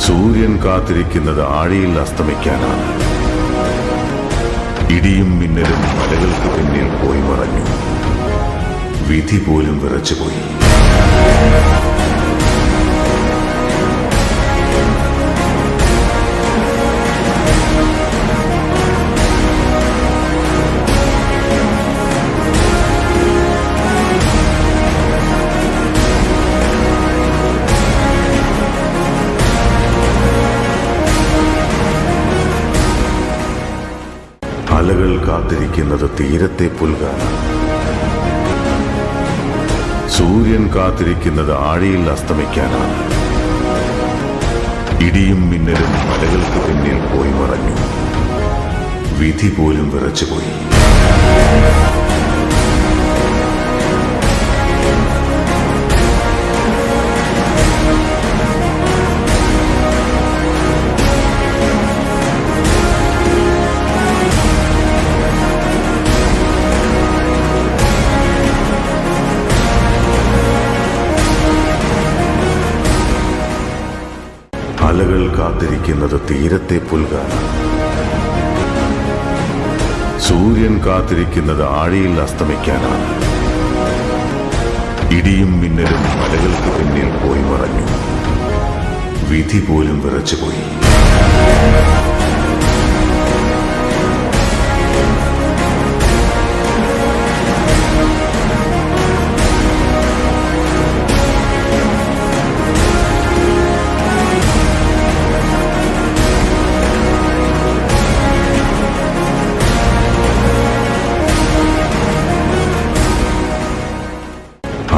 സൂര്യൻ കാത്തിരിക്കുന്നത് ആഴിയിൽ അസ്തമിക്കാനാണ്. ഇടിയും മിന്നലും മലകൾക്ക് പിന്നിൽ പോയി മറഞ്ഞു. വിധി പോലും വിറച്ചുപോയി. അലകൾ കാത്തിരിക്കുന്നത് തീരത്തെ പുൽകാനാണ്. സൂര്യൻ കാത്തിരിക്കുന്നത് ആഴിയിൽ അസ്തമിക്കാനാണ്. ഇടിയും മിന്നലും മലകൾക്ക് പിന്നിൽ പോയി മറഞ്ഞു. വിധി പോലും വിറച്ചുപോയി. അലകൾ കാത്തിരിക്കുന്നത് തീരത്തെ പുൽകാനാണ്. സൂര്യൻ കാത്തിരിക്കുന്നത് ആഴിയിൽ അസ്തമിക്കാനാണ്. ഇടിയും മിന്നലും മലകൾക്ക് പിന്നിൽ പോയി മറഞ്ഞു. വിധി പോലും വിറച്ചുപോയി.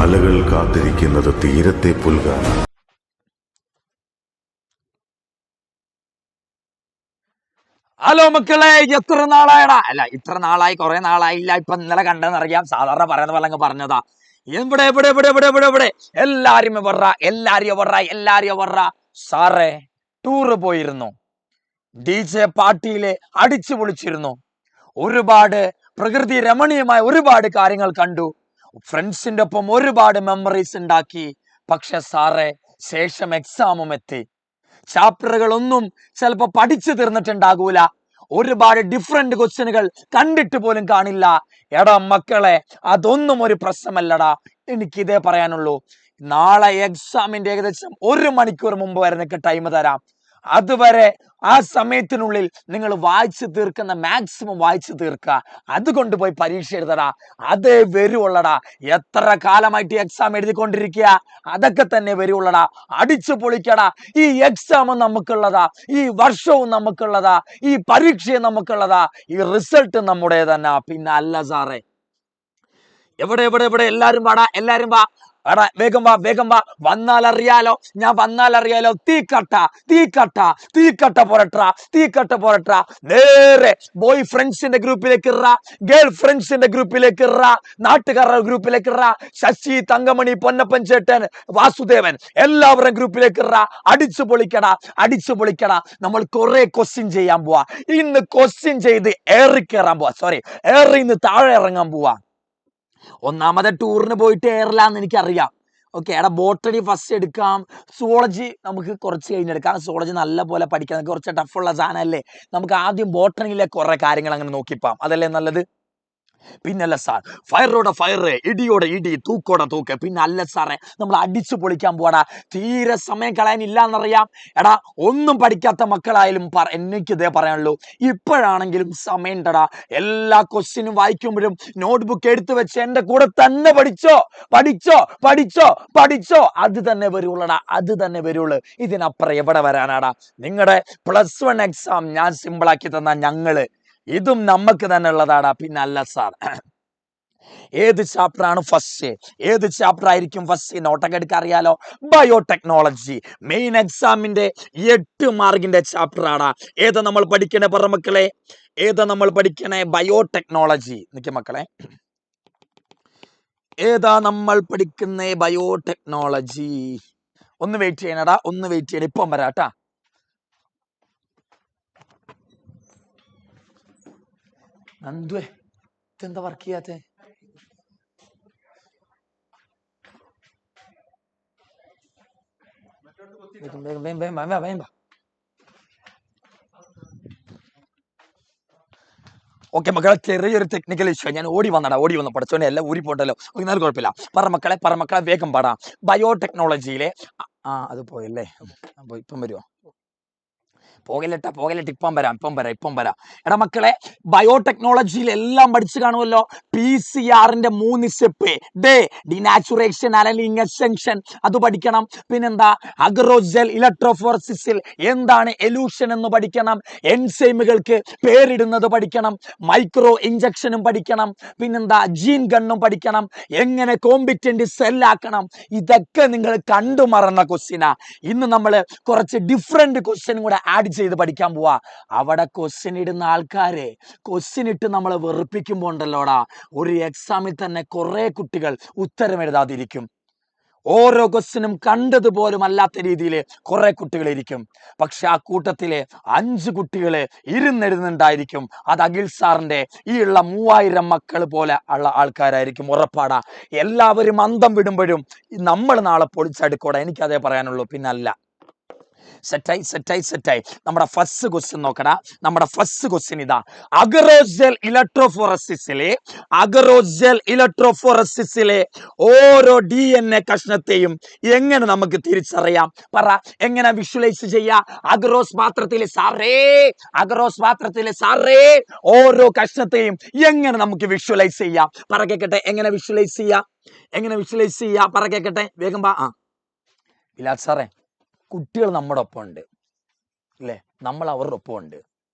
അലകൾ കാത്തിരിക്കുന്നത് തീരത്തെ പുൽകാനാണ്. ഹലോ മക്കളെ, എത്ര നാളായടാ? അല്ല, ഇത്ര നാളായി, കുറെ നാളായില്ല. ഇപ്പൊ ഇന്നലെ കണ്ടെന്നറിയാം. സാധാരണ പറയുന്ന പോലെ അങ്ങ് പറഞ്ഞതാ. എവിടെ എവിടെ എവിടെ എവിടെ എവിടെ എവിടെ എല്ലാരും എവർറ സാറേ, ടൂറ് പോയിരുന്നു. DJ പാർട്ടിയിലെ അടിച്ചു പൊളിച്ചിരുന്നു. ഒരുപാട് പ്രകൃതി രമണീയമായ ഒരുപാട് കാര്യങ്ങൾ കണ്ടു. ഫ്രണ്ട്സിന്റെ ഒപ്പം ഒരുപാട് മെമ്മറീസ് ഉണ്ടാക്കി. പക്ഷെ സാറേ, ശേഷം എക്സാമും എത്തി. ചാപ്റ്ററുകളൊന്നും ചിലപ്പോ പഠിച്ചു തീർന്നിട്ടുണ്ടാകൂല. ഒരുപാട് ഡിഫറെന്റ് ക്വസ്റ്റ്യനുകൾ കണ്ടിട്ട് പോലും കാണില്ല. എടാ മക്കളെ, അതൊന്നും ഒരു പ്രശ്നമല്ലടാ. എനിക്കിതേ പറയാനുള്ളൂ. നാളെ എക്സാമിന്റെ ഏകദേശം 1 മണിക്കൂർ മുമ്പ് വരെ നിങ്ങൾക്ക് ടൈം തരാം. അതുവരെ ആ സമയത്തിനുള്ളിൽ നിങ്ങൾ വായിച്ചു തീർക്കുന്ന മാക്സിമം വായിച്ചു തീർക്കുക. അതുകൊണ്ട് പോയി പരീക്ഷ എഴുതടാ. അതേ വരുവുള്ളടാ. എത്ര കാലമായിട്ട് എക്സാം എഴുതിക്കൊണ്ടിരിക്കുക, അതൊക്കെ തന്നെ വരുവുള്ളടാ. അടിച്ചു പൊളിക്കടാ. ഈ എക്സാമും നമുക്കുള്ളതാ, ഈ വർഷവും നമുക്കുള്ളതാ, ഈ പരീക്ഷയും നമുക്കുള്ളതാ, ഈ റിസൾട്ട് നമ്മുടെ തന്നെ. പിന്നെ അല്ല സാറേ, എവിടെ എവിടെ എവിടെ എല്ലാരും വാടാ, എല്ലാരും വാ. എടാ വേഗം വാ, വേഗം വാ. വന്നാൽ അറിയാലോ. തീക്കട്ട പോരട്ടാ. നേരെ ബോയ് ഫ്രണ്ട്സിന്റെ ഗ്രൂപ്പിലേക്ക് ഇറ, ഗേൾ ഫ്രണ്ട്സിന്റെ ഗ്രൂപ്പിലേക്ക് ഇറ, നാട്ടുകാരുടെ ഗ്രൂപ്പിലേക്ക് ഇറ. ശശി, തങ്കമണി, പൊന്നപ്പൻ ചേട്ടൻ, വാസുദേവൻ, എല്ലാവരും ഗ്രൂപ്പിലേക്ക് ഇറ. അടിച്ചു പൊളിക്കടാ. നമ്മൾ കുറെ ക്വസ്റ്റ്യൻ ചെയ്യാൻ പോവാ. ഇന്ന് ക്വസ്റ്റ്യൻ ചെയ്ത് ഏറിന്ന് താഴെ ഇറങ്ങാൻ പോവാ. ഒന്നാമത്തെ ടൂറിന് പോയിട്ട് എയറിലാന്ന് എനിക്കറിയാം. ഓക്കെ, എടാ ബോട്ടണി ഫസ്റ്റ് എടുക്കാം. സുവോളജി നമുക്ക് കുറച്ച് കഴിഞ്ഞെടുക്കാം. സുവോളജി നല്ല പോലെ പഠിക്കാൻ കുറച്ച് ടഫുള്ള സാധനമല്ലേ. നമുക്ക് ആദ്യം ബോട്ടണിയിലെ കുറെ കാര്യങ്ങൾ അങ്ങനെ നോക്കിപ്പാം. അതല്ലേ നല്ലത്. പിന്നല്ല സാർ, ഫയറോടെ ഫയർ, ഇടിയോടെ ഇടി, തൂക്ക്. പിന്നെ അല്ല സാറേ, നമ്മൾ അടിച്ചു പൊളിക്കാൻ പോടാ. തീരെ സമയം കളയാനില്ല എന്നറിയാം. എടാ, ഒന്നും പഠിക്കാത്ത മക്കളായാലും എനിക്കിതേ പറയാനുള്ളൂ. ഇപ്പോഴാണെങ്കിലും സമയം ഉണ്ടടാ. എല്ലാ ക്വസ്റ്റ്യനും വായിക്കുമ്പോഴും നോട്ട്ബുക്ക് എടുത്തു വെച്ച് എന്റെ കൂടെ തന്നെ പഠിച്ചോ. അത് തന്നെ വരുള്ളൂ. ഇതിനപ്പുറം എവിടെ വരാനാടാ? നിങ്ങളുടെ +1 എക്സാം ഞാൻ സിമ്പിളാക്കി തന്ന ഞങ്ങള്, ഇതും നമുക്ക് തന്നെ ഉള്ളതാടാ. പിന്നെ അല്ല സാർ, ഏത് ചാപ്റ്റർ ആണ് ഫസ്റ്റ്? ഏത് ചാപ്റ്റർ ആയിരിക്കും ഫസ്റ്റ്? നോട്ടൊക്കെ എടുക്കാൻ അറിയാലോ. ബയോടെക്നോളജി മെയിൻ എക്സാമിന്റെ 8 മാർക്കിന്റെ ചാപ്റ്റർ ആടാ. ഏതാ നമ്മൾ പഠിക്കണേ? പറ മക്കളെ, ഏതാ നമ്മൾ പഠിക്കണേ? ബയോടെക്നോളജി. നിൽക്കുക മക്കളെ, ഏതാ നമ്മൾ പഠിക്കുന്നേ? ബയോടെക്നോളജി. ഒന്ന് വെയിറ്റ് ചെയ്യണടാ, ഇപ്പം വരാട്ടാ. നന്ദുവേ, ഇതെന്താ വർക്ക് ചെയ്യാത്തെ? വേഗം ഓക്കെ മക്കളെ, ചെറിയൊരു ടെക്നിക്കൽ ഇഷ്യൂ. ഞാൻ ഓടി വന്നു പഠിച്ചോനെ എല്ലാം ഊരി പോണ്ടല്ലോ. എന്നാലും കുഴപ്പമില്ല. പറ മക്കളെ വേഗം പാടാം. ബയോടെക്നോളജിയിലെ അത് പോയല്ലേ, അപ്പോൾ ഇപ്പം വരുമോ? പോകലട്ട ഇപ്പം വരാം. എടാ മക്കളെ, ബയോടെക്നോളജിയിൽ എല്ലാം പഠിച്ചു കാണുമല്ലോ. PCR-ന്റെ 3 സ്റ്റെപ്പ്, ഡിനാച്ചുറേഷൻ, അനലിംഗ്, എക്സ്റ്റൻഷൻ, അത് പഠിക്കണം. പിന്നെന്താ, അഗ്രോജൽ ഇലക്ട്രോഫോറസിസിൽ എന്താണ് എലൂഷൻ എന്ന് പഠിക്കണം. എൻസൈമുകൾക്ക് പേരിടുന്നത് പഠിക്കണം. മൈക്രോ ഇഞ്ചക്ഷനും പഠിക്കണം. പിന്നെന്താ, ജീൻ ഗണ്ണും പഠിക്കണം. എങ്ങനെ കോമ്പിറ്റന്റ് സെല്ലാക്കണം. ഇതൊക്കെ നിങ്ങൾ കണ്ടു മറന്ന ക്വസ്റ്റ്യനാ. ഇന്ന് നമ്മൾ കുറച്ച് ഡിഫറെന്റ് ക്വസ്റ്റ്യൻ കൂടെ ആഡ് ചെയ്ത് പഠിക്കാൻ പോവാ. അവിടെ ക്വസ്റ്റ്യൻ ഇടുന്ന ആൾക്കാരെ ക്വസ്റ്റ്യൻ ഇട്ട് നമ്മളെ വെറുപ്പിക്കുമ്പോ ഉണ്ടല്ലോടാ, ഒരു എക്സാമിൽ തന്നെ കുറെ കുട്ടികൾ ഉത്തരം എഴുതാതിരിക്കും. ഓരോ ക്വസ്റ്റ്യനും കണ്ടതുപോലും അല്ലാത്ത രീതിയിൽ കുറെ കുട്ടികൾ ഇരിക്കും. പക്ഷെ ആ കൂട്ടത്തിലെ 5 കുട്ടികള് ഇരുന്നെഴുതുന്നുണ്ടായിരിക്കും. അത് അഖിൽ സാറിന്റെ ഈ ഉള്ള 3000 മക്കൾ പോലെ ഉള്ള ആൾക്കാരായിരിക്കും. ഉറപ്പാടാ. എല്ലാവരും അന്തം വിടുമ്പോഴും നമ്മൾ നാളെ പൊളിച്ചടുക്കോടാ. എനിക്കതേ പറയാനുള്ളൂ. പിന്നല്ല. സെറ്റായി. നമ്മുടെ ഫസ്റ്റ് ക്വസ്റ്റ്യൻ നോക്കടാ. നമ്മുടെ ഫസ്റ്റ് ക്വസ്റ്റ്യൻ ഇതാ. അഗ്രോജൽ ഇലക്ട്രോഫോറസിസിലെ ഓരോ DNA കഷ്ണത്തെയും എങ്ങനെ നമുക്ക് തിരിച്ചറിയാം? പറ, എങ്ങനെ വിഷ്വലൈസ് ചെയ്യാം? അഗ്രോസ് പാത്രത്തിലെ ഓരോ കഷ്ണത്തെയും എങ്ങനെ നമുക്ക് വിഷ്വലൈസ് ചെയ്യാം? പറ കേക്കട്ടെ, എങ്ങനെ വിഷ്വലൈസ് ചെയ്യാം? പറ കേക്കട്ടെ, വേഗം പാ. വിലാസ് സാറേ, കുട്ടികൾ നമ്മുടെ ഒപ്പം ഉണ്ട് അല്ലേ? നമ്മൾ അവരുടെ ഒപ്പം ഉണ്ട്.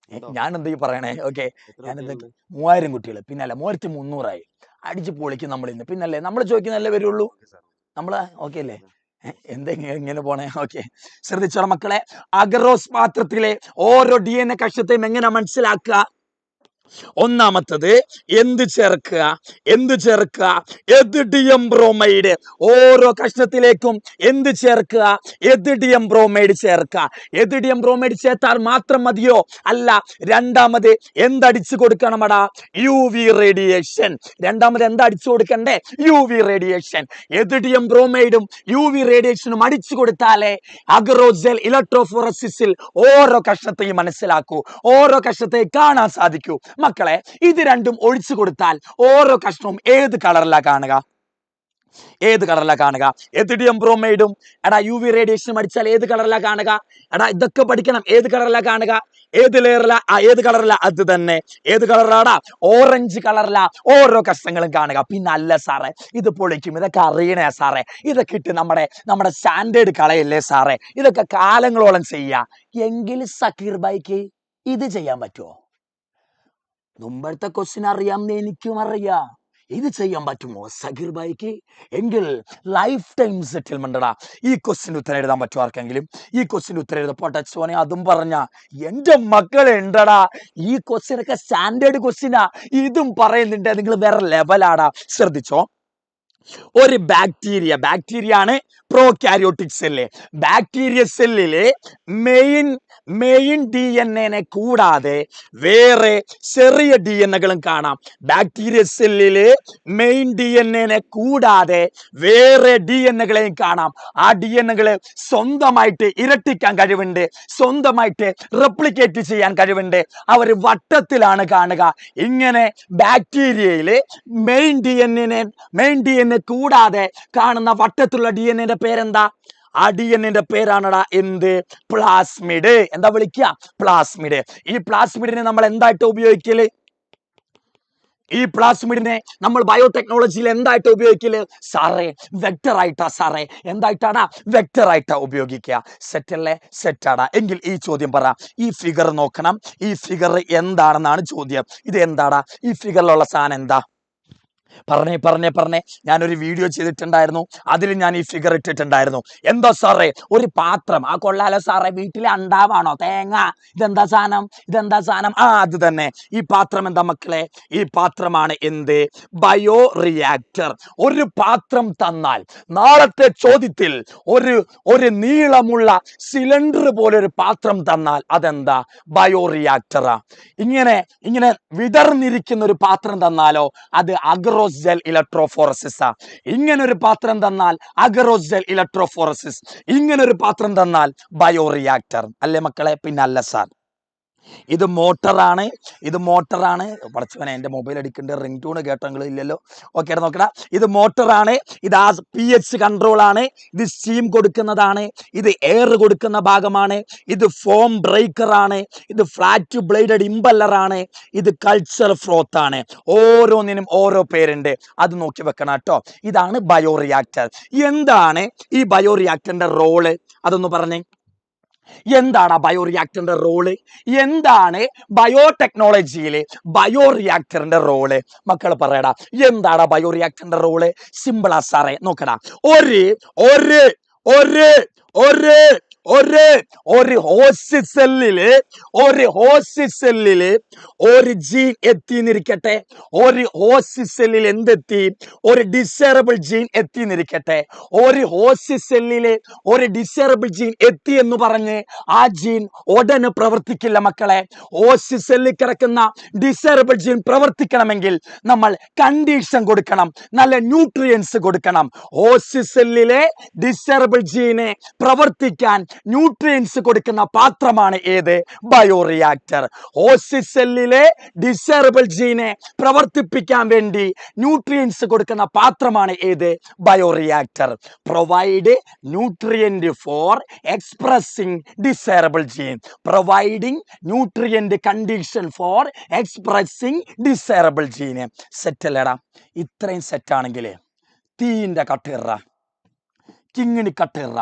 ഞാൻ എന്തെങ്കിലും പറയണേ? ഓക്കെ, ഞാൻ എന്തൊക്കെ 3000 കുട്ടികൾ, പിന്നല്ല 3300 അടിച്ച് പൊളിക്കും നമ്മൾ ഇന്ന്. പിന്നല്ലേ നമ്മൾ ചോദിക്കുന്നല്ലേ വരുള്ളൂ. നമ്മള് ഓക്കെ അല്ലേ? എന്തെങ്കിലും ഇങ്ങനെ പോണേ? ഓക്കെ, ശ്രദ്ധിച്ചോളാം മക്കളെ. അഗറോസ് പാത്രത്തിലെ ഓരോ DNA കഷ്ണത്തെയും എങ്ങനെ മനസ്സിലാക്കുക? ഒന്നാമത്തത് എന്ത് ചേർക്കുക? എതിഡിയം ബ്രോമൈഡ്. ഓരോ കഷ്ണത്തിലേക്കും എന്ത് ചേർക്കുക? എതിഡിയം ബ്രോമൈഡ് ചേർക്കുക. എതിഡിയം ബ്രോമൈഡ് ചേർത്താൽ മാത്രം മതിയോ? അല്ല. രണ്ടാമത് എന്തടിച്ചു കൊടുക്കണമടാ? UV radiation. രണ്ടാമത് എന്താ അടിച്ചു കൊടുക്കണ്ടേ? UV radiation. എതിഡിയം ബ്രോമൈഡും UV റേഡിയേഷനും അടിച്ചു കൊടുത്താലേ അഗ്രോജൽ ഇലക്ട്രോഫോറസിസിൽ ഓരോ കഷ്ണത്തെയും മനസ്സിലാക്കൂ, ഓരോ കഷ്ണത്തെയും കാണാൻ സാധിക്കൂ. മക്കളെ, ഇത് രണ്ടും ഒഴിച്ചു കൊടുത്താൽ ഓരോ കഷ്ണവും ഏത് കളറിലാ കാണുക? എതിഡിയം ബ്രോമൈഡും എടാ UV റേഡിയേഷനും അടിച്ചാൽ ഏത് കളറിലാ കാണുക? എടാ ഇതൊക്കെ പഠിക്കണം. ഏത് കളറിലാ കാണുക? ഏത് ലെയറിലാ? ഏത് കളറിലാ? അത് തന്നെ. ഏത് കളറിലാടാ? ഓറഞ്ച് കളറിലാ ഓരോ കഷ്ണങ്ങളും കാണുക. പിന്നെ അല്ല സാറേ, ഇത് പൊളിക്കും, ഇതൊക്കെ അറിയണേ സാറേ, ഇതൊക്കെ ഇട്ട് നമ്മുടെ സ്റ്റാൻഡേർഡ് കളയല്ലേ സാറേ, ഇതൊക്കെ കാലങ്ങളോളം ചെയ്യാ. എങ്കിൽ സക്കീർ ബൈക്ക് ഇത് ചെയ്യാൻ പറ്റുമോ? മുമ്പത്തെ ക്വസ്റ്റ്യൻ അറിയാമെന്ന് എനിക്കും അറിയാം. ഇത് ചെയ്യാൻ പറ്റുമോ സഗീർ ബൈക്ക്? എങ്കിൽ ലൈഫ് ടൈം സെറ്റിൽമെന്റടാ. ഈ ക്വസ്റ്റ്യൻ ഉത്തരം എഴുതാൻ പറ്റുമോ ആർക്കെങ്കിലും? ഈ ക്വസ്റ്റ്യൻ ഉത്തരം എഴുതാൻ പൊട്ടച്ചോനെ അതും പറഞ്ഞ എന്റെ മക്കളെ ഉണ്ടടാ. ഈ ക്വസ്റ്റ്യൻ ഒക്കെ സ്റ്റാൻഡേർഡ് ക്വസ്റ്റ്യനാ. ഇതും പറയുന്നുണ്ട്, നിങ്ങൾ വേറെ ലെവലാടാ. ശ്രദ്ധിച്ചോ. ഒരു ബാക്ടീരിയ ആണ് പ്രോകാരിയോട്ടിക് സെല്ല്. ബാക്ടീരിയ സെല്ലിലെ മെയിൻ DNA കൂടാതെ വേറെ ചെറിയ DNA കാണാം. ബാക്ടീരിയ സെല്ലിലെ മെയിൻ DNA കൂടാതെ വേറെ DNA കാണാം. ആ DNA സ്വന്തമായിട്ട് ഇരട്ടിക്കാൻ കഴിവുണ്ട്, സ്വന്തമായിട്ട് റെപ്ലിക്കേറ്റ് ചെയ്യാൻ കഴിവുണ്ട്. അവർ വട്ടത്തിലാണ് കാണുക. ഇങ്ങനെ ബാക്ടീരിയയിലെ മെയിൻ DNA കൂടാതെ കാണുന്ന വട്ടത്തിലുള്ള DNA പേരെന്താ? ആ DNA പേരാണടാ എന്ത്? പ്ലാസ്മിഡ്. എന്താ വിളിക്കുക? പ്ലാസ്മിഡ്. ഈ പ്ലാസ്മിഡിനെ നമ്മൾ എന്തായിട്ട് ഉപയോഗിക്കല്? ഈ പ്ലാസ്മിഡിനെ നമ്മൾ ബയോടെക്നോളജിയിൽ എന്തായിട്ട് ഉപയോഗിക്കല് സാറേ? വെക്ടർ ആയിട്ടാ സാറേ. എന്തായിട്ടാടാ? വെക്ടർ ആയിട്ടാ ഉപയോഗിക്കുക. സെറ്റല്ലേ? സെറ്റാടാ. എങ്കിൽ ഈ ചോദ്യം പറ. ഈ ഫിഗർ നോക്കണം. ഈ ഫിഗർ എന്താണെന്നാണ് ചോദ്യം. ഇത് എന്താടാ? ഈ ഫിഗറിലുള്ള സാധനം എന്താ? പറഞ്ഞേ. ഞാനൊരു വീഡിയോ ചെയ്തിട്ടുണ്ടായിരുന്നു, അതിൽ ഞാൻ ഈ ഫിഗർ ഇട്ടിട്ടുണ്ടായിരുന്നു. എന്താ സാറേ? ഒരു പാത്രം. ആ കൊള്ളാലോ സാറേ, വീട്ടിലെ അണ്ടാവാണോ? തേങ്ങ. ഇതെന്താ സാധനം? അത് തന്നെ. ഈ പാത്രം എന്താ മക്കളെ? ഈ പാത്രമാണ് എന്ത്? Bio reactor. ഒരു പാത്രം തന്നാൽ നാളത്തെ ചോദ്യത്തിൽ ഒരു നീളമുള്ള സിലിണ്ടർ പോലെ ഒരു പാത്രം തന്നാൽ അതെന്താ? ബയോ റിയാക്ടറാ. ഇങ്ങനെ വിടർന്നിരിക്കുന്ന ഒരു പാത്രം തന്നാലോ അത് അഗ്രോജൽ ഇലക്ട്രോഫോറസിസ്. ഇങ്ങനൊരു പാത്രം തന്നാൽ അഗ്രോജൽ ഇലക്ട്രോഫോറസിസ്. ഇങ്ങനൊരു പാത്രം തന്നാൽ ബയോ റിയാക്ടർ. അല്ലേ മക്കളെ? പിന്നെ അല്ല സാർ. ഇത് മോട്ടറാണ്, ഇത് മോട്ടറാണ്. പഠിച്ചവനെ എൻ്റെ മൊബൈൽ അടിക്കേണ്ട റിംഗ് ടൂണ് കേട്ടെങ്കിൽ ഇല്ലല്ലോ. ഓക്കെ നോക്കടാ, ഇത് മോട്ടറാണ്, ഇത് ആ pH കൺട്രോൾ ആണ്, ഇത് സ്റ്റീം കൊടുക്കുന്നതാണ്, ഇത് എയർ കൊടുക്കുന്ന ഭാഗമാണ്, ഇത് ഫോം ബ്രേക്കർ ആണ്, ഇത് ഫ്ലാറ്റ് ബ്ലേഡഡ് ഇമ്പല്ലർ ആണ്, ഇത് കൾച്ചർ ഫ്രോത്ത് ആണ്. ഓരോന്നിനും ഓരോ പേരുണ്ട്, അത് നോക്കി വെക്കണം കേട്ടോ. ഇതാണ് ബയോറിയാക്ടർ. എന്താണ് ഈ ബയോറിയാക്ടറിന്റെ റോള്? അതൊന്ന് പറഞ്ഞേ. എന്താണ് ബയോറിയാക്ടറിന്റെ റോള്? എന്താണ് ബയോടെക്നോളജിയിലെ ബയോറിയാക്ടറിന്റെ റോള്? മക്കൾ പറയടാ, എന്താണ് ബയോറിയാക്ടറിന്റെ റോള്? സിമ്പിളാ സാറേ, നോക്കടാ. ഒരു ഒരു ഒരു ഒരു ഒരു ഒരു ഹോസ്റ്റ് സെല്ലില് ഒരു ജീൻ എത്തിന്നിരിക്കട്ടെ. ഒരു ഹോസ്റ്റ് സെല്ലിൽ എന്തെത്തി? ഒരു ഡിസൈറബിൾ ജീൻ എത്തിന്നിരിക്കട്ടെ. ഒരു ഹോസ്റ്റ് സെല്ലില് ഒരു ഡിസൈറബിൾ ജീൻ എത്തി എന്ന് പറഞ്ഞ് ആ ജീൻ ഉടനെ പ്രവർത്തിക്കില്ല മക്കളെ. ഹോസ്റ്റ് സെല്ലിൽ കിടക്കുന്ന ഡിസൈറബിൾ ജീൻ പ്രവർത്തിക്കണമെങ്കിൽ നമ്മൾ കണ്ടീഷൻ കൊടുക്കണം, നല്ല ന്യൂട്രിയൻസ് കൊടുക്കണം. ഹോസ്റ്റ് സെല്ലിലെ ഡിസൈറബിൾ ജീനെ പ്രവർത്തിക്കാൻ ന്യൂട്രിയൻസ് കൊടുക്കുന്ന പാത്രമാണ് ഏത്? ബയോറിയാക്ടർ. ഹോസ്റ്റ് സെല്ലിലെ ഡിസൈറബിൾ ജീനെ പ്രവർത്തിപ്പിക്കാൻ വേണ്ടി ന്യൂട്രിയൻസ് കൊടുക്കുന്ന പാത്രമാണ് ഏത്? Bioreactor. Provide nutrient for expressing desirable gene. Providing nutrient condition for expressing desirable gene. Set അല്ലേടാ? ഇത്രയും സെറ്റാണെങ്കിൽ തീന്റെ കട്ടിറ, കിങ്ങിണി കട്ടിറ,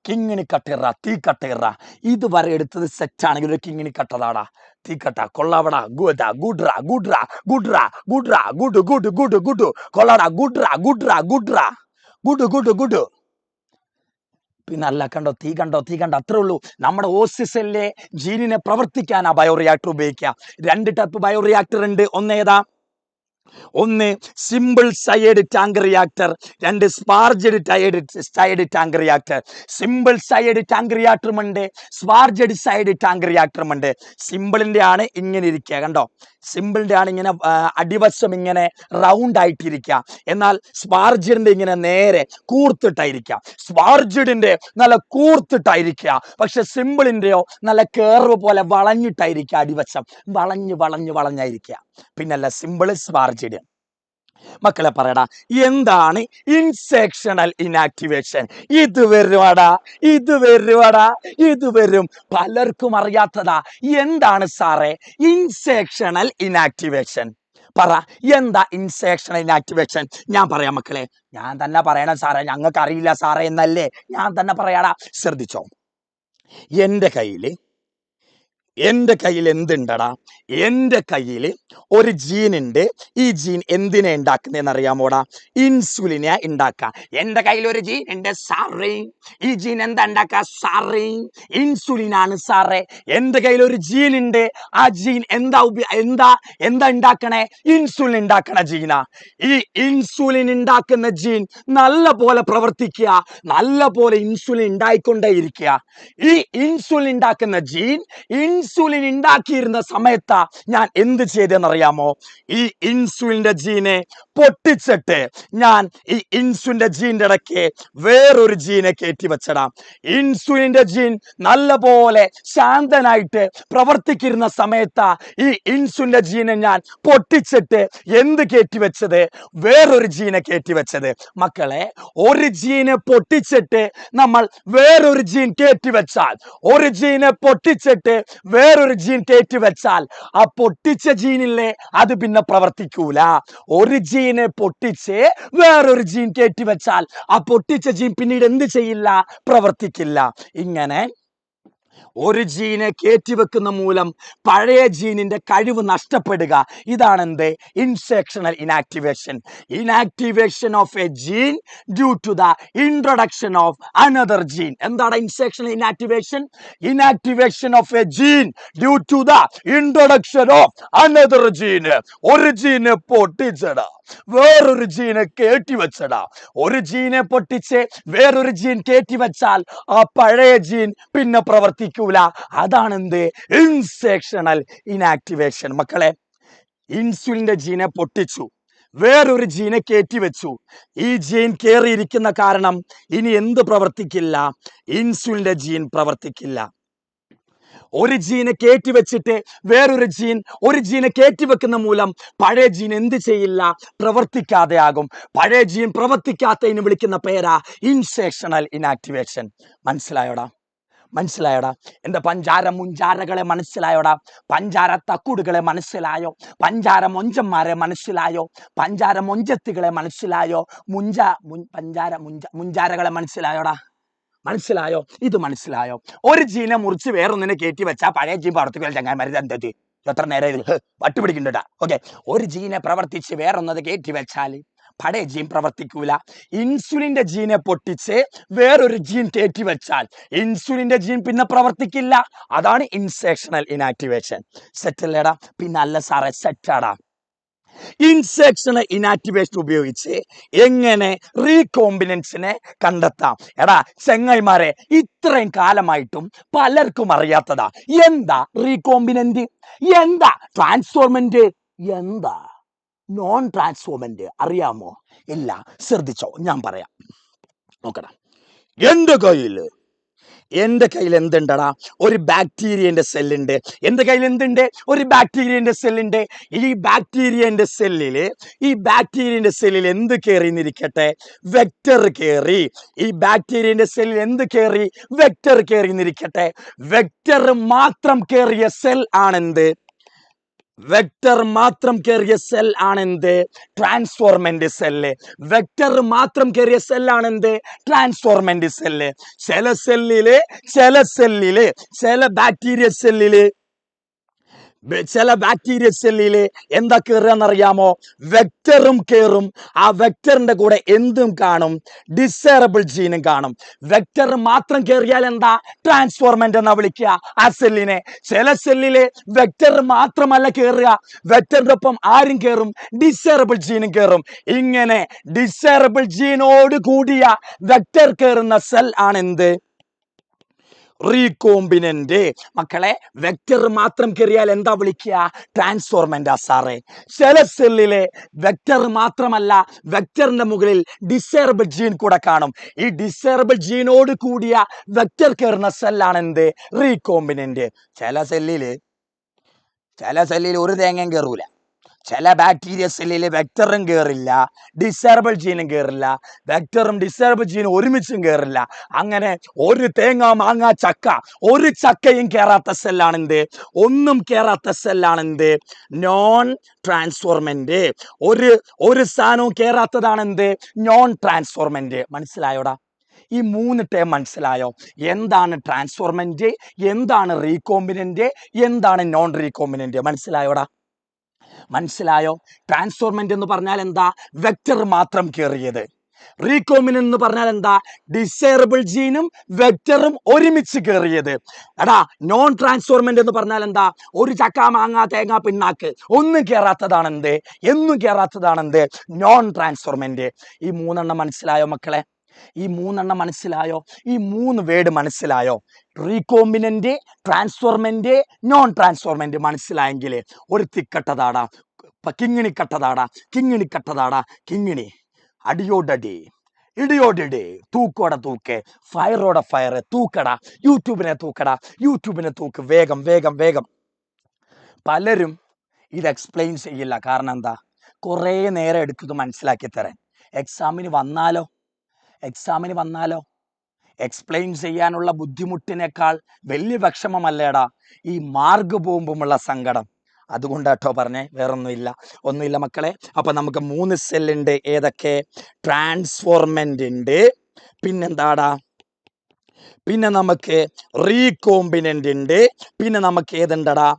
കിങ്ങിണി കട്ടിറ, തീ കട്ടിറ. ഇതുവരെ എടുത്തത് സെറ്റാണെങ്കിൽ ഒരു കിങ്ങിണി കട്ടതാടാ, തീക്കട്ട. കൊള്ളാവടാ, ഗുഡ ഗുഡ്ര ഗുഡ്ര ഗുഡ്ര ഗുഡ്ര ഗുഡ് ഗുഡ് ഗുഡ് ഗുഡ് കൊള്ളാടാ, ഗുഡ്ര ഗുഡ്ര ഗുഡ്ര ഗുഡ് ഗുഡ് ഗുഡ്. പിന്നെ അല്ല, കണ്ടോ, തീ കണ്ടോ, തീ കണ്ടോ, അത്രേ ഉള്ളൂ. നമ്മുടെ ഓസിസെല്ലിലെ ജീനിനെ പ്രവർത്തിക്കാനാ ബയോറിയാക്ടർ ഉപയോഗിക്കുക. 2 ടൈപ്പ് ബയോറിയാക്ടർ ഉണ്ട്. ഒന്നേതാ? ഒന്ന് simple side tank reactor, 2 sparged side tank reactor. Simple side tank റിയാക്ടറും ഉണ്ട്, സ്പാർജഡ് സൈഡ് ടാങ്ക് റിയാക്ടറും ഉണ്ട്. സിമ്പിളിന്റെ ആണ് ഇങ്ങനെ ഇരിക്കുക, കണ്ടോ, സിമ്പിളിന്റെ ആണ് ഇങ്ങനെ അടിവശം ഇങ്ങനെ റൗണ്ട് ആയിട്ടിരിക്കുക. എന്നാൽ സ്പാർജഡിന്റെ ഇങ്ങനെ നേരെ കൂർത്തിട്ടായിരിക്കുക. സ്പാർജഡിന്റെ നല്ല കൂർത്തിട്ടായിരിക്കുക, പക്ഷെ സിമ്പിളിന്റെയോ നല്ല കേർവ് പോലെ വളഞ്ഞിട്ടായിരിക്കുക. അടിവശം വളഞ്ഞായിരിക്കുക. പിന്നല്ല സിമ്പിൾ സ്പാർജഡ്. മക്കളെ പറയടാ, എന്താണ് ഇൻസെക്ഷണൽ ഇനാക്ടിവേഷൻ? ഇത് വരും. പലർക്കും അറിയാത്തതാ. എന്താണ് സാറേ ഇൻസെക്ഷണൽ ഇനാക്ടിവേഷൻ? പറ, എന്താ ഇൻസെക്ഷണൽ ഇനാക്ടിവേഷൻ? ഞാൻ പറയാം മക്കളെ, ഞാൻ തന്നെ പറയണം സാറേ, ഞങ്ങൾക്ക് അറിയില്ല സാറേ എന്നല്ലേ, ഞാൻ തന്നെ പറയാടാ. ശ്രദ്ധിച്ചോ, എൻ്റെ കയ്യിൽ എന്തുണ്ടടാ? എൻ്റെ കയ്യിൽ ഒരു ജീനുണ്ട്. ഈ ജീൻ എന്തിനെ ഉണ്ടാക്കുന്നതെന്ന് അറിയാമോടാ? ഇൻസുലിനെ ഉണ്ടാക്കുക. എൻ്റെ കയ്യിൽ ഒരു ജീൻ ഉണ്ട് സാറേ. ഈ ജീൻ എന്താ ഉണ്ടാക്കുക സാറേ? ഇൻസുലിനാണ് സാറേ. എൻ്റെ കയ്യിൽ ഒരു ജീൻ ഉണ്ട്. ആ ജീൻ എന്താ ഉണ്ടാക്കണേ? ഇൻസുലിൻ ഉണ്ടാക്കണ ജീനാ. ഈ ഇൻസുലിൻ ഉണ്ടാക്കുന്ന ജീൻ നല്ല പോലെ പ്രവർത്തിക്കുക, നല്ല പോലെ ഇൻസുലിൻ ഉണ്ടായിക്കൊണ്ടേയിരിക്കുക. ഈ ഇൻസുലിൻ ഉണ്ടാക്കുന്ന ജീൻ ഇൻസുലിൻ ഉണ്ടാക്കിയിരുന്ന സമയത്താ ഞാൻ എന്ത് ചെയ്തെന്നറിയാമോ? ഈ ഇൻസുലിന്റെ ജീനെ പൊട്ടിച്ചിട്ട് ഞാൻ ഈ ഇൻസുലിന്റെ ജീൻ്റെ ഇടയ്ക്ക് വേറൊരു ജീനെ കയറ്റി വെച്ചടാം. ഇൻസുലിന്റെ ജീൻ നല്ല പോലെ ശാന്തനായിട്ട് പ്രവർത്തിക്കുന്ന സമയത്താ ഈ ഇൻസുലിന്റെ ജീനെ ഞാൻ പൊട്ടിച്ചിട്ട് എന്ത് കയറ്റി വെച്ചത്? വേറൊരു ജീനെ കയറ്റി വെച്ചത്. മക്കളെ, ഒരു ജീനെ പൊട്ടിച്ചിട്ട് നമ്മൾ വേറൊരു ജീൻ കയറ്റി വെച്ചാൽ, ഒരു ജീനെ പൊട്ടിച്ചിട്ട് വേറൊരു ജീൻ കയറ്റി വെച്ചാൽ ആ പൊട്ടിച്ച ജീനില്ലേ, അത് പിന്നെ പ്രവർത്തിക്കൂല. ഒരു ജീനെ പൊട്ടിച്ച് വേറൊരു ജീൻ കയറ്റി വെച്ചാൽ ആ പൊട്ടിച്ച ജീൻ പിന്നീട് എന്ത് ചെയ്യില്ല? പ്രവർത്തിക്കില്ല. ഇങ്ങനെ ഒരു ജീനെ കയറ്റിവെക്കുന്ന മൂലം പഴയ ജീനിന്റെ കഴിവ് നഷ്ടപ്പെടുക. ഇതാണ് എന്ത്? Insertional inactivation. Inactivation of a gene due to the introduction of another gene. എന്താണ് insertional inactivation? Inactivation of a gene due to the introduction of another gene. ഒരു ജീനെ പൊട്ടിച്ചടാ, വേറൊരു ജീനെ കയറ്റി വെച്ചടാ. ഒരു ജീനെ പൊട്ടിച്ച് വേറൊരു ജീൻ കയറ്റി വെച്ചാൽ ആ പഴയ ജീൻ പിന്നെ പ്രവർത്തിക്കൂല. അതാണ് എന്ത്? Insertional inactivation. മക്കളെ, ഇൻസുലിന്റെ ജീനെ പൊട്ടിച്ചു, വേറൊരു ജീനെ കയറ്റി വെച്ചു. ഈ ജീൻ കയറിയിരിക്കുന്ന കാരണം ഇനി എന്ത് പ്രവർത്തിക്കില്ല? ഇൻസുലിന്റെ ജീൻ പ്രവർത്തിക്കില്ല. ഒരു ജീനെ കയറ്റി വെച്ചിട്ട് ഒരു ജീനെ കയറ്റി വെക്കുന്ന മൂലം പഴയ ജീൻ എന്ത് ചെയ്യില്ല, പ്രവർത്തിക്കാതെ ആകും. പഴയ ജീൻ പ്രവർത്തിക്കാത്തതിന് വിളിക്കുന്ന പേരാ ഇൻസെക്ഷണൽ ഇനാക്ടിവേഷൻ. മനസ്സിലായോടാ? എന്റെ പഞ്ചാര മുഞ്ചാരകളെ മനസ്സിലായോടാ? പഞ്ചാര തക്കുടുകളെ മനസ്സിലായോ? പഞ്ചാര മൊഞ്ചന്മാരെ മനസ്സിലായോ? പഞ്ചാര മൊഞ്ചത്തുകളെ മനസ്സിലായോ? മുഞ്ചാരകളെ മനസ്സിലായോടാ? ഇത് മനസ്സിലായോ? ഒരു ജീനെ മുറിച്ച് വേറൊന്നിനെ കയറ്റി വെച്ചാൽ പഴയ ജീൻ പ്രവർത്തിക്കുക. ചങ്ങായിമാര് എന്തത് എത്ര നേരം ഇതിൽ വട്ടുപിടിക്കുന്നുണ്ടാ? ഓക്കെ, ഒരു ജീനെ പ്രവർത്തിച്ച് വേറൊന്നത് കയറ്റി വെച്ചാൽ പഴയ ജീൻ പ്രവർത്തിക്കൂല. ഇൻസുലിന്റെ ജീനെ പൊട്ടിച്ച് വേറൊരു ജീൻ കയറ്റി വെച്ചാൽ ഇൻസുലിന്റെ ജീൻ പിന്നെ പ്രവർത്തിക്കില്ല. അതാണ് ഇൻസെക്ഷണൽ ഇനാക്ടിവേഷൻ. സെറ്റല്ലേടാ? പിന്നെ അല്ല സാറേ, സെറ്റാടാ. ഇൻസെക്ഷണൽ ഇനാക്ടിവേഷൻ ഉപയോഗിച്ച് എങ്ങനെ റീകോമ്പിനൻസിനെ കണ്ടെത്താം? എടാ ചെങ്ങായിമാരെ, ഇത്രയും കാലമായിട്ടും പലർക്കും അറിയാത്തതാ. എന്താ റീകോമ്പിനന്റ്? എന്താ ട്രാൻസ്ഫോർമെന്റ്? എന്താ നോൺ ട്രാൻസ്ഫോർമെന്റ്? അറിയാമോ? ഇല്ല. ശ്രദ്ധിച്ചോ, ഞാൻ പറയാം. നോക്കടാ, എന്റെ കയ്യിൽ എന്തുണ്ടടാ? ഒരു ബാക്ടീരിയന്റെ സെല്ലുണ്ട്. എന്റെ കയ്യിൽ എന്തുണ്ട്? ഒരു ബാക്ടീരിയന്റെ സെല്ലുണ്ട്. ഈ ബാക്ടീരിയന്റെ സെല്ലിൽ എന്ത് കയറിന്നിരിക്കട്ടെ? വെക്ടർ കയറി. ഈ ബാക്ടീരിയന്റെ സെല്ലിൽ എന്ത് കയറി? വെക്ടർ കയറിന്നിരിക്കട്ടെ. വെക്ടർ മാത്രം കയറിയ സെൽ ആണെന്ത്? വെക്ടർ മാത്രം കയറിയ സെൽ ആണെന്ത്? ട്രാൻസ്ഫോർമെന്റ് സെല്ല്. വെക്ടർ മാത്രം കയറിയ സെല്ലാണെന്ത്? ട്രാൻസ്ഫോർമെന്റ് സെല്ല്. ചില ബാക്ടീരിയ സെല്ലില് എന്താ കയറുകയെന്നറിയാമോ? വെക്ടറും കയറും. ആ വെക്ടറിന്റെ കൂടെ എന്തും കാണും? ഡിസൈറബിൾ ജീനും കാണും. വെക്ടർ മാത്രം കയറിയാൽ എന്താ? ട്രാൻസ്ഫോർമെന്റ് എന്നാ വിളിക്കുക ആ സെല്ലിനെ. ചില സെല്ലില് വെക്ടർ മാത്രമല്ല കയറുക, വെക്ടറിന്റെ ഒപ്പം ആരും കയറും? ഡിസൈറബിൾ ജീനും കയറും. ഇങ്ങനെ ഡിസൈറബിൾ ജീനോട് കൂടിയ വെക്ടർ കയറുന്ന സെൽ ആണെന്ത്? റീകോമ്പിനന്റ്. മക്കളെ, വെക്ടർ മാത്രം കയറിയാൽ എന്താ വിളിക്കുക? ട്രാൻസ്ഫോർമെന്റ് സാറേ. ചില സെല്ലിലെ വെക്ടർ മാത്രമല്ല, വെക്ടറിന്റെ മുകളിൽ ഡിസൈറബിൾ ജീൻ കൂടെ കാണും. ഈ ഡിസൈറബിൾ ജീനോട് കൂടിയ വെക്ടർ കയറുന്ന സെല്ലാണ് എന്ത്? റീകോമ്പിനന്റ്. ചില സെല്ലിൽ ഒരു തേങ്ങയും കയറൂല. ചില ബാക്ടീരിയ സെല്ലിൽ വെക്ടറും കയറില്ല, ഡിസൈറബിൾ ജീനും കയറില്ല. വെക്ടറും ഡിസൈറബിൾ ജീനും ഒരുമിച്ചും കയറില്ല. അങ്ങനെ ഒരു തേങ്ങ, മാങ്ങ, ചക്ക, ഒരു ചക്കയും കയറാത്ത സെല്ലാണെന്ത്? ഒന്നും കയറാത്ത സെല്ലാണെന്ത്? നോൺ ട്രാൻസ്ഫോർമെന്റ്. ഒരു സാധനവും കയറാത്തതാണെന്ത്? നോൺ ട്രാൻസ്ഫോർമെന്റ്. മനസ്സിലായോടാ? ഈ 3 ടേം മനസ്സിലായോ? എന്താണ് ട്രാൻസ്ഫോർമെന്റ്, എന്താണ് റീകോമ്പിനന്റ്, എന്താണ് നോൺ റീകോമ്പിനന്റ്? മനസ്സിലായോ? ട്രാൻസ്ഫോർമെന്റ് എന്ന് പറഞ്ഞാൽ എന്താ? വെക്ടർ മാത്രം കയറിയത്. റീകോമ്പിനന്റ് എന്ന് പറഞ്ഞാൽ എന്താ? ഡിസൈറബിൾ ജീനും വെക്ടറും ഒരുമിച്ച് കയറിയത്. എടാ, നോൺ ട്രാൻസ്ഫോർമെന്റ് എന്ന് പറഞ്ഞാൽ എന്താ? ഒരു ചക്ക, മാങ്ങ, തേങ്ങ, പിണ്ണാക്ക് ഒന്നും കയറാത്തതാണെന്ത്? നോൺ ട്രാൻസ്ഫോർമെന്റ്. ഈ 3 മനസ്സിലായോ മക്കളെ? ഈ 3 വേർഡ് മനസ്സിലായോ? റീകോമ്പിനന്റ്, ട്രാൻസ്ഫോർമെന്റ്, നോൺ ട്രാൻസ്ഫോർമെന്റ് മനസ്സിലായെങ്കിൽ ഒരു തിക്കട്ടതാടാ, കിങ്ങിണി, അടിയോടടി, ഇടിയോടിടി, തൂക്കോടെ തൂക്ക്, ഫയറോടെ ഫയർ, തൂക്കടാ, യൂട്യൂബിനെ തൂക്ക്, വേഗം. പലരും ഇത് എക്സ്പ്ലെയിൻ ചെയ്യില്ല. കാരണം എന്താ? കുറേ നേരം എടുക്കുന്നത് മനസ്സിലാക്കി തരാൻ. എക്സാമിന് വന്നാലോ എക്സ്പ്ലെയിൻ ചെയ്യാനുള്ള ബുദ്ധിമുട്ടിനേക്കാൾ വലിയ വിഷമമല്ലേടാ ഈ മാർഗ് പോകുമ്പോഴുള്ള സങ്കടം. അതുകൊണ്ടാട്ടോ പറഞ്ഞേ, ഒന്നുമില്ല മക്കളെ. അപ്പൊ നമുക്ക് 3 സെല്ലുണ്ട്. ഏതൊക്കെ? ട്രാൻസ്ഫോർമെന്റ് ഉണ്ട്, പിന്നെന്താടാ? പിന്നെ നമുക്ക് റീകോമ്പിനന്റ് ഉണ്ട്, പിന്നെ നമുക്ക് ഏതുണ്ടടാ?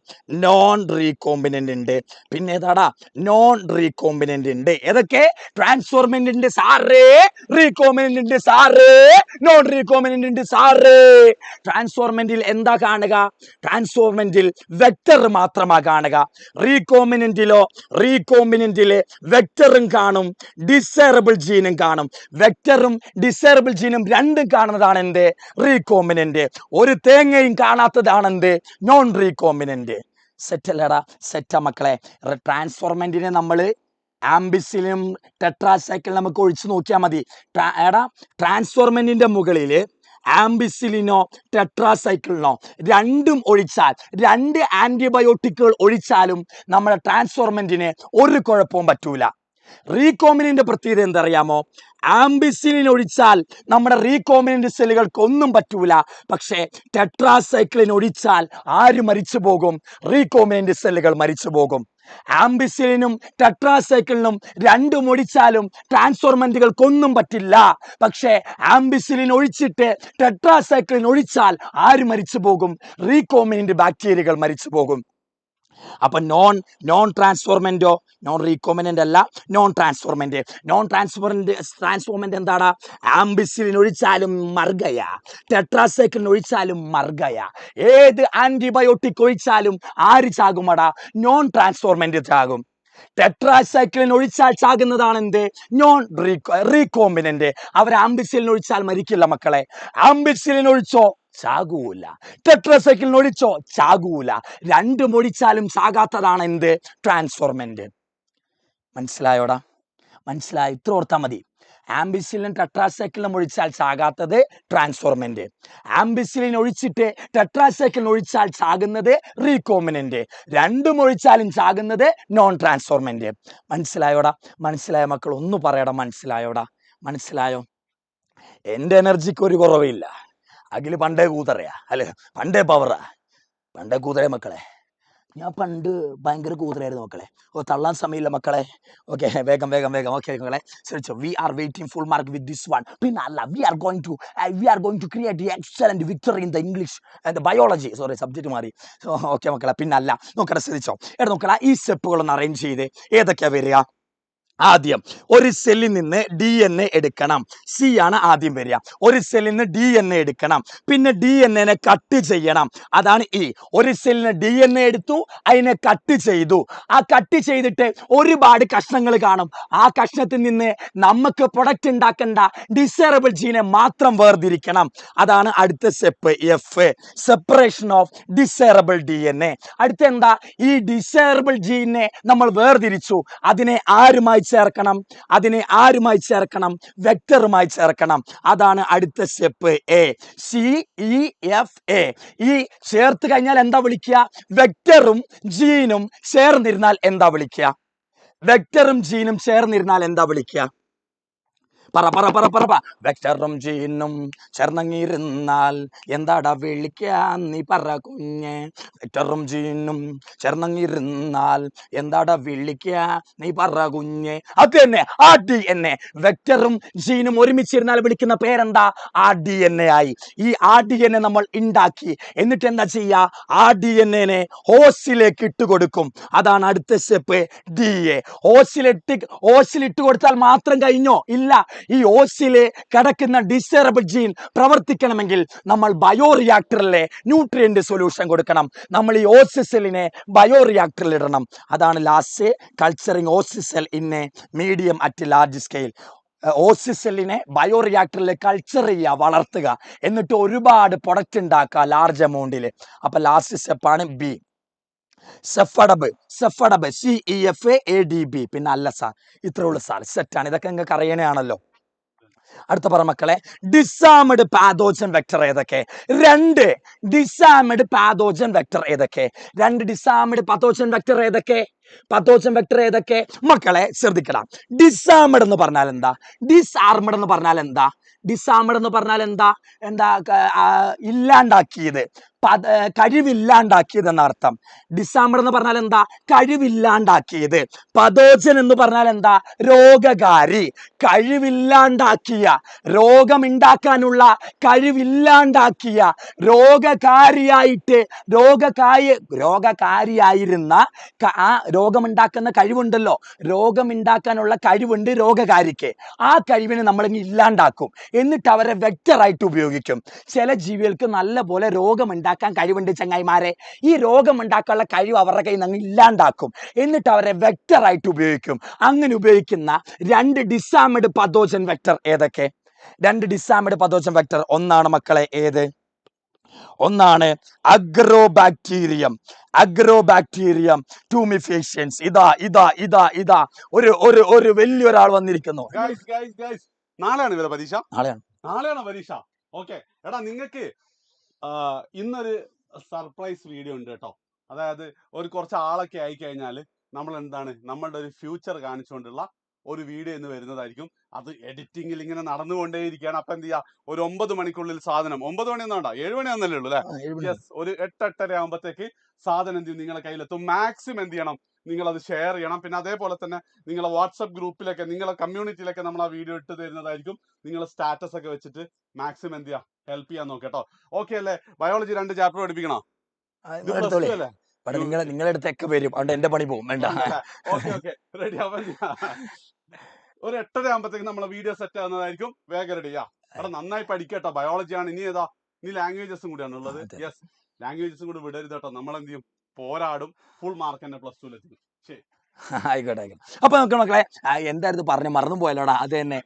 നോൺ റീകോമ്പിനന്റ് ഉണ്ട്. പിന്നെ ഏതാടാ? നോൺ റീകോമ്പിനന്റ് ഉണ്ട്. ഏതൊക്കെ? ട്രാൻസ്ഫോർമെന്റ് ഉണ്ട് സാറേ, റീകോമ്പിനന്റ് ഉണ്ട് സാറേ, നോൺ റീകോമ്പിനന്റ് ഉണ്ട് സാറേ. ട്രാൻസ്ഫോർമെന്റിൽ എന്താ കാണുക? ട്രാൻസ്ഫോർമെന്റിൽ വെക്ടർ മാത്രമാ കാണുക. റീകോമ്പിനന്റില് വെക്ടറും കാണും, ഡിസൈറബിൾ ജീനും കാണും. വെക്ടറും ഡിസൈറബിൾ ജീനും രണ്ടും കാണുന്നതാണ് എന്ത്? റീകോമ്പിനന്റ്. ഒരു തേങ്ങയും കാണാത്തതാണെന്ത്? Non recombinant. സെറ്റല്ലടാ? സെറ്റാ മക്കളെ. ട്രാൻസ്ഫോർമെന്റിനെ നമ്മൾ ആംബിസിലും ടെട്രാസൈക്കിളും നമുക്ക് ഒഴിച്ചു നോക്കിയാൽ മതി. ട്രാൻസ്ഫോർമെന്റിന്റെ മുകളിൽ ആംബിസിലിനോ ടെട്രാസൈക്കിളിനോ രണ്ടും ഒഴിച്ചാൽ, 2 ആന്റിബയോട്ടിക്കുകൾ ഒഴിച്ചാലും നമ്മുടെ ട്രാൻസ്ഫോർമെന്റിന് ഒരു കുഴപ്പവും പറ്റൂല. റീകോമിനിന്റെ പ്രത്യേകത എന്തറിയാമോ? ആംബിസിലിൻ ഒഴിച്ചാൽ നമ്മുടെ റീകോമിനന്റ് സെല്ലുകൾക്ക് ഒന്നും പറ്റൂല. പക്ഷേ ടെട്രാസൈക്ലിൻ ഒഴിച്ചാൽ ആര് മരിച്ചു പോകും? റീകോമിനന്റ് സെല്ലുകൾ മരിച്ചു പോകും. ആംബിസിലിനും ടെട്രാസൈക്ലിനും രണ്ടും ഒഴിച്ചാലും ട്രാൻസ്ഫോർമെന്റുകൾക്കൊന്നും പറ്റില്ല. പക്ഷേ ആംബിസിലിൻ ഒഴിച്ചിട്ട് ടെട്രാസൈക്ലിൻ ഒഴിച്ചാൽ ആര് മരിച്ചു പോകും? റീകോമിനന്റ് ബാക്ടീരിയകൾ മരിച്ചു പോകും. അപ്പൊ നോൺ ട്രാൻസ്ഫോർമെന്റോ? നോൺ റീകോമിനന്റ് അല്ല, നോൺ ട്രാൻസ്ഫോർമെന്റ്. ട്രാൻസ്ഫോർമെന്റ് എന്താണ്? ആംബിസിലിൻ ഒഴിച്ചാലും മർഗയ, ടെട്രാസൈക്ലിൻ ഒഴിച്ചാലും മർഗയ. ഏത് ആന്റിബയോട്ടിക് ഒഴിച്ചാലും ആര് ചാകുമടാ? നോൺ ട്രാൻസ്ഫോർമെന്റ് ചാകും. ടെട്രാസൈക്ലിൻ ഒഴിച്ചാൽ ചാകുന്നതാണ് എന്ത്? Non recombinant. അവർ ആംബിസിലിൻ ഒഴിച്ചാൽ മരിക്കില്ല മക്കളെ. ആംബിസിലിൻ ഒഴിച്ചോ? ചാകൂല. ടെട്രാസൈക്ലിൻ ഒഴിച്ചോ? ചാകൂല. രണ്ടും ഒഴിച്ചാലും ചാകാത്തതാണ് എന്ത്? ട്രാൻസ്ഫോർമെന്റ്. മനസ്സിലായോടാ? മനസ്സിലായി? ഇത്ര ഓർത്താൽ മതി. ആംബിസിലിൻ ടെട്രാസൈക്ലിനും ഒഴിച്ചാൽ ചാകാത്തത് ട്രാൻസ്ഫോർമെന്റ്. ആംബിസിലിൻ ഒഴിച്ചിട്ട് ടെട്രാസൈക്ലിൻ ഒഴിച്ചാൽ ചാകുന്നത് റീകോമിനന്റ്. രണ്ടും ഒഴിച്ചാലും ചാകുന്നത് നോൺ ട്രാൻസ്ഫോർമെന്റ്. മനസ്സിലായോടാ? മനസ്സിലായ മക്കൾ ഒന്ന് പറയടാ, മനസ്സിലായോടാ? മനസ്സിലായോ? എൻ്റെ എനർജിക്ക് ഒരു കുറവില്ല. അഖില് പണ്ടേ കൂതറയാ, അല്ലെ? പണ്ടേ പവറാ, പണ്ടേ കൂതറ മക്കളെ. ഞാൻ പണ്ട് ഭയങ്കര കൂതറായിരുന്നു മക്കളെ. തള്ളാൻ സമയമില്ല മക്കളെ. ഓക്കെ, വേഗം വേഗം വേഗം. ഓക്കെ മക്കളെ, ശ്രമിച്ചോ. We are waiting full mark with this one. പിന്നെ അല്ല, we are going to create excellent victory in the English and biology. Sorry, subject മാറി. ഓക്കെ മക്കളെ, പിന്നെ അല്ല, നോക്കട്ടെ, ശ്രദ്ധിച്ചോ. നോക്കളെ, ഈ സ്റ്റെപ്പുകളൊന്ന് അറേഞ്ച് ചെയ്ത് ഏതൊക്കെയാ വരിക? ആദ്യം ഒരു സെല്ലിൽ നിന്ന് DNA എടുക്കണം. സി ആണ് ആദ്യം വരിക. ഒരു സെല്ലിൽ നിന്ന് DNA എടുക്കണം. പിന്നെ DNA കട്ട് ചെയ്യണം. അതാണ് ഇ. ഒരു സെല്ലിന് DNA എടുത്തു, അതിനെ കട്ട് ചെയ്തു. ആ കട്ട് ചെയ്തിട്ട് ഒരുപാട് കഷ്ണങ്ങൾ കാണും. ആ കഷ്ണത്തിൽ നിന്ന് നമുക്ക് പ്രൊഡക്റ്റ് ഉണ്ടാക്കേണ്ട ഡിസൈറബിൾ ജീനെ മാത്രം വേർതിരിക്കണം. അതാണ് അടുത്ത step, F, separation of desirable DNA. അടുത്ത എന്താ? ഈ ഡിസൈറബിൾ ജീനെ നമ്മൾ വേർതിരിച്ചു, അതിനെ ആരുമായി ചേർക്കണം? അതിനെ ആരുമായി ചേർക്കണം? വെക്ടറുമായി ചേർക്കണം. അതാണ് അടുത്ത സ്റ്റെപ്പ്, എ. CEFA. ഈ ചേർത്ത് കഴിഞ്ഞാൽ എന്താ വിളിക്കുക? വെക്ടറും ജീനും ചേർന്നിരുന്നാൽ എന്താ വിളിക്കുക? വെക്ടറും ജീനും ചേർന്നിരുന്നാൽ എന്താ വിളിക്കുക? പറ പറ പറ പറ. വെക്ടറും ജീനും ചേർന്നങ്ങിരുന്നാൽ എന്താടാ വിളിക്കുക? നീ പറ കുഞ്ഞെ. വെക്ടറും ജീനും ചേർന്നങ്ങിരുന്നാൽ എന്താടാ വിളിക്കുക? നീ പറ കുഞ്ഞെ. അത് തന്നെ, RDNA. വെക്ടറും ജീനും ഒരുമിച്ചിരുന്നാൽ വിളിക്കുന്ന പേരെന്താ? RDNA ആയി. ഈ RDNA നമ്മൾ ഉണ്ടാക്കി, എന്നിട്ട് എന്താ ചെയ്യുക? RDNA ഹോസിലേക്ക് ഇട്ട് കൊടുക്കും. അതാണ് അടുത്ത സ്റ്റെപ്പ്, DA. ഹോസിലിട്ട് കൊടുത്താൽ മാത്രം കഴിഞ്ഞോ? ഇല്ല. ഈ ഓസിലെ കിടക്കുന്ന ഡിസൈറബിൾ ജീൻ പ്രവർത്തിക്കണമെങ്കിൽ നമ്മൾ ബയോറിയാക്ടറിലെ ന്യൂട്രിയന്റ് സൊല്യൂഷൻ കൊടുക്കണം. നമ്മൾ ഈ ഓസിസെല്ലിനെ ബയോറിയാക്ടറിൽ ഇടണം. അതാണ് last, culturing host cell in a medium at large scale. ഓസിസെല്ലിനെ ബയോറിയാക്ടറിൽ കൾച്ചർ ചെയ്യുക, വളർത്തുക, എന്നിട്ട് ഒരുപാട് പ്രൊഡക്റ്റ് ഉണ്ടാക്കുക ലാർജ് എമൗണ്ടിൽ. അപ്പൊ ലാസ്റ്റ് സ്റ്റെപ്പാണ് ബി, സെഫഡബ്. CEFADB. പിന്നെ അല്ല സാർ, ഇത്രേ ഉള്ളൂ സാർ, സെറ്റാണ്. ഇതൊക്കെ നിങ്ങൾക്ക് അറിയണയാണല്ലോ. അടുത്ത പറ മക്കളെ, ഡിസാമഡ് പാതോജൻ വെക്ടർ ഏതൊക്കെ? 2 ഡിസാമഡ് പാതോജൻ വെക്ടർ ഏതൊക്കെ? 2 ഡിസാമഡ് പാതോജൻ വെക്ടർ ഏതൊക്കെ? പത്തോജൻ വെക്ടർ ഏതൊക്കെ മക്കളെ? ശ്രദ്ധിക്കണം. ഡിസാമഡ് എന്ന് പറഞ്ഞാൽ എന്താ? ഡിസാർമഡ് എന്ന് പറഞ്ഞാൽ എന്താ? ഡിസാമഡ് എന്ന് പറഞ്ഞാൽ എന്താ? ഇല്ലാണ്ടാക്കിയത്, കഴിവില്ലാണ്ടാക്കിയത് എന്നർത്ഥം. ഡിസാമഡ് എന്ന് പറഞ്ഞാൽ എന്താ? കഴിവില്ലാണ്ടാക്കിയത്. പതോജൻ എന്ന് പറഞ്ഞാൽ എന്താ? രോഗകാരി. കഴിവില്ലാണ്ടാക്കിയ, രോഗമുണ്ടാക്കാനുള്ള കഴിവില്ലാണ്ടാക്കിയ, രോഗകാരിയായിട്ട് രോഗകാരിയായിരുന്ന ആ രോഗമുണ്ടാക്കുന്ന കഴിവുണ്ടല്ലോ, രോഗമുണ്ടാക്കാനുള്ള കഴിവുണ്ട് രോഗകാരിക്ക്. ആ കഴിവിനെ നമ്മളിങ്ങ് ഇല്ലാണ്ടാക്കും, എന്നിട്ട് അവരെ വെക്ടറായിട്ട് ഉപയോഗിക്കും. ചില ജീവികൾക്ക് നല്ല പോലെ രോഗമുണ്ടാക്കാൻ കഴിവുണ്ട് ചങ്ങായിമാരെ. ഈ രോഗമുണ്ടാക്കാനുള്ള കഴിവ് അവരുടെ കയ്യിൽ നിന്ന് ഇല്ലാണ്ടാക്കും, എന്നിട്ട് അവരെ വെക്ടറായിട്ട് ഉപയോഗിക്കും. അങ്ങനെ ഉപയോഗിക്കുന്ന 2 ഡിസാമഡ് പതോജൻ വെക്ടർ ഏതൊക്കെ? 2 ഡിസാമഡ് പതോജൻ വെക്ടർ. ഒന്നാണ് മക്കളെ ഏത്? ഒന്നാണ് അഗ്രോബാക്ടീരിയം. Agrobacterium tumefaciens. ഇതാ ഒരു വലിയൊരാൾ വന്നിരിക്കുന്നു. നാളെയാണ് പരീക്ഷ. നാളെയാണ് പരീക്ഷ. ഓക്കെ, എടാ നിങ്ങൾക്ക് ഇന്നൊരു സർപ്രൈസ് വീഡിയോ ഉണ്ട് കേട്ടോ. അതായത് കുറച്ച് ആളൊക്കെ ആയി കഴിഞ്ഞാൽ നമ്മൾ എന്താണ് നമ്മളുടെ ഒരു ഫ്യൂച്ചർ കാണിച്ചുകൊണ്ടുള്ള ഒരു വീഡിയോ ഇന്ന് വരുന്നതായിരിക്കും. അത് എഡിറ്റിംഗിൽ ഇങ്ങനെ നടന്നുകൊണ്ടേയിരിക്കുകയാണ്. അപ്പൊ എന്ത് ചെയ്യുക, ഒരു 9 മണിക്കുള്ളിൽ സാധനം, 9 മണിയൊന്നും വേണ്ട, 7 മണിയാന്നല്ലേ ഉള്ളൂ അല്ലെ? യെസ്, ഒരു 8-8:30 ആകുമ്പോഴത്തേക്ക് സാധനം എന്ത് ചെയ്യും, നിങ്ങളെ കയ്യിലെത്തും. മാക്സിമം എന്ത് ചെയ്യണം, നിങ്ങൾ അത് ഷെയർ ചെയ്യണം. പിന്നെ അതേപോലെ തന്നെ നിങ്ങളെ വാട്സപ്പ് ഗ്രൂപ്പിലൊക്കെ, നിങ്ങളെ കമ്മ്യൂണിറ്റിയിലൊക്കെ നമ്മൾ ആ വീഡിയോ ഇട്ട് തരുന്നതായിരിക്കും. നിങ്ങളെ സ്റ്റാറ്റസ് ഒക്കെ വെച്ചിട്ട് മാക്സിമം എന്ത് ചെയ്യുക, ഹെൽപ്പ് ചെയ്യാൻ നോക്കട്ടോ. ഓക്കെ അല്ലേ? ബയോളജി 2 ചാപ്റ്റർ പഠിപ്പിക്കണോ? ഇത് പ്ലസ് ടു അല്ലേ? നിങ്ങളടുത്തൊക്കെ വരും, അതുകൊണ്ട് എന്റെ പണി പോകും, വേണ്ട. Okay ready. അപ്പൊ ഒരു 8:30 ആകുമ്പോഴത്തേക്ക് നമ്മളെ വീഡിയോ സെറ്റ് ആവുന്നതായിരിക്കും. വേഗം റെഡി ചെയ്യാം. അവിടെ നന്നായി പഠിക്കട്ടോ. ബയോളജിയാണ്. ഇനി ലാംഗ്വേജസും കൂടിയാണ് ഉള്ളത്. യെസ്, ലാംഗ്വേജസും കൂടി വിടരുത് കേട്ടോ. നമ്മളെന്ത് ചെയ്യും, പോരാടും. ഫുൾ മാർക്ക് തന്നെ പ്ലസ് 2 ശരി, ആയിക്കോട്ടെ. അപ്പൊ നമുക്ക് മക്കളെ എന്തായിരുന്നു പറഞ്ഞു, മറന്നു പോയല്ലോടാ. അത് തന്നെ,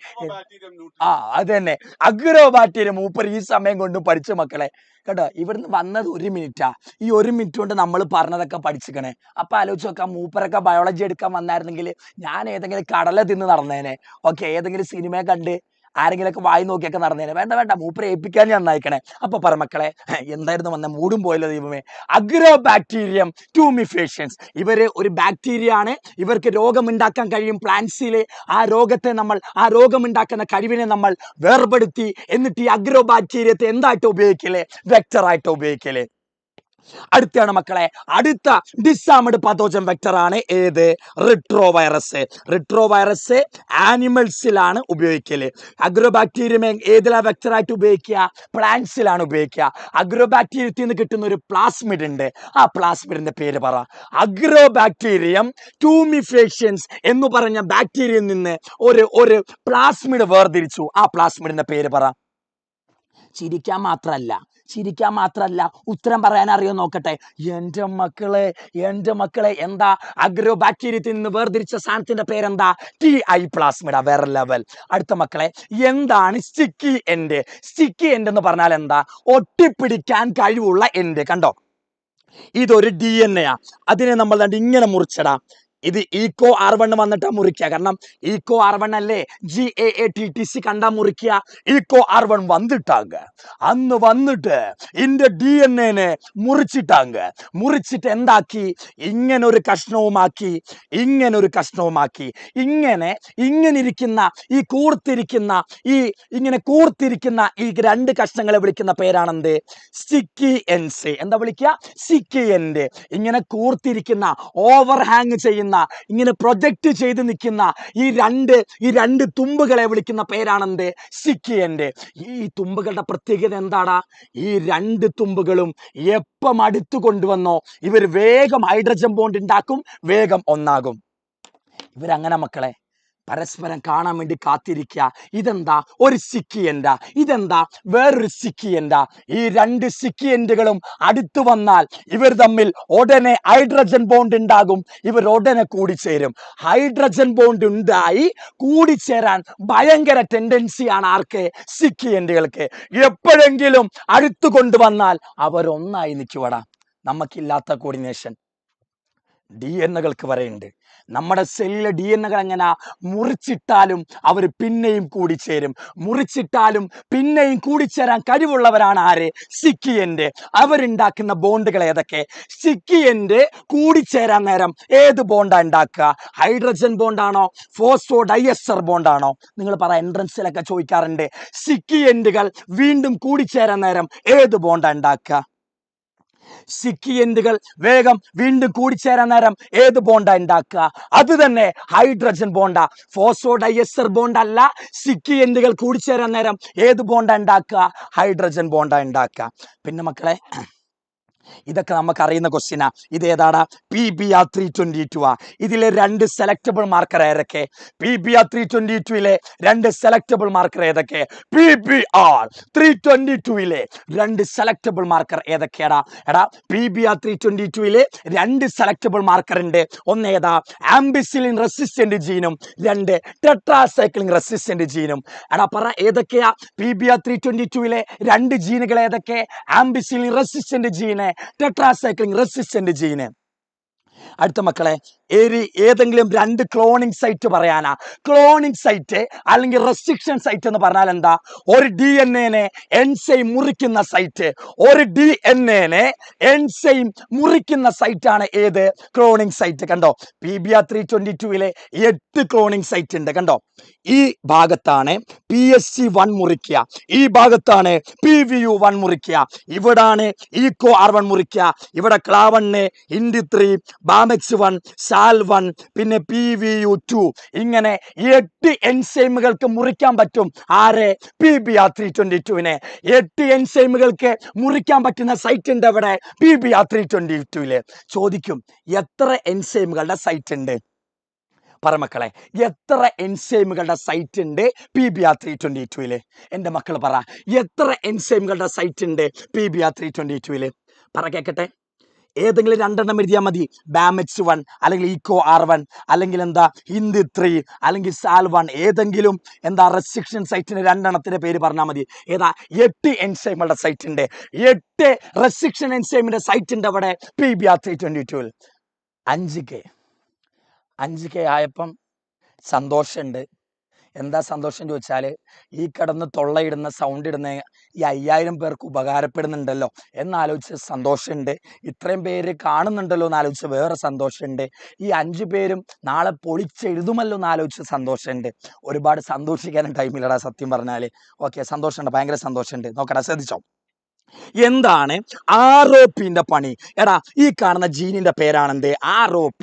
അത് തന്നെ, അഗ്രോ ബാക്ടീരിയ മൂപ്പർ ഈ സമയം കൊണ്ടും പഠിച്ച മക്കളെ കേട്ടോ. ഇവിടുന്ന് വന്നത് 1 മിനിറ്റാ. ഈ 1 മിനിറ്റ് കൊണ്ട് നമ്മൾ പറഞ്ഞതൊക്കെ പഠിച്ചിക്കണേ. അപ്പൊ ആലോചിച്ച് നോക്കാം, മൂപ്പരൊക്കെ ബയോളജി എടുക്കാൻ വന്നായിരുന്നെങ്കിൽ ഞാൻ ഏതെങ്കിലും കടല തിന്ന് നടന്നേനെ. ഓക്കെ, ഏതെങ്കിലും സിനിമ കണ്ട് ആരെങ്കിലൊക്കെ വായി നോക്കിയൊക്കെ നടന്നേനെ. വേണ്ട, മൂപ്പരെ ഏൽപ്പിക്കാൻ ഞാൻ നയിക്കണേ. അപ്പൊ പറ മക്കളെ, എന്തായിരുന്നു വന്ന മൂടും പോയല്ലോ ദൈവമേ. അഗ്രോ ബാക്ടീരിയം ട്യൂമിഫേഷ്യൻസ്, ഇവര് ഒരു ബാക്ടീരിയ ആണ്. ഇവർക്ക് രോഗമുണ്ടാക്കാൻ കഴിയും പ്ലാന്റ്സിലെ. ആ രോഗമുണ്ടാക്കുന്ന കഴിവിനെ നമ്മൾ വേർപെടുത്തി എന്നിട്ട് ഈ അഗ്രോ ബാക്ടീരിയത്തെ എന്തായിട്ട് ഉപയോഗിക്കല്, വെക്ടറായിട്ട് ഉപയോഗിക്കല്. അടുത്താണ് മക്കളെ, അടുത്ത ഡിസാമഡ് പതോജൻ വെക്ടർ ആണ് ഏത്, റിട്രോവൈറസ് ആനിമൽസിലാണ് ഉപയോഗിക്കല്. അഗ്രോബാക്ടീരിയം ഏതിലാ വെക്ടറായിട്ട് ഉപയോഗിക്കുക, പ്ലാന്റ്സിലാണ് ഉപയോഗിക്കുക. അഗ്രോബാക്ടീരിയത്തിൽ നിന്ന് കിട്ടുന്ന ഒരു പ്ലാസ്മിഡ് ഉണ്ട്, ആ പ്ലാസ്മിഡിന്റെ പേര് പറ. അഗ്രോബാക്ടീരിയം ട്യൂമിഫേഷ്യൻസ് എന്ന് പറഞ്ഞ ബാക്ടീരിയയിൽ നിന്ന് ഒരു പ്ലാസ്മിഡ് വേർതിരിച്ചു, ആ പ്ലാസ്മിഡിന്റെ പേര് പറ. ചിരിക്കാൻ മാത്രല്ല ഉത്തരം പറയാൻ അറിയോ നോക്കട്ടെ. എൻ്റെ മക്കളെ എന്താ അഗ്രോ ബാക്ടീരിയത്തിൽ നിന്ന് വേർതിരിച്ച സാധനത്തിന്റെ പേരെന്താ, TI പ്ലാസ്മിഡ. വേറെ ലെവൽ. അടുത്ത മക്കളെ, എന്താണ് സ്റ്റിക്കി എൻഡ് എന്ന് പറഞ്ഞാൽ എന്താ, ഒട്ടിപ്പിടിക്കാൻ കഴിവുള്ള എൻഡ്. കണ്ടോ, ഇതൊരു DNA ആ. അതിനെ നമ്മൾ ഇങ്ങനെ മുറിച്ചടാ. ഇത് ഈക്കോ R1 വന്നിട്ടാ മുറിക്കുക. കാരണം ഈക്കോ R1 അല്ലേ GAATTC കണ്ടാ മുറിക്കുക. ഈക്കോ R1 വന്നിട്ട് ഇതിന്റെ DNA മുറിച്ചിട്ട് എന്താക്കി, ഇങ്ങനൊരു കഷ്ണവുമാക്കി. ഇങ്ങനെ കൂർത്തിരിക്കുന്ന ഈ 2 കഷ്ണങ്ങളെ വിളിക്കുന്ന പേരാണെന്ത്, സ്റ്റിക്കി എൻഡ്സ്. എന്താ വിളിക്കുക, സ്റ്റിക്കി എൻഡ്. ഇങ്ങനെ കൂർത്തിരിക്കുന്ന, ഓവർ ഹാങ് ചെയ്യുന്ന, ഇങ്ങനെ പ്രൊജക്ട് ചെയ്ത് നിൽക്കുന്ന ഈ രണ്ട് തുമ്പുകളെ വിളിക്കുന്ന പേരാണെന്ത്, സ്റ്റിക്കി എൻഡ്. ഈ തുമ്പുകളുടെ പ്രത്യേകത എന്താടാ, ഈ 2 തുമ്പുകളും എപ്പം അടുത്ത് കൊണ്ടുവന്നോ ഇവർ വേഗം ഹൈഡ്രജൻ ബോണ്ട് ഉണ്ടാക്കും, വേഗം ഒന്നാകും. ഇവരങ്ങനെ മക്കളെ പരസ്പരം കാണാൻ വേണ്ടി കാത്തിരിക്കുക. ഇതെന്താ, ഒരു സ്റ്റിക്കി എൻഡാ, ഇതെന്താ, വേറൊരു സ്റ്റിക്കി എൻഡാ. ഈ 2 സ്റ്റിക്കി എൻഡുകളും അടുത്തു വന്നാൽ ഇവർ തമ്മിൽ ഉടനെ ഹൈഡ്രജൻ ബോണ്ട് ഉണ്ടാകും, ഇവർ ഉടനെ കൂടിച്ചേരും. ഹൈഡ്രജൻ ബോണ്ട് ഉണ്ടായി കൂടിച്ചേരാൻ ഭയങ്കര ടെൻഡൻസിയാണ് ആർക്ക്, സ്റ്റിക്കി എൻഡുകൾക്ക്. എപ്പോഴെങ്കിലും അടുത്തു കൊണ്ടുവന്നാൽ അവരൊന്നായി നിൽക്കുവടാ. നമുക്കില്ലാത്ത കോർഡിനേഷൻ DNA-കൾക്ക് വരെയുണ്ട്. നമ്മുടെ സെല്ലിലെ DNA-കൾ എങ്ങനെ, മുറിച്ചിട്ടാലും അവർ പിന്നെയും കൂടിച്ചേരാൻ കഴിവുള്ളവരാണ് ആര്, സ്റ്റിക്കി എൻഡ്. അവരുണ്ടാക്കുന്ന ബോണ്ടുകൾ ഏതൊക്കെ, സ്റ്റിക്കി എൻഡ് കൂടിച്ചേരാൻ നേരം ഏത് ബോണ്ടാ ഉണ്ടാക്കുക, ഹൈഡ്രജൻ ബോണ്ടാണോ, ഫോസ്ഫോഡൈഎസ്റ്റർ ബോണ്ടാണോ? നിങ്ങൾ പറ, എൻട്രൻസിലൊക്കെ ചോദിക്കാറുണ്ട്, സ്റ്റിക്കി എൻഡുകൾ വീണ്ടും കൂടിച്ചേരാൻ നേരം ഏത് ബോണ്ടാ ഉണ്ടാക്കുക. സ്റ്റിക്കി എൻഡുകൾ വേഗം വീണ്ടും കൂടിച്ചേരാൻ നേരം ഏത് ബോണ്ടാ ഉണ്ടാക്കുക, അത് തന്നെ ഹൈഡ്രജൻ ബോണ്ടാ. ഫോസ്ഫോഡൈഎസ്റ്റർ ബോണ്ട് അല്ല, സ്റ്റിക്കി എൻഡുകൾ കൂടിച്ചേരാൻ നേരം ഏത് ബോണ്ടാ ഉണ്ടാക്കുക, ഹൈഡ്രജൻ ബോണ്ടാ ഉണ്ടാക്കുക. പിന്നെ മക്കളെ, ഇതൊക്കെ നമുക്ക് അറിയുന്ന ക്വസ്റ്റ്യനാ. ഇതേതാടാ, PBr322 ആ. ഇതിലെ 2 സെലക്ടബിൾ മാർക്കർ ഏതൊക്കെ, PBr322 2 സെലക്ടബിൾ മാർക്കർ ഏതൊക്കെ, PBr322 2 സെലക്ടബിൾ മാർക്കർ ഏതൊക്കെയാടാ? എടാ, PBr322 2 സെലക്ടബിൾ മാർക്കർ ഉണ്ട്. ഒന്ന് ഏതാ, ആംബിസിലിൻ റെസിസ്റ്റന്റ് ജീനും 2 ടെട്രാസൈക്ലിൻ റെസിസ്റ്റന്റ് ജീനും. എടാ പറ, ഏതൊക്കെയാ PBr322 2 ജീനുകൾ ഏതൊക്കെ, ampicillin resistant gene, tetracycline resistant gene. അടുത്ത മക്കളെ, ഏതെങ്കിലും 2 ക്ലോണിംഗ് സൈറ്റ് പറയാനാ. ക്ലോണിംഗ് സൈറ്റ് അല്ലെങ്കിൽ റെസ്ട്രിക്ഷൻ സൈറ്റ് എന്ന് പറഞ്ഞാൽ എന്താ? ഒരു DNA എൻസൈം മുറിക്കുന്ന സൈറ്റ്. ഒരു DNA എൻസൈം മുറിക്കുന്ന സൈറ്റാണ് ഏത്? Cloning site. കണ്ടോ, PBR 322 8 ക്ലോണിംഗ് സൈറ്റ് ഉണ്ട്. കണ്ടോ, ഈ ഭാഗത്താണ് PSC1 മുറിക്കുക, ഈ ഭാഗത്താണ് PVU1 മുറിക്കുക, ഇവിടാണ് EcoR1 മുറിക്കുക, ഇവിടെ CLA1, IND3, BAMX1, SAL1, പിന്നെ PVU2. ഇങ്ങനെ 8 എൻസൈമുകൾക്ക് മുറിക്കാൻ പറ്റും. ആരെ? PBR 322. 8 എൻസൈമുകൾക്ക് മുറിക്കാൻ പറ്റുന്ന സൈറ്റ് ഉണ്ട് അവിടെ PBR 322. ചോദിക്കും, എത്ര എൻസൈമുകളുടെ സൈറ്റ് ഉണ്ട്? പറ മക്കളെ, എത്ര എൻസൈമുകളുടെ സൈറ്റ് ഉണ്ട് PBR 322? എൻ്റെ മക്കൾ പറ, എത്ര എൻസൈമുകളുടെ സൈറ്റ് ഉണ്ട് PBR 322? പറ കേക്കട്ടെ. ഏതെങ്കിലും 2 എണ്ണം എഴുതിയാൽ മതി. BAMX1 അല്ലെങ്കിൽ EcoR1 അല്ലെങ്കിൽ എന്താ IND3 അല്ലെങ്കിൽ SAL1. ഏതെങ്കിലും എന്താ റെസ്ട്രിക്ഷൻ സൈറ്റിന് 2 എണ്ണത്തിന്റെ പേര് പറഞ്ഞാൽ മതി. ഏതാ? 8 എൻസൈമുകളുടെ സൈറ്റ് ഉണ്ട്. 8 റെസ്ട്രിക്ഷൻ എൻസൈമിന്റെ സൈറ്റ് ഉണ്ട് അവിടെ PBR 322. 5K ആയപ്പം സന്തോഷമുണ്ട്. എന്താ സന്തോഷം ചോദിച്ചാൽ, ഈ കിടന്ന് തൊള്ളയിടുന്ന സൗണ്ട് ഇടുന്ന ഈ 5000 പേർക്ക് ഉപകാരപ്പെടുന്നുണ്ടല്ലോ എന്നാലോചിച്ച് സന്തോഷമുണ്ട്. ഇത്രയും പേര് കാണുന്നുണ്ടല്ലോ എന്നാലോചിച്ച് വേറെ സന്തോഷമുണ്ട്. ഈ 5 പേരും നാളെ പൊളിച്ചെഴുതുമല്ലോ എന്നാലോചിച്ച് സന്തോഷമുണ്ട്. ഒരുപാട് സന്തോഷിക്കാനും ടൈമില്ലടാ സത്യം പറഞ്ഞാൽ. ഓക്കെ, സന്തോഷമുണ്ട്, ഭയങ്കര സന്തോഷമുണ്ട്. നോക്കടാ, ശ്രദ്ധിച്ചോ. എന്താണ് ROPന്റെ പണി? എടാ, ഈ കാണുന്ന ജീനിന്റെ പേരാണെന്ത്? ROP.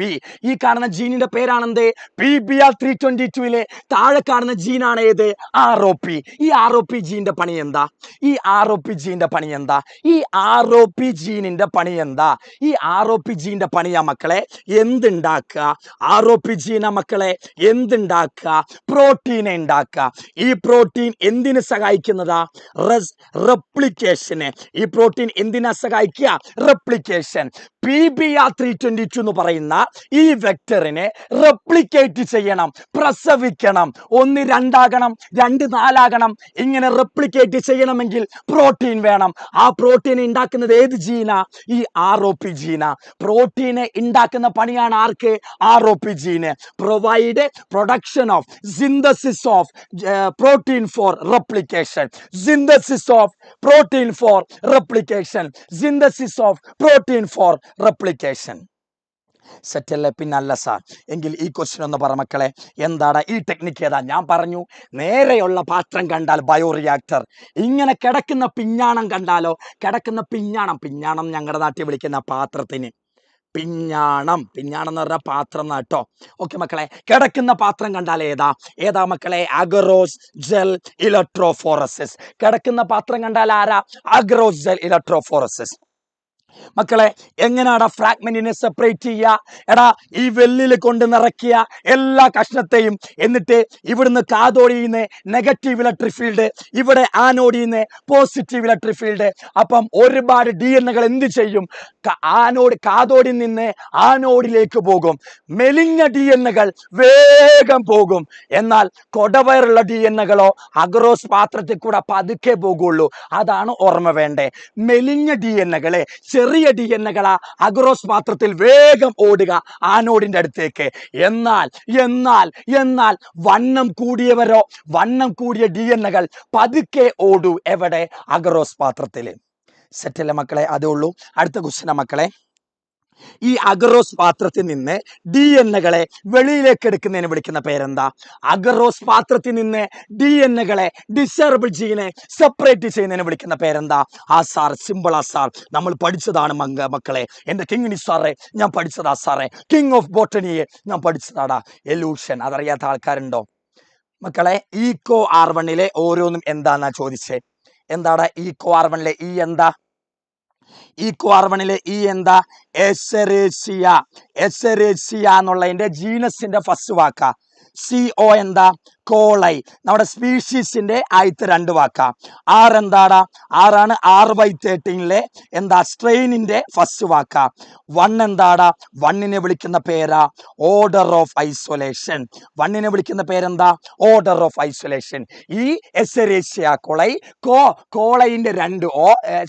ഈ കാണുന്ന ജീനിന്റെ പേരാണെന്ത്? PBR 322 താഴെ കാണുന്ന ജീനാണ് ഏത്? ROP. ഈ ROP ജീനിന്റെ പണി എന്താ? ഈ ROP ജീനിന്റെ പണി എന്താ? ഈ ROP ജീനിന്റെ പണി എന്താ? ഈ ROP ജീനിന്റെ പണിയാ മക്കളെ എന്തുണ്ടാക്കുക? ROP ജീന മക്കളെ എന്തുണ്ടാക്കുക? പ്രോട്ടീനെ ഉണ്ടാക്കുക. ഈ പ്രോട്ടീൻ എന്തിന് സഹായിക്കുന്നതാ? റെപ്ലിക്കേഷന്. ഈ പ്രോട്ടീൻ എന്തിനാ സഹായിക്കുക? റെപ്ലിക്കേഷൻ. PBR 322 എന്ന് പറയുന്ന ഈ വെക്ടറിനെ റെപ്ലിക്കേറ്റ് ചെയ്യണം, പ്രസവിക്കണം. 1 2 ആകണം, 2 4 ആകണം. ഇങ്ങനെ റെപ്ലിക്കേറ്റ് ചെയ്യണമെങ്കിൽ പ്രോട്ടീൻ വേണം. ആ പ്രോട്ടീൻ ഉണ്ടാക്കുന്നത് ഏത് ജീനാ? ഈ ROP ജീന. പ്രോട്ടീനെ ഉണ്ടാക്കുന്ന പണിയാണ് ആർക്ക്? ROP ജീന്. Provide production of synthesis of protein for replication. Synthesis of protein for replication. Synthesis of protein for replication. സെറ്റല്ലേ? പിന്നല്ല സാർ. എങ്കിൽ ഈ ക്വസ്റ്റ്യൻ ഒന്ന് പറ മക്കളെ, എന്താണ് ഈ ടെക്നിക്ക്? ഏതാ? ഞാൻ പറഞ്ഞു, നേരെയുള്ള പാത്രം കണ്ടാൽ ബയോറിയാക്ടർ. ഇങ്ങനെ കിടക്കുന്ന പിഞ്ഞാണം കണ്ടാലോ? കിടക്കുന്ന പിഞ്ഞാണം ഞങ്ങളുടെ നാട്ടിൽ വിളിക്കുന്ന പാത്രത്തിന് പിഞ്ഞാണം എന്ന് പറഞ്ഞ പാത്രം കേട്ടോ. ഓക്കെ മക്കളെ, കിടക്കുന്ന പാത്രം കണ്ടാൽ ഏതാ മക്കളെ? Agarose gel electrophoresis. കിടക്കുന്ന പാത്രം കണ്ടാൽ ആരാ? Agarose gel electrophoresis. മക്കളെ, എങ്ങനെയാടാ ഫ്രാഗ്മെന്റിനെ സെപ്പറേറ്റ് ചെയ്യുക? എടാ, ഈ വെല്ലിൽ കൊണ്ട് നിറയ്ക്കുക എല്ലാ കഷ്ണത്തെയും. എന്നിട്ട് ഇവിടുന്ന് കാതോടിന്ന് നെഗറ്റീവ് ഇലക്ട്രിക് ഫീൽഡ്, ഇവിടെ ആനോടിന്ന് പോസിറ്റീവ് ഇലക്ട്രിക് ഫീൽഡ്. അപ്പം ഒരുപാട് DNA എന്ത് ചെയ്യും? കാതോടിൽ നിന്ന് ആനോഡിലേക്ക് പോകും. മെലിഞ്ഞ DNA വേഗം പോകും. എന്നാൽ കൊടവയറുള്ള DNA അഗറോസ് പാത്രത്തിൽ കൂടെ പതുക്കെ പോകുള്ളൂ. അതാണ് ഓർമ്മ വേണ്ടേ. മെലിഞ്ഞ DNA, ചെറിയ DNA അഗറോസ് പാത്രത്തിൽ വേഗം ഓടുക ആനോഡിന്റെ അടുത്തേക്ക്. എന്നാൽ വണ്ണം കൂടിയ DNA പതുക്കെ ഓടൂ എവിടെ? അഗറോസ് പാത്രത്തിൽ. സെറ്റല്ലേ മക്കളെ? അതേ ഉള്ളൂ. അടുത്ത ക്വസ്റ്റ്യൻ മക്കളെ, ഈ അഗറോസ് പാത്രത്തിൽ നിന്ന് DNA വെളിയിലേക്ക് എടുക്കുന്നതിന് വിളിക്കുന്ന പേരെന്താ? അഗറോസ് പാത്രത്തിൽ നിന്ന് DNA ഡിസേബിൾ ജീനെ സെപ്പറേറ്റ് ചെയ്യുന്നതിന് വിളിക്കുന്ന പേരെന്താ? ആ സാർ, സിമ്പിളാ സാർ, നമ്മൾ പഠിച്ചതാണ് മക്കളെ. എൻ്റെ കിങ്ങിണി സാറേ, ഞാൻ പഠിച്ചതാ സാറേ. കിങ് ഓഫ് ബോട്ടണിയെ ഞാൻ പഠിച്ചതാടാ. എലൂഷൻ. അതറിയാത്ത ആൾക്കാരുണ്ടോ മക്കളെ? EcoR1 ഓരോന്നും എന്താന്നാ ചോദിച്ചേ. എന്താടാ EcoR1 ഈ എന്താ? EcoR1 ഈ എന്താ? എസറേസിയ എന്നുള്ളതിന്റെ ജീനസിന്റെ ഫസ്റ്റ് വാക്കാ. CO എന്താ? കോളൈ. നമ്മുടെ സ്പീഷീസിന്റെ ആദ്യത്തെ 2 വാക്കാ. ആറെന്താടാ? ആറാണ് 6/13 എന്താ സ്ട്രെയിനിന്റെ ഫസ്റ്റ് വാക്കാ. 1 എന്താടാ? 1നെ വിളിക്കുന്ന പേരാ ഓർഡർ ഓഫ് ഐസൊലേഷൻ. 1നെ വിളിക്കുന്ന പേരെന്താ? Order of isolation. ഈ എസെറേഷ്യ കോളൈ കോളൈന്റെ 2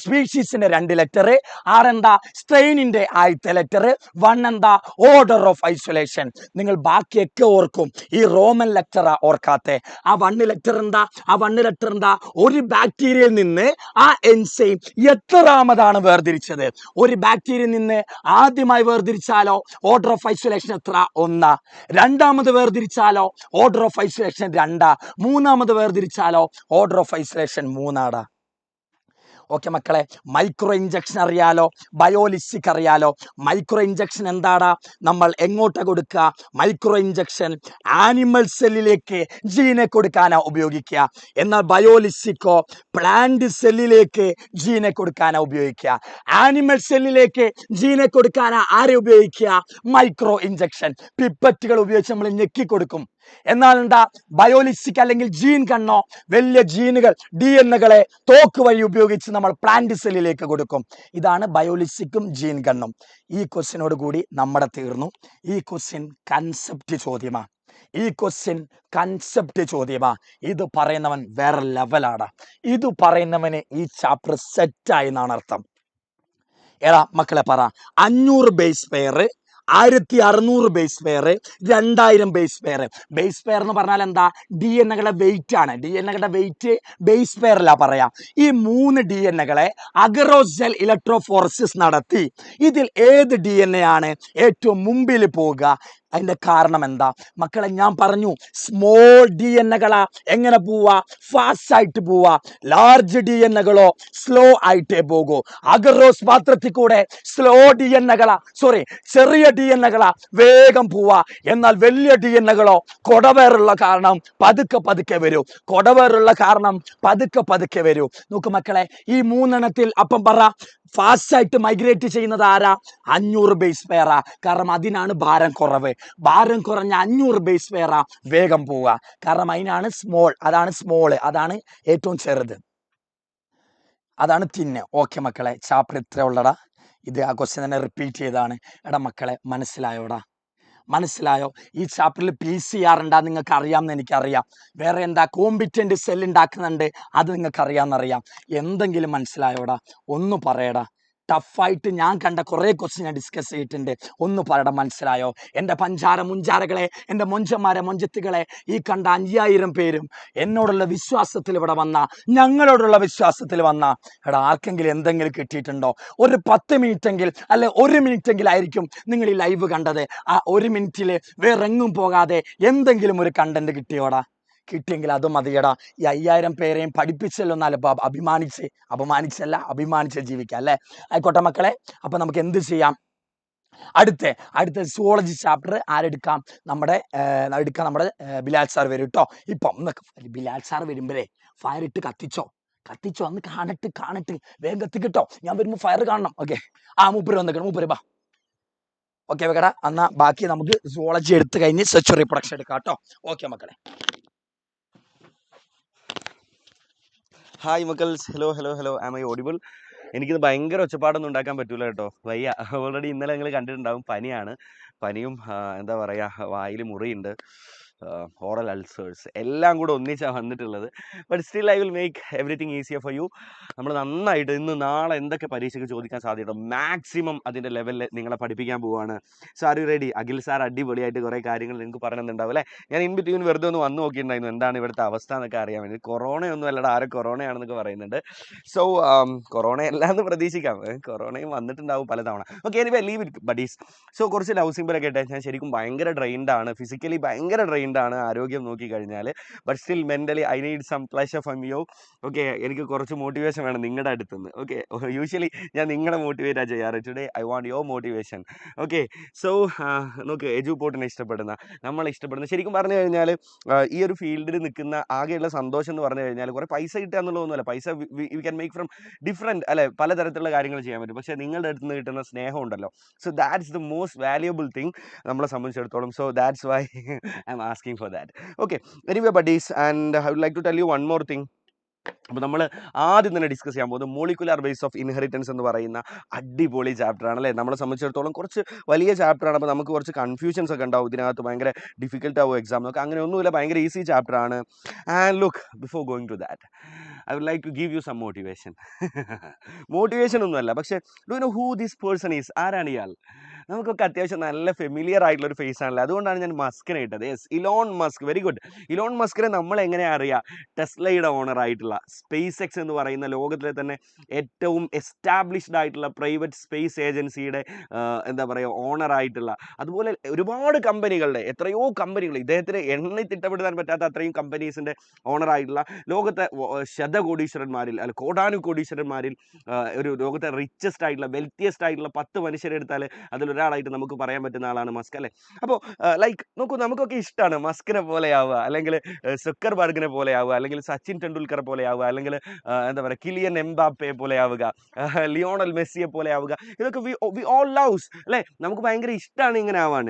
സ്പീഷീസിന്റെ 2 ലെറ്റർ. ആറെന്താ? സ്ട്രെയിനിന്റെ ആദ്യത്തെ ലെറ്റർ. 1 എന്താ? Order of isolation. നിങ്ങൾ ബാക്കിയൊക്കെ ഓർക്കും, ഈ റോമൻ ലെറ്ററാ ഓർക്കാത്തെ. ആ 1 ലെറ്റർ എന്താ? ആ 1 ലെറ്റർ എന്താ? ഒരു ബാക്ടീരിയയിൽ നിന്ന് ആ എൻസൈം എത്രാമതാണ് വേർതിരിച്ചത്? ഒരു ബാക്ടീരിയയിൽ നിന്ന് ആദ്യമായി വേർതിരിച്ചാലോ ഓർഡർ ഓഫ് ഐസൊലേഷൻ എത്ര? 1. രണ്ടാമത് വേർതിരിച്ചാലോ ഓർഡർ ഓഫ് ഐസൊലേഷൻ 2. മൂന്നാമത് വേർതിരിച്ചാലോ ഓർഡർ ഓഫ് ഐസൊലേഷൻ 3. ഓക്കെ മക്കളെ, മൈക്രോ ഇഞ്ചക്ഷൻ അറിയാലോ, ബയോലിസിക് അറിയാലോ. മൈക്രോ ഇഞ്ചക്ഷൻ എന്താടാ? നമ്മൾ എങ്ങോട്ടാ കൊടുക്കുക? മൈക്രോ ഇഞ്ചക്ഷൻ ആനിമൽ സെല്ലിലേക്ക് ജീനെ കൊടുക്കാനാ ഉപയോഗിക്കുക. എന്നാൽ ബയോലിസിക്കോ പ്ലാന്റ് സെല്ലിലേക്ക് ജീനെ കൊടുക്കാനാ ഉപയോഗിക്കുക. ആനിമൽ സെല്ലിലേക്ക് ജീനെ കൊടുക്കാനാ ആരെ ഉപയോഗിക്കുക? മൈക്രോ ഇഞ്ചക്ഷൻ പിപ്പറ്റുകൾ ഉപയോഗിച്ച് നമ്മൾ ഞെക്കി കൊടുക്കും. എന്നാൽ എന്താ? ബയോലിസിക് അല്ലെങ്കിൽ ജീൻ കണ്ണോ വലിയ ജീനുകൾ DNA തോക്ക് വഴി ഉപയോഗിച്ച് നമ്മൾ പ്ലാന്റ് സെല്ലിലേക്ക് കൊടുക്കും. ഇതാണ് ബയോലിസിക്കും ജീൻ ഗണ്ണും. ഈ ക്വസ്റ്റ്യനോട് കൂടി നമ്മുടെ തീർന്നു. ഈ ക്വസ്റ്റ്യൻ കൺസെപ്റ്റ് ചോദ്യമാ. ഇത് പറയുന്നവൻ വേറെ ലെവലാടാ. ഇത് പറയുന്നവന് ഈ ചാപ്റ്റർ സെറ്റായി എന്നാണ് അർത്ഥം. ഏതാ മക്കളെ പറ? 500 base pair, 1600 base pair, 2000 base pair. Base pair എന്ന് പറഞ്ഞാൽ എന്താ? DNA വെയിറ്റ് ആണ്. DNA വെയിറ്റ് ബേസ് പെയറിലാ പറയാ. ഈ 3 DNA അഗറോസെൽ ഇലക്ട്രോഫോറസിസ് നടത്തി. ഇതിൽ ഏത് DNA ആണ് ഏറ്റവും മുമ്പിൽ പോവുക? അതിന്റെ കാരണം എന്താ മക്കളെ? ഞാൻ പറഞ്ഞു, സ്മോൾ DNA എങ്ങനെ പോവാ? ഫാസ്റ്റ് ആയിട്ട് പോവാ. ലാർജ് DNA സ്ലോ ആയിട്ടേ പോകൂ. അഗറോസ് പാത്രത്തിൽ കൂടെ സ്ലോ ചെറിയ DNA വേഗം പോവാ. എന്നാൽ വലിയ DNA കൊടവേറുള്ള കാരണം പതുക്കെ വരൂ. നോക്ക് മക്കളെ, ഈ 3 അപ്പം പറ, ഫാസ്റ്റ് ആയിട്ട് മൈഗ്രേറ്റ് ചെയ്യുന്നത് ആരാ? 500 ബേസ് പെയറാ. കാരണം അതിനാണ് ഭാരം കുറവ്. ഭാരം കുറഞ്ഞ 500 ബേസ് പെയറാ വേഗം പോവുക. കാരണം അതിനാണ് അതാണ് ഏറ്റവും ചെറുത്, അതാണ് തിന്ന്. ഓക്കെ മക്കളെ, ചാപ്റ്റർ ഇത്ര ഉള്ളടാ. ഇത് ആ ക്വസ്റ്റ്യൻ തന്നെ റിപ്പീറ്റ് ചെയ്താണ്. എടാ മക്കളെ, മനസ്സിലായോ? ഈ ചാപ്റ്ററിൽ PCR ഉണ്ടാ നിങ്ങൾക്ക് അറിയാമെന്ന് എനിക്കറിയാം. വേറെ എന്താ കോമ്പിറ്റന്റ് സെൽ ഉണ്ടാക്കുന്നുണ്ട്, അത് നിങ്ങൾക്ക് അറിയാമെന്നറിയാം. എന്തെങ്കിലും മനസ്സിലായോടാ? ഒന്ന് പറയടാ. ടഫായിട്ട് ഞാൻ കണ്ട കുറേ ക്വസ്റ്റ്യൻ ഞാൻ ഡിസ്കസ് ചെയ്തിട്ടുണ്ട്. ഒന്ന് പറയടാ, മനസ്സിലായോ? എൻ്റെ മുഞ്ചാരകളെ, എൻ്റെ മൊഞ്ചത്തുകളെ, ഈ കണ്ട 5000 പേരും എന്നോടുള്ള വിശ്വാസത്തിൽ ഇവിടെ ഞങ്ങളോടുള്ള വിശ്വാസത്തിൽ എടാ, ആർക്കെങ്കിലും എന്തെങ്കിലും കിട്ടിയിട്ടുണ്ടോ? ഒരു 10 മിനിറ്റെങ്കിൽ അല്ലെ 1 മിനിറ്റെങ്കിലും ആയിരിക്കും നിങ്ങൾ ഈ ലൈവ് കണ്ടത്. ആ 1 മിനിറ്റിൽ വേറെ എങ്ങും പോകാതെ എന്തെങ്കിലും ഒരു കണ്ടന്റ് കിട്ടിയെങ്കിൽ അത് മതിയടാ. ഈ 5000 പേരെയും പഠിപ്പിച്ചല്ലോ. എന്നാലും അഭിമാനിച്ച് ജീവിക്കാം അല്ലേ? ആയിക്കോട്ടെ മക്കളെ, അപ്പൊ നമുക്ക് എന്ത് ചെയ്യാം? അടുത്ത സുവോളജി ചാപ്റ്റർ ആരെടുക്കാം? നമ്മുടെ ബിലാൽ സാർ വരും കേട്ടോ. ഇപ്പം ബിലാൽ സാർ വരുമ്പോഴേ ഫയർ ഇട്ട് കത്തിച്ചോ അന്ന് കാണട്ട് വേഗം കത്തിക്കിട്ടോ. ഞാൻ വരുമ്പോ ഫയർ കാണണം. ഓക്കെ, മൂപ്പര് ബാ. ഓക്കെ വെക്കടാ. എന്നാ ബാക്കി നമുക്ക് സുവോളജി എടുത്തു കഴിഞ്ഞ് സെക്ച്വറി പ്രൊഡക്ഷൻ എടുക്കാം കേട്ടോ. ഓക്കെ മക്കളെ. ഹായ് മക്കൾസ്, ഹലോ ആം ഐ ഓഡിബിൾ? എനിക്കിത് ഭയങ്കര ഒച്ചപ്പാടൊന്നും ഉണ്ടാക്കാൻ പറ്റൂല കേട്ടോ, വയ്യ. ഓൾറെഡി ഇന്നലെ നിങ്ങൾ കണ്ടിട്ടുണ്ടാവും, പനിയും എന്താ പറയുക, വായിൽ മുറിയുണ്ട്, ഓറൽ അൾസേഴ്സ് എല്ലാം കൂടെ ഒന്നിച്ചാണ് വന്നിട്ടുള്ളത്. But still I will make everything easier for you. നമ്മൾ നന്നായിട്ട് ഇന്ന് നാളെ എന്തൊക്കെ പരീക്ഷയ്ക്ക് ചോദിക്കാൻ സാധ്യത മാക്സിമം അതിൻ്റെ ലെവലിൽ നിങ്ങളെ പഠിപ്പിക്കാൻ പോവുകയാണ്. So are you ready? Akhil sir അടിപൊളിയായിട്ട് കുറേ കാര്യങ്ങൾ നിങ്ങൾക്ക് പറഞ്ഞിട്ടുണ്ടാവും അല്ലേ? ഞാൻ ഇൻ ബിറ്റ്വീൻ വെറുതെ ഒന്ന് വന്ന് നോക്കിയിട്ടുണ്ടായിരുന്നു എന്താണ് ഇവിടുത്തെ അവസ്ഥ എന്നൊക്കെ അറിയാൻ വേണ്ടി. കൊറോണയൊന്നും അല്ലടാ, ആരെ കൊറോണയാണെന്നൊക്കെ പറയുന്നുണ്ട്. സോ കൊറോണ അല്ലാന്ന് പ്രതീക്ഷിക്കാം, കൊറോണയും വന്നിട്ടുണ്ടാവും പലതവണ. Okay, anyway leave it buddies. So കുറച്ച് ലവ് സിമ്പിളൊക്കെ ഇട്ടെ. ഞാൻ ശരിക്കും ഭയങ്കര ഡ്രെയിൻഡ് ആണ്, ഫിസിക്കലി ഭയങ്കര ഡ്രെയിൻഡ് ആണ്, ആരോഗ്യം നോക്കിക്കഴിഞ്ഞാൽ. But still mentally I need some pleasure from you. Okay, എനിക്ക് കുറച്ച് മോട്ടിവേഷൻ വേണം നിങ്ങളുടെ അടുത്തുനിന്ന്. ഓക്കെ, യൂഷ്വലി ഞാൻ നിങ്ങളെ മോട്ടിവേറ്റാണ് ചെയ്യാറ്. Today I want your motivation. Okay, so നോക്ക്, എജുപോർട്ടിനെ നമ്മൾ ഇഷ്ടപ്പെടുന്ന ശരിക്കും പറഞ്ഞു കഴിഞ്ഞാൽ ഈ ഒരു ഫീൽഡിൽ നിൽക്കുന്ന ആകെയുള്ള സന്തോഷം എന്ന് പറഞ്ഞു കഴിഞ്ഞാൽ കുറേ പൈസ കിട്ടുക എന്നുള്ളതൊന്നുമല്ല. പൈസ we can make from different അല്ലെ, പലതരത്തിലുള്ള കാര്യങ്ങൾ ചെയ്യാൻ പറ്റും. പക്ഷേ നിങ്ങളുടെ അടുത്ത് നിന്ന് കിട്ടുന്ന സ്നേഹം ഉണ്ടല്ലോ, so that's the most valuable thing നമ്മളെ സംബന്ധിച്ചിടത്തോളം. So that's why I am asking asking for that. Okay, anyway buddies, and I would like to tell you one more thing. അപ്പോൾ നമ്മൾ ആദ്യം തന്നെ ഡിസ്കസ് ചെയ്യാൻ പോകുന്നത് മോളിക്കുലാർ ബേസ് ഓഫ് ഇൻഹെറിറ്റൻസ് എന്ന് പറയുന്ന അടിപൊളി ചാപ്റ്ററാണ് അല്ലേ. നമ്മളെ സംബന്ധിച്ചിടത്തോളം കുറച്ച് വലിയ ചാപ്റ്ററാണ്. അപ്പോൾ നമുക്ക് കുറച്ച് കൺഫ്യൂഷൻസ് ഒക്കെ ഉണ്ടാവും ഇതിനകത്ത്, ഭയങ്കര ഡിഫിക്കൽട്ട് ആവും എക്സാം നോക്കുക. അങ്ങനെ ഒന്നുമില്ല, ഭയങ്കര ഈസി ചാപ്റ്ററാണ്. And look, before going to that I would like to give you some motivation. Motivation ഒന്നുമല്ല, പക്ഷേ do you know who this person is? ആരാണ് ഇയാൾ? നമുക്കൊക്കെ അത്യാവശ്യം നല്ല ഫെമിലിയർ ആയിട്ടുള്ള ഒരു ഫേസ് ആണല്ലോ. അതുകൊണ്ടാണ് ഞാൻ മസ്കിനെ ഇട്ടത്. Yes, Elon Musk. Very good. Elon മസ്കിനെ നമ്മൾ എങ്ങനെയാണ് അറിയുക? ടെസ്ലയുടെ ഓണർ ആയിട്ടുള്ള സ്പേസ് എക്സ് എന്ന് പറയുന്ന ലോകത്തിലെ തന്നെ ഏറ്റവും എസ്റ്റാബ്ലിഷ്ഡ് ആയിട്ടുള്ള പ്രൈവറ്റ് സ്പേസ് ഏജൻസിയുടെ എന്താ പറയുക, ഓണറായിട്ടുള്ള, അതുപോലെ ഒരുപാട് കമ്പനികളുടെ, എത്രയോ കമ്പനികൾ, ഇദ്ദേഹത്തിന് എണ്ണി തിട്ടപ്പെടുത്താൻ പറ്റാത്ത അത്രയും കമ്പനീസിൻ്റെ ഓണറായിട്ടുള്ള, ലോകത്തെ ശതകോടീശ്വരന്മാരിൽ അല്ല കോടാനുകോടീശ്വരന്മാരിൽ ഒരു ലോകത്തെ റിച്ചസ്റ്റ് ആയിട്ടുള്ള, വെൽത്തിയസ്റ്റ് ആയിട്ടുള്ള 10 മനുഷ്യരെടുത്താൽ അതിലൊരാളായിട്ട് നമുക്ക് പറയാൻ പറ്റുന്ന ആളാണ് മസ്ക് അല്ലേ. അപ്പോൾ ലൈക്ക് നോക്കൂ, നമുക്കൊക്കെ ഇഷ്ടമാണ് മസ്കിനെ പോലെ ആവുക, അല്ലെങ്കിൽ സുക്കർബർഗിനെ പോലെ ആവുക, അല്ലെങ്കിൽ സച്ചിൻ ടെണ്ടുൽക്കറെ പോലെ ആവുക, അല്ലെങ്കിൽ എന്താ പറയുക കിലിയൻ എംബാപ്പയെ പോലെ ആവുക, ലിയോണൽ മെസ്സിയെ പോലെ ആവുക. ഇതൊക്കെ വി ഓൾ ലവ്സ് അല്ലേ. നമുക്ക് ഭയങ്കര ഇഷ്ടമാണ് ഇങ്ങനെ ആവാൻ.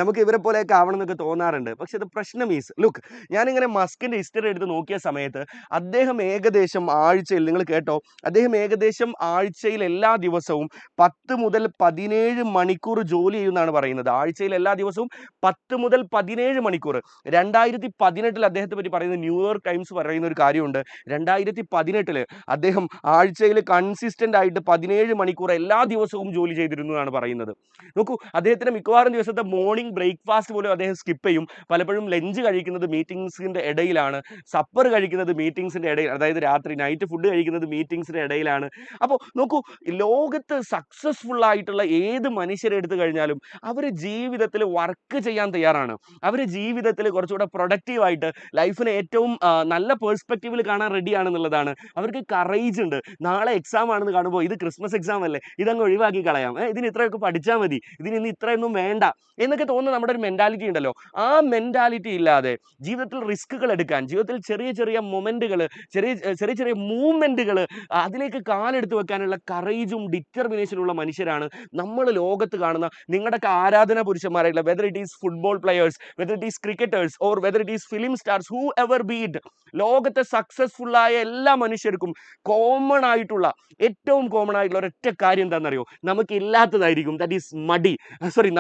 നമുക്ക് ഇവരെ പോലെയൊക്കെ ആവണം എന്നൊക്കെ തോന്നാറുണ്ട്. പക്ഷെ ഇത് പ്രശ്നം ഈസ്, ലുക്ക്, ഞാനിങ്ങനെ മസ്കിൻ്റെ ഹിസ്റ്ററി എടുത്ത് നോക്കിയ സമയത്ത് അദ്ദേഹം ഏകദേശം ആഴ്ചയിൽ, നിങ്ങൾ കേട്ടോ, അദ്ദേഹം ഏകദേശം ആഴ്ചയിൽ എല്ലാ ദിവസവും 10 മുതൽ 17 മണിക്കൂർ ജോലി ചെയ്യുമെന്നാണ് പറയുന്നത്. ആഴ്ചയിൽ എല്ലാ ദിവസവും 10 മുതൽ 17 മണിക്കൂർ. 2018 അദ്ദേഹത്തെ പറ്റി പറയുന്നത്, ന്യൂയോർക്ക് ടൈംസ് പറയുന്ന ഒരു കാര്യമുണ്ട്. 2018 അദ്ദേഹം ആഴ്ചയിൽ കൺസിസ്റ്റന്റ് ആയിട്ട് 17 മണിക്കൂർ എല്ലാ ദിവസവും ജോലി ചെയ്തിരുന്നു എന്നാണ് പറയുന്നത്. നോക്കൂ, അദ്ദേഹത്തിന് മിക്കവാറും ദിവസത്തെ മോർണിംഗ് ബ്രേക്ക്ഫാസ്റ്റ് പോലും അദ്ദേഹം സ്കിപ്പ് ചെയ്യും. പലപ്പോഴും ലഞ്ച് കഴിക്കുന്നത് മീറ്റിംഗ്സിന്റെ ഇടയിലാണ്, സപ്പർ കഴിക്കുന്നത് മീറ്റിംഗ്സിന്റെ ഇടയിൽ, അതായത് രാത്രി നൈറ്റ് ഫുഡ് കഴിക്കുന്നത് മീറ്റിംഗ്സിന്റെ ഇടയിലാണ്. അപ്പോൾ നോക്കൂ, ലോകത്ത് സക്സസ്ഫുൾ ആയിട്ടുള്ള ഏത് മനുഷ്യരെ എടുത്തു കഴിഞ്ഞാലും അവർ ജീവിതത്തിൽ വർക്ക് ചെയ്യാൻ തയ്യാറാണ്. അവർ ജീവിതത്തിൽ കുറച്ചുകൂടെ പ്രൊഡക്റ്റീവായിട്ട് ലൈഫിനെ ഏറ്റവും നല്ല പേഴ്സ്പെക്റ്റീവിൽ കാണാൻ റെഡിയാണെന്നുള്ളതാണ്. അവർക്ക് കറേജ് ഉണ്ട്. നാളെ എക്സാം ആണെന്ന് കാണുമ്പോൾ ഇത് ക്രിസ്മസ് എക്സാം അല്ലേ, ഇതങ്ങ് ഒഴിവാക്കി കളയാം, ഇതിന് ഇത്രയൊക്കെ പഠിച്ചാൽ മതി, ഇതിന് ഇന്ന് ഇത്രയൊന്നും വേണ്ട എന്നൊക്കെ തോന്നുന്ന നമ്മുടെ ഒരു മെന്റാലിറ്റി ഉണ്ടല്ലോ. ആ മെന്റാലിറ്റി ഇല്ലാതെ ജീവിതത്തിൽ റിസ്കുകൾ എടുക്കാൻ, ജീവിതത്തിൽ ചെറിയ ചെറിയ മൊമെന്റുകൾ, ചെറിയ ചെറിയ മൂവ്മെന്റുകൾ, അതിലേക്ക് കാലെടുത്ത് വെക്കാനുള്ള കറേജും ഡിറ്റർമിനേഷനും ഉള്ള മനുഷ്യരാണ് നമ്മൾ ലോകത്ത് കാണുന്ന നിങ്ങളുടെയൊക്കെ ആരാധന പുരുഷന്മാരായിട്ടുള്ള, whether it is football players, whether it is cricketers, or whether it is film stars, who ever be it. ലോകത്തെ സക്സസ്ഫുൾ ആയ എല്ലാ മനുഷ്യർക്കും ഏറ്റവും കോമൺ ആയിട്ടുള്ള ഒരൊറ്റ കാര്യം എന്താണെന്നറിയോ? നമുക്കില്ലാത്തതായിരിക്കും. ദാറ്റ് ഈസ് മടി. സോറി,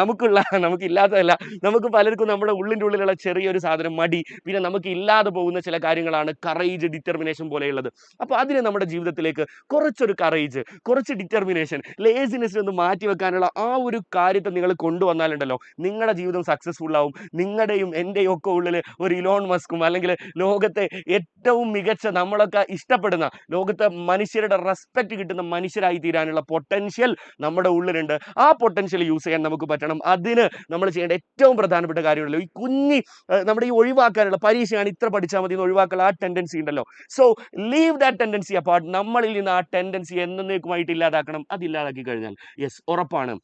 നമുക്കില്ലാത്തതല്ല, നമുക്ക് പലർക്കും നമ്മുടെ ഉള്ളിലുള്ള ചെറിയൊരു സാധനം മടി, പിന്നെ നമുക്ക് ഇല്ലാതെ പോകുന്ന ചില കാര്യങ്ങളാണ് കറേജ്, ഡിറ്റർമിനേഷൻ പോലെയുള്ളത്. അപ്പോൾ അതിന് നമ്മുടെ ജീവിതത്തിലേക്ക് കുറച്ചൊരു കറേജ്, കുറച്ച് ഡിറ്റർമിനേഷൻ, ലേസിനെസ് ഒന്ന് മാറ്റി വെക്കാനുള്ള ആ ഒരു കാര്യത്തെ നിങ്ങൾ കൊണ്ടുവന്നാലുണ്ടല്ലോ, നിങ്ങളുടെ ജീവിതം സക്സസ്ഫുൾ ആവും. നിങ്ങളുടെയും എൻ്റെയും ഒക്കെ ഉള്ളിൽ ഒരു ഇലോൺ മസ്കും, അല്ലെങ്കിൽ ലോകത്തെ ഏറ്റവും മികച്ച, നമ്മളൊക്കെ ഇഷ്ടപ്പെടുന്ന, ലോകത്തെ മനുഷ്യരുടെ റെസ്പെക്ട് കിട്ടുന്ന മനുഷ്യരായി തീരാനുള്ള പൊട്ടൻഷ്യൽ നമ്മുടെ ഉള്ളിലുണ്ട്. ആ പൊട്ടൻഷ്യൽ യൂസ് ചെയ്യാൻ നമുക്ക് പറ്റണം. അതിന് നമ്മൾ ചെയ്യേണ്ട ഏറ്റവും പ്രധാനപ്പെട്ട കാര്യമുണ്ടല്ലോ, ഈ നമ്മുടെ ഈ ഒഴിവാക്കാനുള്ള, പരീക്ഷയാണ് ഇത്ര പഠിച്ചാൽ മതി എന്ന് ഒഴിവാക്കാനുള്ള ആ ടെൻഡൻസി ഉണ്ടല്ലോ. So leave that tendency apart. നമ്മളിൽ നിന്ന് ആ ടെൻഡൻസി എന്നേക്കുമായിട്ട് ഇല്ലാതാക്കണം. അതില്ലാതാക്കി കഴിഞ്ഞാൽ യെസ്, ഉറപ്പാണ്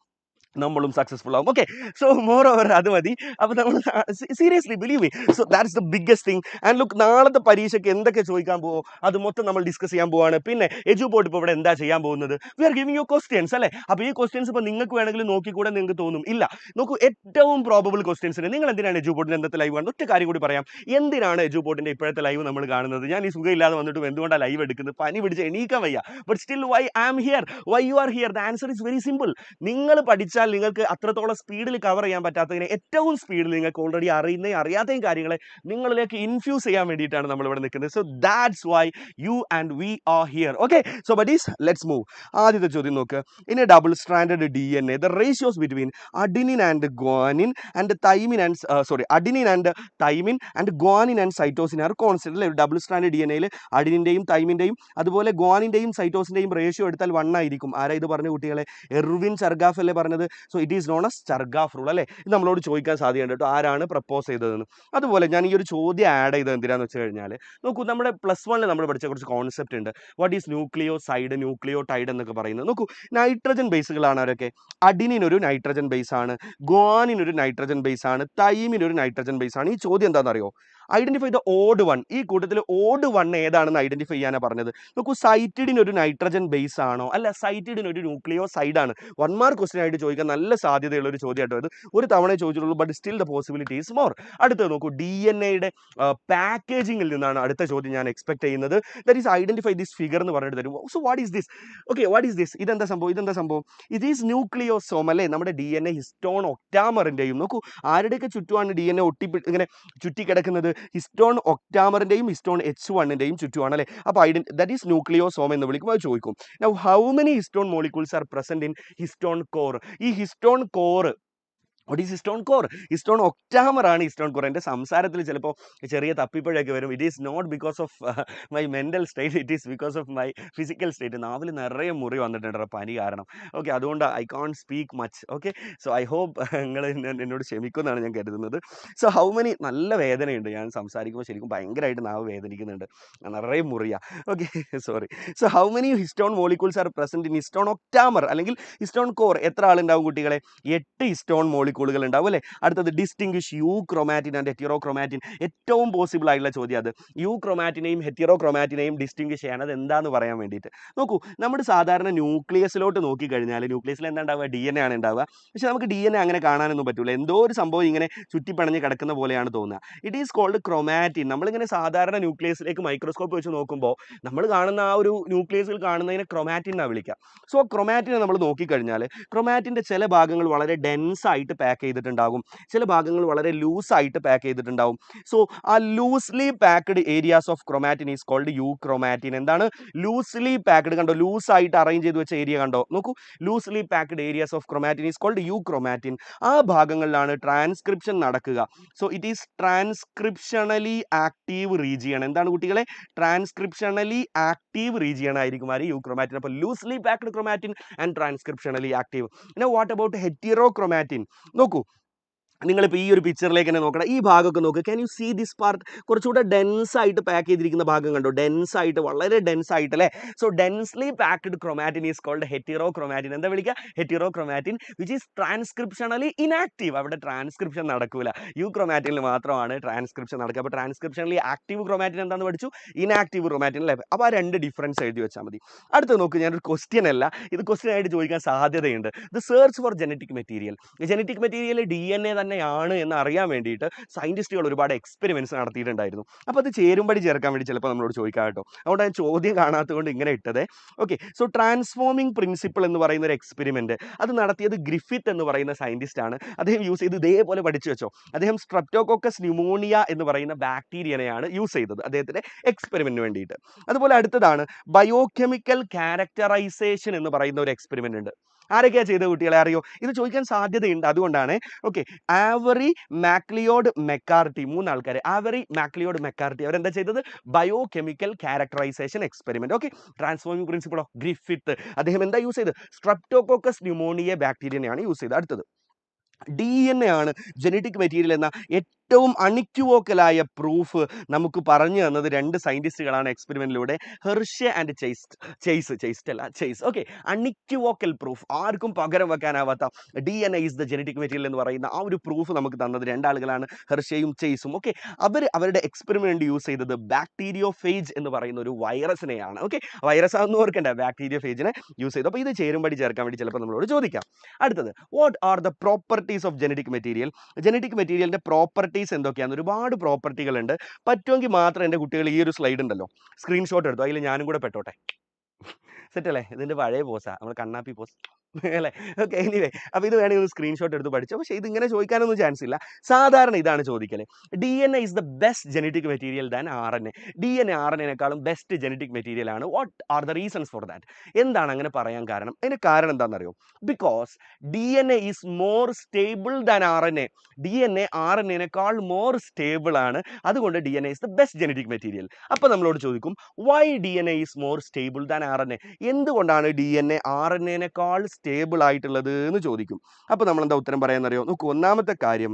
നമ്മളും സക്സസ്ഫുൾ ആവും. ഓക്കെ, സോ മോർ ഓവർ അത് മതി. അപ്പോൾ നമ്മൾ seriously believe me, so that's the biggest thing. And look, നാളത്തെ പരീക്ഷയ്ക്ക് എന്തൊക്കെ ചോദിക്കാൻ പോകുമോ അത് മൊത്തം നമ്മൾ ഡിസ്കസ് ചെയ്യാൻ പോവാണ്. പിന്നെ എജുപോർട്ട് ഇപ്പോൾ ഇവിടെ എന്താ ചെയ്യാൻ പോകുന്നത്? We are giving you questions അല്ലേ. അപ്പോൾ ഈ ക്വസ്റ്റ്യൻസ് ഇപ്പോൾ നിങ്ങൾക്ക് വേണമെങ്കിൽ നോക്കിക്കൂടെ നിങ്ങൾക്ക് തോന്നും. ഇല്ല, നോക്കൂ, ഏറ്റവും പ്രോബബിൾ ക്വസ്റ്റ്യൻസിന് നിങ്ങൾ എന്തിനാണ് എജുപോർട്ടിന് ഇന്നത്തെ ലൈവ് കാണുന്നത്? ഒറ്റ കാര്യം കൂടി പറയാം. എന്തിനാണ് എജുപോർട്ടിൻ്റെ ഇപ്പോഴത്തെ ലൈവ് നമ്മൾ കാണുന്നത്? ഞാൻ ഈ സുഖമില്ലാതെ വന്നിട്ടും എന്തുകൊണ്ടാണ് ലൈവ് എടുക്കുന്നത്? പനി പിടിച്ച് എണീക്കാൻ വയ്യ. But still why I am here, why you are here? The answer is very simple. നിങ്ങൾ പഠിച്ചാൽ നിങ്ങൾക്ക് അത്രത്തോളം സ്പീഡിൽ കവർ ചെയ്യാൻ പറ്റാത്തതിനെ ഏറ്റവും സ്പീഡിൽ നിങ്ങൾക്ക് ഓൾറെഡി അറിയാത്തയും കാര്യങ്ങളെ നിങ്ങളിലേക്ക് ഇൻഫ്യൂസ് ചെയ്യാൻ വേണ്ടിയിട്ടാണ് നമ്മൾ ഇവിടെ നിൽക്കുന്നത്. So that's why you and we are here. Okay, so buddies, let's move. ആദ്യത്തെ ചോദ്യം നോക്ക്. In A double stranded DNA, the ratios between adenine and guanine and thymine and guanine and cytosine are constant. അല്ലേ, ഒരു double strand DNAയിൽ അഡിനിൻ്റെയും തൈമിൻ്റെയും അതുപോലെ ഗുവാനിൻ്റെയും സൈറ്റോസിൻ്റെയും ratio എടുത്താൽ 1 ആയിരിക്കും. ആരാ ഇത് പറഞ്ഞ കുട്ടികളെ? എർവിൻ ചർഗാഫ് അല്ലേ പറഞ്ഞത്. So it is known as ചർഗാഫ് rule അല്ലേ. ഇത് നമ്മളോട് ചോദിക്കാൻ സാധ്യതയുണ്ട് കേട്ടോ, ആരാണ് പ്രപ്പോസ് ചെയ്തതെന്ന്. അതുപോലെ ഞാൻ ഈ ഒരു ചോദ്യം ആഡ് ചെയ്തത് എന്തിനാന്ന് വെച്ച് കഴിഞ്ഞാൽ, നോക്കൂ, നമ്മുടെ +1 നമ്മൾ പഠിച്ച കുറച്ച് കോൺസെപ്റ്റ് ഉണ്ട്. വാട്ട് ഈസ് ന്യൂക്ലിയോസൈഡ്, ന്യൂക്ലിയോടൈഡ് എന്നൊക്കെ പറയുന്നത്. നോക്കൂ, നൈട്രജൻ ബേസുകളാണ് അവരൊക്കെ. അഡിനിൻ ഒരു നൈട്രജൻ ബേസ് ആണ്, ഗുവാനിൻ ഒരു നൈട്രജൻ ബേസ് ആണ്, തൈമിൻ ഒരു നൈട്രജൻ ബേസ് ആണ്. ഈ ചോദ്യം എന്താണെന്നറിയോ? Identify the odd one. ഈ കൂട്ടത്തിൽ ഓഡ് വൺ ഏതാണെന്ന് ഐഡന്റിഫൈ ചെയ്യാനാണ് പറഞ്ഞത്. നോക്കൂ, സൈറ്റിഡിന് ഒരു നൈട്രജൻ ബേസ് ആണോ? അല്ല, സൈറ്റിഡിന് ഒരു ന്യൂക്ലിയോസൈഡ് ആണ്. 1 മാർക്ക് ക്വസ്റ്റൻ ആയിട്ട് ചോദിക്കാൻ നല്ല സാധ്യതയുള്ള ഒരു ചോദ്യം കേട്ടോ. ഇത് ഒരു തവണ ചോദിച്ചിട്ടുള്ളൂ, but still the possibility is more. അടുത്തത് നോക്കൂ, DNA-യുടെ പാക്കേജിങ്ങിൽ നിന്നാണ് അടുത്ത ചോദ്യം ഞാൻ എക്സ്പെക്ട് ചെയ്യുന്നത്. That is identify this figure എന്ന് പറഞ്ഞിട്ട് തരും. So what is this? Okay, what is this? ഇതെന്താ സംഭവം? ഇത് ഈസ് ന്യൂക്ലിയോസോം അല്ലേ? നമ്മുടെ DNA ഹിസ്റ്റോൺ ഒക്ടാമറിന്റെയും, നോക്കൂ ആരുടെയൊക്കെ ചുറ്റുമാണ് DNA ഇങ്ങനെ ചുറ്റിക്കിടക്കുന്നത്? ഹിസ്റ്റോൺ ഒക്ടാമറിന്റെയും ഹിസ്റ്റോൺ H1-ന്റെയും ചുറ്റുമാണ് അല്ലേ? അപ്പോൾ ദാറ്റ് ഈസ് ന്യൂക്ലിയോസോം എന്ന് വിളിക്കും. അത് ചോദിക്കും. Now how many histone molecules are present in histone core? ഈ histone core, what is histone core? Histone octamer ആണ് ഹിസ്റ്റോൺ കോർ. എൻ്റെ സംസാരത്തിൽ ചിലപ്പോൾ ചെറിയ തപ്പിപ്പഴയൊക്കെ വരും. It is not because of my mental state, it is because of my physical state. നാവിൽ നിറയെ മുറി വന്നിട്ടുണ്ട് പനി കാരണം. ഓക്കെ, അതുകൊണ്ട് I can't speak much. Okay, so I hope നിങ്ങൾ എന്നോട് ക്ഷമിക്കുമെന്നാണ് ഞാൻ കരുതുന്നത്. സോ ഹൗ മെനി, നല്ല വേദനയുണ്ട് ഞാൻ സംസാരിക്കുമ്പോൾ, ശരിക്കും ഭയങ്കരമായിട്ട് നാവ് വേദനിക്കുന്നുണ്ട്, നിറയെ മുറിയാണ്. Okay, sorry. So how many histone molecules are present in histone octamer അല്ലെങ്കിൽ ഹിസ്റ്റോൺ കോർ? എത്ര ആളുണ്ടാവും കുട്ടികളെ? 8 ഹിസ്റ്റോൺ മോളിക്യൂളുകൾ ഉണ്ടാവും അല്ലേ? അടുത്തത് distinguish euchromatin and heterochromatin. ഏറ്റവും പോസിബിൾ ആയിട്ടുള്ള ചോദ്യം അത്. യു ക്രോമാറ്റിനെയും ഹെറ്റിറോ ക്രോമാറ്റിനെയും ഡിസ്റ്റിംഗ്വിഷ് ചെയ്യണം, അത് എന്താണെന്ന് പറയാൻ വേണ്ടിയിട്ട്. നോക്കൂ, നമ്മുടെ സാധാരണ ന്യൂക്ലിയസിലോട്ട് നോക്കിക്കഴിഞ്ഞാൽ ന്യൂക്ലിയസിൽ എന്താ ഉണ്ടാവുക? DNA ആണ് ഉണ്ടാവുക. പക്ഷെ നമുക്ക് DNA അങ്ങനെ കാണാനൊന്നും പറ്റില്ല. എന്തോ ഒരു സംഭവം ഇങ്ങനെ ചുറ്റിപ്പണഞ്ഞ് കിടക്കുന്ന പോലെയാണ് തോന്നുക. It is called chromatin. നമ്മളിങ്ങനെ സാധാരണ ന്യൂക്ലിയസിലേക്ക് മൈക്രോസ്കോപ്പ് വെച്ച് നോക്കുമ്പോൾ നമ്മൾ കാണുന്ന ആ ഒരു ന്യൂക്ലിയസിൽ കാണുന്നതിനെ ക്രോമാറ്റിൻ എന്നാണ് വിളിക്കുക. സോ ക്രോമാറ്റിനെ നമ്മൾ നോക്കിക്കഴിഞ്ഞാൽ ക്രോമാറ്റിൻ്റെ ചില ഭാഗങ്ങൾ വളരെ ഡെൻസ് ആയിട്ട് പാക്ക് ചെയ്തിട്ടുണ്ടാകും, ചില ഭാഗങ്ങൾ വളരെ ലൂസായിട്ട് പാക്ക് ചെയ്തിട്ടുണ്ടാകും. സോ ആ loosely packed areas of chromatin is called euchromatin. എന്താണ് ലൂസ്ലി പാക്ക്ഡ്? കണ്ടോ, ലൂസായിട്ട് അറേഞ്ച് ചെയ്ത് വെച്ച ഏരിയ കണ്ടോ? നോക്കൂ, loosely packed areas of chromatin is called euchromatin. ആ ഭാഗങ്ങളിലാണ് ട്രാൻസ്ക്രിപ്ഷൻ നടക്കുക. So it is transcriptionally active region. എന്താണ് കുട്ടികളെ? ട്രാൻസ്ക്രിപ്ഷണലി ആക്റ്റീവ് റീജിയൺ ആയിരിക്കും ആര്? Euchromatin. അപ്പോൾ loosely packed chromatin and transcriptionally active. പിന്നെ വാട്ട് അബൌട്ട് ഹെറ്റിറോ ക്രോമാറ്റിൻ? നോക്കൂ, നിങ്ങളിപ്പോൾ ഈ ഒരു പിക്ചറിലേക്ക് തന്നെ നോക്കണം. ഈ ഭാഗമൊക്കെ നോക്കുക. Can you see this part? കുറച്ചുകൂടെ ഡെൻസ് ആയിട്ട് പാക്ക് ചെയ്തിരിക്കുന്ന ഭാഗം കണ്ടോ? ഡെൻസ് ആയിട്ട്, വളരെ ഡെൻസ് ആയിട്ട് അല്ലേ? So densely packed chromatin is called heterochromatin. എന്താ വിളിക്കുക? Heterochromatin, which is transcriptionally inactive. അവിടെ ട്രാൻസ്ക്രിപ്ഷൻ നടക്കൂല. യു ക്രോമാറ്റിനിൽ മാത്രമാണ് ട്രാൻസ്ക്രിപ്ഷൻ നടക്കുക. അപ്പോൾ ട്രാൻസ്ക്രിപ്ഷണലി ആക്റ്റീവ് ക്രോമാറ്റിൻ എന്താണെന്ന് പഠിച്ചു? ഇനാക്റ്റീവ് ക്രോമാറ്റിൻ അല്ലേ? അപ്പോൾ ആ രണ്ട് ഡിഫറൻസ് എഴുതി വെച്ചാൽ മതി. അടുത്ത് നോക്ക്, ഞാനൊരു ക്വസ്റ്റ്യൻ അല്ല, ഇത് ക്വസ്റ്റ്യൻ ആയിട്ട് ചോദിക്കാൻ സാധ്യതയുണ്ട്. The search for genetic material. Genetic material DNA തന്നെയാണ് എന്ന് അറിയാൻ വേണ്ടിയിട്ട് സയൻറ്റിസ്റ്റുകൾ ഒരുപാട് എക്സ്പെരിമെൻറ്റ്സ് നടത്തിയിട്ടുണ്ടായിരുന്നു. അപ്പോൾ അത് ചേരുംപടി ചേർക്കാൻ വേണ്ടി ചിലപ്പോൾ നമ്മളോട് ചോദിക്കാം കേട്ടോ. അതുകൊണ്ട് ഞാൻ ചോദ്യം കാണാത്തത് കൊണ്ട് ഇങ്ങനെ ഇട്ടത്. ഓക്കെ, സോ ട്രാൻസ്ഫോമിംഗ് പ്രിൻസിപ്പിൾ എന്ന് പറയുന്ന ഒരു എക്സ്പെരിമെൻറ്റ് അത് നടത്തിയത് ഗ്രിഫിത്ത് എന്ന് പറയുന്ന സയൻറ്റിസ്റ്റ് ആണ്. അദ്ദേഹം യൂസ് ചെയ്ത് ഇതേപോലെ പഠിച്ചു വെച്ചോ. അദ്ദേഹം സ്ട്രെപ്റ്റോകോക്കസ് ന്യൂമോണിയ എന്ന് പറയുന്ന ബാക്ടീരിയനെയാണ് യൂസ് ചെയ്തത് അദ്ദേഹത്തിൻ്റെ എക്സ്പെരിമെൻറ്റിന് വേണ്ടിയിട്ട്. അതുപോലെ അടുത്തതാണ് ബയോകെമിക്കൽ ക്യാരക്ടറൈസേഷൻ എന്ന് പറയുന്ന ഒരു എക്സ്പെരിമെൻ്റ് ഉണ്ട്. ആരൊക്കെയാണ് ചെയ്ത കുട്ടികളെ അറിയോ? ഇത് ചോദിക്കാൻ സാധ്യതയുണ്ട്, അതുകൊണ്ടാണ്. ഓക്കെ, ആവറി മാക്ലിയോഡ് മെക്കാർട്ടി, 3 ആൾക്കാർ. ആവറി മാക്ലിയോഡ് മെക്കാർട്ടി അവരെന്താ ചെയ്തത്? Biochemical characterization experiment. Okay, transforming principle of Griffith അദ്ദേഹം എന്താ യൂസ് ചെയ്തത്? സ്ട്രെപ്റ്റോകോക്കസ് ന്യൂമോണിയ ബാക്ടീരിയനെയാണ് യൂസ് ചെയ്തത്. അടുത്തത് DNA ആണ് ജനറ്റിക് മെറ്റീരിയൽ എന്ന ഏറ്റവും അണിക്യുവോക്കലായ പ്രൂഫ് നമുക്ക് പറഞ്ഞു തന്നത് 2 സയൻറ്റിസ്റ്റുകളാണ് എക്സ്പെരിമെന്റിലൂടെ, Hershey and Chase. Okay, unequivocal proof, ആർക്കും പകരം വെക്കാനാവാത്ത DNA is the genetic material എന്ന് പറയുന്ന ആ ഒരു പ്രൂഫ് നമുക്ക് തന്നത് 2 ആളുകളാണ്, ഹെർഷെയും ചെയ്സും. ഓക്കെ, അവരുടെ എക്സ്പെരിമെന്റ് യൂസ് ചെയ്തത് ബാക്ടീരിയോഫേജ് എന്ന് പറയുന്ന ഒരു വൈറസിനെയാണ്. ഓക്കെ, വൈറസ് ആണെന്ന് ഓർക്കണ്ട, ബാക്ടീരിയോഫേജിനെ യൂസ് ചെയ്തു. അപ്പോൾ ഇത് ചേരുംപടി ചേർക്കാൻ വേണ്ടി ചിലപ്പോൾ നമ്മളോട് ചോദിക്കാം. അടുത്തത്, what are the properties of genetic material? Genetic മെറ്റീരിയലിന്റെ പ്രോപ്പർട്ടീസ് എന്തൊക്കെയാണ്? ഒരുപാട് പ്രോപ്പർട്ടികളുണ്ട്. പറ്റുമെങ്കിൽ മാത്രം എൻ്റെ കുട്ടികൾ ഈ ഒരു സ്ലൈഡ് ഉണ്ടല്ലോ സ്ക്രീൻഷോട്ട് എടുത്തു, അതിൽ ഞാനും കൂടെ പെട്ടോട്ടെ. സെറ്റ് അല്ലേ? ഇതിൻ്റെ പഴയ പോസാ, നമ്മൾ കണ്ണാപ്പി പോസ് അല്ലേ? ഓക്കെ, എനിവേ, അപ്പോൾ ഇത് വേണമെങ്കിൽ ഒന്ന് സ്ക്രീൻഷോട്ട് എടുത്ത് പഠിച്ചു. പക്ഷേ ഇതിങ്ങനെ ചോദിക്കാനൊന്നും ചാൻസ് ഇല്ല. സാധാരണ ഇതാണ് ചോദിക്കല്. DNA is the best genetic material than RNA. DNA RNA-നെക്കാളും ബെസ്റ്റ് ജനറ്റിക് മെറ്റീരിയൽ ആണ്. What are the reasons for that? എന്താണ് അങ്ങനെ പറയാൻ കാരണം? അതിന് കാരണം എന്താണെന്നറിയോ? Because DNA is more stable than RNA. DNA RNA-നെക്കാൾ മോർ സ്റ്റേബിൾ ആണ്. അതുകൊണ്ട് DNA is the best genetic material. അപ്പോൾ നമ്മളോട് ചോദിക്കും, why DNA is more stable than RNA? എന്തുകൊണ്ടാണ് DNA RNA-നെക്കാൾ സ്റ്റേബിൾ ആയിട്ടുള്ളത് എന്ന് ചോദിക്കും. അപ്പോൾ നമ്മൾ എന്താ ഉത്തരം പറയാന്നറിയോ? നോക്കൂ, ഒന്നാമത്തെ കാര്യം,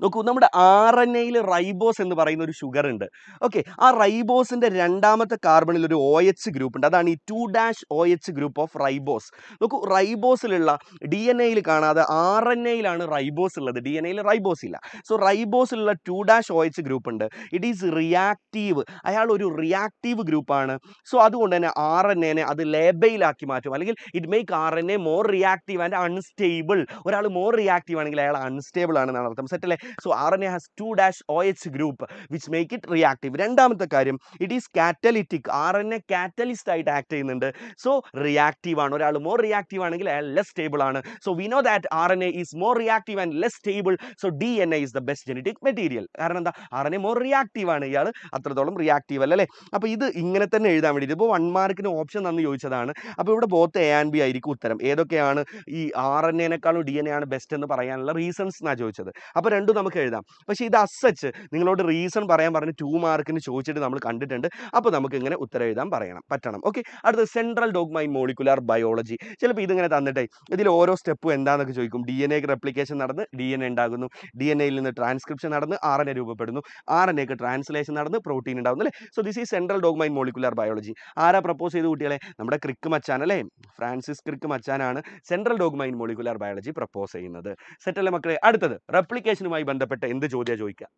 നോക്കൂ, നമ്മുടെ RNA-യിൽ റൈബോസ് എന്ന് പറയുന്ന ഒരു ഷുഗർ ഉണ്ട്. ഓക്കെ, ആ റൈബോസിന്റെ രണ്ടാമത്തെ കാർബണിൽ ഒരു OH ഗ്രൂപ്പ് ഉണ്ട്. അതാണ് ഈ 2' ഗ്രൂപ്പ് ഓഫ് റൈബോസ്. നോക്കൂ, റൈബോസിലുള്ള DNA-യിൽ കാണാതെ RNA-യിലാണ് റൈബോസ് ഉള്ളത്. DNA-യിൽ റൈബോസ് ഇല്ല. സോ റൈബോസിലുള്ള 2' ഗ്രൂപ്പ് ഉണ്ട്. It is reactive. അയാൾ ഒരു റിയാക്റ്റീവ് ഗ്രൂപ്പാണ്. സോ അതുകൊണ്ട് തന്നെ RNA-നെ അത് ലേബയിലാക്കി മാറ്റും, അല്ലെങ്കിൽ it make RNA more reactive and unstable. ഒരാൾ മോർ റിയാക്റ്റീവ് ആണെങ്കിൽ അയാൾ അൺസ്റ്റേബിൾ ആണെന്നാണ് അർത്ഥം. സെറ്റ് അല്ലേ? So RNA has 2' group which make it reactive. രണ്ടാമത്തെ കാര്യം, it is catalytic. RNA catalyst ആയിട്ട് ആക്ട് ചെയ്യുന്നുണ്ട്. സോ റിയാക്റ്റീവ് ആണ്. ഒരാൾ മോർ റിയാക്റ്റീവ് ആണെങ്കിൽ അയാൾ ലെസ് സ്റ്റേബിൾ ആണ്. So we know that RNA is more reactive and less stable. So DNA is the best genetic material. കാരണം എന്താ? RNA മോർ റിയാക്റ്റീവ് ആണ്, ഇയാൾ അത്രത്തോളം റിയാക്റ്റീവ് അല്ല അല്ലേ? അപ്പോൾ ഇത് ഇങ്ങനെ തന്നെ എഴുതാൻ വേണ്ടിയിട്ട് ഇപ്പോൾ 1 മാർക്കിന് ഓപ്ഷൻ തന്നു ചോദിച്ചതാണ്. അപ്പോൾ ഇവിടെ ബോത്ത് A and B ആയിരിക്കും ഉത്തരം. ഏതൊക്കെയാണ് ഈ RNA-നെക്കാളും DNA ആണ് ബെസ്റ്റ് എന്ന് പറയാനുള്ള റീസൺസ് എന്നാണ് ചോദിച്ചത്. അപ്പോൾ രണ്ടും നമുക്ക് എഴുതാം. പക്ഷേ ഇത് അസച്ച് നിങ്ങളോട് റീസൺ പറയാൻ പറഞ്ഞ് 2 മാർക്കിന് ചോദിച്ചിട്ട് നമ്മൾ കണ്ടിട്ടുണ്ട്. അപ്പോൾ നമുക്ക് ഇങ്ങനെ ഉത്തരം എഴുതാൻ പറ്റണം. ഓക്കെ, അടുത്ത central dogma in molecular biology. ചിലപ്പോൾ ഇതിങ്ങനെ തന്നിട്ടേ ഇതിൽ ഓരോ സ്റ്റെപ്പും എന്താണെന്നൊക്കെ ചോദിക്കും. DNA റെപ്ലിക്കേഷൻ നടന്ന് DNA ഉണ്ടാകുന്നു, DNA-യിൽ നിന്ന് ട്രാൻസ്ക്രിപ്ഷൻ നടന്ന് RNA രൂപപ്പെടുന്നു, RNA-ക്ക് ട്രാൻസ്ലേഷൻ നടന്ന് പ്രോട്ടീൻ ഉണ്ടാകുന്നു അല്ലേ? So this is central dogma in molecular biology. ആരാ പ്രപ്പോസ് ചെയ്ത് കുട്ടികളെ? നമ്മുടെ ക്രിക്ക് മച്ചാൻ അല്ലേ? ഫ്രാൻസിസ് ക്രിക്ക് മച്ചാനാണ് central dogma in molecular biology propose ചെയ്യുന്നത്. സെറ്റല്ലേ മക്കളെ? അടുത്തത് റെപ്ലിക്കേഷനുമായി ബന്ധപ്പെട്ട് എന്ത് ചോദ്യം ചോദിക്കുക?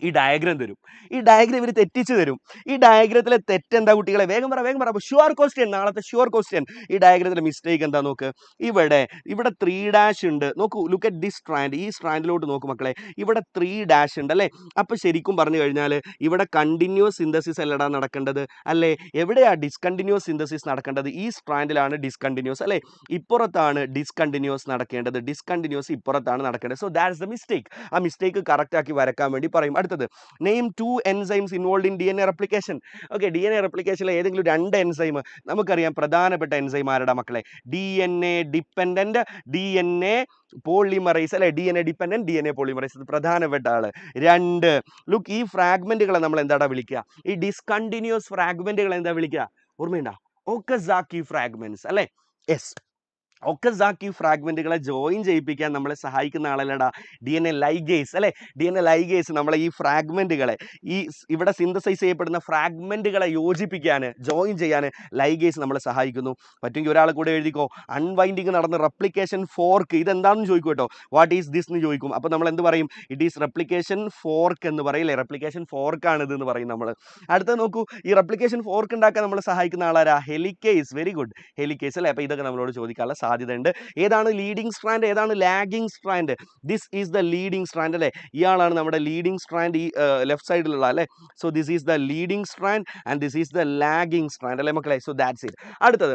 ഈ ഡയഗ്രം തരും. ഈ ഡയഗ്രം ഇവർ തെറ്റിച്ച് തരും. ഈ ഡയഗ്രത്തിലെ തെറ്റെന്താ കുട്ടികളെ? വേഗം പറ. അപ്പോൾ ഷുവർ ക്വസ്റ്റ്യൻ, നാളത്തെ ഷുവർ ക്വസ്റ്റ്യൻ. ഈ ഡയഗ്രത്തിലെ മിസ്റ്റേക്ക് എന്താ നോക്ക്. ഇവിടെ 3' ഉണ്ട്. നോക്കൂ, ലുക്ക് അറ്റ് ദിസ് സ്ട്രാൻഡ്. ഈ സ്ട്രാൻഡിലോട്ട് നോക്ക് മക്കളെ. ഇവിടെ 3' ഉണ്ട് അല്ലേ? അപ്പോൾ ശരിക്കും പറഞ്ഞു കഴിഞ്ഞാൽ ഇവിടെ കണ്ടിന്യൂസ് സിന്തസിസ് അല്ലടാ നടക്കേണ്ടത് അല്ലേ? എവിടെയാ ഡിസ്കണ്ടിന്യൂസ് സിന്തസിസ് നടക്കേണ്ടത്? ഈ സ്ട്രാൻഡിലാണ് ഡിസ്കണ്ടിന്യൂസ് അല്ലേ? ഇപ്പുറത്താണ് ഡിസ്കണ്ടിന്യൂസ് നടക്കേണ്ടത്. ഡിസ്കണ്ടിന്യൂസ് ഇപ്പുറത്താണ് നടക്കേണ്ടത്. So that's the mistake. ആ മിസ്റ്റേക്ക് കറക്റ്റ് ആക്കി വരക്കാൻ വേണ്ടി പറയും. അടുത്തത്, name 2 enzymes involve in DNA replication. Okay, DNA റെപ്ലിക്കേഷനിലെ ഏതെങ്കിലും 2 എൻസൈം നമുക്കറിയാം. പ്രധാനപ്പെട്ട എൻസൈം ആരുടെ മക്കളെ? DNA ഡിപ്പെൻഡന്റ് DNA പോളിമറൈസ് അല്ലെ? DNA ഡിപ്പെൻഡന്റ് DNA പോളിമറൈസ്, പ്രധാനപ്പെട്ട ആള്. 2, ലുക്ക്, ഈ ഫ്രാഗ്മെന്റുകളെ നമ്മൾ എന്താടാ വിളിക്കുക? ഈ ഡിസ്കണ്ടിന്യൂസ് ഫ്രാഗ്മെന്റുകളെ എന്താ വിളിക്കുക? ഓർമ്മയുണ്ടോ? ഒക്കസാക്കി ഫ്രാഗ്മെന്റ്സ് അല്ലെ? യെസ്, ഒക്കസാക്കി ഫ്രാഗ്മെന്റുകളെ ജോയിൻ ചെയ്യിപ്പിക്കാൻ നമ്മളെ സഹായിക്കുന്ന ആളല്ലടാ DNA ലൈഗേസ് അല്ലേ? DNA ലൈഗേസ് നമ്മളെ ഈ ഫ്രാഗ്മെന്റുകളെ, ഈ ഇവിടെ സിന്തസൈസ് ചെയ്യപ്പെടുന്ന ഫ്രാഗ്മെന്റുകളെ യോജിപ്പിക്കാൻ, ജോയിൻ ചെയ്യാൻ ലൈഗേസ് നമ്മളെ സഹായിക്കുന്നു. പറ്റുമെങ്കിൽ ഒരാൾ കൂടെ എഴുതിക്കോ. അൺവൈൻഡിങ് നടന്ന റെപ്ലിക്കേഷൻ ഫോർക്ക്, ഇതെന്താണെന്ന് ചോദിക്കും കേട്ടോ. വാട്ട് ഈസ് ദിസ് എന്ന് ചോദിക്കും. അപ്പോൾ നമ്മൾ എന്ത് പറയും? ഇറ്റ് ഈസ് റെപ്ലിക്കേഷൻ ഫോർക്ക് എന്ന് പറയില്ലേ? റെപ്ലിക്കേഷൻ ഫോർക്കാണ് ഇത് എന്ന് പറയും നമ്മൾ. അടുത്ത നോക്കൂ, ഈ റെപ്ലിക്കേഷൻ ഫോർക്ക് ഉണ്ടാക്കാൻ നമ്മളെ സഹായിക്കുന്ന ആളാരാ? ഹെലിക്കേസ്. വെരി ഗുഡ്, ഹെലിക്കേസ് അല്ലേ? അപ്പോൾ ഇതൊക്കെ നമ്മളോട് ചോദിക്കാനുള്ള സാധ്യതയുണ്ട്. ഏതാണ് ലീഡിംഗ് സ്ട്രാൻഡ്, ഏതാണ് lagging strand? This is the leading strand അല്ലേ? ഇയാളാണ് നമ്മുടെ ലീഡിംഗ് സ്ട്രാൻഡ്, ഈ ലെഫ്റ്റ് സൈഡിലുള്ള അല്ലേ? So this is the leading strand and this is the lagging strand അല്ലേ മക്കളെ? So that's it. അടുത്തത്,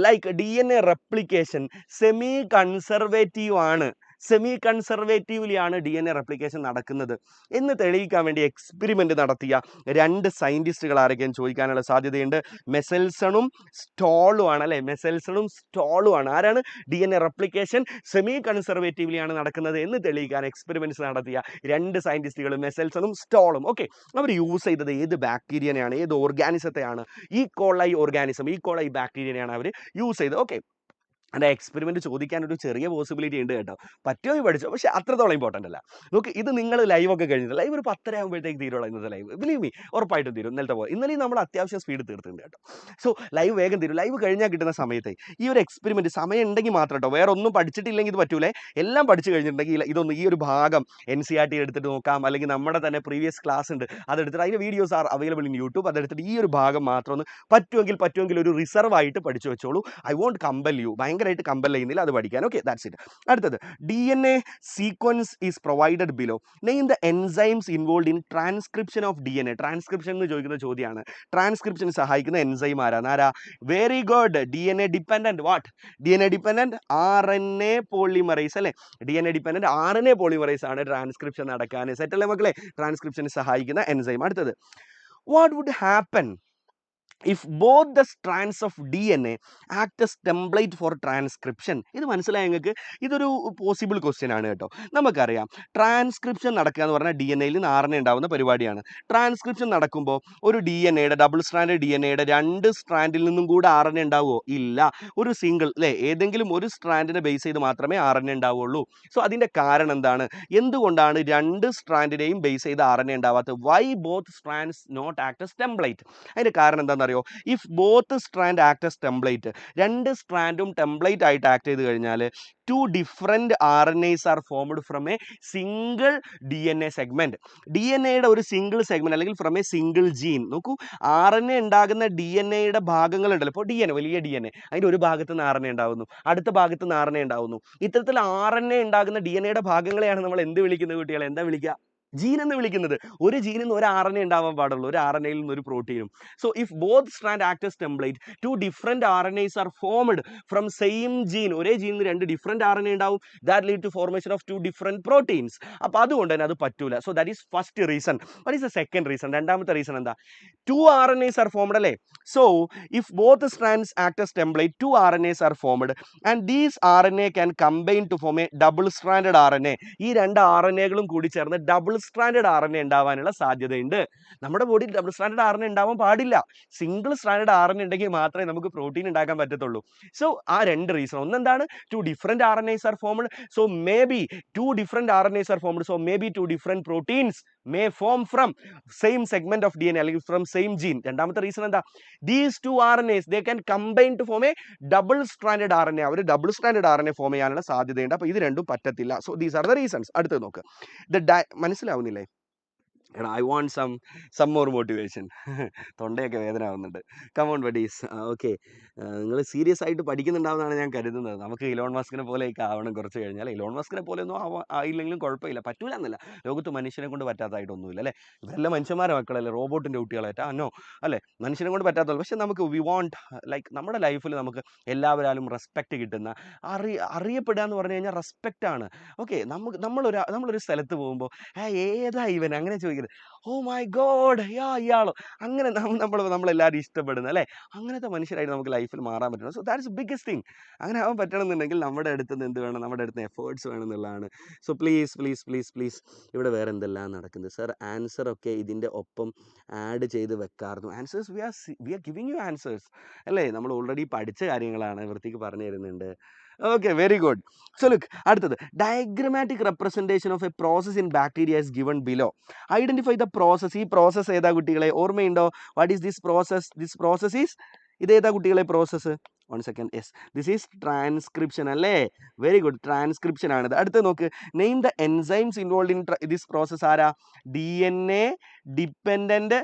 like DNA replication semi conservative ആണ്. സെമി കൺസർവേറ്റീവ്ലിയാണ് DNA റെപ്ലിക്കേഷൻ നടക്കുന്നത് എന്ന് തെളിയിക്കാൻ വേണ്ടി എക്സ്പെരിമെന്റ് നടത്തിയ 2 സയന്റിസ്റ്റുകൾ ആരൊക്കെയെന്ന് ചോദിക്കാനുള്ള സാധ്യതയുണ്ട്. മെസൽസണും സ്റ്റോളും ആണ് അല്ലേ? മെസൽസണും സ്റ്റോളും ആണ്. ആരാണ്? DNA റെപ്ലിക്കേഷൻ സെമി കൺസർവേറ്റീവ്ലിയാണ് നടക്കുന്നത് എന്ന് തെളിയിക്കാൻ എക്സ്പെരിമെന്റ്സ് നടത്തിയ 2 സയന്റിസ്റ്റുകൾ, മെസൽസണും സ്റ്റോളും. ഓക്കെ, അവർ യൂസ് ചെയ്തത് ഏത് ബാക്ടീരിയനെയാണ്, ഏത് ഓർഗാനിസത്തെയാണ്? E coli organism, E coli ബാക്ടീരിയനെയാണ് അവർ യൂസ് ചെയ്തത്. ഓക്കെ, അതിൻ്റെ എക്സ്പെരിമെൻറ്റ് ചോദിക്കാനൊരു ചെറിയ പോസിബിലിറ്റി ഉണ്ട് കേട്ടോ. പറ്റുമോ പഠിച്ചോ, പക്ഷേ അത്രത്തോളം ഇമ്പോർട്ടൻ്റ് അല്ല. നോക്ക്, ഇത് നിങ്ങൾ ലൈവൊക്കെ കഴിഞ്ഞിട്ട് ലൈവ് ഒരു 10:30 ആകുമ്പോഴത്തേക്ക് തീരുള്ളൂ ഇന്നത്തെ ലൈവ്. ബിലീവ് മീ, ഉറപ്പായിട്ടും തീരും. ഇന്നലത്തെ പോലെ ഇന്നലെയും നമ്മൾ അത്യാവശ്യം സ്പീഡ് തീർത്തിട്ടുണ്ട് കേട്ടോ. സോ ലൈവ് വേഗം തീരും. ലൈവ് കഴിഞ്ഞാൽ കിട്ടുന്ന സമയത്തെ ഈ ഒരു എക്സ്പെരിമെൻറ്റ് സമയം ഉണ്ടെങ്കിൽ മാത്രം കേട്ടോ, വേറെ ഒന്നും പഠിച്ചിട്ടില്ലെങ്കിൽ ഇത് പറ്റൂലേ. എല്ലാം പഠിച്ചു കഴിഞ്ഞിട്ടുണ്ടെങ്കിൽ ഇതൊന്ന് ഈ ഒരു ഭാഗം NCERT എടുത്തിട്ട് നോക്കാം, അല്ലെങ്കിൽ നമ്മുടെ തന്നെ പ്രീവിയസ് ക്ലാസ് ഉണ്ട് അതെടുത്തിട്ട്, അതിൻ്റെ videos are available in YouTube. അതെടുത്തിട്ട് ഈ ഒരു ഭാഗം മാത്രം ഒന്ന് പറ്റുമെങ്കിൽ ഒരു റിസർവ് ആയിട്ട് പഠിച്ചു വെച്ചോളൂ. ഐ വോണ്ട് കമ്പൽ യു, ഭയങ്കരമായിട്ട് കമ്പൽ ചെയ്യുന്നില്ല അത് പഠിക്കാൻ. Okay, that's it. അടുത്തത്, DNA sequence is provided below. Name the enzymes involve in transcription of DNA. Transcription എന്ന് ചോദിക്കുന്ന ചോദ്യമാണ്. ട്രാൻസ്ക്രിപ്ഷന് സഹായിക്കുന്ന എൻസൈം ആരാണ്? ആരാ? Very good, DNA dependent. What? DNA dependent RNA polymerase അല്ലേ? DNA ഡിപ്പെൻഡന്റ് RNA പോളിമറൈസ് ആണ് ട്രാൻസ്ക്രിപ്ഷൻ നടക്കാൻ. സെറ്റ് അല്ലേ മക്കളെ? ട്രാൻസ്ക്രിപ്ഷന് സഹായിക്കുന്ന എൻസൈം. അടുത്തത്, what would happen if both the strands of DNA act as template for transcription. ഇത് മനസ്സിലായി നിങ്ങൾക്ക്? ഇതൊരു പോസിബിൾ ക്വസ്റ്റ്യൻ ആണ് കേട്ടോ. നമുക്കറിയാം ട്രാൻസ്ക്രിപ്ഷൻ നടക്കുക എന്ന് പറഞ്ഞാൽ ഡി എൻ എയിൽ നിന്ന് RNA ഉണ്ടാവുന്ന പരിപാടിയാണ്. ട്രാൻസ്ക്രിപ്ഷൻ നടക്കുമ്പോൾ ഒരു ഡി എൻ എയുടെ ഡബിൾ സ്ട്രാൻഡ് ഡി എൻ എയുടെ 2 സ്ട്രാൻഡിൽ നിന്നും കൂടെ RNA ഉണ്ടാവുമോ? ഇല്ല. ഒരു സിംഗിൾ അല്ലേ, ഏതെങ്കിലും ഒരു സ്ട്രാൻഡിനെ ബേസ് ചെയ്ത് മാത്രമേ RNA ഉണ്ടാവുള്ളൂ. സോ അതിൻ്റെ കാരണം എന്താണ്? എന്തുകൊണ്ടാണ് 2 സ്ട്രാൻഡിനെയും ബേസ് ചെയ്ത് RNA ഉണ്ടാവാത്തത്? Why both strands not act as template? അതിൻ്റെ കാരണം എന്താണെന്നറിയോ? If both strand act as template, 2 സ്ട്രാൻഡും ടെംപ്ലേറ്റ് ആയിട്ട് ആക്ട് ചെയ്ത് കഴിഞ്ഞാൽ 2 different RNAs are formed from a single DNA segment. DNA ഒരു സിംഗിൾ സെഗ്മെൻറ്റ് അല്ലെങ്കിൽ ഫ്രം എ സിംഗിൾ ജീൻ. നോക്കൂ, RNA ഉണ്ടാകുന്ന DNA ഭാഗങ്ങളുണ്ടല്ലോ. ഇപ്പോൾ വലിയ DNA, അതിൻ്റെ ഒരു ഭാഗത്ത് നിന്ന് RNA ഉണ്ടാകുന്നു, അടുത്ത ഭാഗത്ത് നിന്ന് RNA ഉണ്ടാകുന്നു. ഇത്തരത്തിൽ RNA ഉണ്ടാകുന്ന DNA ഭാഗങ്ങളെയാണ് നമ്മൾ എന്ത് വിളിക്കുന്നത് കുട്ടികളെ? എന്താ വിളിക്കുക? ജീൻ എന്ന് വിളിക്കുന്നത്. ഒരു ജീനിൽ നിന്ന് ഒരു RNA ഉണ്ടാവാൻ പാടുള്ളൂ, ഒരു RNAയിൽ നിന്ന് ഒരു പ്രോട്ടീനും. So if both strand act as template, 2 different RNAs are formed from same gene. ഒരേ ജീനിൽ നിന്ന് 2 ഡിഫറെൻറ്റ് RNA ഉണ്ടാവും. That lead to formation of 2 different proteins. അപ്പോൾ അതുകൊണ്ട് തന്നെ അത് പറ്റൂല. So that is first reason. What is the second reason? രണ്ടാമത്തെ റീസൺ എന്താ? 2 RNAs ആർ ഫോംഡ് അല്ലേ. So if both strands act as template, 2 RNAs are formed and these RNA can combine to form a double stranded RNA. ഈ 2 RNAകളും കൂടി ചേർന്ന് double stranded RNA ഉണ്ടാവാനുള്ള സാധ്യതയുണ്ട്. നമ്മുടെ ബോഡിയിൽ ഡബിൾ സ്ട്രാൻഡഡ് RNA ഉണ്ടാവാൻ പാടില്ല. സിംഗിൾ സ്ട്രാൻഡഡ് RNA ഉണ്ടെങ്കിൽ മാത്രമേ നമുക്ക് പ്രോട്ടീൻ ഉണ്ടാക്കാൻ പറ്റത്തുള്ളൂ. സോ ആ 2 റീസൺ. ഒന്നെന്താണ്? 2 different RNAs are formed. So may be 2 different RNAs are formed. So may be 2 different proteins may form from same segment of DNA അല്ലെങ്കിൽ ഫ്രം സെയിം ജീൻ. രണ്ടാമത്തെ reason എന്താ? These 2 RNAs they can combine to form a double stranded RNA. അവർ double stranded RNA form ചെയ്യാനുള്ള സാധ്യതയുണ്ട്. അപ്പോൾ ഇത് രണ്ടും പറ്റത്തില്ല. So these are the reasons. അടുത്ത് നോക്ക്. മനസ്സിലാവുന്നില്ലേ? എടാ, I want some more motivation. തൊണ്ടയൊക്കെ വേദന ആവുന്നുണ്ട്. Come on buddies. ഓക്കെ, നിങ്ങൾ സീരിയസ് ആയിട്ട് പഠിക്കുന്നുണ്ടാവുന്നതാണ് ഞാൻ കരുതുന്നത്. നമുക്ക് ഇലോൺ മസ്കിനെ പോലെയൊക്കെ ആവണം കുറച്ച് കഴിഞ്ഞാൽ. ഇലോൺ മസ്കിനെ പോലെയൊന്നും ആയില്ലെങ്കിലും കുഴപ്പമില്ല, പറ്റൂല എന്നല്ല. ലോകത്ത് മനുഷ്യനെ കൊണ്ട് പറ്റാത്തതായിട്ടൊന്നുമില്ല അല്ലേ. ഇവരെല്ലാം മനുഷ്യന്മാരെ മക്കളല്ലേ, റോബോട്ടിൻ്റെ കുട്ടികളായിട്ടാ? നോ അല്ലേ, മനുഷ്യനെ കൊണ്ട് പറ്റാത്തത്. പക്ഷെ നമുക്ക് വി വാണ്ട് ലൈക്ക് നമ്മുടെ ലൈഫിൽ നമുക്ക് എല്ലാവരാലും റെസ്പെക്റ്റ് കിട്ടുന്ന, അറിയപ്പെടുക എന്ന് പറഞ്ഞു കഴിഞ്ഞാൽ റെസ്പെക്റ്റ് ആണ്. ഓക്കെ, നമ്മളൊരു സ്ഥലത്ത് പോകുമ്പോൾ ഏതാ ഇവൻ അങ്ങനെ ചോദിക്കുന്നത്, ഓ മൈ ഗോഡ് യാ ഇയാളോ, അങ്ങനെ നമ്മളെല്ലാവരും ഇഷ്ടപ്പെടുന്നത് അല്ലേ. അങ്ങനത്തെ മനുഷ്യരായിട്ട് നമുക്ക് ലൈഫിൽ മാറാൻ പറ്റണം. So that's biggest thing. അങ്ങനെ ആവാൻ പറ്റണമെന്നുണ്ടെങ്കിൽ നമ്മുടെ അടുത്ത് നിന്ന് എന്ത് വേണം? നമ്മുടെ അടുത്ത് എഫേർട്സ് വേണം എന്നുള്ളതാണ്. So please please please please, ഇവിടെ വേറെ എന്തെല്ലാം നടക്കുന്നത് സർ? ആൻസർ ഒക്കെ ഇതിൻ്റെ ഒപ്പം ആഡ് ചെയ്ത് വെക്കാറുണ്ട്. Answers we are giving you answers അല്ലേ. നമ്മൾ ഓൾറെഡി പഠിച്ച കാര്യങ്ങളാണ്, വൃത്തിക്ക് പറഞ്ഞു തരുന്നുണ്ട്. Okay, very good. So look, അടുത്തത് diagrammatic representation of a process in bacteria is given below. Identify the process. ഈ പ്രോസസ് ഏതാ കുട്ടികളെ? ഓർമ്മയുണ്ടോ? What is this process? This process is, ഇതേതാ കുട്ടികളെ process? 1 second. Yes, this is transcription അല്ലേ. Very good, transcription ആണിത്. അടുത്ത് നോക്ക്, name the enzymes involve in this process. ആരാ? DNA ഡിപ്പെൻഡന്റ്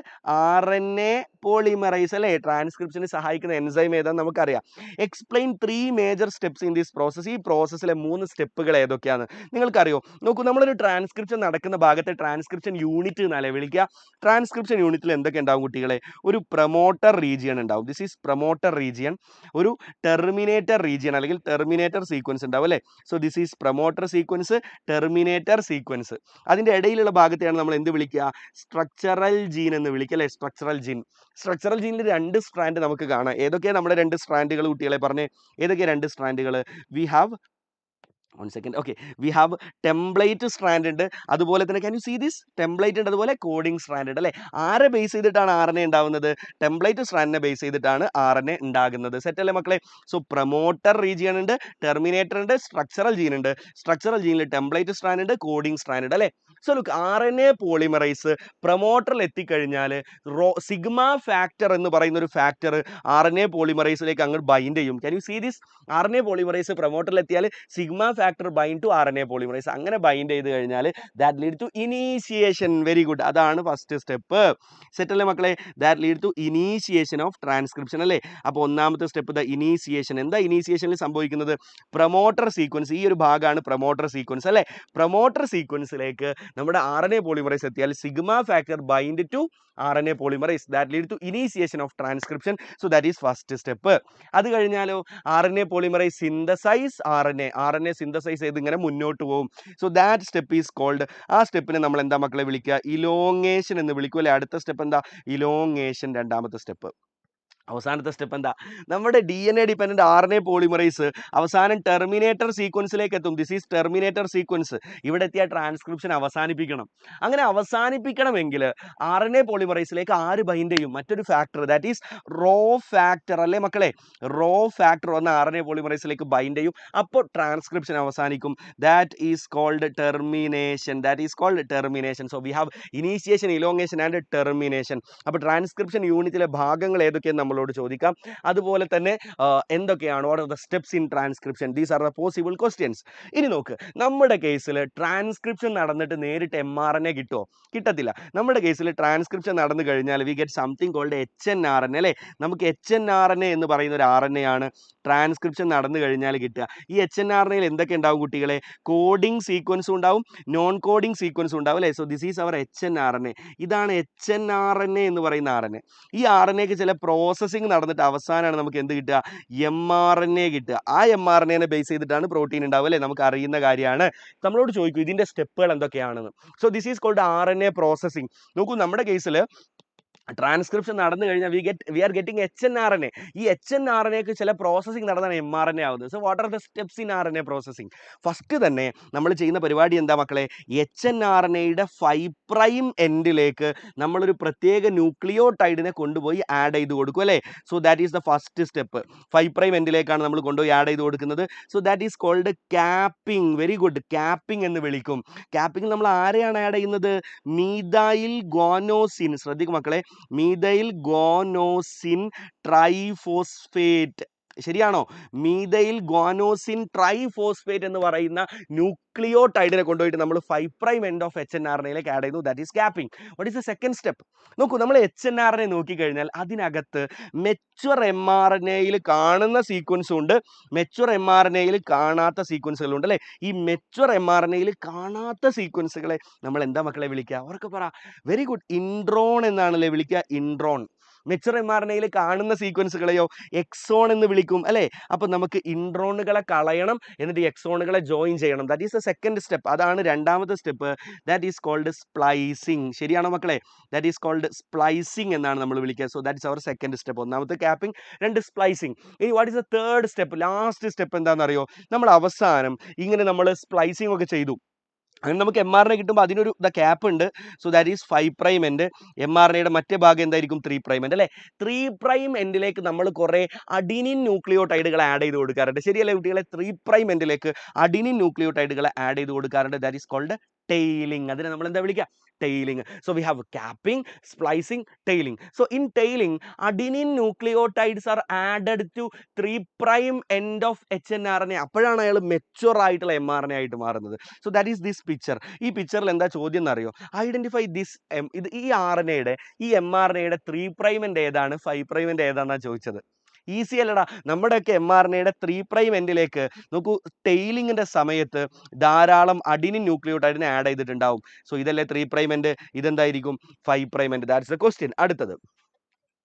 RNA പോളിമറൈസ് അല്ലേ. ട്രാൻസ്ക്രിപ്ഷന് സഹായിക്കുന്ന എൻസൈം ഏതാന്ന് നമുക്കറിയാം. Explain 3 major steps in this process. ഈ പ്രോസസ്സിലെ 3 സ്റ്റെപ്പുകൾ ഏതൊക്കെയാണ് നിങ്ങൾക്കറിയോ? നോക്കൂ, നമ്മളൊരു ട്രാൻസ്ക്രിപ്ഷൻ നടക്കുന്ന ഭാഗത്തെ ട്രാൻസ്ക്രിപ്ഷൻ യൂണിറ്റ് എന്നല്ലേ വിളിക്കുക. ട്രാൻസ്ക്രിപ്ഷൻ യൂണിറ്റിൽ എന്തൊക്കെ ഉണ്ടാവും കുട്ടികളെ? ഒരു പ്രൊമോട്ടർ റീജിയൻ ഉണ്ടാവും. This is promoter region. ഒരു ടെർമിനേറ്റർ റീജിയൻ അല്ലെങ്കിൽ ടെർമിനേറ്റർ സീക്വൻസ് ഉണ്ടാവും അല്ലേ. So this is promoter sequence, Terminator sequence. അതിൻ്റെ ഇടയിലുള്ള ഭാഗത്തെയാണ് നമ്മൾ എന്ത് വിളിക്കുക? സ്ട്രക്ചറൽ ജീൻ എന്ന് വിളിക്കുക അല്ലേ. Structural gene. സ്ട്രക്ചറൽ ജീനിൽ 2 സ്ട്രാൻഡ് നമുക്ക് കാണാം. ഏതൊക്കെയാണ് നമ്മുടെ 2 സ്ട്രാൻഡുകൾ കുട്ടികളെ? പറഞ്ഞേ, ഏതൊക്കെയാണ് 2 സ്ട്രാൻഡുകൾ? We have 1 second. Okay, we have template strand ഉണ്ട്, അതുപോലെ തന്നെ can you see this template ഉണ്ട്, അതുപോലെ കോഡിംഗ് സ്ട്രാൻഡ് ഉണ്ട് അല്ലേ. ആരെ ബേസ് ചെയ്തിട്ടാണ് RNA ഉണ്ടാവുന്നത്? ടെംപ്ലേറ്റ് സ്ട്രാൻഡിനെ ബേസ് ചെയ്തിട്ടാണ് RNA ഉണ്ടാകുന്നത്. സെറ്റ് അല്ലേ മക്കളെ? സോ പ്രൊമോട്ടർ റീജിയൻ ഉണ്ട്, ടെർമിനേറ്റർ ഉണ്ട്, സ്ട്രക്ചറൽ ജീൻ ഉണ്ട്. സ്ട്രക്ചറൽ ജീനിൽ ടെംപ്ലേറ്റ് സ്ട്രാൻഡ് ഉണ്ട്, കോഡിംഗ് സ്ട്രാൻഡ് ഉണ്ട് അല്ലേ. സോ ലുക്ക്, RNA പോളിമറൈസ് പ്രൊമോട്ടറിൽ എത്തിക്കഴിഞ്ഞാൽ സിഗ്മ ഫാക്ടർ എന്ന് പറയുന്ന ഒരു ഫാക്ടർ RNA പോളിമറൈസിലേക്ക് അങ്ങ് ബൈൻഡ് ചെയ്യും. Can you see this? RNA polymerase പ്രൊമോട്ടറിൽ എത്തിയാൽ sigma factor bind to RNA polymerase. അങ്ങനെ ബൈൻഡ് ചെയ്ത് കഴിഞ്ഞാൽ that lead to initiation. Very good, അതാണ് ഫസ്റ്റ് സ്റ്റെപ്പ്. സെറ്റ് അല്ലേ മക്കളെ? That lead to initiation of transcription അല്ലേ. അപ്പോൾ ഒന്നാമത്തെ സ്റ്റെപ്പ് ദ ഇനീഷിയേഷൻ. എന്താ ഇനീഷിയേഷനിൽ സംഭവിക്കുന്നത്? പ്രൊമോട്ടർ സീക്വൻസ്, ഈ ഒരു ഭാഗമാണ് പ്രൊമോട്ടർ സീക്വൻസ് അല്ലേ. പ്രൊമോട്ടർ സീക്വൻസിലേക്ക് നമ്മുടെ RNA പോളിമറൈസ് എത്തിയാൽ sigma factor bind to RNA polymerase. That leads to initiation of transcription. So that is first step. അത് കഴിഞ്ഞാലോ RNA polymerase synthesize RNA synthesize ചെയ്ത് ഇങ്ങനെ മുന്നോട്ട് പോകും. So that step is called, ആ സ്റ്റെപ്പിനെ നമ്മൾ എന്താ മക്കളെ വിളിക്കുക? ഇലോങ്ങേഷൻ എന്ന് വിളിക്കും അല്ലേ. അടുത്ത സ്റ്റെപ്പ് എന്താ? ഇലോങ്ങേഷൻ, രണ്ടാമത്തെ സ്റ്റെപ്പ്. അവസാനത്തെ സ്റ്റെപ്പ് എന്താ? നമ്മുടെ DNA ഡിപെൻഡന്റ് RNA പോളിമറൈസ് അവസാനം ടെർമിനേറ്റർ സീക്വൻസിലേക്ക് എത്തും. This is Terminator sequence. ഇവിടെ എത്തിയ ട്രാൻസ്ക്രിപ്ഷൻ അവസാനിപ്പിക്കണം. അങ്ങനെ അവസാനിപ്പിക്കണമെങ്കിൽ RNA പോളിമറൈസിലേക്ക് ആര് ബൈൻഡ് ചെയ്യും? മറ്റൊരു factor, that is rho factor അല്ലേ മക്കളെ? റോ ഫാക്ടർ വന്ന് RNA പോളിമറൈസിലേക്ക് ബൈൻഡ് ചെയ്യും. അപ്പോൾ ട്രാൻസ്ക്രിപ്ഷൻ അവസാനിക്കും. That is called termination. That is called termination. So we have initiation, elongation and termination. അപ്പോൾ ട്രാൻസ്ക്രിപ്ഷൻ യൂണിറ്റിലെ ഭാഗങ്ങൾ ഏതൊക്കെയെന്ന് നമ്മളോട് ചോദിക്കാം. അതുപോലെ തന്നെ എന്തൊക്കെയാണ് what are the steps in transcription? These are the possible questions. ഇനി നോക്ക്, നമ്മുടെ കേസിൽ ട്രാൻസ്ക്രിപ്ഷൻ നടന്നിട്ട് നേരിട്ട് mRNA കിട്ടുമോ? കിട്ടത്തില്ല. നമ്മുടെ കേസിൽ ട്രാൻസ്ക്രിപ്ഷൻ നടന്നു കഴിഞ്ഞാൽ we get something called HNRNA അല്ലേ? നമുക്ക് HNRNA എന്ന് പറയുന്ന ഒരു RNA ആണ് ട്രാൻസ്ക്രിപ്ഷൻ നടന്നു കഴിഞ്ഞാൽ കിട്ടുക. ഈ HNRNAയിൽ എന്തൊക്കെ ഉണ്ടാവും കുട്ടികളെ? കോഡിംഗ് സീക്വൻസും ഉണ്ടാവും, നോൺ കോഡിംഗ് സീക്വൻസും ഉണ്ടാവും അല്ലേ? So this is our HNRNA. ഇതാണ് HNRNA എന്ന് പറയുന്ന RNA. ഈ RNAക്ക് ചില പ്രോസസ്സിംഗ് നടന്നിട്ട് അവസാനമാണ് നമുക്ക് എന്ത് കിട്ടുക? mRNA കിട്ടുക. ആ mRNAനെ ബേസ് ചെയ്തിട്ടാണ് പ്രോട്ടീൻ ഉണ്ടാവുക അല്ലേ? നമുക്ക് അറിയുന്ന കാര്യമാണ്. നമ്മളോട് ചോദിക്കും ഇതിൻ്റെ സ്റ്റെപ്പുകൾ എന്തൊക്കെയാണെന്ന്. So this is called RNA processing. നോക്കൂ, നമ്മുടെ കേസിൽ ട്രാൻസ്ക്രിപ്ഷൻ നടന്നു കഴിഞ്ഞാൽ വി ആർ ഗെറ്റിംഗ് HNRNA. ഈ HNRNAക്ക് ചില പ്രോസസ്സിംഗ് നടന്നാണ് mRNA ആവുന്നത്. So what are the steps in RNA processing? First തന്നെ നമ്മൾ ചെയ്യുന്ന പരിപാടി എന്താ മക്കളെ? HNRNAയുടെ 5' എൻഡിലേക്ക് നമ്മളൊരു പ്രത്യേക ന്യൂക്ലിയോടൈഡിനെ കൊണ്ടുപോയി ആഡ് ചെയ്ത് കൊടുക്കും അല്ലേ? So that is the first step. 5' എൻഡിലേക്കാണ് നമ്മൾ കൊണ്ടുപോയി ആഡ് ചെയ്ത് കൊടുക്കുന്നത്. So that is called capping. Very good, capping എന്ന് വിളിക്കും. ക്യാപ്പിംഗ് നമ്മൾ ആരെയാണ് ആഡ് ചെയ്യുന്നത്? Methyl guanosine. ശ്രദ്ധിക്കും മക്കളെ, മീഥൈൽ ഗുവാനോസിൻ ട്രൈഫോസ്ഫേറ്റ്. ശരിയാണോ? മീഥൈൽ ഗുവാനോസിൻ ട്രൈഫോസ്ഫേറ്റ് എന്ന് പറയുന്ന ന്യൂക്ലിയോടൈഡിനെ കൊണ്ടുപോയിട്ട് നമ്മൾ 5' എൻഡ് ഓഫ് HNRNAയിലേക്ക് ആഡ് ചെയ്യുന്നു. That is capping. What is the second step? നോക്കൂ, നമ്മൾ HNRNA നോക്കിക്കഴിഞ്ഞാൽ അതിനകത്ത് മെച്വർ mRNAയിൽ കാണുന്ന സീക്വൻസും ഉണ്ട്, മെച്വർ mRNAയിൽ കാണാത്ത സീക്വൻസുകളുണ്ട് അല്ലേ? ഈ മെച്വർ mRNAയിൽ കാണാത്ത സീക്വൻസുകളെ നമ്മൾ എന്താ മക്കളെ വിളിക്കുക? അവർക്ക് പറ. വെരി ഗുഡ്, ഇൻട്രോൺ എന്നാണല്ലേ വിളിക്കുക? ഇൻട്രോൺ. മെച്വർ mRNAയിൽ കാണുന്ന സീക്വൻസുകളെയോ എക്സോൺ എന്ന് വിളിക്കും അല്ലേ? അപ്പോൾ നമുക്ക് ഇൻട്രോണുകളെ കളയണം, എന്നിട്ട് എക്സോണുകളെ ജോയിൻ ചെയ്യണം. That is the second step. അതാണ് രണ്ടാമത്തെ step. That is called splicing. ശരിയാണോ മക്കളെ? ദാറ്റ് ഈസ് കോൾഡ് സ്പ്ലൈസിങ് എന്നാണ് നമ്മൾ വിളിക്കുക. So that is our second step. ഒന്നാമത്തെ ക്യാപ്പിംഗ്, രണ്ട് സ്പ്ലൈസിങ്. ഇനി what is the third step? Last step എന്താണെന്നറിയോ? നമ്മൾ അവസാനം ഇങ്ങനെ നമ്മൾ സ്പ്ലൈസിങ് ഒക്കെ ചെയ്തു, അങ്ങനെ നമുക്ക് mRNA കിട്ടുമ്പോൾ അതിനൊരു ക്യാപ്പ് ഉണ്ട്. So that is 5' end. mRNAയുടെ മറ്റേ ഭാഗം എന്തായിരിക്കും? 3' എൻഡ് അല്ലേ? 3' എൻഡിലേക്ക് നമ്മൾ കുറേ അഡിനിൻ ന്യൂക്ലിയോടൈഡുകൾ ആഡ് ചെയ്ത് കൊടുക്കാറുണ്ട്. ശരിയല്ലേ കുട്ടികളെ? 3' എൻഡിലേക്ക് അഡിനിൻ ന്യൂക്ലിയോടൈഡുകൾ ആഡ് ചെയ്ത് കൊടുക്കാറുണ്ട്. That is called tailing. അതിനെ നമ്മൾ എന്താ വിളിക്കുക? Tailing. So we have capping, splicing, tailing. So in tailing adenine nucleotides are added to 3' end of HNRNA. അപ്പോഴാണ് അയാൾ മെച്വർ ആയിട്ടുള്ള mRNA ആയിട്ട് മാറുന്നത്. So that is this picture. ഈ പിക്ചറിൽ എന്താ ചോദ്യം എന്നറിയോ? Identify this. ഇത് ഈ RNAയുടെ, ഈ mRNAയുടെ 3' എൻഡ് ഏതാണ്, 5' എൻഡ് ഏതാണെന്നാണ് ചോദിച്ചത്. ഈസി അല്ലടാ. നമ്മുടെയൊക്കെ mRNAയുടെ 3' എൻഡിലേക്ക് നോക്കൂ, ടെയിലിങ്ങിന്റെ സമയത്ത് ധാരാളം അഡിനിൻ ന്യൂക്ലിയോടൈഡിനെ ആഡ് ചെയ്തിട്ടുണ്ടാവും. സോ ഇതല്ലേ 3' എൻഡ്, ഇതെന്തായിരിക്കും? 5' എൻഡ്. That's the question. അടുത്തത്,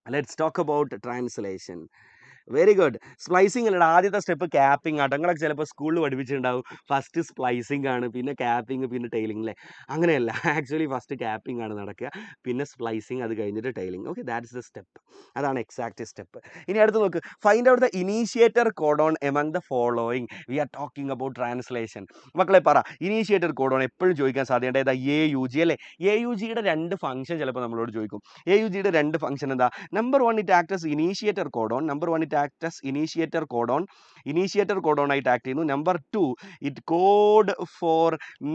let's talk about translation. Very good. Splicing അല്ലടാ. ആദ്യത്തെ സ്റ്റെപ്പ് ക്യാപ്പിംഗ് ആട്ടോ. നിങ്ങളൊക്കെ ചിലപ്പോൾ സ്കൂളിൽ പഠിപ്പിച്ചിട്ടുണ്ടാവും ഫസ്റ്റ് സ്പ്ലൈസിംഗ് ആണ്, പിന്നെ ക്യാപ്പിംഗ്, പിന്നെ ടെയിലിംഗ് അല്ലേ? അങ്ങനെയല്ല. ആക്ച്വലി ഫസ്റ്റ് ക്യാപ്പിംഗ് ആണ് നടക്കുക, പിന്നെ സ്പ്ലൈസിംഗ്, അത് കഴിഞ്ഞിട്ട് tailing. Okay, that's the step. അതാണ് എക്സാക്ട് സ്റ്റെപ്പ്. ഇനി അടുത്ത് നോക്ക്, find out the initiator codon among the following. We are talking about translation. മക്കളെ പറ, ഇനീഷ്യേറ്റർ കോഡോൺ എപ്പോഴും ചോദിക്കാൻ സാധ്യത ഏതാ? AUG അല്ലേ? AUGയുടെ രണ്ട് ഫംഗ്ഷൻ ചിലപ്പോൾ നമ്മളോട് ചോദിക്കും. AUGയുടെ രണ്ട് ഫംഗ്ഷൻ എന്താ? Number 1 it act as initiator codon. Number 1 it act as initiator codon, initiator codon ആയിട്ട് ആക്ട് ചെയ്യുന്നു. Number 2 it code for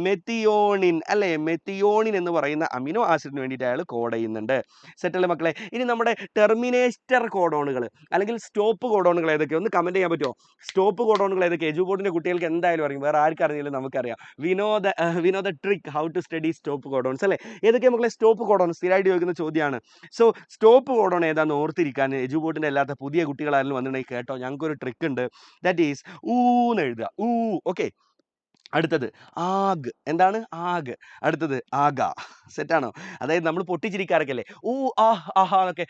methionine അല്ലേ? മെത്തിയോണിൻ എന്ന് പറയുന്ന അമിനോ ആസിഡിന് വേണ്ടിയിട്ട് അയാൾ കോഡ് ചെയ്യുന്നുണ്ട്. സെറ്റല്ലേ മക്കളെ? ഇനി നമ്മുടെ ടെർമിനേറ്റർ കോഡോണുകൾ അല്ലെങ്കിൽ സ്റ്റോപ്പ് കോഡോണുകൾ ഏതൊക്കെ ഒന്ന് കമന്റ് ചെയ്യാൻ പറ്റുമോ? സ്റ്റോപ്പ് കോഡോണുകൾ ഏതൊക്കെ? എജുപോർട്ടിന്റെ കുട്ടികൾക്ക് എന്തായാലും അറിയും, വേറെ ആർക്കും അറിയില്ല, നമുക്കറിയാം. We know the trick how to study stop codons അല്ലേ? ഏതൊക്കെ മക്കളെ സ്റ്റോപ്പ് കോഡോൺ? സ്ഥിരമായിട്ട് ചോദിക്കുന്ന ചോദ്യമാണ്. സോ സ്റ്റോപ്പ് കോഡോൺ ഏതാണെന്ന് ഓർത്തിരിക്കാൻ എജുപോർട്ടിന്റെ അല്ലാത്ത പുതിയ കുട്ടികളായാലും വന്നിട്ടുണ്ടെങ്കിൽ കേട്ടോ, ഞങ്ങൾക്കൊരു ട്രിക്ക് ഉണ്ട്. ദാറ്റ് ഈസ് ഊന്ന് എഴുതുക. ഓക്കെ, അടുത്തത് ആഗ്. എന്താണ് ആഗ്? അടുത്തത് ആഗ. സെറ്റാണോ? അതായത് നമ്മൾ പൊട്ടിച്ചിരിക്കാറൊക്കെ അല്ലേ ഊ ആ ആഹാ എന്നൊക്കെ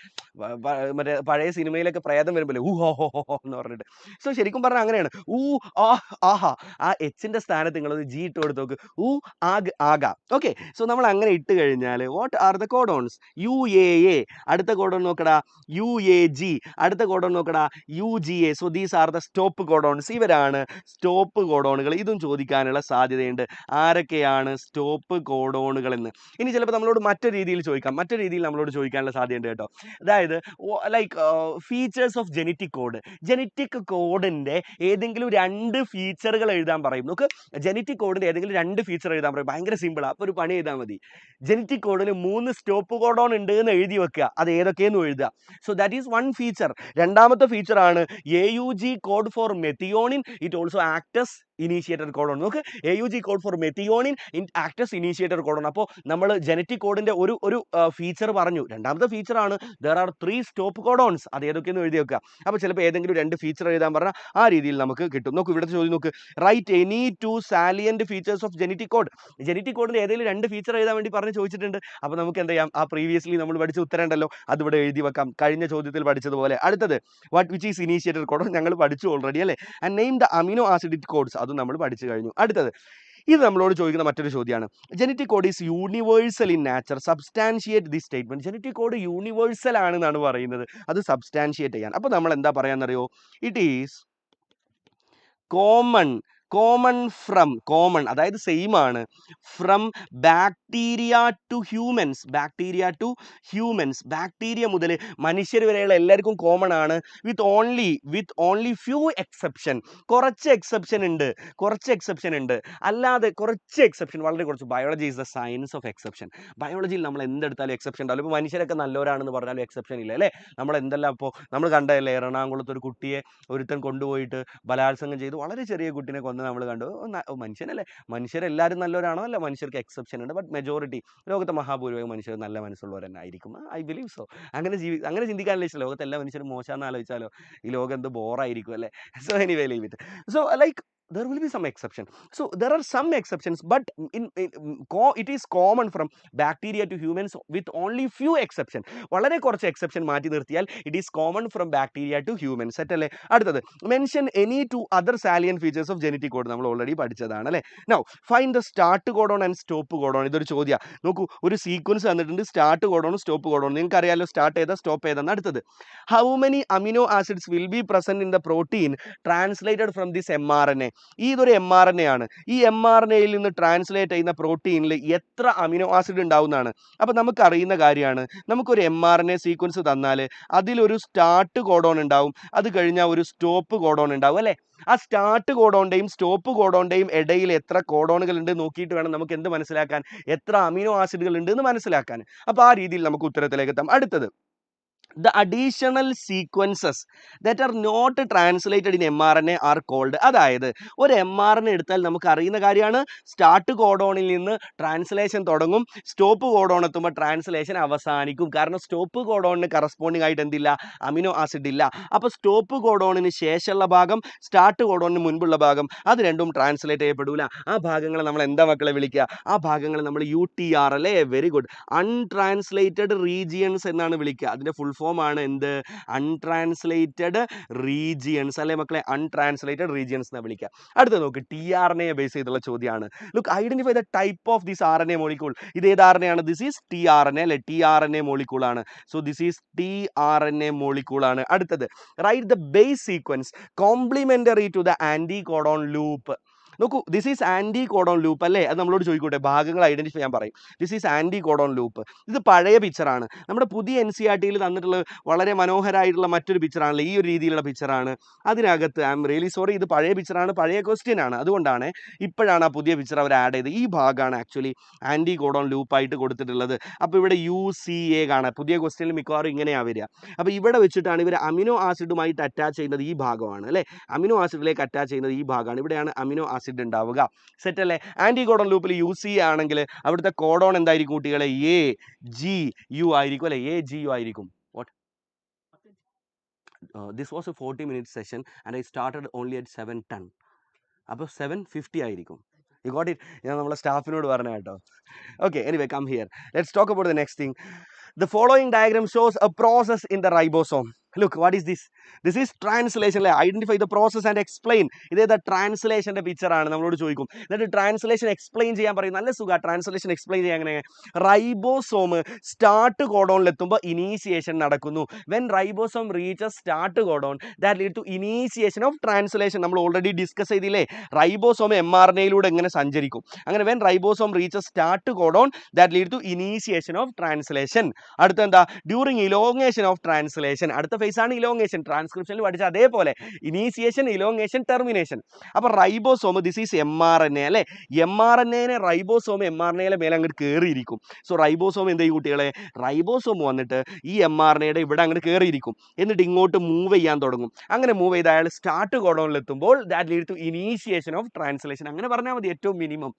മറ്റേ പഴയ സിനിമയിലൊക്കെ പ്രേതം വരുമ്പോൾ ഊ ഹോ ഹോ ഹോ ഹോ എന്ന് പറഞ്ഞിട്ട്. സോ ശരിക്കും പറഞ്ഞാൽ അങ്ങനെയാണ്. ഊ ആ ആഹാ. ആ എച്ചിന്റെ സ്ഥാനത്ത് നിങ്ങളൊരു ജി ഇട്ട് കൊടുത്ത് നോക്ക്. ഊ ആഗ് ആഗ. ഓക്കെ. സോ നമ്മൾ അങ്ങനെ ഇട്ട് കഴിഞ്ഞാൽ what are the codons? U A A. അടുത്ത കോഡോൺ നോക്കടാ യു എ ജി. അടുത്ത കോഡോൺ നോക്കടാ U G A. So these are the stop codons. ഇവരാണ് സ്റ്റോപ്പ് കോഡോണുകൾ. ഇതും ചോദിക്കാനുള്ള സാധ്യതയുണ്ട്. ആരൊക്കെയാണ് സ്റ്റോപ്പ് കോഡോണുകൾ എന്ന്? ഇനി ചിലപ്പോൾ നമ്മളോട് മറ്റൊരു രീതിയിൽ ചോദിക്കാം. മറ്റൊരു രീതിയിൽ നമ്മളോട് ചോദിക്കാനുള്ള സാധ്യതയുണ്ട് കേട്ടോ. അതായത് like features of genetic code. Genetic കോഡിന്റെ ഏതെങ്കിലും 2 ഫീച്ചറുകൾ എഴുതാൻ പറയും. നമുക്ക് ജെനറ്റിക് കോഡിന്റെ ഏതെങ്കിലും 2 ഫീച്ചർ എഴുതാൻ പറയും. ഭയങ്കര സിമ്പിളാ. അപ്പോൾ ഒരു പണി ചെയ്താൽ മതി. ജെനറ്റിക് കോഡിന് 3 സ്റ്റോപ്പ് കോഡോൺ ഉണ്ട് എന്ന് എഴുതി വെക്കുക. അത് ഏതൊക്കെയെന്ന് എഴുതുക. So that is one feature. രണ്ടാമത്തെ ഫീച്ചർ ആണ് AUG code for methionine. It also acts initiator codon. നോക്ക് AUG code for methionine acts initiator codon. അപ്പോൾ നമ്മൾ ജെനറ്റിക് കോഡിന്റെ ഒരു ഫീച്ചർ പറഞ്ഞു. രണ്ടാമത്തെ ഫീച്ചർ ആണ് ദർ ആർ 3 സ്റ്റോപ്പ് കോഡോൺസ്. അത് ഏതൊക്കെയെന്ന് എഴുതി വെക്കുക. അപ്പോൾ ചിലപ്പോൾ ഏതെങ്കിലും 2 ഫീച്ചർ എഴുതാൻ പറഞ്ഞാൽ ആ രീതിയിൽ നമുക്ക് കിട്ടും. നോക്ക് ഇവിടുത്തെ ചോദ്യം നോക്ക്. Write any 2 salient features of genetic code. Genetic കോഡിന്റെ ഏതെങ്കിലും 2 ഫീച്ചർ എഴുതാൻ വേണ്ടി പറഞ്ഞ് ചോദിച്ചിട്ടുണ്ട്. അപ്പോൾ നമുക്ക് എന്ത് ചെയ്യാം? ആ പ്രീവിയസ്ലി നമ്മൾ പഠിച്ച ഉത്തരം ഉണ്ടല്ലോ അതിവിടെ എഴുതി വെക്കാം. കഴിഞ്ഞ ചോദ്യത്തിൽ പഠിച്ചതുപോലെ. അടുത്തത് what which is initiator codon ഞങ്ങൾ പഠിച്ചു ഓൾറെഡി അല്ലേ. And name the amino acid codes അതും നമ്മൾ പഠിച്ചു കഴിഞ്ഞു. അടുത്തത് ഇത് നമ്മളോട് ചോദിക്കുന്ന മറ്റൊരു ചോദ്യമാണ്. Genetic code is universal in nature. Substantiate this statement. Genetic code universal ആണെന്നാണ് പറയുന്നത്. അത് സബ്സ്റ്റാൻഷിയേറ്റ് ചെയ്യാൻ അപ്പോൾ നമ്മൾ എന്താ പറയാന്നറിയോ? It is common from common അതായത് സെയിം ആണ് from bacteria to humans. Bacteria മുതൽ മനുഷ്യർ വരെയുള്ള എല്ലാവർക്കും കോമൺ ആണ്. With only few exception. കുറച്ച് എക്സെപ്ഷൻ ഉണ്ട്. അല്ലാതെ കുറച്ച് എക്സെപ്ഷൻ, വളരെ കുറച്ച്. Biology is the science of exception. ബയോളജിയിൽ നമ്മൾ എന്തെടുത്താലും എക്സെപ്ഷൻ ഉണ്ടാവില്ല. ഇപ്പോൾ മനുഷ്യരൊക്കെ നല്ലവരാണെന്ന് പറഞ്ഞാലും എക്സെപ്ഷൻ ഇല്ല അല്ലേ. നമ്മൾ എന്തെല്ലാം ഇപ്പോൾ നമ്മൾ കണ്ടതല്ലേ എറണാകുളത്ത് ഒരു കുട്ടിയെ ഒരുത്തൻ കൊണ്ടുപോയിട്ട് ബലാത്സംഗം ചെയ്ത് വളരെ ചെറിയ കുട്ടിനെ കൊന്ന് നമ്മൾ കണ്ടു. മനുഷ്യനല്ലേ. മനുഷ്യരെല്ലാവരും നല്ലവരാണോ? അല്ല, മനുഷ്യർക്ക് എക്സെപ്ഷൻ ഉണ്ട്. ബട്ട് മെജോറിറ്റി ലോകത്തെ മഹാഭൂരിഭാഗം മനുഷ്യർ നല്ല മനസ്സുള്ളവർ തന്നെ ആയിരിക്കും. I believe so. അങ്ങനെ ചിന്തിക്കാനല്ലേ ഇഷ്ടം. ലോകത്തെ എല്ലാ മനുഷ്യരും മോശമാണെന്ന് ആലോചിച്ചാലോ ഈ ലോകം എന്ത് ബോറായിരിക്കും അല്ലേ. So anyway leave it. So like there will be some exception. So there are some exceptions, but it is common from bacteria to humans with only few exception. വളരെ കുറച്ച് എക്സെപ്ഷൻ മാറ്റി നിർത്തിയാൽ it is common from bacteria to humans. Set അല്ലേ. അടുത്തത് mention any 2 other salient features of genetic code. നമ്മൾ already പഠിച്ചതാണ് അല്ലേ. now find the start codon and stop codon. ഇതൊരു ചോദ്യമാണ്. നോക്കൂ, ഒരു സീക്വൻസ് തന്നിട്ടുണ്ട്. സ്റ്റാർട്ട് കോഡോണും സ്റ്റോപ്പ് കോഡോണും. നിങ്ങൾക്ക് അറിയാലോ സ്റ്റാർട്ട് ചെയ്താൽ സ്റ്റോപ്പ് ചെയ്തെന്ന്. അടുത്തത് how many amino acids will be present in the protein translated from this mRNA. ഇതൊരു mRNA ആണ്. ഈ mRNAയിൽ നിന്ന് ട്രാൻസ്ലേറ്റ് ചെയ്യുന്ന പ്രോട്ടീനിൽ എത്ര അമിനോ ആസിഡ് ഉണ്ടാവുന്നതാണ്. അപ്പോൾ നമുക്ക് അറിയുന്ന കാര്യമാണ്. നമുക്കൊരു mRNA സീക്വൻസ് തന്നാൽ അതിലൊരു സ്റ്റാർട്ട് കോഡോൺ ഉണ്ടാവും. അത് കഴിഞ്ഞാൽ ഒരു സ്റ്റോപ്പ് കോഡോൺ ഉണ്ടാവും അല്ലേ. ആ സ്റ്റാർട്ട് കോഡോണിൻ്റെയും സ്റ്റോപ്പ് കോഡോണിൻ്റെയും ഇടയിൽ എത്ര കോഡോണുകൾ ഉണ്ട് നോക്കിയിട്ട് വേണം നമുക്ക് എന്ത് മനസ്സിലാക്കാൻ, എത്ര അമിനോ ആസിഡുകൾ ഉണ്ട് എന്ന് മനസ്സിലാക്കാൻ. അപ്പോൾ ആ രീതിയിൽ നമുക്ക് ഉത്തരത്തിലേക്ക് എത്താം. അടുത്തത് the additional sequences that are not translated in mRNA are called. അതായത് ഒരു mRNA എടുത്താൽ നമുക്ക് അറിയുന്ന കാര്യമാണ് സ്റ്റാർട്ട് കോഡോണിൽ നിന്ന് ട്രാൻസ്ലേഷൻ തുടങ്ങും, സ്റ്റോപ്പ് കോഡോൺ എത്തുമ്പോൾ ട്രാൻസ്ലേഷൻ അവസാനിക്കും. കാരണം സ്റ്റോപ്പ് കോഡോണിന് കറസ്പോണ്ടിങ് ആയിട്ട് എന്തില്ല, അമിനോ ആസിഡ് ഇല്ല. അപ്പോൾ സ്റ്റോപ്പ് കോഡോണിന് ശേഷമുള്ള ഭാഗം, സ്റ്റാർട്ട് കോഡോണിന് മുൻപുള്ള ഭാഗം, അത് രണ്ടും ട്രാൻസ്ലേറ്റ് ചെയ്യപ്പെടില്ല. ആ ഭാഗങ്ങളെ നമ്മൾ എന്താ മക്കളെ വിളിക്കുക? ആ ഭാഗങ്ങളെ നമ്മൾ UTR അല്ലേ. Very good. അൺട്രാൻസ്ലേറ്റഡ് റീജിയൻസ് എന്നാണ് വിളിക്കുക. അതിൻ്റെ ഫുൾ ഫോം ആണ് എന്ത്? അൺട്രാൻസ്ലേറ്റഡ് റീജിയൻസ് അല്ലേ മക്കളെ. അൺട്രാൻസ്ലേറ്റഡ് റീജിയൻസ് എന്നാണ് വിളിക്കുക. അടുത്ത നോക്ക്, tRNA ബേസ് ചെയ്തുള്ള ചോദ്യമാണ്. Look, identify the type of this RNA molecule. ഇത് ഏത് RNA ആണ്? ദിസ് ഈസ് tRNA അല്ലേ. tRNA മോളിക്യൂൾ ആണ്. So this is tRNA molecule ആണ്. അടുത്തത് write the base sequence complementary to the anticodon loop. നോക്കൂ, this is anticodon loop അല്ലേ. അത് നമ്മളോട് ചോദിക്കട്ടെ, ഭാഗങ്ങൾ ഐഡന്റിഫൈ ചെയ്യാൻ പറയും. This is anticodon loop. ഇത് പഴയ പിക്ചറാണ്. നമ്മുടെ പുതിയ NCERTയിൽ തന്നിട്ടുള്ള വളരെ മനോഹരമായിട്ടുള്ള മറ്റൊരു പിക്ചറാണല്ലോ. ഈ ഒരു രീതിയിലുള്ള പിക്ചറാണ്. അതിനകത്ത് ഐ എം റിയലി സോറി, ഇത് പഴയ പിക്ചറാണ്, പഴയ ക്വസ്റ്റ്യൻ ആണ്. അതുകൊണ്ടാണ് ഇപ്പോഴാണ് ആ പുതിയ പിക്ചർ അവർ ആഡ് ചെയ്ത്. ഈ ഭാഗമാണ് ആക്ച്വലി ആന്റി കോഡോൺ ലൂപ്പായിട്ട് കൊടുത്തിട്ടുള്ളത്. അപ്പോൾ ഇവിടെ UCA കാണാം. പുതിയ ക്വസ്റ്റ്യനിൽ മിക്കവാറും ഇങ്ങനെയാണ് വരിക. അപ്പോൾ ഇവിടെ വെച്ചിട്ടാണ് ഇവർ അമിനോ ആസിഡുമായിട്ട് അറ്റാച്ച് ചെയ്യുന്നത്. ഈ ഭാഗമാണ് അല്ലേ. അമിനോ ആസിഡിലേക്ക് അറ്റാച്ച് ചെയ്യുന്നത് ഈ ഭാഗമാണ്. ഇവിടെയാണ് അമിനോ ആസിഡ് ഉണ്ടാവുക. സെറ്റ് അല്ലേ. ആന്റി കോഡോൺ ലൂപ്പിൽ UCA ആണെങ്കിൽ അവിടുത്തെ കോഡോൺ എന്തായിരിക്കും കുട്ടികളെ? AGU ആയിരിക്കും അല്ലേ. AGU ആയിരിക്കും. What this was A 40 minute session and I started only at 7:10. അപ്പോൾ 7:50 ആയിരിക്കും. You got it? ഞാൻ നമ്മളെ സ്റ്റാഫിനോട് പറഞ്ഞ കേട്ടോ. Okay, anyway, come here. Let's talk about the next thing. The following diagram shows a process in the ribosome. Look, what is this? This is translation. Identify the process and explain. This is the translation picture. That translation explain ചെയ്യാൻ പറയും. നല്ല സുഖ translation explain ചെയ്യാൻ എങ്ങനെ? Ribosome start codon ലെത്തുമ്പോൾ initiation നടക്കുന്നു. When ribosome reaches start codon, that lead to initiation of translation. നമ്മൾ already discuss ചെയ്തില്ലേ? Ribosome mRNA യിലൂടെ എങ്ങനെ സഞ്ചരിക്കും? അങ്ങനെ when ribosome reaches start codon, that lead to initiation of translation. അടുത്ത എന്താ? During elongation of translation. അടുത്ത phase ആണ് elongation. ട്രാൻസ്ക്രിപ്ഷനിൽ പഠിച്ച അതേപോലെ ഇനീസിയേഷൻ, ഇലോങ്ങേഷൻ, ടെർമിനേഷൻ. അപ്പോൾ റൈബോസോം ദിസ് ഈസ് mRNA അല്ലേ? mRNA റൈബോസോം mRNA മേലെ അങ്ങോട്ട് കയറിയിരിക്കും. സോ റൈബോസോം എന്ത് ചെയ്യും കുട്ടികളെ? റൈബോസോം വന്നിട്ട് ഈ mRNA ഇവിടെ അങ്ങോട്ട് കയറിയിരിക്കും. എന്നിട്ട് ഇങ്ങോട്ട് മൂവ് ചെയ്യാൻ തുടങ്ങും. അങ്ങനെ മൂവ് ചെയ്ത് അയാൾ സ്റ്റാർട്ട് കോഡോണിൽ എത്തുമ്പോൾ that lead to initiation of translation. അങ്ങനെ പറഞ്ഞാൽ മതി, ഏറ്റവും മിനിമം.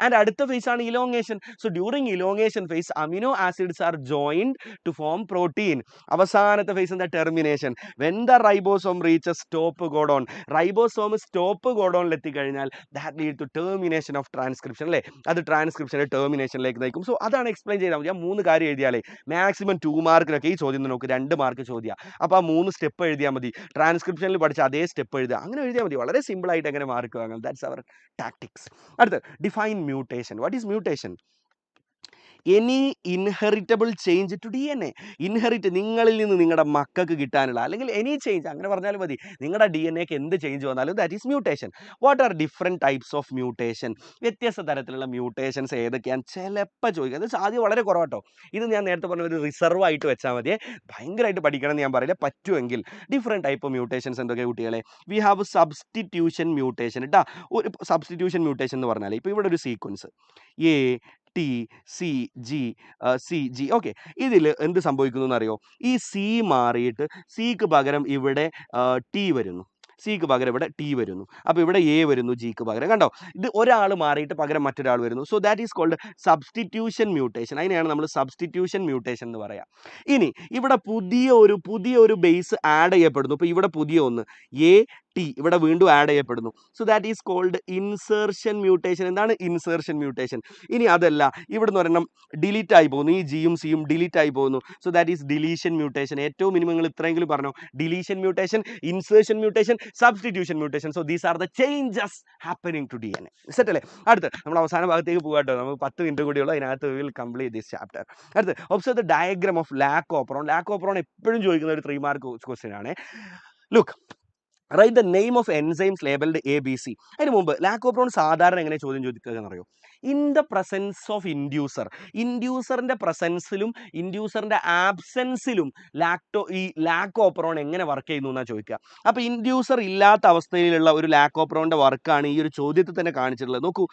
ആൻഡ് അടുത്ത ഫേസ് ആണ് elongation. So during elongation phase amino acids are joined to form protein. അവസാനത്തെ ഫേസ് എന്താ? Termination. When the ribosome reaches stop codon, ribosome stop കോഡോണിൽ എത്തിക്കഴിഞ്ഞാൽ that lead to termination of transcription അല്ലേ? അത് ട്രാൻസ്ക്രിപ്ഷനെ ടെർമിനേഷനിലേക്ക് നയിക്കും. So അതാണ് എക്സ്പ്ലെയിൻ ചെയ്താൽ മതി. ആ 3 കാര്യം എഴുതിയാലേ മാക്സിമം 2 മാർക്കിനൊക്കെ ഈ ചോദ്യം നോക്ക് 2 മാർക്ക് ചോദ്യം. അപ്പോൾ ആ 3 സ്റ്റെപ്പ് എഴുതിയാൽ മതി. ട്രാൻസ്ക്രിപ്ഷനിൽ പഠിച്ച അതേ സ്റ്റെപ്പ് എഴുതുക. അങ്ങനെ എഴുതിയാൽ മതി. വളരെ സിമ്പിൾ ആയിട്ട് എങ്ങനെ മാർക്ക് വാങ്ങാം. That's our tactics. അടുത്ത് define mutation. What is mutation? Any inheritable change to DNA. Inherit, നിങ്ങളിൽ നിന്ന് നിങ്ങളുടെ മക്കൾക്ക് കിട്ടാനുള്ള, അല്ലെങ്കിൽ എനി ചേഞ്ച് അങ്ങനെ പറഞ്ഞാലും മതി. നിങ്ങളുടെ DNAക്ക് എന്ത് ചേഞ്ച് വന്നാലും that is mutation. What are different types of mutation? വ്യത്യസ്ത തരത്തിലുള്ള മ്യൂട്ടേഷൻസ് ഏതൊക്കെയാണ് ചിലപ്പോൾ ചോദിക്കുക. അത് ആദ്യം വളരെ കുറവാട്ടോ. ഇത് ഞാൻ നേരത്തെ പറഞ്ഞ ഒരു റിസർവ് ആയിട്ട് വെച്ചാൽ മതിയെ. ഭയങ്കരമായിട്ട് പഠിക്കണം എന്ന് ഞാൻ പറയില്ല. പറ്റുമെങ്കിൽ ഡിഫറെൻറ്റ് ടൈപ്പ് ഓഫ് മ്യൂട്ടേഷൻസ് എന്തൊക്കെ കുട്ടികളെ? We have substitution mutation. കേട്ടോ, ഒരു സബ്സ്റ്റിറ്റ്യൂഷൻ മ്യൂട്ടേഷൻ എന്ന് പറഞ്ഞാൽ ഇപ്പോൾ ഇവിടെ ഒരു sequence A T C G C G. Okay, ഇതിൽ എന്ത് സംഭവിക്കുന്നു എന്നറിയോ? ഈ സി മാറിയിട്ട് സിക്ക് പകരം ഇവിടെ ടി വരുന്നു. സിക്ക് പകരം ഇവിടെ ടി വരുന്നു. അപ്പോൾ ഇവിടെ എ വരുന്നു ജിക്ക് പകരം. കണ്ടോ, ഇത് ഒരാൾ മാറിയിട്ട് പകരം മറ്റൊരാൾ വരുന്നു. So that is called substitution mutation. അതിനെയാണ് നമ്മൾ സബ്സ്റ്റിറ്റ്യൂഷൻ മ്യൂട്ടേഷൻ എന്ന് പറയാം. ഇനി ഇവിടെ പുതിയൊരു ബേസ് ആഡ് ചെയ്യപ്പെടുന്നു. ഇപ്പോൾ ഇവിടെ പുതിയ ഒന്ന് എ ടി ഇവിടെ വീണ്ടും ആഡ് ചെയ്യപ്പെടുന്നു. So that is called insertion mutation. എന്താണ് ഇൻസേർഷൻ മ്യൂട്ടേഷൻ? ഇനി അതല്ല, ഇവിടുന്ന് ഒരെണ്ണം ഡിലീറ്റ് ആയി പോകുന്നു. ഈ ജിയും സിയും ഡിലീറ്റ് ആയി പോകുന്നു. So that is deletion mutation. ഏറ്റവും മിനിമം നിങ്ങൾ ഇത്രയെങ്കിലും പറഞ്ഞു: deletion mutation, insertion mutation, substitution mutation. So these are the changes happening to DNA. Set അല്ലേ? അടുത്ത് നമ്മൾ അവസാന ഭാഗത്തേക്ക് പോകാട്ടോ. നമുക്ക് 10 മിനിറ്റ് കൂടിയുള്ളൂ. അതിനകത്ത് വിൽ കംപ്ലീറ്റ് ദിസ് ചാപ്റ്റർ. അടുത്ത് observe the diagram of lac operon. Lac operon എപ്പോഴും ചോദിക്കുന്ന ഒരു 3 മാർക്ക് ക്വസ്റ്റ്യൻ ആണ്. Look, write the name of enzymes labelled ABC. അതിന് മുമ്പ് ലാക്കോപ്രോൺ സാധാരണ എങ്ങനെ ചോദ്യം ചോദിക്കുക എന്നറിയോ? In the presence of inducer. ഇൻഡ്യൂസറിൻ്റെ പ്രസൻസിലും ഇൻഡ്യൂസറിൻ്റെ ആബ്സെൻസിലും ഈ ലാക്കോപ്രോൺ എങ്ങനെ വർക്ക് ചെയ്യുന്നു എന്നാണ് ചോദിക്കുക. അപ്പോൾ ഇൻഡ്യൂസർ ഇല്ലാത്ത അവസ്ഥയിലുള്ള ഒരു ലാക്കോപ്രോണിൻ്റെ വർക്കാണ് ഈ ഒരു ചോദ്യത്തിൽ തന്നെ കാണിച്ചിട്ടുള്ളത്. നോക്കൂ,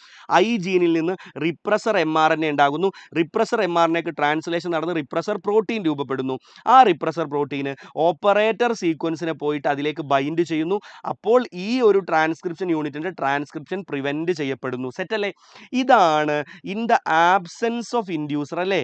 ഐ ജീനിൽ നിന്ന് റിപ്രസർ mRNA ഉണ്ടാകുന്നു. റിപ്രസർ mRNAക്ക് ട്രാൻസ്ലേഷൻ നടന്ന് റിപ്രസർ പ്രോട്ടീൻ രൂപപ്പെടുന്നു. ആ റിപ്രസർ പ്രോട്ടീന് ഓപ്പറേറ്റർ സീക്വൻസിനെ പോയിട്ട് അതിലേക്ക് ബൈൻഡ് ചെയ്യുന്നു. അപ്പോൾ ഈ ഒരു ട്രാൻസ്ക്രിപ്ഷൻ യൂണിറ്റിന്റെ ട്രാൻസ്ക്രിപ്ഷൻ പ്രിവെന്റ് ചെയ്യപ്പെടുന്നു. സെറ്റ് അല്ലേ? ഇതാണ് in the absence of inducer അല്ലേ?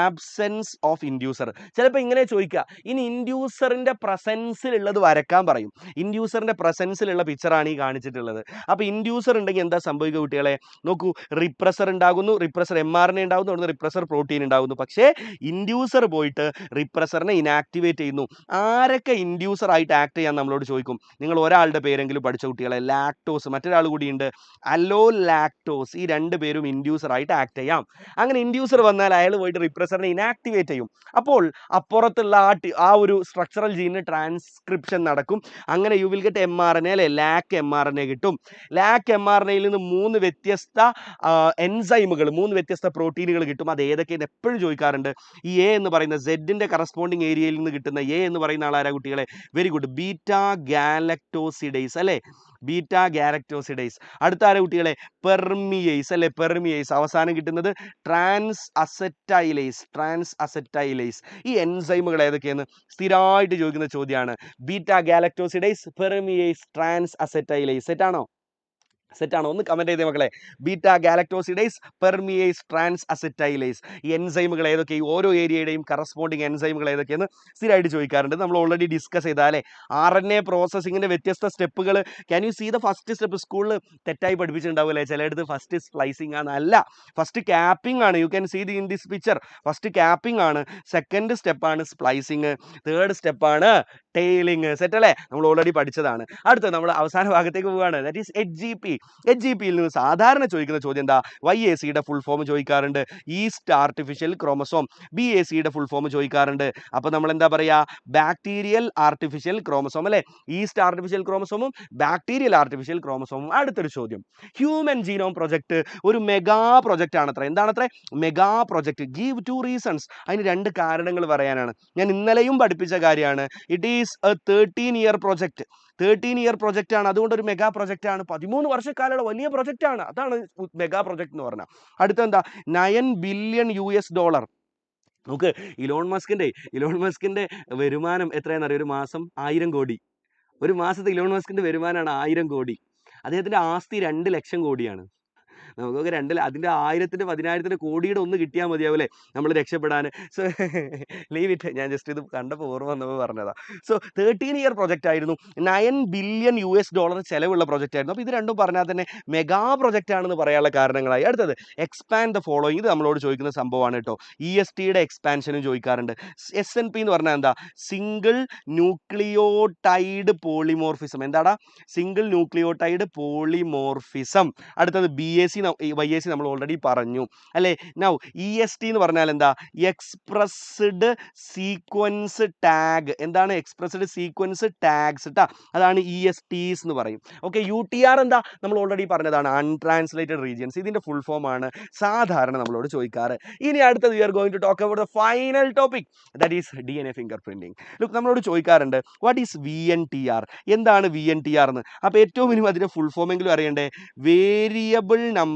Absence of inducer. ചിലപ്പോൾ ഇങ്ങനെ ചോദിക്കുക, ഇനി ഇൻഡ്യൂസറിന്റെ പ്രസൻസിലുള്ളത് വരക്കാൻ പറയും. ഇൻഡ്യൂസറിന്റെ പ്രസൻസിലുള്ള പിക്ചറാണ് ഈ കാണിച്ചിട്ടുള്ളത്. അപ്പോൾ ഇൻഡ്യൂസർ ഉണ്ടെങ്കിൽ എന്താ സംഭവിക്കുക കുട്ടികളെ? നോക്കൂ, റിപ്രസർ ഉണ്ടാകുന്നു, റിപ്രസർ mRNA ഉണ്ടാകുന്നു, അവിടുന്ന് റിപ്രസർ പ്രോട്ടീൻ ഉണ്ടാകുന്നു. പക്ഷേ ഇൻഡ്യൂസർ പോയിട്ട് റിപ്രസറിനെ ഇനാക്ടിവേറ്റ് ചെയ്യുന്നു. ആരൊക്കെ ഇൻഡ്യൂസർ ആയിട്ട് ആക്ട് ചെയ്യാൻ നമ്മളോട് ചോദിക്കും? നിങ്ങൾ ഒരാളുടെ പേരെങ്കിലും പഠിച്ച കുട്ടികളെ. ലാക്ടോസ്, മറ്റൊരാൾ കൂടിയുണ്ട് അലോ ലാക്ടോസ്. ഈ 2 പേരും ഇൻഡ്യൂസർ ആയിട്ട് ആക്ട് ചെയ്യാം. അങ്ങനെ ഇൻഡ്യൂസർ വന്നാൽ അയാൾ പോയിട്ട് റിപ്രസറിനെ ഇനാക്ടിവേറ്റ് ചെയ്യും. അപ്പോൾ അപ്പുറത്തുള്ള ആ ഒരു സ്ട്രക്ചറൽ ജീനിന് ട്രാൻസ്ക്രിപ്ഷൻ നടക്കും. അങ്ങനെ യു വിൽ ഗെറ്റ് mRNA അല്ലെ? ലാക്ക് mRNA കിട്ടും. ലാക്ക് mRNAയിൽ നിന്ന് 3 വ്യത്യസ്ത എൻസൈമുകൾ, 3 വ്യത്യസ്ത പ്രോട്ടീനുകൾ കിട്ടും. അത് ഏതൊക്കെയെന്ന് എപ്പോഴും ചോദിക്കാറുണ്ട്. ഈ എ എന്ന് പറയുന്ന സെഡിന്റെ കറസ്പോണ്ടിങ് ഏരിയയിൽ നിന്ന് കിട്ടുന്ന എ എന്ന് പറയുന്ന ആളാരാ കുട്ടികളെ? വെരി ഗുഡ്, ബീറ്റാ ഗാലക്ടോസിഡേസ് അല്ലേ? Beta galactosidase. അടുത്ത ആരെ കുട്ടികളെ? പെർമിയേസ് അല്ലേ? പെർമിയേസ്. അവസാനം കിട്ടുന്നത് ട്രാൻസ് അസറ്റൈലേസ്. Trans acetylase. ഈ എൻസൈമുകൾ ഏതൊക്കെയെന്ന് സ്ഥിരമായിട്ട് ചോദിക്കുന്ന ചോദ്യമാണ്. Beta galactosidase, permease, transacetylase. സെറ്റാണോ? സെറ്റാണോ? ഒന്ന് കമൻറ്റ് ചെയ്തേ മക്കളെ. Beta galactosidase, permease, transacetylase. ഈ എൻസൈമുകൾ ഏതൊക്കെ, ഈ ഓരോ ഏരിയയുടെയും കറസ്പോണ്ടിങ് എൻസൈമുകൾ ഏതൊക്കെയെന്ന് സ്ഥിരമായിട്ട് ചോദിക്കാറുണ്ട്. നമ്മൾ ഓൾറെഡി ഡിസ്കസ് ചെയ്താലേ RNA പ്രോസസ്സിങ്ങിൻ്റെ വ്യത്യസ്ത സ്റ്റെപ്പുകൾ. Can you see the first step? സ്കൂളിൽ തെറ്റായി പഠിപ്പിച്ചിട്ടുണ്ടാവില്ലേ ചിലയിടത്ത്? ഫസ്റ്റ് സ്പ്ലൈസിങ് ആണ്. അല്ല, ഫസ്റ്റ് ക്യാപ്പിംഗ് ആണ്. You can see the in this picture. First capping ആണ്, സെക്കൻഡ് സ്റ്റെപ്പാണ് സ്പ്ലൈസിങ്, തേർഡ് സ്റ്റെപ്പാണ് ടെയിലിങ്. സെറ്റ് അല്ലേ? നമ്മൾ ഓൾറെഡി പഠിച്ചതാണ്. അടുത്ത നമ്മൾ അവസാന ഭാഗത്തേക്ക് പോവുകയാണ്. ദാറ്റ് ഈസ് HGP-യിൽ നിന്ന് സാധാരണ ചോദിക്കുന്ന ചോദ്യം എന്താ? YACയുടെ ഫുൾ ഫോം ചോദിക്കാറുണ്ട്, ഈസ്റ്റ് ആർട്ടിഫിഷ്യൽ ക്രോമസോം. BACയുടെ ഫുൾ ഫോം ചോദിക്കാറുണ്ട്. അപ്പോൾ നമ്മൾ എന്താ പറയുക? ബാക്ടീരിയൽ ആർട്ടിഫിഷ്യൽ ക്രോമസോം അല്ലേ? ഈസ്റ്റ് ആർട്ടിഫിഷ്യൽ ക്രോമസോമും ബാക്ടീരിയൽ ആർട്ടിഫിഷ്യൽ ക്രോമസോമും. അടുത്തൊരു ചോദ്യം, ഹ്യൂമൻ ജീനോം പ്രൊജക്ട് ഒരു മെഗാ പ്രൊജക്റ്റ് ആണത്ര. എന്താണത്ര? Mega project. Give 2 reasons. അതിന് 2 കാരണങ്ങൾ പറയാനാണ്. ഞാൻ ഇന്നലെയും പഠിപ്പിച്ച കാര്യമാണ്. It is a 13-year project. 13-year project ആണ്, അതുകൊണ്ട് ഒരു മെഗാ പ്രൊജക്റ്റ് ആണ്. 13 വർഷക്കാലമുള്ള വലിയ പ്രൊജക്റ്റ് ആണ്, അതാണ് മെഗാ പ്രൊജക്ട് എന്ന് പറഞ്ഞാൽ. അടുത്തെന്താ? $9 ബില്യൺ. നമുക്ക് ഇലോൺ മസ്കിന്റെ വരുമാനം എത്രയാണെന്നറിയോ? ഒരു മാസം 1000 കോടി. ഒരു മാസത്തെ ഇലോൺ മസ്കിന്റെ വരുമാനമാണ് 1000 കോടി. അദ്ദേഹത്തിന്റെ ആസ്തി 2 ലക്ഷം കോടിയാണ്. നമുക്കൊക്കെ അതിൻ്റെ 1000-ന്റെ 10,000-ന്റെ കോടിയുടെ ഒന്ന് കിട്ടിയാൽ മതിയാവില്ലേ നമ്മൾ രക്ഷപ്പെടാൻ. So leave it. ഞാൻ ജസ്റ്റ് ഇത് കണ്ടപ്പോൾ ഓർമ്മ വന്നപ്പോൾ പറഞ്ഞതാ. സോ 13-year പ്രൊജക്റ്റ് ആയിരുന്നു. $9 ബില്യൺ ചെലവുള്ള പ്രൊജക്റ്റ് ആയിരുന്നു. അപ്പോൾ ഇത് രണ്ടും പറഞ്ഞാൽ തന്നെ മെഗാ പ്രൊജക്റ്റ് ആണെന്ന് പറയാനുള്ള കാരണങ്ങളായി. അടുത്തത്, എക്സ്പാൻഡ് ദ ഫോളോയിങ്. ഇത് നമ്മളോട് ചോദിക്കുന്ന സംഭവമാണ് കേട്ടോ. ESTയുടെ എക്സ്പാൻഷനും ചോദിക്കാറുണ്ട്. SNP എന്ന് പറഞ്ഞാൽ എന്താ? Single nucleotide polymorphism. എന്താടാ? Single nucleotide polymorphism. അടുത്തത് BAC YAC നമ്മൾ ഓൾറെഡി പറഞ്ഞു അല്ലേ? നൗ EST എന്ന് പറഞ്ഞാൽ എന്താ? Expressed sequence tag. എന്താണ് എക്സ്പ്രസ്ഡ് സീക്വൻസ് ടാഗ്സ് ട്ടാ? അതാണ് ESTs എന്ന് പറയും. ഓക്കെ, UTR എന്താ? നമ്മൾ ഓൾറെഡി പറഞ്ഞതാണ്, അൺട്രാൻസ്ലേറ്റഡ് റീജിയൻസ്. ഇതിന്റെ ഫുൾ ഫോം ആണ് സാധാരണ നമ്മളോട് ചോദിക്കാറ്. ഇനി അടുത്തത് we are going to talk about the final topic, that is DNA fingerprinting. Look, നമ്മളോട് ചോദിക്കാറുണ്ട് വാട്ട് ഈസ് VNTR? എന്താണ് VNTR എന്ന്? അപ്പോൾ ഏറ്റവും മിനിമം അതിന്റെ ഫുൾ ഫോം എങ്കിലും അറിയണ്ടേ? Variable number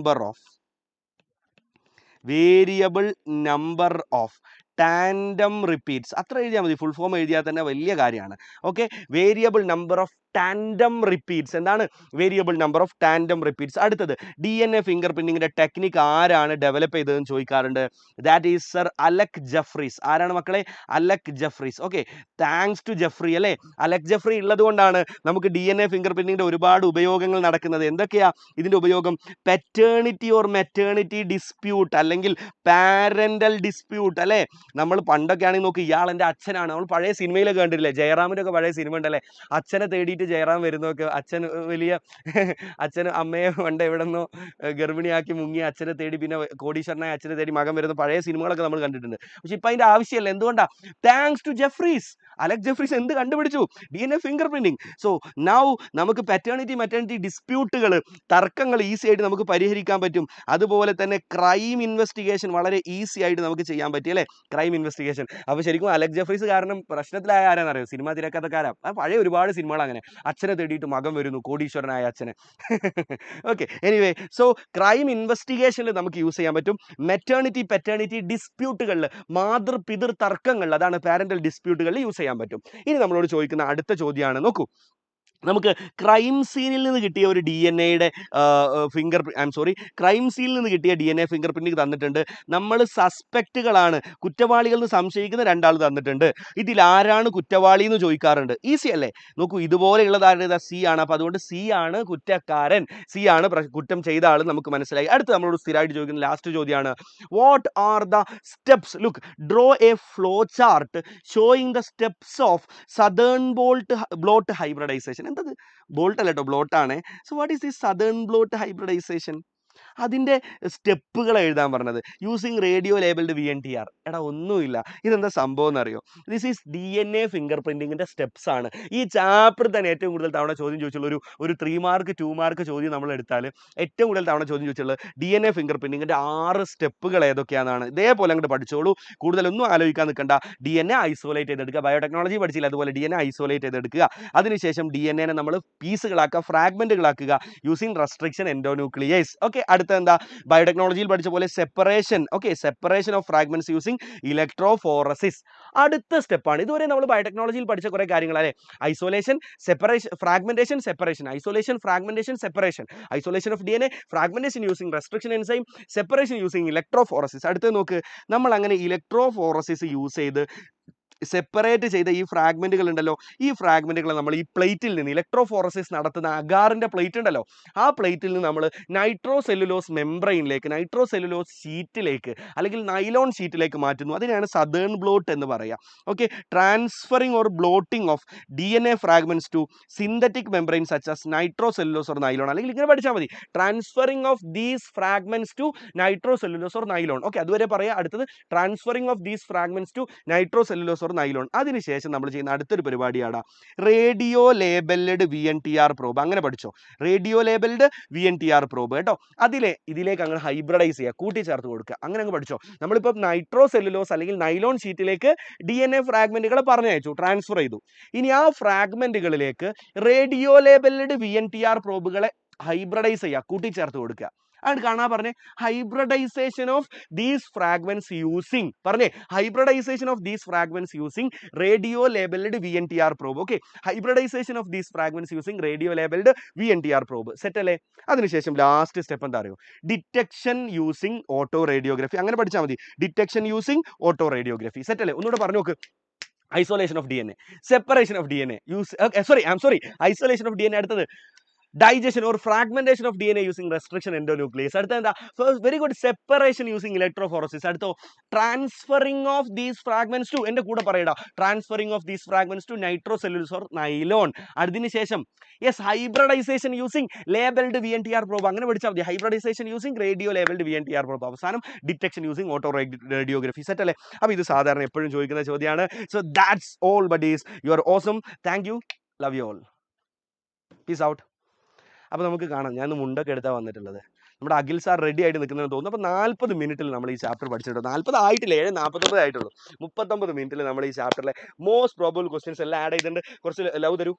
of tandem repeats. അത്ര എഴുതിയാൽ മതി. ഫുൾ ഫോം എഴുതിയാൽ തന്നെ വലിയ കാര്യമാണ്. Okay, variable number of tandem repeats. എന്താണ് variable number of tandem repeats? അടുത്തത്, DNA ഫിംഗർ പ്രിന്റിങ്ങിന്റെ ടെക്നിക്ക് ആരാണ് ഡെവലപ്പ് ചെയ്തതെന്ന് ചോദിക്കാറുണ്ട്. That is sir Alec Jeffreys. ആരാണ് മക്കളെ? Alec Jeffreys. Okay, thanks to Jeffrey അല്ലേ? അലക് ജഫ്രി ഉള്ളത് കൊണ്ടാണ് നമുക്ക് DNA ഫിംഗർ പ്രിന്റിങ്ങിന്റെ ഒരുപാട് ഉപയോഗങ്ങൾ നടക്കുന്നത്. എന്തൊക്കെയാ ഇതിന്റെ ഉപയോഗം? പെറ്റേണിറ്റി ഓർ മെറ്റേണിറ്റി ഡിസ്പ്യൂട്ട്, അല്ലെങ്കിൽ പാരന്റൽ ഡിസ്പ്യൂട്ട് അല്ലേ? നമ്മൾ പണ്ടൊക്കെ ആണെങ്കിൽ നോക്കി, ഇയാൾ എൻ്റെ അച്ഛനാണ്. നമ്മൾ പഴയ സിനിമയിലൊക്കെ കണ്ടിട്ടില്ലേ? ജയറാമിൻ്റെ ഒക്കെ പഴയ സിനിമ ഉണ്ടല്ലേ? അച്ഛനെ തേടിയിട്ട് ജയറാം വരുന്നതൊക്കെ. അച്ഛന് അമ്മയെ പണ്ട് എവിടെ നിന്നോ ഗർഭിണിയാക്കി മുങ്ങി അച്ഛനെ തേടി, പിന്നെ കോടീശ്വരനായ അച്ഛനെ തേടി മകൻ വരുന്ന പഴയ സിനിമകളൊക്കെ നമ്മൾ കണ്ടിട്ടുണ്ട്. പക്ഷെ ഇപ്പം അതിൻ്റെ ആവശ്യമില്ല. എന്തുകൊണ്ടാ? Thanks to ജഫ്രീസ്. അലക് ജഫ്രീസ് എന്ത് കണ്ടുപിടിച്ചു? DNA finger printing. So now നമുക്ക് പെറ്റേണിറ്റി മെറ്റേണിറ്റി ഡിസ്പ്യൂട്ടുകൾ, തർക്കങ്ങൾ ഈസി ആയിട്ട് നമുക്ക് പരിഹരിക്കാൻ പറ്റും. അതുപോലെ തന്നെ ക്രൈം ഇൻവെസ്റ്റിഗേഷൻ വളരെ ഈസി ആയിട്ട് നമുക്ക് ചെയ്യാൻ പറ്റും അല്ലേ? Crime investigation. അപ്പോൾ ശരിക്കും അലക് ജഫ്രീസ് കാരണം പ്രശ്നത്തിലായ ആരാന്നറിയോ? സിനിമ തിരക്കഥക്കാരാ. പഴയ ഒരുപാട് സിനിമകൾ അങ്ങനെ, അച്ഛനെ തേടിയിട്ട് മകൻ വരുന്നു, കോടീശ്വരനായ അച്ഛനെ. ഓക്കെ, എനിവേ, സോ ക്രൈം ഇൻവെസ്റ്റിഗേഷനിൽ നമുക്ക് യൂസ് ചെയ്യാൻ പറ്റും. മെറ്റേണിറ്റി പെറ്റേണിറ്റി ഡിസ്പ്യൂട്ടുകളിൽ, മാതൃപിതൃ തർക്കങ്ങളിൽ, അതാണ് പാരന്റൽ ഡിസ്പ്യൂട്ടുകളിൽ യൂസ് ചെയ്യാൻ പറ്റും. ഇനി നമ്മളോട് ചോദിക്കുന്ന അടുത്ത ചോദ്യമാണ്, നോക്കൂ, നമുക്ക് ക്രൈം സീനിൽ നിന്ന് കിട്ടിയ ഒരു DNAയുടെ ക്രൈം സീനിൽ നിന്ന് കിട്ടിയ DNA ഫിംഗർ പ്രിന്റ് തന്നിട്ടുണ്ട്. നമ്മൾ സസ്പെക്റ്റുകളാണ്, കുറ്റവാളികൾ എന്ന് സംശയിക്കുന്ന 2 ആൾ തന്നിട്ടുണ്ട്. ഇതിൽ ആരാണ് കുറ്റവാളി എന്ന് ചോദിക്കാറുണ്ട്. ഈസി അല്ലേ? നോക്കൂ, ഇതുപോലെയുള്ളതാണ് C ആണ്. അപ്പോൾ അതുകൊണ്ട് C ആണ് കുറ്റക്കാരൻ, C ആണ് കുറ്റം ചെയ്ത ആൾ നമുക്ക് മനസ്സിലായി. അടുത്ത് നമ്മളോട് സ്ഥിരമായിട്ട് ചോദിക്കുന്ന ലാസ്റ്റ് ചോദ്യമാണ്, what are the steps? Look, draw a flow chart showing the steps of southern blot hybridization. എന്തത്? ബോൾട്ട് അല്ല കേട്ടോ, ബ്ലോട്ടാണ്. So what is the southern blot hybridization? അതിൻ്റെ സ്റ്റെപ്പുകൾ എഴുതാൻ പറഞ്ഞത്. Using radio labelled VNTR. എടാ ഒന്നുമില്ല, ഇതെന്താ സംഭവം എന്നറിയോ? ദിസ് ഈസ് DNA ഫിംഗർ പ്രിന്റിങ്ങിൻ്റെ സ്റ്റെപ്സ് ആണ്. ഈ ചാപ്റ്റർ തന്നെ ഏറ്റവും കൂടുതൽ തവണ ചോദ്യം ചോദിച്ചുള്ള ഒരു 3 മാർക്ക് 2 മാർക്ക് ചോദ്യം നമ്മൾ എടുത്താൽ ഏറ്റവും കൂടുതൽ തവണ ചോദ്യം ചോദിച്ചുള്ളത് DNA ഫിംഗർ പ്രിന്റിങ്ങിൻ്റെ 6 സ്റ്റെപ്പുകൾ ഏതൊക്കെയാണെന്നാണ്. ഇതേപോലെ അങ്ങോട്ട് പഠിച്ചോളൂ, കൂടുതലൊന്നും ആലോചിക്കാൻ നിൽക്കണ്ട. DNA ഐസോലേറ്റ് ചെയ്തെടുക്കുക. ബയോടെക്നോളജി പഠിച്ചില്ല, അതുപോലെ DNA ഐസോലേറ്റ് ചെയ്തെടുക്കുക. അതിനുശേഷം DNA നമ്മൾ പീസുകളാക്കുക, ഫ്രാഗ്മെന്റുകളാക്കുക, യൂസിങ് റെസ്ട്രിക്ഷൻ എൻഡോന്യൂക്ലിയേസ്. ഓക്കെ, അടുത്ത എന്താ ബയോടെക്നോളജിയിൽ പഠിച്ച പോലെ separation. Okay, separation of fragments using electrophoresis അടുത്ത സ്റ്റെപ്പാണ്. ഇതുവരെ നമ്മൾ ബയോടെക്നോളജിയിൽ പഠിച്ച കുറെ കാര്യങ്ങൾ അല്ലേ? Isolation, separation, fragmentation, separation, isolation, fragmentation, separation, isolation of DNA, fragmentation using restriction enzyme, separation using electrophoresis. അടുത്ത് നോക്ക്, നമ്മൾ അങ്ങനെ ഇലക്ട്രോഫോറസിസ് യൂസ് ചെയ്ത് സെപ്പറേറ്റ് ചെയ്ത ഈ ഫ്രാഗ്മെന്റുകൾ ഉണ്ടല്ലോ, ഈ ഫ്രാഗ്മെന്റുകൾ നമ്മൾ ഈ പ്ലേറ്റിൽ നിന്ന് ഇലക്ട്രോഫോറസിസ് നടത്തുന്ന അഗാറിന്റെ പ്ലേറ്റ് ഉണ്ടല്ലോ, ആ പ്ലേറ്റിൽ നിന്ന് നമ്മൾ നൈട്രോ സെല്ലുലോസ് മെംബ്രെയിനിലേക്ക്, നൈട്രോ സെല്ലുലോസ് ഷീറ്റിലേക്ക് അല്ലെങ്കിൽ നൈലോൺ ഷീറ്റിലേക്ക് മാറ്റുന്നു. അതിനാണ് സദേൺ ബ്ലോട്ട് എന്ന് പറയുക. Okay, transferring or blotting of DNA fragments to synthetic membrane such as nitro cellulose or nylon. അല്ലെങ്കിൽ ഇങ്ങനെ പഠിച്ചാൽ മതി, transferring of these fragments to nitro cellulose or nylon. Okay, അതുവരെ പറയാം. അടുത്തത് transferring of these fragments to nitro cellulose nylon. അതിനുശേഷം നമ്മൾ ചെയ്യുന്ന അടുത്തൊരു പരിപാടിയാണ് റേഡിയോ ലേബൽഡ് VNTR പ്രോബ്. അങ്ങനെ പഠിച്ചോ, റേഡിയോ ലേബൽഡ് VNTR പ്രോബ് കേട്ടോ. ഇതിലേക്ക് അങ്ങനെ ഹൈബ്രിഡൈസ് ചെയ്യുക, കൂട്ടിച്ചേർത്ത് കൊടുക്കുക, അങ്ങനെ അങ്ങ് പഠിച്ചോ. നമ്മളിപ്പോൾ നൈട്രോ സെല്ലുലോസ് അല്ലെങ്കിൽ നൈലോൺ ഷീറ്റിലേക്ക് DNA ഫ്രാഗ്മെന്റുകളെ പറഞ്ഞയച്ചു, ട്രാൻസ്ഫർ ചെയ്തു. ഇനി ആ ഫ്രാഗ്മെന്റുകളിലേക്ക് റേഡിയോ ലേബൽഡ് VNTR പ്രോബുകളെ ഹൈബ്രിഡൈസ് ചെയ്യുക, കൂട്ടിച്ചേർത്ത് കൊടുക്കുക. അത് കാണാൻ പറഞ്ഞേ, hybridization of these fragments using, പറഞ്ഞേ hybridization of these fragments using radio labelled VNTR probe. Okay, hybridization of these fragments using radio labelled VNTR probe. Set അല്ലേ? അതിനുശേഷം ലാസ്റ്റ് സ്റ്റെപ്പ് എന്താ അറിയോ? Detection using autoradiography. അങ്ങനെ പഠിച്ചാൽ മതി, detection using autoradiography. Set അല്ലേ? ഒന്നുകൂടെ പറഞ്ഞു നോക്ക്. Isolation of DNA, separation of DNA use, isolation of DNA. അടുത്തത് digestion or fragmentation of DNA using restriction endonuclease. അടുത്ത എന്താ? Very good, separation using electrophoresis. അടുത്തോ transferring of these fragments to, എന്റെ കൂടെ പറയടാ, transferring of these fragments to nitro cellulose or nylon. അതിന് ശേഷം yes, hybridization using labelled VNTR probe. അങ്ങനെ പഠിച്ചാൽ മതി, hybridization using radio labelled VNTR probe. അവസാനം detection using autoradiography. Set അല്ലേ? അപ്പോൾ ഇത് സാധാരണ എപ്പോഴും ചോദിക്കുന്ന ചോദ്യമാണ്. So that's all buddies, you are awesome. Thank you, love you all, peace out. അപ്പോൾ നമുക്ക് കാണാം, ഞാൻ മുണ്ടൊക്കെ എടുത്താൽ വന്നിട്ടുള്ളത്. നമ്മുടെ അഖിൽ സാർ റെഡി ആയിട്ട് നിൽക്കുന്നതെന്ന് തോന്നുന്നു. അപ്പോൾ 40 മിനിറ്റിൽ നമ്മൾ ഈ ചാപ്റ്റർ പഠിച്ചിട്ടുണ്ട്. 40 ആയിട്ടില്ല, 7:49 ആയിട്ടുള്ളൂ. 39 മിനിറ്റിൽ നമ്മൾ ഈ ചാപ്റ്ററിലെ മോസ്റ്റ് പ്രോബബിൾ ക്വസ്റ്റ്യൻസ് എല്ലാം ആഡ് ചെയ്തിട്ടുണ്ട്. കുറച്ച് ലവ് തരൂ,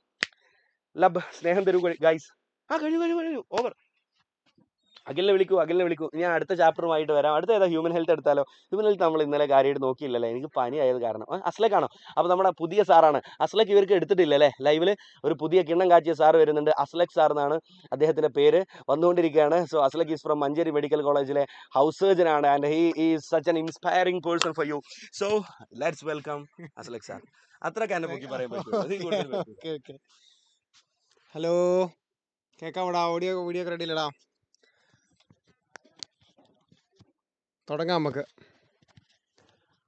സ്നേഹം തരൂ ഗൈസ്. കഴിഞ്ഞു, ഓവർ. അഖിലിനെ വിളിക്കൂ. ഞാൻ അടുത്ത ചാപ്റ്ററുമായിട്ട് വരാം. അടുത്ത ഏതാ? ഹ്യൂമൻ ഹെൽത്ത് എടുത്താലോ? ഹ്യൂമൻ ഹെൽത്ത് നമ്മൾ ഇന്നലെ കാര്യമായിട്ട് നോക്കിയില്ലല്ലേ, എനിക്ക് പനി ആയത് കാരണം. അസ്ലക്കാണോ? അപ്പോൾ നമ്മുടെ പുതിയ സാറാണ് അസ്ലക്ക്. ഇവർക്ക് എടുത്തിട്ടില്ലല്ലേ ലൈവിൽ? ഒരു പുതിയ കിണ്ണം കാച്ചിയ സാർ വരുന്നുണ്ട്, അസ്ലക് സാർ എന്നാണ് അദ്ദേഹത്തിൻ്റെ പേര്, വന്നുകൊണ്ടിരിക്കുകയാണ്. So Aslak is from Manjeri medical കോളേജിലെ ഹൗസ് സർജൻ ആണ്, and he is such an inspiring person for you. So let's welcome Aslak sir. അത്രയ്ക്ക് എന്നെ പൊക്കി പറയാൻ പറ്റും. ഹലോ, കേൾക്കാമോടാ? ഓഡിയോ വീഡിയോ ഒക്കെ റെഡി ഇല്ലടാ? തുടങ്ങാം നമുക്ക്.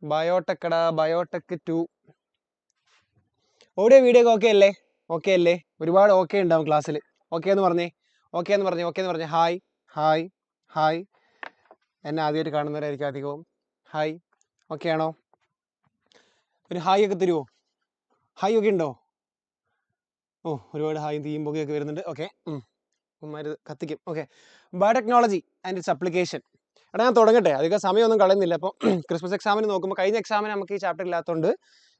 ബയോടെക് 2 ഓഡിയോ വീഡിയോ ഒക്കെ ഓക്കെ അല്ലേ? ഒരുപാട് ഓക്കെ ഉണ്ടാവും ക്ലാസ്സിൽ. ഓക്കെ എന്ന് പറഞ്ഞേ. ഹായ്. എന്നെ ആദ്യമായിട്ട് കാണുന്നവരായിരിക്കും അധികവും. ഹായ്, ഓക്കെ ആണോ? ഒരു ഹായ് ഒക്കെ തരുമോ? ഹായ് ഒക്കെ ഉണ്ടോ? ഓ, ഒരുപാട് ഹായും തീയും പൊക്കെയൊക്കെ വരുന്നുണ്ട്. ഓക്കെ, കത്തിക്കും. Okay, biotechnology and it's application. എടാ, ഞാൻ തുടങ്ങട്ടെ, അധികം സമയമൊന്നും കളയുന്നില്ല. അപ്പോൾ ക്രിസ്മസ് എക്സാമിന് നോക്കുമ്പോൾ കഴിഞ്ഞ എക്സാമിന് നമുക്ക് ഈ ചാപ്റ്റർ ഇല്ലാത്തതുകൊണ്ട്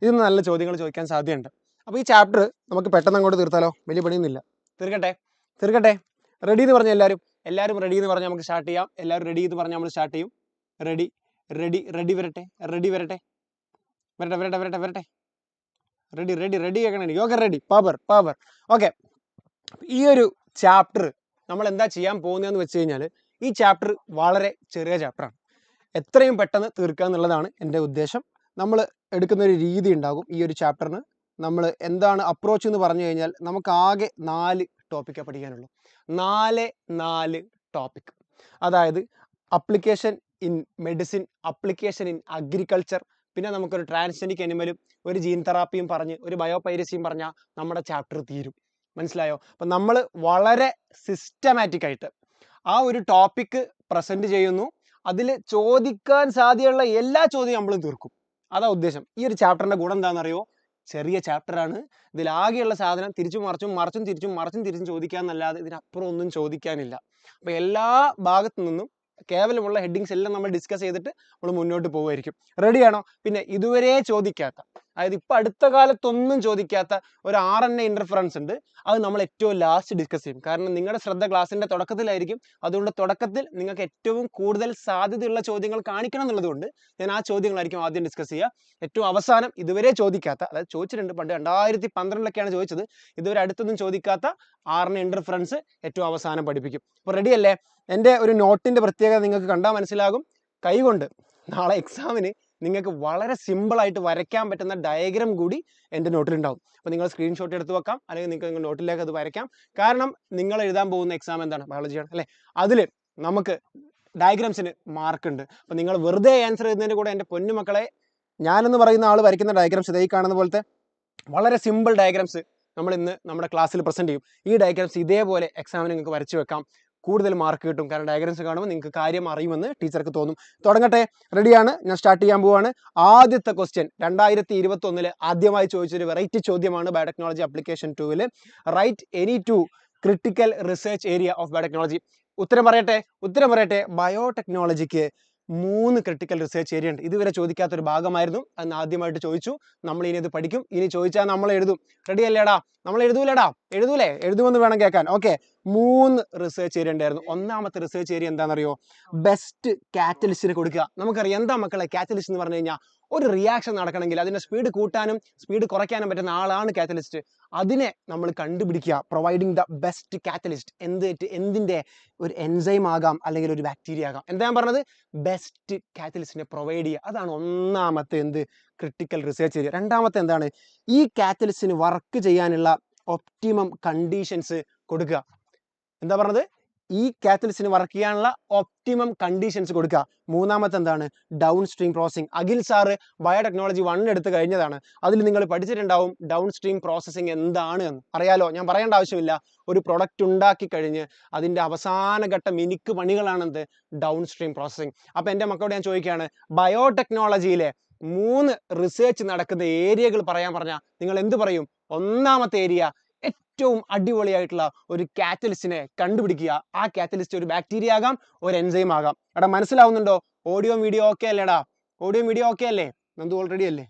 ഇതിന് നല്ല ചോദ്യങ്ങൾ ചോദിക്കാൻ സാധ്യതയുണ്ട്. അപ്പോൾ ഈ ചാപ്റ്റർ നമുക്ക് പെട്ടെന്ന് അങ്ങോട്ട് തീർത്താലോ? വലിയ പണിയൊന്നുമില്ല, തീർക്കട്ടെ. റെഡി എന്ന് പറഞ്ഞാൽ എല്ലാവരും റെഡി എന്ന് പറഞ്ഞാൽ നമുക്ക് സ്റ്റാർട്ട് ചെയ്യാം. എല്ലാവരും റെഡി എന്ന് പറഞ്ഞാൽ നമ്മൾ സ്റ്റാർട്ട് ചെയ്യും. റെഡി വരട്ടെ. റെഡി കേൾക്കണം എനിക്ക്. Okay, ready, power. ഓക്കെ, ഈ ഒരു ചാപ്റ്റർ നമ്മൾ എന്താ ചെയ്യാൻ പോകുന്നതെന്ന് വെച്ച് കഴിഞ്ഞാൽ, ഈ ചാപ്റ്റർ വളരെ ചെറിയ ചാപ്റ്ററാണ്. എത്രയും പെട്ടെന്ന് തീർക്കുക എന്നുള്ളതാണ് എൻ്റെ ഉദ്ദേശം. നമ്മൾ എടുക്കുന്ന ഒരു രീതി ഉണ്ടാകും ഈ ഒരു ചാപ്റ്ററിന്. നമ്മൾ എന്താണ് അപ്രോച്ച് എന്ന് പറഞ്ഞു കഴിഞ്ഞാൽ, നമുക്ക് ആകെ 4 ടോപ്പിക്കാണ് പഠിക്കാനുള്ളൂ. 4 ടോപ്പിക്. അതായത് application in medicine, application in agriculture, പിന്നെ നമുക്കൊരു ട്രാൻസ്ജനിക് അനിമലും ഒരു ജീൻ തെറാപ്പിയും പറഞ്ഞ് ഒരു ബയോപൈരസിയും പറഞ്ഞാൽ നമ്മുടെ ചാപ്റ്റർ തീരും. മനസ്സിലായോ? അപ്പം നമ്മൾ വളരെ സിസ്റ്റമാറ്റിക് ആയിട്ട് ആ ഒരു ടോപ്പിക്ക് പ്രസൻറ്റ് ചെയ്യുന്നു. അതിൽ ചോദിക്കാൻ സാധ്യതയുള്ള എല്ലാ ചോദ്യവും നമ്മൾ തീർക്കും. അതാ ഉദ്ദേശം. ഈ ഒരു ചാപ്റ്ററിൻ്റെ ഗുണം എന്താണെന്നറിയോ? ചെറിയ ചാപ്റ്ററാണ്. ഇതിലാകെയുള്ള സാധനം തിരിച്ചും ചോദിക്കാമെന്നല്ലാതെ ഇതിനപ്പുറം ഒന്നും ചോദിക്കാനില്ല. അപ്പോൾ എല്ലാ ഭാഗത്തു നിന്നും കേവലമുള്ള ഹെഡിങ്സ് എല്ലാം നമ്മൾ ഡിസ്കസ് ചെയ്തിട്ട് നമ്മൾ മുന്നോട്ട് പോകുമായിരിക്കും. റെഡിയാണോ? പിന്നെ ഇതുവരെ ചോദിക്കാത്ത അതായത് ഇപ്പം അടുത്ത കാലത്തൊന്നും ചോദിക്കാത്ത ഒരു RNA ഇൻ്റർഫറൻസ് ഉണ്ട്. അത് നമ്മൾ ഏറ്റവും ലാസ്റ്റ് ഡിസ്കസ് ചെയ്യും. കാരണം നിങ്ങളുടെ ശ്രദ്ധ ക്ലാസ്സിൻ്റെ തുടക്കത്തിലായിരിക്കും. അതുകൊണ്ട് തുടക്കത്തിൽ നിങ്ങൾക്ക് ഏറ്റവും കൂടുതൽ സാധ്യതയുള്ള ചോദ്യങ്ങൾ കാണിക്കണം എന്നുള്ളതുകൊണ്ട് ഞാൻ ആ ചോദ്യങ്ങളായിരിക്കും ആദ്യം ഡിസ്കസ് ചെയ്യുക. ഏറ്റവും അവസാനം ഇതുവരെ ചോദിക്കാത്ത, അതായത് ചോദിച്ചിട്ടുണ്ട്, പണ്ട് 2012 ചോദിച്ചത്, ഇതുവരെ അടുത്തൊന്നും ചോദിക്കാത്ത RNA ഇൻ്റർഫറൻസ് ഏറ്റവും അവസാനം പഠിപ്പിക്കും. അപ്പോൾ റെഡി അല്ലേ? എൻ്റെ ഒരു നോട്ടിൻ്റെ പ്രത്യേകത നിങ്ങൾക്ക് കണ്ടാൽ മനസ്സിലാകും. കൈകൊണ്ട് നാളെ എക്സാമിന് നിങ്ങൾക്ക് വളരെ സിമ്പിളായിട്ട് വരയ്ക്കാൻ പറ്റുന്ന ഡയഗ്രാം കൂടി എൻ്റെ നോട്ടിലുണ്ടാവും. അപ്പോൾ നിങ്ങൾ സ്ക്രീൻഷോട്ട് എടുത്ത് വെക്കാം, അല്ലെങ്കിൽ നിങ്ങൾക്ക് നിങ്ങൾ നോട്ടിലേക്ക് അത് വരയ്ക്കാം. കാരണം നിങ്ങൾ എഴുതാൻ പോകുന്ന എക്സാം എന്താണ്? ബയോളജിയാണ് അല്ലേ? അതിൽ നമുക്ക് ഡയഗ്രാംസിന് മാർക്ക് ഉണ്ട്. അപ്പോൾ നിങ്ങൾ വെറുതെ ആൻസർ എഴുതുന്നതിൻ്റെ കൂടെ എൻ്റെ പൊന്നുമക്കളെ, ഞാനെന്ന് പറയുന്ന ആൾ വരയ്ക്കുന്ന ഡയഗ്രാംസ് ഇതേ കാണുന്ന പോലത്തെ വളരെ സിമ്പിൾ ഡയഗ്രാംസ് നമ്മൾ ഇന്ന് നമ്മുടെ ക്ലാസ്സിൽ പ്രസൻറ്റ് ചെയ്യും. ഈ ഡയഗ്രാംസ് ഇതേപോലെ എക്സാമിന് നിങ്ങൾക്ക് വരച്ച് വെക്കാം, കൂടുതൽ മാർക്ക് കിട്ടും. കാരണം ഡയഗ്രാംസ് കാണുമ്പോൾ നിങ്ങൾക്ക് കാര്യം അറിയുമെന്ന് ടീച്ചർക്ക് തോന്നും. തുടങ്ങട്ടെ? റെഡിയാണ്? ഞാൻ സ്റ്റാർട്ട് ചെയ്യാൻ പോവാണ്. ആദ്യത്തെ ക്വസ്റ്റ്യൻ 2021 ആദ്യമായി ചോദിച്ചൊരു വെറൈറ്റി ചോദ്യമാണ് biotechnology application 2 write any 2 critical research area of biotechnology. ഉത്തരം പറയട്ടെ. ബയോടെക്നോളജിക്ക് 3 ക്രിട്ടിക്കൽ റിസർച്ച് ഏരിയ ഉണ്ട്. ഇതുവരെ ചോദിക്കാത്തൊരു ഭാഗമായിരുന്നു, അന്ന് ആദ്യമായിട്ട് ചോദിച്ചു. നമ്മൾ ഇനി ഇത് പഠിക്കും. ഇനി ചോദിച്ചാൽ നമ്മൾ എഴുതും. റെഡി അല്ലേടാ? നമ്മൾ എഴുതൂലേ? എഴുതുമെന്ന് വേണം കേൾക്കാൻ. ഓക്കെ, 3 റിസർച്ച് ഏരിയ ഉണ്ടായിരുന്നു. ഒന്നാമത്തെ റിസർച്ച് ഏരിയ എന്താണെന്നറിയോ? ബെസ്റ്റ് കാറ്റലിസ്റ്റിന് കൊടുക്കുക. നമുക്കറിയാം എന്താ മക്കളെ കാറ്റലിസ്റ്റ് എന്ന് പറഞ്ഞു കഴിഞ്ഞാൽ, ഒരു റിയാക്ഷൻ നടക്കണമെങ്കിൽ അതിൻ്റെ സ്പീഡ് കൂട്ടാനും സ്പീഡ് കുറയ്ക്കാനും പറ്റുന്ന ആളാണ് കാറ്റലിസ്റ്റ്. അതിനെ നമ്മൾ കണ്ടുപിടിക്കുക. Providing the best catalyst. എന്തിൻ്റെ? ഒരു എൻസൈം ആകാം, അല്ലെങ്കിൽ ഒരു ബാക്ടീരിയ ആകാം. എന്താ ഞാൻ പറഞ്ഞത്? ബെസ്റ്റ് കാറ്റലിസ്റ്റിനെ പ്രൊവൈഡ് ചെയ്യുക. അതാണ് ഒന്നാമത്തെ ക്രിട്ടിക്കൽ റിസർച്ച് ഏരിയ. രണ്ടാമത്തെ എന്താണ്? ഈ കാറ്റലിസ്റ്റിന് വർക്ക് ചെയ്യാനുള്ള ഒപ്റ്റിമം കണ്ടീഷൻസ് കൊടുക്കുക. എന്താ പറഞ്ഞത്? ഈ കാറ്റലിസ്റ്റിന് വർക്ക് ചെയ്യാനുള്ള ഒപ്റ്റിമം കണ്ടീഷൻസ് കൊടുക്കുക. മൂന്നാമത്തെ എന്താണ്? Down stream processing. Akhil sir biotechnology 1 എടുത്ത് കഴിഞ്ഞതാണ്. അതിൽ നിങ്ങൾ പഠിച്ചിട്ടുണ്ടാവും ഡൗൺ സ്ട്രീം പ്രോസസ്സിംഗ് എന്താണ് എന്ന്. അറിയാലോ, ഞാൻ പറയേണ്ട ആവശ്യമില്ല. ഒരു പ്രൊഡക്റ്റ് ഉണ്ടാക്കി കഴിഞ്ഞ് അതിൻ്റെ അവസാനഘട്ട മിനുക്ക് പണികളാണെന്ത്? Downstream processing. അപ്പോൾ എൻ്റെ മക്കളോട് ഞാൻ ചോദിക്കുകയാണ്, ബയോടെക്നോളജിയിലെ 3 റിസർച്ച് നടക്കുന്ന ഏരിയകൾ പറയാൻ പറഞ്ഞാൽ നിങ്ങൾ എന്ത് പറയും? ഒന്നാമത്തെ ഏരിയ, ഏറ്റവും അടിപൊളിയായിട്ടുള്ള ഒരു കാറ്റലിസ്റ്റിനെ കണ്ടുപിടിക്കുക. ആ കാറ്റലിസ്റ്റ് ഒരു ബാക്ടീരിയ ആകാം, ഒരു എൻസൈം ആകാം. എടാ മനസ്സിലാവുന്നുണ്ടോ? ഓഡിയോ വീഡിയോ ഓക്കെ അല്ലേടാ? ഓഡിയോ വീഡിയോ ഓക്കെ അല്ലേ? നന്ദു ഓൾറെഡി അല്ലേ?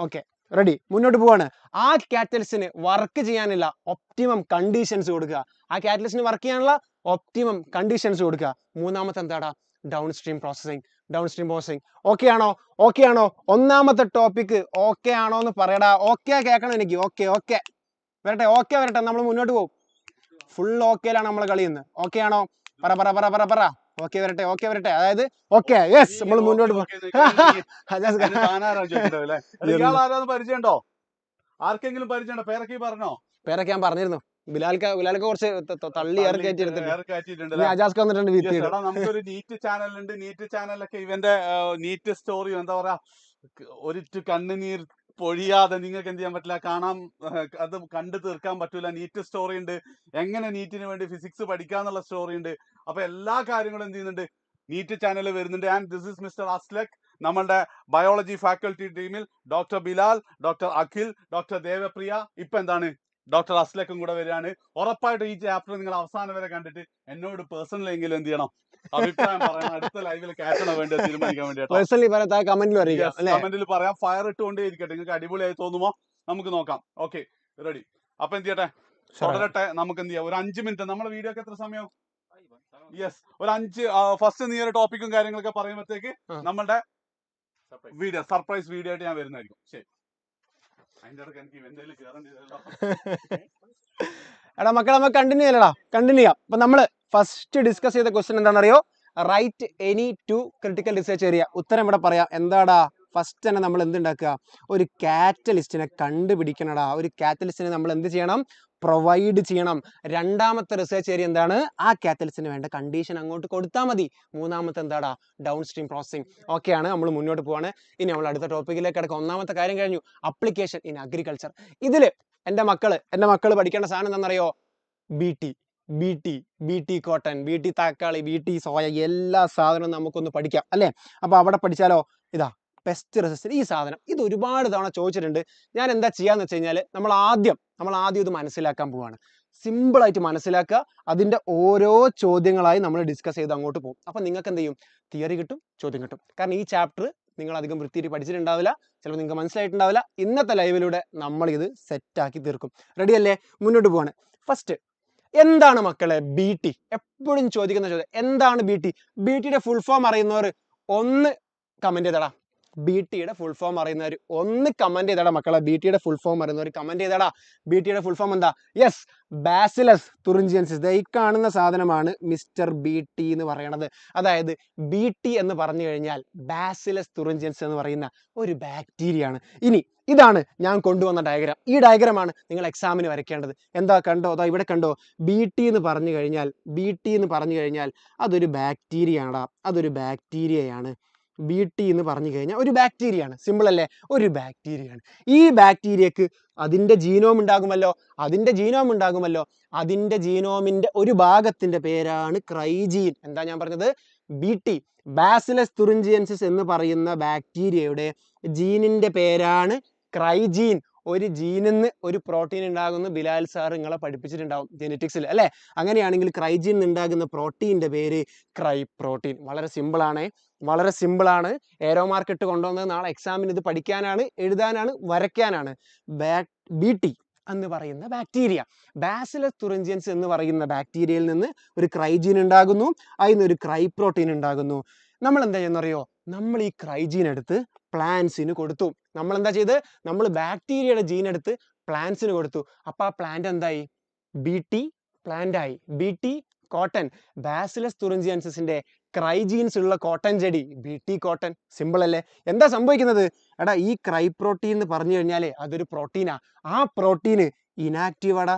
ഓക്കെ, റെഡി, മുന്നോട്ട് പോവാണ്. ആ കാറ്റലിസ്റ്റിന് വർക്ക് ചെയ്യാനുള്ള ഒപ്റ്റിമം കണ്ടീഷൻസ് കൊടുക്കുക. ആ കാറ്റലിസ്റ്റിന് വർക്ക് ചെയ്യാനുള്ള ഒപ്റ്റിമം കണ്ടീഷൻസ് കൊടുക്കുക. മൂന്നാമത്തെ എന്താടാ? Down stream processing. ഓക്കെ ആണോ? ഒന്നാമത്തെ ടോപ്പിക് ഓക്കെ ആണോ എന്ന് പറയടാ. ഓക്കെ കേൾക്കണം എനിക്ക്. ഓക്കെ വരട്ടെ, നമ്മൾ മുന്നോട്ട് പോകും. ഫുൾ ഓക്കെയിലാണ് നമ്മൾ കളിയുന്നത്. ഓക്കെ ആണോ? പറ. ഓക്കെ വരട്ടെ. അതായത് ഓക്കെ, യെസ്, നമ്മൾ മുന്നോട്ട് പോകും. പരിചയമുണ്ടോ? ആർക്കെങ്കിലും പരിചയമുണ്ടോ? പേരൊക്കെ പറഞ്ഞോ? പേരൊക്കെ ഞാൻ പറഞ്ഞിരുന്നു. ബിലാൽക്ക് കുറച്ച് തള്ളി അജാസ്ക്ക് വന്നിട്ടുണ്ട്. നമുക്കൊരു നീറ്റ് ചാനലുണ്ട്. നീറ്റ് ചാനലൊക്കെ ഇവന്റെ നീറ്റ് സ്റ്റോറി എന്താ പറയാ, ഒരിറ്റു കണ്ണുനീർ പൊഴിയാതെ നിങ്ങൾക്ക് എന്ത് ചെയ്യാൻ പറ്റില്ല, കാണാൻ, അത് കണ്ടു തീർക്കാൻ പറ്റൂല. നീറ്റ് സ്റ്റോറി ഉണ്ട്, എങ്ങനെ നീറ്റിന് വേണ്ടി ഫിസിക്സ് പഠിക്കാന്നുള്ള സ്റ്റോറി ഉണ്ട്. അപ്പൊ എല്ലാ കാര്യങ്ങളും എന്ത് ചെയ്യുന്നുണ്ട്? നീറ്റ് ചാനൽ വരുന്നുണ്ട്. And this is mister Aslak. നമ്മളുടെ ബയോളജി ഫാക്കൽറ്റി ടീമിൽ doctor Bilal, doctor Akhil, doctor Devapriya, ഇപ്പൊ എന്താണ് ഡോക്ടർ അസ്ലക്കും കൂടെ വരികയാണ്. ഉറപ്പായിട്ടും ഈ ചാപ്റ്റർ നിങ്ങൾ അവസാനം വരെ കണ്ടിട്ട് എന്നോട് പേഴ്സണലി എങ്കിലും എന്ത് ചെയ്യണം, അഭിപ്രായം പറയണം. അടുത്ത ലൈവിൽ കയറ്റണോ വേണ്ടി തീരുമാനിക്കാൻ വേണ്ടി കമന്റിൽ പറയാം. ഫയർ ഇട്ടുകൊണ്ടേ ഇരിക്കട്ടെ. നിങ്ങൾക്ക് അടിപൊളിയായി തോന്നുമോ? നമുക്ക് നോക്കാം. Okay, ready. അപ്പൊ എന്ത് ചെയ്യട്ടെ? തുടരട്ടെ. നമുക്ക് എന്ത് ചെയ്യാം? ഒരു 5 മിനിറ്റ്. നമ്മുടെ വീഡിയോക്ക് എത്ര സമയം? യെസ്, ഒരു 5 ഫസ്റ്റ് നീ ഒരു ടോപ്പിക്കും കാര്യങ്ങളൊക്കെ പറയുമ്പോഴത്തേക്ക് നമ്മളുടെ വീഡിയോ സർപ്രൈസ് വീഡിയോ ആയിട്ട് ഞാൻ വരുന്നതായിരിക്കും. ശരി. എടാ മക്കളെ, നമുക്ക് കണ്ടിന്യൂ ചെയ്യാം. അപ്പൊ നമ്മള് ഫസ്റ്റ് ഡിസ്കസ് ചെയ്ത ക്വസ്റ്റ്യൻ എന്താണെന്നറിയോ? Write any 2 critical research area. ഉത്തരം ഇവിടെ പറയാം. എന്താടാ? ഫസ്റ്റ് തന്നെ നമ്മൾ എന്തുണ്ടാക്കുക? ഒരു കാറ്റലിസ്റ്റിനെ കണ്ടുപിടിക്കണടാ. ഒരു കാറ്റലിസ്റ്റിനെ നമ്മൾ എന്ത് ചെയ്യണം? പ്രൊവൈഡ് ചെയ്യണം. രണ്ടാമത്തെ റിസർച്ച് ഏരിയ എന്താണ്? ആ കാറ്റലിസ്റ്റിന് വേണ്ട കണ്ടീഷൻ അങ്ങോട്ട് കൊടുത്താൽ മതി. മൂന്നാമത്തെ എന്താടാ? Down stream processing. ഓക്കെയാണ്, നമ്മൾ മുന്നോട്ട് പോവാണ്. ഇനി നമ്മൾ അടുത്ത ടോപ്പിക്കിലേക്ക് കിടക്കാം. ഒന്നാമത്തെ കാര്യം കഴിഞ്ഞു, അപ്ലിക്കേഷൻ ഇൻ അഗ്രികൾച്ചർ. ഇതില് എൻ്റെ മക്കള് പഠിക്കേണ്ട സാധനം എന്താണെന്നറിയോ? B T cotton, B T തക്കാളി, ബി ടി സോയ, എല്ലാ സാധനവും നമുക്കൊന്ന് പഠിക്കാം അല്ലേ? അപ്പൊ അവിടെ പഠിച്ചാലോ? ഇതാ പെസ്റ്റ് റെസിസ്റ്റൻസ്. ഈ സാധനം ഇത് ഒരുപാട് തവണ ചോദിച്ചിട്ടുണ്ട്. ഞാൻ എന്താ ചെയ്യാന്ന് വെച്ച് കഴിഞ്ഞാൽ നമ്മൾ ആദ്യം ഇത് മനസ്സിലാക്കാൻ പോവാണ്. സിമ്പിളായിട്ട് മനസ്സിലാക്കുക. അതിൻ്റെ ഓരോ ചോദ്യങ്ങളായി നമ്മൾ ഡിസ്കസ് ചെയ്ത് അങ്ങോട്ട് പോകും. അപ്പം നിങ്ങൾക്ക് എന്ത് ചെയ്യും? തിയറി കിട്ടും, ചോദ്യം കിട്ടും. കാരണം ഈ ചാപ്റ്റർ നിങ്ങൾ അധികം വൃത്തിയായിട്ട് പഠിച്ചിട്ടുണ്ടാവില്ല, ചിലപ്പോൾ നിങ്ങൾക്ക് മനസ്സിലായിട്ടുണ്ടാവില്ല. ഇന്നത്തെ ലൈവിലൂടെ നമ്മൾ ഇത് സെറ്റാക്കി തീർക്കും. റെഡി അല്ലേ? മുന്നോട്ട് പോവാണ്. ഫസ്റ്റ്, എന്താണ് മക്കളെ ബി ടി? എപ്പോഴും ചോദിക്കുന്ന ചോദ്യം, എന്താണ് ബി ടി? ബി ടിയുടെ ഫുൾ ഫോം അറിയുന്നവർ ഒന്ന് കമന്റ് ചെയ്തടാ. ബി ടിയുടെ ഫുൾ ഫോം അറിയുന്നവർ ഒന്ന് കമന്റ് ചെയ്തടാ മക്കളെ. ബി ടിയുടെ ഫുൾ ഫോം അറിയുന്നവർ കമന്റ് ചെയ്തടാ. ബി ടിയുടെ ഫുൾ ഫോം എന്താ? Yes, bacillus thuringiensis. ഈ കാണുന്ന സാധനമാണ് മിസ്റ്റർ ബി ടി എന്ന് പറയണത്. അതായത് ബി ടി എന്ന് പറഞ്ഞു കഴിഞ്ഞാൽ ബാസിലസ് തുറിഞ്ചിയൻസ് എന്ന് പറയുന്ന ഒരു ബാക്ടീരിയ ആണ്. ഇനി ഇതാണ് ഞാൻ കൊണ്ടുവന്ന ഡയഗ്രാം. ഈ ഡയഗ്രാമാണ് നിങ്ങൾ എക്സാമിന് വരയ്ക്കേണ്ടത്. എന്താ കണ്ടോ? അതാ ഇവിടെ കണ്ടോ? ബി ടി എന്ന് പറഞ്ഞു കഴിഞ്ഞാൽ അതൊരു ബാക്ടീരിയ ആണടാ. അതൊരു ബാക്ടീരിയയാണ്. ബി ടി എന്ന് പറഞ്ഞു കഴിഞ്ഞാൽ ഒരു ബാക്ടീരിയയാണ്. സിമ്പിൾ അല്ലേ? ഒരു ബാക്ടീരിയയാണ്. ഈ ബാക്ടീരിയക്ക് അതിൻ്റെ ജീനോം ഉണ്ടാകുമല്ലോ. അതിൻ്റെ ജീനോമിൻ്റെ ഒരു ഭാഗത്തിൻ്റെ പേരാണ് ക്രൈജീൻ. എന്താ ഞാൻ പറഞ്ഞത്? ബി ടി, ബാസിലസ് തുറിഞ്ചിയൻസിസ് എന്ന് പറയുന്ന ബാക്ടീരിയയുടെ ജീനിൻ്റെ പേരാണ് ക്രൈജീൻ. ഒരു ജീനിന്ന് ഒരു പ്രോട്ടീൻ ഉണ്ടാകുന്ന ബിലാൽ സാർ നിങ്ങളെ പഠിപ്പിച്ചിട്ടുണ്ടാവും ജെനറ്റിക്സിൽ അല്ലേ? അങ്ങനെയാണെങ്കിൽ ക്രൈജീൻ ഉണ്ടാകുന്ന പ്രോട്ടീൻ്റെ പേര് ക്രൈ പ്രോട്ടീൻ. വളരെ സിമ്പിളാണ്. ഏരോ മാർക്കിട്ട് കൊണ്ടുവന്നത് നാളെ എക്സാമിന് ഇത് പഠിക്കാനാണ്, എഴുതാനാണ്, വരയ്ക്കാനാണ്. ബി ടി എന്ന് പറയുന്ന ബാക്ടീരിയ, ബാസിലസ് തുറിഞ്ചിയൻസ് എന്ന് പറയുന്ന ബാക്ടീരിയയിൽ നിന്ന് ഒരു ക്രൈജീൻ ഉണ്ടാകുന്നു. അതിൽ നിന്ന് ഒരു ക്രൈ പ്രോട്ടീൻ ഉണ്ടാകുന്നു. നമ്മൾ എന്താ ചെയ്യുന്നറിയോ? നമ്മൾ ഈ ക്രൈജീൻ എടുത്ത് പ്ലാന്റ്സിന് കൊടുത്തു. നമ്മൾ എന്താ ചെയ്ത്? നമ്മൾ ബാക്ടീരിയയുടെ ജീൻ എടുത്ത് പ്ലാന്റ്സിന് കൊടുത്തു. അപ്പൊ ആ പ്ലാന്റ് എന്തായി? ബി ടി പ്ലാന്റ് ആയി. B T cotton. ബാസിലസ് തുറിഞ്ചിയൻസിന്റെ ക്രൈജീൻസ് ഉള്ള കോട്ടൺ ചെടി ബി ടി കോട്ടൺ. സിമ്പിൾ അല്ലേ? എന്താ സംഭവിക്കുന്നത്? എടാ, ഈ ക്രൈ പ്രോട്ടീൻ എന്ന് പറഞ്ഞു കഴിഞ്ഞാലേ അതൊരു പ്രോട്ടീനാ. ആ പ്രോട്ടീന് ഇനാക്റ്റീവ് ആടാ.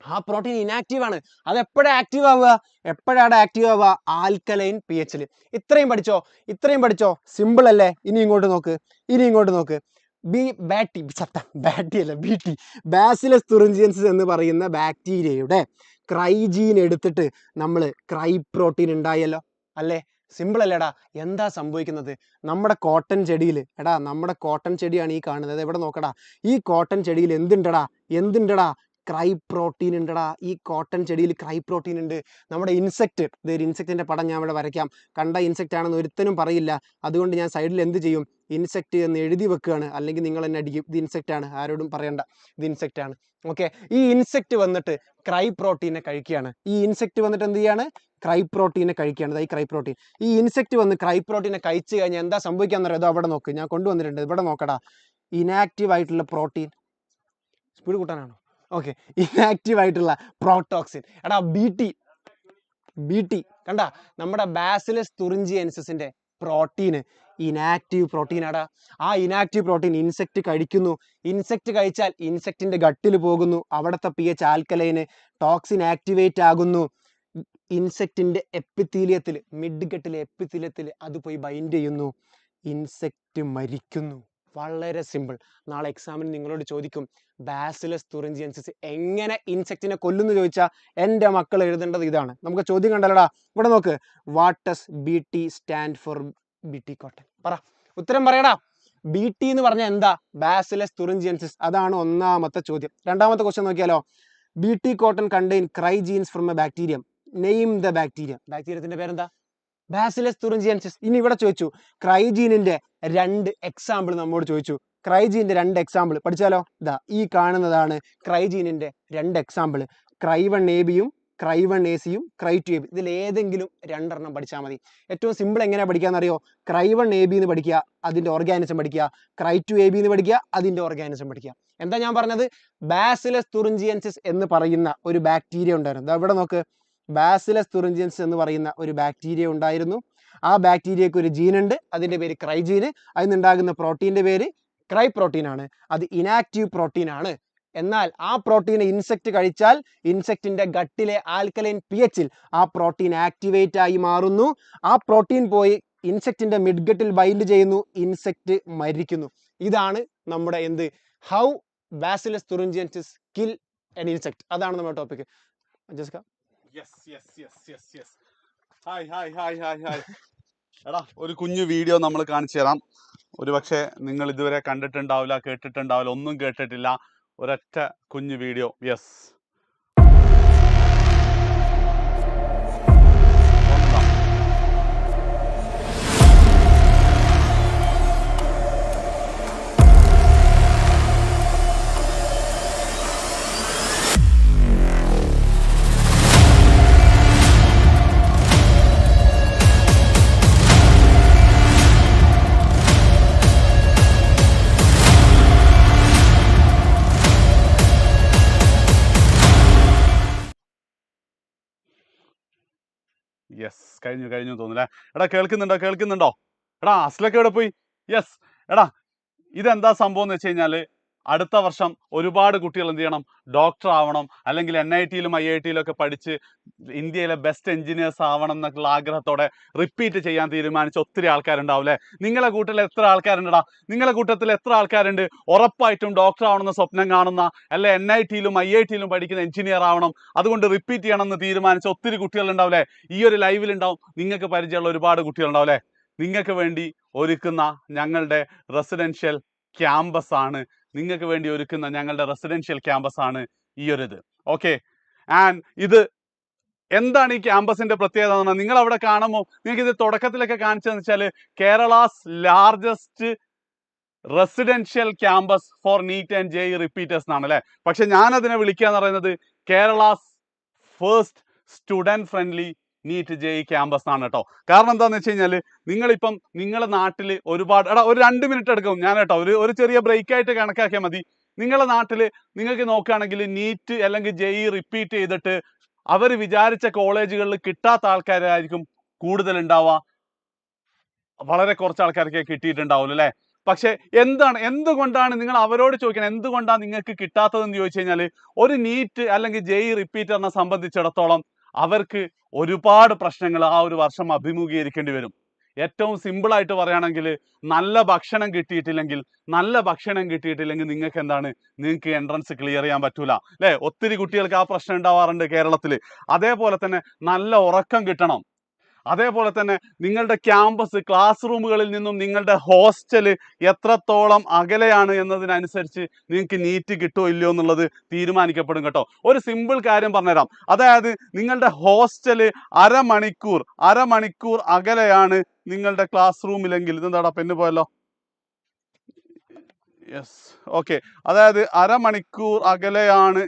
ആ പ്രോട്ടീൻ ഇനാക്റ്റീവ് ആണ്. അത് എപ്പോഴാണ് ആക്റ്റീവ് ആവുക? ആൽക്കലൈൻ പി എച്ചിൽ. ഇത്രയും പഠിച്ചോ? സിമ്പിൾ അല്ലേ? ഇനി ഇങ്ങോട്ട് നോക്ക്. ബി ടി, ബാസിലസ് തുറിഞ്ചിയൻസിസ് എന്ന് പറയുന്ന ബാക്ടീരിയയുടെ ക്രൈജീൻ എടുത്തിട്ട് നമ്മൾ ക്രൈ പ്രോട്ടീൻ ഉണ്ടായല്ലോ അല്ലേ? സിമ്പിൾ അല്ലേടാ? എന്താ സംഭവിക്കുന്നത്? നമ്മുടെ കോട്ടൺ ചെടിയിൽ, നമ്മുടെ കോട്ടൺ ചെടിയാണ് ഈ കാണുന്നത്. എവിടെ നോക്കടാ? ഈ കോട്ടൺ ചെടിയിൽ എന്തുണ്ടടാ? ക്രൈ പ്രോട്ടീൻ ഉണ്ടടാ. ഈ കോട്ടൺ ചെടിയിൽ ക്രൈ പ്രോട്ടീൻ ഉണ്ട്. നമ്മുടെ ഇൻസെക്റ്റ്, ഇതൊരു ഇൻസെക്റ്റിന്റെ പടം ഞാൻ ഇവിടെ വരയ്ക്കാം. കണ്ട ഇൻസെക്റ്റ് ആണെന്ന് ഒരുത്തനും പറയില്ല. അതുകൊണ്ട് ഞാൻ സൈഡിൽ എന്ത് ചെയ്യും? ഇൻസെക്റ്റ് എന്ന് എഴുതി വെക്കുകയാണ്. അല്ലെങ്കിൽ നിങ്ങൾ എന്നെ അടിക്കും. ഇത് ഇൻസെക്റ്റ് ആണ്, ആരോടും പറയണ്ട, ഇത് ഇൻസെക്റ്റ് ആണ്. ഓക്കെ, ഈ ഇൻസെക്റ്റ് വന്നിട്ട് ക്രൈ പ്രോട്ടീനെ കഴിക്കുകയാണ്. ഈ ഇൻസെക്റ്റ് വന്നിട്ട് എന്ത് ചെയ്യാണ്? ക്രൈ പ്രോട്ടീനെ കഴിക്കുകയാണ്. ഈ ക്രൈ പ്രോട്ടീൻ, ഈ ഇൻസെക്റ്റ് വന്ന് ക്രൈ പ്രോട്ടീനെ കഴിച്ചു കഴിഞ്ഞാൽ എന്താ സംഭവിക്കാന്ന് അറിയാം? അവിടെ നോക്ക്, ഞാൻ കൊണ്ടുവന്നിട്ടുണ്ട്. ഇവിടെ നോക്കടാ. ഇനാക്റ്റീവ് ആയിട്ടുള്ള പ്രോട്ടീൻ, സ്പീഡ് കൂട്ടാനാണോ? ഓക്കെ, ഇനാക്റ്റീവ് ആയിട്ടുള്ള പ്രോട്ടോക്സിൻ. എടാ, ബി ടി കണ്ട, നമ്മുടെ ബാസിലസ് തുറിഞ്ചിയൻസിന്റെ പ്രോട്ടീന് ഇനാക്റ്റീവ് പ്രോട്ടീൻ ആടാ. ആ ഇനാക്റ്റീവ് പ്രോട്ടീൻ ഇൻസെക്റ്റ് കഴിക്കുന്നു. ഇൻസെക്റ്റ് കഴിച്ചാൽ ഇൻസെക്റ്റിന്റെ ഗട്ടിൽ പോകുന്നു. അവിടുത്തെ പി എച്ച് ആൽക്കലൈന്, ടോക്സിൻ ആക്ടിവേറ്റ് ആകുന്നു. ഇൻസെക്റ്റിന്റെ എപ്പിത്തീലിയത്തിൽ, മിഡ് ഗട്ടിലെ എപ്പിത്തീലിയത്തിൽ അത് പോയി ബൈൻഡ് ചെയ്യുന്നു. ഇൻസെക്റ്റ് മരിക്കുന്നു. വളരെ സിമ്പിൾ. നാളെ എക്സാമിന് നിങ്ങളോട് ചോദിക്കും ബാസിലസ് തുറിഞ്ചിയൻസിസ് എങ്ങനെ ഇൻസെക്റ്റിനെ കൊല്ലുന്നു ചോദിച്ചാൽ എൻ്റെ മക്കൾ എഴുതേണ്ടത് ഇതാണ്. നമുക്ക് ചോദ്യം കണ്ടല്ലോടാ. ഇവിടെ നോക്ക്. What does B T stand for? B T cotton. പറ, ഉത്തരം പറയടാ. ബി ടി എന്ന് പറഞ്ഞാൽ എന്താ? Bacillus thuringiensis. അതാണ് ഒന്നാമത്തെ ചോദ്യം. രണ്ടാമത്തെ ക്വസ്റ്റ്യൻ നോക്കിയാലോ? B T cotton contain cry genes from a bacterium. Name the bacteria. ബാക്ടീരിയത്തിന്റെ പേരെന്താ? Bacillus thuringiensis. ഇനി ഇവിടെ ചോദിച്ചു ക്രൈജീനിന്റെ 2 എക്സാമ്പിൾ നമ്മോട് ചോദിച്ചു. ക്രൈജീനിന്റെ 2 എക്സാമ്പിൾ പഠിച്ചാലോ? ഇതാ ഈ കാണുന്നതാണ് ക്രൈജീനിന്റെ 2 എക്സാമ്പിൾ. ക്രൈ1 എ ബിയും ക്രൈ1 എ സിയും ക്രൈ2 എ ബി. ഇതിൽ ഏതെങ്കിലും 2 എണ്ണം പഠിച്ചാൽ മതി. ഏറ്റവും സിമ്പിൾ എങ്ങനെയാ പഠിക്കാന്നറിയോ? ക്രൈ1 എ ബി എന്ന് പഠിക്കുക, അതിന്റെ ഓർഗാനിസം പഠിക്കുക. ക്രൈ2 എ ബി എന്ന് പഠിക്കുക, അതിന്റെ ഓർഗാനിസം പഠിക്കുക. എന്താ ഞാൻ പറഞ്ഞത്? ബാസിലസ് തുറിഞ്ചിയൻസിസ് എന്ന് പറയുന്ന ഒരു ബാക്ടീരിയ ഉണ്ടായിരുന്നു. ഇവിടെ നോക്ക്. ബാസിലസ് തുറിഞ്ചിയൻസിസ് എന്ന് പറയുന്ന ഒരു ബാക്ടീരിയ ഉണ്ടായിരുന്നു. ആ ബാക്ടീരിയക്ക് ഒരു ജീൻ ഉണ്ട്, അതിന്റെ പേര് ക്രൈജീന്. അതിനുണ്ടാകുന്ന പ്രോട്ടീന്റെ പേര് ക്രൈ പ്രോട്ടീൻ ആണ്. അത് ഇനാക്റ്റീവ് പ്രോട്ടീൻ ആണ്. എന്നാൽ ആ പ്രോട്ടീനെ ഇൻസെക്റ്റ് കഴിച്ചാൽ ഇൻസെക്റ്റിന്റെ ഗട്ടിലെ ആൽക്കലൈൻ പി എച്ചിൽ ആ പ്രോട്ടീൻ ആക്ടിവേറ്റ് ആയി മാറുന്നു. ആ പ്രോട്ടീൻ പോയി ഇൻസെക്റ്റിന്റെ മിഡ് ഗട്ടിൽ ബൈൻഡ് ചെയ്യുന്നു. ഇൻസെക്റ്റ് മരിക്കുന്നു. ഇതാണ് നമ്മുടെ എന്ത്? How bacillus thuringiensis kill an insect. അതാണ് നമ്മുടെ ടോപ്പിക്. ജസ്ക, എടാ, ഒരു കുഞ്ഞു വീഡിയോ നമ്മൾ കാണിച്ചു തരാം. ഒരുപക്ഷെ നിങ്ങൾ ഇതുവരെ കണ്ടിട്ടുണ്ടാവില്ല, കേട്ടിട്ടുണ്ടാവില്ല, ഒന്നും കേട്ടിട്ടില്ല. ഒരൊറ്റ കുഞ്ഞു വീഡിയോ. യെസ്, കഴിഞ്ഞു തോന്നുന്നല്ലേ. എടാ കേൾക്കുന്നുണ്ടോ? എടാ അസ്ലൊക്കെ എവിടെ പോയി? യെസ്. എടാ ഇതെന്താ സംഭവം എന്ന് വെച്ച് കഴിഞ്ഞാൽ അടുത്ത വർഷം ഒരുപാട് കുട്ടികൾ എന്ത് ചെയ്യണം, ഡോക്ടർ ആവണം, അല്ലെങ്കിൽ NIT-യിലും IIT-യിലും ഒക്കെ പഠിച്ച് ഇന്ത്യയിലെ ബെസ്റ്റ് എഞ്ചിനീയേഴ്സ് ആവണം എന്നൊക്കെയുള്ള ആഗ്രഹത്തോടെ റിപ്പീറ്റ് ചെയ്യാൻ തീരുമാനിച്ച ഒത്തിരി ആൾക്കാരുണ്ടാവും അല്ലേ? നിങ്ങളെ കൂട്ടത്തിൽ എത്ര ആൾക്കാരുണ്ടടാ? നിങ്ങളെ കൂട്ടത്തിൽ എത്ര ആൾക്കാരുണ്ട് ഉറപ്പായിട്ടും ഡോക്ടർ ആവണമെന്ന് സ്വപ്നം കാണുന്ന, അല്ലെ NIT-യിലും IIT-യിലും പഠിക്കുന്ന എഞ്ചിനീയർ ആവണം, അതുകൊണ്ട് റിപ്പീറ്റ് ചെയ്യണം എന്ന് തീരുമാനിച്ച ഒത്തിരി കുട്ടികളുണ്ടാവും അല്ലേ? ഈ ഒരു ലൈവിൽ ഉണ്ടാവും. നിങ്ങൾക്ക് പരിചയമുള്ള ഒരുപാട് കുട്ടികളുണ്ടാവും അല്ലേ? നിങ്ങൾക്ക് വേണ്ടി ഒരുക്കുന്ന ഞങ്ങളുടെ റെസിഡൻഷ്യൽ ക്യാമ്പസ് ആണ് ഈ ഒരു ഇത്. ഓക്കെ, ആൻഡ് ഇത് എന്താണ് ഈ ക്യാമ്പസിന്റെ പ്രത്യേകത എന്ന് പറഞ്ഞാൽ, നിങ്ങൾ അവിടെ കാണുമ്പോൾ നിങ്ങൾക്ക് ഇത് തുടക്കത്തിലൊക്കെ കാണിച്ചതെന്ന് വെച്ചാൽ Kerala's largest residential campus for NEET and JEE repeaters എന്നാണ് അല്ലേ? പക്ഷെ ഞാൻ അതിനെ വിളിക്കുക എന്ന് പറയുന്നത് Kerala's first student friendly NEET JEE campus ആണ് കേട്ടോ. കാരണം എന്താണെന്ന് വെച്ച് കഴിഞ്ഞാൽ നിങ്ങളിപ്പം നിങ്ങളുടെ നാട്ടിൽ ഒരുപാട് ഒരു 2 മിനിറ്റ് എടുക്കും ഞാൻ കേട്ടോ, ഒരു ചെറിയ ബ്രേക്ക് ആയിട്ട് കണക്കാക്കിയാൽ മതി. നിങ്ങളുടെ നാട്ടിൽ നിങ്ങൾക്ക് നോക്കുകയാണെങ്കിൽ നീറ്റ് അല്ലെങ്കിൽ JEE റിപ്പീറ്റ് ചെയ്തിട്ട് അവർ വിചാരിച്ച കോളേജുകളിൽ കിട്ടാത്ത ആൾക്കാരായിരിക്കും കൂടുതൽ ഉണ്ടാവുക. വളരെ കുറച്ച് ആൾക്കാർക്ക് കിട്ടിയിട്ടുണ്ടാവുള്ളൂ അല്ലേ? പക്ഷെ എന്തുകൊണ്ടാണ് നിങ്ങൾ അവരോട് ചോദിക്കണം, എന്തുകൊണ്ടാണ് നിങ്ങൾക്ക് കിട്ടാത്തതെന്ന് ചോദിച്ചു കഴിഞ്ഞാൽ, ഒരു നീറ്റ് അല്ലെങ്കിൽ JEE റിപ്പീറ്ററിനെ സംബന്ധിച്ചിടത്തോളം അവർക്ക് ഒരുപാട് പ്രശ്നങ്ങൾ ആ ഒരു വർഷം അഭിമുഖീകരിക്കേണ്ടി വരും. ഏറ്റവും സിമ്പിളായിട്ട് പറയുകയാണെങ്കിൽ നല്ല ഭക്ഷണം കിട്ടിയിട്ടില്ലെങ്കിൽ നിങ്ങൾക്ക് എൻട്രൻസ് ക്ലിയർ ചെയ്യാൻ പറ്റൂല അല്ലേ? ഒത്തിരി കുട്ടികൾക്ക് ആ പ്രശ്നം ഉണ്ടാവാറുണ്ട് കേരളത്തിൽ. അതേപോലെ തന്നെ നല്ല ഉറക്കം കിട്ടണം. അതേപോലെ തന്നെ നിങ്ങളുടെ ക്യാമ്പസ്, ക്ലാസ് റൂമുകളിൽ നിന്നും നിങ്ങളുടെ ഹോസ്റ്റൽ എത്രത്തോളം അകലെയാണ് എന്നതിനനുസരിച്ച് നിങ്ങൾക്ക് നീറ്റ് കിട്ടുമോ ഇല്ലയോ എന്നുള്ളത് തീരുമാനിക്കപ്പെടും കേട്ടോ. ഒരു സിമ്പിൾ കാര്യം പറഞ്ഞുതരാം. അതായത് നിങ്ങളുടെ ഹോസ്റ്റൽ അരമണിക്കൂർ അകലെയാണ് നിങ്ങളുടെ ക്ലാസ് റൂമിലെങ്കിൽ, ഇതെന്താടാ പെണ്ണ് പോയല്ലോ, യെസ് ഓക്കെ, അതായത് അരമണിക്കൂർ അകലെയാണ്.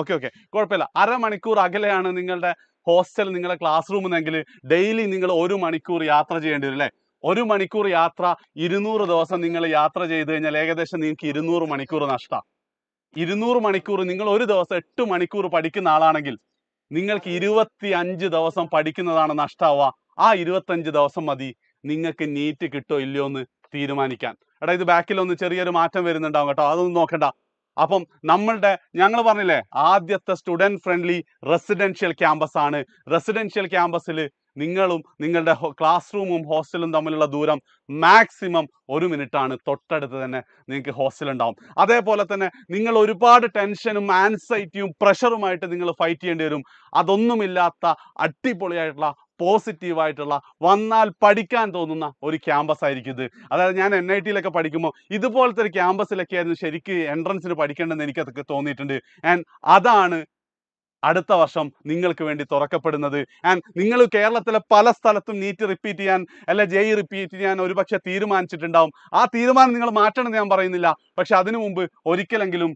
ഓക്കെ കുഴപ്പമില്ല. അരമണിക്കൂർ അകലെയാണ് നിങ്ങളുടെ ഹോസ്റ്റൽ, നിങ്ങളുടെ ക്ലാസ് റൂം എന്നെങ്കിൽ ഡെയിലി നിങ്ങൾ 1 മണിക്കൂർ യാത്ര ചെയ്യേണ്ടി വരും അല്ലേ? 1 മണിക്കൂർ യാത്ര 200 ദിവസം നിങ്ങൾ യാത്ര ചെയ്ത് കഴിഞ്ഞാൽ ഏകദേശം നിങ്ങൾക്ക് 200 മണിക്കൂർ നഷ്ടമാണ്. 200 മണിക്കൂർ നിങ്ങൾ ഒരു ദിവസം 8 മണിക്കൂർ പഠിക്കുന്ന ആളാണെങ്കിൽ നിങ്ങൾക്ക് 25 ദിവസം പഠിക്കുന്നതാണ് നഷ്ടാവുക. ആ 25 ദിവസം മതി നിങ്ങൾക്ക് നീറ്റ് കിട്ടോ ഇല്ലയോ എന്ന് തീരുമാനിക്കാൻ. എടാ ഇത് ബാക്കിലൊന്ന് ചെറിയൊരു മാറ്റം വരുന്നുണ്ടാവും കേട്ടോ, അതൊന്നും നോക്കണ്ട. അപ്പം ഞങ്ങൾ പറഞ്ഞില്ലേ ആദ്യത്തെ സ്റ്റുഡൻറ് ഫ്രണ്ട്ലി റെസിഡൻഷ്യൽ ക്യാമ്പസ് ആണ്. റെസിഡൻഷ്യൽ ക്യാമ്പസിൽ നിങ്ങളും നിങ്ങളുടെ ക്ലാസ് റൂമും ഹോസ്റ്റലും തമ്മിലുള്ള ദൂരം മാക്സിമം 1 മിനിറ്റ് ആണ്. തൊട്ടടുത്ത് തന്നെ നിങ്ങൾക്ക് ഹോസ്റ്റൽ ഉണ്ടാവും. അതേപോലെ തന്നെ നിങ്ങൾ ഒരുപാട് ടെൻഷനും ആൻസൈറ്റിയും പ്രഷറുമായിട്ട് നിങ്ങൾ ഫൈറ്റ് ചെയ്യേണ്ടി വരും. അതൊന്നുമില്ലാത്ത അടിപൊളിയായിട്ടുള്ള പോസിറ്റീവായിട്ടുള്ള വന്നാൽ പഠിക്കാൻ തോന്നുന്ന ഒരു ക്യാമ്പസ് ആയിരിക്കും ഇത്. അതായത് ഞാൻ NIT-യിലൊക്കെ പഠിക്കുമ്പോൾ ഇതുപോലത്തെ ഒരു ക്യാമ്പസിലൊക്കെ ആയിരുന്നു ശരിക്ക് എൻട്രൻസിന് പഠിക്കേണ്ടതെന്ന് എനിക്കതൊക്കെ തോന്നിയിട്ടുണ്ട്. ആൻഡ് അതാണ് അടുത്ത വർഷം നിങ്ങൾക്ക് വേണ്ടി തുറക്കപ്പെടുന്നത്. ആൻഡ് നിങ്ങൾ കേരളത്തിലെ പല സ്ഥലത്തും നീറ്റ് റിപ്പീറ്റ് ചെയ്യാൻ അല്ലെ JEE റിപ്പീറ്റ് ചെയ്യാൻ ഒരുപക്ഷെ തീരുമാനിച്ചിട്ടുണ്ടാവും. ആ തീരുമാനം നിങ്ങൾ മാറ്റണമെന്ന് ഞാൻ പറയുന്നില്ല. പക്ഷെ അതിനു മുമ്പ് ഒരിക്കലെങ്കിലും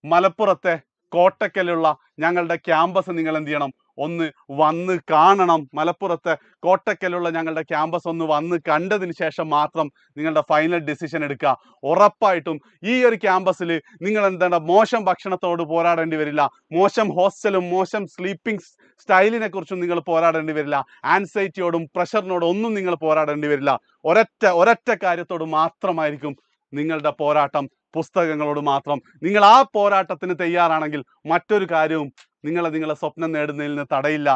മലപ്പുറത്തെ കോട്ടക്കലുള്ള ഞങ്ങളുടെ ക്യാമ്പസ് നിങ്ങൾ എന്ത് ചെയ്യണം, ഒന്ന് വന്ന് കാണണം. മലപ്പുറത്തെ കോട്ടക്കലുള്ള ഞങ്ങളുടെ ക്യാമ്പസ് ഒന്ന് വന്ന് കണ്ടതിന് ശേഷം മാത്രം നിങ്ങളുടെ ഫൈനൽ ഡിസിഷൻ എടുക്കുക. ഉറപ്പായിട്ടും ഈ ഒരു ക്യാമ്പസിൽ നിങ്ങൾ എന്താണ് മോശം ഭക്ഷണത്തോട് പോരാടേണ്ടി വരില്ല, മോശം ഹോസ്റ്റലും മോശം സ്ലീപ്പിംഗ് സ്റ്റൈലിനെ കുറിച്ചും നിങ്ങൾ പോരാടേണ്ടി വരില്ല, ആൻസൈറ്റിയോടും പ്രഷറിനോടും ഒന്നും നിങ്ങൾ പോരാടേണ്ടി വരില്ല. ഒരൊറ്റ കാര്യത്തോട് മാത്രമായിരിക്കും നിങ്ങളുടെ പോരാട്ടം, പുസ്തകങ്ങളോട് മാത്രം. നിങ്ങൾ ആ പോരാട്ടത്തിന് തയ്യാറാണെങ്കിൽ മറ്റൊരു കാര്യവും നിങ്ങളെ സ്വപ്നം നേടുന്നതിൽ നിന്ന് തടയില്ല.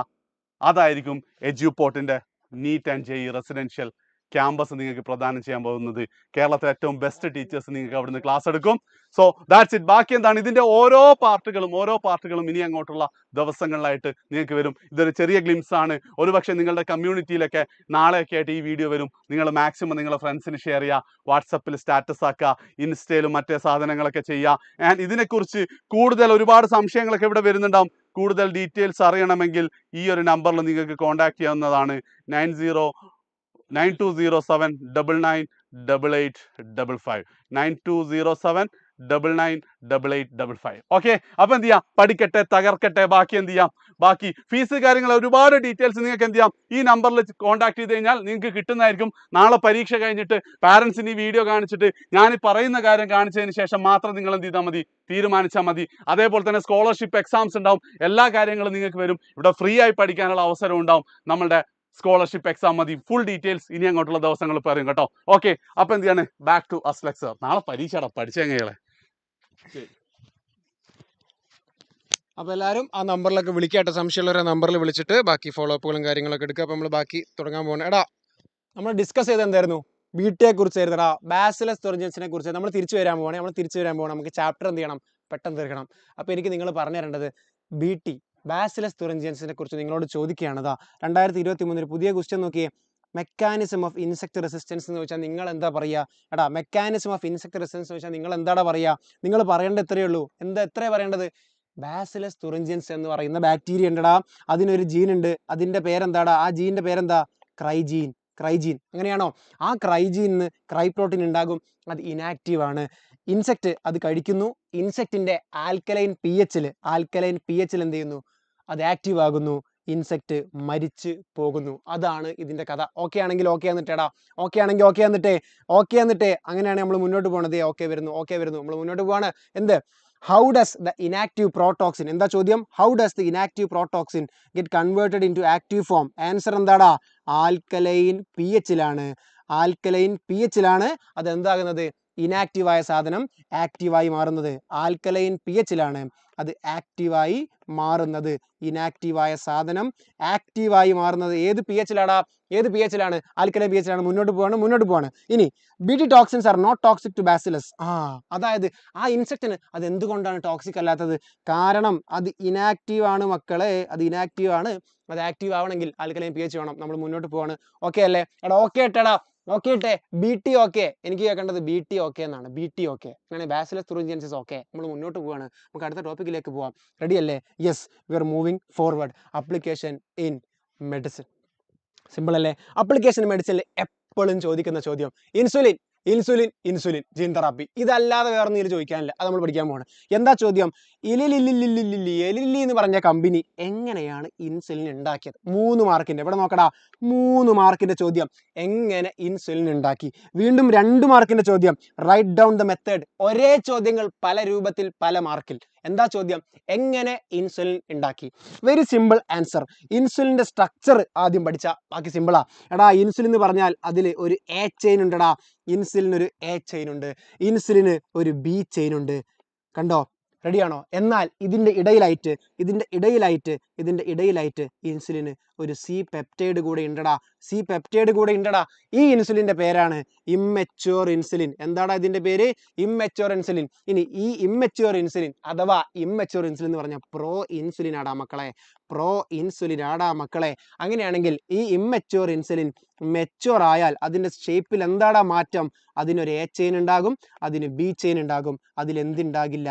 അതായിരിക്കും എഡ്യൂപോർട്ടിന്റെ NEET and JEE residential campus നിങ്ങൾക്ക് പ്രദാനം ചെയ്യാൻ പോകുന്നത്. കേരളത്തിലെ ഏറ്റവും ബെസ്റ്റ് ടീച്ചേഴ്സ് നിങ്ങൾക്ക് അവിടുന്ന് ക്ലാസ് എടുക്കും. So that's it. ബാക്കി എന്താണ്, ഇതിന്റെ ഓരോ പാർട്ടുകളും ഇനി അങ്ങോട്ടുള്ള ദിവസങ്ങളിലായിട്ട് നിങ്ങൾക്ക് വരും. ഇതൊരു ചെറിയ ഗ്ലിംസ് ആണ്. ഒരുപക്ഷെ നിങ്ങളുടെ കമ്മ്യൂണിറ്റിയിലൊക്കെ നാളെയൊക്കെ ആയിട്ട് ഈ വീഡിയോ വരും. നിങ്ങൾ മാക്സിമം നിങ്ങളുടെ ഫ്രണ്ട്സിന് ഷെയർ ചെയ്യുക, വാട്സപ്പിൽ സ്റ്റാറ്റസ് ആക്കുക, ഇൻസ്റ്റയിലും മറ്റേ സാധനങ്ങളൊക്കെ ചെയ്യുക. ആൻഡ് ഇതിനെക്കുറിച്ച് കൂടുതൽ ഒരുപാട് സംശയങ്ങളൊക്കെ ഇവിടെ വരുന്നുണ്ടാവും. കൂടുതൽ ഡീറ്റെയിൽസ് അറിയണമെങ്കിൽ ഈ ഒരു നമ്പറിൽ നിങ്ങൾക്ക് കോൺടാക്ട് ചെയ്യാവുന്നതാണ്. 9207 998855 9207 998855. ഓക്കെ, അപ്പൊ എന്ത് ചെയ്യാം, പഠിക്കട്ടെ, തകർക്കട്ടെ. ബാക്കി എന്ത് ചെയ്യാം, ബാക്കി ഫീസ് കാര്യങ്ങൾ ഒരുപാട് ഡീറ്റെയിൽസ് നിങ്ങൾക്ക് എന്ത് ചെയ്യാം, ഈ നമ്പറിൽ കോൺടാക്ട് ചെയ്ത് കഴിഞ്ഞാൽ നിങ്ങൾക്ക് കിട്ടുന്നതായിരിക്കും. നാളെ പരീക്ഷ കഴിഞ്ഞിട്ട് പാരൻസിന് ഈ വീഡിയോ കാണിച്ചിട്ട് ഞാൻ ഈ പറയുന്ന കാര്യം കാണിച്ചതിന് ശേഷം മാത്രം നിങ്ങൾ എന്ത് ചെയ്താൽ മതി, തീരുമാനിച്ചാൽ മതി. അതേപോലെ തന്നെ സ്കോളർഷിപ്പ് എക്സാംസ് ഉണ്ടാവും, എല്ലാ കാര്യങ്ങളും നിങ്ങൾക്ക് വരും. ഇവിടെ ഫ്രീ ആയി പഠിക്കാനുള്ള അവസരം ഉണ്ടാവും. നമ്മളുടെ സ്കോളർഷിപ്പ് എക്സാം മതി. ഫുൾ ഡീറ്റെയിൽസ് ഇനി അങ്ങോട്ടുള്ള ദിവസങ്ങൾ പറയും കേട്ടോ. ഓക്കെ, അപ്പൊ എന്ത് ചെയ്യാണ്, ബാക്ക് ടു അസ്ലക് സർ. നാളെ പരീക്ഷയുടെ പഠിച്ചെങ്ങനെ. അപ്പോൾ എല്ലാവരും ആ നമ്പറിലൊക്കെ വിളിക്കാട്ടോ, സംശയമുള്ളവരെ നമ്പറിൽ വിളിച്ചിട്ട് ബാക്കി ഫോളോ അപ്പുകളും കാര്യങ്ങളൊക്കെ എടുക്കുക. അപ്പോൾ നമ്മൾ ബാക്കി തുടങ്ങാൻ പോകണം. എടാ, നമ്മൾ ഡിസ്കസ് ചെയ്ത് എന്തായിരുന്നു, ബിടിയെ കുറിച്ചായിരുന്നടാ, ബാസിലസ് തുറിഞ്ചൻസിനെ കുറിച്ച്. നമ്മൾ തിരിച്ചു വരാൻ പോകണം. നമുക്ക് ചാപ്റ്റർ എന്ത് ചെയ്യണം, പെട്ടെന്ന് തീർക്കണം. അപ്പോൾ എനിക്ക് നിങ്ങൾ പറഞ്ഞു തരേണ്ടത് ബിടി ബാസിലസ് തുറിഞ്ചൻസിനെ കുറിച്ച് നിങ്ങളോട് ചോദിക്കുകയാണ്. 2023 പുതിയ ക്വസ്റ്റ്യൻ നോക്കിയേ. മെക്കാനിസം ഓഫ് ഇൻസെക്ട് റെസിസ്റ്റൻസ് എന്ന് വെച്ചാൽ നിങ്ങൾ എന്താ പറയുക? എടാ, മെക്കാനിസം ഓഫ് ഇൻസെക്ട് റെസിസ്റ്റൻസ് എന്ന് വെച്ചാൽ നിങ്ങൾ എന്താടാ പറയുക? നിങ്ങൾ പറയേണ്ടത് ഇത്രയേ ഉള്ളൂ. എത്രയാണ് പറയേണ്ടത്? ബാസിലസ് തുറിഞ്ചൻസ് എന്ന് പറയുന്ന ബാക്ടീരിയ ഉണ്ടടാ, അതിനൊരു ജീൻ ഉണ്ട്. അതിൻ്റെ പേരെന്താടാ? ആ ജീൻ്റെ പേരെന്താ? ക്രൈജീൻ. അങ്ങനെയാണോ? ആ ക്രൈജീനിന്ന് ക്രൈ പ്രോട്ടീൻ ഉണ്ടാകും. അത് ഇനാക്റ്റീവ് ആണ്. ഇൻസെക്റ്റ് അത് കഴിക്കുന്നു. ഇൻസെക്റ്റിന്റെ ആൽക്കലൈൻ പി എച്ചിൽ എന്ത് ചെയ്യുന്നു? അത് ആക്റ്റീവ് ആകുന്നു. ഇൻസെക്റ്റ് മരിച്ച് പോകുന്നു. അതാണ് ഇതിന്റെ കഥ. ഓക്കെ ആണെങ്കിൽ ഓക്കെ എന്നിട്ടേടാ, ഓക്കെ എന്നിട്ടേ അങ്ങനെയാണ് നമ്മൾ മുന്നോട്ട് പോകണത്. ഓക്കെ വരുന്നു. നമ്മൾ മുന്നോട്ട് പോവാണ്. എന്ത്? How does the inactive protoxin, എന്താ ചോദ്യം? How does the inactive protoxin get converted into active form? Answer എന്താടാ? ആൽക്കലൈൻ പി എച്ചിലാണ്. അതെന്താകുന്നത്? ഇനാക്റ്റീവായ സാധനം ആക്റ്റീവായി മാറുന്നത്. ആൽക്കലൈൻ പി എച്ചിലാണ് അത് ആക്റ്റീവായി മാറുന്നത്. ഇനാക്റ്റീവായ സാധനം ആക്റ്റീവായി മാറുന്നത് ഏത് പി എച്ചിലാടാ? ആൽക്കലൈൻ പി എച്ചിലാണ്. മുന്നോട്ട് പോവാണ്. ഇനി BT toxins are not toxic to bacillus. അതായത് ആ ഇൻസെക്റ്റിന് അത് എന്തുകൊണ്ടാണ് ടോക്സിക് അല്ലാത്തത്? കാരണം അത് ഇനാക്റ്റീവ് ആണ് മക്കളെ. അത് ആക്റ്റീവ് ആവണമെങ്കിൽ ആൽക്കലൈൻ പി എച്ച് വേണം. നമ്മൾ മുന്നോട്ട് പോവാണ്. ഓക്കെ അല്ലേ? എടാ ഓക്കെ ഇട്ടെ. ബിടി ഓക്കെ. എനിക്ക് കേൾക്കേണ്ടത് ബിടി ഓക്കെ എന്നാണ്. ബിടി ഓക്കെ അങ്ങനെ ബാസിലസ് തുറിഞ്ചൻസിസ് ഓക്കെ. നമ്മൾ മുന്നോട്ട് പോവാണ്. നമുക്ക് അടുത്ത ടോപ്പിക്കിലേക്ക് പോവാം. റെഡി അല്ലേ? Yes, we are moving forward. Application in medicine. Simple അല്ലേ? അപ്ലിക്കേഷൻ മെഡിസിനിൽ എപ്പോഴും ചോദിക്കുന്ന ചോദ്യം ഇൻസുലിൻ ജീൻ തെറാപ്പി. ഇതല്ലാതെ വേറെ ഒന്നും ചോദിക്കാനില്ല. അത് നമ്മൾ പഠിക്കാൻ പോവാണ്. എന്താ ചോദ്യം? എലിലി എന്ന് പറഞ്ഞ കമ്പനി എങ്ങനെയാണ് ഇൻസുലിൻ ഉണ്ടാക്കിയത്? 3 മാർക്കിന്റെ. ഇവിടെ നോക്കടാ, 3 മാർക്കിന്റെ ചോദ്യം. എങ്ങനെ ഇൻസുലിൻ ഉണ്ടാക്കി? വീണ്ടും 2 മാർക്കിന്റെ ചോദ്യം. Write down the method. ഒരേ ചോദ്യങ്ങൾ പല രൂപത്തിൽ പല മാർക്കിൽ. എന്താ ചോദ്യം? എങ്ങനെ ഇൻസുലിൻ ഉണ്ടാക്കി? Very simple answer. ഇൻസുലിന്റെ സ്ട്രക്ചർ ആദ്യം പഠിച്ച ബാക്കി സിമ്പിളാ. എടാ, ഇൻസുലിൻ എന്ന് പറഞ്ഞാൽ അതിൽ ഒരു എ ചെയിൻ ഉണ്ടടാ. ഇൻസുലിന് ഒരു എ ചെയിൻ ഉണ്ട്. ഇൻസുലിന് ഒരു ബി ചെയിൻ ഉണ്ട്. കണ്ടോ? റെഡിയാണോ? എന്നാൽ ഇതിന്റെ ഇടയിലായിട്ട് ഇൻസുലിന് ഒരു സി പെപ്റ്റൈഡ് കൂടെ ഉണ്ടടാ. ഈ ഇൻസുലിന്റെ പേരാണ് ഇമ്മച്യൂർ ഇൻസുലിൻ. എന്താടാ ഇതിന്റെ പേര്? Immature insulin. ഇനി ഈ ഇമ്മച്യൂർ ഇൻസുലിൻ എന്ന് പറഞ്ഞാൽ പ്രോ ഇൻസുലിൻ ആടാ മക്കളെ. അങ്ങനെയാണെങ്കിൽ ഈ ഇമ്മച്യൂർ ഇൻസുലിൻ മെച്യൂർ ആയാൽ അതിന്റെ ഷേപ്പിൽ എന്താടാ മാറ്റം? അതിനൊരു എ ചെയിൻ ഉണ്ടാകും, അതിന് ബി ചെയിൻ ഉണ്ടാകും. അതിലെന്തുണ്ടാകില്ല?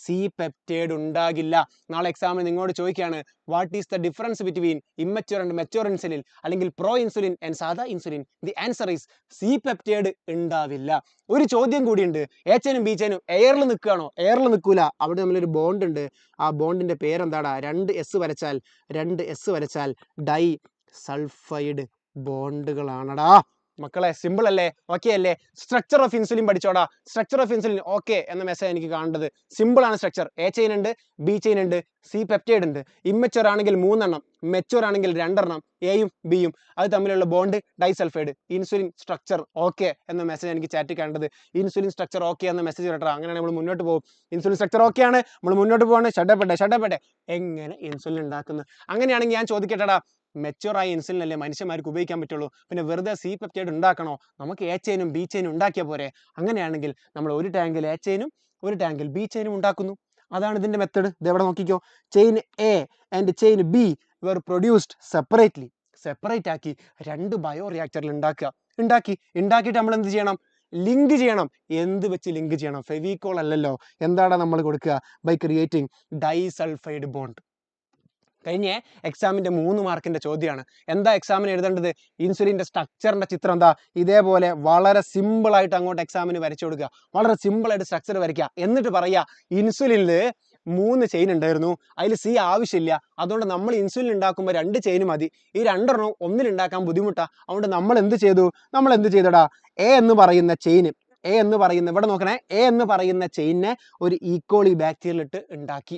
സി പെപ്റ്റൈഡ് ഉണ്ടാകില്ല. നാളെ എക്സാമിന് നിങ്ങളോട് ചോദിക്കുകയാണ്, what is the difference between immature and mature insulin അല്ലെങ്കിൽ പ്രോ ഇൻസുലിൻ ആൻഡ് സാധാ insulin? The answer is C peptide ഉണ്ടാവില്ല. ഒരു ചോദ്യം കൂടിയുണ്ട്. എ ചെയിനും ബി ചെയിനും എയറിൽ നിൽക്കുകയാണോ? എയറിൽ നിൽക്കൂല. അവിടെ നമ്മളൊരു ബോണ്ട് ഉണ്ട്. ആ ബോണ്ടിന്റെ പേരെന്താടാ? 2 എസ് വരച്ചാൽ ഡൈ സൾഫൈഡ് ബോണ്ടുകളാണടാ മക്കളെ. സിമ്പിൾ അല്ലേ? ഓക്കെ അല്ലേ? സ്ട്രക്ചർ ഓഫ് ഇൻസുലിൻ പഠിച്ചോടാ. സ്ട്രക്ചർ ഓഫ് ഇൻസുലിൻ ഓക്കെ എന്ന മെസ്സേജ് എനിക്ക് കാണേണ്ടത്. സിമ്പിൾ ആണ് സ്ട്രക്ചർ. എ ചെയിൻ ഉണ്ട്, ബി ചെയിൻ ഉണ്ട്, സി പെപ്റ്റൈഡ് ഉണ്ട്. ഇമ്മച്യൂർ ആണെങ്കിൽ 3 എണ്ണം, മെച്യൂർ ആണെങ്കിൽ 2 എണ്ണം. എയും ബിയും അത് തമ്മിലുള്ള bond disulphide. Insulin structure okay എന്ന മെസ്സേജ് എനിക്ക് ചാറ്റിൽ കാണേണ്ടത്. ഇൻസുലിൻ സ്ട്രക്ചർ ഓക്കെ എന്ന മെസ്സേജ് കേട്ടോ. അങ്ങനെയാണ് നമ്മൾ മുന്നോട്ട് പോകും. ഇൻസുലിൻ സ്ട്രക്ചർ ഓക്കെയാണ്, നമ്മൾ മുന്നോട്ട് പോവാണ്. ഷഡപ്പെട്ടെ എങ്ങനെ ഇൻസുലിൻ ഉണ്ടാക്കുന്നത്? അങ്ങനെയാണെങ്കിൽ ഞാൻ ചോദിക്കട്ടെടാ, മെച്യൂറായ ഇൻസുലിൻ അല്ലേ മനുഷ്യന്മാർക്ക് ഉപയോഗിക്കാൻ പറ്റുള്ളൂ. പിന്നെ വെറുതെ സി പെപ്റ്റൈഡ് ഉണ്ടാക്കണോ? നമുക്ക് എ ചെയിനും ബി ചെയിനും ഉണ്ടാക്കിയാൽ പോരെ? അങ്ങനെയാണെങ്കിൽ നമ്മൾ ഒരു ടാങ്കിൽ എ ചെയിനും ഒരു ടാങ്കിൽ ബി ചെയിനും ഉണ്ടാക്കുന്നു. അതാണ് ഇതിന്റെ മെത്തേഡ്. ഇത് എവിടെ നോക്കിക്കോ. Chain A and chain B were produced separate ആക്കി 2 ബയോ റിയാക്ടറിൽ ഉണ്ടാക്കിയിട്ട് നമ്മൾ എന്ത് ചെയ്യണം? ലിങ്ക് ചെയ്യണം. എന്ത് വെച്ച് ലിങ്ക് ചെയ്യണം? ഫെവിക്കോൾ അല്ലല്ലോ. എന്താണ് നമ്മൾ കൊടുക്കുക? By creating disulfide bond. കഴിഞ്ഞ എക്സാമിൻ്റെ 3 മാർക്കിൻ്റെ ചോദ്യമാണ്. എന്താ എക്സാമിന് എഴുതേണ്ടത്? ഇൻസുലിൻ്റെ സ്ട്രക്ചറിൻ്റെ ചിത്രം എന്താ? ഇതേപോലെ വളരെ സിമ്പിളായിട്ട് അങ്ങോട്ട് എക്സാമിന് വരച്ചു കൊടുക്കുക. വളരെ സിമ്പിളായിട്ട് സ്ട്രക്ചർ വരയ്ക്കുക. എന്നിട്ട് പറയുക ഇൻസുലിനിൽ 3 ചെയിൻ ഉണ്ടായിരുന്നു, അതിൽ സി ആവശ്യമില്ല, അതുകൊണ്ട് നമ്മൾ ഇൻസുലിൻ ഉണ്ടാക്കുമ്പോൾ 2 ചെയിൻ മതി, ഈ 2 എണ്ണം ഒന്നിലുണ്ടാക്കാൻ ബുദ്ധിമുട്ടാണ്, അതുകൊണ്ട് നമ്മൾ എന്ത് ചെയ്തടാ എ എന്ന് പറയുന്ന ചെയിൻ, ഇവിടെ നോക്കണേ, എ എന്ന് പറയുന്ന ചെയിനെ ഒരു ഈക്കോളി ബാക്ടീരിയലിട്ട് ഉണ്ടാക്കി,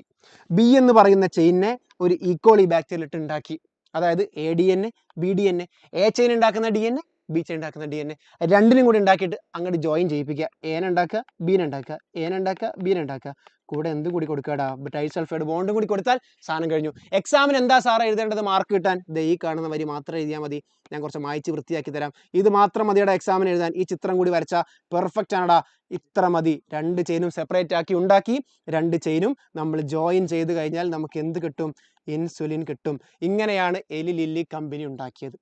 ബി എന്ന് പറയുന്ന ചെയിനെ ഒരു ഈക്കോളി ബാക്ടീരിയലിട്ട് ഉണ്ടാക്കി. അതായത് ADN, BDN, എ ചെയിൻ ഉണ്ടാക്കുന്ന DNA, ബി ചെയിൻ ഉണ്ടാക്കുന്ന DNA, രണ്ടിനും കൂടി ഉണ്ടാക്കിയിട്ട് അങ്ങോട്ട് ജോയിൻ ചെയ്യിപ്പിക്കുക. എനെ ഉണ്ടാക്കുക, ബീനെ ഉണ്ടാക്കുക, എനെ ഉണ്ടാക്കുക, ബീനെ ഉണ്ടാക്കുക, കൂടെ എന്തും കൂടി കൊടുക്കാടാ, ഡൈസൾഫൈഡ് ബോണ്ടും കൂടി കൊടുത്താൽ സാധനം കഴിഞ്ഞു. എക്സാമിന് എന്താ സാറേ എഴുതേണ്ടത് മാർക്ക് കിട്ടാൻ? ഈ കാണുന്ന വരി മാത്രം എഴുതിയാൽ മതി. ഞാൻ കുറച്ച് മായ്ച്ച് വൃത്തിയാക്കി തരാം. ഇത് മാത്രം മതിയുടെ എക്സാമിന് എഴുതാൻ. ഈ ചിത്രം കൂടി വരച്ചാൽ പെർഫെക്റ്റ് ആണടാ. ഇത്ര മതി. 2 ചെയിനും സെപ്പറേറ്റ് ആക്കി ഉണ്ടാക്കി, 2 ചെയിനും നമ്മൾ ജോയിൻ ചെയ്ത് കഴിഞ്ഞാൽ നമുക്ക് എന്ത് കിട്ടും? ഇൻസുലിൻ കിട്ടും. ഇങ്ങനെയാണ് എലി ലില്ലി കമ്പനി ഉണ്ടാക്കിയത്.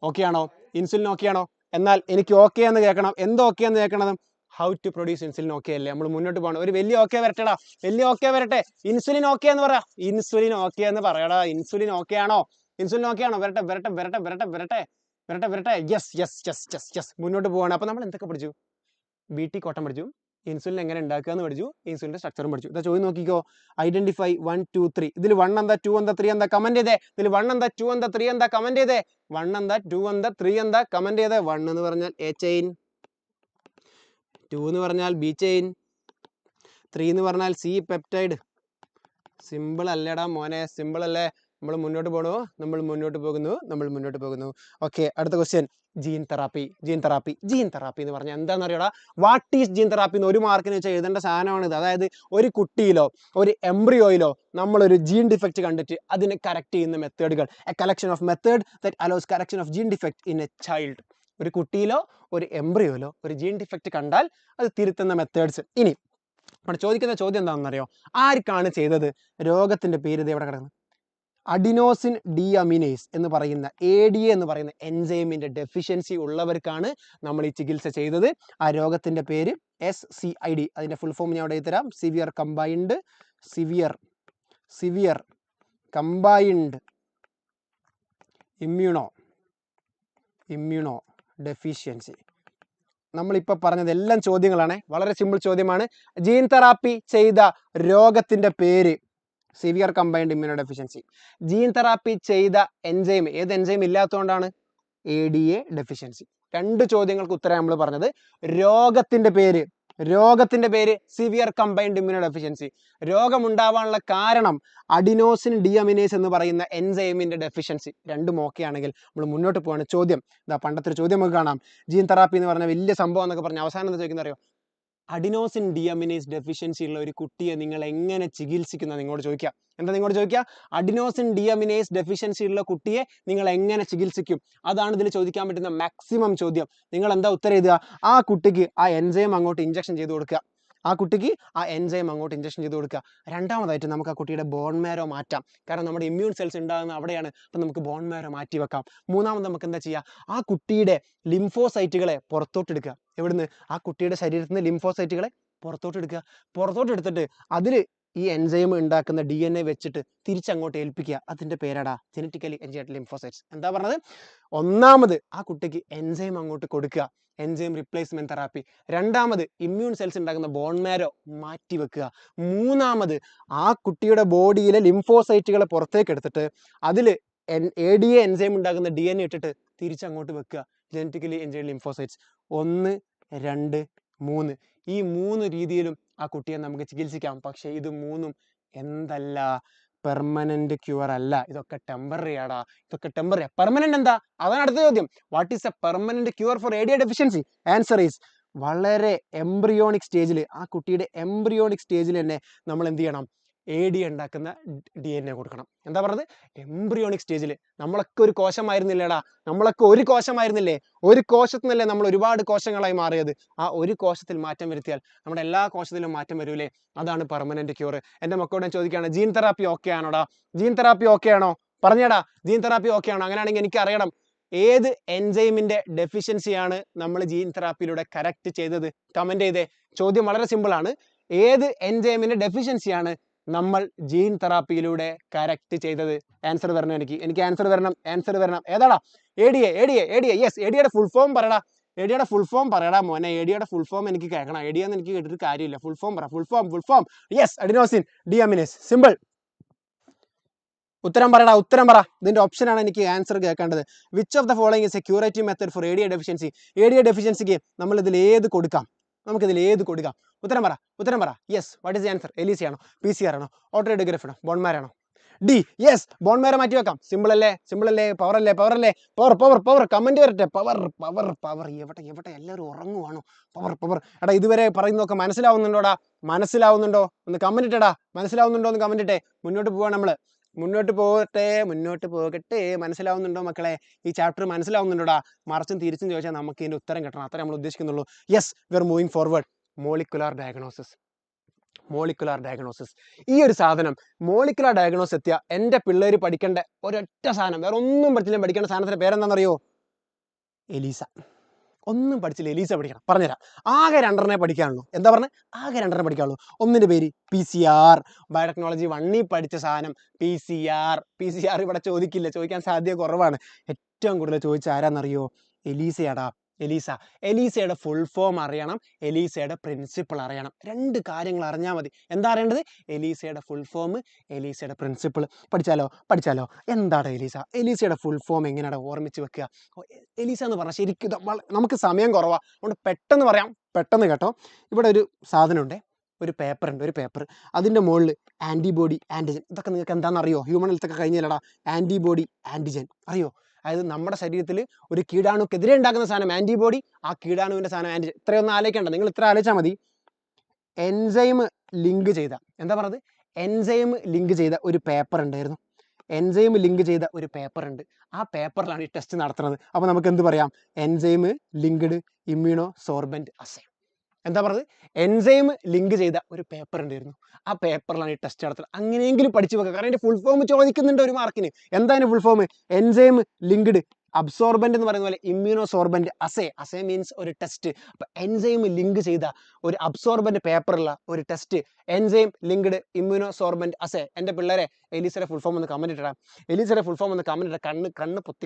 ഓക്കെ ആണോ? ഇൻസുലിൻ ഓക്കെ ആണോ? എന്നാൽ എനിക്ക് ഓക്കെ എന്ന് കേൾക്കണം. എന്ത് ഓക്കെ എന്ന് കേൾക്കണം? How to produce insulin okay അല്ലേ? നമ്മൾ മുന്നോട്ട് പോകണം. ഒരു വലിയ ഓക്കെ വരട്ടെടാ, വലിയ ഓക്കെ വരട്ടെ. ഇൻസുലിൻ ഓക്കെ എന്ന് പറ, ഇൻസുലിൻ ഓക്കെ എന്ന് പറയടാ. ഇൻസുലിൻ ഓക്കെ ആണോ? ഇൻസുലിൻ ഓക്കെ ആണോ? വരട്ടെ വരട്ടെ വരട്ടെ വരട്ടെ വരട്ടെ വരട്ടെ വരട്ടെ. Yes yes yes yes yes. മുന്നോട്ട് പോവാണ്. അപ്പോൾ നമ്മൾ എന്തൊക്കെ പഠിച്ചു? BT കോട്ടം പഠിച്ചു, ഇൻസുലിൻ എങ്ങനെ ഉണ്ടാക്കുക എന്ന് പഠിച്ചു, ഇൻസുലിൻ്റെ സ്ട്രക്ചറും പഠിച്ചു. ഇതാ ചോദ്യം നോക്കിക്കോ. ഐഡന്റിഫൈ 1, 2, 3. ഇതിൽ 1 എന്താ, 2 എന്താ, 3 എന്താ കമന്റ് ചെയ്തേ. ഇതിൽ 1 എന്താ, 2 എന്താ, 3 എന്താ കമന്റ് ചെയ്തേ. 1 എന്താ, 2 എന്താ, 3 എന്താ കമന്റ് ചെയ്തേ. 1 എന്ന് പറഞ്ഞാൽ A ചെയിൻ, 2 എന്ന് പറഞ്ഞാൽ B ചെയിൻ, 3 എന്ന് പറഞ്ഞാൽ C പെപ്റ്റൈഡ്. സിമ്പിൾ അല്ലേടാ മോനെ, സിമ്പിൾ അല്ലേ? നമ്മൾ മുന്നോട്ട് പോകുന്നു. ഓക്കെ, അടുത്ത ക്വസ്റ്റ്യൻ. ജീൻ തെറാപ്പി എന്ന് പറഞ്ഞാൽ എന്താണെന്ന് അറിയടാ? വാട്ട് ഈസ് ജീൻ തെറാപ്പി എന്ന് 1 മാർക്കിന് വെച്ചാൽ എഴുതേണ്ട സാധനമാണിത്. അതായത് ഒരു കുട്ടിയിലോ ഒരു എംബ്രിയോയിലോ നമ്മളൊരു ജീൻ ഡിഫക്റ്റ് കണ്ടിട്ട് അതിനെ കറക്റ്റ് ചെയ്യുന്ന മെത്തേഡുകൾ. A collection of method that allows correction of gene defect in a child. ഒരു കുട്ടിയിലോ ഒരു എംബ്രിയോയിലോ ഒരു ജീൻ ഡിഫക്റ്റ് കണ്ടാൽ അത് തിരുത്തുന്ന മെത്തേഡ്സ്. ഇനി അവിടെ ചോദിക്കുന്ന ചോദ്യം എന്താണെന്നറിയോ? ആർക്കാണ് ചെയ്തത്? രോഗത്തിൻ്റെ പേര് ഇത് എവിടെ കിടക്കുന്നത്? അഡിനോസിൻ ഡീഅമിനേസ് എന്ന് പറയുന്ന ADA എന്ന് പറയുന്ന എൻസൈമിൻ്റെ ഡെഫിഷ്യൻസി ഉള്ളവർക്കാണ് നമ്മൾ ഈ ചികിത്സ ചെയ്തത്. ആ രോഗത്തിൻ്റെ പേര് SCID. അതിൻ്റെ ഫുൾ ഫോം ഞാൻ അവിടെ എഴുതരാം. Severe combined immuno deficiency. നമ്മളിപ്പോൾ പറഞ്ഞതെല്ലാം ചോദ്യങ്ങളാണ്. വളരെ സിമ്പിൾ ചോദ്യമാണ്. ജീൻ തെറാപ്പി ചെയ്ത രോഗത്തിൻ്റെ പേര് severe combined immuno deficiency. Gene therapy ചെയ്ത എൻസൈം, ഏത് എൻസൈം ഇല്ലാത്തതുകൊണ്ടാണ്? ADA deficiency. 2 ചോദ്യങ്ങൾക്ക് ഉത്തരം നമ്മൾ പറഞ്ഞത്. രോഗത്തിന്റെ പേര് സിവിയർ കമ്പൈൻഡ് ഇമ്മ്യൂണോ ഡെഫിഷ്യൻസി. രോഗമുണ്ടാവാനുള്ള കാരണം അഡിനോസിൻ ഡീഅമിനേസ് എന്ന് പറയുന്ന എൻസൈമിന്റെ ഡെഫിഷ്യൻസി. 2 ഓക്കെ ആണെങ്കിൽ നമ്മൾ മുന്നോട്ട് പോവാണ്. ചോദ്യം ഇതാ, പണ്ടത്തെ ഒരു ചോദ്യം നമുക്ക് കാണാം. ജീൻ തെറാപ്പി എന്ന് പറഞ്ഞ വലിയ സംഭവം എന്നൊക്കെ പറഞ്ഞ അവസാനം എന്താ ചോദിക്കുന്നത് അറിയോ? അഡിനോസിൻ ഡീഅമിനേസ് ഡെഫിഷ്യൻസി ഉള്ള ഒരു കുട്ടിയെ നിങ്ങൾ എങ്ങനെ ചികിത്സിക്കുന്ന നിങ്ങളോട് ചോദിക്കുക. എന്താ നിങ്ങളോട് ചോദിക്കുക? അഡിനോസിൻ ഡീഅമിനേസ് ഡെഫിഷ്യൻസി ഉള്ള കുട്ടിയെ നിങ്ങൾ എങ്ങനെ ചികിത്സിക്കും? അതാണ് ഇതിൽ ചോദിക്കാൻ പറ്റുന്ന മാക്സിമം ചോദ്യം. നിങ്ങൾ എന്താ ഉത്തരം എഴുതുക? ആ കുട്ടിക്ക് ആ എൻസൈം അങ്ങോട്ട് ഇഞ്ചക്ഷൻ ചെയ്ത് കൊടുക്കുക. രണ്ടാമതായിട്ട് നമുക്ക് ആ കുട്ടിയുടെ ബോൺ മാരോ മാറ്റാം. കാരണം നമ്മുടെ ഇമ്മ്യൂൺ സെൽസ് ഉണ്ടാകുന്ന അവിടെയാണ്. അപ്പം നമുക്ക് ബോൺ മാരോ മാറ്റി വെക്കാം. മൂന്നാമത് നമുക്ക് എന്താ ചെയ്യുക? ആ കുട്ടിയുടെ ലിംഫോസൈറ്റുകളെ പുറത്തോട്ടെടുക്കുക. എവിടുന്ന്? ആ കുട്ടിയുടെ ശരീരത്തിൽ നിന്ന് ലിംഫോസൈറ്റുകളെ പുറത്തോട്ടെടുത്തിട്ട് അതിൽ ഈ എൻസൈം ഉണ്ടാക്കുന്ന DNA വെച്ചിട്ട് തിരിച്ചങ്ങോട്ട് ഏൽപ്പിക്കുക. അതിൻ്റെ പേരാടാ ജെനറ്റിക്കലി എൻജിനീയർഡ് ലിംഫോസൈറ്റ്സ്. എന്താ പറഞ്ഞത്? ഒന്നാമത് ആ കുട്ടിക്ക് എൻസൈം അങ്ങോട്ട് കൊടുക്കുക, എൻസൈം റീപ്ലേസ്മെന്റ് തെറാപ്പി. രണ്ടാമത് ഇമ്മ്യൂൺ സെൽസ് ഉണ്ടാക്കുന്ന ബോൺ മാരോ മാറ്റി വെക്കുക. മൂന്നാമത് ആ കുട്ടിയുടെ ബോഡിയിലെ ലിംഫോസൈറ്റുകളെ പുറത്തേക്ക് എടുത്തിട്ട് അതിൽ ADA എൻസൈം ഉണ്ടാക്കുന്ന DNA ഇട്ടിട്ട് തിരിച്ചങ്ങോട്ട് വെക്കുക. Genetically engineered lymphocytes. 1, 2, 3. ഈ 3 രീതിയിലും ആ കുട്ടിയെ നമുക്ക് ചികിത്സിക്കാം. പക്ഷേ ഇത് 3ഉം എന്തല്ല? പെർമനന്റ് ക്യൂർ അല്ല. ഇതൊക്കെ ടെമ്പററി ആടാ. പെർമനന്റ് എന്താ? അതാണ് അടുത്ത ചോദ്യം. What is a permanent cure for ADA deficiency? Answer is വളരെ എംബ്രിയോണിക് സ്റ്റേജിൽ, ആ കുട്ടിയുടെ എംബ്രിയോണിക് സ്റ്റേജിൽ തന്നെ നമ്മൾ എന്ത് ചെയ്യണം? ADA ഉണ്ടാക്കുന്ന DNA കൊടുക്കണം. എന്താ പറഞ്ഞത്? എംബ്രിയോണിക് സ്റ്റേജിൽ. നമ്മളൊക്കെ ഒരു കോശമായിരുന്നില്ലേടാ? നമ്മളൊക്കെ ഒരു കോശമായിരുന്നില്ലേ? ഒരു കോശത്തിൽ നിന്നല്ലേ നമ്മൾ ഒരുപാട് കോശങ്ങളായി മാറിയത്? ആ ഒരു കോശത്തിൽ മാറ്റം വരുത്തിയാൽ നമ്മുടെ എല്ലാ കോശത്തിലും മാറ്റം വരൂലേ? അതാണ് പെർമനന്റ് ക്യൂർ. എൻ്റെ മക്കളോട് ഞാൻ ചോദിക്കുകയാണ്, ജീൻ തെറാപ്പി ഓക്കെ ആണോടാ? ജീൻ തെറാപ്പി ഓക്കെ ആണോ? പറഞ്ഞേടാ, ജീൻ തെറാപ്പി ഓക്കെ ആണോ? അങ്ങനെയാണെങ്കിൽ എനിക്ക് അറിയണം ഏത് എൻസൈമിന്റെ ഡെഫിഷ്യൻസിയാണ് നമ്മൾ ജീൻ തെറാപ്പിയിലൂടെ കറക്റ്റ് ചെയ്തത്. കമന്റ് ചെയ്തേ. ചോദ്യം വളരെ സിമ്പിൾ ആണ്. ഏത് എൻസൈമിന്റെ ഡെഫിഷ്യൻസിയാണ് നമ്മൾ ജീൻ തെറാപ്പിയിലൂടെ കറക്റ്റ് ചെയ്തത്? ആൻസർ വരണം, എനിക്ക് ആൻസർ വരണം. ഏതാടാ? ADA. യെസ്, ADAയുടെ ഫുൾ ഫോം പറയടാ. ADAയുടെ ഫുൾ ഫോം പറയടാ മോനെ. ADAയുടെ ഫുൾ ഫോം എനിക്ക് കേൾക്കണം. ADA എന്ന് എനിക്ക് കേട്ടിട്ട് കാര്യമില്ല. ഫുൾ ഫോം പറ. Full form. Yes, adenosine deaminase. Simple. ഉത്തരം പറ. ഇതിന്റെ ഓപ്ഷനാണ് എനിക്ക് ആൻസർ കേൾക്കേണ്ടത്. Which of the following is a curative method for ADA deficiency? ADA ഡെഫിഷ്യൻസിക്ക് നമ്മൾ ഇതിൽ ഏത് കൊടുക്കാം? ഉത്തരം പറ. Yes, what is the answer? എലീസയാണോ, PCR ആണോ, ഓട്ടോഡിഗ്രാഫ് ആണോ, ബോൺമാരാണോ? ഡി. യെസ്, ബോൺമാരെ മാറ്റി വെക്കാം. സിമ്പിൾ അല്ലേ? പവർ. കമന്റ് വരട്ടെ. പവർ. എവിടെ എല്ലാവരും ഉറങ്ങുവാണോ? പവർ. എടാ, ഇതുവരെ പറയുന്നതൊക്കെ മനസ്സിലാവുന്നുണ്ടോടാ? ഒന്ന് കമന്റ് ഇട്ടടാ. മനസ്സിലാവുന്നുണ്ടോ എന്ന് കമന്റ് ഇട്ടേ. മുന്നോട്ട് പോവാണ് നമ്മള്. മുന്നോട്ട് പോകട്ടെ. മനസ്സിലാവുന്നുണ്ടോ മക്കളെ? ഈ ചാപ്റ്റർ മനസ്സിലാവുന്നുണ്ടോടാ? മറിച്ചും തിരിച്ചും ചോദിച്ചാൽ നമുക്ക് ഇതിന്റെ ഉത്തരം കിട്ടണം. അത്രേ നമ്മൾ ഉദ്ദേശിക്കുന്നുള്ളൂ. Yes, we are moving forward. Molecular diagnosis. ഈ ഒരു സാധനം, മോളിക്കുലാർ ഡയഗ്നോസിസ് എത്തിയ എൻ്റെ പിള്ളേർ പഠിക്കേണ്ട ഒരൊറ്റ സാധനം, വേറെ ഒന്നും പഠിക്കേണ്ട സാധനത്തിന്റെ പേരെന്താണെന്നറിയോ? എലീസ. ഒന്നും പഠിച്ചില്ല, എലീസ പഠിക്കണം. പറഞ്ഞുതരാം. ആകെ 2 പഠിക്കാനുള്ളൂ. എന്താ പറഞ്ഞത്? ആകെ 2 പഠിക്കാനുള്ളൂ. ഒന്നിന്റെ പേര് PCR. ബയോടെക്നോളജി 1 പഠിച്ച സാധനം PCR. ഇവിടെ ചോദിക്കാൻ സാധ്യത കുറവാണ്. ഏറ്റവും കൂടുതൽ ചോദിച്ച ആരാന്നറിയോ? എലീസയാടാ. എലീസയുടെ ഫുൾ ഫോം അറിയണം, എലീസയുടെ പ്രിൻസിപ്പിൾ അറിയണം. 2 കാര്യങ്ങൾ അറിഞ്ഞാൽ മതി. എന്താ അറിയേണ്ടത്? എലീസയുടെ ഫുൾ ഫോം, എലീസയുടെ പ്രിൻസിപ്പിൾ. പഠിച്ചാലോ? എന്താണ് എലീസയുടെ ഫുൾ ഫോം എങ്ങനെയാണ് ഓർമ്മിച്ച് വെക്കുക? എലീസ എന്ന് പറഞ്ഞാൽ ശരിക്കും നമുക്ക് സമയം കുറവാണ്, അതുകൊണ്ട് പെട്ടെന്ന് പറയാം. പെട്ടെന്ന് കേട്ടോ. ഇവിടെ ഒരു സാധനമുണ്ട്, ഒരു പേപ്പർ. അതിൻ്റെ മുകളിൽ ആൻറ്റിബോഡി, ആൻറ്റിജൻ. ഇതൊക്കെ നിങ്ങൾക്ക് എന്താണെന്ന് അറിയോ? ഹ്യൂമൻ ഹെൽത്ത് ഒക്കെ കഴിഞ്ഞാലടാ. ആൻറ്റിബോഡി, ആൻറ്റിജൻ അറിയോ? അതായത് നമ്മുടെ ശരീരത്തിൽ ഒരു കീടാണുക്കെതിരെ ഉണ്ടാക്കുന്ന സാധനം ആൻറ്റിബോഡി, ആ കീടാണുവിൻ്റെ സാധനം ആൻറ്റിജൻ. ഇത്രയൊന്നും ആലോചിക്കേണ്ട, നിങ്ങൾ ഇത്ര ആലോചിച്ചാൽ മതി. എൻസൈം ലിങ്ക് ചെയ്ത, എന്താ പറഞ്ഞത്? എൻസൈം ലിങ്ക് ചെയ്ത ഒരു പേപ്പർ ഉണ്ടായിരുന്നു. ആ പേപ്പറിലാണ് ഈ ടെസ്റ്റ് നടത്തുന്നത്. അപ്പോൾ നമുക്ക് എന്ത് പറയാം? Enzyme linked immunosorbent assay. എന്താ പറഞ്ഞത്? എൻസൈം ലിങ്ക് ചെയ്ത ഒരു പേപ്പർ ഉണ്ടായിരുന്നു. ആ പേപ്പറിലാണ് ഈ ടെസ്റ്റ് നടത്തുന്നത്. അങ്ങനെയെങ്കിലും പഠിച്ചു വെക്കുക. കാരണം അതിന്റെ ഫുൾ ഫോം ചോദിക്കുന്നുണ്ട് ഒരു മാർക്കിന്. എന്താണ് full form? Enzyme linked absorbent എന്ന് പറയുന്ന പോലെ ഇമ്മ്യൂണോ സോർബന്റ് അസേ മീൻസ് ഒരു ടെസ്റ്റ്. അപ്പൊ എൻസൈം ലിങ്ക് ചെയ്ത ഒരു അബ്സോർബന്റ് പേപ്പറുള്ള ഒരു test, enzyme linked immunosorbent അസേ. എൻ്റെ പിള്ളേരെ എലീസയുടെ ഫുൾ ഫോം ഒന്ന് കമന്റ് ഇടാം. കണ്ണ് പൊത്തി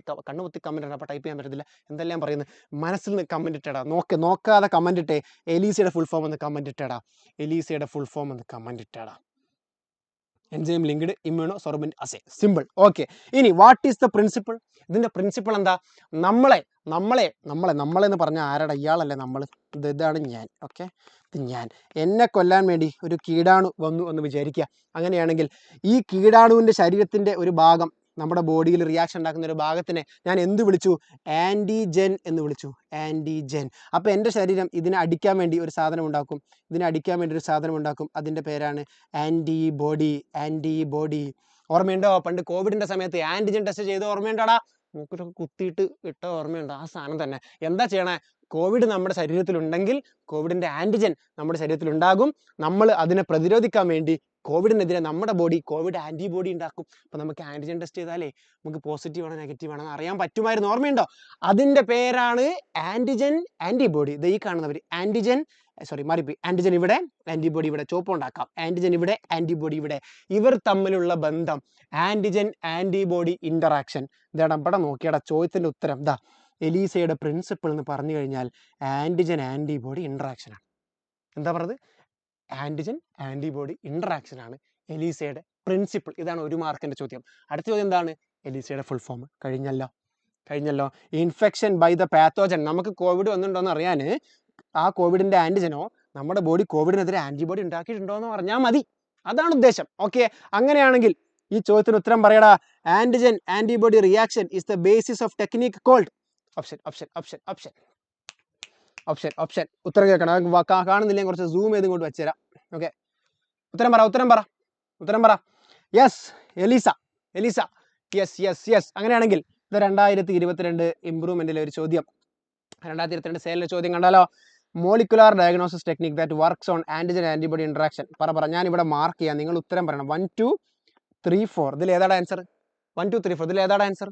കമന്റ് ഇടാം. അപ്പൊ ടൈപ്പ് ചെയ്യാൻ പറ്റത്തില്ല. എന്തെല്ലാം പറയുന്നത്? മനസ്സിൽ നിന്ന് കമന്റ് ഇട്ടടാ. നോക്കാതെ കമന്റ് ഇട്ടേ. എലീസയുടെ ഫുൾ ഫോം ഒന്ന് കമന്റ് ഇട്ടടാ. Enzyme linked immunosorbent assay. Simple. Okay. ഇനി വാട്ട് ഈസ് ദ പ്രിൻസിപ്പിൾ? ഇതിന്റെ പ്രിൻസിപ്പിൾ എന്താ? നമ്മളെ എന്ന് പറഞ്ഞാൽ ആരാടാ? ഇയാളല്ലേ നമ്മൾ. ഇതാണ് ഞാൻ. ഓക്കെ, ഇത് ഞാൻ. എന്നെ കൊല്ലാൻ വേണ്ടി ഒരു കീടാണു വന്നു എന്ന് വിചാരിക്കുക. അങ്ങനെയാണെങ്കിൽ ഈ കീടാണുവിൻ്റെ ശരീരത്തിൻ്റെ ഒരു ഭാഗം, നമ്മുടെ ബോഡിയിൽ റിയാക്ഷൻ ഉണ്ടാക്കുന്ന ഒരു ഭാഗത്തിനെ ഞാൻ എന്ത് വിളിച്ചു? ആൻറ്റിജൻ എന്ന് വിളിച്ചു. ആൻറ്റിജൻ. അപ്പോൾ എൻ്റെ ശരീരം ഇതിനെ അടിക്കാൻ വേണ്ടി ഒരു സാധനം ഉണ്ടാക്കും. അതിൻ്റെ പേരാണ് ആൻറ്റിബോഡി. ഓർമ്മയുണ്ടോ? പണ്ട് കോവിഡിൻ്റെ സമയത്ത് ആൻറ്റിജൻ ടെസ്റ്റ് ചെയ്ത് ഓർമ്മയുണ്ടോടാ? മൂക്കിലൊക്കെ കുത്തിയിട്ട് ഇട്ട ഓർമ്മയുണ്ടോ? ആ സാധനം തന്നെ. എന്താ ചെയ്യണേ? കോവിഡ് നമ്മുടെ ശരീരത്തിലുണ്ടെങ്കിൽ കോവിഡിൻ്റെ ആൻറ്റിജൻ നമ്മുടെ ശരീരത്തിലുണ്ടാകും. നമ്മൾ അതിനെ പ്രതിരോധിക്കാൻ വേണ്ടി കോവിഡിനെതിരെ നമ്മുടെ ബോഡി കോവിഡ് ആൻറ്റിബോഡി ഉണ്ടാക്കും. അപ്പോൾ നമുക്ക് ആൻറ്റിജൻ ടെസ്റ്റ് ചെയ്താലേ നമുക്ക് പോസിറ്റീവ് ആണോ നെഗറ്റീവ് ആണോ എന്ന് അറിയാൻ പറ്റുമായിരുന്നു. ഓർമ്മയുണ്ടോ? അതിൻ്റെ പേരാണ് ആൻറ്റിജൻ ആൻറ്റിബോഡി. ഈ കാണുന്നവർ ആൻറ്റിജൻ ഇവിടെ, ആൻറ്റിബോഡി ഇവിടെ. ചോപ്പുണ്ടാക്കാം. ആൻറ്റിജൻ ഇവിടെ, ആൻറ്റിബോഡി ഇവിടെ. ഇവർ തമ്മിലുള്ള ബന്ധം ആൻറ്റിജൻ ആൻറ്റിബോഡി ഇൻ്ററാക്ഷൻ. ഇതാടാ ഇവിടെ നോക്കിയാടാ ചോദ്യത്തിൻ്റെ ഉത്തരം. എലീസയുടെ പ്രിൻസിപ്പിൾ എന്ന് പറഞ്ഞു കഴിഞ്ഞാൽ ആൻറ്റിജൻ ആൻറ്റിബോഡി ഇൻ്ററാക്ഷനാണ്. എന്താ പറഞ്ഞത്? ആൻറ്റിജൻ ആൻറ്റിബോഡി ഇൻ്ററാക്ഷനാണ് എലീസയുടെ പ്രിൻസിപ്പിൾ. ഇതാണ് 1 മാർക്കിൻ്റെ ചോദ്യം. അടുത്ത ചോദ്യം എന്താണ്? എലീസയുടെ ഫുൾ ഫോം. കഴിഞ്ഞല്ലോ. Infection by the pathogen. നമുക്ക് കോവിഡ് വന്നിട്ടുണ്ടോ എന്ന് അറിയാൻ ആ കോവിഡിൻ്റെ ആൻറ്റിജനോ നമ്മുടെ ബോഡി കോവിഡിനെതിരെ ആൻറ്റിബോഡി ഉണ്ടാക്കിയിട്ടുണ്ടോ എന്ന് പറഞ്ഞാൽ മതി. അതാണ് ഉദ്ദേശം. ഓക്കെ, അങ്ങനെയാണെങ്കിൽ ഈ ചോദ്യത്തിന് ഉത്തരം പറയടാ. Antigen antibody reaction is the basis of technique called option. ഉത്തരം കേൾക്കണം. കാണുന്നില്ലെങ്കിൽ കുറച്ച് സൂം ചെയ്ത് ഇങ്ങോട്ട് വെച്ചുതരാം. ഓക്കെ, ഉത്തരം പറ. Yes, ELISA. യെസ്. അങ്ങനെയാണെങ്കിൽ ഇത് 2022 ഇംപ്രൂവ്മെന്റിലെ ഒരു ചോദ്യം. 2022 സേലിലെ ചോദ്യം കണ്ടാലോ? Molecular diagnosis technique that works on antigen antibody interaction. പറ. ഞാൻ ഇവിടെ മാർക്ക് ചെയ്യാം, നിങ്ങൾ ഉത്തരം പറയണം. 1 2 3 4. ഇതിൽ ഏതാടാ ആൻസർ? 1 2 3 4. ഇതിൽ ഏതാടാ ആൻസർ?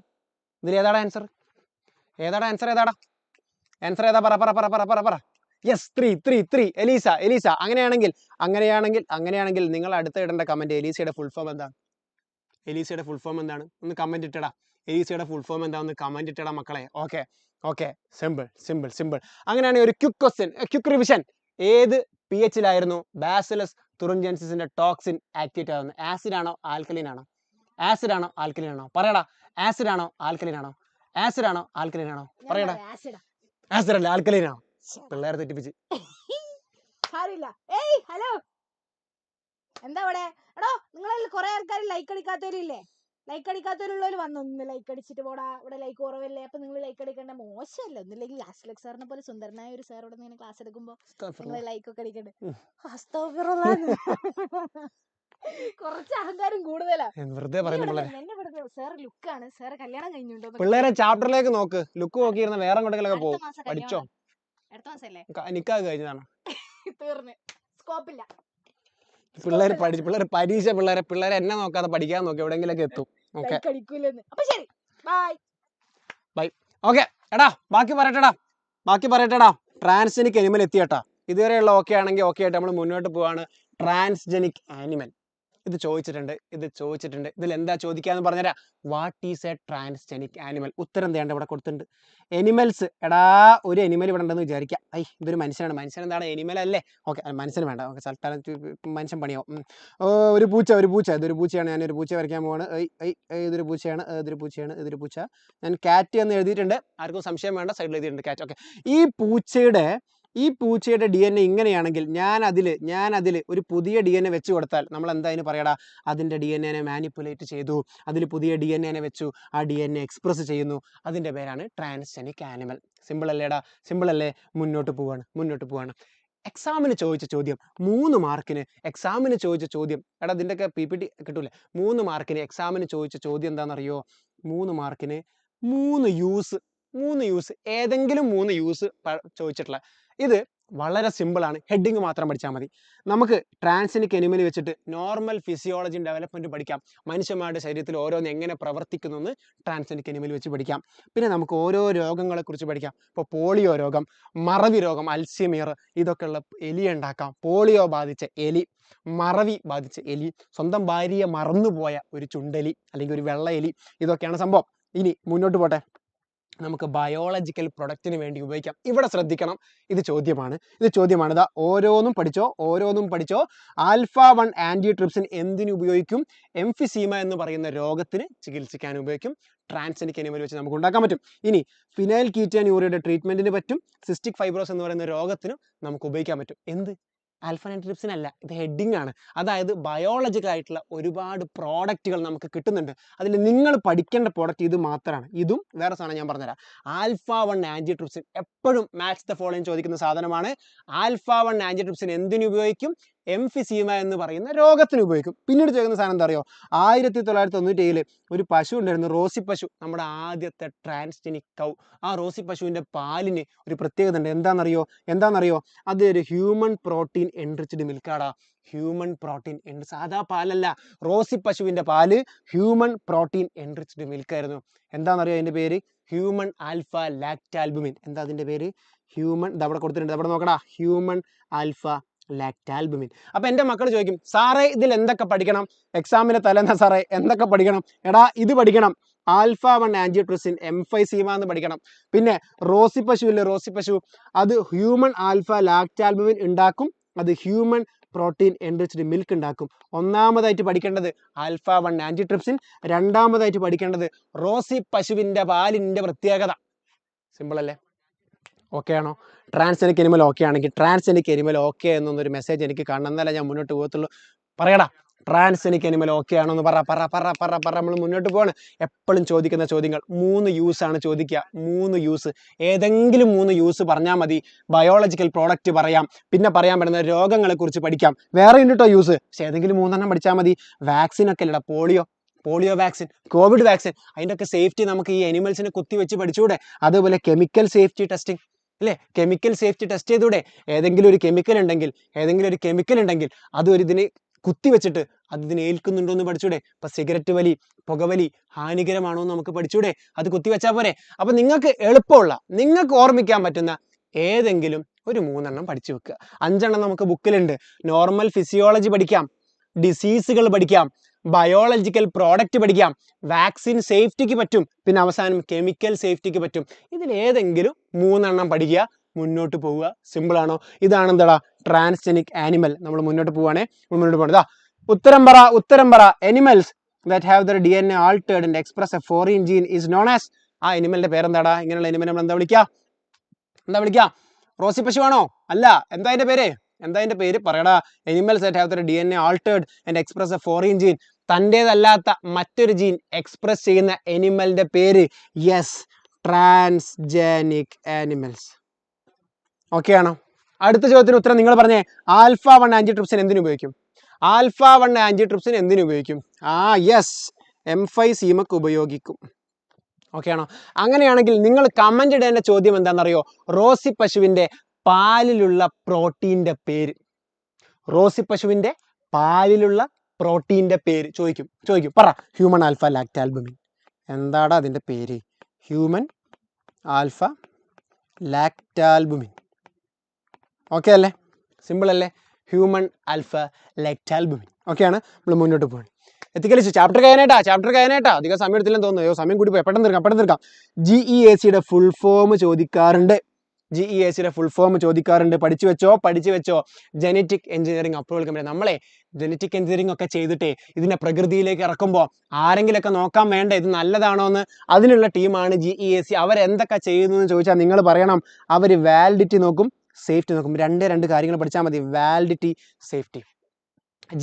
ആൻസർ ഏതാ? പറ. Yes 3 ELISA ELISA. അങ്ങനെയാണെങ്കിൽ നിങ്ങൾ അടുത്ത ഇടേണ്ട കമന്റ് എലീസയുടെ ഫുൾ ഫോം എന്താണ്? എലീസയുടെ ഫുൾ ഫോം എന്താണ്? ഒന്ന് കമന്റ് ഇട്ടടാ. എലീസയുടെ ഫുൾ ഫോം എന്താണെന്ന് കമന്റ് ഇട്ടടാ മക്കളെ. Okay simple. അങ്ങനെയാണെങ്കിൽ ഒരു ക്വിക്ക് ക്വസ്റ്റ്യൻ, ക്വിക്ക് റിവിഷൻ. ഏത് pH-ലായിരുന്നു ബാസിലസ് തുറിഞ്ചെൻസിസിന്റെ ടോക്സിൻ ആക്ടിവേറ്റ് ആവുന്നത്? ആസിഡ് ആണോ ആൽക്കലൈൻ ആണോ? പറയടാ. ആസിഡ് ആണോ ആൽക്കലൈൻ ആണോ? പറയടാ. ആസിഡ് അല്ല, ആൽക്കലൈൻ ആണോ? പിള്ളേരെ തെറ്റിപ്പിച്ച്. ഹലോ, എന്താ ഇവിടെ? എടോ, നിങ്ങളിൽ കുറെ ആൾക്കാർ ലൈക്ക് അടിക്കാത്തവരില്ലേ? ലൈക്ക് അടിക്കാത്തവരുള്ളവർ വന്നൊന്ന് ലൈക്ക് അടിച്ചിട്ട് പോടാ. ഇവിടെ ലൈക്ക് കുറവല്ലേ, അപ്പൊ നിങ്ങൾ ലൈക്ക് അടിക്കേണ്ട. മോശമല്ല. ഒന്നില്ലെങ്കിൽ ക്ലാസ് സാറിനെ പോലെ സുന്ദരനായ ഒരു സാറോട് ഇങ്ങനെ ക്ലാസ് എടുക്കുമ്പോ നിങ്ങൾ ലൈക്ക് ഒക്കെ അടിക്കണ്ടേ? കുറച്ച് അഹങ്കാരം കൂടുതലാ. സാർ ലുക്കാണ്. സാറ് കല്യാണം കഴിഞ്ഞുണ്ടോ? പിള്ളേരെ ചാപ്റ്ററിലേക്ക് നോക്ക്. ലുക്ക് നോക്കിയിരുന്ന വേറെ എങ്ങോട്ടെങ്കിലൊക്കെ പോകും. പഠിച്ചോ? അടുത്ത മാസല്ലേ നിക്കാഹ് കഴിഞ്ഞതാണ്. തീർന്ന്. സ്കോപ്പില്ല. പിള്ളേർ പരീക്ഷ പിള്ളേരെ എന്നെ നോക്കാതെ പഠിക്കാൻ നോക്കി എവിടെയെങ്കിലൊക്കെ എത്തും. Okay bye. ഓക്കെ എടാ, ബാക്കി പറയട്ടെടാ. Transgenic animal എത്തിയട്ടാ. ഇതുവരെയുള്ള ഓക്കെ ആണെങ്കിൽ ഓക്കെ ആയിട്ട് നമ്മൾ മുന്നോട്ട് പോവാണ്. ട്രാൻസ്ജനിക് ആനിമൽ ഇത് ചോദിച്ചിട്ടുണ്ട്. ഇതിൽ എന്താ ചോദിക്കാന്ന് പറഞ്ഞുതരാം. What is A transgenic animal? ഉത്തരം തേണ്ട ഇവിടെ കൊടുത്തിട്ടുണ്ട്. എനിമൽസ്. എടാ, ഒരു എനിമൽ ഇവിടെ ഉണ്ടെന്ന് വിചാരിക്കാം. ഇതൊരു മനുഷ്യനാണ്. മനുഷ്യൻ എന്താണ്? എനിമൽ അല്ലേ? ഓക്കെ, മനുഷ്യന് വേണ്ട. ഓക്കെ, മനുഷ്യൻ പണിയാവും. ഒരു പൂച്ച. ഇതൊരു പൂച്ചയാണ്. ഞാനൊരു പൂച്ച വരയ്ക്കാൻ പോവാണ്. ഇതൊരു പൂച്ചയാണ്. ഇതൊരു പൂച്ച. ഞാൻ കാറ്റ് എന്ന് എഴുതിയിട്ടുണ്ട്. ആർക്കും സംശയം വേണ്ട. സൈഡിൽ എഴുതിയിട്ടുണ്ട് കാറ്റ്. ഓക്കെ, ഈ പൂച്ചയുടെ DNA ഇങ്ങനെയാണെങ്കിൽ ഞാൻ അതിൽ ഒരു പുതിയ DNA വെച്ച് കൊടുത്താൽ നമ്മൾ എന്തായാലും പറയടാ, അതിൻ്റെ DNA മാനിപ്പുലേറ്റ് ചെയ്തു, അതിൽ പുതിയ DNA വെച്ചു, ആ DNA എക്സ്പ്രസ് ചെയ്യുന്നു. അതിൻ്റെ പേരാണ് ട്രാൻസ്ജനിക് ആനിമൽ. സിമ്പിൾ അല്ലേടാ? സിമ്പിൾ അല്ലേ? മുന്നോട്ട് പോവാണ്. എക്സാമിന് ചോദിച്ച ചോദ്യം 3 മാർക്കിന്. എടാ, ഇതിൻ്റെയൊക്കെ PPT കിട്ടൂലേ? 3 മാർക്കിന് എക്സാമിന് ചോദിച്ച ചോദ്യം എന്താണെന്നറിയോ? 3 മാർക്കിന് 3 യൂസ്. ഏതെങ്കിലും 3 യൂസ് ചോദിച്ചിട്ടുള്ള. ഇത് വളരെ സിമ്പിളാണ്. ഹെഡിങ് മാത്രം പഠിച്ചാൽ മതി. നമുക്ക് ട്രാൻസ്ജനിക് അനിമൽ വെച്ചിട്ട് നോർമൽ ഫിസിയോളജി ഡെവലപ്മെന്റ് പഠിക്കാം. മനുഷ്യന്മാരുടെ ശരീരത്തിൽ ഓരോന്ന് എങ്ങനെ പ്രവർത്തിക്കുന്നു എന്ന് ട്രാൻസ്ജനിക് അനിമൽ വെച്ച് പഠിക്കാം. പിന്നെ നമുക്ക് ഓരോ രോഗങ്ങളെ കുറിച്ച് പഠിക്കാം. ഇപ്പോൾ പോളിയോ രോഗം, മറവി രോഗം, അൽസീമിയർ, ഇതൊക്കെയുള്ള എലി ഉണ്ടാക്കാം. പോളിയോ ബാധിച്ച എലി, മറവി ബാധിച്ച എലി, സ്വന്തം ഭാര്യയെ മറന്നുപോയ ഒരു ചുണ്ടലി അല്ലെങ്കിൽ ഒരു വെള്ള എലി, ഇതൊക്കെയാണ് സംഭവം. ഇനി മുന്നോട്ട് പോട്ടെ. നമുക്ക് ബയോളജിക്കൽ പ്രൊഡക്റ്റിന് വേണ്ടി ഉപയോഗിക്കാം. ഇവിടെ ശ്രദ്ധിക്കണം, ഇത് ചോദ്യമാണ്. ഇതാ, ഓരോന്നും പഠിച്ചോ. α1 ആന്റിട്രിപ്സിൻ എന്തിനു ഉപയോഗിക്കും? എംഫിസീമ എന്ന് പറയുന്ന രോഗത്തിന് ചികിത്സിക്കാൻ ഉപയോഗിക്കും. ട്രാൻസ്ജനിക് അനിമൽ വെച്ച് നമുക്ക് ഉണ്ടാക്കാൻ പറ്റും. ഇനി ഫിനൈൽ കീറ്റോന്യൂറിയയുടെ ട്രീറ്റ്മെന്റിന് പറ്റും. സിസ്റ്റിക് ഫൈബ്രോസ് എന്ന് പറയുന്ന രോഗത്തിനും നമുക്ക് ഉപയോഗിക്കാൻ പറ്റും. എന്ത്? ആൽഫ ആന്റിട്രിപ്സിൻ അല്ല, ഇത് ഹെഡിങ് ആണ്. അതായത് ബയോളജിക്കൽ ആയിട്ടുള്ള ഒരുപാട് പ്രോഡക്റ്റുകൾ നമുക്ക് കിട്ടുന്നുണ്ട്. അതിൽ നിങ്ങൾ പഠിക്കേണ്ട പ്രോഡക്റ്റ് ഇത് മാത്രമാണ്. ഇതും വേറെ സാധനം ഞാൻ പറഞ്ഞുതരാം. α1 ആന്റിട്രിപ്സിൻ എപ്പോഴും മാച്ച് ദ ഫോളോയിങ് ചോദിക്കുന്ന സാധനമാണ്. α1 ആന്റിട്രിപ്സിൻ എന്തിനു ഉപയോഗിക്കും? എംഫിസീമ എന്ന് പറയുന്ന രോഗത്തിന് ഉപയോഗിക്കും. പിന്നീട് ചോദിക്കുന്ന സാധനം എന്താ അറിയോ? 1997 ഒരു പശു ഉണ്ടായിരുന്നു, റോസി പശു, നമ്മുടെ ആദ്യത്തെ ട്രാൻസ്ജനിക് കൗ. ആ റോസി പശുവിന്റെ പാലിന് ഒരു പ്രത്യേകത ഉണ്ട്. എന്താണെന്നറിയോ? അത് ഒരു ഹ്യൂമൻ പ്രോട്ടീൻ എൻറിച്ച്ഡ് മിൽക്കാടാ. സാധാ പാലല്ല, റോസി പശുവിന്റെ പാല് ഹ്യൂമൻ പ്രോട്ടീൻ എൻറിച്ച്ഡ് മിൽക്കായിരുന്നു. എന്താണെന്നറിയോ അതിന്റെ പേര്? Human alpha lactalbumin. എന്താ അതിന്റെ പേര്? ഹ്യൂമൻ, അവിടെ കൊടുത്തിട്ടുണ്ട്, അവിടെ നോക്കടാ, ഹ്യൂമൻ ആൽഫ ലാക്റ്റാൽബുമിൻ. അപ്പൊ എന്റെ മക്കൾ ചോദിക്കും, സാറേ ഇതിൽ എന്തൊക്കെ പഠിക്കണം? എക്സാമിന് തലേന്നാ സാറേ എന്തൊക്കെ പഠിക്കണം? എടാ, ഇത് പഠിക്കണം. α1 ആന്റിട്രിപ്സിൻ എംഫൈസീമ എന്ന് പഠിക്കണം. പിന്നെ റോസി പശു, അത് ഹ്യൂമൻ ആൽഫ ലാക്റ്റാൽബുമിൻ ഉണ്ടാക്കും. അത് ഹ്യൂമൻ പ്രോട്ടീൻ എൻറിച്ച്ഡ് മിൽക്ക് ഉണ്ടാക്കും. ഒന്നാമതായിട്ട് പഠിക്കേണ്ടത് α1 ആന്റിട്രിപ്സിൻ, രണ്ടാമതായിട്ട് പഠിക്കേണ്ടത് റോസി പശുവിന്റെ പാലിന്റെ പ്രത്യേകത. സിമ്പിൾ അല്ലേ? ഓക്കെ ആണോ? ട്രാൻസ്ജനിക് അനിമൽ ഓക്കെ ആണെങ്കിൽ ട്രാൻസ്ജനിക് അനിമൽ ഓക്കെ എന്നൊരു മെസ്സേജ് എനിക്ക് കാണണം, എന്നാലേ ഞാൻ മുന്നോട്ട് പോകത്തുള്ളൂ. പറയടാ, ട്രാൻസ്ജനിക് അനിമൽ ഓക്കെ ആണോ എന്ന് പറ. നമ്മൾ മുന്നോട്ട് പോവാണ്. എപ്പോഴും ചോദിക്കുന്ന ചോദ്യങ്ങൾ 3 യൂസ് ആണ് ചോദിക്കുക. 3 യൂസ്, ഏതെങ്കിലും 3 യൂസ് പറഞ്ഞാൽ മതി. ബയോളജിക്കൽ പ്രോഡക്റ്റ് പറയാം, പിന്നെ പറയാൻ പറ്റുന്ന രോഗങ്ങളെ കുറിച്ച് പഠിക്കാം. വേറെ ഉണ്ട് കേട്ടോ യൂസ്, പക്ഷെ ഏതെങ്കിലും 3 പഠിച്ചാൽ മതി. വാക്സിൻ ഒക്കെ അല്ലടാ, പോളിയോ വാക്സിൻ, കോവിഡ് വാക്സിൻ, അതിൻ്റെ ഒക്കെ സേഫ്റ്റി നമുക്ക് ഈ അനിമൽസിനെ കുത്തിവെച്ച് പഠിച്ചുകൂടെ? അതുപോലെ കെമിക്കൽ സേഫ്റ്റി ടെസ്റ്റിംഗ് അല്ലേ? കെമിക്കൽ സേഫ്റ്റി ടെസ്റ്റ് ചെയ്തൂടെ? ഏതെങ്കിലും ഒരു കെമിക്കൽ ഉണ്ടെങ്കിൽ അത് ഇതിന് കുത്തിവെച്ചിട്ട് അത് ഇതിനെ ഏൽക്കുന്നുണ്ടോ എന്ന് പഠിച്ചൂടെ? ഇപ്പൊ സിഗരറ്റ് വലി, പുകവലി ഹാനികരമാണോ എന്ന് നമുക്ക് പഠിച്ചൂടെ? അത് കുത്തിവെച്ചാൽ പോരെ? അപ്പൊ നിങ്ങൾക്ക് എളുപ്പമുള്ള, നിങ്ങൾക്ക് ഓർമ്മിക്കാൻ പറ്റുന്ന ഏതെങ്കിലും ഒരു 3 പഠിച്ചു വെക്കുക. 5 നമുക്ക് ബുക്കിലുണ്ട്. നോർമൽ ഫിസിയോളജി പഠിക്കാം, ഡിസീസുകൾ പഠിക്കാം, ബയോളജിക്കൽ പ്രോഡക്റ്റ് പഠിക്കാം, വാക്സിൻ സേഫ്റ്റിക്ക് പറ്റും, പിന്നെ അവസാനം കെമിക്കൽ സേഫ്റ്റിക്ക് പറ്റും. ഇതിലേതെങ്കിലും 3 പഠിക്കുക, മുന്നോട്ട് പോവുക. സിമ്പിളാണോ? ഇതാണ് എന്താ ട്രാൻസ്ജനിക് ആനിമൽ. നമ്മൾ മുന്നോട്ട് പോവുകയാണെ മുന്നോട്ട് പോകണതാ. ഉത്തരം പറ. Animals that have their DNA altered and express a foreign gene is known as. ആ എനിമലിന്റെ പേരെന്താടാ? ഇങ്ങനെയുള്ള എനിമൽ നമ്മൾ എന്താ വിളിക്കുക? റോസി പശുവാണോ? അല്ല. എന്താ അതിന്റെ പേര് പറയടാ. Animals that have their DNA altered and express a foreign gene. തൻ്റേതല്ലാത്ത മറ്റൊരു ജീൻ എക്സ്പ്രസ് ചെയ്യുന്ന എനിമലിന്റെ പേര് യെസ്, ട്രാൻസ്ജനിക് ആനിമൽസ്. ഓക്കെ ആണോ? അടുത്ത ചോദ്യത്തിന് ഉത്തരം നിങ്ങൾ പറഞ്ഞേ. ആൽഫ 1 ആന്റിട്രിപ്സിൻ എന്തിനു ഉപയോഗിക്കും? യെസ്, എംഫൈസീമക്ക് ഉപയോഗിക്കും. ഓക്കെ ആണോ? അങ്ങനെയാണെങ്കിൽ നിങ്ങൾ കമന്റ് ഇടേണ്ട ചോദ്യം എന്താണെന്നറിയോ? റോസി പശുവിന്റെ പാലിലുള്ള പ്രോട്ടീന്റെ പേര്. ചോദിക്കും. പറ. Human alpha lactalbumin. എന്താടാ അതിന്റെ പേര്? Human alpha lactalbumin. ഓക്കെ അല്ലേ? സിമ്പിൾ അല്ലേ? Human alpha lactalbumin. ഓക്കെയാണ്. നമ്മൾ മുന്നോട്ട് പോകണം. എത്തിക്കലിച്ചു. ചാപ്റ്റർ കഴിയാനായിട്ടാ. അധികം സമയം എടുത്തില്ലെന്ന് തോന്നുന്നു. സമയം കൂടി പോയി. പെട്ടെന്ന് തീർക്കാം. GEACയുടെ ഫുൾ ഫോം ചോദിക്കാറുണ്ട്. പഠിച്ചു വെച്ചോ. Genetic engineering approval company. നമ്മളെ ജനറ്റിക് എഞ്ചിനീയറിംഗ് ഒക്കെ ചെയ്തിട്ടേ ഇതിനെ പ്രകൃതിയിലേക്ക് ഇറക്കുമ്പോൾ ആരെങ്കിലൊക്കെ നോക്കാൻ വേണ്ട ഇത് നല്ലതാണോ എന്ന്. അതിനുള്ള ടീമാണ് GEAC. അവരെന്തൊക്കെ ചെയ്യുന്നു എന്ന് ചോദിച്ചാൽ നിങ്ങൾ പറയണം. അവർ വാലിഡിറ്റി നോക്കും, സേഫ്റ്റി നോക്കും. രണ്ട് കാര്യങ്ങൾ പഠിച്ചാൽ മതി. Validity, safety.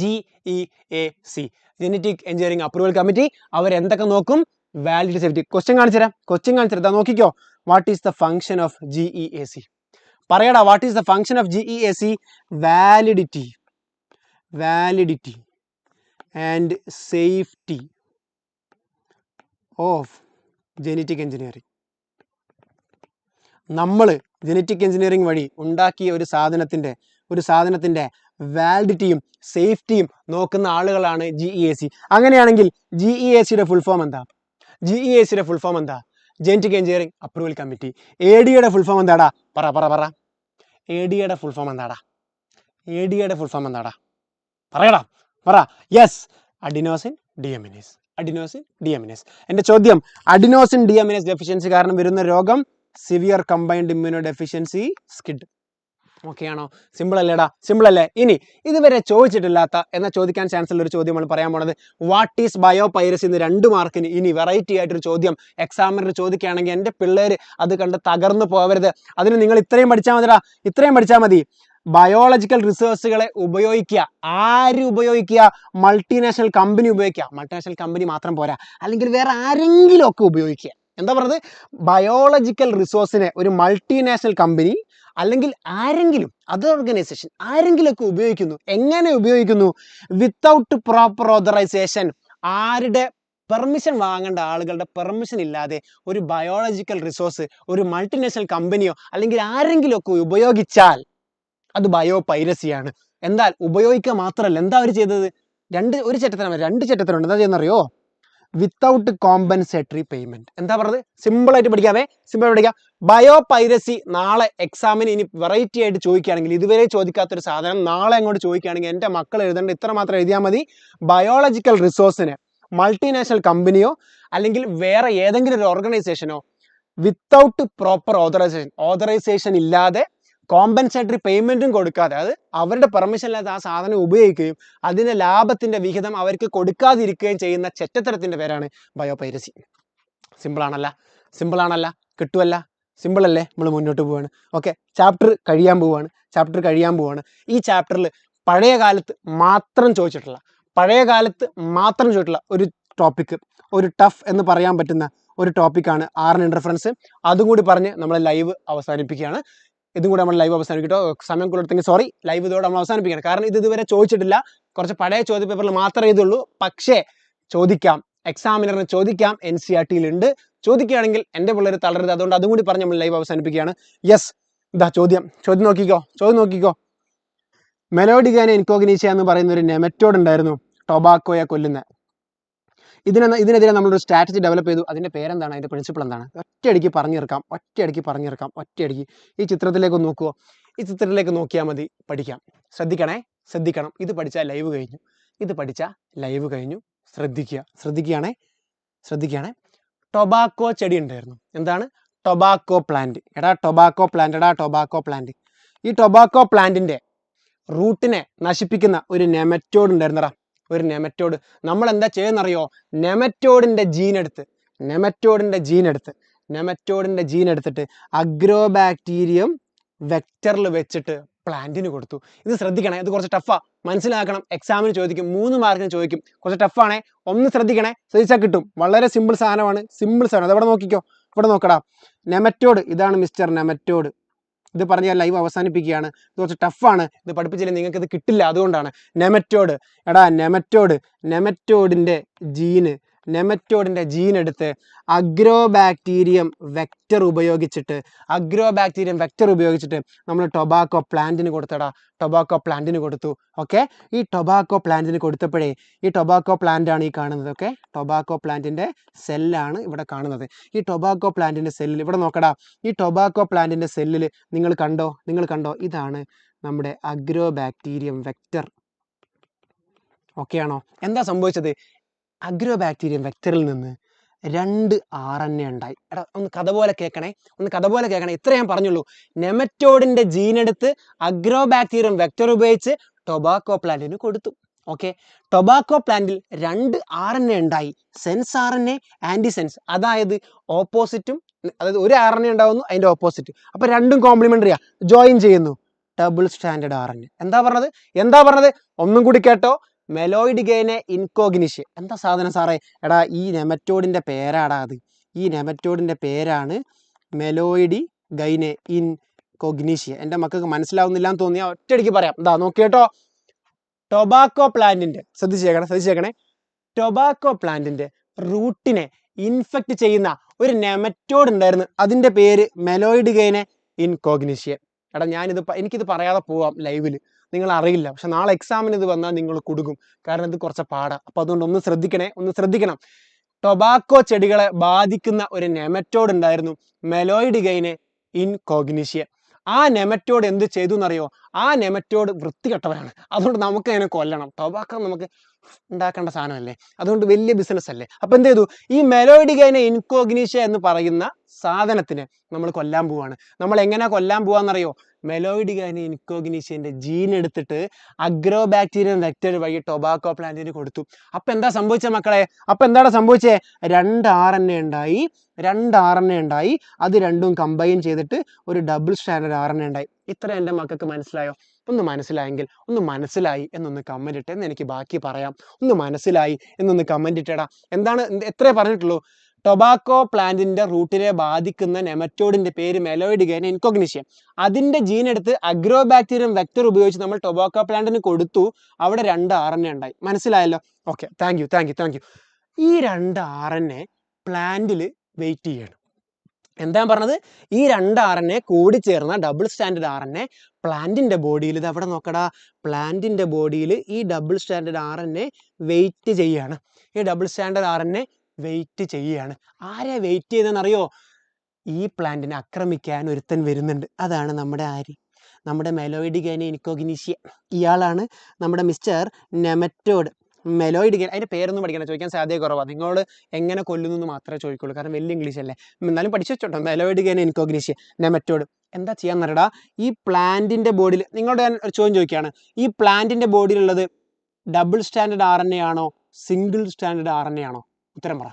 GEAC, genetic engineering approval committee. അവരെന്തൊക്കെ നോക്കും? Validity, safety. ക്വസ്റ്റ്യൻ കാണിച്ചു തരാം. നോക്കിക്കോ. What is the function of GEAC? പറയടാ. What is the function of GEAC? Validity and safety of genetic engineering. നമ്മൾ ജനറ്റിക് എഞ്ചിനീയറിംഗ് വഴി ഉണ്ടാക്കിയ ഒരു സാധനത്തിന്റെ വാലിഡിറ്റിയും സേഫ്റ്റിയും നോക്കുന്ന ആളുകളാണ് GEAC. അങ്ങനെയാണെങ്കിൽ GEACയുടെ ഫുൾ ഫോം എന്താ? Genetic engineering approval committee. ADയുടെ ഫുൾ ഫോം എന്താടാ? പറ. ADയുടെ ഫുൾ ഫോം എന്താടാ? പറ. Yes, adenosine deaminase. എന്റെ ചോദ്യം, അഡിനോസിൻ ഡിഅമിനേസ് ഡെഫിഷ്യൻസി കാരണം വരുന്ന രോഗം severe combined immuno deficiency, SCID. Okay ആണോ? സിമ്പിൾ അല്ലേ? ഇനി ഇതുവരെ ചോദിച്ചിട്ടില്ലാത്ത എന്നാൽ ചോദിക്കാൻ ചാൻസ് ഉള്ള ഒരു ചോദ്യം നമ്മൾ പറയാൻ പോണത് വാട്ട് ഈസ് ബയോപൈറസി എന്ന് 2 മാർക്കിന് ഇനി വെറൈറ്റി ആയിട്ടൊരു ചോദ്യം എക്സാമിനർ ചോദിക്കുകയാണെങ്കിൽ എൻ്റെ പിള്ളേർ അത് കണ്ട് തകർന്നു പോകരുത്. അതിന് നിങ്ങൾ ഇത്രയും പഠിച്ചാൽ മതി. ബയോളജിക്കൽ റിസോഴ്സുകളെ ഉപയോഗിക്കുക. ആര് ഉപയോഗിക്കുക? മൾട്ടിനാഷണൽ കമ്പനി ഉപയോഗിക്കുക. മൾട്ടിനാഷണൽ കമ്പനി മാത്രം പോരാ, അല്ലെങ്കിൽ വേറെ ആരെങ്കിലും ഒക്കെ ഉപയോഗിക്കുക. എന്താ പറഞ്ഞത്? ബയോളജിക്കൽ റിസോഴ്സിനെ ഒരു മൾട്ടിനാഷണൽ കമ്പനി അല്ലെങ്കിൽ ആരെങ്കിലും അതർ ഓർഗനൈസേഷൻ ആരെങ്കിലുമൊക്കെ ഉപയോഗിക്കുന്നു. എങ്ങനെ ഉപയോഗിക്കുന്നു? Without proper authorization. ആരുടെ പെർമിഷൻ വാങ്ങേണ്ട ആളുകളുടെ പെർമിഷൻ ഇല്ലാതെ ഒരു ബയോളജിക്കൽ റിസോഴ്സ് ഒരു മൾട്ടിനാഷണൽ കമ്പനിയോ അല്ലെങ്കിൽ ആരെങ്കിലുമൊക്കെ ഉപയോഗിച്ചാൽ അത് ബയോപൈറസിയാണ്. എന്നാൽ ഉപയോഗിക്കുക മാത്രമല്ല, എന്താ അവർ ചെയ്തത്? രണ്ട് ചട്ടത്തിലുണ്ട്. എന്താ ചെയ്യുന്നറിയോ? Without compensatory payment. എന്താ പറഞ്ഞത്? സിമ്പിളായിട്ട് പഠിക്കാം. ബയോപൈറസി നാളെ എക്സാമിന് ഇനി വെറൈറ്റി ആയിട്ട് ചോദിക്കുകയാണെങ്കിൽ, ഇതുവരെ ചോദിക്കാത്തൊരു സാധനം നാളെ അങ്ങോട്ട് ചോദിക്കുകയാണെങ്കിൽ എൻ്റെ മക്കൾ എഴുതേണ്ട ഇത്ര മാത്രം എഴുതിയാൽ മതി. ബയോളജിക്കൽ റിസോഴ്സിന് മൾട്ടിനാഷണൽ കമ്പനിയോ അല്ലെങ്കിൽ വേറെ ഏതെങ്കിലും ഒരു ഓർഗനൈസേഷനോ വിത്തൗട്ട് പ്രോപ്പർ ഓതറൈസേഷൻ ഇല്ലാതെ കോമ്പൻസേറ്ററി പേയ്മെന്റും കൊടുക്കാതെ, അത് അവരുടെ പെർമിഷൻ ഇല്ലാതെ ആ സാധനം ഉപയോഗിക്കുകയും അതിന്റെ ലാഭത്തിന്റെ വിഹിതം അവർക്ക് കൊടുക്കാതിരിക്കുകയും ചെയ്യുന്ന ചെറ്റത്തരത്തിന്റെ പേരാണ് ബയോപൈറസി. സിമ്പിളാണല്ല? കിട്ടുമല്ല? സിമ്പിൾ അല്ലേ? നമ്മൾ മുന്നോട്ട് പോവാണ്. ഓക്കെ, ചാപ്റ്റർ കഴിയാൻ പോവാണ്. ഈ ചാപ്റ്ററിൽ പഴയ കാലത്ത് മാത്രം ചോദിച്ചിട്ടുള്ള ഒരു ടോപ്പിക്ക്, ഒരു ടഫ് എന്ന് പറയാൻ പറ്റുന്ന ഒരു ടോപ്പിക്കാണ് ആർഎൻ ഇന്റർഫറൻസ്. അതും കൂടി പറഞ്ഞ് നമ്മൾ ലൈവ് അവസാനിപ്പിക്കുകയാണ്. സമയം കൊടുത്തെങ്കിൽ സോറി, ലൈവ് ഇതോടെ നമ്മൾ അവസാനിപ്പിക്കുകയാണ്. കാരണം ഇതുവരെ ചോദിച്ചിട്ടില്ല. കുറച്ച് പഴയ ചോദ്യ പേപ്പറിൽ മാത്രമേ ഇതുള്ളൂ. പക്ഷേ എക്സാമിനറിന് ചോദിക്കാം. NCERT-യിലുണ്ട്. ചോദിക്കുകയാണെങ്കിൽ എൻ്റെ പിള്ളേർ തളരരുത്. അതുകൊണ്ട് അതും കൂടി പറഞ്ഞ് നമ്മൾ ലൈവ് അവസാനിപ്പിക്കുകയാണ്. യെസ്, ഇതാ ചോദ്യം നോക്കിക്കോ. മെലോഡിഗാന ഇൻകോഗ്നീഷ്യ എന്ന് പറയുന്ന ഒരു നെമറ്റോഡ് ഉണ്ടായിരുന്നു, ടൊബാക്കോയെ കൊല്ലുന്ന. ഇതിനെതിരെ നമ്മളൊരു സ്ട്രാറ്റജി ഡെവലപ്പ് ചെയ്തു. അതിൻ്റെ പേരെന്താണ്, അതിൻ്റെ പ്രിൻസിപ്പിൾ എന്താണ്? ഒറ്റയടിക്ക് പറഞ്ഞു തീർക്കാം. ഈ ചിത്രത്തിലേക്ക് നോക്കുമോ? ഈ ചിത്രത്തിലേക്ക് നോക്കിയാൽ മതി, പഠിക്കാം. ശ്രദ്ധിക്കണം. ഇത് പഠിച്ചാൽ ലൈവ് കഴിഞ്ഞു. ശ്രദ്ധിക്കുകയാണേ. ടൊബാക്കോ ചെടി ഉണ്ടായിരുന്നു. എന്താണ്? Tobacco plant. Tobacco plant. ഈ ടൊബാക്കോ പ്ലാന്റിന്റെ റൂട്ടിനെ നശിപ്പിക്കുന്ന ഒരു നെമറ്റോഡ് ഉണ്ടായിരുന്നടാ. ഒരു നെമറ്റോഡ്. നമ്മൾ എന്താ ചെയ്യുന്നറിയോ? നെമറ്റോഡിന്റെ ജീൻ എടുത്തിട്ട് അഗ്രോബാക്ടീരിയം വെക്ടറിൽ വെച്ചിട്ട് പ്ലാന്റിന് കൊടുത്തു. ഇത് ശ്രദ്ധിക്കണേ, ഇത് കുറച്ച് ടഫാ, മനസ്സിലാക്കണം. എക്സാമിന് ചോദിക്കും, 3 മാർക്കിന് ചോദിക്കും. കുറച്ച് ടഫാണേ, ഒന്ന് ശ്രദ്ധിക്കണേ, ശ്രദ്ധിച്ചാൽ കിട്ടും. വളരെ സിമ്പിൾ സാധനമാണ്. അതവിടെ നോക്കിക്കോ, ഇവിടെ നോക്കടാ. നെമറ്റോഡ്, ഇതാണ് മിസ്റ്റർ നെമറ്റോഡ്. ഇത് പറഞ്ഞാൽ ലൈവ് അവസാനിപ്പിക്കുകയാണ്. ഇത് കുറച്ച് ടഫാണ്, ഇത് പഠിപ്പിച്ചില്ല നിങ്ങൾക്ക് ഇത് കിട്ടില്ല, അതുകൊണ്ടാണ്. നെമറ്റോഡിന്റെ ജീൻ എടുത്ത് അഗ്രോബാക്ടീരിയം വെക്ടർ ഉപയോഗിച്ചിട്ട് നമ്മൾ ടൊബാക്കോ പ്ലാന്റിന് കൊടുത്തു. ഓക്കെ, ഈ ടൊബാക്കോ പ്ലാന്റിന് കൊടുത്തപ്പോഴേ, ഈ ടൊബാക്കോ പ്ലാന്റ് ആണ് ഈ കാണുന്നത്. ഓക്കെ, ടൊബാക്കോ പ്ലാന്റിന്റെ സെല്ലാണ് ഇവിടെ കാണുന്നത്. ഈ ടൊബാക്കോ പ്ലാന്റിന്റെ സെല്ലിൽ ഇവിടെ നോക്കടാ. ഈ ടൊബാക്കോ പ്ലാന്റിന്റെ സെല്ലിൽ നിങ്ങൾ കണ്ടോ? ഇതാണ് നമ്മുടെ അഗ്രോബാക്ടീരിയം വെക്ടർ. ഓക്കെ ആണോ? എന്താ സംഭവിച്ചത്? അഗ്രോബാക്ടീരിയം വെക്ടറിൽ നിന്ന് 2 RNA ഉണ്ടായി. ഒന്ന് കഥ പോലെ കേൾക്കണേ. ഇത്ര ഞാൻ പറഞ്ഞുള്ളൂ. നെമറ്റോഡിന്റെ ജീനെടുത്ത് അഗ്രോബാക്ടീരിയം വെക്ടർ ഉപയോഗിച്ച് ടൊബാക്കോ പ്ലാന്റിന് കൊടുത്തു. ഓക്കെ, ടൊബാക്കോ പ്ലാന്റിൽ 2 RNA ഉണ്ടായി. Sense RNA, ആന്റിസെൻസ്. അതായത് ഓപ്പോസിറ്റും, അതായത് ഒരു RNA ഉണ്ടാവുന്നു, അതിന്റെ ഓപ്പോസിറ്റ്. അപ്പൊ രണ്ടും കോംപ്ലിമെന്ററിയാ, ജോയിൻ ചെയ്യുന്നു. Double standard RNA. എന്താ പറഞ്ഞത്? ഒന്നും കൂടി കേട്ടോ. മെലോയിഡ് ഗൈനെ ഇൻകോഗ്നിഷ്യ. എന്താ സാധനം സാറേ? ഈ നെമറ്റോഡിന്റെ പേരാടാ അത്. ഈ നെമറ്റോഡിന്റെ പേരാണ് മെലോയിഡ് ഗൈനെ ഇൻകോഗ്നിഷ്യ. എൻ്റെ മക്കൾക്ക് മനസ്സിലാവുന്നില്ല എന്ന് തോന്നിയാൽ ഒറ്റയടിക്ക് പറയാം. എന്താ നോക്കിയേട്ടോ. ടൊബാക്കോ പ്ലാന്റിന്റെ ശ്രദ്ധിച്ചേക്കണേ. ടൊബാക്കോ പ്ലാന്റിന്റെ റൂട്ടിനെ ഇൻഫെക്റ്റ് ചെയ്യുന്ന ഒരു നെമറ്റോഡ് ഉണ്ടായിരുന്നു. അതിന്റെ പേര് മെലോയിഡ് ഗൈനെ ഇൻകോഗ്നിഷ്യ. എനിക്കിത് പറയാതെ പോവാം ലൈവിൽ, നിങ്ങൾ അറിയില്ല. പക്ഷെ നാളെ എക്സാമിന് ഇത് വന്നാൽ നിങ്ങൾ കുടുങ്ങും. കാരണം ഇത് കുറച്ച് പാടാണ്. അപ്പൊ അതുകൊണ്ട് ഒന്ന് ശ്രദ്ധിക്കണം. ടൊബാക്കോ ചെടികളെ ബാധിക്കുന്ന ഒരു നെമറ്റോഡ് ഉണ്ടായിരുന്നു, മെലോയിഡ് ഗൈനെ ഇൻകോഗ്നിഷ്യ. ആ നെമറ്റോഡ് എന്ത് ചെയ്തു എന്നറിയോ? ആ നെമറ്റോഡ് വൃത്തികെട്ടവരാണ്. അതുകൊണ്ട് നമുക്ക് അതിനെ കൊല്ലണം. ടൊബാക്കോ നമുക്ക് ഉണ്ടാക്കേണ്ട സാധനമല്ലേ, അതുകൊണ്ട് വലിയ ബിസിനസ് അല്ലേ. അപ്പൊ എന്ത് ചെയ്തു? ഈ മെലോയിഡ് ഗൈനെ ഇൻകോഗ്നിഷ്യ എന്ന് പറയുന്ന സാധനത്തിനെ നമ്മൾ കൊല്ലാൻ പോവാണ്. നമ്മൾ എങ്ങനെ കൊല്ലാൻ പോവാന്നറിയോ? മെലോയിഡ് ഗൈനെ ഇൻകോഗ്നിഷ്യന്റെ ജീൻ എടുത്തിട്ട് അഗ്രോബാക്ടീരിയം വെക്ടർ വഴി ടൊബാക്കോ പ്ലാന്റിന് കൊടുത്തു. അപ്പൊ എന്താ സംഭവിച്ചത് മക്കളെ? എന്താണ് സംഭവിച്ചേ? 2 RNA ഉണ്ടായി. അത് രണ്ടും കമ്പൈൻ ചെയ്തിട്ട് ഒരു ഡബിൾ സ്റ്റാൻഡേർഡ് RNA ഉണ്ടായി. ഇത്ര എൻ്റെ മക്കൾക്ക് മനസ്സിലായോ? ഒന്ന് മനസ്സിലായെങ്കിൽ മനസ്സിലായി എന്നൊന്ന് കമന്റ് ഇട്ട്, എന്ന് എനിക്ക് ബാക്കി പറയാം. ഒന്ന് മനസ്സിലായി എന്നൊന്ന് കമന്റ് ഇട്ടേടാ. എന്താണ്, എത്രേ പറഞ്ഞിട്ടുള്ളൂ? ടൊബാക്കോ പ്ലാന്റിന്റെ റൂട്ടിനെ ബാധിക്കുന്ന നെമറ്റോഡിന്റെ പേര് മെലോയിഡ് ഗൈനെ ഇൻകോഗ്നിഷ്യ. അതിന്റെ ജീൻ എടുത്ത് അഗ്രോബാക്ടീരിയം വെക്ടർ ഉപയോഗിച്ച് നമ്മൾ ടൊബാക്കോ പ്ലാന്റിന് കൊടുത്തു. അവിടെ 2 RNA ഉണ്ടായി. മനസ്സിലായല്ലോ? Okay, thank you. ഈ 2 RNA പ്ലാന്റിൽ വെയിറ്റ് ചെയ്യണം. എന്താ പറഞ്ഞത്? ഈ 2 RNA കൂടി ചേർന്ന ഡബിൾ സ്റ്റാൻഡേർഡ് RNA പ്ലാന്റിന്റെ ബോഡിയിൽ, ഇത് അവിടെ നോക്കടാ, പ്ലാന്റിന്റെ ബോഡിയിൽ ഈ ഡബിൾ സ്റ്റാൻഡേർഡ് RNA വെയിറ്റ് ചെയ്യാണ്. ആരെ വെയിറ്റ് ചെയ്തെന്നറിയോ? ഈ പ്ലാന്റിനെ ആക്രമിക്കാൻ ഒരുത്തൻ വരുന്നുണ്ട്. അതാണ് നമ്മുടെ മെലോയിഡ് ഗൈനെ ഇൻകോഗ്നിഷ്യ. ഇയാളാണ് നമ്മുടെ മിസ്റ്റർ നെമറ്റോഡ്. മെലോയിഡ് ഗൈൻ, അതിന്റെ പേരൊന്നും പഠിക്കണം, ചോദിക്കാൻ സാധ്യത കുറവാണ്. നിങ്ങളോട് എങ്ങനെ കൊല്ലുന്നു എന്ന് മാത്രമേ ചോദിക്കുള്ളൂ, കാരണം വലിയ ഇംഗ്ലീഷ് അല്ലേ. എന്നാലും പഠിച്ചു വെച്ചോട്ടോ. മെലോയിഡ് ഗൈനെ ഇൻകോഗ്നിഷ്യ, നെമറ്റോഡ്. എന്താ ചെയ്യാൻ പറയടാ? ഈ പ്ലാന്റിന്റെ ബോഡിയിൽ, നിങ്ങളോട് ഞാൻ ഒരു ചോദ്യം ചോദിക്കുകയാണ്. ഈ പ്ലാന്റിന്റെ ബോഡിയിലുള്ളത് ഡബിൾ സ്റ്റാൻഡേർഡ് RNA ആണോ, സിംഗിൾ സ്റ്റാൻഡേർഡ് RNA ആണോ? ഉത്തരം പറ.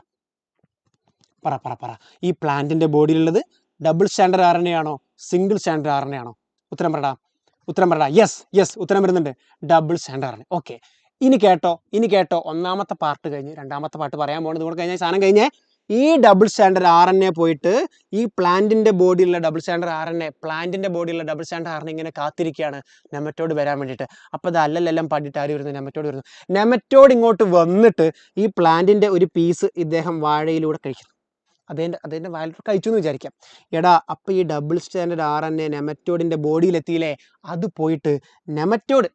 ഈ പ്ലാന്റിന്റെ ബോഡിയിലുള്ളത് ഡബിൾ സ്റ്റാൻഡേർഡ് RNA ആണോ, സിംഗിൾ സ്റ്റാൻഡേർഡ് RNA ആണോ? ഉത്തരം പറടാ. യെസ്, ഉത്തരം വരുന്നുണ്ട്. Double standard RNA. ഓക്കെ, ഇനി കേട്ടോ. ഒന്നാമത്തെ പാർട്ട് കഴിഞ്ഞ് രണ്ടാമത്തെ പാർട്ട് പറയാൻ പോകുന്നത് കൂടെ കഴിഞ്ഞാൽ സാധനം കഴിഞ്ഞേ. ഈ ഡബിൾ സ്റ്റാൻഡേർഡ് RNA പോയിട്ട് ഈ പ്ലാന്റിന്റെ ബോഡിയിലുള്ള ഡബിൾ സ്റ്റാൻഡേർഡ് RNA ഇങ്ങനെ കാത്തിരിക്കുകയാണ് നെമറ്റോഡ് വരാൻ വേണ്ടിയിട്ട്. അപ്പോൾ അത് അല്ലെല്ലാം പാടിയിട്ട് ആര് വരുന്നു? നെമറ്റോഡ് ഇങ്ങോട്ട് വന്നിട്ട് ഈ പ്ലാന്റിന്റെ ഒരു പീസ് ഇദ്ദേഹം വാഴയിലൂടെ കഴിക്കുന്നു. അതിൻ്റെ വായിലോട്ട് കഴിച്ചു എന്ന് വിചാരിക്കാം. അപ്പോൾ ഈ ഡബിൾ സ്റ്റാൻഡേർഡ് RNA നെമറ്റോഡിന്റെ ബോഡിയിലെത്തിയില്ലേ? അത് പോയിട്ട് നെമറ്റോഡ്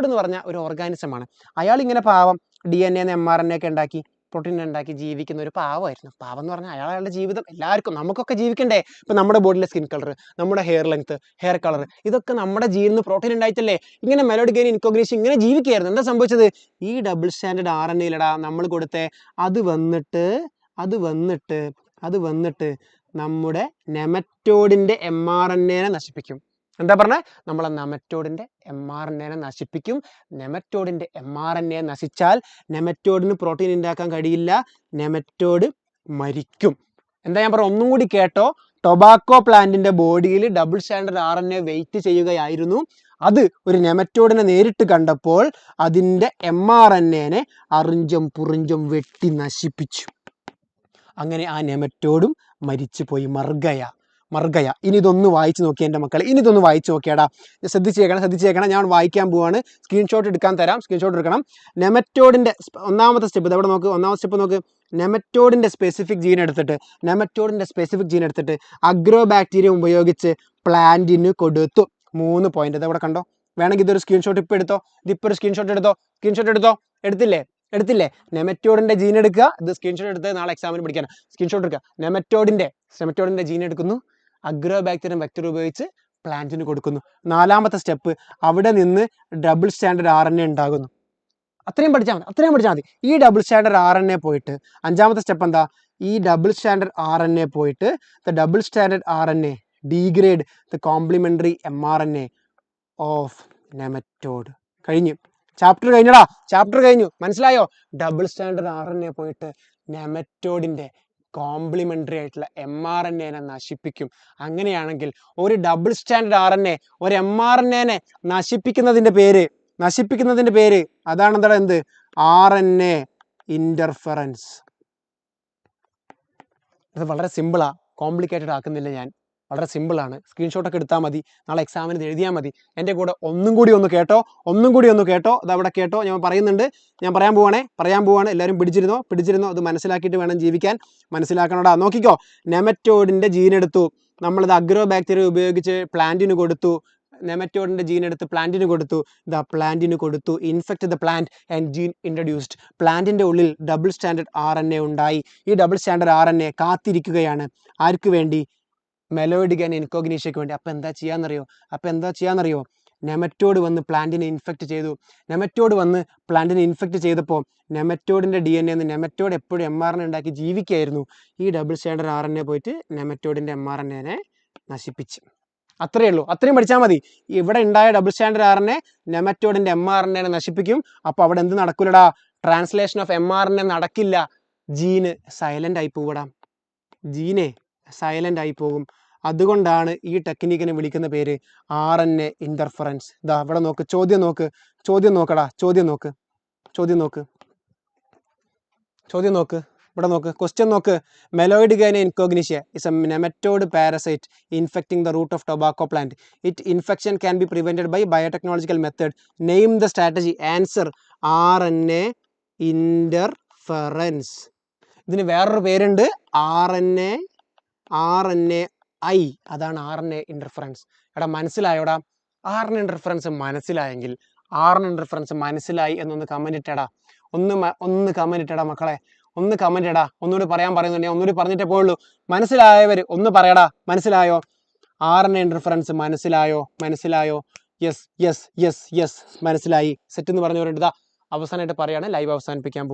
എന്ന് പറഞ്ഞാൽ ഒരു ഓർഗാനിസമാണ്. അയാൾ ഇങ്ങനെ പാവം DNA mRNA ഒക്കെ ഉണ്ടാക്കി പ്രോട്ടീൻ ഉണ്ടാക്കി ജീവിക്കുന്ന ഒരു പാവമായിരുന്നു. പാവം എന്ന് പറഞ്ഞാൽ അയാളുടെ ജീവിതം എല്ലാവർക്കും നമുക്കൊക്കെ ജീവിക്കണ്ടേ. ഇപ്പം നമ്മുടെ ബോഡിയിലെ സ്കിൻ കളർ, നമ്മുടെ ഹെയർ ലെങ്ത്, ഹെയർ കളർ, ഇതൊക്കെ നമ്മുടെ ജീനിൽ നിന്ന് പ്രോട്ടീൻ ഉണ്ടായിട്ടല്ലേ ഇങ്ങനെ മെലോഡി ഗെയിൻ ഇൻകോഗ്നീഷൻ ഇങ്ങനെ ജീവിക്കുകയായിരുന്നു. എന്താ സംഭവിച്ചത്? ഈ ഡബിൾ സ്റ്റാൻഡേർഡ് RNA നമ്മൾ കൊടുത്തേ അത് വന്നിട്ട് നമ്മുടെ നെമറ്റോഡിൻ്റെ mRNA നശിപ്പിക്കും. എന്താ പറഞ്ഞേ? നമ്മളെ നെമറ്റോഡിൻ്റെ mRNA നശിപ്പിക്കും. നെമറ്റോഡിൻ്റെ mRNA നശിച്ചാൽ നെമറ്റോഡിന് പ്രോട്ടീൻ ഉണ്ടാക്കാൻ കഴിയില്ല, നെമറ്റോഡ് മരിക്കും. എന്താ ഞാൻ പറഞ്ഞ ഒന്നും കൂടി കേട്ടോ. ടൊബാക്കോ പ്ലാന്റിന്റെ ബോഡിയിൽ ഡബിൾ സ്റ്റാൻഡേർഡ് RNA വെയിറ്റ് ചെയ്യുകയായിരുന്നു. അത് ഒരു നെമറ്റോഡിനെ നേരിട്ട് കണ്ടപ്പോൾ അതിൻ്റെ mRNA അറിഞ്ചും പുറിഞ്ചും വെട്ടി നശിപ്പിച്ചു. അങ്ങനെ ആ നെമറ്റോഡും മരിച്ചു പോയി. മർഗയ. ഇനി ഇതൊന്ന് വായിച്ചു നോക്കിയാൽ എൻ്റെ മക്കളെ, ഇനി ഇതൊന്ന് വായിച്ചു നോക്കിയാടാ. ശ്രദ്ധിച്ചേക്കണം. ഞാൻ വായിക്കാൻ പോവാണ്. സ്ക്രീൻഷോട്ട് എടുക്കാൻ തരാം. സ്ക്രീൻഷോട്ട് എടുക്കണം. നെമറ്റോഡിൻ്റെ ഒന്നാമത്തെ സ്റ്റെപ്പ് ഇതവിടെ നോക്ക്. ഒന്നാമത്തെ സ്റ്റെപ്പ് നോക്ക്. നെമറ്റോഡിൻ്റെ സ്പെസിഫിക് ജീൻ എടുത്തിട്ട് അഗ്രോ ബാക്ടീരിയ ഉപയോഗിച്ച് പ്ലാന്റിന് കൊടുത്തു. 3 പോയിന്റ് ഇതവിടെ കണ്ടോ. വേണമെങ്കിൽ ഇതൊരു സ്ക്രീൻഷോട്ട് ഇപ്പോൾ എടുത്തോ. ഇതിപ്പോൾ ഒരു സ്ക്രീൻഷോട്ട് എടുത്തോ. എടുത്തില്ലേ? നെമറ്റോഡിൻ്റെ ജീൻ എടുക്കുക. ഇത് സ്ക്രീൻഷോട്ട് എടുത്ത് നാളെ എക്സാമിന് പഠിക്കാൻ സ്ക്രീൻഷോട്ട് എടുക്കുക. നെമറ്റോഡിൻ്റെ ജീൻ എടുക്കുന്നു, അഗ്രോ ബാക്ടീരിയം വെക്ടർ ഉപയോഗിച്ച് പ്ലാന്റിന് കൊടുക്കുന്നു. 4ാമത്തെ സ്റ്റെപ്പ് അവിടെ നിന്ന് ഡബിൾ സ്റ്റാൻഡേർഡ് RNA ഉണ്ടാകുന്നു. അത്രയും പഠിച്ചാൽ മതി. ഈ ഡബിൾ സ്റ്റാൻഡേർഡ് RNA പോയിട്ട് 5ാമത്തെ സ്റ്റെപ്പ് എന്താ? ഈ ഡബിൾ സ്റ്റാൻഡേർഡ് RNA പോയിട്ട് double standard RNA degrade the complementary mRNA of nematode. Chapter കഴിഞ്ഞു. മനസ്സിലായോ? ഡബിൾ സ്റ്റാൻഡേർഡ് RNA പോയിട്ട് നെമറ്റോഡിൻ്റെ കോംപ്ലിമെൻ്ററി ആയിട്ടുള്ള mRNA നശിപ്പിക്കും. അങ്ങനെയാണെങ്കിൽ ഒരു ഡബിൾ സ്റ്റാൻഡേർഡ് RNA ഒരു mRNA നശിപ്പിക്കുന്നതിൻ്റെ പേര് അതാണ് എന്ത്? RNA interference. ഇത് വളരെ സിമ്പിളാ, കോംപ്ലിക്കേറ്റഡ് ആക്കുന്നില്ല ഞാൻ. വളരെ സിമ്പിളാണ്. സ്ക്രീൻഷോട്ടൊക്കെ എടുത്താൽ മതി. നാളെ എക്സാമിന് ഇത് എഴുതിയാൽ മതി. എൻ്റെ കൂടെ ഒന്നും കൂടി ഒന്ന് കേട്ടോ. അതവിടെ കേട്ടോ. ഞാൻ പറയാൻ പോവാണ്. എല്ലാവരും പിടിച്ചിരുന്നോ. അത് മനസ്സിലാക്കിയിട്ട് വേണം ജീവിക്കാൻ. മനസ്സിലാക്കണോടാ. നോക്കിക്കോ. നെമറ്റോഡിൻ്റെ ജീൻ എടുത്തു, നമ്മളിത് അഗ്രോ ബാക്ടീരിയ ഉപയോഗിച്ച് പ്ലാന്റിന് കൊടുത്തു. നെമറ്റോഡിൻ്റെ ജീൻ എടുത്ത് പ്ലാന്റിന് കൊടുത്തു. Infect the plant and gene introduced. പ്ലാന്റിൻ്റെ ഉള്ളിൽ ഡബിൾ സ്റ്റാൻഡേർഡ് RNA ഉണ്ടായി. ഈ ഡബിൾ സ്റ്റാൻഡേർഡ് RNA കാത്തിരിക്കുകയാണ്. ആർക്ക് വേണ്ടി? മെലോഡിക് ആൻഡ് ഇൻകോഗ്നീഷ്യയ്ക്ക് വേണ്ടി. അപ്പം എന്താ ചെയ്യാന്നറിയോ? നെമറ്റോഡ് വന്ന് പ്ലാന്റിനെ ഇൻഫെക്റ്റ് ചെയ്തപ്പോൾ നെമറ്റോഡിൻ്റെ DNA നെമറ്റോഡ് എപ്പോഴും mRNA ഉണ്ടാക്കി ജീവിക്കുകയായിരുന്നു. ഈ ഡബിൾ സ്റ്റാൻഡേർഡ് RNA പോയിട്ട് നെമറ്റോഡിൻ്റെ mRNA നശിപ്പിച്ചു. അത്രയേ ഉള്ളൂ. അത്രയും പഠിച്ചാൽ മതി. ഇവിടെ ഉണ്ടായ ഡബിൾ സ്റ്റാൻഡേർഡ് RNA നെമറ്റോഡിൻ്റെ mRNA നശിപ്പിക്കും. അപ്പോൾ അവിടെ എന്ത് നടക്കൂലടാ? ട്രാൻസ്ലേഷൻ ഓഫ് mRNA നടക്കില്ല. ജീന് സൈലൻ്റ് ആയി പോകും. അതുകൊണ്ടാണ് ഈ ടെക്നിക്കിനെ വിളിക്കുന്ന പേര് RNA ഇൻ്റർഫറൻസ്. ഇതാ ഇവിടെ നോക്ക്. ചോദ്യം നോക്ക്. ഇവിടെ നോക്ക്. ക്വസ്റ്റ്യൻ നോക്ക്. Meloidogyne incognita is a nematode parasite infecting the root of tobacco plant. It infection can be prevented by biotechnological method. Name the strategy. Answer RNA interference. ഇതിന് വേറൊരു പേരുണ്ട്, RNA അതാണ് RNA ഇൻ്റർഫറൻസ്. എടാ മനസ്സിലായോടാ? RNA interference മനസ്സിലായെങ്കിൽ RNA interference മനസ്സിലായി എന്നൊന്ന് comment ഇട്ടടാ. ഒന്ന് കമൻറ്റ് ഇട്ടടാ മക്കളെ. ഒന്നുകൂടി പറയാൻ പറയുന്നുണ്ടെങ്കിൽ ഒന്നുകൂടി പറഞ്ഞിട്ടേ പോയുള്ളൂ. മനസ്സിലായവർ ഒന്ന് പറയടാ. മനസ്സിലായോ? RNA ഇൻ്റർഫറൻസ് മനസ്സിലായോ? യെസ് മനസ്സിലായി. സെറ്റ് എന്ന് പറഞ്ഞവരുണ്ട്. ഇതാ അവസാനമായിട്ട് പറയാണ്, ലൈവ് അവസാനിപ്പിക്കാൻ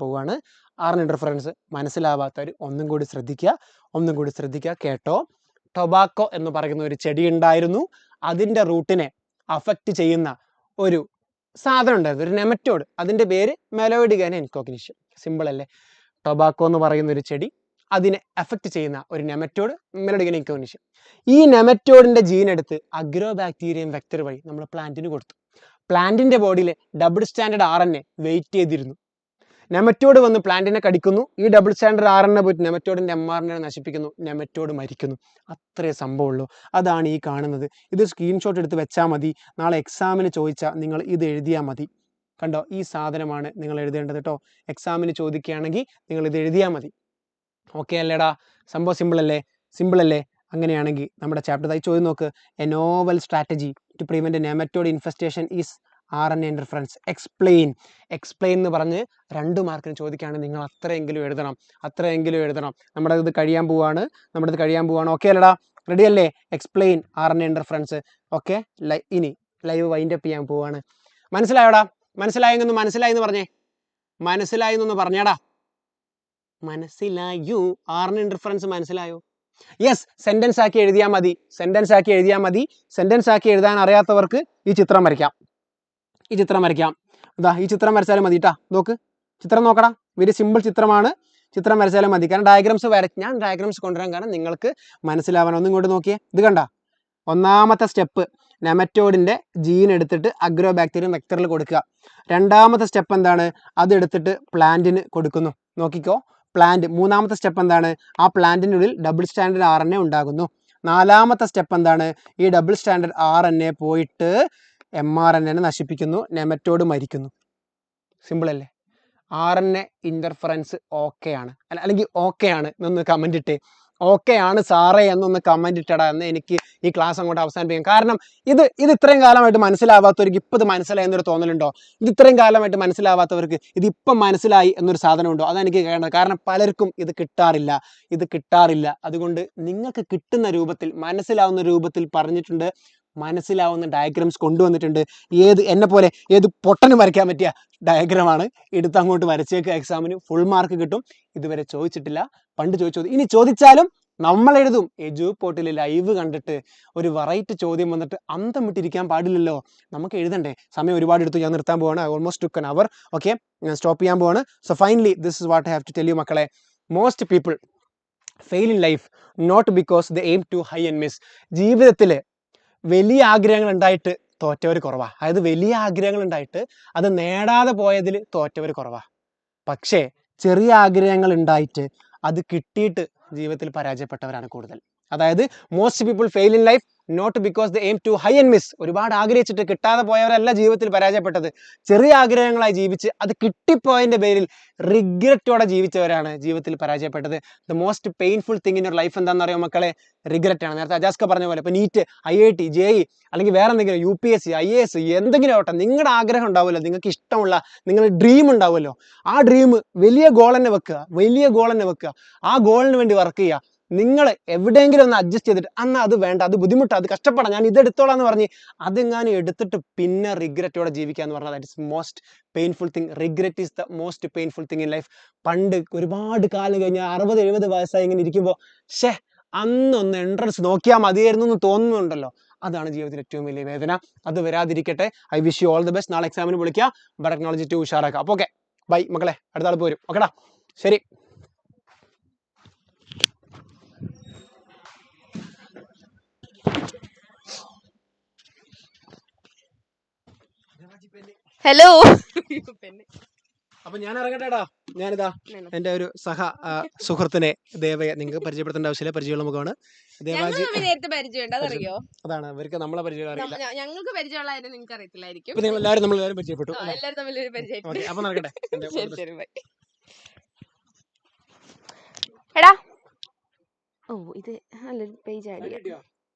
പോവുകയാണ്. RNA ഇൻ്റർഫറൻസ് മനസ്സിലാവാത്തവർ ഒന്നും കൂടി ശ്രദ്ധിക്കുക. കേട്ടോ. ടൊബാക്കോ എന്ന് പറയുന്ന ഒരു ചെടി ഉണ്ടായിരുന്നു. അതിൻ്റെ റൂട്ടിനെ അഫക്റ്റ് ചെയ്യുന്ന ഒരു സാധനം ഉണ്ടായിരുന്നു, ഒരു നെമറ്റോഡ്. അതിൻ്റെ പേര് മെലോയിഡ് ഗൈന ഇൻകോഗ്നീഷ്യ. സിമ്പിൾ അല്ലേ? ടൊബാക്കോ എന്ന് പറയുന്ന ഒരു ചെടി, അതിനെ അഫക്റ്റ് ചെയ്യുന്ന ഒരു നെമറ്റോഡ്, മെലോയിഡ് ഗൈന ഇൻകോഗ്നീഷ്യ. ഈ നെമറ്റോഡിൻ്റെ ജീൻ എടുത്ത് അഗ്രോ ബാക്ടീരിയം വെക്ടർ വഴി നമ്മൾ പ്ലാന്റിന് കൊടുത്തു. പ്ലാന്റിൻ്റെ ബോഡിയിൽ ഡബിൾ സ്റ്റാൻഡേർഡ് RNA വെയിറ്റ് ചെയ്തിരുന്നു. നെമറ്റോഡ് വന്ന് പ്ലാന്റിനെ കടിക്കുന്നു. ഈ ഡബിൾ സ്റ്റാൻഡേർഡ് RNA പോയിട്ട് നെമറ്റോഡിൻ്റെ mRNA നശിപ്പിക്കുന്നു. നെമറ്റോഡ് മരിക്കുന്നു. അത്രേ സംഭവമുള്ളൂ. അതാണ് ഈ കാണുന്നത്. ഇത് സ്ക്രീൻഷോട്ട് എടുത്ത് വെച്ചാൽ മതി. നാളെ എക്സാമിന് ചോദിച്ചാൽ നിങ്ങൾ ഇത് എഴുതിയാൽ മതി. കണ്ടോ? ഈ സാധനമാണ് നിങ്ങൾ എഴുതേണ്ടത് കേട്ടോ. എക്സാമിന് ചോദിക്കുകയാണെങ്കിൽ നിങ്ങൾ ഇത് എഴുതിയാൽ മതി. ഓക്കെ അല്ലേടാ? സംഭവം സിമ്പിൾ അല്ലേ? അങ്ങനെയാണെങ്കിൽ നമ്മുടെ ചാപ്റ്റർ ചോദ്യം നോക്ക്. A novel strategy to prevent nematode infestation is RNA interference. Explain എന്ന് പറഞ്ഞ് 2 മാർക്കിന് ചോദിക്കുകയാണ്. നിങ്ങൾ അത്രയെങ്കിലും എഴുതണം. നമ്മുടെ ഇത് കഴിയാൻ പോവാണ്. ഓക്കെ അല്ലടാ? റെഡി അല്ലേ? Explain RNA interference. ഓക്കെ, ഇനി ലൈവ് വൈൻഡ് അപ്പ് ചെയ്യാൻ പോവാണ്. മനസ്സിലായോടാ? മനസ്സിലായെന്ന് പറഞ്ഞേ. മനസ്സിലായെന്നൊന്ന് പറഞ്ഞേടാ. മനസ്സിലായോ? RNA ഇന്റർഫറൻസ് മനസ്സിലായോ? യെസ്, സെന്റൻസ് ആക്കി എഴുതിയാൽ മതി. സെന്റൻസ് ആക്കി എഴുതാൻ അറിയാത്തവർക്ക് ഈ ചിത്രം വരയ്ക്കാം. ഇതാ ഈ ചിത്രം വരച്ചാലും മതി കേട്ടാ. നോക്ക്, ചിത്രം നോക്കടാ. വെരി സിമ്പിൾ ചിത്രമാണ്. ചിത്രം വരച്ചാലും മതി. കാരണം ഞാൻ ഡയഗ്രാംസ് കൊണ്ടുവരാൻ കാരണം നിങ്ങൾക്ക് മനസ്സിലാവാൻ. ഒന്നും ഇങ്ങോട്ട് നോക്കിയേ. ഇത് കണ്ട, ഒന്നാമത്തെ സ്റ്റെപ്പ് നെമറ്റോഡിന്റെ ജീൻ എടുത്തിട്ട് അഗ്രോബാക്ടീരിയം വെക്ടറിൽ കൊടുക്കുക. രണ്ടാമത്തെ സ്റ്റെപ്പ് എന്താണ്? അതെടുത്തിട്ട് പ്ലാന്റിന് കൊടുക്കുന്നു. നോക്കിക്കോ, പ്ലാന്റ്. മൂന്നാമത്തെ സ്റ്റെപ്പ് എന്താണ്? ആ പ്ലാന്റിനുള്ളിൽ ഡബിൾ സ്റ്റാൻഡേർഡ് RNA ഉണ്ടാകുന്നു. നാലാമത്തെ സ്റ്റെപ്പ് എന്താണ്? ഈ ഡബിൾ സ്റ്റാൻഡേർഡ് RNA പോയിട്ട് mRNA നശിപ്പിക്കുന്നു. നെമറ്റോഡ് മരിക്കുന്നു. സിമ്പിൾ അല്ലേ? RNA ഇന്റർഫറൻസ് ഓക്കെ ആണ്, അല്ലെങ്കിൽ ഓക്കെ ആണ് എന്നൊന്ന് കമന്റ് ഇട്ടേ. ഓക്കെ ആണ് സാറേ എന്നൊന്ന് കമന്റ് ഇട്ടടാ. എന്ന് എനിക്ക് ഈ ക്ലാസ് അങ്ങോട്ട് അവസാനിപ്പിക്കാം. കാരണം ഇത് ഇത്രയും കാലമായിട്ട് മനസ്സിലാവാത്തവർക്ക് ഇപ്പം ഇത് മനസ്സിലായി എന്നൊരു തോന്നലുണ്ടോ? ഇത് ഇത്രയും കാലമായിട്ട് മനസ്സിലാവാത്തവർക്ക് ഇതിപ്പം മനസ്സിലായി എന്നൊരു സാധനമുണ്ടോ? അതെനിക്ക് കേൾക്കേണ്ടത്. കാരണം പലർക്കും ഇത് കിട്ടാറില്ല. അതുകൊണ്ട് നിങ്ങൾക്ക് കിട്ടുന്ന രൂപത്തിൽ, മനസ്സിലാവുന്ന രൂപത്തിൽ പറഞ്ഞിട്ടുണ്ട്. മനസ്സിലാവുന്ന ഡയഗ്രാംസ് കൊണ്ടുവന്നിട്ടുണ്ട്. എന്നെ പോലെ ഏത് പൊട്ടനും വരയ്ക്കാൻ പറ്റിയ ഡയഗ്രമാണ്. എടുത്ത് അങ്ങോട്ട് വരച്ചേക്ക്. എക്സാമിന് ഫുൾ മാർക്ക് കിട്ടും. ഇതുവരെ ചോദിച്ചിട്ടില്ല, പണ്ട് ചോദിച്ചത്. ഇനി ചോദിച്ചാലും നമ്മൾ എഴുതും. എഡ്യൂപോർട്ടിൽ ലൈവ് കണ്ടിട്ട് ഒരു വെറൈറ്റി ചോദ്യം വന്നിട്ട് അന്തം വിട്ടിരിക്കാൻ പാടില്ലല്ലോ. നമുക്ക് എഴുതണ്ടേ? സമയം ഒരുപാട് എടുത്തു. ഞാൻ നിർത്താൻ പോവാണ്. Almost took an hour. Okay, ഞാൻ സ്റ്റോപ്പ് ചെയ്യാൻ പോവാണ്. So finally this is what I have to tell you മക്കളെ. Most people fail in life not because the aim too high and miss. ജീവിതത്തിൽ വലിയ ആഗ്രഹങ്ങൾ ഉണ്ടായിട്ട് തോറ്റവർ കുറവാ. അതായത് വലിയ ആഗ്രഹങ്ങൾ ഉണ്ടായിട്ട് അത് നേടാതെ പോയതിൽ തോറ്റവർ കുറവാ. പക്ഷേ ചെറിയ ആഗ്രഹങ്ങൾ ഉണ്ടായിട്ട് അത് കിട്ടിയിട്ട് ജീവിതത്തിൽ പരാജയപ്പെട്ടവരാണ് കൂടുതൽ. അതായത് most people fail in life not because the aim too high and miss. ഒരുപാട് ആഗ്രഹിച്ചിട്ട് കിട്ടാതെ പോയവരല്ല ജീവിതത്തിൽ പരാജയപ്പെട്ടത്. ചെറിയ ആഗ്രഹങ്ങളായി ജീവിച്ച് അത് കിട്ടിപ്പോയതിൻ്റെ പേരിൽ റിഗ്രറ്റോടെ ജീവിച്ചവരാണ് ജീവിതത്തിൽ പരാജയപ്പെട്ടത്. The most painful thing in your life എന്താണെന്ന് അറിയാം മക്കളെ? റിഗ്രറ്റ് ആണ്. നേരത്തെ അജാസ്ക പറഞ്ഞ പോലെ ഇപ്പോൾ നീറ്റ്, IIT, JEE അല്ലെങ്കിൽ വേറെ എന്തെങ്കിലും UPSC, IAS എന്തെങ്കിലും ആവട്ടെ, നിങ്ങളുടെ ആഗ്രഹം ഉണ്ടാവുമല്ലോ, നിങ്ങൾക്ക് ഇഷ്ടമുള്ള നിങ്ങളുടെ ഡ്രീം ഉണ്ടാവുമല്ലോ. ആ ഡ്രീം വലിയ ഗോൾ തന്നെ വെക്കുക. ആ ഗോളിന് വേണ്ടി വർക്ക് ചെയ്യുക. നിങ്ങൾ എവിടെയെങ്കിലും ഒന്ന് അഡ്ജസ്റ്റ് ചെയ്തിട്ട് എന്നാൽ അത് വേണ്ട, അത് ബുദ്ധിമുട്ടാണ്, അത് കഷ്ടപ്പെടാം, ഞാൻ ഇതെടുത്തോളാം എന്ന് പറഞ്ഞ് അതെങ്ങാനും എടുത്തിട്ട് പിന്നെ റിഗ്രറ്റോടെ ജീവിക്കുക എന്ന് പറഞ്ഞാൽ that is most painful thing. Regret is the most painful thing in life. പണ്ട് ഒരുപാട് കാലം കഴിഞ്ഞ് 60-70 വയസ്സായി ഇങ്ങനെ ഇരിക്കുമ്പോൾ അന്നൊന്ന് എൻട്രൻസ് നോക്കിയാൽ മതിയായിരുന്നു എന്ന് തോന്നുന്നുണ്ടല്ലോ. അതാണ് ജീവിതത്തിൽ ഏറ്റവും വലിയ വേദന. അത് വരാതിരിക്കട്ടെ. I wish you all the best. നാളെ എക്സാമിന് വിളിക്കുക. ബയോടെക്നോളജി 2 ഉഷാറാക്കുക. അപ്പോൾ ഓക്കെ, ബൈ മക്കളെ. അടുത്ത ആൾ പോരും. ഓക്കെടാ, ശരി. ഹലോ. അപ്പൊ ഞാൻ ഇറങ്ങട്ടെടാ. ഞാനിതാ എന്റെ ഒരു സുഹൃത്തിനെ ദേവയെ നിങ്ങൾക്ക് പരിചയപ്പെടുത്തേണ്ട ആവശ്യമില്ല, പരിചയമുള്ള മുഖമാണ്. ദേവാജി നേരത്തെ പരിചയമുണ്ട്, അതറിയോ? അതാണ് അവർക്ക് നമ്മളെ പരിചയം അറിയില്ല. ഞങ്ങൾക്ക് പരിചയമുള്ള നിങ്ങൾക്ക് അറിയത്തില്ലായിരിക്കും. നമ്മളെല്ലാവരും പരിചയപ്പെട്ടു. എല്ലാവരും തമ്മിൽ പരിചയം. അപ്പൊ നടക്കട്ടെ. എടാ, ഓ ഇത് നല്ലൊരു പേജ് ആഡ് ചെയ്യാം.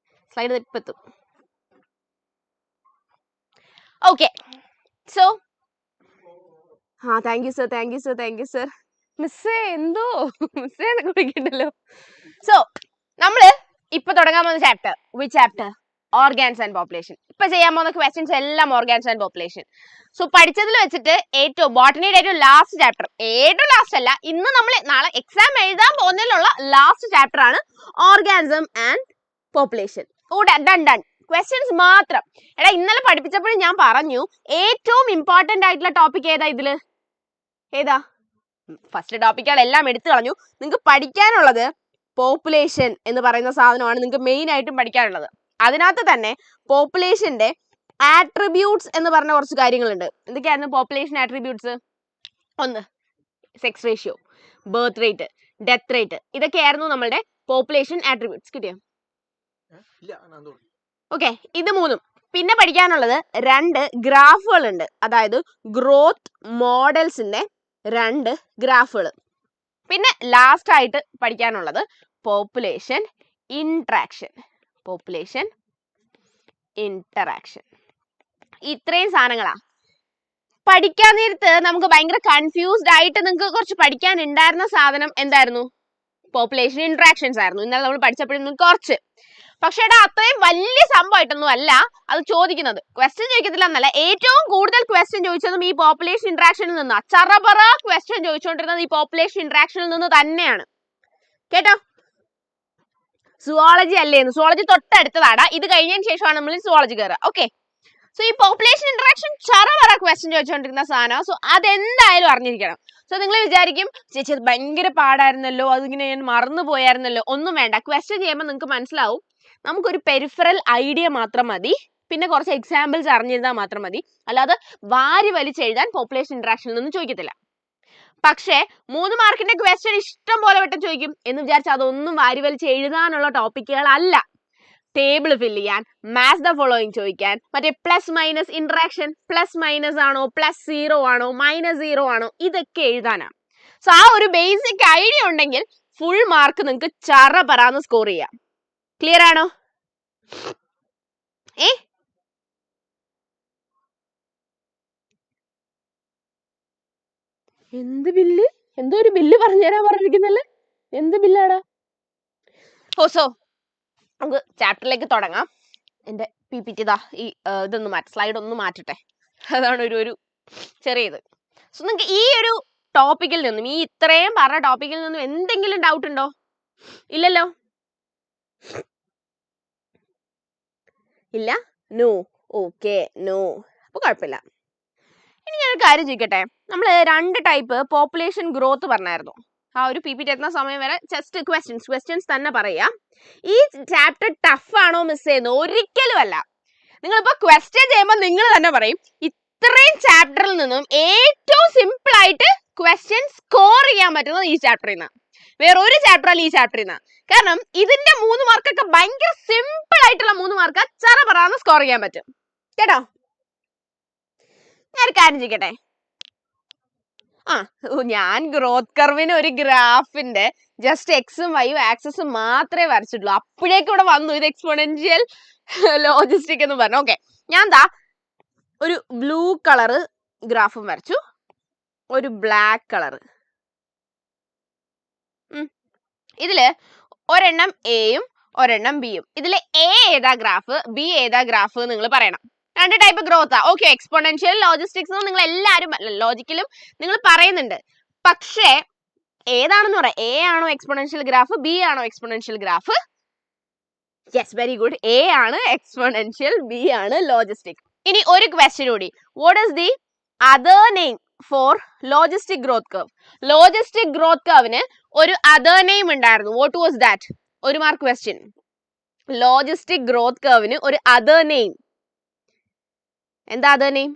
സ്ലൈഡ് ഇപ്പെത്തും. Okay, so thank you sir. മിസ്സേ എന്തോ മിസ്സേ കുടിക്കണ്ടല്ലോ. സോ നമ്മള് ഇപ്പൊ തുടങ്ങാൻ പോകുന്ന chapter, which chapter? Organisms and population. ഇപ്പൊ ചെയ്യാൻ പോകുന്ന ക്വസ്റ്റ്യൻസ് എല്ലാം ഓർഗാൻസ് ആൻഡ് പോപ്പുലേഷൻ. സോ പഠിച്ചതിൽ വെച്ചിട്ട് ബോട്ടണിയുടെ ഏറ്റവും ലാസ്റ്റ് ചാപ്റ്റർ, ഏറ്റവും ലാസ്റ്റ് അല്ല, ഇന്ന് നമ്മൾ നാളെ എക്സാം എഴുതാൻ പോകുന്നതിലുള്ള ലാസ്റ്റ് ചാപ്റ്റർ ആണ് organism and population. Done. Questions മാത്രം. എടാ, ഇന്നലെ പഠിപ്പിച്ചപ്പോഴും ഞാൻ പറഞ്ഞു ഏറ്റവും ഇമ്പോർട്ടന്റ് ആയിട്ടുള്ള ടോപ്പിക് ഏതാ? ഫസ്റ്റ് ടോപ്പിക്കുകൾ എല്ലാം എടുത്തു കളഞ്ഞു. നിങ്ങൾക്ക് പഠിക്കാനുള്ളത് പോപ്പുലേഷൻ എന്ന് പറയുന്ന സാധനമാണ് നിങ്ങൾക്ക് മെയിൻ ആയിട്ടും പഠിക്കാനുള്ളത്. അതിനകത്ത് തന്നെ പോപ്പുലേഷന്റെ ആട്രിബ്യൂട്ട്സ് എന്ന് പറഞ്ഞ കുറച്ച് കാര്യങ്ങളുണ്ട്. എന്തൊക്കെയായിരുന്നു പോപ്പുലേഷൻ ആട്രിബ്യൂട്ട്സ്? ഒന്ന്, sex ratio, birth rate, death rate. ഇതൊക്കെയായിരുന്നു നമ്മളുടെ പോപ്പുലേഷൻ ആട്രിബ്യൂട്ട്സ്. കിട്ടിയോ? ഓക്കെ, ഇത് മൂന്നും. പിന്നെ പഠിക്കാനുള്ളത് 2 ഗ്രാഫുകൾ ഉണ്ട്. അതായത് ഗ്രോത്ത് മോഡൽസിന്റെ 2 ഗ്രാഫുകൾ. പിന്നെ ലാസ്റ്റ് ആയിട്ട് പഠിക്കാനുള്ളത് പോപ്പുലേഷൻ ഇന്ററാക്ഷൻ. ഇത്രയും സാധനങ്ങളാ. പഠിക്കാൻ നേരത്ത് നമുക്ക് ഭയങ്കര കൺഫ്യൂസ്ഡ് ആയിട്ട് നിങ്ങൾക്ക് കുറച്ച് പഠിക്കാൻ ഉണ്ടായിരുന്ന സാധനം എന്തായിരുന്നു? പോപ്പുലേഷൻ ഇന്ററാക്ഷൻസ് ആയിരുന്നു. ഇന്നലെ നമ്മൾ പഠിച്ചപ്പോഴും കുറച്ച്. പക്ഷേ അത്രയും വലിയ സംഭവമായിട്ടൊന്നും അല്ല അത് ചോദിക്കുന്നത്. ക്വസ്റ്റ്യൻ ചോദിക്കത്തില്ല എന്നല്ല, ഏറ്റവും കൂടുതൽ ക്വസ്റ്റ്യൻ ചോദിച്ചതും ഈ പോപ്പുലേഷൻ ഇന്ററാക്ഷനിൽ നിന്നാണ്. ചറപറ ക്വസ്റ്റ്യൻ ചോദിച്ചുകൊണ്ടിരുന്നത് ഈ പോപ്പുലേഷൻ ഇന്ററാക്ഷനിൽ നിന്ന് തന്നെയാണ്. കേട്ടോ? സുവോളജി അല്ലേന്ന്? സുവോളജി തൊട്ടടുത്തതാണ്. ഇത് കഴിഞ്ഞതിന് ശേഷമാണ് നമ്മൾ സുവോളജി കയറുക. ഓക്കെ, സോ ഈ പോപ്പുലേഷൻ ഇന്ററാക്ഷൻ ചറപറ ക്വസ്റ്റ്യൻ ചോദിച്ചുകൊണ്ടിരുന്ന സാധനം. സോ അതെന്തായാലും അറിഞ്ഞിരിക്കണം. സോ നിങ്ങൾ വിചാരിക്കും ചേച്ചി അത് ഭയങ്കര പാടായിരുന്നല്ലോ, അതിങ്ങനെ ഞാൻ മറന്നു പോയായിരുന്നല്ലോ. ഒന്നും വേണ്ട, ക്വസ്റ്റ്യൻ ചെയ്യുമ്പോൾ നിങ്ങൾക്ക് മനസ്സിലാവും. നമുക്കൊരു പെരിഫറൽ ഐഡിയ മാത്രം മതി, പിന്നെ കുറച്ച് എക്സാമ്പിൾസ് അറിഞ്ഞിരുന്നാൽ മാത്രം മതി. അല്ലാതെ വാരി വലിച്ചെഴുതാൻ പോപ്പുലേഷൻ ഇന്ററാക്ഷനിൽ നിന്ന് ചോദിക്കത്തില്ല. പക്ഷേ 3 മാർക്കിന്റെ ക്വസ്റ്റ്യൻ ഇഷ്ടം പോലെ വട്ടം ചോദിക്കും എന്ന് വിചാരിച്ചാൽ അതൊന്നും വാരി വലിച്ച് എഴുതാനുള്ള ടോപ്പിക്കുകളല്ല. ടേബിൾ ഫില്ല് ചെയ്യാൻ, മാച്ച് ദ ഫോളോയിങ് ചോദിക്കാൻ, മറ്റേ plus minus interaction, plus minus ആണോ, +0 ആണോ, -0 ആണോ, ഇതൊക്കെ എഴുതാനാണ്. സോ ആ ഒരു ബേസിക് ഐഡിയ ഉണ്ടെങ്കിൽ ഫുൾ മാർക്ക് നിങ്ങൾക്ക് ചറപറാന്ന് സ്കോർ ചെയ്യാം. ക്ലിയർ ആണോ? എന്ത് ബില്ല്? എന്തോ ഒരു ബില്ല് പറഞ്ഞുതരാൻ പറഞ്ഞിരിക്കുന്നല്ലേ, എന്ത് ബില്ലാടാ? സോ നമുക്ക് ചാപ്റ്ററിലേക്ക് തുടങ്ങാം. എൻ്റെ PPT ഇതാ ഈ ഇതൊന്ന് സ്ലൈഡ് ഒന്ന് മാറ്റട്ടെ. അതാണ് ഒരു ചെറിയ ഇത്. സോ നിങ്ങൾക്ക് ഈ ഒരു ടോപ്പിക്കിൽ നിന്നും, ഈ ഇത്രയും പറഞ്ഞ ടോപ്പിക്കിൽ നിന്നും എന്തെങ്കിലും ഡൗട്ട് ഉണ്ടോ? ഇല്ലല്ലോ? ഇല്ല? നോ? Okay, no. അപ്പോൾ കുഴപ്പമില്ല. ഇനി ഞാനൊരു കാര്യം ചോദിക്കട്ടെ. നമ്മൾ 2 ടൈപ്പ് പോപ്പുലേഷൻ ഗ്രോത്ത് പറഞ്ഞായിരുന്നു. ആ ഒരു PPT എത്തുന്ന സമയം വരെ ജസ്റ്റ് ക്വസ്റ്റ്യൻസ് തന്നെ പറയാം. ഈ ചാപ്റ്റർ ടഫ് ആണോ മിസ് ചെയ്യുന്നത്? ഒരിക്കലും അല്ല. നിങ്ങളിപ്പോൾ ക്വസ്റ്റ്യൻ ചെയ്യുമ്പോൾ നിങ്ങൾ തന്നെ പറയും ഇത്രയും ചാപ്റ്ററിൽ നിന്നും ഏറ്റവും സിമ്പിൾ ആയിട്ട് ക്വസ്റ്റ്യൻ സ്കോർ ചെയ്യാൻ പറ്റുന്നത് ഈ ചാപ്റ്ററിൽ നിന്നാണ്. വേറെ ഒരു ചാപ്റ്റർ അല്ല ഈ ചാപ്റ്ററിൽ നിന്നാണ്. കാരണം ഇതിന്റെ 3 മാർക്കൊക്കെ ഭയങ്കര സിമ്പിൾ ആയിട്ടുള്ള 3 മാർക്ക് ചറപറാന്ന് സ്കോർ ചെയ്യാൻ പറ്റും. കേട്ടോ? ഞാനൊരു കാര്യം ചോദിക്കട്ടെ. ഞാൻ ഗ്രോത്ത് കർവിന് ഒരു ഗ്രാഫിന്റെ ജസ്റ്റ് എക്സും വൈയും ആക്സസും മാത്രമേ വരച്ചിട്ടുള്ളൂ. അപ്പോഴേക്കും ഇവിടെ വന്നു ഇത് എക്സ്പോണൻഷ്യൽ ലോജിസ്റ്റിക് എന്ന് പറഞ്ഞു. ഓക്കെ, ഞാൻ ഒരു ബ്ലൂ കളറ് ഗ്രാഫും വരച്ചു, ഒരു ബ്ലാക്ക് കളറ്. ഇതില് ഒരെണ്ണം എയും ഒരെണ്ണം ബിയും. ഇതില് എ ഏതാ ഗ്രാഫ്, ബി ഏതാ ഗ്രാഫ് നിങ്ങൾ പറയണം. 2 ടൈപ്പ് ഗ്രോത്താ. ഓക്കെ, എക്സ്പോണൻഷ്യൽ ലോജിസ്റ്റിക്സ് നിങ്ങൾ എല്ലാവരും ലോജിക്കലും നിങ്ങൾ പറയുന്നുണ്ട്. പക്ഷേ ഏതാണെന്ന് പറയാം. എ ആണോ എക്സ്പോണൻഷ്യൽ ഗ്രാഫ്, ബി ആണോ exponential graph? Yes, very good. A ആണ് എക്സ്പോണൻഷ്യൽ, ബി ആണ് ലോജിസ്റ്റിക്. ഇനി ഒരു ക്വസ്റ്റ്യൻ കൂടി. What is the other name for logistic growth curve? Logistic growth കർവിന് ഒരു അതർ നെയിം ഉണ്ടായിരുന്നു. What was that? 1 mark question. Logistic growth കർവിന് ഒരു അതർ നെയിം. എന്താ അതർ നെയിം?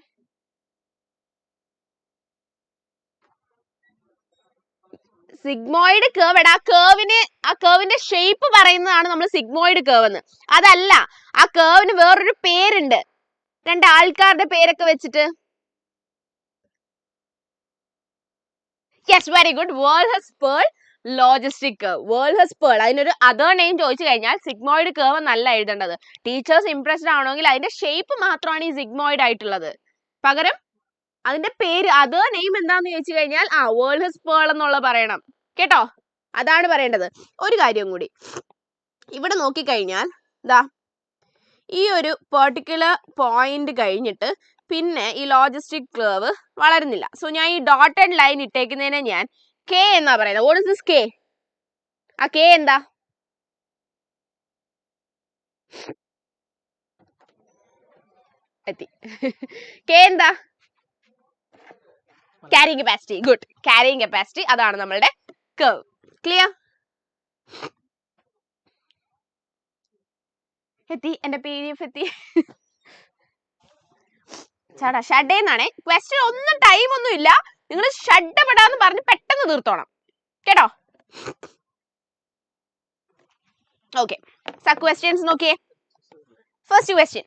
Sigmoid curve. ആ കർവിന്റെ ഷേപ്പ് പറയുന്നതാണ് നമ്മൾ സിഗ്മോയിഡ് കർവ് എന്ന്. അതല്ല, ആ കർവിന് വേറൊരു പേരുണ്ട്, 2 ആൾക്കാരുടെ പേരൊക്കെ വെച്ചിട്ട്. Yes, very good. Verhulst Pearl logistic curve. Verhulst Pearl. അതിനൊരു അതർ നെയിം ചോദിച്ചു കഴിഞ്ഞാൽ സിഗ്മോയിഡ് കർവ് എന്നല്ല എഴുതേണ്ടത്. ടീച്ചേഴ്സ് ഇംപ്രസ്ഡ് ആവണമെങ്കിൽ അതിന്റെ ഷേപ്പ് മാത്രമാണ് ഈ സിഗ്മോയിഡ് ആയിട്ടുള്ളത്. പകരം അതിന്റെ പേര് അതർ നെയിം എന്താന്ന് ചോദിച്ചു കഴിഞ്ഞാൽ വേൾഹസ്-പേൾ എന്നുള്ള പറയണം. കേട്ടോ? അതാണ് പറയേണ്ടത്. ഒരു കാര്യം കൂടി, ഇവിടെ നോക്കിക്കഴിഞ്ഞാൽ ഈ ഒരു പെർട്ടിക്കുലർ പോയിന്റ് കഴിഞ്ഞിട്ട് പിന്നെ ഈ ലോജിസ്റ്റിക് കർവ് വളരുന്നില്ല. സോ ഞാൻ ഈ ഡോട്ടഡ് ലൈൻ ഇട്ടേക്കുന്നതിനെ ഞാൻ K എന്നാ പറയുന്നത്. What is this K? ആ K എന്താ? എത്തി. K എന്താ? Carrying capacity. Good, carrying capacity. അതാണ് നമ്മളുടെ കർവ്. ക്ലിയർ? എത്തി, എന്റെ PDF എത്തി. ചേട്ടാ ഷഡേന്നാണേ. ക്വസ്റ്റ്യൻ ഒന്നും ടൈം ഒന്നും ഇല്ല, നിങ്ങൾ ഷഡപ്പെടാന്ന് പറഞ്ഞ് പെട്ടെന്ന് തീർത്തോണം. കേട്ടോ? ഓക്കെ, ക്വസ്റ്റ്യൻസ് നോക്കിയേ. First question,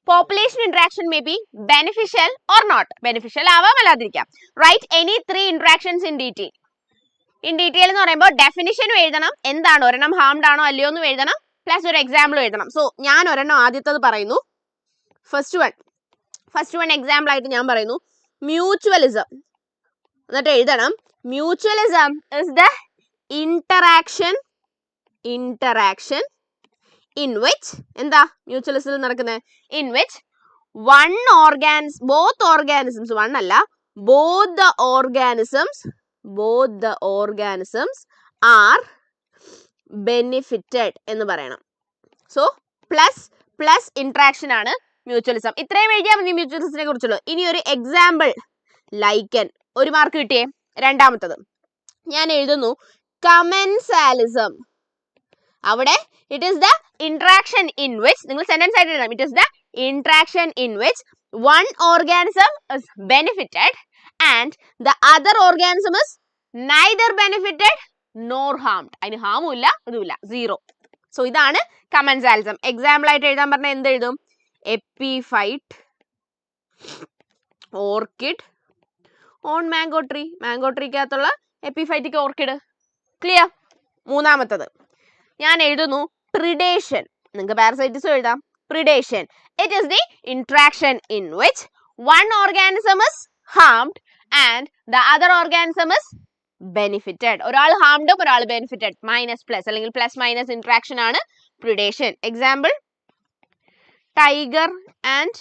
population interaction may be beneficial or not. beneficial ആവാം, അല്ലാതിരിക്കാം. write any 3 interactions in detail. in detail എന്ന് പറയുമ്പോൾ ഡെഫിനിഷനും എഴുതണം, എന്താണ് ഒരെണ്ണം ഹാംഡ് ആണോ അല്ലയോ എന്ന് എഴുതണം, പ്ലസ് ഒരു എക്സാമ്പിളും എഴുതണം. സോ ഞാൻ ഒരെണ്ണം ആദ്യത്തത് പറയുന്നു. ഫസ്റ്റ് വൺ എക്സാമ്പിൾ ആയിട്ട് ഞാൻ പറയുന്നു. മ്യൂച്വലിസം. എന്നിട്ട് എഴുതണം, mutualism is the interaction in which എന്താ മ്യൂച്വലിസത്തിൽ നടക്കുന്നത്? in which both organisms one അല്ല both the organisms are benefited എന്ന് പറയണം. സോ പ്ലസ് ഇന്ററാക്ഷൻ ആണ് മ്യൂച്വലിസം. ഇത്രയും എഴുതിയാൽ മതി മ്യൂച്വലിസത്തിനെ കുറിച്ചുള്ളൂ. ഇനി ഒരു എക്സാമ്പിൾ ലൈക്കൻ, ഒരു മാർക്ക് കിട്ടിയേ. രണ്ടാമത്തത് ഞാൻ എഴുതുന്നു കമൻസാലിസം. അവിടെ it is the interaction in which, നിങ്ങൾ സെന്റൻസ് ആയിട്ട് എഴുതണം, it is the interaction in which one organism is benefited and the other organism is neither benefited nor harmed. അതിന് ഹാമും ഇല്ല അതുമില്ല, സീറോ. സോ ഇതാണ് കമൻസാലിസം. എക്സാമ്പിൾ ആയിട്ട് എഴുതാൻ പറഞ്ഞാൽ എന്ത് എഴുതും? Epiphyte, orchid on mango tree. Mango ട്രീക്കകത്തുള്ള എപ്പിഫൈറ്റിക് ഓർക്കിഡ്. ക്ലിയർ? മൂന്നാമത്തത് ഞാൻ എഴുതുന്നു പ്രിഡേഷൻ. നിങ്ങൾക്ക് പാരസൈറ്റിസം എഴുതാം. Predation, it is the interaction in which one organism is harmed and the other organism is benefited. ഒരാൾ harmed ഒരാൾ benefited. മൈനസ് പ്ലസ് അല്ലെങ്കിൽ plus minus interaction ആണ് predation. Example, tiger and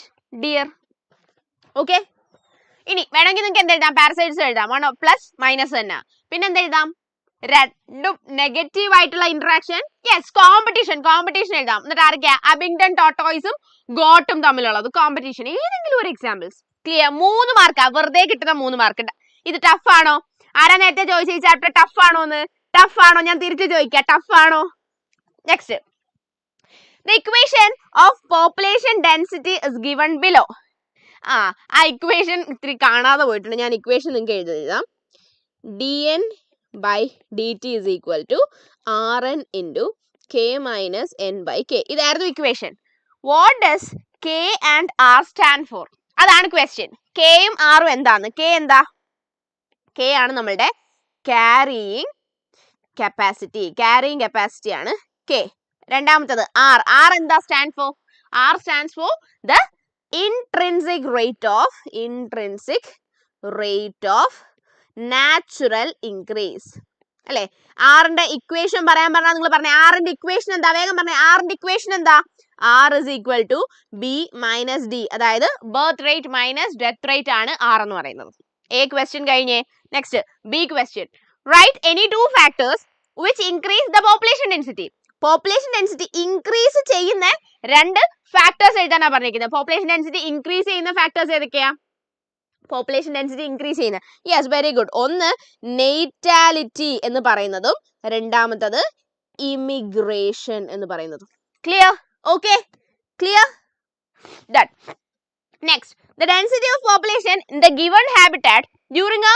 deer. Okay, ഇനി വേണമെങ്കിൽ നിങ്ങൾക്ക് എന്ത് എഴുതാം? പാരസൈറ്റ്സ് എഴുതാം. വൺ പ്ലസ് മൈനസ് തന്നെ. പിന്നെ എന്ത് എഴുതാം? രണ്ടും നെഗറ്റീവ് ആയിട്ടുള്ള ഇന്ററാക്ഷൻ. യെസ്, കോമ്പറ്റീഷൻ എഴുതാം. എന്നിട്ട് ആരൊക്കെയാ? അബിങ്ടൺ ടോട്ടോയ്സും ഗോട്ടും തമ്മിലുള്ളത് കോമ്പറ്റീഷൻ. ഏതെങ്കിലും ഒരു എക്സാമ്പിൾസ്. ക്ലിയർ? 3 മാർക്കാ, വെറുതെ കിട്ടുന്ന 3 മാർക്ക്. ഇത് ടഫ് ആണോ? ആരാ നേരത്തെ ചോദിച്ച ഈ ചാപ്റ്റർ ടഫ് ആണോ എന്ന്? ടഫ് ആണോ? ഞാൻ തിരിച്ചു ചോദിക്കാം, ടഫ് ആണോ? Next, the equation of population density is given below. ആ ഇക്വേഷൻ ഇത്തിരി കാണാതെ പോയിട്ടുണ്ട്. ഞാൻ ഇക്വേഷൻ നിങ്ങൾക്ക് എഴുതാം. dn by dt is equal to Rn into k minus n by k. ഇതായിരുന്നു equation. What does k and r stand for? അതാണ് question. കെയും ആറും എന്താണ്? കെ എന്താ? കെ ആണ് നമ്മളുടെ ക്യാരിയിങ് കപ്പാസിറ്റി ആണ് കെ. രണ്ടാമത്തത് ആർ എന്താ stand for? R stands for the intrinsic rate of natural increase. അല്ലെ? ആറിന്റെ ഇക്വേഷൻ പറയാൻ പറഞ്ഞാൽ നിങ്ങൾ പറഞ്ഞ ആറിന്റെ ഇക്വേഷൻ എന്താ? വേഗം പറഞ്ഞ ആറിന്റെ ഇക്വേഷൻ എന്താ? R is equal to B minus D. അതായത് birth rate minus death rate ആണ് ആർ എന്ന് പറയുന്നത്. എ ക്വസ്റ്റ്യൻ കഴിഞ്ഞേ. Next B question. Write any 2 factors which increase the population density. Population density increase ചെയ്യുന്ന 2 ഫാക്ടേഴ്സ് എഴുതാനാ പറഞ്ഞിരിക്കുന്നത്. Population density increase ചെയ്യുന്ന factors ഏതൊക്കെയാ? പോപ്പുലേഷൻ ഡെൻസിറ്റി ഇൻക്രീസ് ചെയ്യുന്ന, യെസ്, വെരി ഗുഡ്. ഒന്ന് നെയ്റ്റാലിറ്റി എന്ന് പറയുന്നതും രണ്ടാമത്തത് ഇമിഗ്രേഷൻ എന്ന് പറയുന്നതും. Clear? Okay, clear? Done. Next, the density of population in the given habitat during a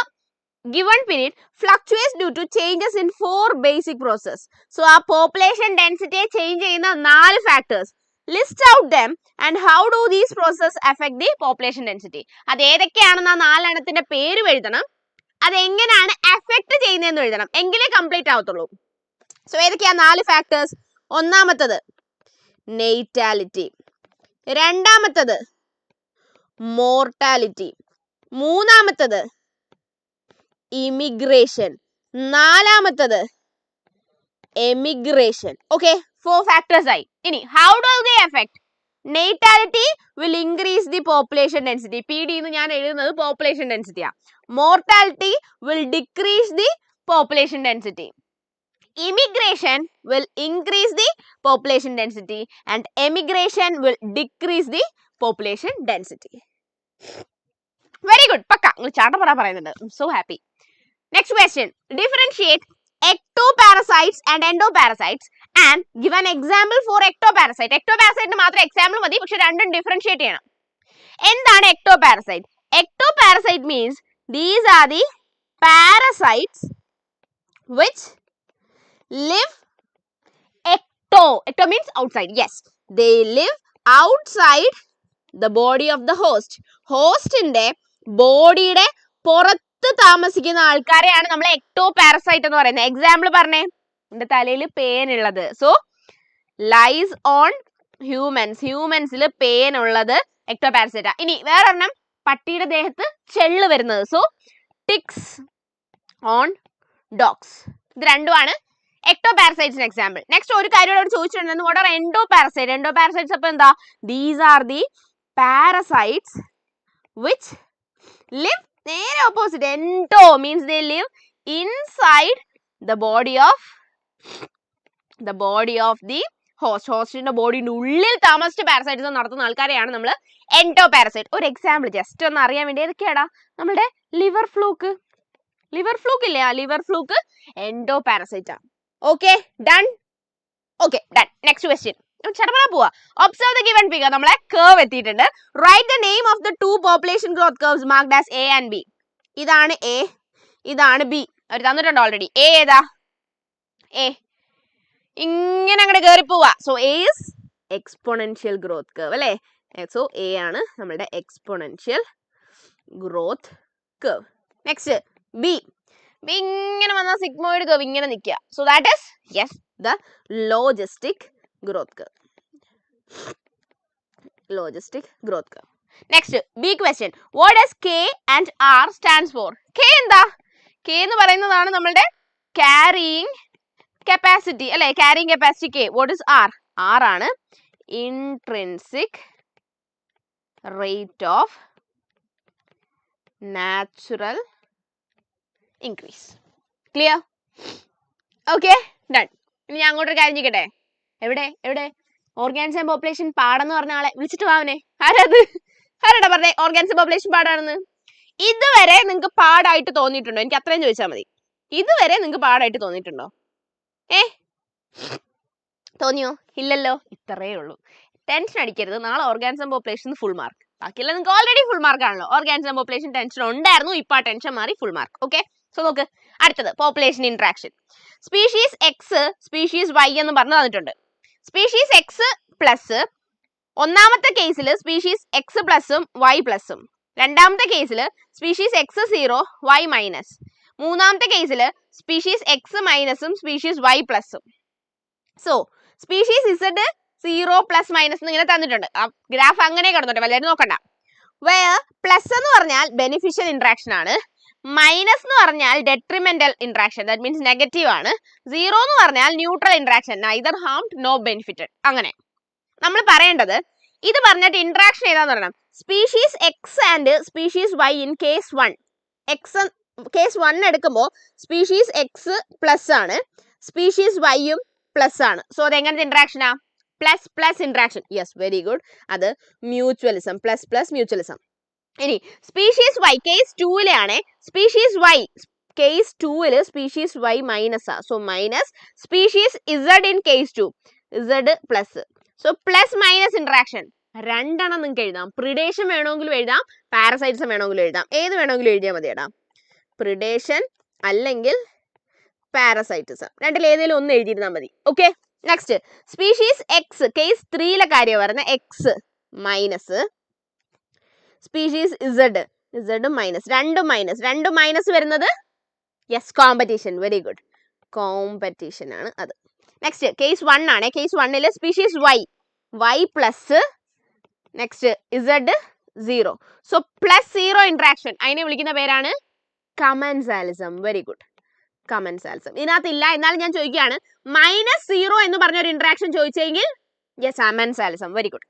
given period fluctuates due to changes in 4 basic processes. So ആ population density change ചെയ്യുന്ന 4 factors. List out them and how do these processes affect the population density. അത് ഏതൊക്കെയാണെന്ന് ആ 4 എണ്ണത്തിന്റെ പേര് എഴുതണം. അത് എങ്ങനെയാണ് എഫക്ട് ചെയ്യുന്നതെന്ന് എഴുതണം. എങ്കിലേ കംപ്ലീറ്റ് ആവത്തുള്ളൂ. സോ ഏതൊക്കെയാ 4 ഫാക്ടേഴ്സ്? ഒന്നാമത്തത് നെയ്റ്റാലിറ്റി, രണ്ടാമത്തത് മോർട്ടാലിറ്റി, മൂന്നാമത്തത് ഇമിഗ്രേഷൻ, നാലാമത്തത് എമിഗ്രേഷൻ. ഓക്കെ, 4 ഫാക്ടേഴ്സ് ആയി. ഇനി how do they effect? Natality will increase the population density. PD എന്ന് ഞാൻ എഴുതുന്നത് പോപ്പുലേഷൻ ഡെൻസിറ്റിയാ. Mortality will decrease the population density. Immigration will increase the population density and emigration will decrease the population density. Very good. Pakka. നിങ്ങൾ ചാട്ട പറയുന്നുണ്ട്. I'm so happy. Next question. Differentiate ectoparasites and endoparasites and give an example for ectoparasite. Ectoparasite മാത്രം example മതി, പക്ഷെ രണ്ടും differentiate ചെയ്യണം. എന്താണ് ectoparasite? Ectoparasite means these are the parasites which live ecto means outside. Yes, they live outside the body of the host. ഹോസ്റ്റിന്റെ ബോഡിയുടെ പുറത്ത് താമസിക്കുന്ന ആൾക്കാരെയാണ് നമ്മൾ എക്ടോ പാരസൈറ്റ് എന്ന് പറയുന്നത്. എക്സാമ്പിൾ പറഞ്ഞേ. എന്റെ തലയിൽ പേൻ ഉള്ളത്. സോ ലൈസ് ഓൺ ഹ്യൂമൻസിൽ പേൻ ഉള്ളത് എക്ടോ പാരസൈറ്റാ. ഇനി വേറൊരെണ്ണം പട്ടിയുടെ ദേഹത്ത് ചെള്ള് വരുന്നത്. So ticks on dogs. ഇത് രണ്ടുമാണ് എക്ടോ പാരസൈറ്റ്സിന് എക്സാമ്പിൾ. നെക്സ്റ്റ് ഒരു കാര്യം അവിടെ ചോദിച്ചിട്ടുണ്ടെന്ന്, what are endoparasite? Endoparasites അപ്പൊ എന്താ? These are the parasites which live, നേരെ opposite. Endo means they live inside the body of the host. ഹോസ്റ്റിന്റെ ബോഡിയുടെ ഉള്ളിൽ താമസിച്ച് പാരസൈറ്റിസം നടത്തുന്ന ആൾക്കാരെയാണ് നമ്മൾ എൻഡോ പാരസൈറ്റ്. ഒരു എക്സാമ്പിൾ ജസ്റ്റ് ഒന്ന് അറിയാൻ വേണ്ടി, ഏതൊക്കെയാടാ? നമ്മുടെ ലിവർ ഫ്ലൂക്ക് ഇല്ലേ, ആ ലിവർ ഫ്ലൂക്ക് എൻഡോ പാരസൈറ്റ് ആണ്. Okay done. Okay done. Next question ചടപട പോവാ. Observe the given figure. നമ്മളെ കർവ് എത്തിയിട്ടുണ്ട്. Write the name of the two population growth curves marked as A and B. ഇതാണ് A, ഇതാണ് B. അവർ തന്നിട്ടുണ്ട് already. A ഏതാ? എ ഇങ്ങനെ അങ്ങോട്ട് കയറി പോവാ. So A is exponential growth curve അല്ലേ? സോ എ ആണ് നമ്മുടെ exponential growth curve. Next B. B ഇങ്ങനെ വന്നാൽ സിഗ്മോയിഡ് കർവ് ഇങ്ങനെ നിൽക്കുക. So that is yes the logistic growth curve. Logistic growth curve. Next B question. What does K and R stands for? K എന്താ? K എന്ന് പറയുന്നതാണ് നമ്മളുടെ carrying capacity അല്ലെ? Carrying capacity K. What is R? R ആണ് intrinsic rate of natural increase. Clear? Okay done. ഇനി ഞാൻ അങ്ങോട്ടൊരു കാര്യം ചെയ്യട്ടെ. എവിടെ ഓർഗാനിസം പോപ്പുലേഷൻ പാടെന്ന് പറഞ്ഞ ആളെ വിളിച്ചിട്ട് വാവനെ. ആരാടാ പറഞ്ഞേ ഓർഗാനിസം പോപ്പുലേഷൻ പാടാണെന്ന്? ഇതുവരെ നിങ്ങൾക്ക് പാടായിട്ട് തോന്നിയിട്ടുണ്ടോ? എനിക്ക് അത്രയും ചോദിച്ചാൽ മതി. ഇതുവരെ നിങ്ങൾക്ക് പാടായിട്ട് തോന്നിയിട്ടുണ്ടോ? തോന്നിയോ? ഇല്ലല്ലോ. ഇത്രയേ ഉള്ളൂ. ടെൻഷൻ അടിക്കരുത്. നാളെ ഓർഗാനിസം പോപ്പുലേഷൻ ഫുൾ മാർക്ക്. ബാക്കിയുള്ള നിങ്ങൾക്ക് ഓൾറെഡി ഫുൾ മാർക്ക് ആണല്ലോ. ഓർഗാനിസം പോപ്പുലേഷൻ ടെൻഷൻ ഉണ്ടായിരുന്നു, ഇപ്പൊ ആ ടെൻഷൻ മാറി ഫുൾ മാർക്ക്. ഓക്കെ, സോ നോക്ക് അടുത്തത് population interaction. Species X species Y എന്ന് പറഞ്ഞു തന്നിട്ടുണ്ട്. സ്പീഷീസ് എക്സ് പ്ലസ് ഒന്നാമത്തെ കേസിൽ സ്പീഷീസ് എക്സ് പ്ലസും വൈ പ്ലസും, രണ്ടാമത്തെ കേസിൽ species X zero Y minus, മൂന്നാമത്തെ കേസിൽ സ്പീഷീസ് എക്സ് മൈനസും സ്പീഷീസ് വൈ പ്ലസും. So species Z zero plus minus ഇങ്ങനെ തന്നിട്ടുണ്ട്. ആ ഗ്രാഫ് അങ്ങനെ കിടന്നോട്ടെ, വല്ലതും നോക്കണ്ട. വേർ പ്ലസ് എന്ന് പറഞ്ഞാൽ ബെനിഫിഷ്യൽ ഇന്ററാക്ഷൻ ആണ്, മൈനസ് എന്ന് പറഞ്ഞാൽ detrimental interaction, that means negative ആണ്, സീറോ എന്ന് പറഞ്ഞാൽ neutral interaction, neither harmed no benefited. അങ്ങനെ നമ്മൾ പറയേണ്ടത് ഇത് പറഞ്ഞിട്ട് ഇന്ററാക്ഷൻ ഏതാന്ന് പറയണം. Species X and species Y in case 1. X case 1 എടുക്കുമ്പോൾ സ്പീഷീസ് എക്സ് പ്ലസ് ആണ്, സ്പീഷീസ് വൈയും പ്ലസ് ആണ്. സോ അത് എങ്ങനത്തെ ഇന്ററാക്ഷനാ? Plus plus interaction. Yes, very good. അത് മ്യൂച്വലിസം, പ്ലസ് പ്ലസ് മ്യൂച്വലിസം. ഇനി species Y case 2 species Y case 2 species Y minus ആ, so minus. Species Z in case 2 Z plus. So plus minus interaction രണ്ടെണ്ണം നിങ്ങൾക്ക് എഴുതാം. Predation വേണമെങ്കിലും എഴുതാം, parasitism വേണമെങ്കിലും എഴുതാം. ഏത് വേണമെങ്കിലും എഴുതിയാൽ മതിയടാ. പ്രിഡേഷൻ അല്ലെങ്കിൽ പാരസൈറ്റിസം, രണ്ടിൽ ഏതെങ്കിലും ഒന്ന് എഴുതിയിരുന്നാൽ മതി. Okay, next species X case 3 കാര്യം പറഞ്ഞ X minus, species Z minus, രണ്ടും മൈനസ് വരുന്നത് yes competition. Very good, competition ആണ് അത്. നെക്സ്റ്റ് കേസ് 1 ആണ്. Case 1 species Y plus, next Z 0. So plus 0 interaction, അതിനെ വിളിക്കുന്ന പേരാണ് കമൻസാലിസം. Very good, commensalism. ഇതിനകത്തില്ല, എന്നാലും ഞാൻ ചോദിക്കുകയാണ്. -0 എന്ന് പറഞ്ഞൊരു ഇന്ററാക്ഷൻ ചോദിച്ചെങ്കിൽ yes commensalism. Very good.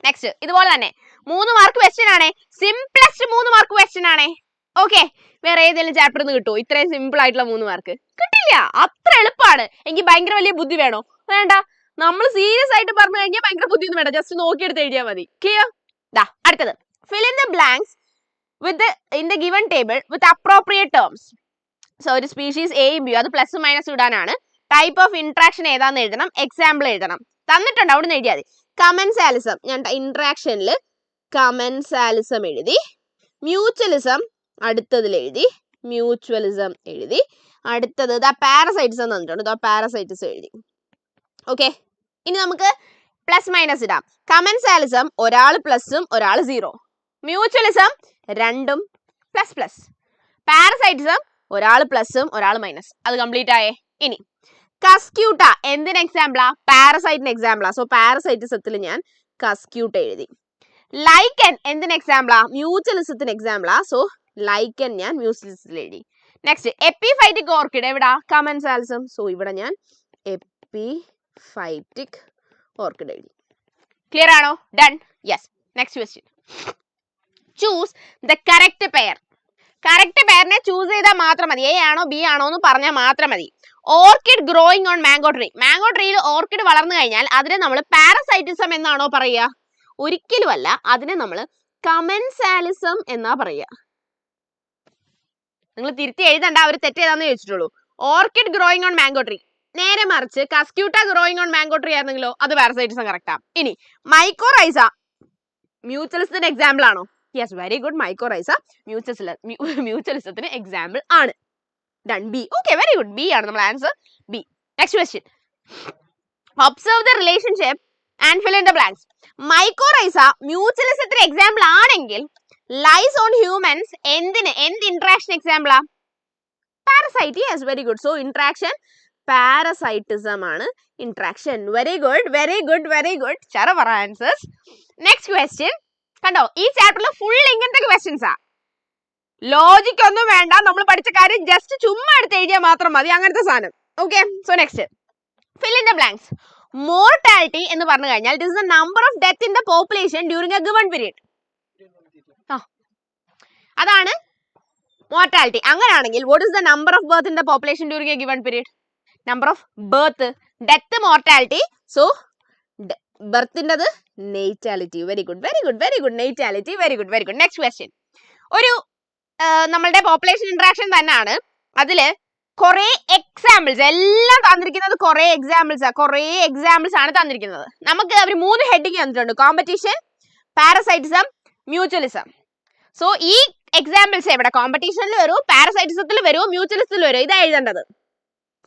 Next ഇതുപോലെ തന്നെ 3 മാർക്ക് ക്വസ്റ്റ്യൻ ആണ്, സിംപ്ലസ്റ്റ് 3 മാർക്ക് ക്വസ്റ്റ്യൻ ആണ്. ഓക്കെ, വേറെ ഏതെങ്കിലും ചാപ്റ്ററിൽ നിന്ന് കിട്ടുമോ ഇത്രയും സിമ്പിൾ ആയിട്ടുള്ള 3 മാർക്ക്? കിട്ടില്ല, അത്ര എളുപ്പമാണ്. എനിക്ക് ഭയങ്കര വലിയ ബുദ്ധി വേണോ? വേണ്ട. നമ്മൾ സീരിയസ് ആയിട്ട് പറഞ്ഞു കഴിഞ്ഞാൽ ഭയങ്കര ബുദ്ധി ഒന്നും വേണ്ട, ജസ്റ്റ് നോക്കിയെടുത്ത് എഴുതിയാൽ മതി. ക്ലിയർ? അടുത്തത് fill in the blanks in the given table with appropriate terms. So ഒരു സ്പീഷീസ് എയും ബിയും, അത് പ്ലസ് മൈനസ് ഇടാനാണ്. ടൈപ്പ് ഓഫ് ഇന്ററാക്ഷൻ ഏതാന്ന് എഴുതണം, എക്സാമ്പിൾ എഴുതണം. തന്നിട്ടുണ്ട്, അവിടെ നിന്ന് എഴുതിയാൽ മതി. കമൻസാലിസം, ഞാൻ ഇന്ററാക്ഷനിൽ കമൻസാലിസം എഴുതി. മ്യൂച്വലിസം അടുത്തതിൽ എഴുതി, മ്യൂച്വലിസം എഴുതി. അടുത്തത് ഇതാ പാരസൈറ്റിസം തന്നിട്ടുണ്ട്, ഇതാ പാരസൈറ്റിസം എഴുതി. ഓക്കെ, ഇനി നമുക്ക് പ്ലസ് മൈനസ് ഇടാം. കമൻസാലിസം ഒരാൾ പ്ലസും ഒരാൾ 0, മ്യൂച്വലിസം രണ്ടും പ്ലസ് പ്ലസ്, പാരസൈറ്റിസം ഒരാൾ പ്ലസും ഒരാൾ മൈനസ്. അത് കംപ്ലീറ്റ് ആയേ. ഇനി കസ്ക്യൂട്ട എന്തിന് എക്സാമ്പിളാ? പാരസൈറ്റിന് എക്സാമ്പിളാ. സോ പാരസൈറ്റിസത്തിൽ ഞാൻ കസ്ക്യൂട്ട എഴുതി. ലൈക്കൻ എന്തിന് എക്സാമ്പിളാ? മ്യൂച്വലിസത്തിന് എക്സാമ്പിളാ. സോ ലൈക്കൻ ഞാൻ മ്യൂച്വലിസത്തിൽ എഴുതി. നെക്സ്റ്റ് എപ്പിഫൈറ്റിക് ഓർക്കിഡ് എവിടാ? കമൻസാലിസം. സോ ഇവിടെ ഞാൻ എപ്പിഫൈറ്റിക് ഓർക്കിഡ് എഴുതി. ക്ലിയർ ആണോ? Done. Yes. Next question. Choose the correct pair. Correct പെയറിനെ ചൂസ് ചെയ്താൽ മാത്രം മതി. എ ആണോ ബി ആണോ എന്ന് പറഞ്ഞാൽ മാത്രം മതി. Orchid growing on mango tree. Mango ട്രീയിൽ ഓർക്കിഡ് വളർന്നു കഴിഞ്ഞാൽ അതിനെ നമ്മൾ പാരസൈറ്റിസം എന്നാണോ പറയുക? ഒരിക്കലും അല്ല. അതിനെ നമ്മൾ കമൻസാലിസം എന്നാ പറയുക. നിങ്ങൾ തിരുത്തി എഴുതണ്ട, അവർ തെറ്റേതാന്ന് ചോദിച്ചിട്ടുള്ളൂ. Orchid growing on mango tree. നേരെ മറിച്ച് Cuscuta growing on mango tree ആയിരുന്നെങ്കിലോ അത് പാരസൈറ്റിസം കറക്റ്റാ. ഇനി മൈക്കോറൈസ മ്യൂച്വലിസത്തിന്റെ എക്സാമ്പിൾ ആണോ? Yes, very good. മൈക്കോറൈസ മ്യൂച്വലിസത്തിന് എക്സാമ്പിൾ ആണ്. Done. B. Okay, very good. B ആണ് നമ്മൾ answer. B. Next question. Observe the relationship and fill in the blanks. Mycorrhiza മ്യൂച്വലിസത്തിന് എക്സാമ്പിൾ ആണെങ്കിൽ ലൈസ് ഓൺ ഹ്യൂമൻസ് എന്ത് ഇന്ററാക്ഷൻ എക്സാമ്പിളാ? Parasite. Yes, very good. So interaction parasitism ആണ് interaction. Very good, very good, very good. ചറ answers. Next question. കണ്ടോ, ഈ ചാപ്റ്ററിൽ full ഇങ്ങനത്തെ ക്വസ്റ്റ്യൻസാ. ലോജിക് ഒന്നും വേണ്ട, നമ്മൾ പഠിച്ച കാര്യം ജസ്റ്റ് ചുമ്മാ എടുത്ത് എഴുതിയാൽ മാത്രം മതി. അങ്ങനത്തെ സാധനം. Okay, so next fill in the blanks. Mortality എന്ന് പറഞ്ഞു കഴിഞ്ഞാൽ it is the number of death in the population during a given period. അതാണ് മോർട്ടാലിറ്റി. അങ്ങനെയാണെങ്കിൽ what is the number of birth in the population during a given period? Number of birth, death, mortality. So ബർത്തിൻ്റെത് natality. Very good, very good, very good. Natality. Very good, very good. Next question. ഒരു നമ്മളുടെ population interaction തന്നെയാണ്. അതില് കുറെ examples എല്ലാം തന്നിരിക്കുന്നത്. കുറെ examples ആണ് തന്നിരിക്കുന്നത്. നമുക്ക് അവർ 3 ഹെഡിങ് തന്നിട്ടുണ്ട്: കോമ്പറ്റീഷൻ, പാരസൈറ്റിസം, മ്യൂച്വലിസം. സോ ഈ എക്സാമ്പിൾസ് എവിടെ? കോമ്പറ്റീഷനിൽ വരൂ, പാരസൈറ്റിസത്തിൽ വരൂ, മ്യൂച്വലിസത്തിൽ വരൂ. ഇതാ എഴുതേണ്ടത്.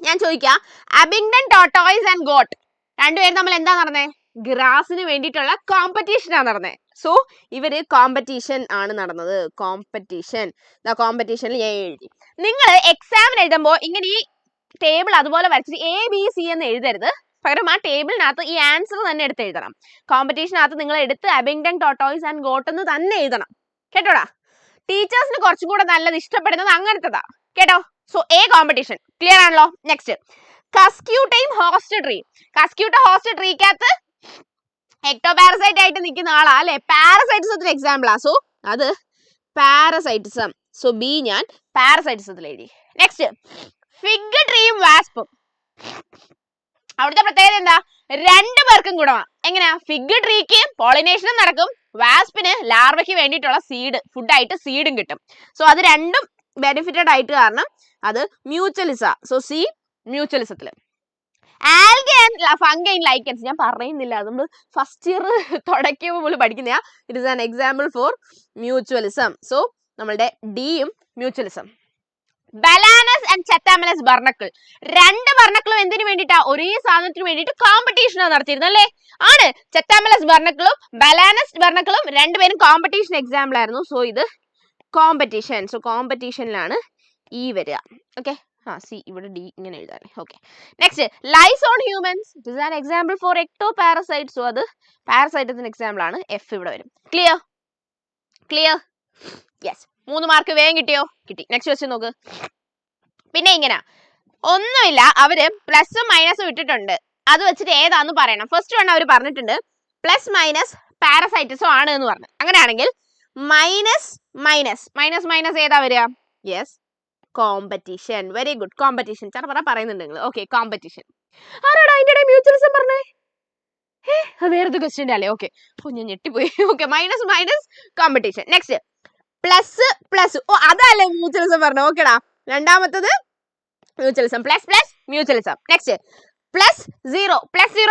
ഞാൻ ചോദിക്കാം, അബിംഗ്ടൺ ടോർട്ടോയ്സ് ആൻഡ് ഗോട്ട് രണ്ടുപേരും നമ്മൾ എന്താ നടന്നേ? ഗ്രാസിന് വേണ്ടിയിട്ടുള്ള കോമ്പറ്റീഷൻ ആണ് നടന്നത്. സോ ഇവര് കോമ്പറ്റീഷൻ ആണ് നടന്നത്. കോമ്പറ്റീഷനിൽ ഞാൻ എഴുതി. നിങ്ങൾ എക്സാമിന് എഴുതുമ്പോൾ ഇങ്ങനെ ഈ ടേബിൾ അതുപോലെ വരച്ചിട്ട് ABC എന്ന് എഴുതരുത്. പകരം ആ ടേബിളിനകത്ത് ഈ ആൻസർ തന്നെ എടുത്ത് എഴുതണം. കോമ്പറ്റീഷനകത്ത് നിങ്ങൾ എടുത്ത് അബിംഗ്ടൺ ടോർട്ടോയ്സ് ആൻഡ് ഗോട്ട് എന്ന് തന്നെ എഴുതണം. കേട്ടോടാ? ടീച്ചേഴ്സിന് കുറച്ചും കൂടെ നല്ലത് ഇഷ്ടപ്പെടുന്നത് അങ്ങനത്തതാ. കേട്ടോ? So A competition. ക്ലിയർ ആണല്ലോ? നെക്സ്റ്റ് കസ്ക്യൂട്ടയും ഹോസ്റ്റ് ട്രീ. കസ്ക്യൂട്ട ഹോസ്റ്റ് ട്രീക്കകത്ത് എക്ടോപാരസൈറ്റ് ആയിട്ട് നിൽക്കുന്ന ആളാ അല്ലെ? പാരസൈറ്റിസത്തിന് എക്സാമ്പിളാ. സോ അത് പാരസൈറ്റിസം. സോ ബി ഞാൻ പാരസൈറ്റിസത്തിൽ എഴുതി. നെക്സ്റ്റ് ഫിഗ് ട്രീയും വാസ്പും. അവിടുത്തെ പ്രത്യേകത എന്താ? 2 പേർക്കും ഗുണമാ. എങ്ങനെയാ? ഫിഗ് ട്രീക്ക് പോളിനേഷനും നടക്കും, വാസ്പിന് ലാർവയ്ക്ക് വേണ്ടിയിട്ടുള്ള ഫുഡായിട്ട് സീഡും കിട്ടും. സോ അത് രണ്ടും ബെനിഫിറ്റഡ് ആയിട്ട് കാരണം അത് മ്യൂച്വലിസ. സോ സി മ്യൂച്വലിസത്തില്. Algae and fungi in lichens ഞാൻ പറയുന്നില്ല, അത് നമ്മൾ ഫസ്റ്റ് ഇയർ തുടക്കുമ്പോൾ പഠിക്കുന്നതാ. It is an example for mutualism. So നമ്മളുടെ ഡിയും മ്യൂച്വലിസം. ബലാനസ് ആൻഡ് ചെത്താമലസ് ബർണക്കിൾ. 2 ബർണക്കിളും എന്തിനു വേണ്ടിയിട്ടാ? ഒരേ സാധനത്തിന് വേണ്ടിയിട്ട് കോമ്പറ്റീഷനാണ് നടത്തിയിരുന്നത് അല്ലേ? ആണ്. ചെത്താമലസ് ബർണക്കിളും ബലാനസ് ബർണക്കിളും 2 പേരും കോമ്പറ്റീഷൻ എക്സാമ്പിൾ ആയിരുന്നു. സോ ഇത് കോമ്പറ്റീഷൻ. സോ കോമ്പറ്റീഷനിലാണ് ഈ വരിക. ഓക്കെ, സി ഇവിടെ ഡി ഇങ്ങനെ എഴുതാൻ. Okay, next lice on humans. It is an example for ecto parasite. So അത് പാരസൈറ്റത്തിന് എക്സാമ്പിൾ ആണ്. എഫ് ഇവിടെ വരും. ക്ലിയർ? യെസ്. 3 മാർക്ക് വേഗം കിട്ടിയോ? കിട്ടി. നെക്സ്റ്റ് ക്വസ്റ്റ്യൻ നോക്ക്. പിന്നെ ഇങ്ങനെ ഒന്നുമില്ല, അവര് പ്ലസും മൈനസും ഇട്ടിട്ടുണ്ട്. അത് വെച്ചിട്ട് ഏതാന്ന് പറയണം. ഫസ്റ്റ് വൺ അവർ പറഞ്ഞിട്ടുണ്ട് പ്ലസ് മൈനസ് പാരസൈറ്റിസം ആണ് എന്ന് പറഞ്ഞു. അങ്ങനെയാണെങ്കിൽ മൈനസ് ഏതാ വരിക? Yes, competition. Very good. Competition പറയുന്നുണ്ട് നിങ്ങൾ. Okay, competition. ആരാടാ അതിന്റെ മ്യൂച്വലിസം പറഞ്ഞേ? വേറൊരു ക്വസ്റ്റ്യൻ അല്ലേ? ഓക്കെ, ഞാൻ ഞെട്ടിപ്പോയി. Okay, minus competition. Next plus. ഓ അതല്ലേ മ്യൂച്വലിസം പറഞ്ഞു. ഓക്കെടാ. രണ്ടാമത്തത് mutualism. Plus mutualism. Next plus zero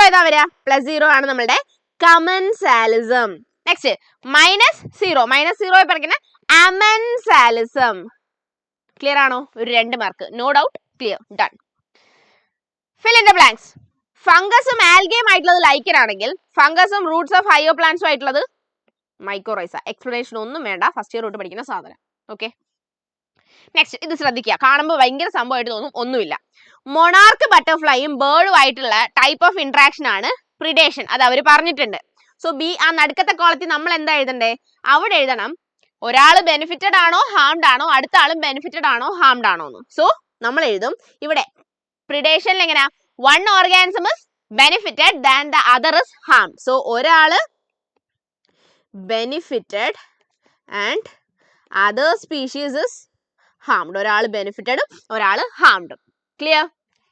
ഏതാ വരിക? +0 ആണ് നമ്മളുടെ കമൻസാലിസം. നെക്സ്റ്റ് മൈനസ് സീറോ പഠിക്കുന്ന അമൻസാലിസം. ക്ലിയർ ആണോ? ഒരു 2 mark. No doubt. Clear. Done. Fill in the blanks. ഫംഗസും ആൽഗയും ആയിട്ടുള്ളത് ലൈക്കൻ ആണെങ്കിൽ ഫംഗസും റൂട്ട്സ് ഓഫ് ഹൈയോ പ്ലാന്റ്സും ആയിട്ടുള്ളത് മൈക്കോറൈസ. എക്സ്പ്ലനേഷൻ ഒന്നും വേണ്ട, ഫസ്റ്റ് ഇയർ തൊട്ട് പഠിക്കുന്ന സാധനം. ഓക്കെ, നെക്സ്റ്റ് ഇത് ശ്രദ്ധിക്കുക. കാണുമ്പോൾ ഭയങ്കര സംഭവമായിട്ട് തോന്നും, ഒന്നുമില്ല. മൊണാർക്ക് ബട്ടർഫ്ലൈയും ബേർഡും ആയിട്ടുള്ള ടൈപ്പ് ഓഫ് ഇന്ററാക്ഷൻ ആണ് പ്രിഡേഷൻ. അത് അവർ പറഞ്ഞിട്ടുണ്ട്. സോ ബി ആ നടുക്കത്തെ കോളത്തിൽ നമ്മൾ എന്താ എഴുതണ്ടേ? അവിടെ എഴുതണം ഒരാള് ബെനിഫിറ്റഡ് ആണോ ഹാംഡ് ആണോ, അടുത്ത ആളും ബെനിഫിറ്റഡ് ആണോ ഹാംഡ് ആണോ എന്ന്. സോ നമ്മൾ എഴുതും ഇവിടെ പ്രിഡേഷനിൽ എങ്ങനെയാ, one organism is benefited than the other is harmed. So ഒരാള് benefited and other species is harmed. ഒരാൾ ബെനിഫിറ്റഡും ഒരാൾ ഹാംഡും. ക്ലിയർ?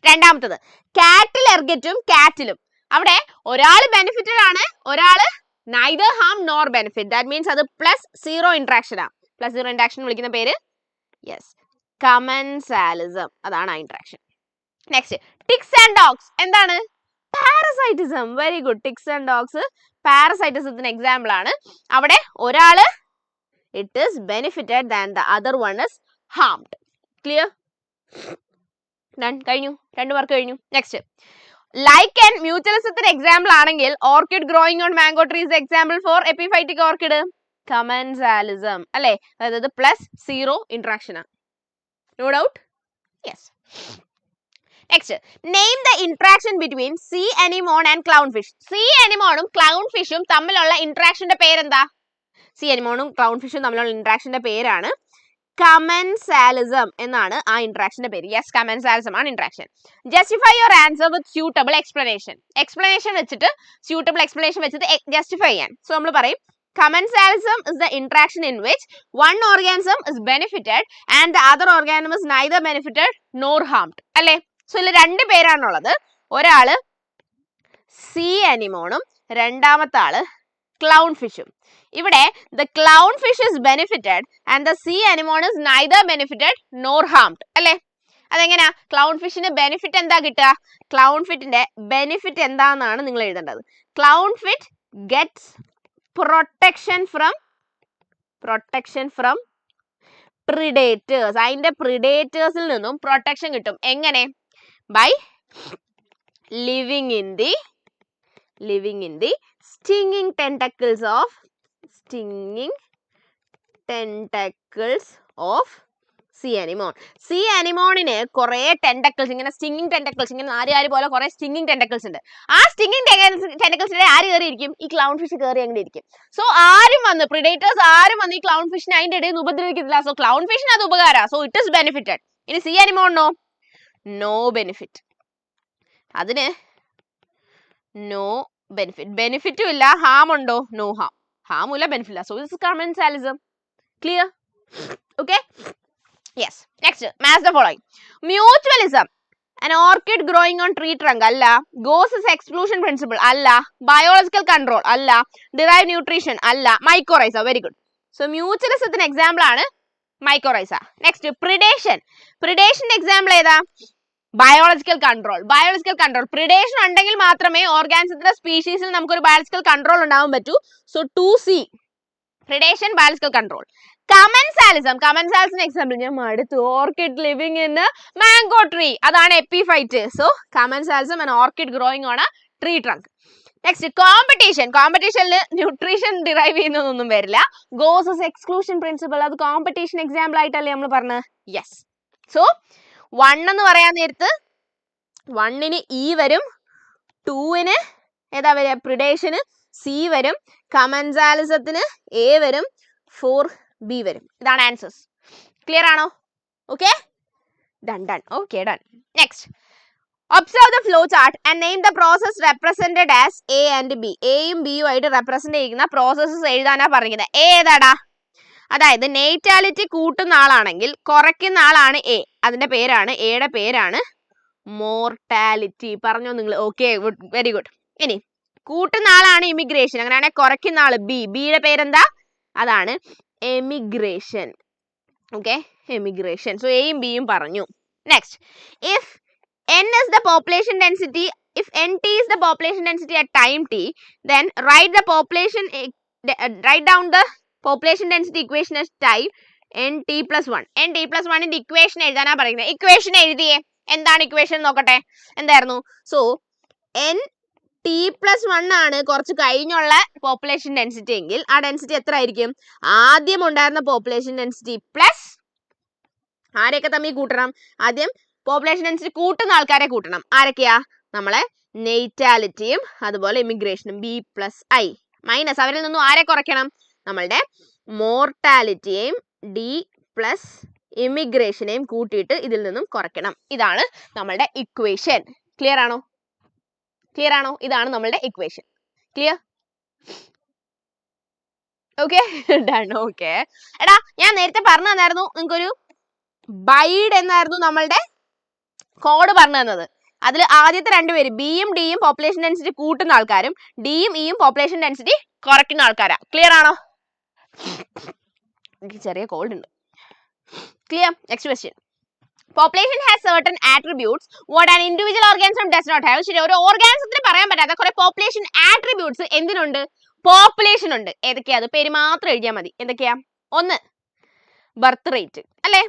രണ്ടാമത്തത് കാറ്റിൽ എർഗറ്റും കാറ്റിലും അവിടെ ഒരാൾ ബെനിഫിറ്റഡ് ആണ്, ഒരാള് neither harm nor benefit. That means അത് +0 interaction ആണ്. +0 interaction വിളിക്കുന്ന പേര് യെസ് കമൻസാലിസം. അതാണ് ആ interaction. Next ticks and dogs എന്താണ്? Parasitism. Very good. Ticks and dogs പാരസൈറ്റിസത്തിന് എക്സാമ്പിൾ ആണ്. അവിടെ ഒരാള് it is benefited than the other one is harmed. Clear? Done. കഴിഞ്ഞു. 2 മാർക്ക് കഴിഞ്ഞു. നെക്സ്റ്റ് ലൈക്ക് ആൻഡ് മ്യൂച്വലിസത്തിന് എക്സാമ്പിൾ ആണെങ്കിൽ orchid growing on mango tree is example for epiphytic orchid. Commensalism അല്ലെ, അതായത് +0 interaction ആണ്. No doubt? Yes. Next name the interaction between sea anemone and clown fish. See അനിമോണും clown ഫിഷും തമ്മിലുള്ള ഇന്ററാക്ഷന്റെ പേരെന്താ? See അനിമോണും ക്ലൗൺ ഫിഷും തമ്മിലുള്ള ഇന്ററാക്ഷന്റെ പേരാണ് കമൻസാലിസം എന്നാണ് ആ ഇന്ററാക്ഷന്റെ പേര്. യെസ്, കമൻസാലിസം ആണ് interaction. Justify your answer with suitable explanation. Explanation വെച്ചിട്ട് സ്യൂട്ടബിൾ എക്സ്പ്ലനേഷൻ വെച്ചിട്ട് ജസ്റ്റിഫൈ ചെയ്യാൻ. സോ നമ്മൾ പറയും commensalism is the interaction in which one organism is benefited and the other organism is neither benefited nor harmed. അല്ലേ? So ഇതിൽ 2 പേരാണുള്ളത്. ഒരാള് see അനിമോണും രണ്ടാമത്തെ ആള് ക്ലൗൺ ഫിഷും. ഇവിടെ the clown fish is benefited and the sea anemone is neither benefited nor harmed. അല്ലേ? അതെങ്ങനെയാ? Clown ഫിഷിന് benefit എന്താ കിട്ടുക? ക്ലൗൺ ഫിറ്റിന്റെ ബെനിഫിറ്റ് എന്താണെന്നാണ് നിങ്ങൾ എഴുതേണ്ടത്. Clown fit gets protection from predators. അതിന്റെ predatorsil നിന്നും പ്രൊട്ടക്ഷൻ കിട്ടും. എങ്ങനെ? by living in the stinging tentacles of sea anemone. sea anemoneന് കുറെ ടെന്റക്കിൾസ്, ഇങ്ങനെ സ്റ്റിങ്ങിങ് ടെന്റക്കിൾസ്, ഇങ്ങനെ ആര് പോലെ കുറെ സ്റ്റിങ്ങിങ് ടെന്റക്കിൾസ് ഉണ്ട്. ആ സ്റ്റിങ്ങിങ് ടെന്റക്കിൾസിന്റെ ആര് കയറിയിരിക്കും? ഈ ക്ലൗൺ ഫിഷ് കയറി അങ്ങനെ ഇരിക്കും. സോ ആരും വന്ന് പ്രിഡേറ്റേഴ്സ് ആരും വന്ന് ഈ ക്ലൗൺ ഫിഷിനെ അതിന്റെ ഇടയിൽ ഉപദ്രവിക്കത്തില്ല. സോ ക്ലൗൺ ഫിഷിന് അത് ഉപകാരമാണ്. So it is benefited. ഇനി സീ അനിമോണോ? No benefit. അതിന് നോ ബെനിഫിറ്റ്. ബെനിഫിറ്റും ഇല്ല, ഹാം ഉണ്ടോ? No harm. ഹാമും ഇല്ല, ബെനിഫിറ്റ് ഇല്ല. So it's commensalism. Clear? Okay. Yes. Next, match the following. Mutualism. An orchid growing on tree trunk. Alla. Gauss's exclusion principle. Alla. Biological control. Alla. Derived nutrition. Alla. Mycorrhiza. Very good. So, mutualism example ആണ് mycorrhiza. Next, predation. Predation example ഏതാ? Biological control. Biological control. Predation ഉണ്ടെങ്കിൽ മാത്രമേ ഓർഗാനിസത്തിന്റെ സ്പീഷീസിൽ നമുക്കൊരു biological control ഉണ്ടാവാൻ പറ്റൂ. So 2C. Predation, biological control. Commensalism. Commensalism example ഞാൻ മടുത്തു. Orchid living in a mango tree. അതാണ് epiphyte. So commensalism an orchid growing on a tree trunk. Next, competition. Competition nutrition derive ചെയ്യുന്നൊന്നും വരില്ല. Gauss's exclusion principle. അത് competition example ആയിട്ടല്ലേ നമ്മൾ പറഞ്ഞത്? Yes. So 1 എന്ന് പറയാൻ നേരത്ത് 1ന് E വരും, 2ന് ഏതാ വരിക? Predation C വരും, കമൻസാലിസത്തിന് A വരും, 4B വരും. ഇതാണ് ആൻസേഴ്സ്. ക്ലിയർ ആണോ? Okay, done. Okay, done. Next, observe the flow chart and name the process represented as A and B. എയും ബിയും ആയിട്ട് റെപ്രസെന്റ് ചെയ്യുന്ന പ്രോസസ്സസ് എഴുതാനാ പറഞ്ഞത്. എ ഏതാടാ? അതായത് നേറ്റാലിറ്റി കൂട്ടുന്ന ആളാണെങ്കിൽ കുറയ്ക്കുന്ന ആളാണ് എ. അതിന്റെ പേരാണ്, എയുടെ പേരാണ് മോർട്ടാലിറ്റി. പറഞ്ഞോ നിങ്ങൾ? Okay, good, very good. ഇനി കൂട്ടുന്ന ആളാണ് ഇമിഗ്രേഷൻ. അങ്ങനെയാണെങ്കിൽ കുറയ്ക്കുന്ന ആള് ബി. ബിയുടെ പേരെന്താ? അതാണ് എമിഗ്രേഷൻ. Okay, emigration. സോ എയും ബിയും പറഞ്ഞു. Next, if n is the population density, if nt is the population density at time t, then write down the population density equation as time nt+1. nt+1 ന്റെ equation എഴുതാനാ പറയുന്നത്. Equation എഴുതിയേ. എന്താണ് equation നോക്കട്ടെ? എന്തായിരുന്നു? So nt+1 ആണ് കുറച്ച് കഴിഞ്ഞുള്ള population density എങ്കിൽ ആ ഡെൻസിറ്റി എത്ര ആയിരിക്കും? ആദ്യം ഉണ്ടായിരുന്ന പോപ്പുലേഷൻ ഡെൻസിറ്റി പ്ലസ് ആരെയൊക്കെ തമ്മിൽ കൂട്ടണം? ആദ്യം പോപ്പുലേഷൻ ഡെൻസിറ്റി കൂട്ടുന്ന ആൾക്കാരെ കൂട്ടണം. ആരൊക്കെയാ? നമ്മളെ നെയ്റ്റാലിറ്റിയും അതുപോലെ ഇമിഗ്രേഷനും. B+I മൈനസ് അവരിൽ നിന്നും ആരെ കുറയ്ക്കണം? നമ്മളുടെ മോർട്ടാലിറ്റിയെയും ഡി പ്ലസ് ഇമിഗ്രേഷനെയും കൂട്ടിയിട്ട് ഇതിൽ നിന്നും കുറയ്ക്കണം. ഇതാണ് നമ്മളുടെ ഇക്വേഷൻ. ക്ലിയർ ആണോ? ക്ലിയർ ആണോ? ഇതാണ് നമ്മളുടെ equation. Clear? Okay done. Okay എടാ ഞാൻ നേരത്തെ പറഞ്ഞു തന്നായിരുന്നു നിങ്ങൾക്കൊരു ബൈഡ് എന്നായിരുന്നു നമ്മളുടെ കോഡ് പറഞ്ഞു തന്നത്. അതിൽ ആദ്യത്തെ രണ്ടുപേര് ബിയും ഡിയും പോപ്പുലേഷൻ ഡെൻസിറ്റി കൂട്ടുന്ന ആൾക്കാരും ഡിയും ഇയും പോപ്പുലേഷൻ ഡെൻസിറ്റി കുറയ്ക്കുന്ന ആൾക്കാരാ. ക്ലിയർ ആണോ? എനിക്ക് ചെറിയ കോൾഡ് ഉണ്ട്. Clear? Next question. Population has certain attributes what an individual organism does not have. ശരി, ഒരു ഓർഗാനിസത്തിന് പറയാൻ പറ്റാത്ത കുറെ പോപ്പുലേഷൻ ആട്രിബ്യൂട്ട്സ് എന്തിനുണ്ട്? പോപ്പുലേഷൻ ഉണ്ട്. ഏതൊക്കെയാ? അത് പേര് മാത്രം എഴുതിയാൽ മതി. എന്തൊക്കെയാ? ഒന്ന് ബർത്ത് റേറ്റ് അല്ലേ?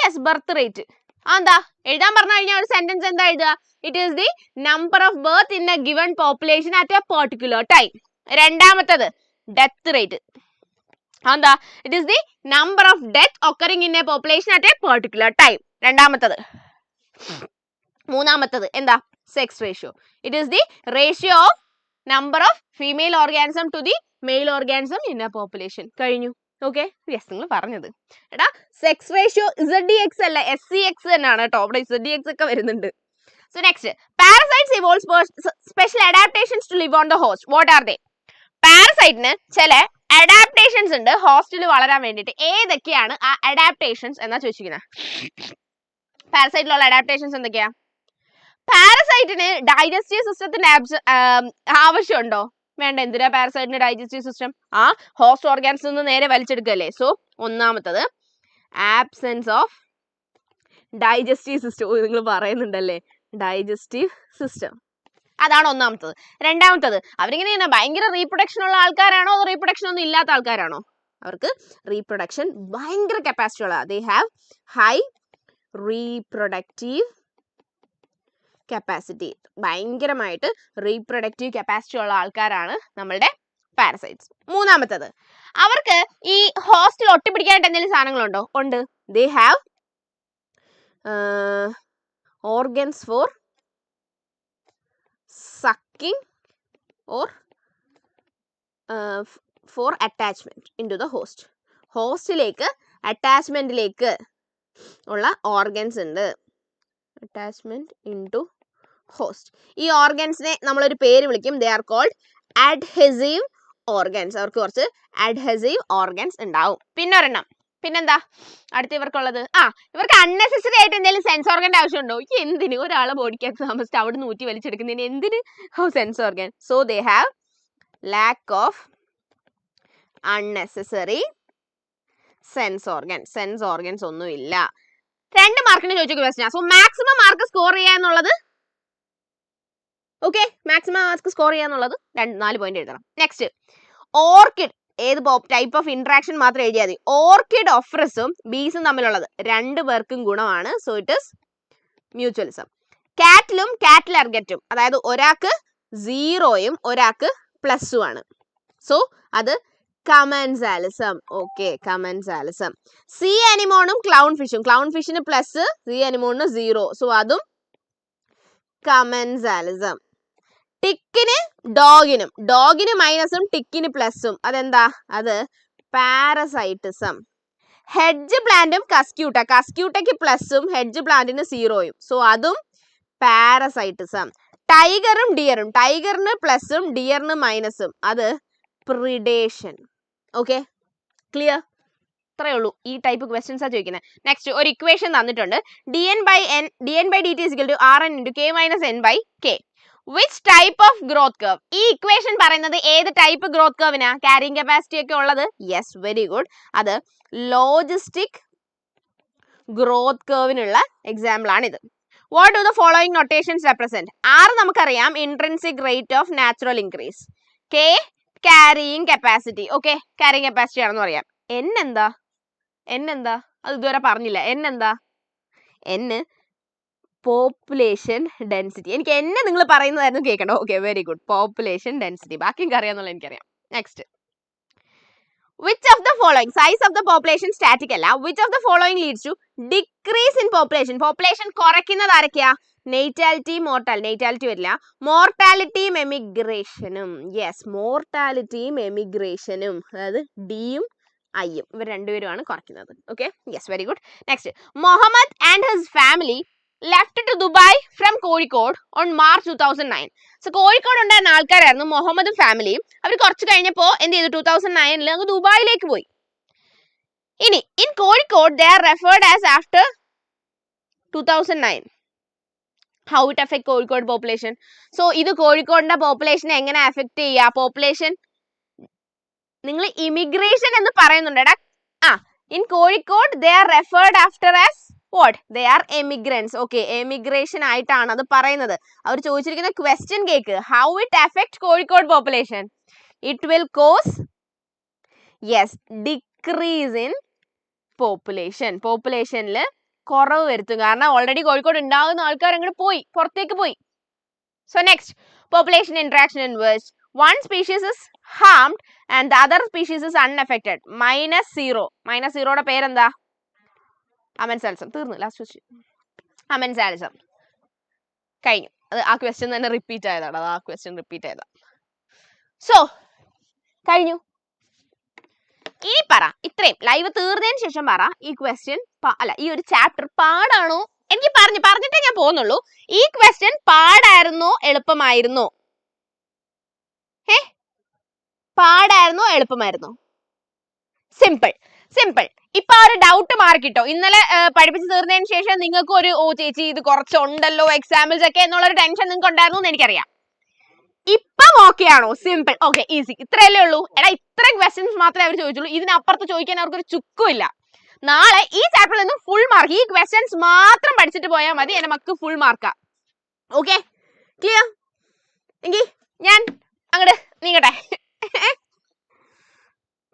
Yes, birth rate. എന്താ എഴുതാൻ പറഞ്ഞു കഴിഞ്ഞാൽ ഒരു സെന്റൻസ് എന്താ എഴുതുക? It is the number of birth in a given population at a particular time. രണ്ടാമത്തത് ഡെത്ത് റേറ്റ്. എന്താ? It is the number of death occurring in a population at a particular time. രണ്ടാമത്തത്. മൂന്നാമത്തത് എന്താ? Sex ratio. It is the ratio of number of female organism to the male organism in a population. കഴിഞ്ഞു. Okay, yes നിങ്ങൾ പറഞ്ഞത്. എടാ sex ratio ZDX അല്ല SCX തന്നെയാണ് കേട്ടോ. അവിടെ ZDX ഒക്കെ വരുന്നുണ്ട്. So next, parasites evolve special adaptations to live on the host. What are they? പാരസൈറ്റിന് ചില അഡാപ്റ്റേഷൻസ് ഉണ്ട് ഹോസ്റ്റിൽ വളരാൻ വേണ്ടിയിട്ട്. ഏതൊക്കെയാണ് ആ അഡാപ്റ്റേഷൻസ് എന്നാ ചോദിച്ചിരിക്കുന്നത്? പാരസൈറ്റിലുള്ള അഡാപ്റ്റേഷൻസ് എന്തൊക്കെയാ? പാരസൈറ്റിന് ഡൈജസ്റ്റീവ് സിസ്റ്റത്തിന്റെ ആവശ്യമുണ്ടോ? വേണ്ട. എന്തിനാ പാരസൈറ്റിന് ഡൈജസ്റ്റീവ് സിസ്റ്റം? ആ ഹോസ്റ്റ് ഓർഗാൻസിൽ നിന്ന് നേരെ വലിച്ചെടുക്കല്ലേ. സോ ഒന്നാമത്തത് ആബ്സെൻസ് ഓഫ് ഡൈജസ്റ്റീവ് സിസ്റ്റം. നിങ്ങൾ പറയുന്നുണ്ടല്ലേ ഡൈജസ്റ്റീവ് സിസ്റ്റം, അതാണ് ഒന്നാമത്തത്. രണ്ടാമത്തത്, അവരിങ്ങനെ ഭയങ്കര റീപ്രൊഡക്ഷൻ ഉള്ള ആൾക്കാരാണോ അതോ റീപ്രൊഡക്ഷൻ ഒന്നും ഇല്ലാത്ത ആൾക്കാരാണോ? അവർക്ക് റീപ്രൊഡക്ഷൻ ഭയങ്കര കപ്പാസിറ്റി ഉള്ള, they have high reproductive capacity. ഭയങ്കരമായിട്ട് റീപ്രൊഡക്റ്റീവ് കപ്പാസിറ്റി ഉള്ള ആൾക്കാരാണ് നമ്മളുടെ പാരസൈറ്റ്സ്. മൂന്നാമത്തത്, അവർക്ക് ഈ ഹോസ്റ്റിൽ ഒട്ടിപ്പിടിക്കാനായിട്ട് എന്തെങ്കിലും സാധനങ്ങളുണ്ടോ? ഉണ്ട്. They have organs for sucking or for attachment into the host. ഹോസ്റ്റിലേക്ക് അറ്റാച്ച്മെന്റിലേക്ക് ഉള്ള ഓർഗൻസ് ഉണ്ട്. Attachment into host. ഈ ഓർഗൻസിനെ നമ്മളൊരു പേര് വിളിക്കും. They are called adhesive organs. അവർക്ക് കുറച്ച് അഡ്ഹെസീവ് ഓർഗൻസ് ഉണ്ടാവും. പിന്നെ ഒരെണ്ണം, പിന്നെന്താ അടുത്ത ഇവർക്കുള്ളത്? ഇവർക്ക് അൺനെസസറി ആയിട്ട് എന്തെങ്കിലും സെൻസ് ഓർഗന്റെ ആവശ്യമുണ്ടോ? എന്തിന് ഒരാളെ ബോഡിക്കകത്ത് താമസിച്ച് അവിടെ നൂറ്റി വലിച്ചെടുക്കുന്നതിന് എന്തിന് sense organ? So they have lack of unnecessary sense organ. Sense organs ഒന്നും ഇല്ല. 2 മാർക്കിന് ചോദിച്ച question. So maximum mark score ചെയ്യാന്നുള്ളത്, ഓക്കെ, മാക്സിമം മാർക്ക് സ്കോർ ചെയ്യാന്നുള്ളത് 4 പോയിന്റ് എഴുതണം. നെക്സ്റ്റ്, ഓർക്കിഡ് ഏത് ടൈപ്പ് ഓഫ് ഇന്ററാക്ഷൻ മാത്രം എഴുതിയാൽ മതി. ഓർക്കിഡ് ഓഫ്രസും ബീസും തമ്മിലുള്ളത് 2 പേർക്കും ഗുണമാണ്. So it is mutualism. കാറ്റിലും കാറ്റിൽ എർഗറ്റും, അതായത് ഒരാൾക്ക് 0യും ഒരാൾക്ക് പ്ലസും ആണ്. സോ അത് കമൻസാലിസം. Okay, commensalism. സീ അനിമോണും ക്ലൗൺ ഫിഷും, ക്ലൗൺ ഫിഷിന് പ്ലസ്, സീ അനിമോണിന് 0. സോ അതും കമൻസാലിസം. ടിക്കിന് ഡോഗിനും, ഡോഗിന് മൈനസും ടിക്കിന് പ്ലസും, അതെന്താ? അത് പാരസൈറ്റിസം. ഹെഡ്ജ് പ്ലാന്റും കസ്ക്യൂട്ട, കസ്ക്യൂട്ടയ്ക്ക് പ്ലസും ഹെഡ്ജ് പ്ലാന്റിന് 0യും. സോ അതും പാരസൈറ്റിസം. ടൈഗറും ഡിയറും, ടൈഗറിന് പ്ലസും ഡിയറിന് മൈനസും, അത് പ്രിഡേഷൻ. Okay, clear? ഇത്രയേ ഉള്ളൂ. ഈ ടൈപ്പ് ക്വസ്റ്റ്യൻസാണ് ചോദിക്കുന്നത്. നെക്സ്റ്റ്, ഒരു ഇക്വേഷൻ തന്നിട്ടുണ്ട്. dn by dt is equal to rn into k minus n by k. Which type of growth curve? ഈ ഇക്വേഷൻ പറയുന്നത് ഏത് ടൈപ്പ് ഗ്രോത്ത് കർവിനാ? ക്യാരിങ് കപ്പാസിറ്റി ഒക്കെ ഉള്ളത്. Yes, very good. അത് ലോജിസ്റ്റിക് ഗ്രോത്ത് കർവിനുള്ള എക്സാമ്പിൾ ആണിത്. What do the following notations represent? R നമുക്കറിയാം, intrinsic rate of natural increase. K carrying capacity. Okay, carrying capacity ആണെന്ന് പറയാം. N എന്താ? അത് ഇതുവരെ പറഞ്ഞില്ല. N എന്താ? N population density. എനിക്ക് എന്നെ നിങ്ങൾ പറയുന്നതായിരുന്നു കേൾക്കണോ? Okay, very good. Population density. ബാക്കി എനിക്ക് അറിയാന്നുള്ള എനിക്കറിയാം. Next, which of the following, size of the population static അല്ല, which of the following leads to decrease in population? Population കുറയ്ക്കുന്നത് ആരൊക്കെയാ? നേറ്റാലിറ്റി വരില്ല, മോർട്ടാലിറ്റിയും എമിഗ്രേഷനും. യെസ്, മോർട്ടാലിറ്റിയും എമിഗ്രേഷനും, അതായത് ഡിയും ഐയും ഇവർ രണ്ടുപേരുമാണ് കുറയ്ക്കുന്നത്. Okay, yes, very good. Next, Muhammad and his family left to Dubai from Kozhikode on March 2009. So Kozhikode ഉണ്ടായിരുന്ന ആൾക്കാരായിരുന്നു മുഹമ്മദും ഫാമിലിയും. അവർ കുറച്ച് കഴിഞ്ഞപ്പോൾ എന്ത് ചെയ്തു? 2009 അങ്ങ് ദുബായിലേക്ക് പോയി. ഇനി in Kozhikode they are referred as after 2009. How it affect Kozhikode population? So ഇത് കോഴിക്കോടിന്റെ പോപ്പുലേഷനെ എങ്ങനെ അഫക്ട് ചെയ്യുക? പോപ്പുലേഷൻ നിങ്ങൾ ഇമിഗ്രേഷൻ എന്ന് പറയുന്നുണ്ട്. In Kozhikode they are referred after as what? They are emigrants. Okay, emigration ആയിട്ടാണ് അത് പറയുന്നത്. അവർ ചോദിച്ചിരിക്കുന്ന ക്വസ്റ്റ്യൻ കേക്ക്, how it affect Kozhikode population? It will cause, yes, decrease in population. പോപ്പുലേഷനിൽ കുറവ് വരുത്തും. കാരണം ഓൾറെഡി കോഴിക്കോട് ഉണ്ടാകുന്ന ആൾക്കാർ അങ്ങോട്ട് പോയി, പുറത്തേക്ക് പോയി. So next, population interaction in words. One species is harmed and the other species is unaffected. -0. -0യുടെ പേരെന്താ? അമൻസാലിസം. തീർന്നു, ലാസ്റ്റ് ക്വസ്റ്റ്യൻ. അമൻസാലിസം കഴിഞ്ഞു. അത് ആ ക്വസ്റ്റ്യൻ തന്നെ റിപ്പീറ്റ് ആയതാണ്. സോ കഴിഞ്ഞു. ഇനി പറ, ഇത്രയും ലൈവ് തീർന്നതിന് ശേഷം പറ, ഈ ക്വസ്റ്റ്യൻ ഈ ഒരു ചാപ്റ്റർ പാടാണോ? എനിക്ക് പറഞ്ഞിട്ടേ ഞാൻ പോകുന്നുള്ളൂ. ഈ ക്വസ്റ്റ്യൻ പാടായിരുന്നോ എളുപ്പമായിരുന്നോ? പാടായിരുന്നോ എളുപ്പമായിരുന്നോ? സിമ്പിൾ. ഇപ്പൊ ആ ഒരു ഡൗട്ട് മാർക്കിട്ടോ. ഇന്നലെ പഠിപ്പിച്ച് തീർന്നതിന് ശേഷം നിങ്ങൾക്ക് ഒരു ചേച്ചി ഇത് കുറച്ചുണ്ടല്ലോ എക്സാമ്പിൾസ് ഒക്കെ എന്നുള്ളൊരു ടെൻഷൻ നിങ്ങൾക്ക് ഉണ്ടായിരുന്നു എന്ന് എനിക്കറിയാം. ഇപ്പം ഓക്കെ ആണോ? Simple, okay, easy. ഇത്രയല്ലേ ഉള്ളൂ. ഇത്രയും ക്വസ്റ്റ്യൻസ് മാത്രമേ അവർ ചോദിച്ചുള്ളൂ. ഇതിനപ്പുറത്ത് ചോദിക്കാൻ അവർക്കൊരു ചുക്കുമില്ല. നാളെ ഈ ചാപ്റ്ററിൽ നിന്ന് ഫുൾ മാർക്ക്, ഈ ക്വസ്റ്റ്യൻസ് മാത്രം പഠിച്ചിട്ട് പോയാൽ മതി. എന്റെ മക്ക് ഫുൾ മാർക്കാ. Okay, clear? എങ്കിൽ ഞാൻ അങ്ങോട്ട് നീങ്ങട്ടെ.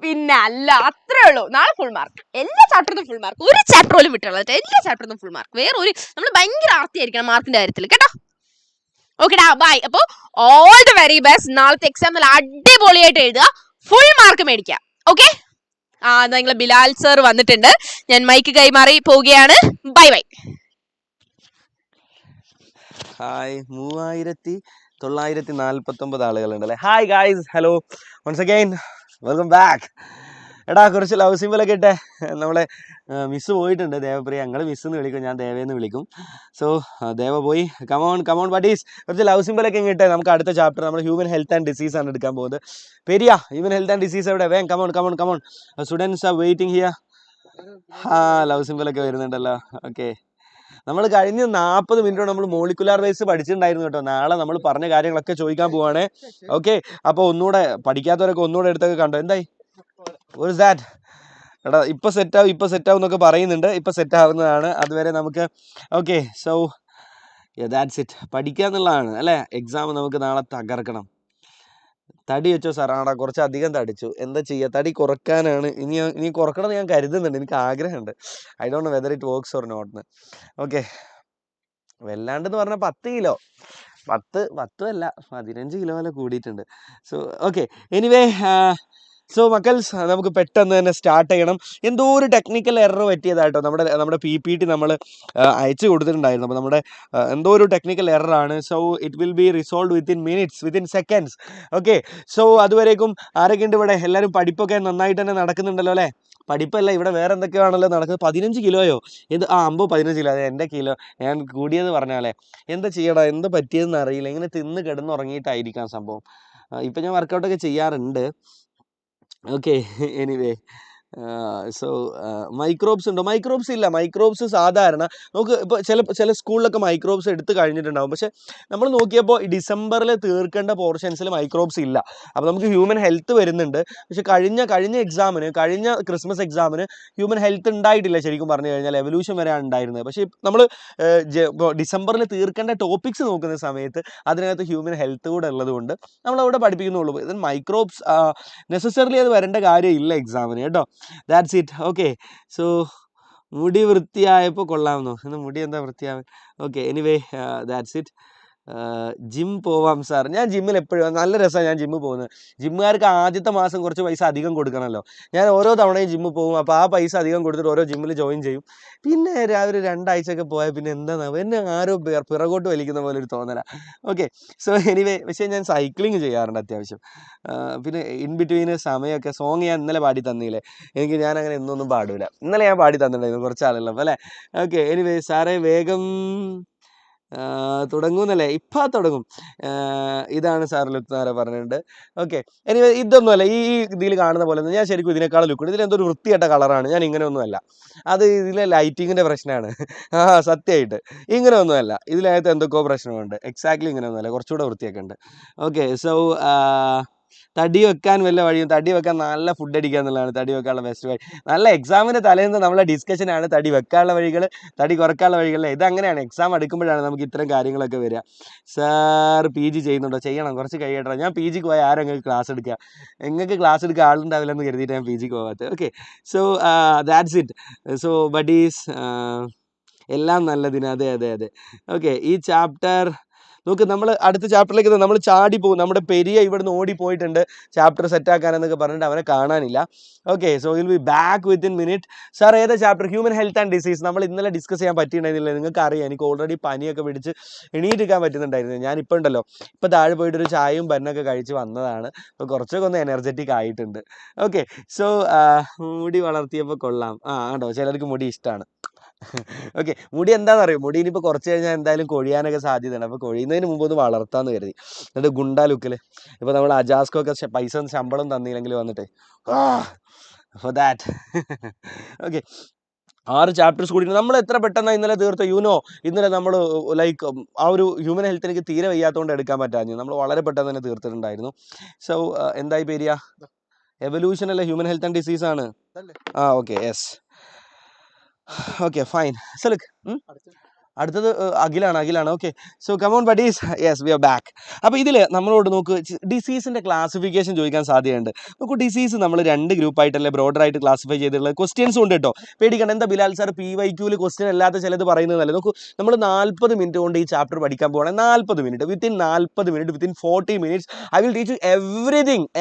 പിന്നെ അല്ല, അത്രേ ഉള്ളൂ. നാളെ ഫുൾ മാർക്ക്, എല്ലാ ചാപ്റ്ററിനും ഫുൾ മാർക്ക്, ഒരു ചാപ്റ്റർ പോലും വിട്ടുള്ള എല്ലാ ചാപ്റ്ററിനും ഫുൾ മാർക്ക്. നമ്മൾ ഭയങ്കര ആർത്തിയായിരിക്കണം മാർക്കിന്റെ കാര്യത്തിൽ, കേട്ടോ? ഓക്കെടാ, ബൈ. അപ്പൊ ഓൾ ദി വെരി ബെസ്റ്റ്. നാളത്തെ എക്സാം നല്ല അടിപൊളിയായിട്ട് എഴുതുക, ഫുൾ മാർക്ക് മേടിക്കുക. ഓക്കെ, നിങ്ങളെ ബിലാൽ സർ വന്നിട്ടുണ്ട്. ഞാൻ മൈക്ക് കൈമാറി പോവുകയാണ്. ബൈ. ഹായ്, 3949 ആളുകളുണ്ടല്ലേ. Hi guys, hello, once again welcome back. എടാ, കുറച്ച് ലവ് സിമ്പിളൊക്കെ ഇട്ടെ. നമ്മളെ മിസ് പോയിട്ടുണ്ട്, ദേവപ്രിയ. ഞങ്ങൾ മിസ് എന്ന് വിളിക്കും, ഞാൻ ദേവേന്ന് വിളിക്കും. സോ ദേവ പോയി. കമോൺ ബഡീസ്, കുറച്ച് ലവ് സിമ്പിളൊക്കെ ഇങ്ങോട്ടെ. നമുക്ക് അടുത്ത ചാപ്റ്റർ നമ്മൾ ഹ്യൂമൻ ഹെൽത്ത് ആൻഡ് ഡിസീസ് ആണ് എടുക്കാൻ പോകുന്നത്. പെരിയ, ഹ്യൂമൻ ഹെൽത്ത് ആൻഡ് ഡിസീസ് എവിടെ? വേഗം come on. Students are waiting here. Love സിമ്പിളൊക്കെ വരുന്നുണ്ടല്ലോ. ഓക്കെ, നമ്മൾ കഴിഞ്ഞ 40 മിനിറ്റ് നമ്മൾ മോളിക്കുലാർ വൈസ് പഠിച്ചിട്ടുണ്ടായിരുന്നു കേട്ടോ. നാളെ നമ്മൾ പറഞ്ഞ കാര്യങ്ങളൊക്കെ ചോദിക്കാൻ പോവാണേ. ഓക്കെ, അപ്പോൾ ഒന്നുകൂടെ പഠിക്കാത്തവരൊക്കെ ഒന്നുകൂടെ എടുത്തൊക്കെ കണ്ടോ. എന്തായി? ഒരു സാറ്റ് എടാ, ഇപ്പൊ സെറ്റാവും എന്നൊക്കെ പറയുന്നുണ്ട്. ഇപ്പൊ സെറ്റ് ആവുന്നതാണ്. അതുവരെ നമുക്ക് ഓക്കെ. So that's it. പഠിക്കുക എന്നുള്ളതാണ് അല്ലേ. എക്സാം നമുക്ക് നാളെ തകർക്കണം. തടി വെച്ചോ സാറാടാ? കുറച്ച് അധികം തടിച്ചു. എന്താ ചെയ്യുക, തടി കുറക്കാനാണ്. ഇനി കുറക്കണം ഞാൻ കരുതുന്നുണ്ട്. എനിക്ക് ആഗ്രഹമുണ്ട്. I don't know whether it works or not. Okay, വല്ലാണ്ടെന്ന് പറഞ്ഞാൽ 10 കിലോ, 10 അല്ല 15 കിലോ വരെ കൂടിയിട്ടുണ്ട്. സോ ഓക്കെ, എനിവേ, സോ മക്കൾസ്, നമുക്ക് പെട്ടെന്ന് തന്നെ സ്റ്റാർട്ട് ചെയ്യണം. എന്തോ ഒരു ടെക്നിക്കൽ എറർ പറ്റിയതായിട്ടോ. നമ്മുടെ PPT നമ്മൾ അയച്ചു കൊടുത്തിട്ടുണ്ടായിരുന്നു. അപ്പോൾ നമ്മുടെ എന്തോ ഒരു ടെക്നിക്കൽ എററാണ്. So it will be resolve within seconds. Okay, so അതുവരേക്കും ആരൊക്കെ ഉണ്ട് ഇവിടെ? എല്ലാവരും പഠിപ്പൊക്കെ നന്നായിട്ട് തന്നെ നടക്കുന്നുണ്ടല്ലോ അല്ലേ? പഠിപ്പല്ല, ഇവിടെ വേറെ എന്തൊക്കെയാണല്ലോ നടക്കുന്നത്. 15 കിലോയോ? 15 കിലോ, അത് എൻ്റെ കിലോ. ഞാൻ കൂടിയത് പറഞ്ഞാലേ. എന്താ ചെയ്യടാ, എന്താ പറ്റിയതെന്ന് അറിയില്ല. ഇങ്ങനെ തിന്ന് കിടന്നുറങ്ങിയിട്ടായിരിക്കാം സംഭവം. ഇപ്പം ഞാൻ വർക്കൗട്ടൊക്കെ ചെയ്യാറുണ്ട്. ഓക്കെ, എനിവേ, സോ മൈക്രോബ്സ് ഉണ്ടോ? മൈക്രോബ്സ് ഇല്ല. മൈക്രോബ്സ് സാധാരണ നമുക്ക് ഇപ്പോൾ ചില സ്കൂളിലൊക്കെ മൈക്രോബ്സ് എടുത്ത് കഴിഞ്ഞിട്ടുണ്ടാകും. പക്ഷെ നമ്മൾ നോക്കിയപ്പോൾ ഈ ഡിസംബറിൽ തീർക്കേണ്ട പോർഷൻസിൽ മൈക്രോബ്സ് ഇല്ല. അപ്പോൾ നമുക്ക് ഹ്യൂമൻ ഹെൽത്ത് വരുന്നുണ്ട്. പക്ഷെ കഴിഞ്ഞ എക്സാമിന്, കഴിഞ്ഞ ക്രിസ്മസ് എക്സാമിന് ഹ്യൂമൻ ഹെൽത്ത് ഉണ്ടായിട്ടില്ല. ശരിക്കും പറഞ്ഞു കഴിഞ്ഞാൽ എവല്യൂഷൻ വരെയാണ് ഉണ്ടായിരുന്നത്. പക്ഷേ നമ്മൾ ഡിസംബറിൽ തീർക്കേണ്ട ടോപ്പിക്സ് നോക്കുന്ന സമയത്ത് അതിനകത്ത് ഹ്യൂമൻ ഹെൽത്ത് കൂടെ ഉള്ളതുകൊണ്ട് നമ്മളവിടെ പഠിപ്പിക്കുന്നുള്ളൂ. ഇത് മൈക്രോബ്സ് നെസസറിലി അത് വരേണ്ട കാര്യമില്ല എക്സാമിന് കേട്ടോ. That's it. ഓക്കെ, സോ മുടി വൃത്തിയായപ്പോൾ കൊള്ളാമെന്നോ? ഇന്ന് മുടി എന്താ വൃത്തിയാവാൻ? Okay, anyway, that's it. Gym പോവാം സാർ. ഞാൻ ജിമ്മിൽ എപ്പോഴും നല്ല രസമാണ് ഞാൻ ജിമ്മിൽ പോകുന്നത്. ജിമ്മുകാർക്ക് ആദ്യത്തെ മാസം കുറച്ച് പൈസ അധികം കൊടുക്കണമല്ലോ. ഞാൻ ഓരോ തവണയും ജിമ്മിൽ പോകും. അപ്പോൾ ആ പൈസ അധികം കൊടുത്തിട്ട് ഓരോ ജിമ്മിൽ ജോയിൻ ചെയ്യും. പിന്നെ ഒരു 2 ആഴ്ചയൊക്കെ പോയാൽ പിന്നെ എന്താണെന്നാവും, എന്നെ ആരോ പിറകോട്ട് വലിക്കുന്ന പോലെ ഒരു തോന്നലാണ്. ഓക്കെ, സോ എനിവേ, പക്ഷേ ഞാൻ സൈക്ലിങ് ചെയ്യാറുണ്ട് അത്യാവശ്യം. പിന്നെ ഇൻ ബിറ്റ്വീന് സമയമൊക്കെ സോങ് ഞാൻ ഇന്നലെ പാടി തന്നില്ലേ, ഞാൻ അങ്ങനെ എന്നൊന്നും പാടില്ല. ഇന്നലെ ഞാൻ പാടി തന്നിട്ടുണ്ടായിരുന്നു കുറച്ച് ആളുള്ളപ്പോൾ അല്ലേ. ഓക്കെ, എനിവേ സാറേ വേഗം തുടങ്ങുന്നല്ലേ, ഇപ്പം തുടങ്ങും. ഇതാണ് സാർ ലുക്ക് നേരെ പറഞ്ഞിട്ടുണ്ട്. ഓക്കെ, എനിവേ ഇതൊന്നുമല്ല ഈ ഇതിൽ കാണുന്ന പോലെ ഞാൻ ശരിക്കും ഇതിനേക്കാളും ലുക്കുണ്ട്. ഇതിലെന്തൊരു വൃത്തിയായിട്ട കളറാണ്. ഞാൻ ഇങ്ങനെയൊന്നുമല്ല, അത് ഇതിലെ ലൈറ്റിങ്ങിൻ്റെ പ്രശ്നമാണ്. സത്യമായിട്ട് ഇങ്ങനെ ഒന്നുമല്ല, ഇതിനകത്ത് എന്തൊക്കെയോ പ്രശ്നമുണ്ട്. എക്സാക്ട്ലി ഇങ്ങനെയൊന്നുമല്ല, കുറച്ചുകൂടെ വൃത്തിയൊക്കെ ഉണ്ട്. ഓക്കെ, സോ തടി വെക്കാൻ വല്ല വഴിയും, തടി വെക്കാൻ നല്ല ഫുഡ് അടിക്കുക എന്നുള്ളതാണ് തടി വെക്കാനുള്ള ബെസ്റ്റ് വഴി. നല്ല എക്സാമിന് തലേന്ന് നമ്മളെ ഡിസ്കഷനാണ് തടി വെക്കാനുള്ള വഴികൾ, തടി കുറക്കാനുള്ള വഴികൾ. ഇതങ്ങനെയാണ്, എക്സാം എടുക്കുമ്പോഴാണ് നമുക്ക് ഇത്തരം കാര്യങ്ങളൊക്കെ വരിക. സാർ PG ചെയ്യുന്നുണ്ടോ? ചെയ്യണം, കുറച്ച് കഴിയട്ടെ. ഞാൻ PGക്ക് പോയാൽ ആരും നിങ്ങൾക്ക് ക്ലാസ് എടുക്കുക, നിങ്ങൾക്ക് ക്ലാസ് എടുക്കുക ആളുണ്ടാവില്ലെന്ന് കരുതിയിട്ട് ഞാൻ PGക്ക് പോകാത്തത്. Okay, so that's it. So buddies, എല്ലാം നല്ലതിന്. അതെ അതെ അതെ. ഓക്കെ, ഈ ചാപ്റ്റർ നോക്ക്, നമ്മൾ അടുത്ത ചാപ്റ്ററിലേക്ക് നമ്മൾ ചാടി പോകും. നമ്മുടെ പെരിയ ഇവിടുന്ന് ഓടിപ്പോയിട്ടുണ്ട് ചാപ്റ്റർ സെറ്റാക്കാനെന്നൊക്കെ പറഞ്ഞിട്ട് അവനെ കാണാനില്ല. Okay, so will be back within minute. Sir ഏതാ chapter? Human health and disease. നമ്മൾ ഇന്നലെ ഡിസ്കസ് ചെയ്യാൻ പറ്റിയിട്ടുണ്ടായിരുന്നില്ല. നിങ്ങൾക്ക് അറിയാം, എനിക്ക് ഓൾറെഡി പനിയൊക്കെ പിടിച്ച് എണീറ്റിരിക്കാൻ പറ്റുന്നുണ്ടായിരുന്നു. ഞാനിപ്പോൾ ഉണ്ടല്ലോ, ഇപ്പോൾ താഴെ പോയിട്ടൊരു ചായയും ബന്നൊക്കെ കഴിച്ച് വന്നതാണ്. അപ്പോൾ കുറച്ചൊക്കെ ഒന്ന് എനർജറ്റിക് ആയിട്ടുണ്ട്. ഓക്കെ, സോ മുടി വളർത്തിയപ്പോൾ കൊള്ളാം. കേട്ടോ, ചിലർക്ക് മുടി ഇഷ്ടമാണ്. ഓക്കെ, മുടി എന്താണെന്ന് അറിയോ, മുടി ഇനിയിപ്പോൾ കുറച്ച് കഴിഞ്ഞാൽ എന്തായാലും കൊഴിയാനൊക്കെ സാധ്യതയുണ്ട്. അപ്പോൾ കൊഴിയുന്നതിന് മുമ്പ് ഒന്ന് വളർത്താമെന്ന് കരുതി. എന്നിട്ട് ഗുണ്ടാ ലുക്കിൽ ഇപ്പോൾ നമ്മൾ അജാസ്കൊക്കെ പൈസ ശമ്പളം തന്നില്ലെങ്കിൽ വന്നിട്ട് ഫോർ ദാറ്റ്. ഓക്കെ, 6 ചാപ്റ്റേഴ്സ് കൂടി. നമ്മൾ എത്ര പെട്ടെന്ന് ഇന്നലെ തീർത്ത ഇന്നലെ നമ്മൾ ലൈക്ക് ആ ഒരു ഹ്യൂമൻ ഹെൽത്ത് എനിക്ക് തീരെ വയ്യാത്തതുകൊണ്ട് എടുക്കാൻ പറ്റാഞ്ഞു. നമ്മൾ വളരെ പെട്ടെന്ന് തന്നെ തീർത്തിട്ടുണ്ടായിരുന്നു. സോ എന്തായി പേരിയ? എവല്യൂഷൻ അല്ല, ഹ്യൂമൻ ഹെൽത്ത് ആൻഡ് ഡിസീസ് ആണ്. Okay, yes. Okay, fine. So look, അടുത്തത് അഖിലാണ്. Okay, so come on buddies. Yes, we are back. അപ്പോൾ ഇതിൽ നമ്മളോട് നോക്ക്, ഡിസീസിൻ്റെ ക്ലാസിഫിക്കേഷൻ ചോദിക്കാൻ സാധ്യതയുണ്ട്. നോക്കൂ, ഡിസീസ് നമ്മൾ 2 ഗ്രൂപ്പായിട്ടല്ലേ ബ്രോഡറായിട്ട് ക്ലാസിഫൈ ചെയ്തിട്ടുള്ളത്. ക്വസ്റ്റ്യൻസും ഉണ്ട് കേട്ടോ, പേടിക്കണം. എന്താ ബിലാൽ സാർ PYQൽ ക്വസ്റ്റ്യൻ അല്ലാത്ത ചിലത് പറയുന്നതല്ലേ? നോക്കൂ, നമ്മൾ 40 മിനിറ്റ് കൊണ്ട് ഈ ചാപ്റ്റർ പഠിക്കാൻ പോകണം. 40 minute, within 40 minutes I will teach you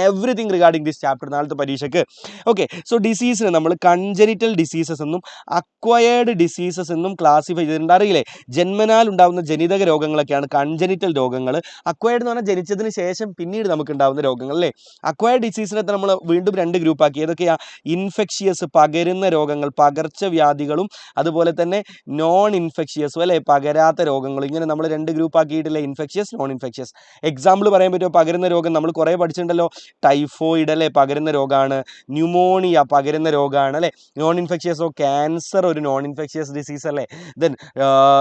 everything regarding this chapter നാളത്തെ പരീക്ഷയ്ക്ക്. ഓക്കെ, സോ ഡിസീസിന് നമ്മൾ കൺജനിറ്റൽ ഡിസീസസ് എന്നും അക്വയേർഡ് ഡിസീസസ് എന്നും ക്ലാസിഫൈ ചെയ്തിട്ടുണ്ട്. അറിയില്ലേ, ജന്മനാൽ ഉണ്ടാകുന്ന ജനിതക രോഗങ്ങളൊക്കെയാണ് കൺജനിറ്റൽ രോഗങ്ങൾ. അക്വയർഡ് എന്ന് പറഞ്ഞാൽ ജനിച്ചതിന് ശേഷം പിന്നീട് നമുക്ക് ഉണ്ടാകുന്ന രോഗങ്ങൾ അല്ലേ. അക്വയർഡ് ഡിസീസിനകത്ത് നമ്മൾ വീണ്ടും 2 ഗ്രൂപ്പാക്കി. ഏതൊക്കെയാ? ഇൻഫെക്ഷ്യസ്, പകരുന്ന രോഗങ്ങൾ, പകർച്ചവ്യാധികളും അതുപോലെ തന്നെ നോൺ ഇൻഫെക്ഷ്യസും അല്ലേ, പകരാത്ത രോഗങ്ങളും. ഇങ്ങനെ നമ്മൾ 2 ഗ്രൂപ്പാക്കിയിട്ടില്ലേ, ഇൻഫെക്ഷ്യസ്, നോൺ ഇൻഫെക്ഷ്യസ്. എക്സാമ്പിൾ പറയാൻ പറ്റുമോ? പകരുന്ന രോഗം നമ്മൾ കുറേ പഠിച്ചിട്ടുണ്ടല്ലോ. ടൈഫോയിഡ് അല്ലേ, പകരുന്ന രോഗമാണ്. ന്യൂമോണിയ പകരുന്ന രോഗമാണ് അല്ലേ. നോൺ ഇൻഫെക്ഷ്യസോ? ക്യാൻസർ ഒരു നോൺ ഇൻഫെക്ഷ്യസ് ഡിസീസ് അല്ലേ. ദെൻ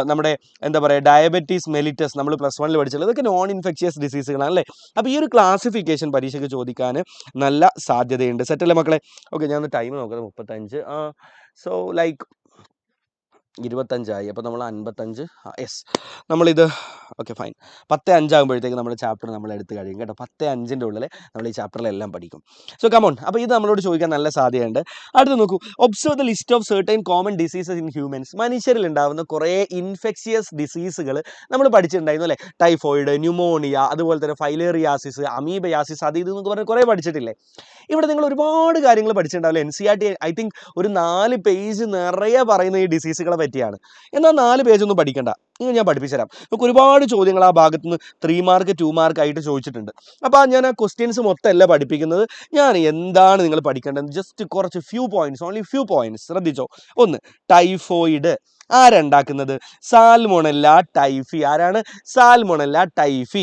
നമ്മുടെ എന്താ പറയുക, ഡയബറ്റീസ് മെലിറ്റസ് നമ്മൾ +1 പഠിച്ചുള്ളത്, ഇതൊക്കെ നോൺ ഇൻഫെക്ഷ്യസ് ഡിസീസുകളാണ് അല്ലേ. അപ്പോൾ ഈ ഒരു ക്ലാസിഫിക്കേഷൻ പരീക്ഷയ്ക്ക് ചോദിക്കാൻ നല്ല സാധ്യതയുണ്ട്. സെറ്റല്ലേ മക്കളെ? ഓക്കെ, ഞാൻ ടൈം നോക്കുന്നത് 35. സോ ലൈക്ക് 25 അപ്പോൾ നമ്മൾ 55. യെസ്, നമ്മളിത് ഓക്കെ ഫൈൻ. 10:05 ആകുമ്പോഴത്തേക്ക് നമ്മുടെ ചാപ്റ്റർ നമ്മൾ എടുത്ത് കഴിയും കേട്ടോ. 10:05 ഉള്ളിൽ നമ്മൾ ഈ ചാപ്റ്ററിലെല്ലാം പഠിക്കും. സോ കമോൺ, അപ്പോൾ ഇത് നമ്മളോട് ചോദിക്കാൻ നല്ല സാധ്യതയുണ്ട്. അടുത്ത് നോക്കൂ, observe the list of certain common diseases in humans. മനുഷ്യരിൽ ഉണ്ടാകുന്ന കുറേ ഇൻഫെക്ഷ്യസ് ഡിസീസുകൾ നമ്മൾ പഠിച്ചിട്ടുണ്ടായിരുന്നു അല്ലേ. ടൈഫോയിഡ്, ന്യൂമോണിയ, അതുപോലെ തന്നെ ഫൈലേറിയാസിസ്, അമീബയാസിസ്, അത് ഇതെന്നൊക്കെ പറഞ്ഞ് കുറേ പഠിച്ചിട്ടില്ലേ. ഇവിടെ നിങ്ങൾ ഒരുപാട് കാര്യങ്ങൾ പഠിച്ചിട്ടുണ്ടാവില്ല. NCERT ഐ തിങ്ക് ഒരു 4 പേജ് നിറയെ പറയുന്ന ഈ ഡിസീസുകളെ പറ്റിയാണ്. എന്നാൽ 4 പേജൊന്നും പഠിക്കണ്ട, ഇങ്ങനെ ഞാൻ പഠിപ്പിച്ചു തരാം. നമുക്ക് ഒരുപാട് ചോദ്യങ്ങൾ ആ ഭാഗത്ത് നിന്ന് 3 മാർക്ക് 2 മാർക്ക് ആയിട്ട് ചോദിച്ചിട്ടുണ്ട്. അപ്പോൾ ഞാൻ ആ ക്വസ്റ്റ്യൻസ് മൊത്തമല്ല പഠിപ്പിക്കുന്നത്. ഞാൻ എന്താണ് നിങ്ങൾ പഠിക്കേണ്ടത്, ജസ്റ്റ് കുറച്ച് ഓൺലി ഫ്യൂ പോയിന്റ്സ് ശ്രദ്ധിച്ചോ. 1, ടൈഫോയിഡ് ആരുണ്ടാക്കുന്നത്? Salmonella typhi. ആരാണ്? Salmonella typhi.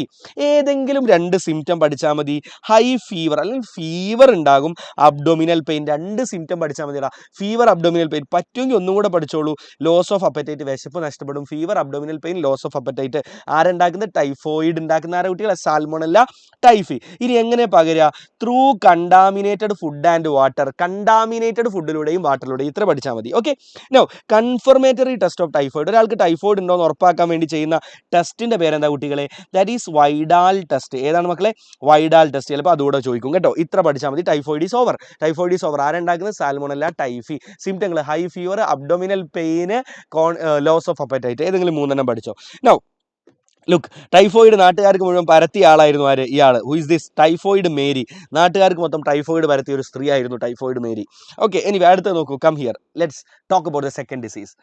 ഏതെങ്കിലും 2 സിംറ്റം പഠിച്ചാൽ മതി. ഹൈ ഫീവർ, അല്ലെങ്കിൽ ഫീവർ ഉണ്ടാകും, അബ്ഡോമിനൽ പെയിൻ. 2 സിംറ്റം പഠിച്ചാൽ മതിടാ. Fever, abdominal pain. പറ്റുമെങ്കിൽ ഒന്നും കൂടെ പഠിച്ചോളൂ. ലോസ് ഓഫ് അപ്പറ്റൈറ്റ്, വിശപ്പ് നഷ്ടപ്പെടും. Fever, abdominal pain, loss of appetite. ആരുണ്ടാക്കുന്നത്? ടൈഫോയിഡ് ഉണ്ടാക്കുന്ന ആരെ കുട്ടികളെ? Salmonella typhi. ഇനി എങ്ങനെ പകരുക? Through contaminated food and water. Contaminated ഫുഡിലൂടെയും വാട്ടറിലൂടെയും. ഇത്ര പഠിച്ചാൽ മതി. Okay, no confirmatory test of typhoid. ഒരാൾക്ക് ടൈഫോയിഡ് ഉണ്ടോ എന്ന് ഉറപ്പാക്കാൻ വേണ്ടി ചെയ്യുന്ന ടെസ്റ്റിന്റെ പേരെന്താ കുട്ടികളെ? That is Widal test. ഏതാണ് മക്കളെ? Widal test. ചിലപ്പോൾ അതുകൂടെ ചോദിക്കും കേട്ടോ. ഇത്ര പഠിച്ചാൽ മതി. Typhoid is over. ആരുണ്ടാക്കുന്നത്? Salmonella typhi. സിംറ്റങ്ങൾ high fever, abdominal pain, loss of appetite. ഏതെങ്കിലും 3 പഠിച്ചോ. നോ ലുക്ക് ടൈഫോയിഡ് നാട്ടുകാർക്ക് മുഴുവൻ പരത്തിയ ആളായിരുന്നു ആര്? ഇയാൾ. Who is this? Typhoid Mary. നാട്ടുകാർക്ക് മൊത്തം ടൈഫോയിഡ് പരത്തിയ ഒരു സ്ത്രീ ആയിരുന്നു ടൈഫോയിഡ് മേരി. ഓക്കെ, ഇനി അടുത്ത് നോക്കൂ. Come here, let's talk about the second disease.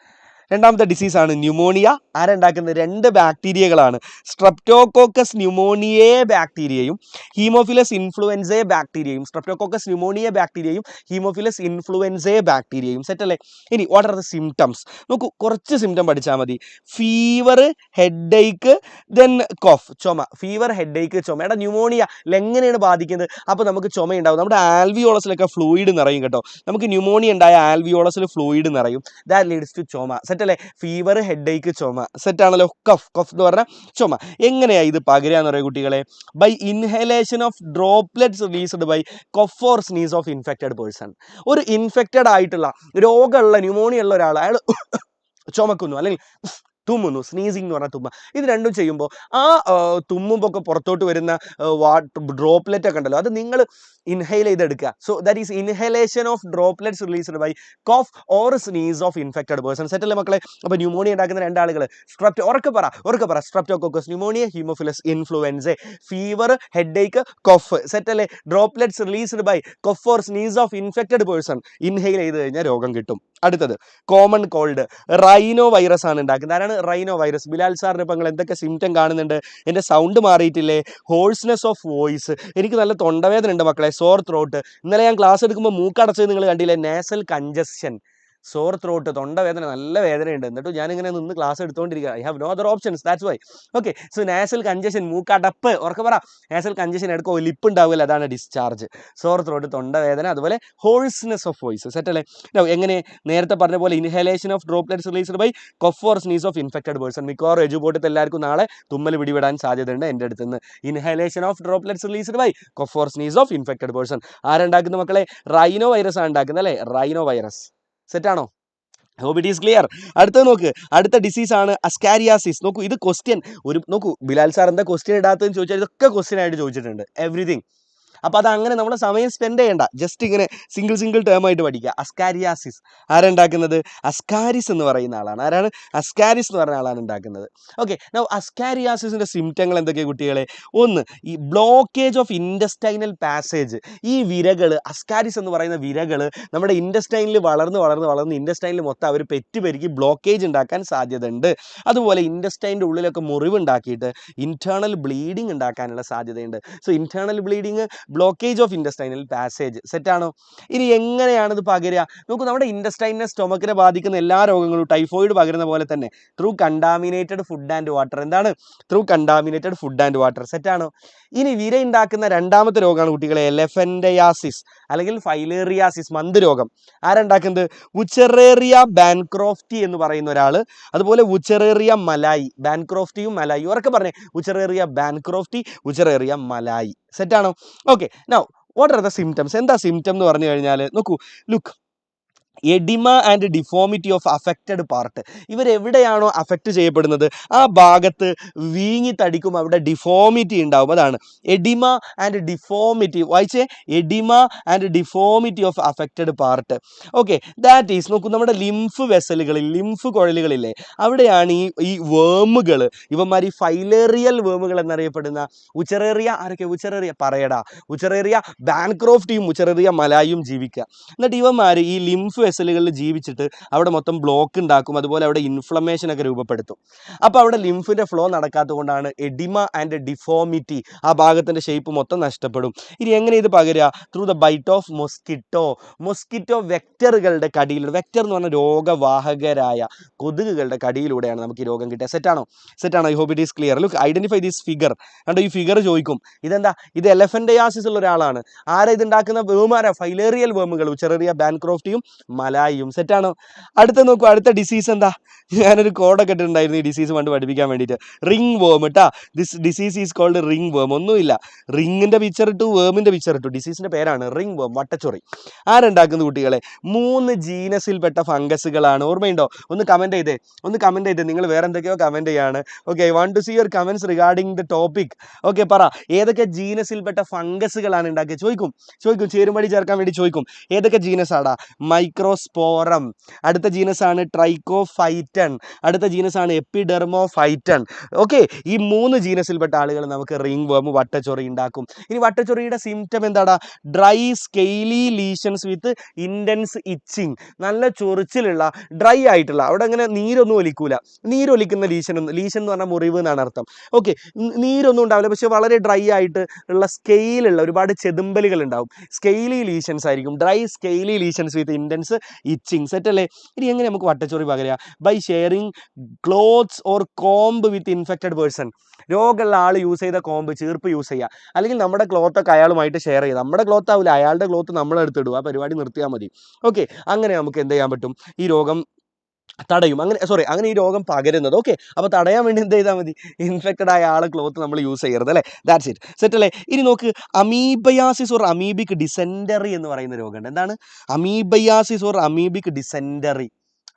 രണ്ടാമത്തെ ഡിസീസാണ് ന്യൂമോണിയ. ആരുണ്ടാക്കുന്നത്? 2 ബാക്ടീരിയകളാണ്. സ്ട്രെപ്റ്റോകോക്കസ് ന്യൂമോണിയേ ബാക്ടീരിയയും ഹീമോഫിലസ് ഇൻഫ്ലുവൻസേ ബാക്ടീരിയയും. സ്ട്രെപ്റ്റോകോക്കസ് ന്യൂമോണിയ ബാക്ടീരിയയും ഹീമോഫിലസ് ഇൻഫ്ലുവൻസേ ബാക്ടീരിയയും. സെറ്റ് അല്ലേ? ഇനി വാട്ട് ആർ ദ സിംറ്റംസ്? നോക്കൂ, കുറച്ച് സിംറ്റം പഠിച്ചാൽ മതി. ഫീവർ, ഹെഡ് ഏക്ക്, ദെൻ കോഫ്, ചുമ. ഫീവർ, ഹെഡ് ഏക്ക്, ചുമ. എടാ ന്യൂമോണിയ എങ്ങനെയാണ് ബാധിക്കുന്നത്? അപ്പോൾ നമുക്ക് ചുമയുണ്ടാവും. നമ്മുടെ ആൽവിയോളസിലൊക്കെ ഫ്ലൂയിഡ് നിറയും കേട്ടോ. നമുക്ക് ന്യൂമോണിയ ഉണ്ടായ ആൽവിയോളസിൽ ഫ്ലൂയിഡ് നിറയും. ദാറ്റ് ലീഡ്സ് ടു ചുമ. സെറ്റ് അല്ലേ? ഫീവർ, ഹെഡ് ഏക്ക്, ചുമ. സെറ്റാണല്ലോ? കഫ്, കഫ് എന്ന് പറഞ്ഞാൽ ചുമ. എങ്ങനെയാണ് ഇത് പകരുകയെന്ന് പറയുക കുട്ടികളെ? By inhalation of droplets released by cough or sneeze of infected person. ഒരു ഇൻഫെക്റ്റഡ് ആയിട്ടുള്ള രോഗമുള്ള ന്യൂമോണിയ ഉള്ള ഒരാൾ അയാൾ ചുമക്കുന്നു അല്ലെങ്കിൽ തുമ്മുന്നു. സ്നീസിങ് എന്ന് പറഞ്ഞാൽ തുമ്മ. ഇത് രണ്ടും ചെയ്യുമ്പോൾ ആ തുമ്മുമ്പോൾ പുറത്തോട്ട് വരുന്ന ഡ്രോപ്ലെറ്റ് ഒക്കെ ഉണ്ടല്ലോ, അത് നിങ്ങൾ ഇൻഹെയിൽ ചെയ്തെടുക്കുക. So that is inhalation of droplets released by cough or sneeze of infected person. സെറ്റല്ലേ മക്കളെ? അപ്പോൾ ന്യൂമോണിയ ഉണ്ടാക്കുന്ന 2 ആളുകൾ ഉറക്കെ പറ streptococcus pneumonia, haemophilus influenzae, fever, headache, cough. സെറ്റല്ലേ? Droplets released by cough or sneeze of infected person. Inhale ചെയ്ത് കഴിഞ്ഞാൽ രോഗം കിട്ടും. അടുത്തത് കോമൺ കോൾഡ്. റൈനോ വൈറസ് ആണ് ഉണ്ടാക്കുന്നത്. ആരാണ് റൈനോ വൈറസ്? ബിലാൽ സാറിന് ഇപ്പം നിങ്ങൾ എന്തൊക്കെ സിംറ്റം കാണുന്നുണ്ട്? എൻ്റെ സൗണ്ട് മാറിയിട്ടില്ലേ? Hoarseness of voice. എനിക്ക് നല്ല തൊണ്ടവേദന ഉണ്ട് മക്കളെ. Sore throat. ഇന്നലെ ഞാൻ ക്ലാസ് എടുക്കുമ്പോൾ മൂക്കടച്ചത് നിങ്ങൾ കണ്ടില്ലേ? നാസൽ കഞ്ചഷൻ, സോർ ത്രോട്ട്, തൊണ്ടവേദന, നല്ല വേദനയുണ്ട്. എന്നിട്ട് ഞാനിങ്ങനെ നിന്ന് ക്ലാസ് എടുത്തുകൊണ്ടിരിക്കുക. I have no other options, that's why. Okay, so nasal congestion, മൂക്കടപ്പ്. ഉറക്കെ പറ. നാസൽ കഞ്ചഷൻ എടുക്കുക, ലിപ്പ് ഉണ്ടാവില്ല, അതാണ് ഡിസ്ചാർജ്. സോർ ത്രോട്ട്, തൊണ്ടവേദന, അതുപോലെ ഹോഴ്സ്നെസ് ഓഫ് വോയിസ്. സെറ്റ് അല്ലേ? എങ്ങനെ നേരത്തെ പറഞ്ഞ പോലെ inhalation of droplets released by cough or sneeze of infected person. മിക്കവാറും എജുപോർട്ടിൽ എല്ലാവർക്കും നാളെ തുമ്മൽ പിടിപെടാൻ സാധ്യതയുണ്ട് എൻ്റെ അടുത്ത് നിന്ന്. Inhalation of droplets released by cough or sneeze of infected person. ആരുണ്ടാക്കുന്ന മക്കളെ? റൈനോ വൈറസ് ആണ് ഉണ്ടാക്കുന്നത് അല്ലേ? Rhinovirus. സെറ്റാണോ? Hope it is clear. അടുത്തത് നോക്ക്, അടുത്ത ഡിസീസാണ് അസ്കാരിയാസിസ്. നോക്കൂ, ഇത് ക്വസ്റ്റ്യൻ നോക്കൂ, ബിലാൽ സാർ എന്താ ക്വസ്റ്റ്യൻ ഇടാത്തതെന്ന് ചോദിച്ചാൽ ഇതൊക്കെ ക്വസ്റ്റ്യൻ ആയിട്ട് ചോദിച്ചിട്ടുണ്ട്, എവറിഥിങ്. അപ്പോൾ അത് അങ്ങനെ നമ്മുടെ സമയം സ്പെൻഡ് ചെയ്യണ്ട, ജസ്റ്റ് ഇങ്ങനെ സിംഗിൾ ടേം ആയിട്ട് പഠിക്കുക. അസ്കാരിയാസിസ് ആരുണ്ടാക്കുന്നത്? അസ്കാരിസ് എന്ന് പറയുന്ന ആളാണ്. ആരാണ്? അസ്കാരിസ് എന്ന് പറയുന്ന ആളാണ് ഉണ്ടാക്കുന്നത്. ഓക്കെ, നൗ അസ്കാരിയാസിസിൻ്റെ സിംറ്റങ്ങൾ എന്തൊക്കെയാണ് കുട്ടികളെ? ഒന്ന്, ഈ ബ്ലോക്കേജ് ഓഫ് ഇൻഡസ്റ്റൈനൽ പാസേജ്. ഈ വിരകൾ, അസ്കാരിസ് എന്ന് പറയുന്ന വിരകൾ നമ്മുടെ ഇൻഡസ്റ്റൈനിൽ വളർന്ന് ഇൻഡസ്റ്റൈനിൽ മൊത്തം അവർ പെരുക്കി ബ്ലോക്കേജ് ഉണ്ടാക്കാൻ സാധ്യതയുണ്ട്. അതുപോലെ ഇൻഡസ്റ്റൈൻ്റെ ഉള്ളിലൊക്കെ മുറിവുണ്ടാക്കിയിട്ട് ഇന്റേണൽ ബ്ലീഡിങ് ഉണ്ടാക്കാനുള്ള സാധ്യതയുണ്ട്. So internal bleeding, blockage of intestinal passage. സെറ്റാണോ? ഇനി എങ്ങനെയാണിത് പകരുക? നോക്കൂ, നമ്മുടെ ഇൻഡസ്റ്റൈനെ, സ്റ്റൊമക്കിനെ ബാധിക്കുന്ന എല്ലാ രോഗങ്ങളും ടൈഫോയിഡ് പകരുന്ന പോലെ തന്നെ through contaminated food and water. എന്താണ്? Through contaminated food and water. സെറ്റാണോ? ഇനി വിര ഉണ്ടാക്കുന്ന രണ്ടാമത്തെ രോഗമാണ് കുട്ടികളെ എലഫന്റയാസിസ് അല്ലെങ്കിൽ ഫൈലേറിയാസിസ്, മന്ത് രോഗം. ആരുണ്ടാക്കുന്നത്? വുച്ചറേറിയ ബാൻക്രോഫ്റ്റി എന്ന് പറയുന്ന ഒരാൾ, അതുപോലെ വുച്ചറേറിയ മലായി. ബാൻക്രോഫ്റ്റിയും മലായി, ഉറക്കെ പറഞ്ഞേ. Wuchereria bancrofti, wuchereria malayi. സെറ്റാണോ? Okay, now what are the symptoms? എന്താ സിംറ്റം എന്ന് പറഞ്ഞു കഴിഞ്ഞാൽ നോക്കൂ, look, oedema and deformity of affected part. ഇവരെവിടെയാണോ അഫക്റ്റ് ചെയ്യപ്പെടുന്നത് ആ ഭാഗത്ത് വീങ്ങി തടിക്കും, അവിടെ ഡിഫോമിറ്റി ഉണ്ടാവും. അതാണ് എഡിമ ആൻഡ് ഡിഫോമിറ്റി. വായിച്ചേ, oedema and deformity of affected part. Okay, that is, നോക്കൂ, നമ്മുടെ ലിംഫ് വെസലുകളിൽ, ലിംഫ് കുഴലുകളില്ലേ, അവിടെയാണ് ഈ വേമുകൾ, ഇവന്മാർ ഈ ഫൈലേറിയൽ വേമുകൾ എന്നറിയപ്പെടുന്ന ഉച്ചറേറിയ, ആരൊക്കെ? ഉച്ചറേറിയ പറയടാ, ഉച്ചറേറിയ ബാൻക്രോഫ്റ്റിയും ഉച്ചറേറിയ മലായും ജീവിക്കുക. എന്നിട്ട് ഇവന്മാർ ഈ ലിംഫ് വെസലുകളിൽ ജീവിച്ചിട്ട് അവിടെ മൊത്തം ബ്ലോക്ക് ഉണ്ടാക്കും, അതുപോലെ അവിടെ ഇൻഫ്ലമേഷൻ ഒക്കെ രൂപപ്പെടുത്തും. അപ്പോൾ അവിടെ ലിംഫിൻ്റെ ഫ്ലോ നടക്കാത്തത് കൊണ്ടാണ് എഡിമ ആൻഡ് ഡിഫോമിറ്റി. ആ ഭാഗത്തിൻ്റെ ഷേപ്പ് മൊത്തം നഷ്ടപ്പെടും. ഇനി എങ്ങനെ ഇത് പകരുക? Through the bite of mosquito വെക്ടറുകളുടെ കടിയിലൂടെ. വെക്ടർ എന്ന് പറഞ്ഞാൽ രോഗവാഹകരായ കൊതുകുകളുടെ കടിയിലൂടെയാണ് നമുക്ക് ഈ രോഗം കിട്ടുക. സെറ്റാണോ? I hope it is clear. Look, identify this figure. കണ്ടോ, ഈ ഫിഗർ ചോദിക്കും, ഇതെന്താ? ഇത് എലഫന്റയാസിസ് ഉള്ള ഒരാളാണ്. ആരാ ഇതുണ്ടാക്കുന്ന? വേമാരാ, ഫൈലേറിയൽ വേമുകൾ, ഉച്ചറേറിയ ബാൻക്രോഫ്റ്റിയും മലായും. സെറ്റാണോ? അടുത്ത നോക്കൂ, അടുത്ത ഡിസീസ് എന്താ? ഞാനൊരു കോഡൊക്കെ ഇട്ടിട്ടുണ്ടായിരുന്നു ഈ ഡിസീസ് പണ്ട് പഠിപ്പിക്കാൻ വേണ്ടിയിട്ട്. റിംഗ് വേം കേട്ടാ. This disease is called ring worm. ഒന്നുമില്ല, റിങ്ങിൻ്റെ പിക്ചർ ഇട്ടു, വേമിൻ്റെ പിക്ചർ ഇട്ടു. ഡിസീസിൻ്റെ പേരാണ് റിംഗ് വേം, വട്ടച്ചൊറി. ആരുണ്ടാക്കുന്ന കുട്ടികളെ? 3 ജീനസിൽപ്പെട്ട ഫംഗസുകളാണ്. ഓർമ്മയുണ്ടോ? ഒന്ന് കമൻറ്റ് ചെയ്തേ. നിങ്ങൾ വേറെ എന്തൊക്കെയോ കമൻറ്റ് ചെയ്യാണ്. Okay, I want to see your comments regarding the topic. Okay, പറ, ഏതൊക്കെ ജീനസിൽപ്പെട്ട ഫംഗസുകളാണ് ഉണ്ടാക്കിയത്? ചോദിക്കും, ചേരുംപടി ചേർക്കാൻ വേണ്ടി ചോദിക്കും. ഏതൊക്കെ ജീനസ് ആടാ? മൈക്രോ മൈക്രോസ്പോറം, അടുത്ത ജീനസ് ആണ് ട്രൈക്കോഫൈറ്റൺ, അടുത്ത ജീനസ് ആണ് എപ്പിഡെർമോഫൈറ്റൺ. ഓക്കെ, ഈ 3 ജീനസിൽപ്പെട്ട ആളുകൾ നമുക്ക് റിംഗ് വേം വട്ടച്ചൊറി ഉണ്ടാക്കും. ഇനി വട്ടച്ചൊറിയുടെ സിംറ്റം എന്താടാ? Dry scaly lesions with intense etching, നല്ല ചൊറിച്ചിലുള്ള ഡ്രൈ ആയിട്ടുള്ള, അവിടെ അങ്ങനെ നീരൊന്നും ഒലിക്കൂല, നീരൊലിക്കുന്ന ലീഷൻ എന്ന് പറഞ്ഞാൽ മുറിവ് എന്നാണ് അർത്ഥം. ഓക്കെ, നീരൊന്നും ഉണ്ടാവില്ല, പക്ഷെ വളരെ ഡ്രൈ ആയിട്ട് ഉള്ള സ്കെയിലുള്ള ഒരുപാട് ചെതുമ്പലുകൾ ഉണ്ടാവും. സ്കെയിലി ലീഷൻസ് ആയിരിക്കും, dry scaly lesions with intense itching. Set അല്ലേ? ഇനി എങ്ങനെ നമുക്ക് വട്ടച്ചൊറി പകരുക? By sharing clothes or comb with infected person. രോഗമുള്ള ആൾ യൂസ് ചെയ്ത കോമ്പ്, ചീർപ്പ് യൂസ് ചെയ്യുക, അല്ലെങ്കിൽ നമ്മുടെ ക്ലോത്തൊക്കെ അയാളുമായിട്ട് ഷെയർ ചെയ്യുക. നമ്മുടെ ക്ലോത്ത് ആവില്ല, അയാളുടെ ക്ലോത്ത് നമ്മളെടുത്തിടുക, ആ പരിപാടി നിർത്തിയാൽ മതി. ഓക്കെ, അങ്ങനെ നമുക്ക് എന്ത് ചെയ്യാൻ പറ്റും? ഈ രോഗം തടയും. അങ്ങനെ ഈ രോഗം പകരുന്നത്. ഓക്കെ, അപ്പോൾ തടയാൻ വേണ്ടി എന്ത് ചെയ്താൽ മതി? ഇൻഫെക്റ്റഡ് ആയ ആളെ ക്ലോത്ത് നമ്മൾ യൂസ് ചെയ്യരുത് അല്ലേ? That's it. സെറ്റ് അല്ലേ? ഇനി നോക്ക്, അമീബയാസിസ് ഓർ അമീബിക് ഡിസെൻഡറി എന്ന് പറയുന്ന രോഗമുണ്ട്. എന്താണ് അമീബയാസിസ് ഓർ അമീബിക് ഡിസെൻഡറി?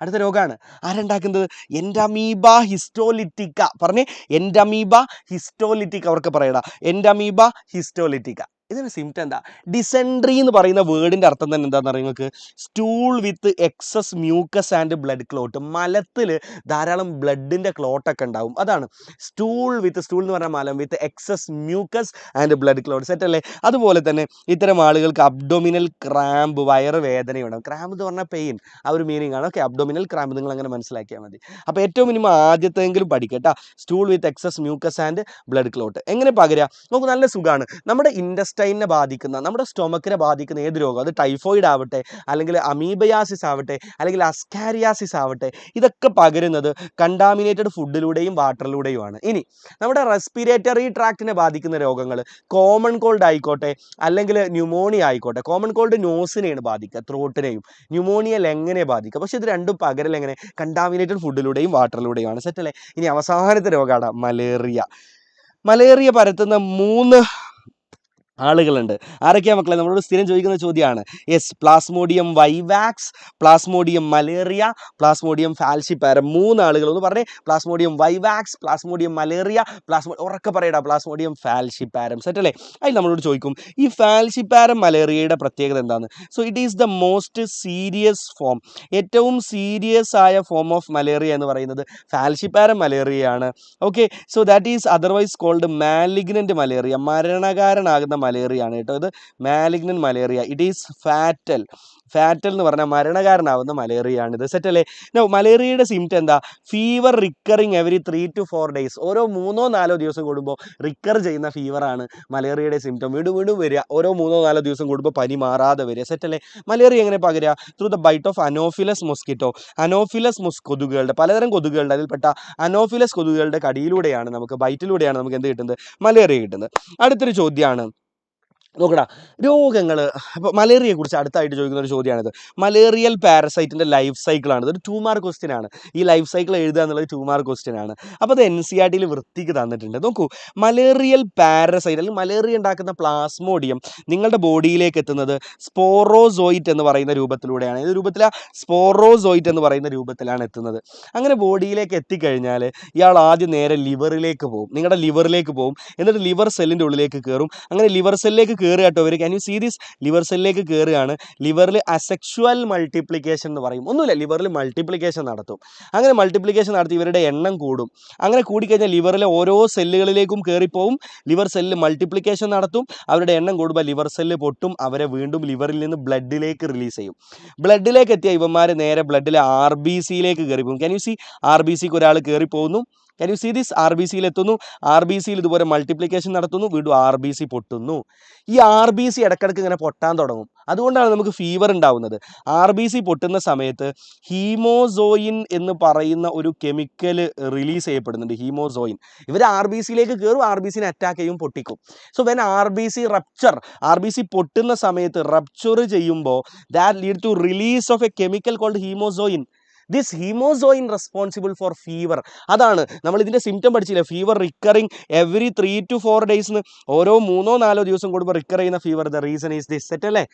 അടുത്ത രോഗമാണ്. ആരുണ്ടാക്കുന്നത്? എൻഡമീബ ഹിസ്റ്റോലിറ്റിക്ക. പറഞ്ഞേ, എൻഡമീബ ഹിസ്റ്റോലിറ്റിക്ക. അവർക്ക് പറയടാ, എൻഡമീബ ഹിസ്റ്റോലിറ്റിക്ക. ഇതിന് സിംറ്റം എന്താ? ഡിസെൻട്രി എന്ന് പറയുന്ന വേർഡിൻ്റെ അർത്ഥം തന്നെ എന്താണെന്ന് അറിയാം നിങ്ങൾക്ക്? Stool with excess mucus and blood clot. മലത്തിൽ ധാരാളം ബ്ലഡിൻ്റെ ക്ലോട്ടൊക്കെ ഉണ്ടാവും, അതാണ് സ്റ്റൂൾ എന്ന് പറഞ്ഞാൽ മലം, with excess mucus and blood clot. Set അല്ലേ? അതുപോലെ തന്നെ ഇത്തരം ആളുകൾക്ക് അബ്ഡോമിനൽ ക്രാമ്പ്, വയറ് വേദനയുണ്ടാവും. ക്രാമ്പ് എന്ന് പറഞ്ഞാൽ പെയിൻ, ആ ഒരു മീനിങ് ആണ്. ഓക്കെ, അബ്ഡോമിനൽ ക്രാമ്പ് നിങ്ങൾ അങ്ങനെ മനസ്സിലാക്കിയാൽ മതി. അപ്പോൾ ഏറ്റവും മിനിമം ആദ്യത്തെങ്കിലും പഠിക്കട്ടാ, stool with excess mucus and blood clot. എങ്ങനെ പകരുക? നമുക്ക് നല്ല സുഖമാണ്. നമ്മുടെ ഇൻഡസ്റ്റൈനെ ബാധിക്കുന്ന, നമ്മുടെ സ്റ്റൊമക്കിനെ ബാധിക്കുന്ന ഏത് രോഗം, അത് ടൈഫോയിഡ് ആവട്ടെ, അല്ലെങ്കിൽ അമീബയാസിസ് ആവട്ടെ, അല്ലെങ്കിൽ അസ്കാരിയാസിസ് ആവട്ടെ, ഇതൊക്കെ പകരുന്നത് കണ്ടാമിനേറ്റഡ് ഫുഡിലൂടെയും വാട്ടറിലൂടെയുമാണ്. ഇനി നമ്മുടെ റെസ്പിറേറ്ററി ട്രാക്റ്റിനെ ബാധിക്കുന്ന രോഗങ്ങൾ, കോമൺ കോൾഡ് ആയിക്കോട്ടെ, അല്ലെങ്കിൽ ന്യൂമോണിയ ആയിക്കോട്ടെ. കോമൺ കോൾഡ് നോസിനെയാണ് ബാധിക്കുക, ത്രോട്ടിനെയും. ന്യൂമോണിയ ലങ്ങിനെ ബാധിക്കുക. പക്ഷെ ഇത് രണ്ടും പകരൽ എങ്ങനെ? കണ്ടാമിനേറ്റഡ് ഫുഡിലൂടെയും വാട്ടറിലൂടെയുമാണ്. സെറ്റ് അല്ലേ? ഇനി അവസാനത്തെ രോഗമാണ് മലേറിയ. മലേറിയ പരത്തുന്ന 3 ആളുകളുണ്ട്. ആരൊക്കെയാ മക്കളെ? നമ്മളോട് സ്ഥിരം ചോദിക്കുന്ന ചോദ്യമാണ്. Yes, plasmodium vivax, plasmodium malaria, plasmodium falciparum. 3 ആളുകൾ. ഒന്ന് പറഞ്ഞേ, പ്ലാസ്മോഡിയം വൈവാക്സ്, പ്ലാസ്മോഡിയം മലേറിയ, ഉറക്കെ പറയടാ, പ്ലാസ്മോഡിയം ഫാൽഷിപ്പാരം. സെറ്റ് അല്ലേ? അതിൽ നമ്മളോട് ചോദിക്കും, ഈ ഫാൽഷിപ്പാരം മലേറിയയുടെ പ്രത്യേകത എന്താണ്? So it is the most serious form. ഏറ്റവും സീരിയസ് ആയ ഫോം ഓഫ് മലേറിയ എന്ന് പറയുന്നത് ഫാൽഷിപ്പാരം മലേറിയയാണ്. Okay, so that is otherwise called malignant malaria. മരണകാരനാകുന്ന മലേറിയ ആണ് കേട്ടോ ഇത്, malignant malaria. It is fatal എന്ന് പറഞ്ഞാൽ മരണകാരനാവുന്ന മലേറിയയാണിത്. സെറ്റ് അല്ലേ? മലേറിയയുടെ സിംറ്റം എന്താ? Fever recurring every 3 to 4 days. ഓരോ 3-4 ദിവസം കൂടുമ്പോൾ റിക്കർ ചെയ്യുന്ന ഫീവറാണ് മലേറിയയുടെ സിംറ്റം. വീണ്ടും വരിക, ഓരോ 3-4 ദിവസം കൂടുമ്പോൾ പനി മാറാതെ വരിക. സെറ്റ് അല്ലേ? മലേറിയ എങ്ങനെ പകരുക? Through the bite of anopheles mosquito. Anopheles കൊതുകുകളുടെ, പലതരം കൊതുകുകളുടെ, അതിൽപ്പെട്ട അനോഫിലസ് കൊതുകുകളുടെ കടിയിലൂടെയാണ് നമുക്ക്, ബൈറ്റിലൂടെയാണ് നമുക്ക് എന്ത് കിട്ടുന്നത്? മലേറിയ കിട്ടുന്നത്. അടുത്തൊരു ചോദ്യമാണ്, നോക്കടാ, രോഗങ്ങൾ. അപ്പോൾ മലേറിയയെ കുറിച്ച് അടുത്തായിട്ട് ചോദിക്കുന്ന ഒരു ചോദ്യമാണിത്. മലേറിയൽ പാരസൈറ്റിൻ്റെ ലൈഫ് സൈക്കിളാണ്. ഇതൊരു 2 മാർക്ക് ക്വസ്റ്റ്യൻ ആണ്. ഈ ലൈഫ് സൈക്കിൾ എഴുതുക എന്നുള്ളത് 2 മാർക്ക് ക്വസ്റ്റ്യൻ ആണ്. അപ്പോൾ അത് NCERTയിൽ വൃത്തിക്ക് തന്നിട്ടുണ്ട്. നോക്കൂ, മലേറിയൽ പാരസൈറ്റ് അല്ലെങ്കിൽ മലേറിയ ഉണ്ടാക്കുന്ന പ്ലാസ്മോഡിയം നിങ്ങളുടെ ബോഡിയിലേക്ക് എത്തുന്നത് സ്പോറോസോയിറ്റ് എന്ന് പറയുന്ന രൂപത്തിലൂടെയാണ്. ഏത് രൂപത്തിലാണ്? സ്പോറോസോയിറ്റ് എന്ന് പറയുന്ന രൂപത്തിലാണ് എത്തുന്നത്. അങ്ങനെ ബോഡിയിലേക്ക് എത്തിക്കഴിഞ്ഞാൽ ഇയാൾ ആദ്യം നേരെ ലിവറിലേക്ക് പോകും, നിങ്ങളുടെ ലിവറിലേക്ക് പോകും. എന്നിട്ട് ലിവർ സെല്ലിൻ്റെ ഉള്ളിലേക്ക് കയറും. അങ്ങനെ ലിവർ സെല്ലിലേക്ക് കയറുക കേട്ടോ ഇവർ. Can you see this? Liver സെല്ലിലേക്ക് കയറുകയാണ്. ലിവറിൽ അസെക്ഷുവൽ മൾട്ടിപ്ലിക്കേഷൻ എന്ന് പറയും. ഒന്നുമില്ല, ലിവറിൽ മൾട്ടിപ്ലിക്കേഷൻ നടത്തും. അങ്ങനെ മൾട്ടിപ്ലിക്കേഷൻ നടത്തി ഇവരുടെ എണ്ണം കൂടും. അങ്ങനെ കൂടിക്കഴിഞ്ഞാൽ ലിവറിലെ ഓരോ സെല്ലുകളിലേക്കും കയറിപ്പോവും. ലിവർ സെല്ല് മൾട്ടിപ്ലിക്കേഷൻ നടത്തും. അവരുടെ എണ്ണം കൂടുമ്പോൾ ലിവർ സെല്ല് പൊട്ടും. അവരെ വീണ്ടും ലിവറിൽ നിന്ന് ബ്ലഡിലേക്ക് റിലീസ് ചെയ്യും. ബ്ലഡിലേക്ക് എത്തിയ ഇവന്മാർ നേരെ ബ്ലഡിലെ RBCയിലേക്ക് കയറിപ്പോകും. Can you see? RBCക്ക് ഒരാൾ കയറിപ്പോകുന്നു. Can you see this? RBCയിൽ എത്തുന്നു. RBCയിൽ ഇതുപോലെ മൾട്ടിപ്ലിക്കേഷൻ നടത്തുന്നു. വീണ്ടും RBC പൊട്ടുന്നു. ഈ RBC ഇടയ്ക്കിടയ്ക്ക് ഇങ്ങനെ പൊട്ടാൻ തുടങ്ങും. അതുകൊണ്ടാണ് നമുക്ക് ഫീവർ ഉണ്ടാവുന്നത്. RBC പൊട്ടുന്ന സമയത്ത് ഹീമോസോയിൻ എന്ന് പറയുന്ന ഒരു കെമിക്കൽ റിലീസ് ചെയ്യപ്പെടുന്നുണ്ട്. ഹീമോസോയിൻ. ഇവർ RBCയിലേക്ക് കയറും, RBCനെ അറ്റാക്ക് ചെയ്യും, പൊട്ടിക്കും. സോ വെൻ RBC പൊട്ടുന്ന സമയത്ത് റപ്ചർ ചെയ്യുമ്പോൾ that lead to release of a chemical called haemozoin. This haemozoin responsible for fever. അതാണ് നമ്മൾ ഇതിൻ്റെ സിംറ്റം പഠിച്ചില്ലേ? Fever recurring every 3 to 4 days. ഓരോ 3-4 ദിവസം കൂടുമ്പോൾ റിക്കർ ചെയ്യുന്ന fever. The reason is this. Set അല്ലേ?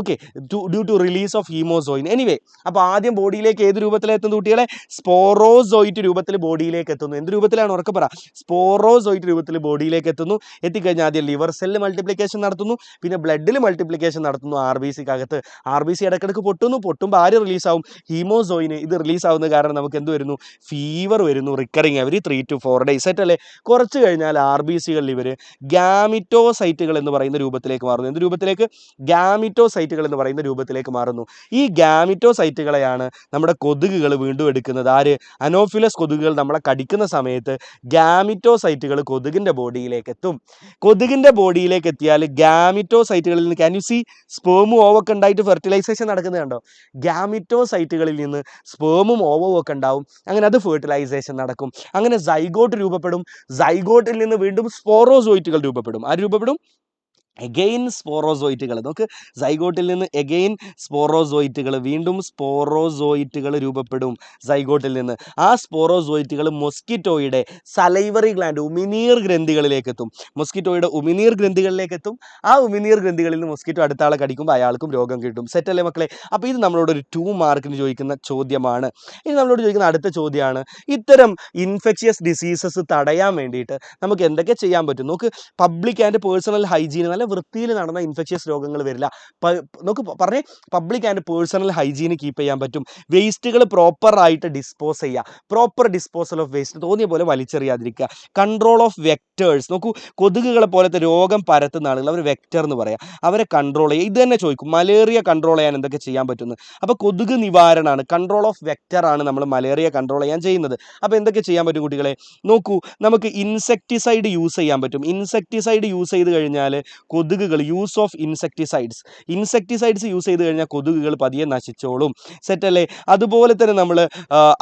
Okay, due to release of haemozoin. Anyway, അപ്പോൾ ആദ്യം ബോഡിയിലേക്ക് ഏത് രൂപത്തിലെത്തുന്നു കുട്ടികളെ? സ്പോറോസോയിറ്റ് രൂപത്തിൽ ബോഡിയിലേക്ക് എത്തുന്നു. എന്ത് രൂപത്തിലാണ്? ഉറക്കെ പറ. സ്പോറോസോയിറ്റ് രൂപത്തിൽ ബോഡിയിലേക്ക് എത്തുന്നു. എത്തിക്കഴിഞ്ഞാൽ ആദ്യം ലിവർ സെല്ല് മൾട്ടിപ്ലിക്കേഷൻ നടത്തുന്നു, പിന്നെ ബ്ലഡിൽ മൾട്ടിപ്ലിക്കേഷൻ നടത്തുന്നു RBCക്കകത്ത്. RBC ഇടയ്ക്കിടയ്ക്ക് പൊട്ടുമ്പോൾ ആര് റിലീസാവും? ഹീമോസോയിന്. ഇത് റിലീസാവുന്ന കാരണം നമുക്ക് എന്ത് വരുന്നു? ഫീവർ വരുന്നു, റിക്കറിങ് എവറി 3 to 4 days. സെറ്റല്ലേ? കുറച്ച് കഴിഞ്ഞാൽ RBCകളിൽ ഇവർ ഗാമിറ്റോസൈറ്റുകൾ എന്ന് പറയുന്ന രൂപത്തിലേക്ക് മാറുന്നു. എന്ത് രൂപത്തിലേക്ക്? ഗാമിറ്റോസൈറ്റുകൾ എന്ന് പറയുന്ന രൂപത്തിലേക്ക് മാറുന്നു. ഈ ഗാമിറ്റോസൈറ്റുകളെയാണ് നമ്മുടെ കൊതുകുകൾ വീണ്ടും എടുക്കുന്നത്. ആര്? അനോഫിലസ് കൊതുകുകൾ നമ്മളെ കടിക്കുന്ന സമയത്ത് ഗാമിറ്റോസൈറ്റുകൾ കൊതുകിൻ്റെ ബോഡിയിലേക്ക് എത്തും. കൊതുകിൻ്റെ ബോഡിയിലേക്ക് എത്തിയാൽ ഗാമിറ്റോസൈറ്റുകളിൽ നിന്ന്, ക്യാൻ യു സീ, സ്പേമും ഓവൊക്കെ ഉണ്ടായിട്ട് ഫെർട്ടിലൈസേഷൻ നടക്കുന്നത് കണ്ടോ? ഗാമിറ്റോസൈറ്റുകളിൽ നിന്ന് സ്പേമും ഓവവും ഒക്കെ ഉണ്ടാവും. അങ്ങനെ അത് ഫെർട്ടിലൈസേഷൻ നടക്കും. അങ്ങനെ സൈഗോട്ട് രൂപപ്പെടും. സൈഗോട്ടിൽ നിന്ന് വീണ്ടും സ്പോറോസോയിറ്റുകൾ രൂപപ്പെടും. ആര് രൂപപ്പെടും? എഗെയിൻ സ്പോറോസോയിറ്റുകൾ. നമുക്ക് സൈഗോട്ടിൽ നിന്ന് എഗെയിൻ സ്പോറോസോയിറ്റുകൾ, വീണ്ടും സ്പോറോസോയിറ്റുകൾ രൂപപ്പെടും സൈഗോട്ടിൽ നിന്ന്. ആ സ്പോറോസോയിറ്റുകൾ മൊസ്കിറ്റോയുടെ സലൈവറി ഗ്ലാൻഡ്, ഉമിനീർ ഗ്രന്ഥികളിലേക്ക് എത്തും. മൊസ്കിറ്റോയുടെ ഉമിനീർ ഗ്രന്ഥികളിലേക്ക് എത്തും. ആ ഉമിനീർ ഗ്രന്ഥികളിൽ നിന്ന് മൊസ്കിറ്റോ അടുത്ത ആളെ കടിക്കുമ്പോൾ അയാൾക്കും രോഗം കിട്ടും. സെറ്റല്ലേ മക്കളെ? അപ്പോൾ ഇത് നമ്മളോട് ഒരു 2 മാർക്കിന് ചോദിക്കുന്ന ചോദ്യമാണ്. ഇനി നമ്മളോട് ചോദിക്കുന്ന അടുത്ത ചോദ്യമാണ്, ഇത്തരം ഇൻഫെക്ഷ്യസ് ഡിസീസസ് തടയാൻ വേണ്ടിയിട്ട് നമുക്ക് എന്തൊക്കെ ചെയ്യാൻ പറ്റും? നമുക്ക് പബ്ലിക് ആൻഡ് പേഴ്സണൽ ഹൈജീൻ, നല്ല വൃത്തിയിൽ നടന്ന ഇൻഫെക്ഷ്യസ് രോഗങ്ങൾ വരില്ല. നമുക്ക് പറഞ്ഞേ, public and personal hygiene keep ചെയ്യാൻ പറ്റും. വേസ്റ്റുകൾ പ്രോപ്പറായിട്ട് ഡിസ്പോസ് ചെയ്യുക, പ്രോപ്പർ ഡിസ്പോസൽ ഓഫ് വേസ്റ്റ്, തോന്നിയ പോലെ വലിച്ചെറിയാതിരിക്കുക. Control of vectors. നോക്കൂ, കൊതുകുകളെ പോലത്തെ രോഗം പരത്തുന്ന ആളുകൾ അവർ വെക്ടർ എന്ന് പറയാം, അവരെ കൺട്രോൾ ചെയ്യുക. ഇത് തന്നെ ചോദിക്കും, മലേറിയ കൺട്രോൾ ചെയ്യാൻ എന്തൊക്കെ ചെയ്യാൻ പറ്റുന്നു? അപ്പോൾ കൊതുക് നിവാരണമാണ്, കൺട്രോൾ ഓഫ് വെക്ടർ ആണ് നമ്മൾ മലേറിയ കൺട്രോൾ ചെയ്യാൻ ചെയ്യുന്നത്. അപ്പോൾ എന്തൊക്കെ ചെയ്യാൻ പറ്റും കുട്ടികളെ? നോക്കൂ, നമുക്ക് ഇൻസെക്ടിസൈഡ് യൂസ് ചെയ്യാൻ പറ്റും. ഇൻസെക്ടിസൈഡ് യൂസ് ചെയ്ത് കഴിഞ്ഞാൽ കൊതുകുകൾ, യൂസ് ഓഫ് ഇൻസെക്ടിസൈഡ്സ് യൂസ് ചെയ്ത് കഴിഞ്ഞാൽ കൊതുകുകൾ പതിയെ നശിച്ചോളും. സെറ്റല്ലേ? അതുപോലെ തന്നെ നമ്മൾ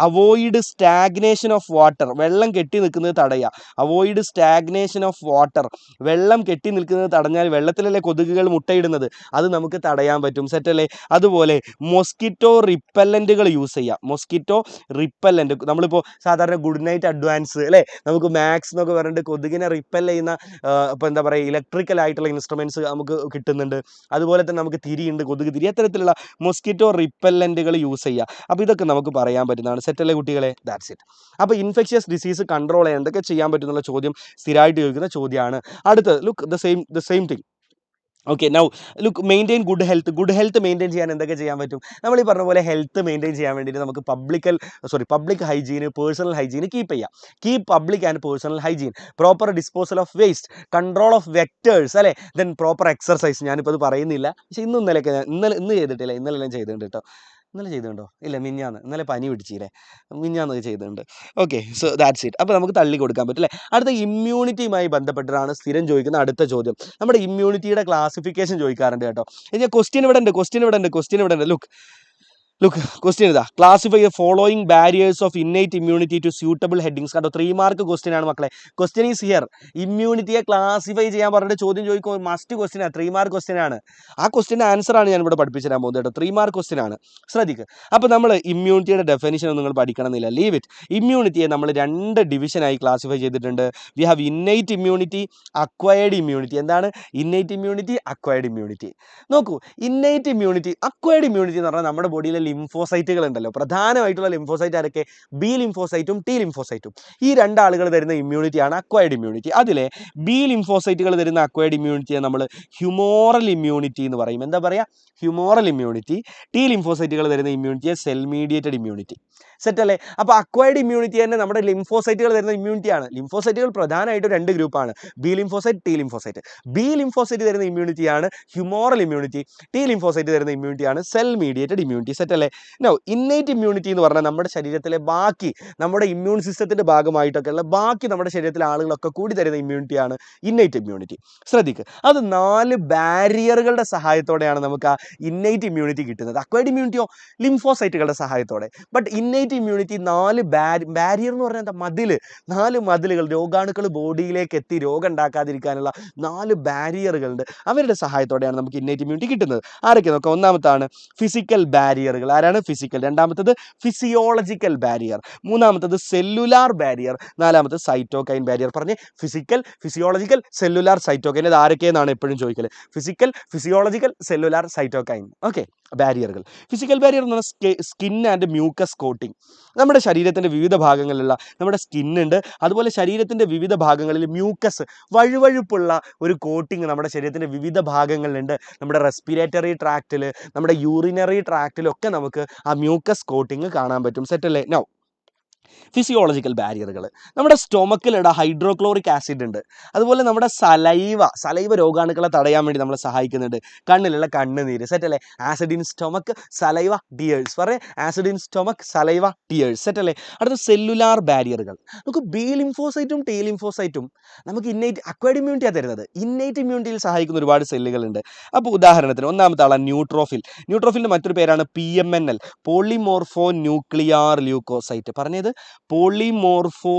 അവോയ്ഡ് സ്റ്റാഗ്നേഷൻ ഓഫ് വാട്ടർ, വെള്ളം കെട്ടി നിൽക്കുന്നത് തടയുക. അവോയ്ഡ് സ്റ്റാഗ്നേഷൻ ഓഫ് വാട്ടർ, വെള്ളം കെട്ടി നിൽക്കുന്നത് തടഞ്ഞാൽ, വെള്ളത്തിലല്ലേ കൊതുകുകൾ മുട്ടയിടുന്നത്, അത് നമുക്ക് തടയാൻ പറ്റും. സെറ്റല്ലേ? അതുപോലെ മൊസ്കിറ്റോ റിപ്പല്ലൻറ്റുകൾ യൂസ് ചെയ്യുക. മൊസ്കിറ്റോ റിപ്പല്ലൻറ്റ്, നമ്മളിപ്പോൾ സാധാരണ ഗുഡ് നൈറ്റ് അഡ്വാൻസ് അല്ലേ, നമുക്ക് മാക്സ് എന്നൊക്കെ പറഞ്ഞിട്ട് കൊതുകിനെ റിപ്പൽ ചെയ്യുന്ന ഇപ്പോൾ എന്താ പറയുക, ഇലക്ട്രിക്കൽ ആയിട്ടുള്ള ഇൻസ്ട്രുമെൻറ്റ്സ് നമുക്ക് കിട്ടുന്നുണ്ട്. അതുപോലെ തന്നെ നമുക്ക് തിരിയുണ്ട്, കൊതുക് തിരി, അത്തരത്തിലുള്ള മൊസ്കിറ്റോ റിപ്പല്ലൻറ്റുകൾ യൂസ് ചെയ്യുക. അപ്പോൾ ഇതൊക്കെ നമുക്ക് പറയാൻ പറ്റുന്നതാണ്. സെറ്റല്ലേ കുട്ടികളെ? That's it. അപ്പോൾ ഇൻഫെക്ഷ്യസ് ഡിസീസ് കൺട്രോൾ ചെയ്യാൻ എന്തൊക്കെ ചെയ്യാൻ പറ്റുന്നുള്ള ചോദ്യം സ്ഥിരമായിട്ട് ചോദിക്കുന്ന ചോദ്യമാണ്. അടുത്ത് look the same thing. Okay, now look, maintain good health maintain ചെയ്യാൻ എന്തൊക്കെ ചെയ്യാൻ പറ്റും? നമ്മൾ ഈ പറഞ്ഞ പോലെ ഹെൽത്ത് മെയിൻറ്റെയിൻ ചെയ്യാൻ വേണ്ടിയിട്ട് നമുക്ക് public hygiene, personal hygiene keep ചെയ്യാം. Keep public and personal hygiene, proper disposal of waste, control of vectors അല്ലേ, ദെൻ പ്രോപ്പർ എക്സർസൈസ്. ഞാനിപ്പോൾ അത് പറയുന്നില്ല, പക്ഷേ ഇന്നലെ ചെയ്തിട്ടില്ല, ഇന്നലെ ഞാൻ ചെയ്തിട്ടുണ്ട് കേട്ടോ. ഇന്നലെ ചെയ്തിട്ടുണ്ടോ? ഇല്ല, ഇന്നലെ പനി പിടിച്ചില്ലേ, മിഞ്ഞാന്നൊക്കെ ചെയ്തിട്ടുണ്ട്. Okay, so that's it. അപ്പോൾ നമുക്ക് തള്ളി കൊടുക്കാൻ പറ്റില്ലേ. അടുത്ത ഇമ്മ്യൂണിറ്റിയുമായി ബന്ധപ്പെട്ടിട്ടാണ് സ്ഥിരം ചോദിക്കുന്ന അടുത്ത ചോദ്യം. നമ്മുടെ ഇമ്മ്യൂണിറ്റിയുടെ ക്ലാസിഫിക്കേഷൻ ചോദിക്കാറുണ്ട് കേട്ടോ. ക്വസ്റ്റ്യൻ ഇവിടെ ഉണ്ട്. ലുക്ക്, ക്വസ്റ്റ്യൻ ഇതാ, classify the following barriers of innate immunity to suitable headings. കണ്ടോ, 3 മാർക്ക് ക്വസ്റ്റ്യൻ ആണ് മക്കളെ. Question is here. ഇമ്മ്യൂണിറ്റിയെ ക്ലാസിഫൈ ചെയ്യാൻ പറഞ്ഞിട്ട് ചോദ്യം ചോദിക്കും, മസ്റ്റ് ക്വസ്റ്റ്യൻ ആണ്, 3 മാർക്ക് ക്വസ്റ്റ്യൻ ആണ്. ആ ക്വസ്റ്റ്യൻ്റെ ആൻസറാണ് ഞാൻ ഇവിടെ പഠിപ്പിച്ചു തരാൻ പോകുന്നത് കേട്ടോ. 3 മാർക്ക് ക്വസ്റ്റ്യൻ ആണ്, ശ്രദ്ധിക്കുക. അപ്പോൾ നമ്മൾ ഇമ്മ്യൂണിറ്റിയുടെ ഡെഫിനിഷൻ ഒന്നും നിങ്ങൾ പഠിക്കണമെന്നില്ല, ലീവ് ഇറ്റ്. ഇമ്മ്യൂണിറ്റിയെ നമ്മൾ 2 ഡിവിഷനായി ക്ലാസിഫൈ ചെയ്തിട്ടുണ്ട്. We have innate immunity, acquired immunity. എന്താണ് ഇന്നേറ്റ് ഇമ്മ്യൂണിറ്റി, അക്വയർഡ് ഇമ്മ്യൂണിറ്റി? നോക്കൂ, ഇന്നേറ്റ് ഇമ്മ്യൂണിറ്റി, അക്വയർഡ് ഇമ്മ്യൂണിറ്റി എന്ന് പറഞ്ഞാൽ നമ്മുടെ ബോഡിയിലെ ലിംഫോസൈറ്റുകൾ ഉണ്ടല്ലോ, പ്രധാനമായിട്ടുള്ള ലിംഫോസൈറ്റ് ആരൊക്കെ? ബി ലിംഫോസൈറ്റും ടി ലിംഫോസൈറ്റും. ഈ 2 ആളുകൾ തരുന്ന ഇമ്മ്യൂണിറ്റിയാണ് അക്വയർഡ് ഇമ്മ്യൂണിറ്റി. അതിലെ ബി ലിംഫോസൈറ്റുകൾ തരുന്ന അക്വയർഡ് ഇമ്മ്യൂണിറ്റിയെ നമ്മൾ ഹ്യൂമോറൽ ഇമ്മ്യൂണിറ്റി എന്ന് പറയും. എന്താ പറയുക? ഹ്യൂമോറൽ ഇമ്മ്യൂണിറ്റി. ടി ലിംഫോസൈറ്റുകൾ തരുന്ന ഇമ്മ്യൂണിറ്റിയെ സെൽ മീഡിയേറ്റഡ് ഇമ്മ്യൂണിറ്റി. സെറ്റല്ലേ? അപ്പോൾ അക്വയർഡ് ഇമ്മ്യൂണിറ്റി തന്നെ നമ്മുടെ ലിംഫോസൈറ്റുകൾ തരുന്ന ഇമ്മ്യൂണിറ്റിയാണ്. ലിംഫോസൈറ്റുകൾ പ്രധാനമായിട്ടും 2 ഗ്രൂപ്പാണ്, B lymphocyte, T lymphocyte. B lymphocyte തരുന്ന ഇമ്മ്യൂണിറ്റിയാണ് ഹ്യൂമോറൽ ഇമ്മ്യൂണിറ്റി, ടി ലിംഫോസൈറ്റ് തരുന്ന ഇമ്മ്യൂണിറ്റിയാണ് സെൽ മീഡിയേറ്റഡ് ഇമ്മ്യൂണിറ്റി. സെറ്റല്ലേ? നോ, ഇന്നേറ്റ് ഇമ്മ്യൂണിറ്റി എന്ന് പറഞ്ഞാൽ നമ്മുടെ ശരീരത്തിലെ ബാക്കി, നമ്മുടെ ഇമ്മ്യൂൺ സിസ്റ്റത്തിൻ്റെ ഭാഗമായിട്ടൊക്കെയുള്ള ബാക്കി നമ്മുടെ ശരീരത്തിലെ ആളുകളൊക്കെ കൂടി തരുന്ന ഇമ്മ്യൂണിറ്റിയാണ് ഇന്നേറ്റ് ഇമ്മ്യൂണിറ്റി. ശ്രദ്ധിക്കുക, അത് 4 ബാരിയറുകളുടെ സഹായത്തോടെയാണ് നമുക്ക് ആ ഇന്നേറ്റ് ഇമ്മ്യൂണിറ്റി കിട്ടുന്നത്. അക്വയർഡ് ഇമ്മ്യൂണിറ്റിയോ ലിംഫോസൈറ്റുകളുടെ സഹായത്തോടെ. ബട്ട് ഇന്നേറ്റ് ഇമ്മ്യൂണിറ്റി 4 ബാരിയർ എന്ന് പറഞ്ഞാൽ എന്താ? 4 മതിലുകൾ, രോഗാണുക്കൾ ബോഡിയിലേക്ക് എത്തി രോഗം ഉണ്ടാക്കാതിരിക്കാനുള്ള 4 ബാരിയറുകളുണ്ട്. അവരുടെ സഹായത്തോടെയാണ് നമുക്ക് ഇന്നേറ്റ് ഇമ്മ്യൂണിറ്റി കിട്ടുന്നത്. ആരൊക്കെ നോക്കാം? ഒന്നാമത്താണ് ഫിസിക്കൽ ബാരിയറുകൾ. ബാരിയറുകൾ. ആരാണ്? ഫിസിക്കൽ. രണ്ടാമത്തത് ഫിസിയോളജിക്കൽ ബാരിയർ. മൂന്നാമത്തത് സെല്ലുലാർ ബാരിയർ. നാലാമത്തത് സൈറ്റോകൈൻ ബാരിയർ. പറഞ്ഞ് ഫിസിക്കൽ, ഫിസിയോളജിക്കൽ, സെല്ലുലാർ, സൈറ്റോകൈൻ. ഇത് ആരൊക്കെയെന്നാണ് എപ്പോഴും ചോദിക്കല്. Physical, physiological, cellular, cytokine. Okay, ബാരിയറുകൾ. ഫിസിക്കൽ ബാരിയർ എന്ന് പറഞ്ഞാൽ സ്കിൻ ആൻഡ് മ്യൂക്കസ് കോട്ടിംഗ്. നമ്മുടെ ശരീരത്തിൻ്റെ വിവിധ ഭാഗങ്ങളിലുള്ള നമ്മുടെ സ്കിന്നുണ്ട്, അതുപോലെ ശരീരത്തിൻ്റെ വിവിധ ഭാഗങ്ങളിൽ മ്യൂക്കസ്, വഴുവഴുപ്പുള്ള ഒരു കോട്ടിങ് നമ്മുടെ ശരീരത്തിൻ്റെ വിവിധ ഭാഗങ്ങളിലുണ്ട്. നമ്മുടെ റെസ്പിറേറ്ററി ട്രാക്റ്റിൽ, നമ്മുടെ യൂറിനറി ട്രാക്റ്റിലൊക്കെ നമുക്ക് ആ മ്യൂക്കസ് കോട്ടിങ് കാണാൻ പറ്റും. സെറ്റല്ലേ? നൗ ഫിസിയോളജിക്കൽ ബാരിയറുകൾ. നമ്മുടെ സ്റ്റൊമക്കിലിട ഹൈഡ്രോക്ലോറിക് ആസിഡ് ഉണ്ട്. അതുപോലെ നമ്മുടെ സലൈവ രോഗാണുക്കളെ തടയാൻ വേണ്ടി നമ്മളെ സഹായിക്കുന്നുണ്ട്. കണ്ണിലുള്ള കണ്ണുനീര്. സെറ്റല്ലേ? Acid in stomach, saliva, tears. പറയേ acid in stomach, saliva, tears. സെറ്റല്ലേ? അടുത്ത സെല്ലുലാർ ബാരിയറുകൾ. നമുക്ക് ബി ലിംഫോസൈറ്റും ടി ലിംഫോസൈറ്റും നമുക്ക് അക്വയർഡ് ഇമ്മ്യൂണിറ്റിയാണ് തരുന്നത്. ഇന്നേറ്റ് ഇമ്മ്യൂണിറ്റിയിൽ സഹായിക്കുന്ന ഒരുപാട് സെല്ലുകളുണ്ട്. അപ്പോൾ ഉദാഹരണത്തിന് ഒന്നാമത്തെ ആളാണ് ന്യൂട്രോഫിൽ. ന്യൂട്രോഫിലിൻ്റെ മറ്റൊരു പേരാണ് PMNL, പോളിമോർഫോ ന്യൂക്ലിയർ ല്യൂക്കോസൈറ്റ്. പറഞ്ഞത് പോളിമോർഫോ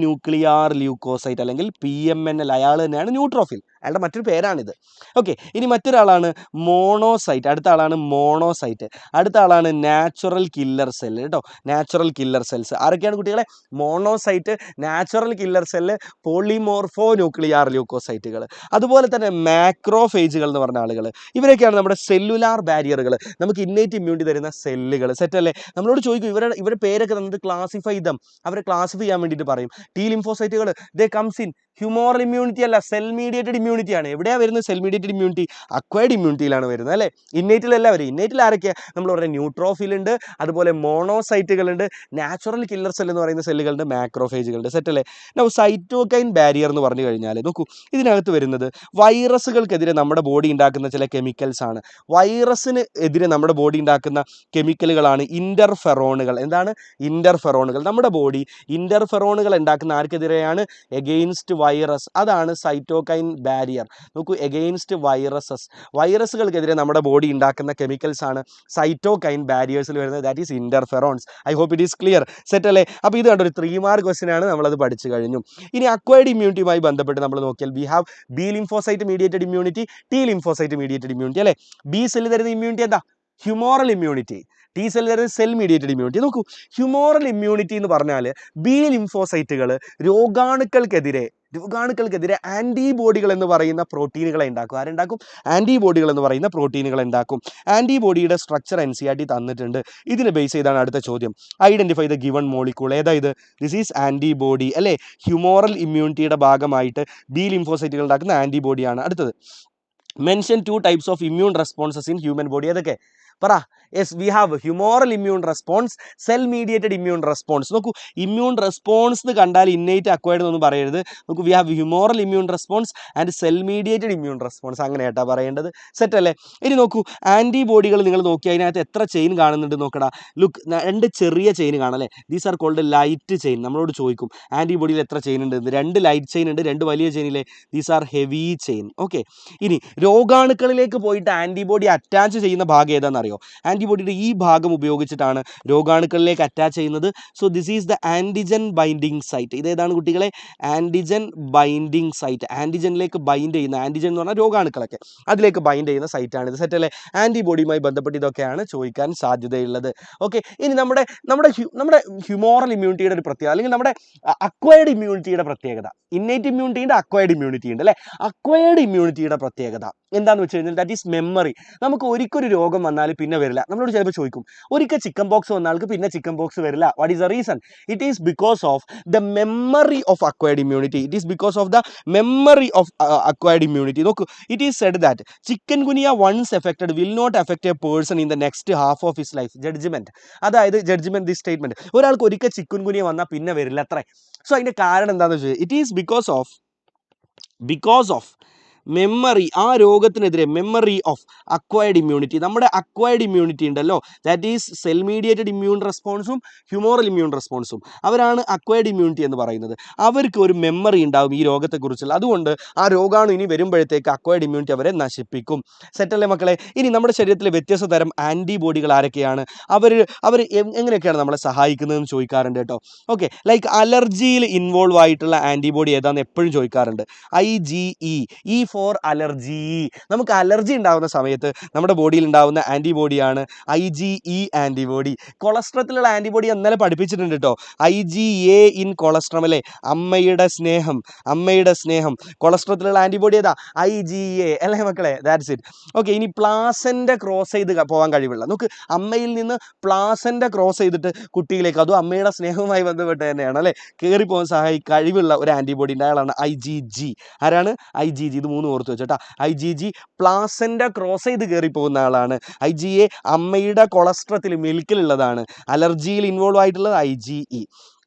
ന്യൂക്ലിയർ ല്യൂക്കോസൈറ്റ് അല്ലെങ്കിൽ PMNL. അയാൾ തന്നെയാണ് ന്യൂട്രോഫിൽ. അയാളുടെ മറ്റൊരു പേരാണിത്. ഓക്കെ, ഇനി മറ്റൊരാളാണ് മോണോസൈറ്റ്. അടുത്ത ആളാണ് മോണോസൈറ്റ്. അടുത്ത ആളാണ് നാച്ചുറൽ കില്ലർ സെല്ല്. കേട്ടോ, നാച്ചുറൽ കില്ലർ സെൽസ്. ആരൊക്കെയാണ് കുട്ടികളെ? Monocyte, natural killer cell, polymorphonuclear ല്യൂക്കോസൈറ്റുകൾ. അതുപോലെ തന്നെ മാക്രോഫേജുകൾ എന്ന് പറഞ്ഞ ആളുകൾ. ഇവരൊക്കെയാണ് നമ്മുടെ സെല്ലുലാർ ബാരിയറുകൾ, നമുക്ക് ഇന്നേറ്റ് ഇമ്മ്യൂണിറ്റി തരുന്ന സെല്ലുകൾ. സെറ്റല്ലേ? നമ്മളോട് ചോദിക്കും ഇവരുടെ പേരൊക്കെ തന്നിട്ട് ക്ലാസിഫൈ ചെയ്താൽ അവരെ ക്ലാസിഫൈ ചെയ്യാൻ വേണ്ടിയിട്ട് പറയും. ടി ലിംഫോസൈറ്റുകൾ they comes in humoral immunity അല്ല, സെൽ മീഡിയേറ്റഡ് ഇമ്മ്യൂണിറ്റി ആണ്. എവിടെയാണ് വരുന്നത്? സെൽ മീഡിയേറ്റഡ് ഇമ്മ്യൂണിറ്റി അക്വയർഡ് ഇമ്മ്യൂണിറ്റിയിലാണ് വരുന്നത് അല്ലേ? ഇന്നേറ്റിലല്ല വരും. ഇന്നേറ്റിൽ ആരൊക്കെയാണ്? നമ്മൾ പറയുന്നത് ന്യൂട്രോഫിൽ ഉണ്ട്, അതുപോലെ മോണോസൈറ്റുകളുണ്ട്, നാച്ചുറൽ കില്ലർ സെൽ എന്ന് പറയുന്ന സെല്ലുകളുണ്ട്, മാക്രോഫേജുകളുണ്ട്. സെറ്റല്ലേ? നൗ സൈറ്റോകൈൻ ബാരിയർ എന്ന് പറഞ്ഞു കഴിഞ്ഞാൽ നോക്കൂ, ഇതിനകത്ത് വരുന്നത് വൈറസുകൾക്കെതിരെ നമ്മുടെ ബോഡി ഉണ്ടാക്കുന്ന ചില കെമിക്കൽസ് ആണ്. വൈറസിന് എതിരെ നമ്മുടെ ബോഡി ഉണ്ടാക്കുന്ന കെമിക്കലുകളാണ് ഇന്റർഫെറോണുകൾ. എന്താണ് ഇന്റർഫെറോണുകൾ? നമ്മുടെ ബോഡി ഇന്റർഫെറോണുകൾ ഉണ്ടാക്കുന്ന ആർക്കെതിരെയാണ്? Against virus. അതാണ് സൈറ്റോകൈൻ ബാരിയർ. നോക്കൂ, എഗെയിൻസ്റ്റ് വൈറസുകൾക്കെതിരെ നമ്മുടെ ബോഡി ഉണ്ടാക്കുന്ന കെമിക്കൽസ് ആണ് സൈറ്റോകൈൻ ബാരിയേഴ്സിൽ വരുന്നത്. That is interferons. I hope it is clear. Set അല്ലേ? അപ്പോൾ ഇത് കണ്ടൊരു 3 മാർക്ക് ക്വസ്റ്റ്യൻ ആണ്, നമ്മളത് പഠിച്ചു കഴിഞ്ഞു. ഇനി അക്വയർഡ് ഇമ്മ്യൂണിറ്റിയുമായി ബന്ധപ്പെട്ട് നമ്മൾ നോക്കിയാൽ we have be lymphocyte mediated immunity, T lymphocyte mediated immunity അല്ലേ? ബി സെല്ല് തരുന്ന ഇമ്മ്യൂണിറ്റി എന്താ? ഹ്യൂമോറൽ ഇമ്മ്യൂണിറ്റി. ടി സെല്ല് തരുന്നത് സെൽ മീഡിയേറ്റഡ് ഇമ്മ്യൂണിറ്റി. നോക്കൂ, ഹ്യൂമോറൽ ഇമ്മ്യൂണിറ്റി എന്ന് പറഞ്ഞാൽ ബി ലിംഫോസൈറ്റുകൾ രോഗാണുക്കൾക്കെതിരെ ആൻറ്റിബോഡികൾ എന്ന് പറയുന്ന പ്രോട്ടീനുകളെ ഉണ്ടാക്കും. ആരുണ്ടാക്കും? ആൻറ്റിബോഡികൾ എന്ന് പറയുന്ന പ്രോട്ടീനുകളെ ഉണ്ടാക്കും. ആൻറ്റിബോഡിയുടെ സ്ട്രക്ചർ NCERT തന്നിട്ടുണ്ട്. ഇതിനെ ബേസ് ചെയ്താണ് അടുത്ത ചോദ്യം. Identify the given molecule. ഏതാ ഇത്? ദിസ് ഈസ് ആൻറ്റിബോഡി അല്ലേ? ഹ്യൂമോറൽ ഇമ്മ്യൂണിറ്റിയുടെ ഭാഗമായിട്ട് ബി ലിംഫോസൈറ്റുകൾ ഉണ്ടാക്കുന്ന ആൻറ്റിബോഡിയാണ്. അടുത്തത് mention 2 types of immune responses in human body. ഏതൊക്കെ പറ? Yes, we have humoral immune response, cell mediated immune response. നോക്കൂ, ഇമ്മ്യൂൺ റെസ്പോൺസ് എന്ന് കണ്ടാൽ ഇന്നേറ്റ് അക്വയർഡ് എന്നൊന്നും പറയരുത്. നോക്കൂ, we have humoral immune response and cell mediated immune response. അങ്ങനെയായിട്ടാ പറയേണ്ടത്. സെറ്റ് അല്ലേ? ഇനി നോക്കൂ, ആൻറ്റിബോഡികൾ നിങ്ങൾ നോക്കി അതിനകത്ത് എത്ര ചെയിൻ കാണുന്നുണ്ട് നോക്കടാ. ലുക്ക്, 2 ചെറിയ ചെയിൻ കാണാം അല്ലേ? These are called light chain. നമ്മളോട് ചോദിക്കും ആൻറ്റിബോഡിയിൽ എത്ര ചെയിൻ ഉണ്ട്? 2 ലൈറ്റ് ചെയിൻ ഉണ്ട്, 2 വലിയ ചെയിനിലെ these are heavy chain. Okay, ഇനി രോഗാണുക്കളിലേക്ക് പോയിട്ട് ആൻറ്റിബോഡി അറ്റാച്ച് ചെയ്യുന്ന ഭാഗം ഏതാണെന്നറിയോ? ആൻറ്റിബോഡിയുടെ ഈ ഭാഗം ഉപയോഗിച്ചിട്ടാണ് രോഗാണുക്കളിലേക്ക് അറ്റാച്ച് ചെയ്യുന്നത്. So this is the antigen binding site. ഇതേതാണ് കുട്ടികളെ? Antigen binding site. ആൻറ്റിജനിലേക്ക് ബൈൻഡ് ചെയ്യുന്ന, ആൻറ്റിജൻ എന്ന് പറഞ്ഞാൽ രോഗാണുക്കളൊക്കെ അതിലേക്ക് ബൈൻഡ് ചെയ്യുന്ന സൈറ്റാണ് ഇത്. സെറ്റ് അല്ലേ? ആൻറ്റിബോഡിയുമായി ബന്ധപ്പെട്ട് ഇതൊക്കെയാണ് ചോദിക്കാൻ സാധ്യതയുള്ളത്. ഓക്കെ, ഇനി നമ്മുടെ ഹ്യൂമോറൽ ഇമ്മ്യൂണിറ്റിയുടെ ഒരു പ്രത്യേകത, അല്ലെങ്കിൽ നമ്മുടെ അക്വയർഡ് ഇമ്മ്യൂണിറ്റിയുടെ പ്രത്യേകത. ഇന്നേറ്റ് ഇമ്മ്യൂണിറ്റി ഉണ്ട്, അക്വയർഡ് ഇമ്മ്യൂണിറ്റി ഉണ്ട് അല്ലേ? അക്വയർഡ് ഇമ്മ്യൂണിറ്റിയുടെ പ്രത്യേകത എന്താണെന്ന് വെച്ച് കഴിഞ്ഞാൽ ദാറ്റ് ഈസ് മെമ്മറി. നമുക്ക് ഒരിക്കലൊരു രോഗം വന്നാൽ പിന്നെ വരില്ല. നമ്മളോട് ചിലപ്പോൾ ചോദിക്കും, ഒരിക്കൽ ചിക്കൻ ബോക്സ് വന്ന ആൾക്ക് പിന്നെ ചിക്കൻ ബോക്സ് വരില്ല. What is the reason? It is because of the memory of acquired immunity. It is because of the memory of acquired immunity. നോക്കൂ, it is said that chikungunya once affected will not affect a person in the next half of his life. Judgement. അതായത് judgement, this statement, ഒരാൾക്ക് ഒരിക്കൽ chicken ഗുനിയ വന്നാൽ പിന്നെ വരില്ല അത്രേ. So അതിന്റെ കാരണം എന്താണെന്ന് വെച്ചാൽ it is because of memory, ആ രോഗത്തിനെതിരെ മെമ്മറി ഓഫ് അക്വയർഡ് ഇമ്മ്യൂണിറ്റി. നമ്മുടെ അക്വയർഡ് ഇമ്മ്യൂണിറ്റി ഉണ്ടല്ലോ, that is cell mediated immune റെസ്പോൺസും ഹ്യൂമോറൽ ഇമ്മ്യൂൺ റെസ്പോൺസും. അവരാണ് അക്വയർഡ് ഇമ്മ്യൂണിറ്റി എന്ന് പറയുന്നത്. അവർക്ക് ഒരു മെമ്മറി ഉണ്ടാവും ഈ രോഗത്തെക്കുറിച്ചുള്ള. അതുകൊണ്ട് ആ രോഗാണു ഇനി വരുമ്പോഴത്തേക്ക് അക്വയർഡ് ഇമ്മ്യൂണിറ്റി അവരെ നശിപ്പിക്കും. സെറ്റല്ലേ മക്കളെ? ഇനി നമ്മുടെ ശരീരത്തിലെ വ്യത്യസ്ത തരം ആൻറ്റിബോഡികൾ ആരൊക്കെയാണ്? അവർ എങ്ങനെയൊക്കെയാണ് നമ്മളെ സഹായിക്കുന്നതെന്ന് ചോദിക്കാറുണ്ട് കേട്ടോ. ഓക്കെ, ലൈക്ക് അലർജിയിൽ ഇൻവോൾവ് ആയിട്ടുള്ള ആൻറ്റിബോഡി ഏതാണെന്ന് എപ്പോഴും ചോദിക്കാറുണ്ട്. IgE, E for allergy. നമുക്ക് അലർജി ഉണ്ടാകുന്ന സമയത്ത് നമ്മുടെ ബോഡിയിൽ ഉണ്ടാകുന്ന ആൻറ്റിബോഡിയാണ് IgE ആൻറ്റിബോഡി. കൊളസ്ട്രത്തിലുള്ള ആൻറ്റിബോഡി ഇന്നലെ പഠിപ്പിച്ചിട്ടുണ്ട് കേട്ടോ. IgA ഇൻ കൊളസ്ട്രം അല്ലേ, അമ്മയുടെ സ്നേഹം, അമ്മയുടെ സ്നേഹം. കൊളസ്ട്രത്തിലുള്ള ആൻറ്റിബോഡി ഏതാ? IgA അല്ലേ മക്കളെ? That's it. ഓക്കെ, ഇനി പ്ലാസൻ്റെ ക്രോസ് ചെയ്ത് പോകാൻ കഴിവുള്ള, നമുക്ക് അമ്മയിൽ നിന്ന് പ്ലാസൻ്റെ ക്രോസ് ചെയ്തിട്ട് കുട്ടിയിലേക്ക്, അതും അമ്മയുടെ സ്നേഹവുമായി ബന്ധപ്പെട്ട് തന്നെയാണ് അല്ലേ, കയറിപ്പോകാൻ കഴിവുള്ള ഒരു ആൻറ്റിബോഡി ഉണ്ട്, അയാളാണ് IgG. ആരാണ്? IgG. ഇത് 3 ഓർത്ത് വെച്ചോട്ടാ. IgG പ്ലാസൻ്റെ ക്രോസ് ചെയ്ത് കയറിപ്പോകുന്ന ആളാണ്. IgA അമ്മയുടെ കൊളസ്ട്രത്തിൽ, മിൽക്കിലുള്ളതാണ്. അലർജിയിൽ ഇൻവോൾവ് ആയിട്ടുള്ളത് IgE.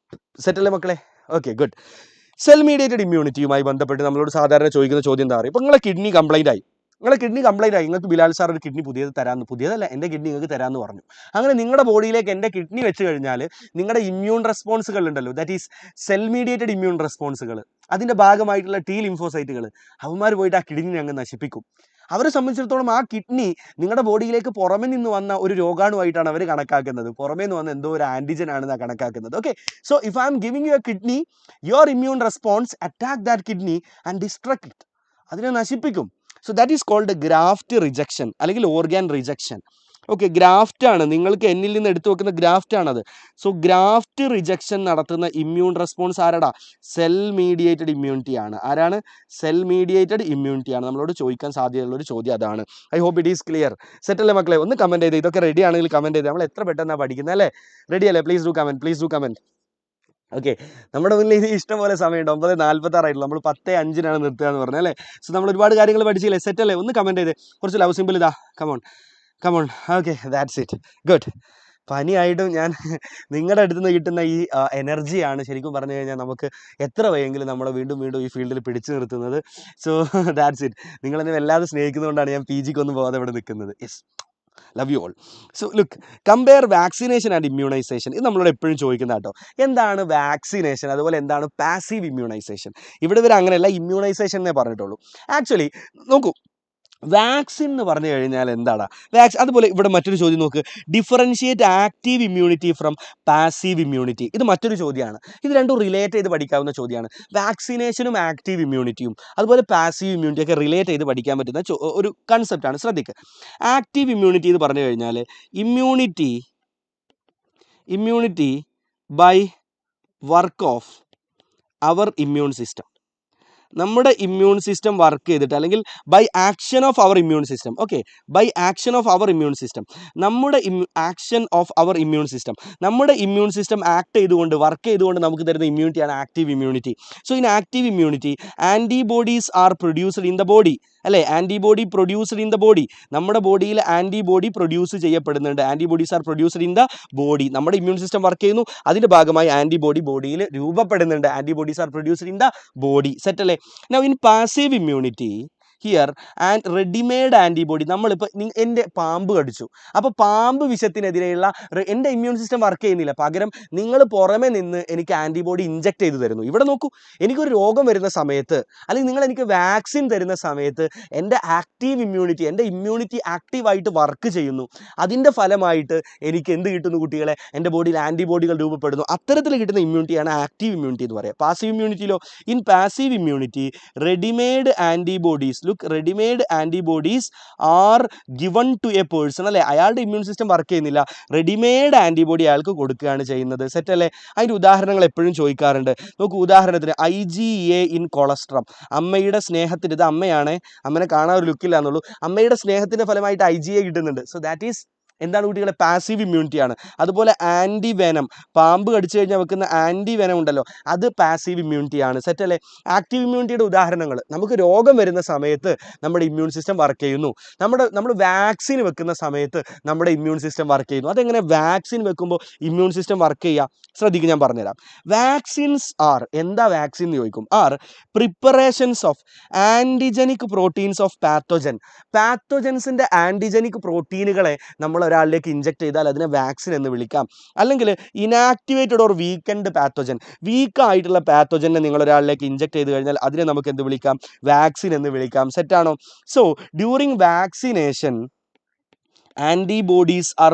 സെറ്റല്ലേ മക്കളെ? Okay, good. സെൽ മീഡിയേറ്റഡ് ഇമ്മ്യൂണിറ്റിയുമായി ബന്ധപ്പെട്ട് നമ്മളോട് സാധാരണ ചോദിക്കുന്ന ചോദ്യം എന്താ പറയുക? ഇപ്പോൾ നിങ്ങളെ കിഡ്നി കംപ്ലൈൻ്റ് ആയി, നിങ്ങൾക്ക് ബിലാൽ സാർ ഒരു കിഡ്നി പുതിയതല്ല എൻ്റെ കിഡ്നി നിങ്ങൾക്ക് തരാമെന്ന് പറഞ്ഞു. അങ്ങനെ നിങ്ങളുടെ ബോഡിയിലേക്ക് എൻ്റെ കിഡ്നി വെച്ച് കഴിഞ്ഞാൽ നിങ്ങളുടെ ഇമ്മ്യൂൺ റെസ്പോൺസുകൾ ഉണ്ടല്ലോ, that is cell mediated immune റെസ്പോൺസുകൾ, അതിൻ്റെ ഭാഗമായിട്ടുള്ള T ലിംഫോസൈറ്റുകൾ, അവന്മാർ പോയിട്ട് ആ കിഡ്നി അങ്ങ് നശിപ്പിക്കും. അവരെ സംബന്ധിച്ചിടത്തോളം ആ കിഡ്നി നിങ്ങളുടെ ബോഡിയിലേക്ക് പുറമെ നിന്ന് വന്ന ഒരു രോഗാണുമായിട്ടാണ് അവർ കണക്കാക്കുന്നത്. പുറമേ നിന്ന് വന്ന എന്തോ ഒരു ആൻറ്റിജൻ ആണെന്നാണ് കണക്കാക്കുന്നത്. Okay, so if I am giving you a kidney, your immune response attack that kidney and destruct it, അതിനെ നശിപ്പിക്കും. So that is called graft rejection അല്ലെങ്കിൽ ഓർഗാൻ റിജക്ഷൻ. ഓക്കെ, ഗ്രാഫ്റ്റ് ആണ്, നിങ്ങൾക്ക് എന്നിൽ നിന്ന് എടുത്തു വെക്കുന്ന ഗ്രാഫ്റ്റ് ആണത്. സോ ഗ്രാഫ്റ്റ് റിജക്ഷൻ നടത്തുന്ന ഇമ്മ്യൂൺ റെസ്പോൺസ് ആരാടാ? സെൽ മീഡിയേറ്റഡ് ഇമ്മ്യൂണിറ്റി ആണ്. ആരാണ്? സെൽ മീഡിയേറ്റഡ് ഇമ്മ്യൂണിറ്റി ആണ്. നമ്മളോട് ചോദിക്കാൻ സാധ്യതയുള്ള ഒരു ചോദ്യം അതാണ്. I hope it is clear. സെറ്റല്ലേ മക്കളെ? ഒന്ന് കമൻറ്റ് ചെയ്ത്, ഇതൊക്കെ റെഡി ആണെങ്കിൽ കമൻറ്റ് ചെയ്ത്. നമ്മൾ എത്ര പെട്ടെന്നാണ് പഠിക്കുന്നത് അല്ലേ? റെഡി അല്ലേ? Please do comment. ഓക്കെ, നമ്മുടെ മുന്നിൽ ഇനി ഇഷ്ടംപോലെ സമയമുണ്ട്. 9:46 നമ്മൾ 10:05 നിർത്തുക എന്ന് പറഞ്ഞത് അല്ലേ? സോ നമ്മൾ ഒരുപാട് കാര്യങ്ങൾ പഠിച്ചില്ലേ? സെറ്റല്ലേ? ഒന്ന് കമൻറ്റ് ചെയ്ത്. കുറച്ച് ലവ് സിമ്പിൾ ഇതാ, come on. Okay, that's it. Good. പനിയായിട്ടും ഞാൻ നിങ്ങളുടെ അടുത്ത് നിന്ന് കിട്ടുന്ന ഈ എനർജിയാണ് ശരിക്കും പറഞ്ഞു കഴിഞ്ഞാൽ നമുക്ക് എത്ര വയ്യെങ്കിലും നമ്മളെ വീണ്ടും ഈ ഫീൽഡിൽ പിടിച്ചു നിർത്തുന്നത്. So that's it. നിങ്ങളെന്നെ വല്ലാതെ സ്നേഹിക്കുന്നതുകൊണ്ടാണ് ഞാൻ PGക്ക് ഒന്നും പോകാതെ ഇവിടെ നിൽക്കുന്നത്. Yes, love you all. So look, compare vaccination and immunization. ഇത് നമ്മളോട് എപ്പോഴും ചോദിക്കുന്ന കേട്ടോ. എന്താണ് വാക്സിനേഷൻ, അതുപോലെ എന്താണ് പാസീവ് ഇമ്മ്യൂണൈസേഷൻ? ഇവിടെ ഇവർ അങ്ങനെയല്ല, ഇമ്മ്യൂണൈസേഷൻ എന്നേ പറഞ്ഞിട്ടുള്ളൂ. ആക്ച്വലി നോക്കൂ, വാക്സിൻ എന്ന് പറഞ്ഞു കഴിഞ്ഞാൽ എന്താണ് അതുപോലെ ഇവിടെ മറ്റൊരു ചോദ്യം നോക്ക്, differentiate active immunity from passive immunity. ഇത് മറ്റൊരു ചോദ്യമാണ്. ഇത് രണ്ടും റിലേറ്റ് ചെയ്ത് പഠിക്കാവുന്ന ചോദ്യമാണ്. വാക്സിനേഷനും ആക്റ്റീവ് ഇമ്മ്യൂണിറ്റിയും അതുപോലെ പാസീവ് ഇമ്മ്യൂണിറ്റി ഒക്കെ റിലേറ്റ് ചെയ്ത് പഠിക്കാൻ പറ്റുന്ന ഒരു കൺസെപ്റ്റാണ്. ശ്രദ്ധിക്കുക, ആക്റ്റീവ് ഇമ്മ്യൂണിറ്റി എന്ന് പറഞ്ഞു കഴിഞ്ഞാൽ immunity by work of our immune system. നമ്മുടെ ഇമ്മ്യൂൺ സിസ്റ്റം വർക്ക് ചെയ്തിട്ട്, അല്ലെങ്കിൽ by action of our immune system. Okay, by action of our immune system, നമ്മുടെ action of our immune system, നമ്മുടെ ഇമ്മ്യൂൺ സിസ്റ്റം ആക്ട് ചെയ്തുകൊണ്ട്, work ചെയ്തുകൊണ്ട് നമുക്ക് തരുന്ന ഇമ്മ്യൂണിറ്റിയാണ് active immunity. So in active immunity antibodies are produced in the body അല്ലേ? Antibody produced in the body. നമ്മുടെ ബോഡിയിൽ ആൻറ്റിബോഡി പ്രൊഡ്യൂസ് ചെയ്യപ്പെടുന്നുണ്ട്. Antibodies are produced in the body. നമ്മുടെ ഇമ്മ്യൂൺ സിസ്റ്റം വർക്ക് ചെയ്യുന്നു, അതിൻ്റെ ഭാഗമായി ആൻറ്റിബോഡി ബോഡിയിൽ രൂപപ്പെടുന്നുണ്ട്. Antibodies are produced in the body. Set അല്ലേ? Now in passive immunity here and readymade antibody. നമ്മളിപ്പോൾ എൻ്റെ പാമ്പ് കടിച്ചു, അപ്പോൾ പാമ്പ് വിഷത്തിനെതിരെയുള്ള എൻ്റെ ഇമ്മ്യൂൺ സിസ്റ്റം വർക്ക് ചെയ്യുന്നില്ല, പകരം നിങ്ങൾ പുറമെ നിന്ന് എനിക്ക് ആൻറ്റിബോഡി ഇഞ്ചെക്ട് ചെയ്ത് തരുന്നു. ഇവിടെ നോക്കൂ, എനിക്കൊരു രോഗം വരുന്ന സമയത്ത്, അല്ലെങ്കിൽ നിങ്ങൾ എനിക്ക് വാക്സിൻ തരുന്ന സമയത്ത് എൻ്റെ ആക്റ്റീവ് ഇമ്മ്യൂണിറ്റി, എൻ്റെ ഇമ്മ്യൂണിറ്റി ആക്റ്റീവായിട്ട് വർക്ക് ചെയ്യുന്നു. അതിൻ്റെ ഫലമായിട്ട് എനിക്ക് എന്ത് കിട്ടുന്നു കുട്ടികളെ? എൻ്റെ ബോഡിയിൽ ആൻറ്റിബോഡികൾ രൂപപ്പെടുന്നു. അത്തരത്തിൽ കിട്ടുന്ന ഇമ്മ്യൂണിറ്റിയാണ് ആക്റ്റീവ് ഇമ്മ്യൂണിറ്റി എന്ന് പറയുക. പാസീവ് ഇമ്മ്യൂണിറ്റിയിലോ, in passive immunity readymade antibodies, look, readymade antibodies are given to a person അല്ലേ? അയാളുടെ ഇമ്മ്യൂൺ സിസ്റ്റം വർക്ക് ചെയ്യുന്നില്ല, റെഡിമെയ്ഡ് ആൻറ്റിബോഡി അയാൾക്ക് കൊടുക്കുകയാണ് ചെയ്യുന്നത്. സെറ്റ് അല്ലേ? അതിൻ്റെ ഉദാഹരണങ്ങൾ എപ്പോഴും ചോദിക്കാറുണ്ട്. നോക്കൂ, ഉദാഹരണത്തിന് IgA ഇൻ കൊളസ്ട്രം. അമ്മയുടെ സ്നേഹത്തിന്, ഇത് അമ്മയാണ്, അമ്മനെ കാണാൻ ഒരു ലുക്കില്ല എന്നുള്ളൂ, അമ്മയുടെ സ്നേഹത്തിൻ്റെ ഫലമായിട്ട് IgA കിട്ടുന്നുണ്ട്. സോ ദാറ്റ് ഈസ് എന്താണ് കുട്ടികളെ? പാസീവ് ഇമ്മ്യൂണിറ്റിയാണ്. അതുപോലെ ആൻറ്റിവെനം, പാമ്പ് കടിച്ചു കഴിഞ്ഞാൽ വെക്കുന്ന ആൻറ്റിവെനം ഉണ്ടല്ലോ, അത് പാസീവ് ഇമ്മ്യൂണിറ്റിയാണ്. സെറ്റ് അല്ലേ? ആക്റ്റീവ് ഇമ്മ്യൂണിറ്റിയുടെ ഉദാഹരണങ്ങൾ, നമുക്ക് രോഗം വരുന്ന സമയത്ത് നമ്മുടെ ഇമ്മ്യൂൺ സിസ്റ്റം വർക്ക് ചെയ്യുന്നു. നമ്മൾ വാക്സിൻ വെക്കുന്ന സമയത്ത് നമ്മുടെ ഇമ്മ്യൂൺ സിസ്റ്റം വർക്ക് ചെയ്യുന്നു. അതെങ്ങനെ വാക്സിൻ വെക്കുമ്പോൾ ഇമ്മ്യൂൺ സിസ്റ്റം വർക്ക് ചെയ്യുക? ശ്രദ്ധിക്കുക, ഞാൻ പറഞ്ഞുതരാം. വാക്സിൻസ് ആർ, എന്താ വാക്സിൻ എന്ന് ചോദിക്കും, are preparations of antigenic proteins of pathogen. പാത്തോജൻസിൻ്റെ ആൻറ്റിജനിക് പ്രോട്ടീനുകളെ നമ്മൾ ഒരാളിലേക്ക് ഇഞ്ചെക്ട് ചെയ്താൽ അതിനെ വാക്സിൻ എന്ന് വിളിക്കാം. അല്ലെങ്കിൽ ഇനാക്ടിവേറ്റഡ് ഓർ വീക്കൻഡ് പാത്തോജൻ, വീക്കായിട്ടുള്ള പാത്തോജനെ നിങ്ങൾ ഒരാളിലേക്ക് ഇഞ്ചെക്ട് ചെയ്ത് കഴിഞ്ഞാൽ അതിനെ നമുക്ക് എന്ത് വിളിക്കാം? വാക്സിൻ എന്ന് വിളിക്കാം. സെറ്റാണോ? So during vaccination antibodies are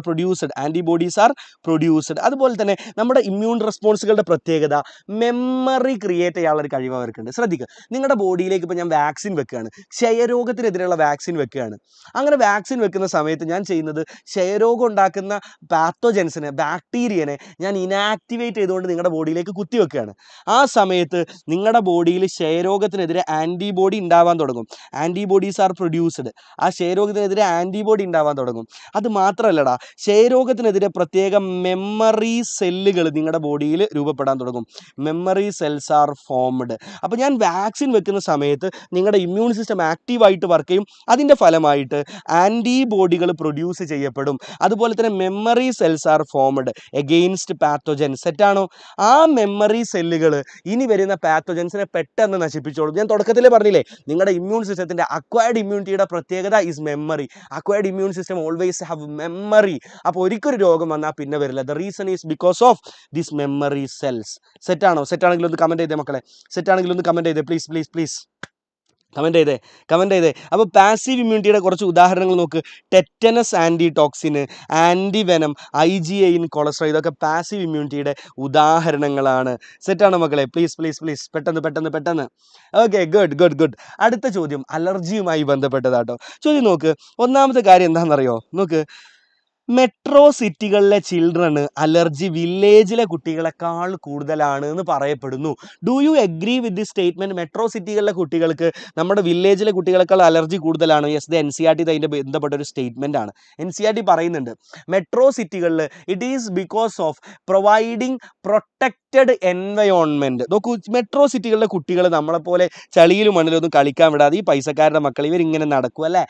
produced. അതുപോലെ തന്നെ നമ്മുടെ ഇമ്മ്യൂൺ റെസ്പോൺസുകളുടെ പ്രത്യേകത മെമ്മറി ക്രിയേറ്റ് ചെയ്യാനുള്ള ഒരു കഴിവ് അവർക്കുണ്ട്. ശ്രദ്ധിക്കുക, നിങ്ങളുടെ ബോഡിയിലേക്ക് ഇപ്പോൾ ഞാൻ വാക്സിൻ വെക്കുകയാണ്, ക്ഷയരോഗത്തിനെതിരെയുള്ള വാക്സിൻ വെക്കുകയാണ്. അങ്ങനെ വാക്സിൻ വെക്കുന്ന സമയത്ത് ഞാൻ ചെയ്യുന്നത് ക്ഷയരോഗം ഉണ്ടാക്കുന്ന പാത്തോജൻസിനെ, ബാക്ടീരിയനെ ഞാൻ ഇനാക്ടിവേറ്റ് ചെയ്തുകൊണ്ട് നിങ്ങളുടെ ബോഡിയിലേക്ക് കുത്തിവെക്കുകയാണ്. ആ സമയത്ത് നിങ്ങളുടെ ബോഡിയിൽ ക്ഷയരോഗത്തിനെതിരെ ആൻറ്റിബോഡി ഉണ്ടാവാൻ തുടങ്ങും. Antibodies are produced. ആ ക്ഷയരോഗത്തിനെതിരെ ആൻറ്റിബോഡി ഉണ്ടാവാൻ തുടങ്ങും. അത് മാത്രമല്ലടാ, ക്ഷയരോഗത്തിനെതിരെ പ്രത്യേകം മെമ്മറി സെല്ലുകൾ നിങ്ങളുടെ ബോഡിയിൽ രൂപപ്പെടാൻ തുടങ്ങും. Memory cells are formed. അപ്പോൾ ഞാൻ വാക്സിൻ വെക്കുന്ന സമയത്ത് നിങ്ങളുടെ ഇമ്മ്യൂൺ സിസ്റ്റം ആക്റ്റീവായിട്ട് വർക്ക് ചെയ്യും. അതിൻ്റെ ഫലമായിട്ട് ആൻറ്റിബോഡികൾ പ്രൊഡ്യൂസ് ചെയ്യപ്പെടും. അതുപോലെ തന്നെ memory cells are formed against pathogen. സെറ്റാണോ? ആ മെമ്മറി സെല്ലുകൾ ഇനി വരുന്ന പാത്തോജൻസിനെ പെട്ടെന്ന് നശിപ്പിച്ചോളും. ഞാൻ തുടക്കത്തിൽ പറഞ്ഞില്ലേ, നിങ്ങളുടെ ഇമ്മ്യൂൺ സിസ്റ്റത്തിൻ്റെ അക്വയർഡ് ഇമ്മ്യൂണിറ്റിയുടെ പ്രത്യേകത is memory. Acquired immune system always have memory. അപ്പോൾ ഒരിക്കലും രോഗം വന്നാൽ പിന്നെ വരില്ല. The reason is because of this memory cells. സെറ്റാണോ? സെറ്റാണെങ്കിൽ ഒന്ന് കമൻറ്റ് ചെയ്തേ മക്കളെ. സെറ്റാണെങ്കിൽ ഒന്ന് കമൻറ്റ് ചെയ്തേ പ്ലീസ്. കമൻറ്റ് ചെയ്തേ. അപ്പോൾ പാസീവ് ഇമ്മ്യൂണിറ്റിയുടെ കുറച്ച് ഉദാഹരണങ്ങൾ നോക്ക്. Tetanus antitoxin, antivenom, IgA in colostrum, ഇതൊക്കെ പാസീവ് ഇമ്മ്യൂണിറ്റിയുടെ ഉദാഹരണങ്ങളാണ്. സെറ്റാണോ മക്കളെ? പ്ലീസ് പെട്ടെന്ന്. Okay, good. അടുത്ത ചോദ്യം അലർജിയുമായി ബന്ധപ്പെട്ടതാട്ടോ. ചോദ്യം നോക്ക്. ഒന്നാമത്തെ കാര്യം എന്താണെന്നറിയോ? നോക്ക്, മെട്രോ സിറ്റികളിലെ ചിൽഡ്രന് അലർജി വില്ലേജിലെ കുട്ടികളെക്കാൾ കൂടുതലാണ് എന്ന് പറയപ്പെടുന്നു. Do you agree with this statement? Metro സിറ്റികളിലെ കുട്ടികൾക്ക് നമ്മുടെ വില്ലേജിലെ കുട്ടികളെക്കാൾ അലർജി കൂടുതലാണ്. യെസ്, ഇത് NCERT അതിൻ്റെ ബന്ധപ്പെട്ട ഒരു സ്റ്റേറ്റ്മെൻ്റ് ആണ്. NCERT പറയുന്നുണ്ട് മെട്രോ സിറ്റികളിൽ it is because of providing protected environment. നോക്കൂ, മെട്രോ സിറ്റികളിലെ കുട്ടികൾ നമ്മളെപ്പോലെ ചളിയിലും മണ്ണിലൊന്നും കളിക്കാൻ വിടാതെ ഈ പൈസക്കാരുടെ മക്കൾ ഇവരിങ്ങനെ നടക്കും അല്ലേ?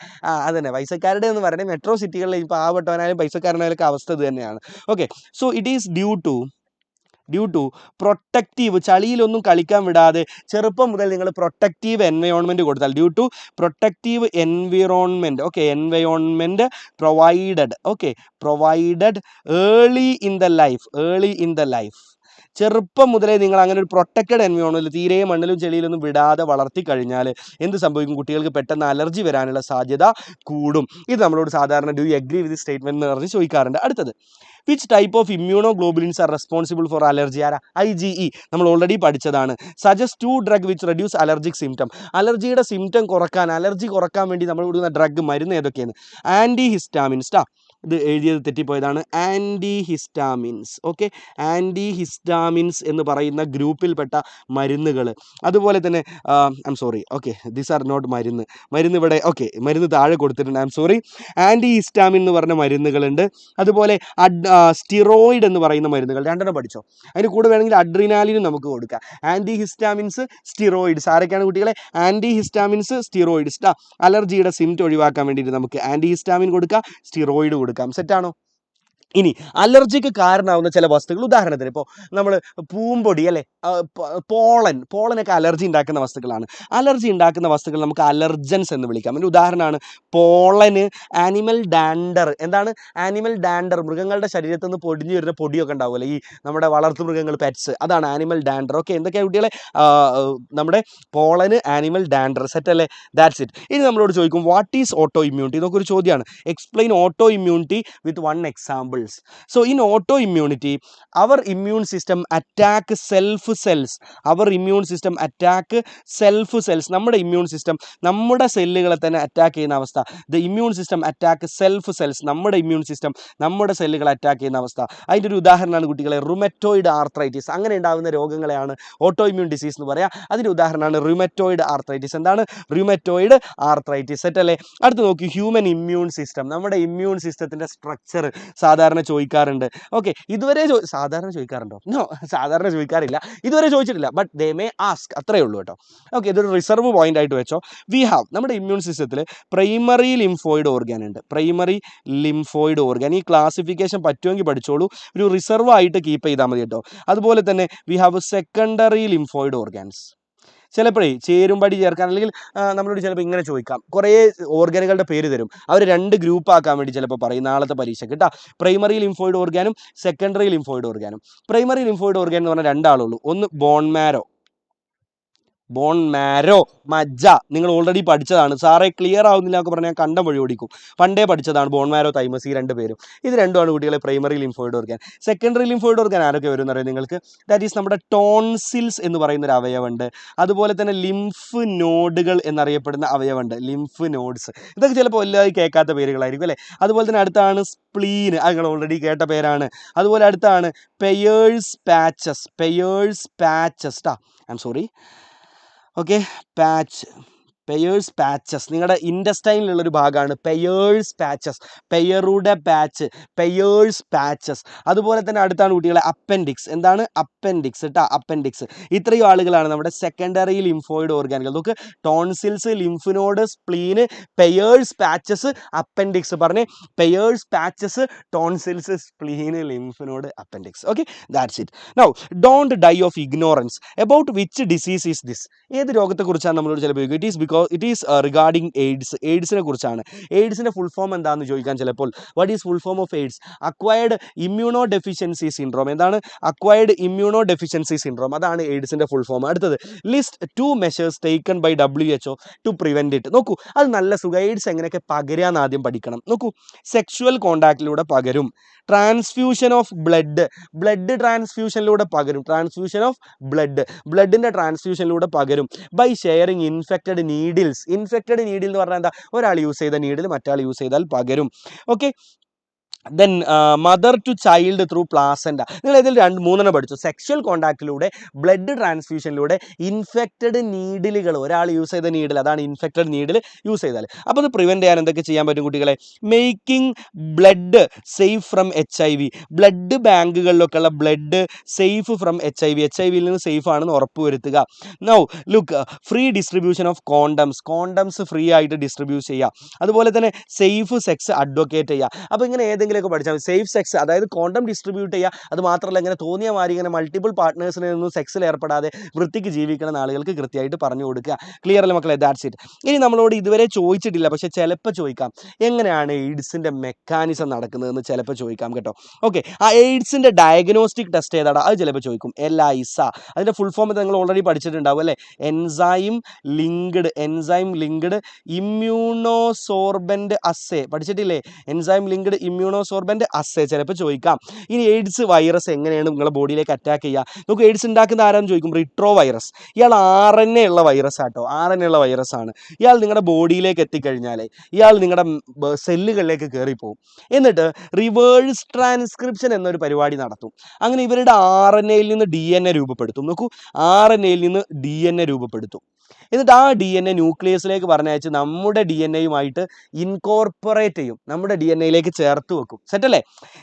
അതന്നെ പൈസക്കാരുടെ എന്ന് പറയുന്നത് മെട്രോ സിറ്റികളിൽ ഈ പാവപ്പെട്ടവനായാലും പൈസക്കാരനായാലും അവസ്ഥ ഇത് തന്നെയാണ്. Okay, so it is due to protective, ചളിയിലൊന്നും കളിക്കാൻ വിടാതെ ചെറുപ്പം മുതൽ നിങ്ങൾ പ്രൊട്ടക്റ്റീവ് എൻവയോൺമെൻറ്റ് കൊടുത്താൽ, due to protective environment. Okay, environment provided early in the life. ചെറുപ്പം മുതലേ നിങ്ങൾ അങ്ങനെ ഒരു പ്രൊട്ടക്റ്റഡ് എൻവയോൺമെൻറ്റിൽ തീരെ മണ്ണിലും ചെളിയിലൊന്നും വിടാതെ വളർത്തി കഴിഞ്ഞാൽ എന്ത് സംഭവിക്കും? കുട്ടികൾക്ക് പെട്ടെന്ന് അലർജി വരാനുള്ള സാധ്യത കൂടും. ഇത് നമ്മളോട് സാധാരണ do you agree with statement എന്ന് പറഞ്ഞ് ചോദിക്കാറുണ്ട്. അടുത്തത്, which type of immunoglobulins are responsible for allergy? IgE നമ്മൾ ഓൾറെഡി പഠിച്ചതാണ്. Suggest 2 drug which reduce allergic symptom. അലർജിയുടെ സിംറ്റം കുറക്കാൻ, അലർജി കുറക്കാൻ വേണ്ടി നമ്മൾ കൊടുക്കുന്ന ഡ്രഗ്, മരുന്ന് ഏതൊക്കെയാണ്? ആൻറ്റിഹിസ്റ്റാമിൻസ്. ഇത് എഴുതിയത് തെറ്റിപ്പോയതാണ്. ആൻറ്റിഹിസ്റ്റാമിൻസ്. ഓക്കെ, ആൻറ്റിഹിസ്റ്റാമിൻസ് എന്ന് പറയുന്ന ഗ്രൂപ്പിൽപ്പെട്ട മരുന്നുകൾ. അതുപോലെ തന്നെ ഓക്കെ, ദീസ് ആർ നോട്ട് മരുന്ന് ഇവിടെ മരുന്ന് താഴെ കൊടുത്തിട്ടുണ്ട്. ആൻറ്റിഹിസ്റ്റാമിൻ എന്ന് പറഞ്ഞ മരുന്നുകളുണ്ട്. അതുപോലെ സ്റ്റിറോയിഡ് എന്ന് പറയുന്ന മരുന്നുകൾ 2 പഠിച്ചോ. അതിന് കൂടെ വേണമെങ്കിൽ അഡ്രിനാലിനും നമുക്ക് കൊടുക്കാം. ആൻറ്റിഹിസ്റ്റാമിൻസ്, സ്റ്റിറോയിഡ്സ്. ആരൊക്കെയാണ് കുട്ടികളെ? ആൻറ്റിഹിസ്റ്റാമിൻസ്, സ്റ്റിറോയിഡ്സ്. അലർജിയുടെ സിംറ്റം ഒഴിവാക്കാൻ വേണ്ടിയിട്ട് നമുക്ക് ആൻറ്റിഹിസ്റ്റാമിൻ കൊടുക്കാം, സ്റ്റിറോയിഡ് കൊടുക്കാം. സെറ്റാണോ? ഇനി അലർജിക്ക് കാരണമാവുന്ന ചില വസ്തുക്കൾ, ഉദാഹരണത്തിന് ഇപ്പോൾ നമ്മൾ പൂമ്പൊടി അല്ലേ, പോളനൊക്കെ അലർജി ഉണ്ടാക്കുന്ന വസ്തുക്കളാണ്. അലർജി ഉണ്ടാക്കുന്ന വസ്തുക്കൾ നമുക്ക് അലർജൻസ് എന്ന് വിളിക്കാം. ഒരു ഉദാഹരണമാണ് പോളന്, ആനിമൽ ഡാൻഡർ. എന്താണ് ആനിമൽ ഡാൻഡർ? മൃഗങ്ങളുടെ ശരീരത്തിൽ നിന്ന് പൊടിഞ്ഞു വരുന്ന പൊടിയൊക്കെ ഉണ്ടാവുമല്ലോ, ഈ നമ്മുടെ വളർത്തു മൃഗങ്ങൾ, പെറ്റ്സ്, അതാണ് ആനിമൽ ഡാൻഡർ. ഓക്കെ, എന്തൊക്കെയാണ് കുട്ടികളെ? നമ്മുടെ പോളന്, ആനിമൽ ഡാൻഡർ. സെറ്റ് അല്ലേ? That's it. ഇനി നമ്മളോട് ചോദിക്കും വാട്ട് ഈസ് ഓട്ടോ ഇമ്മ്യൂണിറ്റി? ഇതൊക്കെ ഒരു ചോദ്യമാണ്. Explain auto immunity with 1 example. So in autoimmunity, our immune system attack self cells. നമ്മുടെ ഇമ്മ്യൂൺ സിസ്റ്റം നമ്മുടെ സെല്ലുകളെ തന്നെ അറ്റാക്ക് ചെയ്യുന്ന അവസ്ഥ. The immune system attack self cells. നമ്മുടെ ഇമ്മ്യൂൺ സിസ്റ്റം നമ്മുടെ സെല്ലുകളെ അറ്റാക്ക് ചെയ്യുന്ന അവസ്ഥ. അതിൻ്റെ ഒരു ഉദാഹരണമാണ് കുട്ടികളെ റുമറ്റോയിഡ് ആർത്രൈറ്റിസ്. അങ്ങനെ ഉണ്ടാകുന്ന രോഗങ്ങളെയാണ് ഓട്ടോ ഇമ്മ്യൂൺ ഡിസീസ് എന്ന് പറയാം. അതിൻ്റെ ഉദാഹരണമാണ് റുമറ്റോയിഡ് ആർത്രൈറ്റിസ്. എന്താണ് റുമറ്റോയിഡ് ആർത്രൈറ്റിസ്? സെറ്റ് അല്ലേ? അടുത്ത് നോക്കി, ഹ്യൂമൻ ഇമ്മ്യൂൺ സിസ്റ്റം. നമ്മുടെ ഇമ്മ്യൂൺ സിസ്റ്റത്തിൻ്റെ സ്ട്രക്ചർ സാധാരണ ചോദിക്കാറുണ്ട്. ഓക്കെ, ഇതുവരെ സാധാരണ ചോദിക്കാറുണ്ടോ? നോ, സാധാരണ ചോദിക്കാറില്ല, ഇതുവരെ ചോദിച്ചിട്ടില്ല. ബട്ട് ദേ മേ ആസ്ക്, അത്രയേ ഉള്ളൂ കേട്ടോ. ഓക്കെ, ഇതൊരു റിസർവ് പോയിന്റ് ആയിട്ട് വെച്ചോ. വി ഹാവ്, നമ്മുടെ ഇമ്മ്യൂൺ സിസ്റ്റത്തിൽ പ്രൈമറി ലിംഫോയിഡ് ഓർഗൻ ഉണ്ട്. പ്രൈമറി ലിംഫോയിഡ് ഓർഗൻ, ഈ ക്ലാസിഫിക്കേഷൻ പറ്റുമെങ്കിൽ പഠിച്ചോളൂ, ഒരു റിസർവ് ആയിട്ട് കീപ്പ് ചെയ്താൽ മതി കേട്ടോ. അതുപോലെ തന്നെ we have secondary lymphoid organs. ചിലപ്പോഴേ ചേരുംപടി ചേർക്കാൻ, അല്ലെങ്കിൽ നമ്മളോട് ചിലപ്പോൾ ഇങ്ങനെ ചോദിക്കാം, കുറേ ഓർഗനുകളുടെ പേര് തരും, അവർ 2 ഗ്രൂപ്പ് ആക്കാൻ വേണ്ടി ചിലപ്പോൾ പറയും നാളത്തെ പരീക്ഷയ്ക്ക് കേട്ടോ. പ്രൈമറി ലിംഫോയിഡ് ഓർഗാനും സെക്കൻഡറി ലിംഫോയിഡ് ഓർഗാനും. പ്രൈമറി ലിംഫോയിഡ് ഓർഗാൻ എന്ന് പറഞ്ഞാൽ 2 ആളുള്ളൂ. ഒന്ന് ബോൺ മാരോ, ബോൺ മാരോ, മജ്ജ, നിങ്ങൾ ഓൾറെഡി പഠിച്ചതാണ്. സാറേ ക്ലിയർ ആവുന്നില്ല എന്നൊക്കെ പറഞ്ഞാൽ കണ്ടം വഴി ഓടിക്കും. പണ്ടേ പഠിച്ചതാണ് ബോൺ മാരോ, തൈമസ്, ഈ രണ്ട് പേരും. ഇത് രണ്ടുമാണ് കുട്ടികളെ primary lymphoid organ. Secondary lymphoid organ ആരൊക്കെ വരും എന്നറിയാം നിങ്ങൾക്ക്? ദാറ്റ് ഈസ് നമ്മുടെ ടോൺസിൽസ് എന്ന് പറയുന്ന ഒരു അവയവുണ്ട്. അതുപോലെ തന്നെ ലിംഫ് നോഡുകൾ എന്നറിയപ്പെടുന്ന അവയവുണ്ട്, ലിംഫ് നോഡ്സ്. ഇതൊക്കെ ചിലപ്പോൾ എല്ലാവരും കേൾക്കാത്ത പേരുകളായിരിക്കും അല്ലേ? അതുപോലെ തന്നെ അടുത്താണ് സ്പ്ലീന്, അത് നിങ്ങൾ ഓൾറെഡി കേട്ട പേരാണ്. അതുപോലെ അടുത്താണ് പെയേഴ്സ് പാച്ചസ്, പെയേഴ്സ് പാച്ചസ് ട്ടാ, I'm sorry, okay, patch, Peyer's patches, നിങ്ങളുടെ ഇൻഡസ്റ്റൈനിലുള്ളൊരു ഭാഗമാണ് പെയേഴ്സ് പാച്ചസ്, പെയറുടെ പാച്ച്, പെയേഴ്സ് പാച്ചസ്. അതുപോലെ തന്നെ അടുത്താണ് കുട്ടികളെ അപ്പൻഡിക്സ്. എന്താണ്? അപ്പൻഡിക്സ് കേട്ടോ, അപ്പൻഡിക്സ്. ഇത്രയും ആളുകളാണ് നമ്മുടെ സെക്കൻഡറി ലിംഫോയിഡ് ഓർഗാനുകൾ. നമുക്ക് tonsils, lymph node, spleen, Peyer's patches, appendix. പറഞ്ഞേ, Peyer's patches, tonsils, spleen, lymph node, appendix. Okay, that's it. Now don't die of ignorance about which disease is this. ഏത് രോഗത്തെക്കുറിച്ചാണ് നമ്മളോട് ചിലപ്പോൾ ചോദിക്കും. ഇറ്റ് ഈസ് റിഗാർഡിങ് എയ്ഡ്സ്, എയ്ഡ്സിനെ കുറിച്ചാണ്. എയ്ഡ്സിൻ്റെ ഫുൾ ഫോം എന്താണെന്ന് ചോദിക്കാൻ ചിലപ്പോൾ. What is full form of AIDS? Acquired immunodeficiency syndrome. എന്താണ് അക്വയർഡ് ഇമ്മ്യൂണോ ഡെഫിഷ്യൻസി സിൻഡ്രോം? അതാണ് എയ്ഡ്സിൻ്റെ ഫുൾ ഫോം. അടുത്തത്, list 2 measures taken by WHO to prevent it. നോക്കൂ, അത് നല്ല സുഖം. എയ്ഡ്സ് എങ്ങനെയൊക്കെ പകരാന്ന് ആദ്യം പഠിക്കണം. നോക്കൂ, സെക്ഷുവൽ കോണ്ടാക്റ്റിലൂടെ പകരും, ട്രാൻസ്ഫ്യൂഷൻ ഓഫ് ബ്ലഡ്, ബ്ലഡ് ട്രാൻസ്ഫ്യൂഷനിലൂടെ പകരും, ട്രാൻസ്ഫ്യൂഷൻ ഓഫ് ബ്ലഡ്, ബ്ലഡിൻ്റെ ട്രാൻസ്ഫ്യൂഷനിലൂടെ പകരും, by sharing infected needles. Infected needle എന്ന് പറഞ്ഞാൽ എന്താ? ഒരാൾ യൂസ് ചെയ്ത നീഡിൽ മറ്റാൾ യൂസ് ചെയ്താൽ പകരും. Okay, then mother to child through placenta. നിങ്ങൾ ഇതിൽ 2-3 പഠിച്ചു. സെക്ഷൽ കോണ്ടാക്റ്റിലൂടെ, ബ്ലഡ് ട്രാൻസ്ഫ്യൂഷനിലൂടെ, ഇൻഫെക്റ്റഡ് നീഡിലുകൾ, ഒരാൾ യൂസ് ചെയ്ത നീഡിൽ, അതാണ് ഇൻഫെക്റ്റഡ് നീഡിൽ യൂസ് ചെയ്താൽ. അപ്പോൾ അത് പ്രിവെൻറ്റ് ചെയ്യാൻ എന്തൊക്കെ ചെയ്യാൻ പറ്റും കുട്ടികളെ? Making blood safe from HIV. Blood ബാങ്കുകളിലൊക്കെ ഉള്ള blood safe from HIV, HIV നിന്ന് സേഫ് ആണെന്ന് ഉറപ്പുവരുത്തുക. Now look, free distribution of condoms, condoms free ആയിട്ട് ഡിസ്ട്രിബ്യൂട്ട് ചെയ്യുക. അതുപോലെ തന്നെ സേഫ് സെക്സ് അഡ്വക്കേറ്റ് ചെയ്യുക. അപ്പോൾ ഇങ്ങനെ ഏതെങ്കിലുമൊക്കെ പഠിച്ചാൽ മതി. സേഫ് സെക്സ്, അതായത് കോണ്ടം ഡിസ്ട്രിബ്യൂട്ട് ചെയ്യുക. അത് മാത്രമല്ല, ഇങ്ങനെ തോന്നിയ മാതിരി ഇങ്ങനെ മൾട്ടിപ്പിൾ പാർട്ട്നേഴ്സിൽ നിന്നും സെക്സിൽ ഏർപ്പെടാതെ വൃത്തിക്ക് ജീവിക്കുന്ന ആളുകൾക്ക് കൃത്യമായിട്ട് പറഞ്ഞു കൊടുക്കുക. ക്ലിയർ അല്ലേ മക്കളെ? That's it. ഇനി നമ്മളോട് ഇതുവരെ ചോദിച്ചിട്ടില്ല, പക്ഷേ ചിലപ്പോൾ ചോദിക്കാം, എങ്ങനെയാണ് എയ്ഡ്സിൻ്റെ മെക്കാനിസം നടക്കുന്നതെന്ന് ചിലപ്പോൾ ചോദിക്കാം കേട്ടോ. ഓക്കെ, ആ എയ്ഡ്സിൻ്റെ ഡയഗ്നോസ്റ്റിക് ടെസ്റ്റ് ഏതാണ്? അത് ചിലപ്പോൾ ചോദിക്കും. ELISA. അതിൻ്റെ ഫുൾ ഫോം നിങ്ങൾ ഓൾറെഡി പഠിച്ചിട്ടുണ്ടാവും അല്ലേ? Enzyme linked immunosorbent assay. പഠിച്ചിട്ടില്ലേ? എൻസൈം ലിങ്ക്ഡ് ഇമ്മ്യൂണോസോർബൻ്റ് അസ്സേ ചിലപ്പോൾ ചോദിക്കാം. ഇനി എയ്ഡ്സ് വൈറസ് എങ്ങനെയാണ് നിങ്ങളുടെ ബോഡിയിലേക്ക് അറ്റാക്ക് ചെയ്യുക? നമുക്ക് എയ്ഡ്സ് ഉണ്ടാക്കുന്ന ആരാന്ന് ചോദിക്കും. Retro virus. ഇയാൾ RNA ഉള്ള വൈറസ് ആട്ടോ, RNA ഉള്ള വൈറസ് ആണ്. ഇയാൾ നിങ്ങളുടെ ബോഡിയിലേക്ക് എത്തിക്കഴിഞ്ഞാൽ ഇയാൾ നിങ്ങളുടെ സെല്ലുകളിലേക്ക് കയറിപ്പോവും. എന്നിട്ട് റിവേഴ്സ് ട്രാൻസ്ക്രിപ്ഷൻ എന്നൊരു പരിപാടി നടത്തും. അങ്ങനെ ഇവരുടെ RNAയിൽ നിന്ന് DNA രൂപപ്പെടുത്തും. നോക്കൂ, RNAയിൽ നിന്ന് DNA രൂപപ്പെടുത്തും. എന്നിട്ട് ആ DNA ന്യൂക്ലിയസിലേക്ക് പറഞ്ഞയച്ച് നമ്മുടെ DNAയുമായിട്ട് ഇൻകോർപ്പറേറ്റ് ചെയ്യും, നമ്മുടെ DNAയിലേക്ക് ചേർത്ത് വെക്കും. സെറ്റല്ലേ?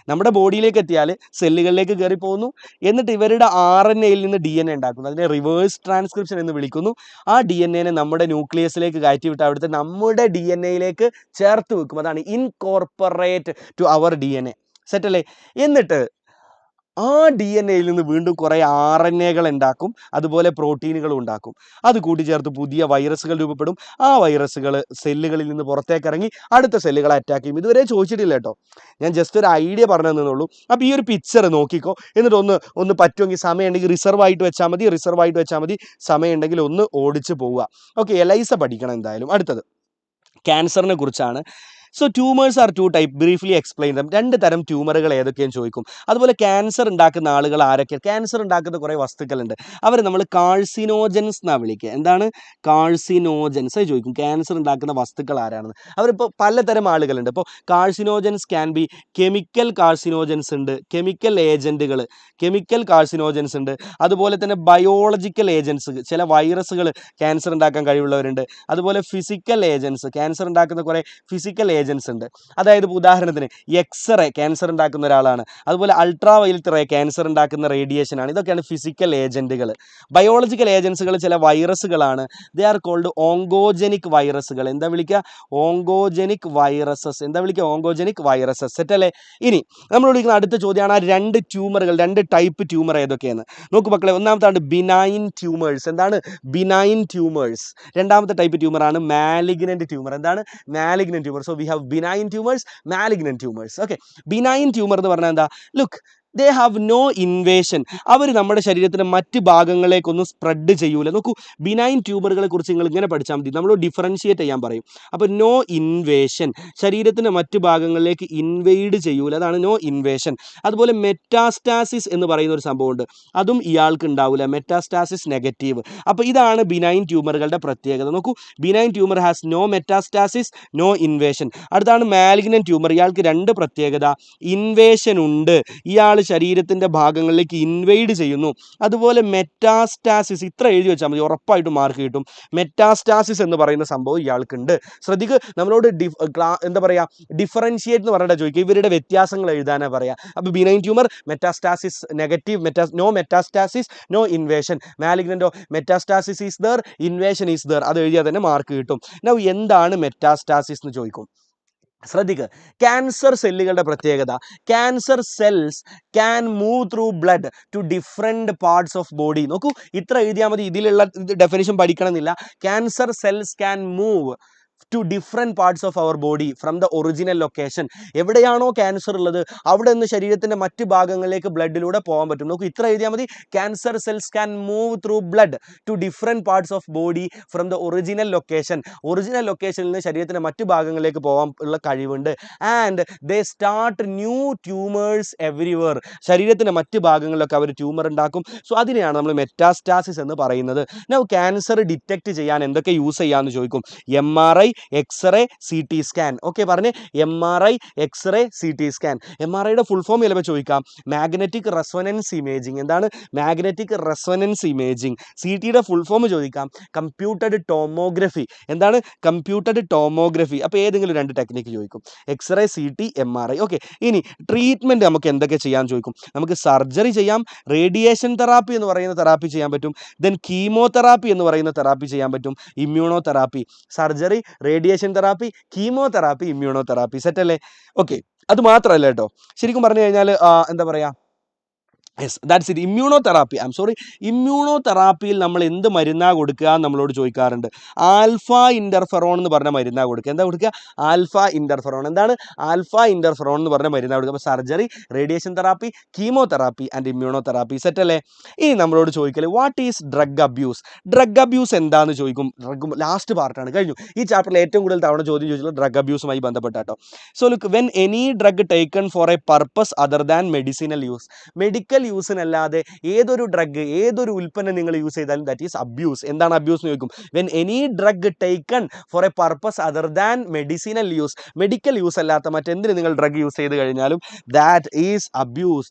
നമ്മുടെ ബോഡിയിലേക്ക് എത്തിയാൽ സെല്ലുകളിലേക്ക് കയറി പോകുന്നു. എന്നിട്ട് ഇവരുടെ RNAയിൽ നിന്ന് DNA ഉണ്ടാക്കുന്നു. അതിനെ റിവേഴ്സ് ട്രാൻസ്ക്രിപ്ഷൻ എന്ന് വിളിക്കുന്നു. ആ DNAനെ നമ്മുടെ ന്യൂക്ലിയസിലേക്ക് കയറ്റി വിട്ട് അവിടുത്തെ നമ്മുടെ DNAയിലേക്ക് ചേർത്ത് വെക്കും. അതാണ് ഇൻകോർപ്പറേറ്റ് ടു അവർ DNA. സെറ്റല്ലേ? എന്നിട്ട് ആ DNAയിൽ നിന്ന് വീണ്ടും കുറേ RNAകൾ ഉണ്ടാക്കും, അതുപോലെ പ്രോട്ടീനുകളും ഉണ്ടാക്കും. അത് കൂട്ടിച്ചേർത്ത് പുതിയ വൈറസുകൾ രൂപപ്പെടും. ആ വൈറസുകൾ സെല്ലുകളിൽ നിന്ന് പുറത്തേക്ക് ഇറങ്ങി അടുത്ത സെല്ലുകളെ അറ്റാക്ക് ചെയ്യും. ഇതുവരെ ചോദിച്ചിട്ടില്ല കേട്ടോ, ഞാൻ ജസ്റ്റ് ഒരു ഐഡിയ പറഞ്ഞു തന്നുള്ളൂ. അപ്പോൾ ഈ ഒരു പിക്ചർ നോക്കിക്കോ. എന്നിട്ട് ഒന്ന് പറ്റുമെങ്കിൽ സമയം ഉണ്ടെങ്കിൽ റിസർവ് ആയിട്ട് വെച്ചാൽ മതി. സമയം ഉണ്ടെങ്കിൽ ഒന്ന് ഓടിച്ച് പോവുക. ഓക്കെ, ELISA പഠിക്കണം എന്തായാലും. അടുത്തത് ക്യാൻസറിനെ കുറിച്ചാണ്. So tumours are 2 type, briefly explain them. 2 തരം ട്യൂമറുകൾ ഏതൊക്കെയെന്ന് ചോദിക്കും. അതുപോലെ ക്യാൻസർ ഉണ്ടാക്കുന്ന ആളുകൾ ആരൊക്കെ? ക്യാൻസർ ഉണ്ടാക്കുന്ന കുറേ വസ്തുക്കളുണ്ട്, അവർ നമ്മൾ കാഴ്സിനോജൻസ് എന്നാണ് വിളിക്കുക. എന്താണ് കാഴ്സിനോജൻസ്? അത് ചോദിക്കും, ക്യാൻസർ ഉണ്ടാക്കുന്ന വസ്തുക്കൾ ആരാണെന്ന്. അവരിപ്പോൾ പലതരം ആളുകളുണ്ട്. ഇപ്പോൾ കാഴ്സിനോജൻസ് ക്യാൻ ബി കെമിക്കൽ കാഴ്സിനോജൻസ് ഉണ്ട്, കെമിക്കൽ ഏജൻറ്റുകൾ, കെമിക്കൽ കാഴ്സിനോജൻസ് ഉണ്ട്. അതുപോലെ തന്നെ ബയോളജിക്കൽ ഏജൻസ്, ചില വൈറസുകൾ ക്യാൻസർ ഉണ്ടാക്കാൻ കഴിവുള്ളവരുണ്ട്. അതുപോലെ ഫിസിക്കൽ ഏജൻസ്, ക്യാൻസർ ഉണ്ടാക്കുന്ന കുറേ ഫിസിക്കൽ ഏജൻസ് ഉണ്ട്. അതായത് ഉദാഹരണത്തിന് എക്സ്റേ ക്യാൻസർ ഉണ്ടാക്കുന്ന ഒരാളാണ്. അതുപോലെ അൾട്രാ വയലറ്റ് റേ ക്യാൻസർ ഉണ്ടാക്കുന്ന റേഡിയേഷൻ ആണ്. ഇതൊക്കെയാണ് ഫിസിക്കൽ ഏജൻറ്റുകൾ. ബയോളജിക്കൽ ഏജൻസുകൾ ചില വൈറസുകളാണ്. ദേ ആർ കോൾഡ് ഓങ്കോജനിക് വൈറസുകൾ. എന്താ വിളിക്കുക? Oncogenic viruses. Oncogenic viruses. സെറ്റല്ലേ? ഇനി നമ്മൾ വിളിക്കുന്ന അടുത്ത ചോദ്യമാണ്, ആ 2 ട്യൂമറുകൾ, 2 ടൈപ്പ് ട്യൂമർ ഏതൊക്കെയാണ്? നോക്കൂ മക്കളെ, ഒന്നാമത്താണ് ബിനൈൻ ട്യൂമേഴ്സ്. എന്താണ് ബിനൈൻ ട്യൂമേഴ്സ്? രണ്ടാമത്തെ ടൈപ്പ് ട്യൂമറാണ് മാലിഗ്നന്റ് ട്യൂമർ. എന്താണ് malignant tumour? So we have benign tumours, malignant tumours. Okay, benign tumour എന്ന് പറഞ്ഞാൽ എന്താ? Look, they have no invasion. അവർ നമ്മുടെ ശരീരത്തിൻ്റെ മറ്റ് ഭാഗങ്ങളിലേക്കൊന്നും സ്പ്രെഡ് ചെയ്യൂല. നോക്കൂ, ബിനൈൻ ട്യൂമറുകളെ കുറിച്ച് നിങ്ങൾ ഇങ്ങനെ പഠിച്ചാൽ മതി. നമ്മൾ ഡിഫറൻഷിയേറ്റ് ചെയ്യാൻ പറയും. അപ്പോൾ നോ ഇൻവേഷൻ, ശരീരത്തിൻ്റെ മറ്റ് ഭാഗങ്ങളിലേക്ക് ഇൻവെയ്ഡ് ചെയ്യൂല, അതാണ് നോ ഇൻവേഷൻ. അതുപോലെ മെറ്റാസ്റ്റാസിസ് എന്ന് പറയുന്ന ഒരു സംഭവമുണ്ട്, അതും ഇയാൾക്ക് ഉണ്ടാവില്ല. Metastasis negative. അപ്പോൾ ഇതാണ് ബിനൈൻ ട്യൂമറുകളുടെ പ്രത്യേകത. നോക്കൂ, benign tumour has no metastasis, no invasion. അടുത്താണ് മാലിഗ്നൻ ട്യൂമർ. ഇയാൾക്ക് രണ്ട് പ്രത്യേകത, ഇൻവേഷൻ ഉണ്ട്, ഇയാൾ ശരീരത്തിൻ്റെ ഭാഗങ്ങളിലേക്ക് ഇൻവെയ്ഡ് ചെയ്യുന്നു. അതുപോലെ മെറ്റാസ്റ്റാസിസ്, ഇത്ര എഴുതി വെച്ചാൽ മതി, ഉറപ്പായിട്ടും മാർക്ക് കിട്ടും. മെറ്റാസ്റ്റാസിസ് എന്ന് പറയുന്ന സംഭവം ഇയാൾക്കുണ്ട്. ശ്രദ്ധിക്കുക, നമ്മളോട് എന്താ പറയുക, ഡിഫറൻഷിയേറ്റ് എന്ന് പറഞ്ഞിട്ട് ചോദിക്കുക, ഇവരുടെ വ്യത്യാസങ്ങൾ എഴുതാനാണ് പറയുക. അപ്പോൾ benign tumour metastasis negative, no metastasis, no invasion. മാലിഗ്നൻ്റോ metastasis is there, invasion is there. അത് എഴുതിയാൽ തന്നെ മാർക്ക് കിട്ടും. നൗ എന്താണ് മെറ്റാസ്റ്റാസിസ് എന്ന് ചോദിക്കും. ശ്രദ്ധിക്കുക, ക്യാൻസർ സെല്ലുകളുടെ പ്രത്യേകത, cancer cells can move through blood to different parts of body. നോക്കൂ, ഇത്ര എഴുതിയാൽ മതി, ഇതിലുള്ള ഡെഫിനിഷൻ പഠിക്കണമെന്നില്ല. Cancer cells can move to different parts of our body from the original location. എവിടെയാണോ ക്യാൻസർ ഉള്ളത് അവിടെ നിന്ന് ശരീരത്തിൻ്റെ മറ്റ് ഭാഗങ്ങളിലേക്ക് ബ്ലഡിലൂടെ പോകാൻ പറ്റും. നോക്കൂ, ഇത്ര എഴുതിയാൽ മതി, cancer cells can move through blood to different parts of body from the original location. Original ലൊക്കേഷനിൽ നിന്ന് ശരീരത്തിൻ്റെ മറ്റ് ഭാഗങ്ങളിലേക്ക് പോകാൻ ഉള്ള കഴിവുണ്ട്. And they start new tumours everywhere. ശരീരത്തിൻ്റെ മറ്റ് ഭാഗങ്ങളിലൊക്കെ അവർ ട്യൂമർ ഉണ്ടാക്കും. സോ അതിനെയാണ് നമ്മൾ മെറ്റാസ്റ്റാസിസ് എന്ന് പറയുന്നത്. നൗ ക്യാൻസർ ഡിറ്റക്ട് ചെയ്യാൻ എന്തൊക്കെ യൂസ് ചെയ്യാമെന്ന് ചോദിക്കും. MRI, X-ray, CT scan. ഓക്കെ, പറഞ്ഞേ, MRI, എക്സ്റേ, CT സ്കാൻ. MRIയുടെ ഫുൾ ഫോം ചിലപ്പോൾ ചോദിക്കാം, മാഗ്നറ്റിക് റെസൊനൻസ് ഇമേജിങ്. എന്താണ് മാഗ്നറ്റിക് റെസൊനൻസ് ഇമേജിങ്? CTയുടെ ഫുൾ ഫോം ചോദിക്കാം, കമ്പ്യൂട്ടഡ് ടോമോഗ്രഫി. എന്താണ് കമ്പ്യൂട്ടഡ് ടോമോഗ്രഫി? അപ്പോൾ ഏതെങ്കിലും രണ്ട് ടെക്നിക്ക് ചോദിക്കും, എക്സ്റേ, CT, MRI. ഓക്കെ, ഇനി ട്രീറ്റ്മെൻറ്റ് നമുക്ക് എന്തൊക്കെ ചെയ്യാൻ ചോദിക്കും. നമുക്ക് സർജറി ചെയ്യാം, റേഡിയേഷൻ തെറാപ്പി എന്ന് പറയുന്ന തെറാപ്പി ചെയ്യാൻ പറ്റും, ദെൻ കീമോതെറാപ്പി എന്ന് പറയുന്ന തെറാപ്പി ചെയ്യാൻ പറ്റും, immunotherapy. Surgery, radiation therapy, chemotherapy, immunotherapy. സെറ്റല്ലേ? ഓക്കെ, അത് മാത്രമല്ല കേട്ടോ, ശരിക്കും പറഞ്ഞു കഴിഞ്ഞാൽ എന്താ പറയുക, യെസ്, ദാറ്റ്സ് ഇറ്റ്. ഇമ്മ്യൂണോതെറാപ്പി, ഇമ്മ്യൂണോതെറാപ്പിയിൽ നമ്മൾ എന്ത് മരുന്നാണ് കൊടുക്കുക എന്ന് നമ്മളോട് ചോദിക്കാറുണ്ട്. ആൽഫ ഇൻ്റർഫെറോൺ എന്ന് പറഞ്ഞ മരുന്നാണ് കൊടുക്കുക. എന്താ കൊടുക്കുക? Alpha interferon. എന്താണ് ആൽഫ ഇൻ്റർഫെറോൺ എന്ന് പറഞ്ഞ മരുന്നാണ് കൊടുക്കുക. അപ്പോൾ surgery, radiation therapy, chemotherapy and immunotherapy. സെറ്റല്ലേ? ഇനി നമ്മളോട് ചോദിക്കല്, what is drug abuse? Drug abuse എന്താണെന്ന് ചോദിക്കും. ഡ്രഗ് ലാസ്റ്റ് പാർട്ടാണ്, കഴിഞ്ഞു. ഈ ചാപ്റ്ററിൽ ഏറ്റവും കൂടുതൽ തവണ ചോദ്യം ചോദിച്ചുള്ളത് ഡ്രഗ് അബ്യൂസുമായി ബന്ധപ്പെട്ടാട്ടോ. So look, when any drug taken for a purpose other than medicinal use, medical യൂസിനല്ലാതെ ഏതൊരു ഡ്രഗ്, ഏതൊരു ഉൽപ്പന്നം നിങ്ങൾ യൂസ് ചെയ്താലും ദാറ്റ് ഈസ് അബ്യൂസ്. എന്താണ് അബ്യൂസ് എന്ന് ചോദിക്കും. When any drug taken for a purpose other than medicinal use, medical use അല്ലാത്ത മറ്റെന്തിന് നിങ്ങൾ ഡ്രഗ് യൂസ് ചെയ്ത് കഴിഞ്ഞാലും ദാറ്റ് ഈസ് അബ്യൂസ്.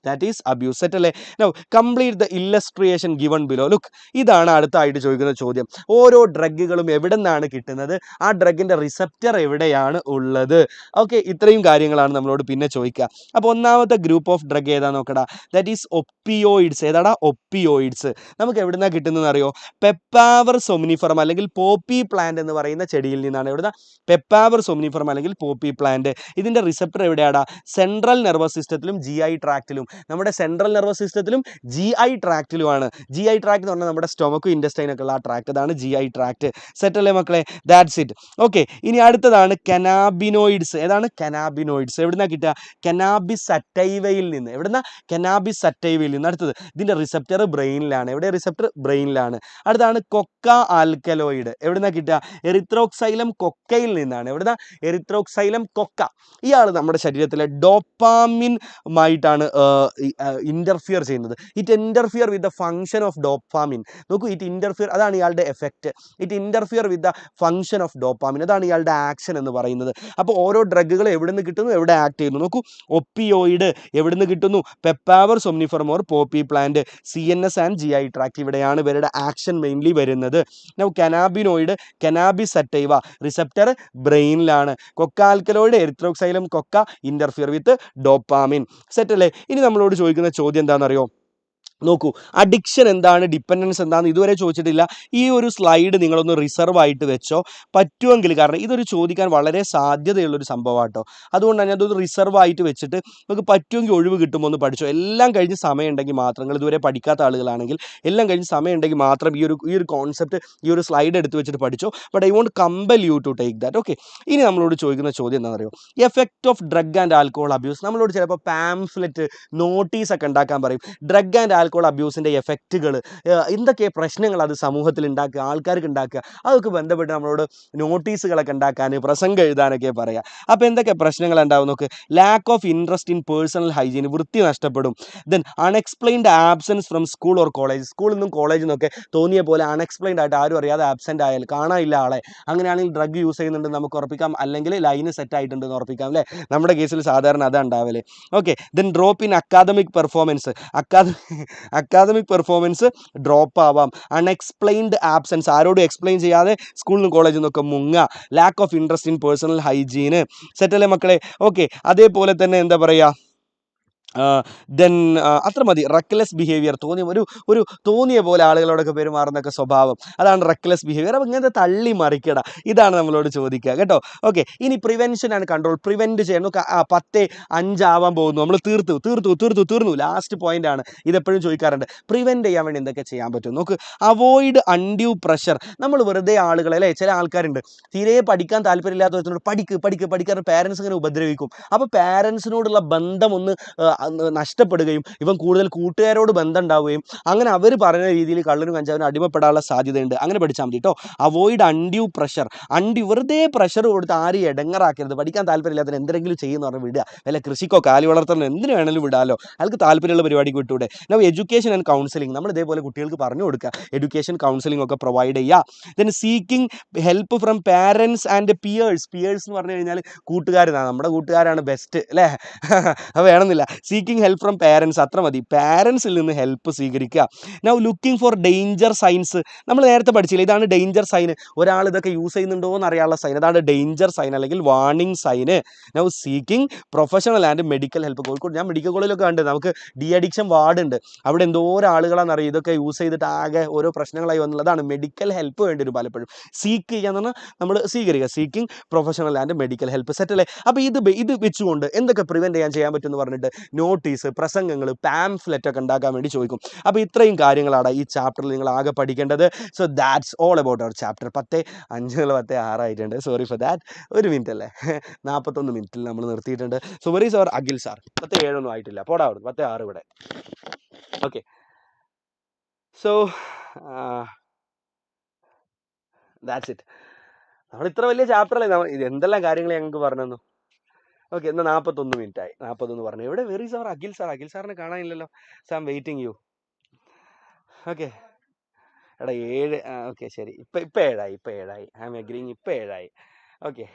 സെറ്റ് അല്ലേ? Now complete the illustration given below. Look, ഇതാണ് അടുത്തായിട്ട് ചോദിക്കുന്ന ചോദ്യം. ഓരോ ഡ്രഗുകളും എവിടെ നിന്നാണ് കിട്ടുന്നത്, ആ ഡ്രഗിൻ്റെ റിസപ്റ്റർ എവിടെയാണ് ഉള്ളത്. ഓക്കെ, ഇത്രയും കാര്യങ്ങളാണ് നമ്മളോട് പിന്നെ ചോദിക്കുക. അപ്പോൾ ഒന്നാമത്തെ ഗ്രൂപ്പ് ഓഫ് ഡ്രഗ് ഏതാ നോക്കടാ, ദാറ്റ് ഈസ് ഒപ്പിയോയിഡ്സ്. ഏതാടാ? ഒപ്പിയോയിഡ്സ്. നമുക്ക് എവിടെ നിന്നാണ് കിട്ടുന്നതെന്ന് അറിയോ? പെപ്പാവർ സൊംനിഫറം അല്ലെങ്കിൽ പോപ്പി പ്ലാന്റ് എന്ന് പറയുന്ന ചെടിയിൽ നിന്നാണ്. എവിടുന്ന? പെപ്പാവർ സൊംനിഫറം അല്ലെങ്കിൽ പോപ്പി പ്ലാന്റ്. ഇതിൻ്റെ റിസപ്റ്റർ എവിടെയാടാ? സെൻട്രൽ നെർവസ് സിസ്റ്റത്തിലും GI ട്രാക്റ്റിലും. നമ്മുടെ സെൻട്രൽ നെർവസ് സിസ്റ്റത്തിലും GI ട്രാക്റ്റിലുമാണ്. GI ട്രാക്ട് എന്ന് പറഞ്ഞാൽ നമ്മുടെ സ്റ്റൊമക്കും ഇൻഡസ്റ്റൈനൊക്കെ ഉള്ള ആ ട്രാക്ട്, അതാണ് GI ട്രാക്ട്. സെറ്റല്ലേ മക്കളെ? That's it. ഓക്കെ, ഇനി അടുത്തതാണ് കനാബിനോയിഡ്സ്. ഏതാണ്? കനാബിനോയിഡ്സ്. എവിടുന്നാണ് കിട്ടുക? കനാബിസ് സറ്റൈവയിൽ നിന്ന്. എവിടുന്ന? കനാബിസ് സറ്റൈവയിൽ നിന്ന്. അടുത്തത്, ഇതിൻ്റെ റിസപ്റ്റർ ബ്രെയിനിലാണ്. എവിടെ റിസപ്റ്റർ? ബ്രെയിനിലാണ്. അടുത്താണ് കൊക്ക ആൽക്കലോയിഡ്. എവിടുന്നാണ് കിട്ടുക? എറിത്രോക്സൈലം കൊക്കയിൽ നിന്നാണ്. എവിടുന്ന? എറിത്രോക്സൈലം കൊക്ക. ഇയാൾ നമ്മുടെ ശരീരത്തിലെ ഡോപ്പാമിനുമായിട്ടാണ് ഇൻ്റർഫിയർ ചെയ്യുന്നത്. It interfere with the function of dopamine. നോക്കൂ, ഇറ്റ് ഇൻ്റർഫിയർ, അതാണ് ഇയാളുടെ effect. It interfere with the function of dopamine, അതാണ് ഇയാളുടെ ആക്ഷൻ എന്ന് പറയുന്നത്. അപ്പോൾ ഓരോ ഡ്രഗുകൾ എവിടെ നിന്ന് കിട്ടുന്നു, എവിടെ ആക്ട് ചെയ്യുന്നു. നോക്കൂ, ഒപ്പിയോയിഡ് എവിടെ നിന്ന് കിട്ടുന്നു? Papaver somniferum or poppy plant, CNS and GI tract. ഇവിടെയാണ് ഇവരുടെ ആക്ഷൻ മെയിൻലി വരുന്നത്. Now cannabinoid, cannabis sativa, receptor ബ്രെയിനിലാണ്. Coca alkaloid, Erythroxylum coca, interfere with dopamine. Set അല്ലേ? ഇനി നമ്മളോട് ചോദിക്കുന്ന ചോദ്യം എന്താണെന്നറിയോ? നോക്കൂ, അഡിക്ഷൻ എന്താണ്, ഡിപ്പെൻഡൻസ് എന്താണെന്ന് ഇതുവരെ ചോദിച്ചിട്ടില്ല. ഈ ഒരു സ്ലൈഡ് നിങ്ങളൊന്ന് റിസർവ് ആയിട്ട് വെച്ചോ പറ്റുമെങ്കിൽ, കാരണം ഇതൊരു ചോദിക്കാൻ വളരെ സാധ്യതയുള്ളൊരു സംഭവമാണ് കേട്ടോ. അതുകൊണ്ട് തന്നെ അതൊന്ന് റിസർവ് ആയിട്ട് വെച്ചിട്ട് നമുക്ക് പറ്റുമെങ്കിൽ ഒഴിവ് കിട്ടുമ്പോൾ ഒന്ന് പഠിച്ചോ. എല്ലാം കഴിഞ്ഞ് സമയം ഉണ്ടെങ്കിൽ മാത്രം, നിങ്ങൾ ഇതുവരെ പഠിക്കാത്ത ആളുകളാണെങ്കിൽ എല്ലാം കഴിഞ്ഞ് സമയം ഉണ്ടെങ്കിൽ മാത്രം ഈ ഒരു കോൺസെപ്റ്റ്, ഈ ഒരു സ്ലൈഡ് എടുത്ത് വെച്ചിട്ട് പഠിച്ചോ. But I won't compel you to take that. Okay, ഇനി നമ്മളോട് ചോദിക്കുന്ന ചോദ്യം എന്താണെന്ന് അറിയോ? Effect of drug and alcohol abuse. നമ്മളോട് ചിലപ്പോൾ പാംഫ്ലെറ്റ്, നോട്ടീസ് ഒക്കെ ഉണ്ടാക്കാൻ പറയും. ഡ്രഗ് ആൻഡ് ആൽക്കഹോൾ അബ്യൂസിൻ്റെ എഫക്റ്റുകൾ, എന്തൊക്കെ പ്രശ്നങ്ങൾ അത് സമൂഹത്തിൽ ഉണ്ടാക്കുക, ആൾക്കാർക്ക് ഉണ്ടാക്കുക, അതൊക്കെ ബന്ധപ്പെട്ട് നമ്മളോട് നോട്ടീസുകളൊക്കെ ഉണ്ടാക്കാൻ, പ്രസംഗം എഴുതാനൊക്കെ പറയാം. അപ്പോൾ എന്തൊക്കെ പ്രശ്നങ്ങൾ ഉണ്ടാവും നോക്ക്. Lakh of interest in personal hygiene, വൃത്തി നഷ്ടപ്പെടും. Then unexplained absence from school or college, സ്കൂളിൽ നിന്നും കോളേജിൽ നിന്നൊക്കെ തോന്നിയ പോലെ അൺഎക്സ്പ്ലെയിൻഡ് ആയിട്ട് ആരും അറിയാതെ ആബ്സെൻ്റ് ആയാൽ, കാണാനില്ല ആളെ, അങ്ങനെയാണെങ്കിൽ ഡ്രഗ് യൂസ് ചെയ്യുന്നുണ്ടെന്ന് നമുക്ക് ഉറപ്പിക്കാം, അല്ലെങ്കിൽ ലൈന് സെറ്റ് ആയിട്ടുണ്ടെന്ന് ഉറപ്പിക്കാം അല്ലേ. നമ്മുടെ കേസിൽ സാധാരണ അതാ ഉണ്ടാവല്. Okay, then drop in academic performance, academic performance drop ആവാം. അൺഎക്സ്പ്ലെയിൻഡ് ആബ്സെൻസ്, ആരോടും എക്സ്പ്ലെയിൻ ചെയ്യാതെ സ്കൂളിൽ നിന്ന് കോളേജിൽ നിന്നൊക്കെ മുങ്ങുക. Lack of interest in personal hygiene. സെറ്റല്ലേ മക്കളെ? ഓക്കെ, അതേപോലെ തന്നെ എന്താ പറയുക, ദെൻ അത്ര മതി. റെക്ലെസ് ബിഹേവിയർ, തോന്നിയ പോലെ ആളുകളോടൊക്കെ പെരുമാറുന്നൊക്കെ സ്വഭാവം, അതാണ് റെക്ലെസ് ബിഹേവിയർ. അപ്പോൾ ഇങ്ങനത്തെ തള്ളി മറിക്കട, ഇതാണ് നമ്മളോട് ചോദിക്കുക കേട്ടോ. ഓക്കെ, ഇനി പ്രിവെൻഷൻ ആൻഡ് കൺട്രോൾ. പ്രിവെൻറ്റ് ചെയ്യാൻ നോക്കുക. 10:05 ആവാൻ പോകുന്നു, നമ്മൾ തീർന്നു. ലാസ്റ്റ് പോയിന്റ് ആണ്, ഇതെപ്പോഴും ചോദിക്കാറുണ്ട്. പ്രിവെൻറ്റ് ചെയ്യാൻ വേണ്ടി എന്തൊക്കെ ചെയ്യാൻ പറ്റും നോക്ക്. Avoid undue pressure. നമ്മൾ വെറുതെ ആളുകളെ, അല്ലേ, ചില ആൾക്കാരുണ്ട് തീരെ പഠിക്കാൻ താല്പര്യമില്ലാത്തവരോട് പഠിക്കാൻ പാരൻസ് ഇങ്ങനെ ഉപദ്രവിക്കും. അപ്പോൾ പാരൻസിനോടുള്ള ബന്ധം ഒന്ന് നഷ്ടപ്പെടുകയും ഇവൻ കൂടുതൽ കൂട്ടുകാരോട് ബന്ധം ഉണ്ടാവുകയും അങ്ങനെ അവർ പറയുന്ന രീതിയിൽ കള്ളനും കഞ്ചാവിനും അടിമപ്പെടാനുള്ള സാധ്യതയുണ്ട്. അങ്ങനെ പഠിച്ചാൽ മതി കേട്ടോ. Avoid undue pressure. വെറുതെ പ്രഷർ കൊടുത്ത് ആരും ഇടങ്ങറാക്കരുത്. പഠിക്കാൻ താല്പര്യമില്ലാത്തതിന് എന്തെങ്കിലും ചെയ്യുമെന്ന് പറഞ്ഞ് വിടുക. വല്ല കൃഷിക്കോ കാലി വളർത്തലോ എന്തിനു വേണമെങ്കിലും വിടാമല്ലോ, അയാൾക്ക് താല്പര്യമുള്ള പരിപാടിക്ക് വിട്ടൂടെ. നൗ എഡ്യൂക്കേഷൻ ആൻഡ് കൗൺസിലിംഗ്, നമ്മൾ ഇതേപോലെ കുട്ടികൾക്ക് പറഞ്ഞു കൊടുക്കുക. എഡ്യൂക്കേഷൻ കൗൺസിലിംഗ് ഒക്കെ പ്രൊവൈഡ് ചെയ്യുക. Then seeking help from parents and peers. Peers എന്ന് പറഞ്ഞു കഴിഞ്ഞാൽ കൂട്ടുകാരാണ്, നമ്മുടെ കൂട്ടുകാരാണ് ബെസ്റ്റ് അല്ലേ, അത് വേണമെന്നില്ല. സീക്കിംഗ് ഹെൽപ്പ് ഫ്രം പാരൻസ്, അത്ര മതി. പാരൻസിൽ നിന്ന് ഹെൽപ്പ് സ്വീകരിക്കുക. Now looking for danger signs. നമ്മൾ നേരത്തെ പഠിച്ചില്ല, ഇതാണ് ഡേഞ്ചർ സൈന്. ഒരാൾ ഇതൊക്കെ യൂസ് ചെയ്യുന്നുണ്ടോ എന്ന് അറിയാനുള്ള സൈൻ, അതാണ് ഡേഞ്ചർ സൈൻ അല്ലെങ്കിൽ warning sign. Now seeking professional and medical help. Kozhikode ഞാൻ മെഡിക്കൽ കോളേജിലൊക്കെ കണ്ട്, നമുക്ക് ഡി അഡിക്ഷൻ വാർഡ് ഉണ്ട്, അവിടെ എന്തോരം ആളുകളാണെന്നറിയാം ഇതൊക്കെ യൂസ് ചെയ്തിട്ട് ആകെ ഓരോ പ്രശ്നങ്ങളായി വന്നുള്ളതാണ്. മെഡിക്കൽ ഹെൽപ്പ് വേണ്ടി വരും പലപ്പോഴും. സീക്ക് ചെയ്യാന്ന് പറഞ്ഞാൽ നമ്മൾ സ്വീകരിക്കുക. Seeking professional and medical help. സെറ്റല്ലേ? അപ്പോൾ ഇത് വെച്ചുകൊണ്ട് എന്തൊക്കെ പ്രിവെൻറ്റ് ചെയ്യാൻ പറ്റുമെന്ന് പറഞ്ഞിട്ട് നോട്ടീസ്, പ്രസംഗങ്ങൾ, പാംഫ്ലെറ്റ് ഒക്കെ ഉണ്ടാക്കാൻ വേണ്ടി ചോദിക്കും. അപ്പോൾ ഇത്രയും കാര്യങ്ങളാണ് ഈ ചാപ്റ്ററിൽ നിങ്ങൾ ആകെ പഠിക്കേണ്ടത്. So that's all about our chapter. 10:05 ആയിട്ടുണ്ട്. Sorry for that. 1 മിനിറ്റ് അല്ലേ, 41 മിനിറ്റിൽ നമ്മൾ നിർത്തിയിട്ടുണ്ട്. സോ വെരി സോർ അഖിൽ സാർ. 10:07 ആയിട്ടില്ല, പോടാ അവിടെ. 10:06 ഇവിടെ. Okay, so that's it. നമ്മൾ ഇത്ര വലിയ ചാപ്റ്ററല്ലേ, ഇത് എന്തെല്ലാം കാര്യങ്ങൾ ഞങ്ങൾക്ക് പറഞ്ഞു തന്നു. ഓക്കെ, എന്നാൽ 41 മിനിറ്റ് ആയി. 41 പറഞ്ഞു. എവിടെ വെരി സാർ അഖിൽ സാർ? അഖിൽ സാറിനെ കാണാനില്ലല്ലോ. So I'm waiting you. Okay, എടാ 7. ഓക്കെ ശരി, ഇപ്പം 7 ആയി. I'm agreeing. ഇപ്പം 7 ആയി. ഓക്കെ,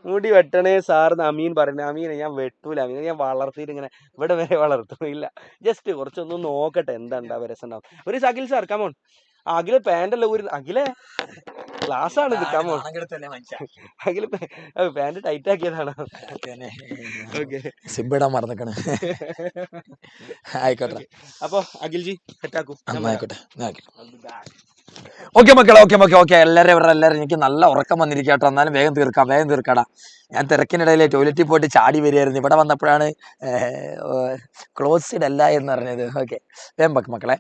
മുടി വെട്ടണേ സാറിന് അമീൻ പറയുന്നത്. അമീനെ ഞാൻ വെട്ടൂല, അമീനെ ഞാൻ വളർത്തിയിട്ട് ഇങ്ങനെ ഇവിടെ വരെ വളർത്തുന്നില്ല. ജസ്റ്റ് കുറച്ചൊന്നും നോക്കട്ടെ എന്താ ഉണ്ടാവുക, രസം ഉണ്ടാവും. ഒരു അഖിൽ സാർ കമോൺ. അഖില് പാൻ്റല്ല ഊരി. അഖിലെ ക്ലാസ് ആണ് ഇത്, കമോൺ. അഖില് പാൻറ് ടൈറ്റ് ആക്കിയതാണ്. ഓക്കെ, സിബിടാൻ മറന്നേക്കണേ. ആയിക്കോട്ടെ. അപ്പൊ അഖിൽജി സെറ്റാക്കൂ. ആയിക്കോട്ടെ. ഓക്കെ മക്കളെ, ഓക്കെ. എല്ലാവരും എനിക്ക് നല്ല ഉറക്കം വന്നിരിക്കട്ടോ. എന്നാലും വേഗം തീർക്കാടാ. ഞാൻ തിരക്കിനിടയിൽ ടോയ്ലറ്റിൽ പോയിട്ട് ചാടി വരികയായിരുന്നു. ഇവിടെ വന്നപ്പോഴാണ് ക്ലോസ്ഡ് അല്ല എന്ന് പറഞ്ഞത്. ഓക്കെ, വേഗം മക്കളെ.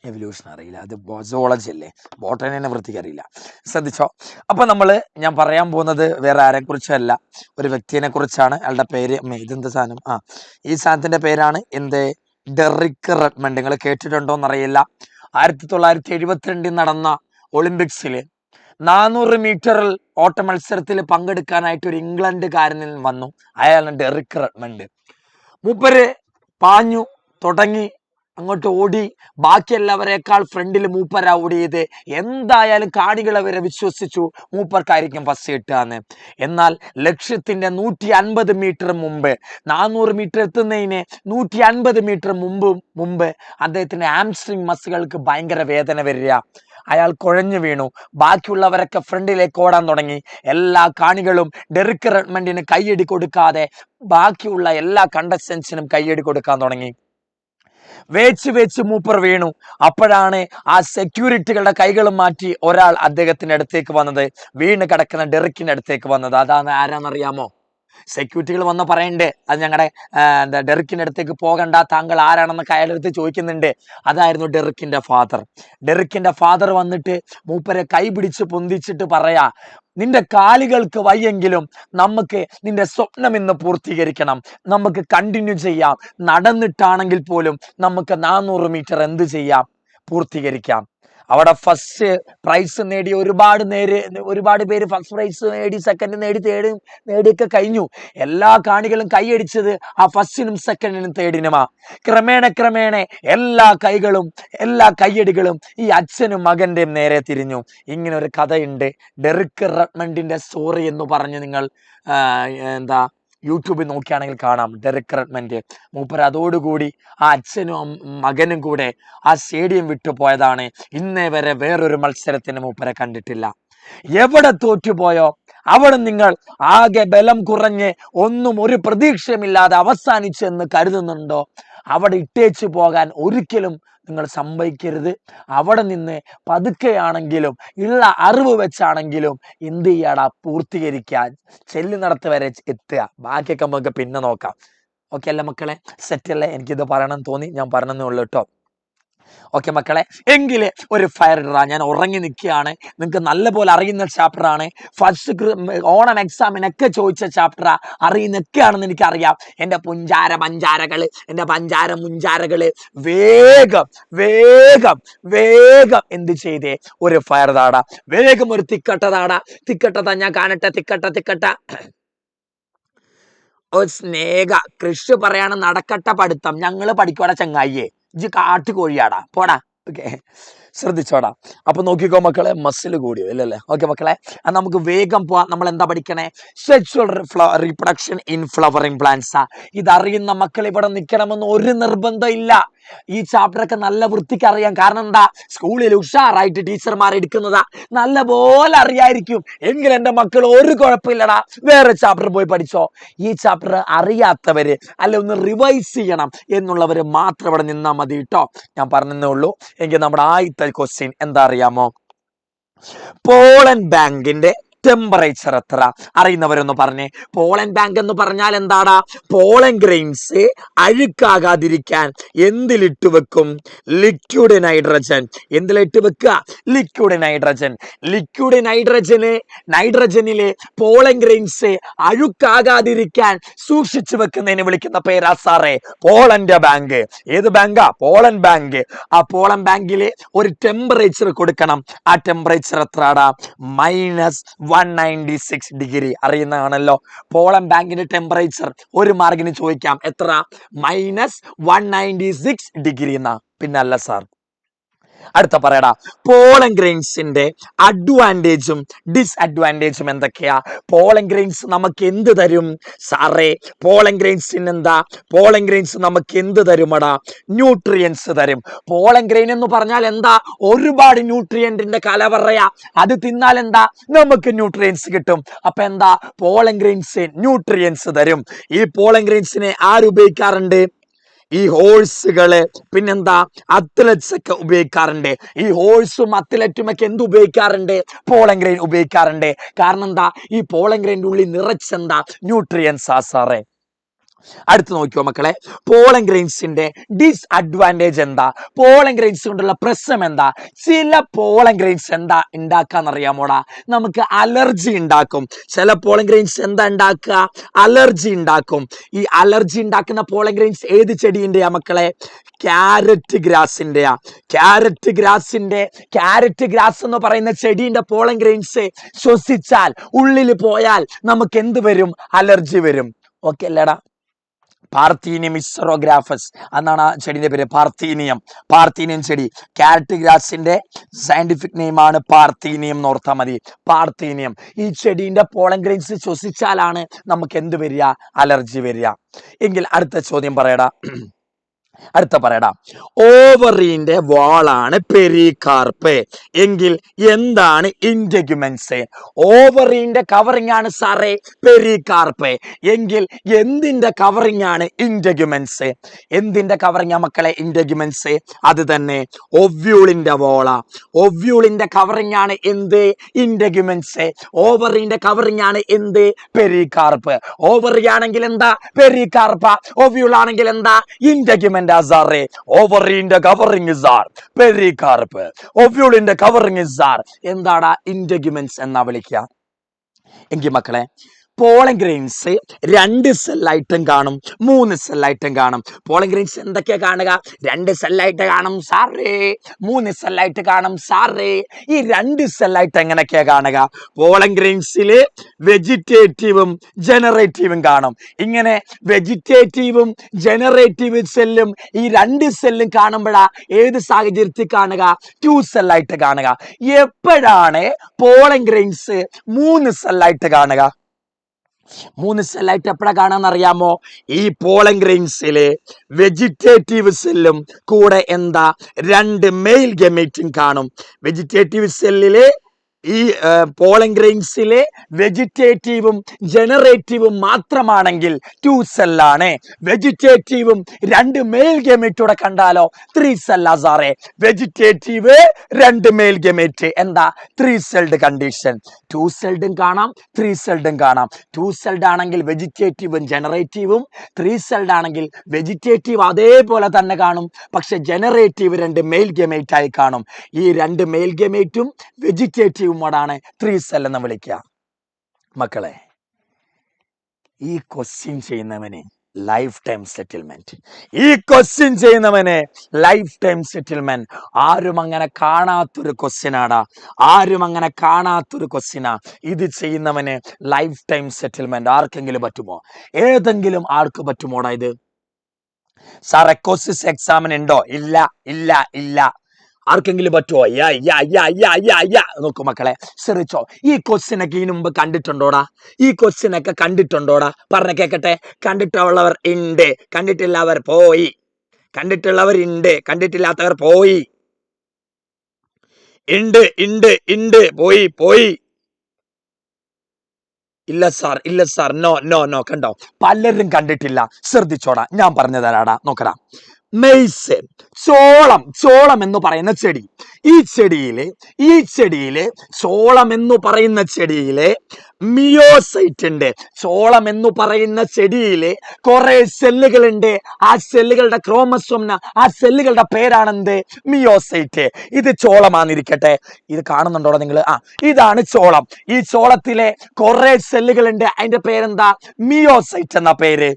എവല്യൂഷൻ അറിയില്ല, അത് സുവോളജി അല്ലേ, ബോട്ടണിനെ വൃത്തിക്ക് അറിയില്ല. ശ്രദ്ധിച്ചോ. അപ്പൊ ഞാൻ പറയാൻ പോകുന്നത് വേറെ ആരെ കുറിച്ചല്ല, ഒരു വ്യക്തിനെ കുറിച്ചാണ്. അയാളുടെ പേര് ഇതെന്ത് സാധനം, ഈ സാധനത്തിന്റെ പേരാണ് ഡെറിക് റെഡ്മണ്ട്. നിങ്ങൾ കേട്ടിട്ടുണ്ടോ എന്നറിയില്ല. 1972 നടന്ന ഒളിമ്പിക്സിൽ 400 മീറ്ററിൽ ഓട്ട മത്സരത്തിൽ പങ്കെടുക്കാനായിട്ട് ഒരു ഇംഗ്ലണ്ടുകാരനിൽ വന്നു. അയാളാണ് ഡെറിക് റെഡ്മണ്ട്. മൂപ്പര് പാഞ്ഞു തുടങ്ങി, അങ്ങോട്ട് ഓടി. ബാക്കിയെല്ലാവരേക്കാൾ ഫ്രണ്ടിൽ മൂപ്പരാ ഓടിയത്. എന്തായാലും കാണികൾ അവരെ വിശ്വസിച്ചു മൂപ്പർക്കായിരിക്കും ഫസ്റ്റ് കിട്ടുകയെന്ന്. എന്നാൽ ലക്ഷ്യത്തിന്റെ 150 മീറ്റർ മുമ്പ്, 400 മീറ്റർ എത്തുന്നതിന് 150 മീറ്റർ മുമ്പ് അദ്ദേഹത്തിന്റെ ഹാംസ്ട്രിങ് മസിലുകൾക്ക് ഭയങ്കര വേദന വരിക. അയാൾ കുഴഞ്ഞു വീണു. ബാക്കിയുള്ളവരൊക്കെ ഫ്രണ്ടിലേക്ക് ഓടാൻ തുടങ്ങി. എല്ലാ കാണികളും ഡെറിക് റെഡ്മണ്ടിന് കയ്യടി കൊടുക്കാതെ ബാക്കിയുള്ള എല്ലാ കണ്ടസ്റ്റൻസിനും കയ്യടി കൊടുക്കാൻ തുടങ്ങി. വേച്ച് മൂപ്പർ വീണു. അപ്പോഴാണ് ആ സെക്യൂരിറ്റികളുടെ കൈകളും മാറ്റി ഒരാൾ അദ്ദേഹത്തിന്റെ അടുത്തേക്ക് വന്നത്, വീണ് കിടക്കുന്ന ഡെറിക്കിന്റെ അടുത്തേക്ക് വന്നത്. അതാണ് ആരാന്നറിയാമോ? സെക്യൂരിറ്റികൾ വന്ന് പറയണ്ടേ, അത് ഞങ്ങളുടെ എന്താ ഡെറിക്കിന്റെ അടുത്തേക്ക് പോകണ്ട, താങ്കൾ ആരാണെന്നൊക്കെ അയാളടുത്ത് ചോദിക്കുന്നുണ്ട്. അതായിരുന്നു ഡെറിക്കിന്റെ ഫാദർ. ഡെറിക്കിന്റെ ഫാദർ വന്നിട്ട് മൂപ്പരെ കൈ പിടിച്ച് പൊന്തിച്ചിട്ട് പറയാ, നിന്റെ കാലുകൾക്ക് വയ്യെങ്കിലും നമുക്ക് നിന്റെ സ്വപ്നം ഇന്ന് പൂർത്തീകരിക്കണം, നമുക്ക് കണ്ടിന്യൂ ചെയ്യാം, നടന്നിട്ടാണെങ്കിൽ പോലും നമുക്ക് 400 മീറ്റർ എന്ത് ചെയ്യാം, പൂർത്തീകരിക്കാം. അവിടെ ഫസ്റ്റ് പ്രൈസ് നേടി ഒരുപാട് പേര് ഫസ്റ്റ് പ്രൈസ് നേടി, സെക്കൻഡ് നേടി, നേടിയൊക്കെ കഴിഞ്ഞു. എല്ലാ കാണികളും കൈയടിച്ചത് ആ ഫസ്റ്റിനും സെക്കൻഡിനും തേർഡിനുമാ. ക്രമേണ എല്ലാ കയ്യടികളും ഈ അച്ഛനും മകന്റെയും നേരെ തിരിഞ്ഞു. ഇങ്ങനെ ഒരു കഥയുണ്ട്, ഡെറിക് റെഡ്മണ്ടിന്റെ സ്റ്റോറി എന്ന് പറഞ്ഞ് നിങ്ങൾ യൂട്യൂബിൽ നോക്കുകയാണെങ്കിൽ കാണാം. ഡെറിക് റെഡ്മണ്ട് മൂപ്പർ അതോടുകൂടി ആ അച്ഛനും മകനും കൂടെ ആ സ്റ്റേഡിയം വിട്ടു പോയതാണ്. ഇന്നേ വരെ വേറൊരു മത്സരത്തിന് മൂപ്പരെ കണ്ടിട്ടില്ല. എവിടെ തോറ്റുപോയോ അവിടെ നിങ്ങൾ ആകെ ബലം കുറഞ്ഞ് ഒരു പ്രതീക്ഷയുമില്ലാതെ അവസാനിച്ചു എന്ന് കരുതുന്നുണ്ടോ, അവിടെ ഇട്ടേച്ചു പോകാൻ ഒരിക്കലും നിങ്ങൾ സമ്മതിക്കരുത്. അവിടെ നിന്ന് പതുക്കെയാണെങ്കിലും ഉള്ള അറിവ് വെച്ചാണെങ്കിലും എന്ത് ചെയ്യാടാ, പൂർത്തീകരിക്കാൻ ചെല്ലുന്നിടത്ത് വരെ എത്തുക. ബാക്കിയൊക്കെ നമുക്ക് പിന്നെ നോക്കാം. ഓക്കെ അല്ലേ മക്കളെ? സെറ്റല്ലേ? എനിക്കിത് പറയണം തോന്നി, ഞാൻ പറഞ്ഞതേ ഉള്ളൂ കേട്ടോ. ഓക്കെ മക്കളെ, എങ്കിൽ ഒരു ഫയർ ഇടറാ. ഞാൻ ഉറങ്ങി നിൽക്കുകയാണ്, നിങ്ങൾക്ക് നല്ലപോലെ അറിയുന്ന ചാപ്റ്ററാണ്. ഫസ്റ്റ് ഓണം എക്സാമിനൊക്കെ ചോദിച്ച ചാപ്റ്ററാ, അറിയുന്നൊക്കെയാണെന്ന് എനിക്കറിയാം. എൻ്റെ പഞ്ചാരകള്, എൻ്റെ മുഞ്ചാരകള് വേഗം എന്ത് ചെയ്തേ, ഒരു ഫയർ താടാ, വേഗം ഒരു തിക്കട്ടതാ. ഞാൻ കാണട്ടെ, തിക്കട്ട. ഓ സ്നേഹ കൃഷി പറയാണ്, നടക്കട്ട പഠിത്തം, ഞങ്ങള് പഠിക്കോടാ ചങ്ങായിയെ, ഇജ്ജ് കാട്ടുകോഴിയാടാ, പോടാ. ഓക്കെ, ശ്രദ്ധിച്ചോടാ. അപ്പൊ നോക്കിക്കോ മക്കളെ, മസിൽ കൂടിയോ ഇല്ലല്ലേ? ഓക്കെ മക്കളെ, നമുക്ക് വേഗം പോവാം. നമ്മൾ എന്താ പഠിക്കണേ? Sexual reproduction in flowering plants. ഇതറിയുന്ന മക്കൾ ഇവിടെ നിൽക്കണമെന്ന് ഒരു നിർബന്ധം ഇല്ല. ഈ ചാപ്റ്റർ ഒക്കെ നല്ല വൃത്തിക്ക് അറിയാം. കാരണം എന്താ, സ്കൂളിൽ ഉഷാറായിട്ട് ടീച്ചർമാർ എടുക്കുന്നതാ, നല്ല പോലെ അറിയായിരിക്കും. എങ്കിൽ എൻ്റെ മക്കൾ ഒരു കുഴപ്പമില്ലടാ, വേറെ ചാപ്റ്റർ പോയി പഠിച്ചോ. ഈ ചാപ്റ്റർ അറിയാത്തവര് അല്ലെ ഒന്ന് റിവൈസ് ചെയ്യണം എന്നുള്ളവര് മാത്രം ഇവിടെ നിന്നാ മതി കേട്ടോ. ഞാൻ പറഞ്ഞതേ ഉള്ളൂ. എങ്കിൽ നമ്മുടെ ആദ്യത്തെ ക്വസ്റ്റ്യൻ എന്താ അറിയാമോ? പോളൻ ബാങ്കിന്റെ ടെമ്പറേച്ചർ എത്ര? അറിയുന്നവരൊന്ന് പറഞ്ഞേ. പോളൻ ബാങ്ക് എന്ന് പറഞ്ഞാൽ എന്താടാ? പോളൻ ഗ്രൈൻസ് അഴുക്കാകാതിരിക്കാൻ എന്തിലിട്ട് വെക്കും? Liquid nitrogen. എന്തിലിട്ട് വെക്കുക? Liquid nitrogen. നൈട്രജനിലെ പോളൻ ഗ്രൈൻസ് അഴുക്കാകാതിരിക്കാൻ സൂക്ഷിച്ചു വെക്കുന്നതിന് വിളിക്കുന്ന പേരാ സാറേ പോളന്റെ ബാങ്ക്. ഏത് ബാങ്കാ? Pollen bank. ആ പോളൻ ബാങ്കില് ഒരു ടെമ്പറേച്ചർ കൊടുക്കണം. ആ ടെമ്പറേച്ചർ എത്രടാ? -196 ഡിഗ്രി. അറിയുന്നതാണല്ലോ. പോളൻ ബാങ്കിന്റെ ടെമ്പറേച്ചർ ഒരു മാർക്കിന് ചോദിക്കാം. എത്ര? -196 ഡിഗ്രി എന്നാ. പിന്നല്ല സാർ. അടുത്ത പറയടാ, പോളൻ ഗ്രെയിൻസിന്റെ അഡ്വാൻറ്റേജും ഡിസ്അഡ്വാൻറ്റേജും എന്തൊക്കെയാ? പോളൻ ഗ്രെയിൻസ് നമുക്ക് എന്ത് തരും സാറേ? പോളൻ ഗ്രെയിൻസിന് എന്താ? പോളൻ ഗ്രെയിൻസ് നമുക്ക് എന്ത് തരുമടാ? ന്യൂട്രിയൻസ് തരും. പോളൻ ഗ്രെയിൻ എന്ന് പറഞ്ഞാൽ എന്താ? ഒരുപാട് ന്യൂട്രിയന്റിന്റെ കലവറയാ. അത് തിന്നാൽ എന്താ? നമുക്ക് ന്യൂട്രിയൻസ് കിട്ടും. അപ്പൊ എന്താ? പോളൻ ഗ്രെയിൻസ് ന്യൂട്രിയൻസ് തരും. ഈ പോളൻ ഗ്രെയിൻസിനെ ആരുപയോഗിക്കാറുണ്ട്? ഈ ഹോഴ്സുകള്, പിന്നെന്താ അത്ലറ്റ്സ് ഒക്കെ ഉപയോഗിക്കാറുണ്ട്. ഈ ഹോഴ്സും അത്ലറ്റും ഒക്കെ എന്ത് ഉപയോഗിക്കാറുണ്ട്? പോളൻ ഗ്രെയിൻ ഉപയോഗിക്കാറുണ്ട്. കാരണം എന്താ? ഈ പോളൻ ഗ്രെയിൻ്റെ ഉള്ളിൽ നിറച്ചെന്താ? ന്യൂട്രിയൻസ് ആ സാറേ. അടുത്ത് നോക്കിയോ മക്കളെ, പോളൻ ഗ്രെയിൻസിന്റെ ഡിസ്അഡ്വാൻറ്റേജ് എന്താ? പോളൻ ഗ്രെയിൻസ് കൊണ്ടുള്ള പ്രശ്നം എന്താ? ചില പോളൻ ഗ്രെയിൻസ് എന്താ ഉണ്ടാക്കാന്നറിയാമോടാ? നമുക്ക് അലർജി ഉണ്ടാക്കും. ചില പോളൻ ഗ്രെയിൻസ് എന്താ ഉണ്ടാക്കുക? അലർജി ഉണ്ടാക്കും. ഈ അലർജി ഉണ്ടാക്കുന്ന പോളൻ ഗ്രെയിൻസ് ഏത് ചെടിന്റെയാ മക്കളെ? ക്യാരറ്റ് ഗ്രാസിന്റെയാ. ക്യാരറ്റ് ഗ്രാസ് എന്ന് പറയുന്ന ചെടീന്റെ പോളൻ ഗ്രെയിൻസ് ശ്വസിച്ചാൽ, ഉള്ളിൽ പോയാൽ നമുക്ക് എന്ത് വരും? അലർജി വരും. ഓക്കെ അല്ലേടാ? പാർത്തീനിയം ഇസ്റോഗ്രാഫസ് എന്നാണ് ആ ചെടിന്റെ പേര്. പാർത്തീനിയം ചെടി. ക്യാരറ്റ് ഗ്രാസിന്റെ സയന്റിഫിക് നെയിമാണ് പാർത്തീനിയം എന്ന് ഓർത്താൽ മതി. പാർത്തീനിയം. ഈ ചെടീന്റെ പോളൻ ഗ്രെയിൻസ് ശ്വസിച്ചാലാണ് നമുക്ക് എന്ത് വരിക? അലർജി വരിക. എങ്കിൽ അടുത്ത ചോദ്യം പറയടാ. അടുത്ത പറയടാ. ഓവറിന്റെ വാളാണ് പെരികാർപ്പ് എങ്കിൽ എന്താണ് ഇന്റഗ്യുമെന്റ്സ്? ഓവറിന്റെ കവറിംഗ് ആണ് സാറേ പെരികാർപ്പ് എങ്കിൽ എന്തിന്റെ കവറിംഗ് ആണ് ഇന്റഗ്യുമെന്റ്സ്? എന്തിന്റെ കവറിംഗ് മക്കളെ ഇന്റഗ്യുമെന്റ്സ്? അത് തന്നെ ഒവ്യൂളിന്റെ വോള. ഒവ്യൂളിന്റെ കവറിംഗ് ആണ് എന്ത്? ഇന്റഗ്യുമെന്റ്സ്. ഓവറിന്റെ കവറിംഗ് ആണ് എന്ത്? പെരികാർപ്പ്. ഓവറി ആണെങ്കിൽ എന്താ? പെരികാർപ്പ. ഒവ്യൂൾ ആണെങ്കിൽ എന്താ? ഇന്റഗ്യുമെന്റ്. ഓവറിന്റെ കവറിംഗ് ഇസാർ പെരികാർപ്പ്, ഒവ്യൂളിന്റെ കവറിംഗ് ഇസാർ എന്താടാ? ഇന്റഗ്യുമെന്റ്സ് എന്നാ വിളിക്കുക. എങ്കിൽ മക്കളെ പോളൻ ഗ്രെയിൻസ് 2 സെല്ലായിട്ടും കാണും, 3 സെല്ലായിട്ടും കാണും. പോളൻ ഗ്രെയിൻസ് എന്തൊക്കെയാ കാണുക? 2 സെല്ലായിട്ട് കാണും സാറേ, 3 സെല്ലായിട്ട് കാണും സാറേ. ഈ 2 സെല്ലായിട്ട് എങ്ങനെയൊക്കെയാ കാണുക? പോളൻ ഗ്രെയിൻസിൽ വെജിറ്റേറ്റീവും ജനറേറ്റീവും കാണും. ഇങ്ങനെ വെജിറ്റേറ്റീവും ജനറേറ്റീവ് സെല്ലും ഈ 2 സെല്ലും കാണുമ്പോഴാ ഏത് സാഹചര്യത്തിൽ കാണുക? 2 സെല്ലായിട്ട് കാണുക. എപ്പോഴാണ് പോളൻ ഗ്രെയിൻസ് 3 സെല്ലായിട്ട് കാണുക? 3 സെല്ലായിട്ട് എപ്പോഴാ കാണാന്ന് അറിയാമോ? ഈ പോളൻ ഗ്രെയിൻസില് വെജിറ്റേറ്റീവ് സെല്ലും കൂടെ എന്താ? 2 മെയിൽ ഗമേറ്റും കാണും. വെജിറ്റേറ്റീവ് സെല്ലില് ഈ പോളൻ ഗ്രെയിൻസിലെ വെജിറ്റേറ്റീവും ജനറേറ്റീവും മാത്രമാണെങ്കിൽ 2 സെല്ലാണ്. വെജിറ്റേറ്റീവും 2 മെയിൽ ഗമേറ്റൂടെ കണ്ടാലോ 3 സെല്ലാ സാറേ. വെജിറ്റേറ്റീവ് 2 മെയിൽ ഗമേറ്റ് എന്താ? 3 സെൽഡ് കണ്ടീഷൻ. 2 സെൽഡും കാണാം, 3 സെൽഡും കാണാം. 2 സെൽഡ് ആണെങ്കിൽ വെജിറ്റേറ്റീവും ജനറേറ്റീവും, 3 സെൽഡ് ആണെങ്കിൽ വെജിറ്റേറ്റീവ് അതേപോലെ തന്നെ കാണും, പക്ഷെ ജനറേറ്റീവ് 2 മെയിൽ ഗമേറ്റ് ആയി കാണും. ഈ 2 മെയിൽ ഗമേറ്റും വെജിറ്റേറ്റീവ് മോഡാണ് 3 സെൽ എന്ന് വിളിക്കുക. മക്കളെ ഈ ക്വസ്റ്റ്യൻ ചെയ്യുന്നവന് ലൈഫ് ടൈം സെറ്റിൽമെന്റ്. ഈ ക്വസ്റ്റ്യൻ ചെയ്യുന്നവന് ലൈഫ് ടൈം സെറ്റിൽമെന്റ്. ആരും അങ്ങനെ കാണാത്തൊരു ക്വസ്റ്റ്യനാടാ, ആരും അങ്ങനെ കാണാത്തൊരു ക്വസ്റ്റ്യനാ. ഇത് ചെയ്യുന്നവന് ലൈഫ് ടൈം സെറ്റിൽമെന്റ്. ആർക്കെങ്കിലും പറ്റുമോ? ഏതെങ്കിലും ആൾക്ക് പറ്റുമോടാ ഇത്? സാർ എക്കോസിസ് എക്സാമിന് ഉണ്ടോ? ഇല്ല ഇല്ല ഇല്ല. ആർക്കെങ്കിലും പറ്റുമോ? നോക്കൂ മക്കളെ, ശ്രമിച്ചോ. ഈ ക്വസ്റ്റ്യനൊക്കെ ഇതിനു മുമ്പ് കണ്ടിട്ടുണ്ടോടാ? ഈ ക്വസ്റ്റ്യനൊക്കെ കണ്ടിട്ടുണ്ടോടാ? പറഞ്ഞ കേക്കട്ടെ. കണ്ടിട്ടുള്ളവർ ഉണ്ട്, കണ്ടിട്ടില്ലാത്തവർ പോയി. കണ്ടിട്ടുള്ളവർ ഉണ്ട്, കണ്ടിട്ടില്ലാത്തവർ പോയി. ഉണ്ട് ഉണ്ട് ഉണ്ട്, പോയി പോയി. ഇല്ല സാർ, ഇല്ല സാർ, നോ നോ നോ. കണ്ടോ, പലരും കണ്ടിട്ടില്ല. ശ്രദ്ധിച്ചോടാ, ഞാൻ പറഞ്ഞു തരാടാ. നോക്കടാ, മെയ്സ്, ചോളം. ചോളം എന്ന് പറയുന്ന ചെടി, ഈ ചെടിയില് ചോളം എന്ന് പറയുന്ന ചെടിയില് മിയോസൈറ്റ് ഉണ്ട്. ചോളം എന്ന് പറയുന്ന ചെടിയില് കുറെ സെല്ലുകൾ ഉണ്ട്. ആ സെല്ലുകളുടെ ക്രോമസോമിന്, ആ സെല്ലുകളുടെ പേരാണെന്ത്? മിയോസൈറ്റ്. ഇത് ചോളമാന്നിരിക്കട്ടെ. ഇത് കാണുന്നുണ്ടോ നിങ്ങൾ? ഇതാണ് ചോളം. ഈ ചോളത്തിലെ കുറെ സെല്ലുകൾ ഉണ്ട്. അതിന്റെ പേരെന്താ? മിയോസൈറ്റ് എന്ന പേര്.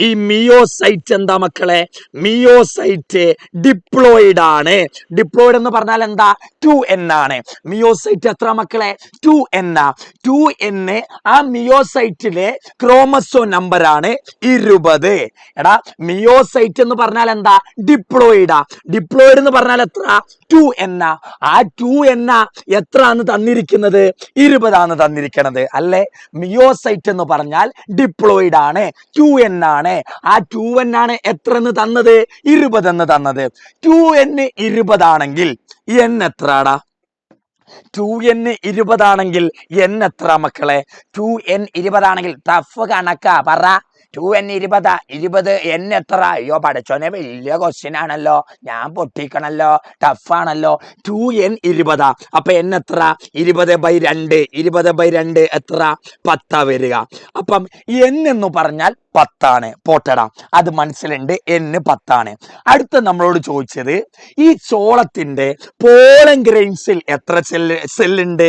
ഈ മിയോസൈറ്റ് എന്താ മക്കളെ? മിയോസൈറ്റ് ഡിപ്ലോയിഡ് ആണ്. ഡിപ്ലോയിഡ് എന്ന് പറഞ്ഞാൽ എന്താ? 2n ആണ്. മിയോസൈറ്റ് എത്ര മക്കളെ? 2n. 2n ആ മിയോസൈറ്റിലെ ക്രോമസോം നമ്പർ ആണ് 20. എടാ, മിയോസൈറ്റ് എന്ന് പറഞ്ഞാൽ എന്താ? ഡിപ്ലോയിഡാ. ഡിപ്ലോയിഡ് എന്ന് പറഞ്ഞാൽ എത്ര? 2n. ആ 2n എത്രയാണ് തന്നിരിക്കുന്നത്? 20 ആണ് തന്നിരിക്കുന്നത് അല്ലേ? മിയോസൈറ്റ് എന്ന് പറഞ്ഞാൽ ഡിപ്ലോയിഡ് ആണ്, 2n ആണ്. ആ 2n ആണ് എത്ര എന്ന് തന്നത്? 20 എന്ന് തന്നത്. 2n 20 ആണെങ്കിൽ n എത്രടാ? 2n 20 ആണെങ്കിൽ n എത്ര മക്കളെ? 2n 20 ആണെങ്കിൽ ടഫ് കണക്കാ. പറ. 2n 20 n എത്ര? അയ്യോ പഠിച്ചോനെ, വലിയ ക്വസ്റ്റ്യൻ ആണല്ലോ, ഞാൻ പൊട്ടിക്കണല്ലോ, ടഫാണല്ലോ. 2n 20. അപ്പൊ n എത്ര? 20/2. 20/2 എത്ര? 10 വരിക. അപ്പം n എന്ന് പറഞ്ഞാൽ 10 ആണ്. പോട്ടടാ, അത് മനസ്സിലുണ്ട്. n 10 ആണ്. അടുത്ത നമ്മളോട് ചോദിച്ചത് ഈ ചോളത്തിന്റെ പോളൻ ഗ്രെയിൻസിൽ എത്ര സെല്ലുണ്ട്?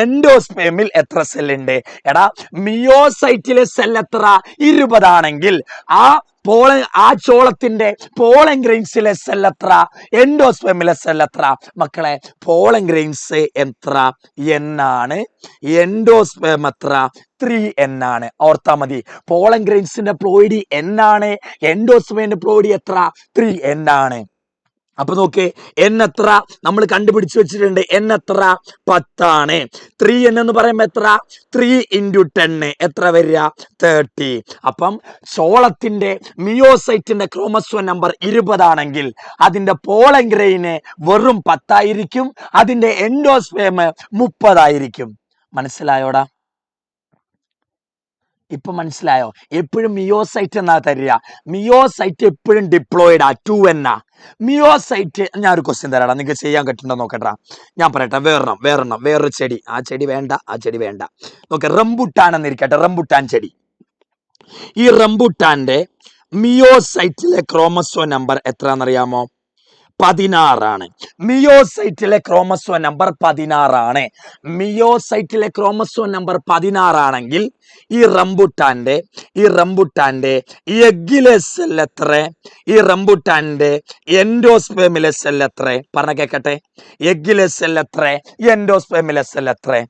എൻഡോസ്പേമിൽ എത്ര സെല്ലുണ്ട്? എടാ, മിയോസൈറ്റിലെ സെൽ എത്ര? 20 ആണെങ്കിൽ ആ ചോളത്തിന്റെ പോളൻ ഗ്രെയിൻസിലെ സെൽ എത്ര? എൻഡോസ്പേമിലെ സെൽ എത്ര? മക്കളെ, പോളൻ ഗ്രെയിൻസ് എത്ര? n ആണ്. എൻഡോസ്പേം എത്ര? 3n ആണ്. ഓർത്താ മതി. പോളൻ ഗ്രെയിൻസിന്റെ പ്ലോയിഡി n ആണ്. എൻഡോസ്പേമിന്റെ പ്ലോയിഡി എത്ര? 3n ആണ്. അപ്പൊ നോക്കേ n എത്ര നമ്മൾ കണ്ടുപിടിച്ചു വെച്ചിട്ടുണ്ട്. n എത്ര 10 3n എന്ന് പറയുമ്പോ എത്ര 3 × 10 എത്ര വരിക 30. അപ്പം ചോളത്തിന്റെ മിയോസൈറ്റിന്റെ ക്രോമസോം നമ്പർ 20 ആണെങ്കിൽ അതിന്റെ പോളൻ ഗ്രെയിന് വെറും 10 ആയിരിക്കും, അതിന്റെ എൻഡോസ്പേം 30 ആയിരിക്കും. മനസ്സിലായോടാ? ഇപ്പൊ മനസ്സിലായോ? എപ്പോഴും മിയോസൈറ്റ് എന്നാ തരിക. മിയോസൈറ്റ് എപ്പോഴും ഡിപ്ലോയിഡാ 2n ആ. മിയോസൈറ്റ് ഞാൻ ഒരു ക്വസ്റ്റ്യൻ തരാടാ, നിങ്ങൾക്ക് ചെയ്യാൻ പറ്റുണ്ടോ നോക്കട്ടാ. ഞാൻ പറയട്ടെ. വേറൊരു ചെടി. ആ ചെടി വേണ്ട. നോക്കെ, റംബുട്ടാൻ എന്നിരിക്കട്ടെ. റംബുട്ടാൻ ചെടി. ഈ റംബുട്ടാന്റെ മിയോസൈറ്റിലെ ക്രോമസോം നമ്പർ എത്രയാണെന്നറിയാമോ? 16. മിയോസൈറ്റിലെ ക്രോമസോം നമ്പർ 16. മിയോസൈറ്റിലെ ക്രോമസോം നമ്പർ 16 ആണെങ്കിൽ ഈ റംബുട്ടാന്റെ എഗ്ഗിലെ സെൽ എത്ര? ഈ റംബുട്ടാന്റെ എൻഡോസ്പേമിലെ സെൽ എത്ര? പറഞ്ഞ കേക്കട്ടെ. എഗ്ഗിലെ സെൽ എത്ര? എൻഡോസ്പേമിലെ സെൽ എത്ര?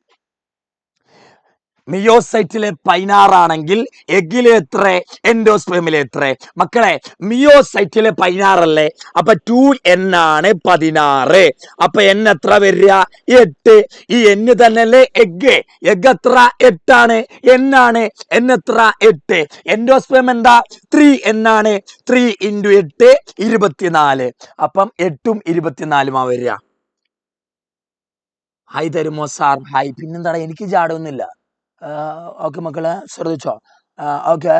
മിയോസൈറ്റിലെ 16 ആണെങ്കിൽ എഗ്ഗിലെ എത്ര? എൻഡോസ്പേമിലെ എത്ര? മക്കളെ, മിയോസൈറ്റിലെ 16 അല്ലേ? അപ്പൊ 2n ആണ് 16. അപ്പൊ n എത്ര വരിക? 8. ഈ n തന്നെയല്ലേ എഗ് എത്ര? 8 ആണ്. n ആണ്. n എത്ര? 8. എൻഡോസ്പേം എന്താ? 3n ആണ്. 3 × 8 24. അപ്പം 8ഉം 24 വരിക. ഹായ് തരുമോ സാർ? ഹായ്. പിന്നെന്താടാ, എനിക്ക് ജാടൊന്നുമില്ല. ഓക്കെ മക്കളെ, ശ്രദ്ധിച്ചോ? ഓക്കെ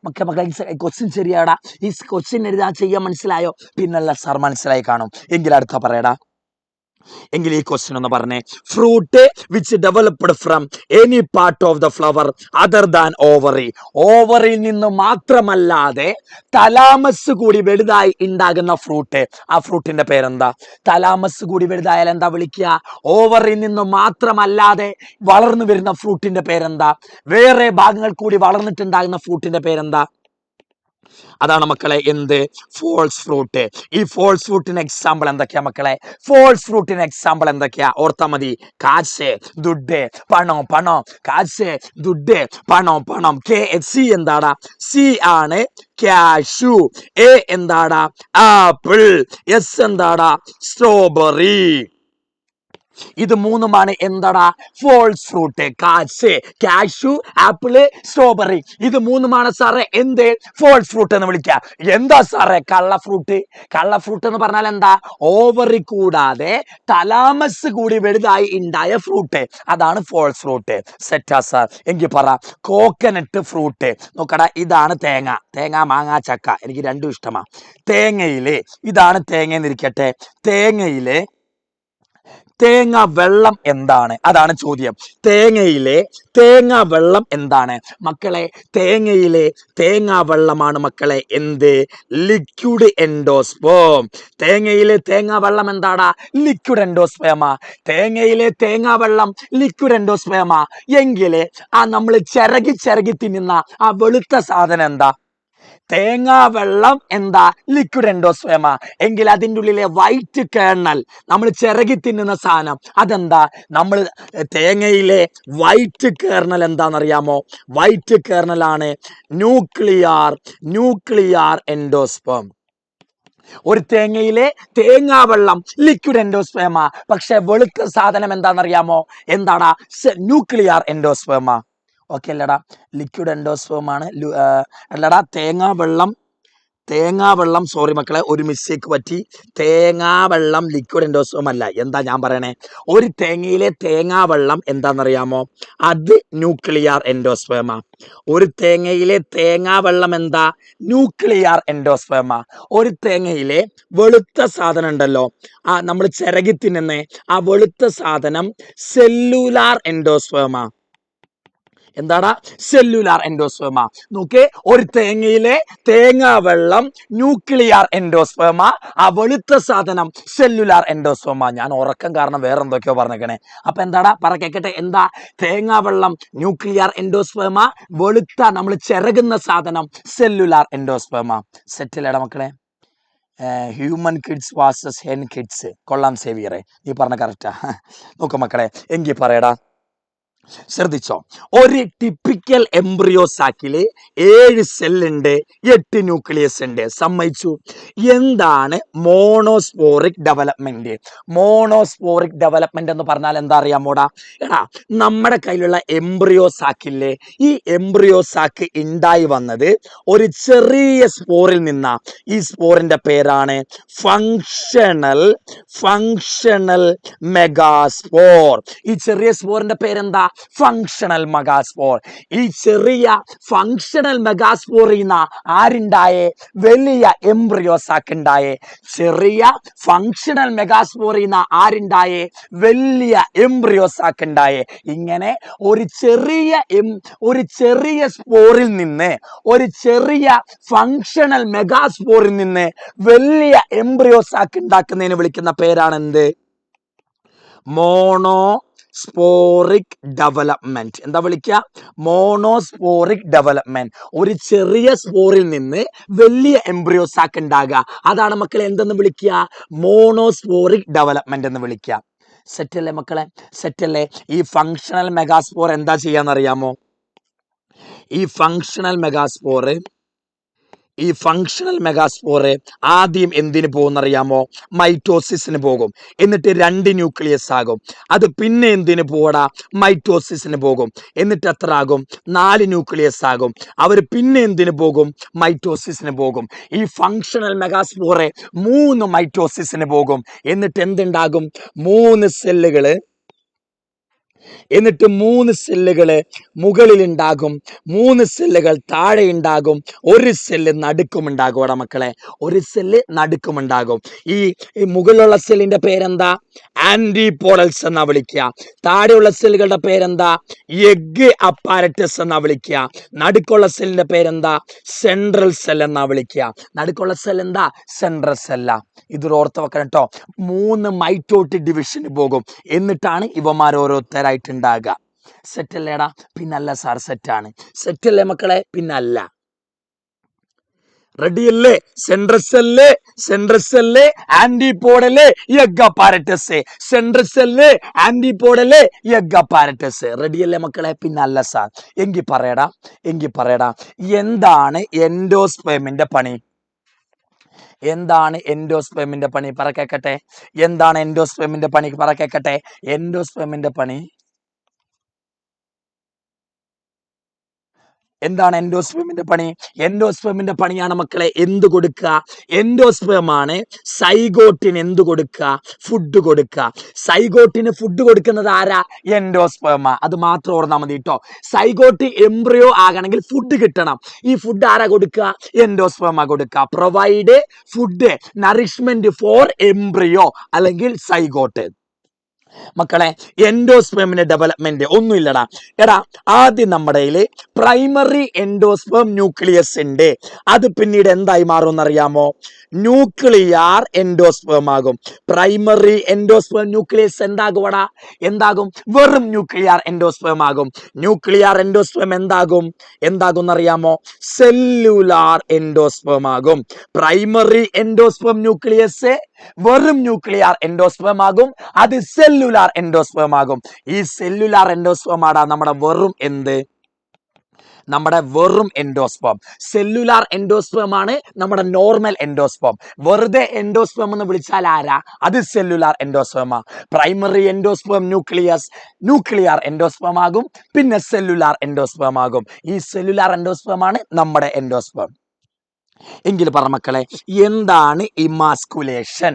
മക്കളെ, ക്വസ്റ്റ്യൻ ശരിയാടാ. ഈ ക്വസ്റ്റ്യൻ എഴുതാൻ ചെയ്യാൻ മനസ്സിലായോ? പിന്നല്ല സാർ, മനസ്സിലായി കാണും. എങ്കിൽ അടുത്ത പറയടാ. എങ്കിൽ ഈ ക്വസ്റ്റ്യൻ ഒന്ന് പറഞ്ഞേ. Fruit which developed from any part of the flower other than ovary. ഓവറിൽ നിന്ന് മാത്രമല്ലാതെ തലാമസ് കൂടി വലുതായി ഉണ്ടാകുന്ന ഫ്രൂട്ട്. ആ ഫ്രൂട്ടിന്റെ പേരെന്താ? തലാമസ് കൂടി വലുതായാൽ എന്താ വിളിക്കുക? ഓവറിൽ നിന്ന് മാത്രമല്ലാതെ വളർന്നു വരുന്ന ഫ്രൂട്ടിന്റെ പേരെന്താ? വേറെ ഭാഗങ്ങൾ കൂടി വളർന്നിട്ടുണ്ടാകുന്ന ഫ്രൂട്ടിന്റെ പേരെന്താ? അതാണ് മക്കളെ എന്ത്? False fruit. ഈ ഫോൾസ് ഫ്രൂട്ടിന് എക്സാമ്പിൾ എന്തൊക്കെയാ മക്കളെ? ഫോൾസ് ഫ്രൂട്ടിന് എക്സാമ്പിൾ എന്തൊക്കെയാ? ഓർത്താ മതി. കാശ്, ദുഡ്, പണം. കാശ്, ദുഡ്, പണം. സി എന്താടാ? സി ആണ് കാഷ്യൂ. എ എന്താടാ? ആപ്പിൾ. എസ് എന്താടാ? സ്ട്രോബെറി. ഇത് മൂന്നുമാണ് എന്താടാ? False fruit. Cashew, apple, strawberry. ഇത് മൂന്നുമാണ് സാറേ എന്ത്? ഫോൾസ് ഫ്രൂട്ട് എന്ന് വിളിക്കുക. എന്താ സാറേ കള്ള ഫ്രൂട്ട്? കള്ള ഫ്രൂട്ട് എന്ന് പറഞ്ഞാൽ എന്താ? ഓവറി കൂടാതെ തലാമസ് കൂടി വലുതായി ഉണ്ടായ ഫ്രൂട്ട്. അതാണ് ഫോൾസ് ഫ്രൂട്ട്. സെറ്റാ സാർ? എങ്കിൽ പറ. Coconut fruit. നോക്കടാ, ഇതാണ് തേങ്ങ. മാങ്ങ, ചക്ക, എനിക്ക് രണ്ടും ഇഷ്ടമാണ്. തേങ്ങയില് ഇതാണ് തേങ്ങ എന്നിരിക്കട്ടെ. തേങ്ങയിലെ തേങ്ങ വെള്ളം എന്താണ്? അതാണ് ചോദ്യം. തേങ്ങയിലെ തേങ്ങ വെള്ളം എന്താണ് മക്കളെ? തേങ്ങയിലെ തേങ്ങ വെള്ളമാണ് മക്കളെ എന്ത്? Liquid endosperm. തേങ്ങയിലെ തേങ്ങ വെള്ളം എന്താടാ? ലിക്വിഡ് എൻഡോസ്പേമാ. തേങ്ങയിലെ തേങ്ങ വെള്ളം ലിക്വിഡ് എൻഡോസ്പേമാ എങ്കില് ആ നമ്മൾ ചിരകി തിന്നുന്ന ആ വെളുത്ത സാധനം എന്താ? തേങ്ങാ വെള്ളം എന്താ? ലിക്വിഡ് എൻഡോസ്പേമാ. എങ്കിൽ അതിൻ്റെ ഉള്ളിലെ വൈറ്റ് കേർണൽ, നമ്മൾ ചിരകി തിന്നുന്ന സാധനം, അതെന്താ? നമ്മൾ തേങ്ങയിലെ വൈറ്റ് കേർണൽ എന്താണെന്നറിയാമോ? വൈറ്റ് കേർണലാണ് ന്യൂക്ലിയർ എൻഡോസ്പേം. ഒരു തേങ്ങയിലെ തേങ്ങാ വെള്ളം ലിക്വിഡ് എൻഡോസ്പേമാ. പക്ഷെ വെളുത്ത സാധനം എന്താണെന്നറിയാമോ? എന്താടാ? ന്യൂക്ലിയർ എൻഡോസ്പേമാ. ഓക്കെ അല്ലടാ? ലിക്വിഡ് എൻഡോസ്പേം ആണ്. അല്ലടാ, തേങ്ങാ വെള്ളം സോറി മക്കളെ, ഒരു മിസ്റ്റേക്ക് പറ്റി. തേങ്ങാ വെള്ളം ലിക്വിഡ് എൻഡോസ്പേം അല്ല. എന്താ ഞാൻ പറയണേ? ഒരു തേങ്ങയിലെ തേങ്ങാ വെള്ളം എന്താണെന്നറിയാമോ? അത് ന്യൂക്ലിയർ എൻഡോസ്പേമാ. ഒരു തേങ്ങയിലെ തേങ്ങാ വെള്ളം എന്താ? ന്യൂക്ലിയർ എൻഡോസ്പേമാ. ഒരു തേങ്ങയിലെ വെളുത്ത സാധനം ഉണ്ടല്ലോ, ആ നമ്മൾ ചിരകി തിന്നുന്നേ, ആ വെളുത്ത സാധനം സെല്ലുലാർ എൻഡോസ്പേമാ. എന്താടാ? സെല്ലുലാർ എൻഡോസ്പേമാ. നോക്കേ, ഒരു തേങ്ങയിലെ തേങ്ങാ വെള്ളം ന്യൂക്ലിയർ എൻഡോസ്പേമാ. ആ വെളുത്ത സാധനം സെല്ലുലാർ എൻഡോസ്പേമാ. ഞാൻ ഉറക്കം കാരണം വേറെ എന്തൊക്കെയോ പറഞ്ഞേക്കണേ. അപ്പൊ എന്താടാ? പറ കേക്കട്ടെ. എന്താ? തേങ്ങാ വെള്ളം ന്യൂക്ലിയർ എൻഡോസ്പേമാ. വെളുത്ത നമ്മൾ ചിരകുന്ന സാധനം സെല്ലുലാർ എൻഡോസ്പേമാ. സെറ്റിലടാ മക്കളെ? Human kids versus hen kids. കൊള്ളാം സേവിയറെ, നീ പറഞ്ഞ കറക്റ്റാ. നോക്ക മക്കളെ, എങ്കിൽ പറയടാ. ശ്രദ്ധിച്ചോ, ഒരു ടിപ്പിക്കൽ എംബ്രിയോ സാക്കില് 7 സെല്ലുണ്ട്, 8 ന്യൂക്ലിയസ് ഉണ്ട്. സമ്മതിച്ചു. എന്താണ് മോണോസ്പോറിക് ഡെവലപ്മെന്റ്? മോണോസ്പോറിക് ഡെവലപ്മെന്റ് എന്ന് പറഞ്ഞാൽ എന്താ അറിയാമോടാ? എടാ, നമ്മുടെ കയ്യിലുള്ള എംബ്രിയോ സാക്കില്ലേ, ഈ എംബ്രിയോ സാക്ക് ഉണ്ടായി വന്നത് ഒരു ചെറിയ സ്പോറിൽ നിന്നാ. ഈ സ്പോറിന്റെ പേരാണ് ഫങ്ഷണൽ മെഗാസ്പോർ. ഈ ചെറിയ സ്പോറിന്റെ പേരെന്താ? Functional megaspore. ഈ ചെറിയ ഫങ്ഷണൽ മെഗാസ്പോറിൽ ആരുണ്ടായേ? വലിയ എംബ്രിയോസാക്ക് ഉണ്ടായേ. ചെറിയ ഫങ്ഷണൽ മെഗാസ്പോറിൽ ആരുണ്ടായേ? വലിയ എംബ്രിയോസാക്ക് ഉണ്ടായേ. ഇങ്ങനെ ഒരു ചെറിയ സ്പോറിൽ നിന്ന്, ഒരു ചെറിയ ഫങ്ഷണൽ മെഗാസ്പോറിൽ നിന്ന് വലിയ എംബ്രിയോസാക്ക് ഉണ്ടാക്കുന്നതിന് വിളിക്കുന്ന പേരാണ് എന്ത്? Monosporic development. എന്താ വിളിക്കുക? Monosporic development. ഒരു ചെറിയ സ്പോറിൽ നിന്ന് വലിയ എംബ്രിയോസാക്ക് ഉണ്ടാകുക, അതാണ് മക്കളെ എന്തെന്ന് വിളിക്കുക? മോണോസ്പോറിക് ഡെവലപ്മെന്റ് എന്ന് വിളിക്കുക. സെറ്റല്ലേ മക്കളെ? സെറ്റല്ലേ? ഈ ഫങ്ഷണൽ മെഗാസ്പോർ എന്താ ചെയ്യാന്നറിയാമോ? ഈ ഫങ്ഷണൽ മെഗാസ്പോർ ആദ്യം എന്തിനു പോകുന്നറിയാമോ? മൈറ്റോസിസിന് പോകും. എന്നിട്ട് 2 ന്യൂക്ലിയസ് ആകും. അത് പിന്നെ എന്തിനു പോടാ? മൈറ്റോസിസിന് പോകും. എന്നിട്ട് എത്ര ആകും? 4 ന്യൂക്ലിയസ് ആകും. അവർ പിന്നെ എന്തിനു പോകും? മൈറ്റോസിസിന് പോകും. ഈ ഫങ്ഷണൽ മെഗാസ്പോർ 3 മൈറ്റോസിസിന് പോകും. എന്നിട്ട് എന്തുണ്ടാകും? 3 സെല്ലുകള്. എന്നിട്ട് 3 സെല്ലുകള് മുകളിൽ ഉണ്ടാകും, 3 സെല്ലുകൾ താഴെ ഉണ്ടാകും, 1 സെല്ല് നടുക്കുമുണ്ടാകും. അവിടെ മക്കളെ, 1 സെല്ല് നടുക്കുമുണ്ടാകും. ഈ മുകളിലുള്ള സെല്ലിന്റെ പേരെന്താ? ആന്റിപോഡൽസ് എന്നാ വിളിക്കുക. താഴെയുള്ള സെല്ലുകളുടെ പേരെന്താ? എഗ് അപ്പാരറ്റസ് എന്നാ വിളിക്കുക. നടുക്കുള്ള സെല്ലിന്റെ പേരെന്താ? സെൻട്രൽ സെൽ എന്നാ വിളിക്കുക. നടുക്കുള്ള സെൽ എന്താ? സെൻട്രൽ സെല്ല. ഇത് ഓർത്ത് വെക്കണം കേട്ടോ. 3 മൈറ്റോട്ടിക് ഡിവിഷന് പോകും. എന്നിട്ടാണ് ഇവന്മാർ ഓരോരുത്തരായിട്ടുണ്ടാകുക. സെറ്റല്ലേടാ? പിന്നല്ല സാർ, സെറ്റാണ്. സെറ്റല്ലേ മക്കളെ? പിന്നല്ല. റെഡിയല്ലേ? Central cell antipodal egg apparatus. Central cell antipodal egg apparatus. റെഡിയല്ലേ മക്കളെ? പിന്നല്ല സാർ. എങ്കിൽ പറയടാ, എന്താണ് എൻഡോസ്പേമിന്റെ പണി? എന്താണ് എൻഡോസ്പേമിന്റെ പണി? പറ കേക്കട്ടെ. എന്താണ് എൻഡോസ്പേമിന്റെ പണി? പറ കേക്കട്ടെ. എൻഡോസ്പേമിന്റെ പണി എന്താണ്? എൻഡോസ്പേമിന്റെ പണി. എൻഡോസ്പേമിന്റെ പണിയാണ് മക്കളെ എന്ത് കൊടുക്കുക? എൻഡോസ്പേമാണ് സൈഗോട്ടിന് എന്ത് കൊടുക്കുക? ഫുഡ് കൊടുക്കുക. സൈഗോട്ടിന് ഫുഡ് കൊടുക്കുന്നത് ആരാ? എൻഡോസ്പേമ. അത് മാത്രം ഓർത്താൽ മതി കേട്ടോ. സൈഗോട്ട് എംബ്രിയോ ആകണമെങ്കിൽ ഫുഡ് കിട്ടണം. ഈ ഫുഡ് ആരാ കൊടുക്കുക? എൻഡോസ്പേമ കൊടുക്കുക. Provide food, nourishment for embryo അല്ലെങ്കിൽ സൈഗോട്ട്. മക്കളെ, എൻഡോസ്പേമിന്റെ ഡെവലപ്മെന്റ് ഒന്നുമില്ലടാ. എടാ, ആദ്യം നമ്മുടെ പ്രൈമറി എൻഡോസ്പേം ന്യൂക്ലിയസ് ഉണ്ട്. അത് പിന്നീട് എന്തായി മാറും എന്നറിയാമോ? ന്യൂക്ലിയർ എൻഡോസ്പേം ആകും. പ്രൈമറി എൻഡോസ്പേം ന്യൂക്ലിയസ് എന്താകും? വെറും ന്യൂക്ലിയർ എൻഡോസ്പേം ആകും. ന്യൂക്ലിയർ എൻഡോസ്പേം എന്താകും എന്നറിയാമോ? സെല്ലുലാർ എൻഡോസ്പേം ആകും. പ്രൈമറി എൻഡോസ്പേം ന്യൂക്ലിയസ് വെറും ന്യൂക്ലിയർ എൻഡോസ്പേം ആകും. അത് സെല്ലുലാർ എൻഡോസ്പേം ആകും. ഈ സെല്ലുലാർ എൻഡോസ്പേം ആടാ നമ്മുടെ വെറും എൻഡോസ്പേം. സെല്ലുലാർ എൻഡോസ്പേം ആണ് നമ്മുടെ നോർമൽ എൻഡോസ്പേം. വെറുതെ എൻഡോസ്പേം എന്ന് വിളിച്ചാൽ ആരാ? അത് cellular endosperm. Primary endosperm nuclear endosperm ആകും. പിന്നെ സെല്ലുലാർ എൻഡോസ്പേം ആകും. ഈ സെല്ലുലാർ എൻഡോസ്പേം ആണ് നമ്മുടെ എൻഡോസ്പേം. എങ്കിൽ പറ മക്കളെ, എന്താണ് ഇമാസ്കുലേഷൻ?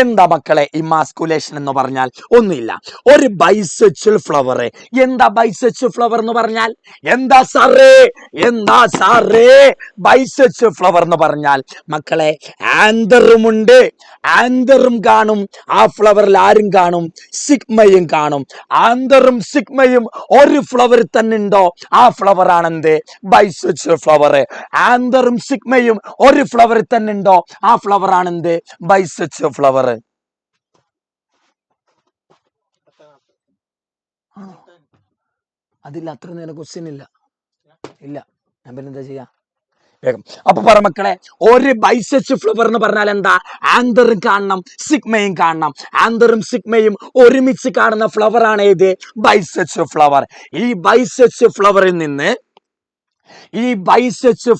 എന്താ മക്കളെ ഇമാസ്കുലേഷൻ എന്ന് പറഞ്ഞാൽ? ഒന്നുമില്ല, ഒരു ബൈസെക്ച്വൽ ഫ്ലവർ. എന്താ ബൈസെക്ച്വൽ ഫ്ലവർ എന്ന് പറഞ്ഞാൽ? എന്താ സാറേ ബൈസെക്ച്വൽ ഫ്ലവർ എന്ന് പറഞ്ഞാൽ? മക്കളെ, ആന്തറുമുണ്ട്, ആന്തറും കാണും. ആ ഫ്ലവറിൽ ആരും കാണും? സിഗ്മയും കാണും. ആന്തറും സിഗ്മയും ഒരു ഫ്ലവറിൽ തന്നെ ഉണ്ടോ? ആ ഫ്ലവർ ആണെന്ത്? ബൈസെക്ച്വൽ ഫ്ലവർ. ആന്തറും സിഗ്മയും ഒരു ഫ്ലവറിൽ തന്നെ ഉണ്ടോ? ആ ഫ്ലവർ ആണെന്ത്? ബൈസെക്ച്വൽ ഫ്ലവർ. അതില്ല, അത്ര നേരം ക്വസ്റ്റ്യൻ ഇല്ല. ഞാൻ പിന്നെ എന്താ ചെയ്യാ? വേഗം. അപ്പൊ പറ മക്കളെ, ഒരു ബൈസെക്സ് ഫ്ലവർ എന്ന് പറഞ്ഞാൽ എന്താ? ആന്തറും കാണണം, സിഗ്മയും കാണണം. ആന്തറും സിഗ്മയും ഒരുമിച്ച് കാണുന്ന ഫ്ലവർ ആണ് ഏത്? Bisects flower. ഈ ബൈസെക്സ്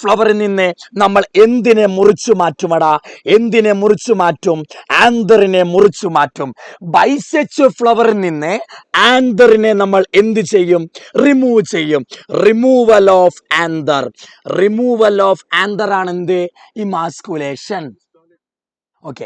ഫ്ലവറിൽ നിന്ന് നമ്മൾ എന്തിനെ മുറിച്ചു മാറ്റുമടാ? എന്തിനെ മുറിച്ചു മാറ്റും? ആന്തറിനെ മുറിച്ചു മാറ്റും. ബൈസെക്സ് ഫ്ലവറിൽ നിന്ന് ആന്തറിനെ നമ്മൾ എന്ത് ചെയ്യും? റിമൂവ് ചെയ്യും. Removal of anther. Removal of anther ആണ് എന്ത്? Emasculation. Okay,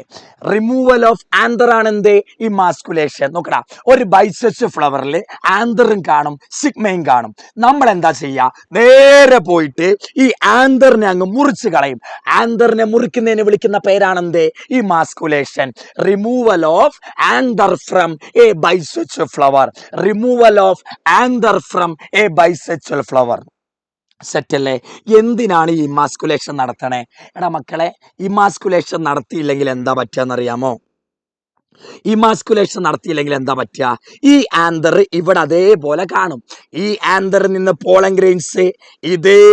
removal of anther ആണ് എന്ത്? ഇമാസ്കുലേഷൻ. നോക്കടാ, ഒരു ബൈസെക്സ് ഫ്ലവറിൽ ആന്തറും കാണും, സിഗ്മയും കാണും. നമ്മൾ എന്താ ചെയ്യാ? നേരെ പോയിട്ട് ഈ ആന്തറിനെ അങ്ങ് മുറിച്ച് കളയും. ആന്തറിനെ മുറിക്കുന്നതിന് വിളിക്കുന്ന പേരാണെന്ത്? Emasculation. Removal of anther from a bisex flower. Removal of anther from a bisex flower. സെറ്റല്ലേ? എന്തിനാണ് ഈ ഇമാസ്കുലേഷൻ നടത്തണേ? എടാ മക്കളെ, ഇമാസ്കുലേഷൻ നടത്തിയില്ലെങ്കിൽ എന്താ പറ്റുകയെന്നറിയാമോ? ഇമാസ്കുലേഷൻ നടത്തിയില്ലെങ്കിൽ എന്താ പറ്റുക? ഈ ആന്തർ ഇവിടെ അതേപോലെ കാണും. ഈ ആന്തറിൽ നിന്ന് പോളൻ ഗ്രെയിൻസ് ഇതേ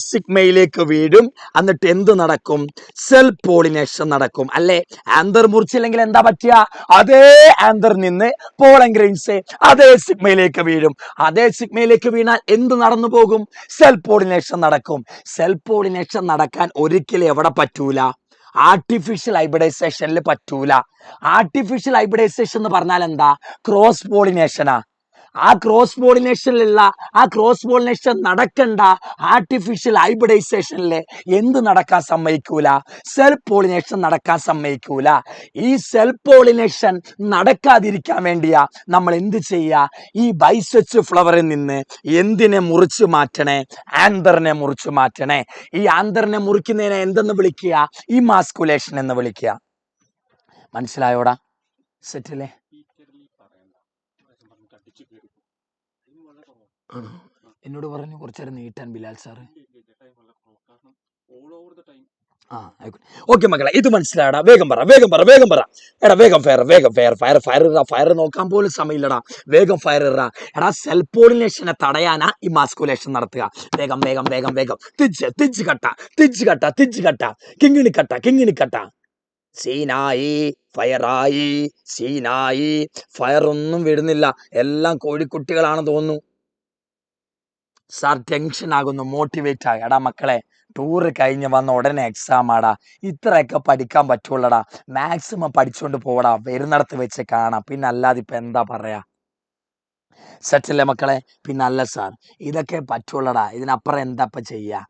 സിഗ്മയിലേക്ക് വീഴും. എന്നിട്ട് എന്ത് നടക്കും? സെൽഫ് പോളിനേഷൻ നടക്കും, അല്ലേ? ആന്തർ മുറിച്ചില്ലെങ്കിൽ എന്താ പറ്റുക? അതേ ആന്തറിൽ നിന്ന് പോളൻ ഗ്രെയിൻസ് അതേ സിഗ്മയിലേക്ക് വീഴും. അതേ സിഗ്മയിലേക്ക് വീണാൽ എന്ത് നടന്നു പോകും? സെൽഫ് പോളിനേഷൻ നടക്കും. സെൽഫ് പോളിനേഷൻ നടക്കാൻ ഒരിക്കലും എവിടെ പറ്റൂല? ആർട്ടിഫിഷ്യൽ ഹൈബ്രിഡൈസേഷനിൽ പറ്റൂല. ആർട്ടിഫിഷ്യൽ ഹൈബ്രിഡൈസേഷൻ എന്ന് പറഞ്ഞാൽ എന്താ? ക്രോസ് പോളിനേഷനാ. ആ ക്രോസ് പോളിനേഷൻ നടക്കണ്ട ആർട്ടിഫിഷ്യൽ ഹൈബ്രിഡൈസേഷനിൽ എന്ത് നടക്കാൻ സമ്മതിക്കൂല? സെൽഫ് പോളിനേഷൻ നടക്കാൻ സമ്മതിക്കൂല. ഈ സെൽഫ് പോളിനേഷൻ നടക്കാതിരിക്കാൻ വേണ്ടിയാ നമ്മൾ എന്ത് ചെയ്യുക? ഈ ബൈസെക്സ് ഫ്ലവറിൽ നിന്ന് എന്തിനെ മുറിച്ചു മാറ്റണേ? ആന്തറിനെ മുറിച്ചു മാറ്റണേ. ഈ ആന്തറിനെ മുറിക്കുന്നതിനെ എന്തെന്ന് വിളിക്കുക? ഇമാസ്കുലേഷൻ എന്ന് വിളിക്കുക. മനസ്സിലായോടാ? സെറ്റല്ലേ? എന്നോട് പറഞ്ഞു കുറച്ചേരം നീട്ടാൻ ബിലാൽ സാറ്. ആ ആയിക്കോട്ടെ. ഓക്കെ മക്കളെ, ഇത് മനസ്സിലായടാ? വേഗം പറ. എടാ വേഗം ഫയർ നോക്കാൻ പോലും സമയമില്ലടാ. വേഗം ഫയർ ഇടാ. എടാ, സെൽഫ് പോളിനേഷനെ തടയാനാ ഈ മാസ്കുലേഷൻ നടത്തുക. വേഗം തിരിച്ച് കട്ട കിങ്ങിണിക്കട്ട. സീനായി ഫയർ ഒന്നും വിടുന്നില്ല. എല്ലാം കോഴിക്കുട്ടികളാണെന്ന് തോന്നുന്നു. സാർ ടെൻഷൻ ആകുന്നു, മോട്ടിവേറ്റ് ആയി. എടാ മക്കളെ, ടൂറ് കഴിഞ്ഞ് വന്ന ഉടനെ എക്സാം ആടാ. ഇത്രയൊക്കെ പഠിക്കാൻ പറ്റുള്ളടാ. മാക്സിമം പഠിച്ചുകൊണ്ട് പോടാ. വരുന്നിടത്ത് വെച്ച് കാണാം. പിന്നെ അല്ലാതെ ഇപ്പൊ എന്താ പറയാ? സെറ്റല്ലേ മക്കളെ? പിന്നെ അല്ല സാർ, ഇതൊക്കെ പറ്റുള്ളടാ. ഇതിനപ്പുറം എന്താ ഇപ്പൊ ചെയ്യാ?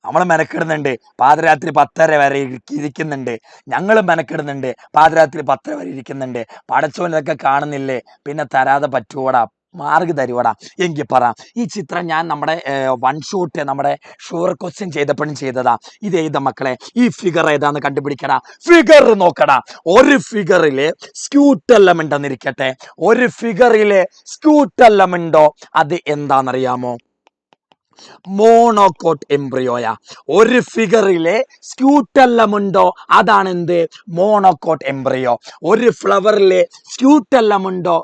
നമ്മൾ മെനക്കിടുന്നുണ്ട്. പാതിരാത്രി 10:30 വരെ ഇരിക്കുന്നുണ്ട്. ഞങ്ങളും മെനക്കിടുന്നുണ്ട്. പാതിരാത്രി 10:30 വരെ ഇരിക്കുന്നുണ്ട്. പടച്ചോൻ ഇതൊക്കെ കാണുന്നില്ലേ? പിന്നെ തരാതെ പറ്റുവോടാ? മാർക്ക് തരുവോടാ? എങ്കിൽ പറ. ഈ ചിത്രം ഞാൻ നമ്മുടെ വൺ ഷോട്ട് നമ്മുടെ ഷുവർ ക്വസ്റ്റ്യൻ ചെയ്തപ്പോഴും ചെയ്തതാ. ഇത് ഏതാ മക്കളെ? ഈ ഫിഗർ ഏതാന്ന് കണ്ടുപിടിക്കടാ. ഫിഗർ നോക്കടാ. ഒരു ഫിഗറില് സ്ക്യൂട്ടെല്ലാം ഉണ്ടെന്നിരിക്കട്ടെ. ഒരു ഫിഗറില് സ്ക്യൂട്ടെല്ലാം ഉണ്ടോ? അത് എന്താണെന്നറിയാമോ? മോണോകോട്ട് എംബ്രിയോയാ. ഒരു ഫിഗറിലെ സ്ക്യൂട്ടെല്ലാം ഉണ്ടോ? അതാണ് എന്ത്? Monocot embryo. ഒരു ഫ്ലവറിലെ സ്ക്യൂട്ടെല്ലാം ഉണ്ടോ?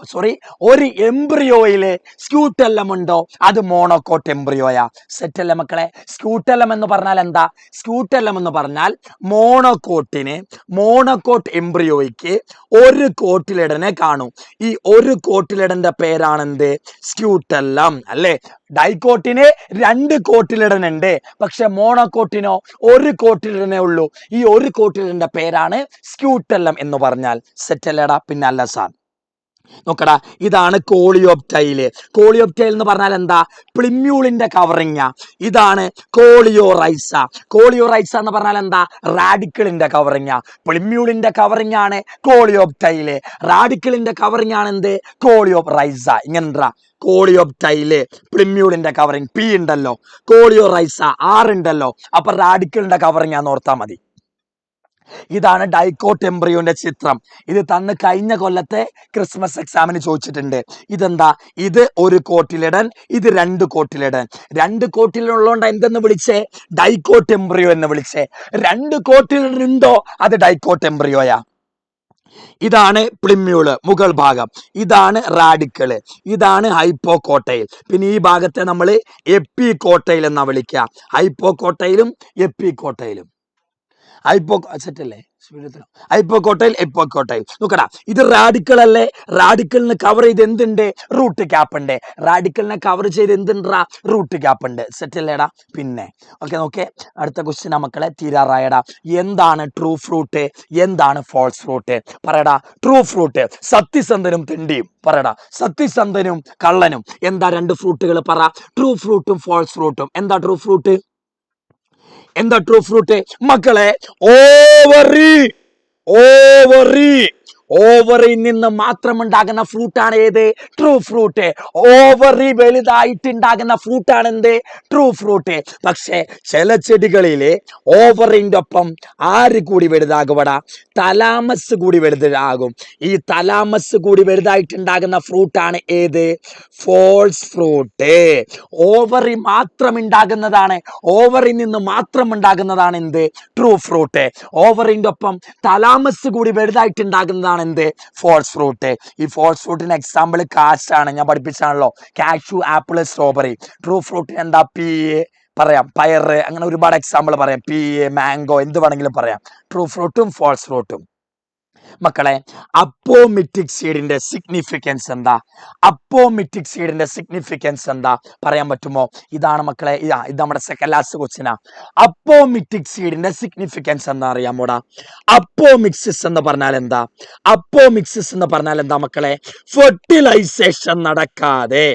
ഒരു എംബ്രിയോയിലെ സ്ക്യൂട്ടെല്ലാം ഉണ്ടോ? അത് മോണോകോട്ട് എംബ്രിയോയാ. സെറ്റല്ലേ മക്കളെ? സ്ക്യൂട്ടെല്ലാം എന്ന് പറഞ്ഞാൽ എന്താ? സ്ക്യൂട്ടെല്ലാം എന്ന് പറഞ്ഞാൽ മോണോകോട്ട് എംബ്രിയോയ്ക്ക് ഒരു കോട്ടിലിടനെ കാണും. ഈ ഒരു കോട്ടിലിടന്റെ പേരാണെന്ത്? സ്ക്യൂട്ടെല്ലാം, അല്ലേ? ഡൈക്കോട്ടിന് 2 കോട്ടിലിടനുണ്ട്. പക്ഷെ മോണോകോട്ടിനോ ഒരു കോട്ടിലിടനേ ഉള്ളൂ. ഈ ഒരു കോട്ടിലിടന്റെ പേരാണ് സ്ക്യൂട്ടെല്ലാം എന്ന് പറഞ്ഞാൽ. സെറ്റല്ലേടാ? പിന്നെ അല്ല സാർ. നോക്കടാ, ഇതാണ് കോളിയോപ്റ്റൈല്. കോളിയോപ്റ്റൈൽ എന്ന് പറഞ്ഞാൽ എന്താ? പ്ലിമ്യൂളിന്റെ കവറിങ്ങ. ഇതാണ് കോളിയോറൈസ. കോളിയോറൈസ എന്ന് പറഞ്ഞാൽ എന്താ? റാഡിക്കിളിന്റെ കവറിങ്ങ. പ്ലിമ്യൂളിന്റെ കവറിങ് ആണ് കോളിയോപ്റ്റൈല്. റാഡിക്കിളിന്റെ കവറിങ് ആണ് എന്ത്? കോളിയോറൈസ. ഇങ്ങനെ കോളിയോപ്റ്റൈല്, പ്ലിമ്യൂളിന്റെ കവറിങ് പി ഉണ്ടല്ലോ, കോളിയോറൈസ ആർ ഉണ്ടല്ലോ. അപ്പൊ റാഡിക്കിളിന്റെ കവറിങ് ആന്ന് ഓർത്താ മതി. ഇതാണ് ഡൈക്കോട്ട് എംബ്രിയോന്റെ ചിത്രം. ഇത് തന്ന് കഴിഞ്ഞ കൊല്ലത്തെ ക്രിസ്മസ് എക്സാമിന് ചോദിച്ചിട്ടുണ്ട്. ഇതെന്താ? ഇത് ഒരു കോട്ടിലിടൻ, ഇത് 2 കോട്ടിലിടൻ. 2 കോട്ടിലുള്ളതുകൊണ്ട് എന്തെന്ന് വിളിച്ചേ? ഡൈക്കോട്ട് എംബ്രിയോ എന്ന് വിളിച്ചേ. 2 കോട്ടിലിടൻ ഉണ്ടോ? അത് ഡൈക്കോട്ട് എംബ്രിയോയാ. ഇതാണ് പ്ലിമ്യൂള് മുകൾ ഭാഗം, ഇതാണ് റാഡിക്കള്, ഇതാണ് ഹൈപ്പോകോട്ടൈൽ. പിന്നെ ഈ ഭാഗത്തെ നമ്മൾ എപ്പികോട്ടൈൽ എന്നാ വിളിക്കുക. ഹൈപ്പോകോട്ടൈലും എപ്പികോട്ടൈലും. സെറ്റല്ലേ? ഹൈപ്പോകോട്ടൈൽ എപ്പോകോട്ടൈൽ. നോക്കടാ, ഇത് റാഡിക്കൾ അല്ലേ? റാഡിക്കലിന് കവർ ചെയ്ത് എന്തുണ്ട്? റൂട്ട് ക്യാപ്പ് ഉണ്ട്. റാഡിക്കലിനെ കവർ ചെയ്ത് എന്തുണ്ടാ? റൂട്ട് ക്യാപ്പ് ഉണ്ട്. സെറ്റല്ലേടാ? പിന്നെ ഓക്കെ, നോക്കേ, അടുത്ത ക്വസ്റ്റ്യൻ മക്കളെ തീരാറായടാ. എന്താണ് ട്രൂ ഫ്രൂട്ട്, എന്താണ് ഫോൾസ് ഫ്രൂട്ട്? പറയടാ. ട്രൂ ഫ്രൂട്ട് സത്യസന്ധനും തെണ്ടിയും. പറയടാ. സത്യസന്ധനും കള്ളനും. എന്താ രണ്ട് ഫ്രൂട്ടുകൾ പറ? ട്രൂ ഫ്രൂട്ടും ഫോൾസ് ഫ്രൂട്ടും. എന്താ ട്രൂ ഫ്രൂട്ട്? എന്താ ട്രൂ ഫ്രൂട്ട് മക്കളെ? ഓവറി. ഓവറി. ഓവറിൽ നിന്ന് മാത്രം ഉണ്ടാകുന്ന ഫ്രൂട്ടാണ് ഏത്? True fruit. ഓവറി വലുതായിട്ടുണ്ടാകുന്ന ഫ്രൂട്ടാണ് എന്ത്? True fruit. പക്ഷെ ചില ചെടികളില് ഓവറിന്റെ ഒപ്പം ആര് കൂടി വലുതാകുവടാ? തലാമസ് കൂടി വലുതാകും. ഈ തലാമസ് കൂടി വലുതായിട്ടുണ്ടാകുന്ന ഫ്രൂട്ടാണ് ഏത്? False fruit. ഓവറി മാത്രം ഉണ്ടാകുന്നതാണ്, ഓവറിൽ നിന്ന് മാത്രം ഉണ്ടാകുന്നതാണ് എന്ത്? True fruit. ഓവറിന്റെ ഒപ്പം തലാമസ് കൂടി വലുതായിട്ടുണ്ടാകുന്നതാണ് എന്ത്? False fruit. ഈ ഫോൾസ് ഫ്രൂട്ടിന് എക്സാമ്പിൾ കാശാണ്, ഞാൻ പഠിപ്പിച്ചാണല്ലോ. Cashew, apple, strawberry. ട്രൂ ഫ്രൂട്ടിന് എന്താ? പീ പറയാം, പയറ്, അങ്ങനെ ഒരുപാട് എക്സാമ്പിൾ പറയാം. പീ, മാംഗോ, എന്ത് വേണമെങ്കിലും പറയാം. ട്രൂ ഫ്രൂട്ടും ഫോൾസ് ഫ്രൂട്ടും. മക്കളെ, അപ്പോമിറ്റിക് സീഡിന്റെ സിഗ്നിഫിക്കൻസ് എന്താ? അപ്പോമിറ്റിക് സീഡിന്റെ സിഗ്നിഫിക്കൻസ് എന്താ പറയാൻ പറ്റുമോ? ഇതാണ് മക്കളെ, ഇത് നമ്മുടെ സെക്കൻഡ് ലാസ്റ്റ് ക്വസ്റ്റ്യനാ. അപ്പോമിറ്റിക് സീഡിന്റെ സിഗ്നിഫിക്കൻസ് എന്താ അറിയാമോടാ? അപ്പോമിക്സിസ് എന്ന് പറഞ്ഞാൽ എന്താ? അപ്പോമിക്സിസ് എന്ന് പറഞ്ഞാൽ എന്താ മക്കളെ? ഫെർട്ടിലൈസേഷൻ നടക്കാതെ,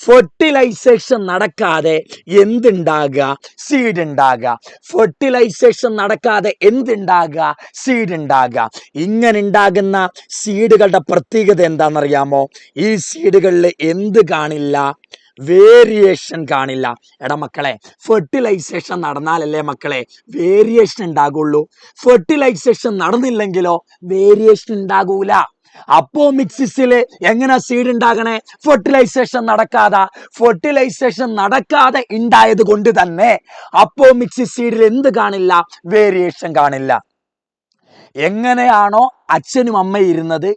ഫെർട്ടിലൈസേഷൻ നടക്കാതെ എന്തുണ്ടാകുക? സീഡ് ഉണ്ടാകുക. ഫെർട്ടിലൈസേഷൻ നടക്കാതെ എന്തുണ്ടാകുക? സീഡ് ഉണ്ടാകുക. ഇങ്ങനെ ഉണ്ടാകുന്ന സീഡുകളുടെ പ്രത്യേകത എന്താണെന്നറിയാമോ? ഈ സീഡുകളിൽ എന്ത് കാണില്ല? വേരിയേഷൻ കാണില്ല. എടാ മക്കളെ, ഫെർട്ടിലൈസേഷൻ നടന്നാലല്ലേ മക്കളെ വേരിയേഷൻ ഉണ്ടാകുള്ളൂ. ഫെർട്ടിലൈസേഷൻ നടന്നില്ലെങ്കിലോ വേരിയേഷൻ ഉണ്ടാകൂല. അപ്പോമിക്സിസില് എങ്ങനെ സീഡ് ഉണ്ടാകണേ? ഫെർട്ടിലൈസേഷൻ നടക്കാതെ. ഫെർട്ടിലൈസേഷൻ നടക്കാതെ ഉണ്ടായത് കൊണ്ട് തന്നെ അപ്പോമിക്സിസ് സീഡിൽ എന്ത് കാണില്ല? വേരിയേഷൻ കാണില്ല. എങ്ങനെയാണോ അച്ഛനും അമ്മയും ഇരുന്നത്,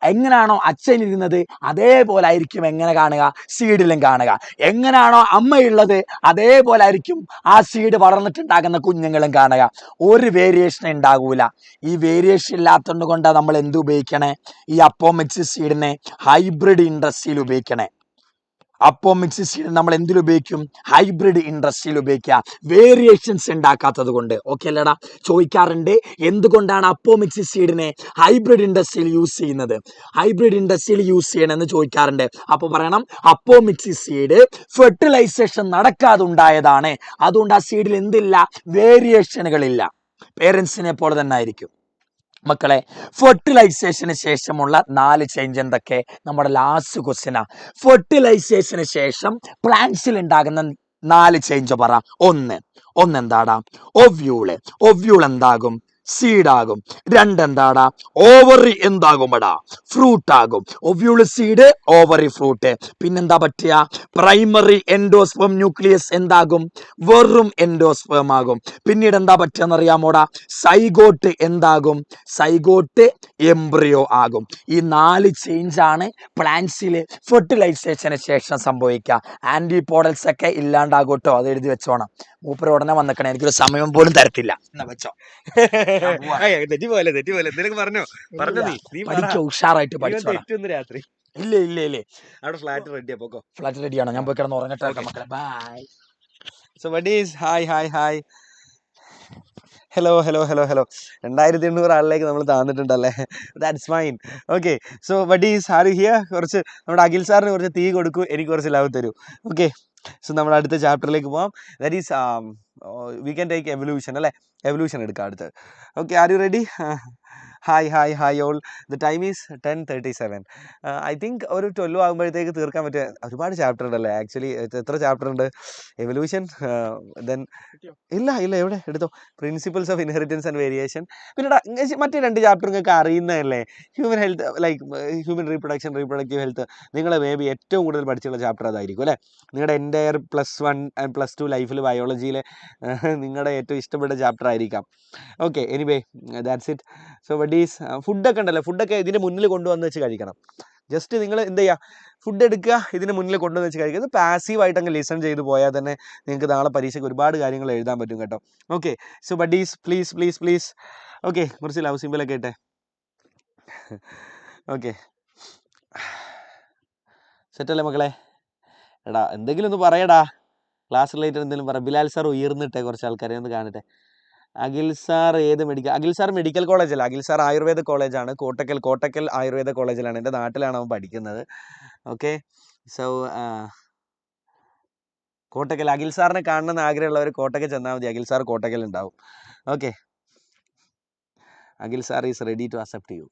എങ്ങനെയാണോ അച്ഛൻ ഇരുന്നത് അതേപോലെ ആയിരിക്കും എങ്ങനെ കാണുക? സീഡിലും കാണുക. എങ്ങനെയാണോ അമ്മയുള്ളത് അതേപോലെ ആയിരിക്കും ആ സീഡ് വളർന്നിട്ടുണ്ടാകുന്ന കുഞ്ഞുങ്ങളും കാണുക. ഒരു വേരിയേഷൻ ഉണ്ടാകൂല. ഈ വേരിയേഷൻ ഇല്ലാത്തത് കൊണ്ടാണ് നമ്മൾ എന്ത് ഉപയോഗിക്കണേ? ഈ അപ്പോമിക്സിസ് സീഡിനെ ഹൈബ്രിഡ് ഇൻഡസ്ട്രിയിൽ ഉപയോഗിക്കണേ. അപ്പോമിക്സിസ് സീഡ് നമ്മൾ എന്തിൽ ഉപയോഗിക്കും? ഹൈബ്രിഡ് ഇൻഡസ്ട്രിയിൽ ഉപയോഗിക്കുക, വേരിയേഷൻസ് ഉണ്ടാക്കാത്തത് കൊണ്ട്. ഓക്കെ അല്ലേടാ? ചോദിക്കാറുണ്ട് എന്തുകൊണ്ടാണ് അപ്പോമിക്സിസ് സീഡിനെ ഹൈബ്രിഡ് ഇൻഡസ്ട്രിയിൽ യൂസ് ചെയ്യുന്നത്, ഹൈബ്രിഡ് ഇൻഡസ്ട്രിയിൽ യൂസ് ചെയ്യണമെന്ന് ചോദിക്കാറുണ്ട്. അപ്പൊ പറയണം അപ്പോമിക്സിസ് സീഡ് ഫെർട്ടിലൈസേഷൻ നടക്കാതെ ഉണ്ടായതാണ്. അതുകൊണ്ട് ആ സീഡിൽ എന്തില്ല? വേരിയേഷനുകളില്ല. പേരൻസിനെ പോലെ തന്നെ ആയിരിക്കും. മക്കളെ, ഫെർട്ടിലൈസേഷന് ശേഷമുള്ള 4 ചേഞ്ച് എന്തൊക്കെ? നമ്മുടെ ലാസ്റ്റ് ക്വസ്റ്റ്യനാ. ഫെർട്ടിലൈസേഷന് ശേഷം പ്ലാന്റ്സിൽ ഉണ്ടാകുന്ന 4 ചേഞ്ച് പറ. ഒന്നെന്താടാ? ഒവ്യൂള്. ഒവ്യൂൾ എന്താകും? സീഡാകും. 2 എന്താടാ? ഓവറി എന്താകുമടാ? ഫ്രൂട്ട് ആകും. Ovule seed, ovary fruit. പിന്നെന്താ പറ്റുക? പ്രൈമറി എൻഡോസ്പേം ന്യൂക്ലിയസ് എന്താകും? വെറും എൻഡോസ്പേം ആകും. പിന്നീട് എന്താ പറ്റുക അറിയാമോടാ? സൈഗോട്ട് എന്താകും? സൈഗോട്ട് എംബ്രിയോ ആകും. ഈ 4 ചേഞ്ച് ആണ് പ്ലാന്റ്സിൽ ഫെർട്ടിലൈസേഷന് ശേഷം സംഭവിക്കുക. ആന്റിപോഡൽസ് ഒക്കെ ഇല്ലാണ്ടാകൂട്ടോ, അത് എഴുതി വെച്ചോണം. മൂപ്പര് ഉടനെ വന്നിക്കണേ, എനിക്കൊരു സമയം പോലും തരത്തില്ല. എന്നാ വെച്ചോ. തെറ്റിപ്പോലെ എന്തെങ്കിലും പറഞ്ഞോ? നീ പഠിക്കോ, ഉഷാറായിട്ട് പഠിച്ചോ. തെറ്റൊന്ന് രാത്രി. ഇല്ല അവിടെ ഫ്ലാറ്റ് റെഡിയാ, പോക്കോ. ഫ്ലാറ്റ് റെഡിയാണോ? ഞാൻ പോയി കിടന്ന് ഉറങ്ങട്ടെ മക്കളെ. Bye. So buddies, hi. Hello 2800 ആളിലേക്ക് നമ്മൾ താന്നിട്ടുണ്ടല്ലേ. That's fine. Okay, so buddies, are you here? കുറച്ച് നമ്മുടെ അഖിൽ സാറിന് കുറച്ച് തീ കൊടുക്കൂ, എനിക്ക് കുറച്ച് ലവ് തരൂ. ഓക്കെ, സോ നമ്മൾ അടുത്ത ചാപ്റ്ററിലേക്ക് പോവാം. That is V can take evolution അല്ലേ? എവല്യൂഷൻ എടുക്കാം അടുത്ത്. Okay, are you ready? Hi all. The time is 10:37. I think ഒരു 12 ആകുമ്പോഴത്തേക്ക് തീർക്കാൻ പറ്റിയ ഒരുപാട് ചാപ്റ്റർ ഉണ്ടല്ലേ? ആക്ച്വലി എത്ര ചാപ്റ്റർ ഉണ്ട്? എവല്യൂഷൻ, ദെൻ ഇല്ല എവിടെ എടുത്തോ? Principles of inheritance and variation. പിന്നെ മറ്റേ 2 ചാപ്റ്റർ നിങ്ങൾക്ക് അറിയുന്നതല്ലേ? Human health, like human reproduction, reproductive health. നിങ്ങൾ മേ ബി ഏറ്റവും കൂടുതൽ പഠിച്ചുള്ള ചാപ്റ്റർ അതായിരിക്കും അല്ലേ? നിങ്ങളുടെ എൻ്റയർ +1 ആൻഡ് +2 ലൈഫിൽ ബയോളജിയിലെ നിങ്ങളുടെ ഏറ്റവും ഇഷ്ടപ്പെട്ട ചാപ്റ്റർ ആയിരിക്കാം. Okay, anyway that's it. So buddies ഫുഡൊക്കെ ഉണ്ടല്ലോ, ഫുഡൊക്കെ ഇതിൻ്റെ മുന്നിൽ കൊണ്ടുവന്ന് വെച്ച് കഴിക്കണം. ജസ്റ്റ് നിങ്ങൾ എന്ത് ചെയ്യുക, ഫുഡ് എടുക്കുക, ഇതിന് മുന്നിൽ കൊണ്ടുവന്ന് വെച്ച് കഴിക്കുക. ഇത് പാസീവായിട്ട് അങ്ങ് ലിസൺ ചെയ്ത് പോയാൽ തന്നെ നിങ്ങൾക്ക് നാളെ പരീക്ഷയ്ക്ക് ഒരുപാട് കാര്യങ്ങൾ എഴുതാൻ പറ്റും കേട്ടോ. Okay, so buddies please please please. Okay, കുറച്ച് ലവ് സിമ്പിളൊക്കെ ഇട്ടെ. ഓക്കെ, സെറ്റല്ലേ മക്കളെ? എടാ എന്തെങ്കിലും ഒന്ന് പറയടാ, ക്ലാസ് റിലേറ്റഡ് എന്തെങ്കിലും പറ. ബിലാൽ സാർ ഉയർന്നിട്ടെ, കുറച്ച് ആൾക്കാരെ ഒന്ന് കാണട്ടെ. അഖിൽ സാർ ഏത് മെഡിക്കൽ? അഖിൽ സാർ മെഡിക്കൽ കോളേജല്ല, അഖിൽ സാർ ആയുർവേദ കോളേജാണ്, കോട്ടക്കൽ ആയുർവേദ കോളേജിലാണ്. എൻ്റെ നാട്ടിലാണ് അവൻ പഠിക്കുന്നത്. ഓക്കെ, സോ കോട്ടക്കൽ അഖിൽ സാറിനെ കാണണമെന്ന് ആഗ്രഹമുള്ളവർ കോട്ടക്കൽ ചെന്നാൽ മതി, അഖിൽ സാർ കോട്ടക്കൽ ഉണ്ടാവും. Okay, Akhil sir is ready to accept you.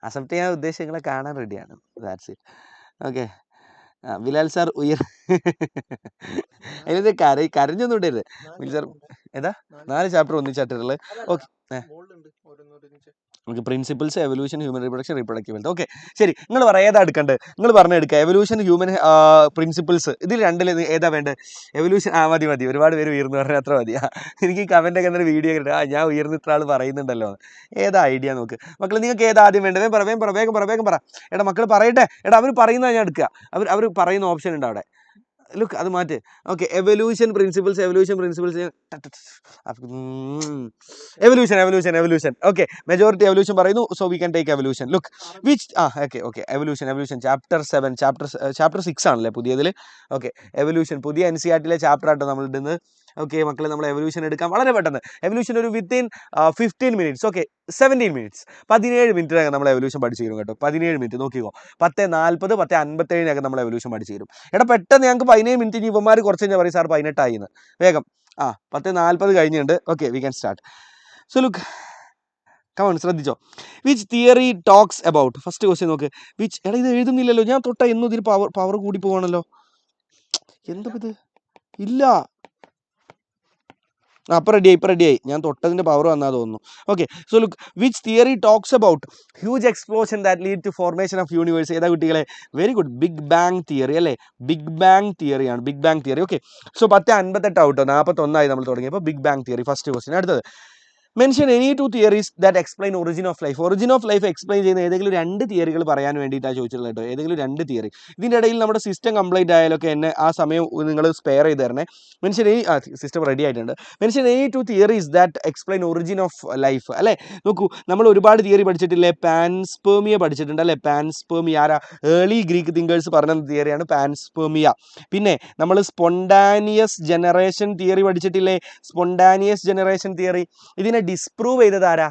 Accept ചെയ്യാൻ ഉദ്ദേശം നിങ്ങളെ കാണാൻ റെഡിയാണ്. That's it. Okay, Bilal sir അതിനകത്ത് കരഞ്ഞൊന്നും ഇടരുത്. ബിലാൽ സാർ ഏതാ 4 ചാപ്റ്റർ ഒന്നിച്ചായിട്ടുള്ളത്. ഓക്കെ, നമുക്ക് principles, evolution, human reproduction, reproductive health. Okay, ശരി, നിങ്ങൾ പറയാം ഏതാ എടുക്കേണ്ടത്, നിങ്ങൾ പറഞ്ഞെടുക്കുക. എവല്യൂഷൻ, ഹ്യൂമൻ പ്രിൻസിപ്പിൾസ്, ഇതിൽ രണ്ടിൽ ഏതാ വേണ്ടത്? എവല്യൂഷൻ മതി. ഒരുപാട് പേര് ഉയർന്നു പറഞ്ഞാൽ അത്ര മതിയാ. എനിക്ക് കമൻ്റൊക്കെ എന്നൊരു വീഡിയോ കിട്ടുക, ഞാൻ ഉയർന്ന ഇത്ര ആൾ പറയുന്നുണ്ടല്ലോ. ഏതാ ഐഡിയ നോക്ക് മക്കൾ, നിങ്ങൾക്ക് ഏതാ ആദ്യം വേണ്ടത്? വേഗം പറ. എടാ മക്കൾ പറയട്ടെ. എടാ അവർ പറയുന്നത് ഞാൻ എടുക്കുക. അവർ പറയുന്ന ഓപ്ഷൻ ഉണ്ട് അവിടെ. ലുക്ക്, അത് മാറ്റ്. Okay, evolution principles. Evolution. Okay, majority evolution പറയുന്നു. So we can take evolution. Look which okay evolution chapter 7 chapter 6 ആണല്ലേ പുതിയതിൽ. ഓക്കെ, എവല്യൂഷൻ പുതിയ NCERT ചാപ്റ്റർ ആട്ടോ നമ്മൾ ഇടുന്നത്. ഓക്കെ മക്കളെ, നമ്മൾ എവല്യൂഷൻ എടുക്കാം വളരെ പെട്ടെന്ന്. എവല്യൂഷൻ ഒരു വിത്തിൻ 15 മിനിറ്റ്സ്. ഓക്കെ, 17 മിനിറ്റ്സ്, 17 മിനിറ്റിനകം നമ്മൾ എവല്യൂഷൻ പഠിച്ചു തരും കേട്ടോ. 17 മിനിറ്റ് നോക്കിക്കോ. 10:40 10:57 നമ്മൾ എവല്യൂഷൻ പഠിച്ചു തരും. എടാ പെട്ടെന്ന് ഞങ്ങൾക്ക് 17 മിനിറ്റ്, ഇനി ഇവന്മാർ കുറച്ച് കഴിഞ്ഞാൽ പറയും സാർ 18 ആയിന്ന്. വേഗം 10:40 കഴിഞ്ഞിട്ടുണ്ട്. Okay, we can start. So look, come on, ശ്രദ്ധിച്ചോ. Which theory talks about? First question നോക്ക്. വിച്ച്, എടാ ഇത് എഴുതുന്നില്ലല്ലോ, ഞാൻ തൊട്ട എന്നും ഇതിൽ പവർ കൂടി പോവാണല്ലോ. എന്താ ഇത്? ഇല്ല, ഇപ്പം റെഡിയായി. ഞാൻ തൊട്ടതിൻ്റെ പവർ വന്നാൽ തോന്നുന്നു. Okay, so look, which theory talks about huge explosion that lead to formation of universe? ഏതാ കുട്ടികളെ? Very good, big bang theory അല്ലേ? Big bang theory. Okay, so 10:58 ആവട്ടോ, 41 നമ്മൾ തുടങ്ങിയപ്പോൾ. Big bang theory first question. അടുത്തത്, mention any 2 theories that explain origin of life. Explain ചെയ്യുന്ന ഏതെങ്കിലും 2 തിയറികൾ പറയാൻ വേണ്ടിയിട്ടാണ് ചോദിച്ചിട്ടുള്ളത് കേട്ടോ. ഏതെങ്കിലും 2 തിയറി. ഇതിൻ്റെ ഇടയിൽ നമ്മുടെ സിസ്റ്റം കംപ്ലൈൻറ്റ് ആയാലൊക്കെ എന്നെ ആ സമയം നിങ്ങൾ സ്പെയർ ചെയ്ത് തരണേ. മെൻഷൻ സിസ്റ്റം റെഡി ആയിട്ടുണ്ട്. Mention any 2 theories that explain origin of life അല്ലേ. നോക്കൂ, നമ്മൾ ഒരുപാട് തിയറി പഠിച്ചിട്ടില്ലേ? പാൻസ്പേമിയ പഠിച്ചിട്ടുണ്ട് അല്ലേ? പാൻസ്പേമിയ ആരാ? ഏർലി ഗ്രീക്ക് തിങ്കേഴ്സ് പറഞ്ഞ തിയറിയാണ് പാൻസ്പേമിയ. പിന്നെ നമ്മൾ സ്പോണ്ടാനിയസ് ജനറേഷൻ തിയറി പഠിച്ചിട്ടില്ലേ? സ്പോണ്ടാനിയസ് ജനറേഷൻ തിയറി ഇതിനെ ഡിസ്പ്രൂവ് ചെയ്തത് ആരാ?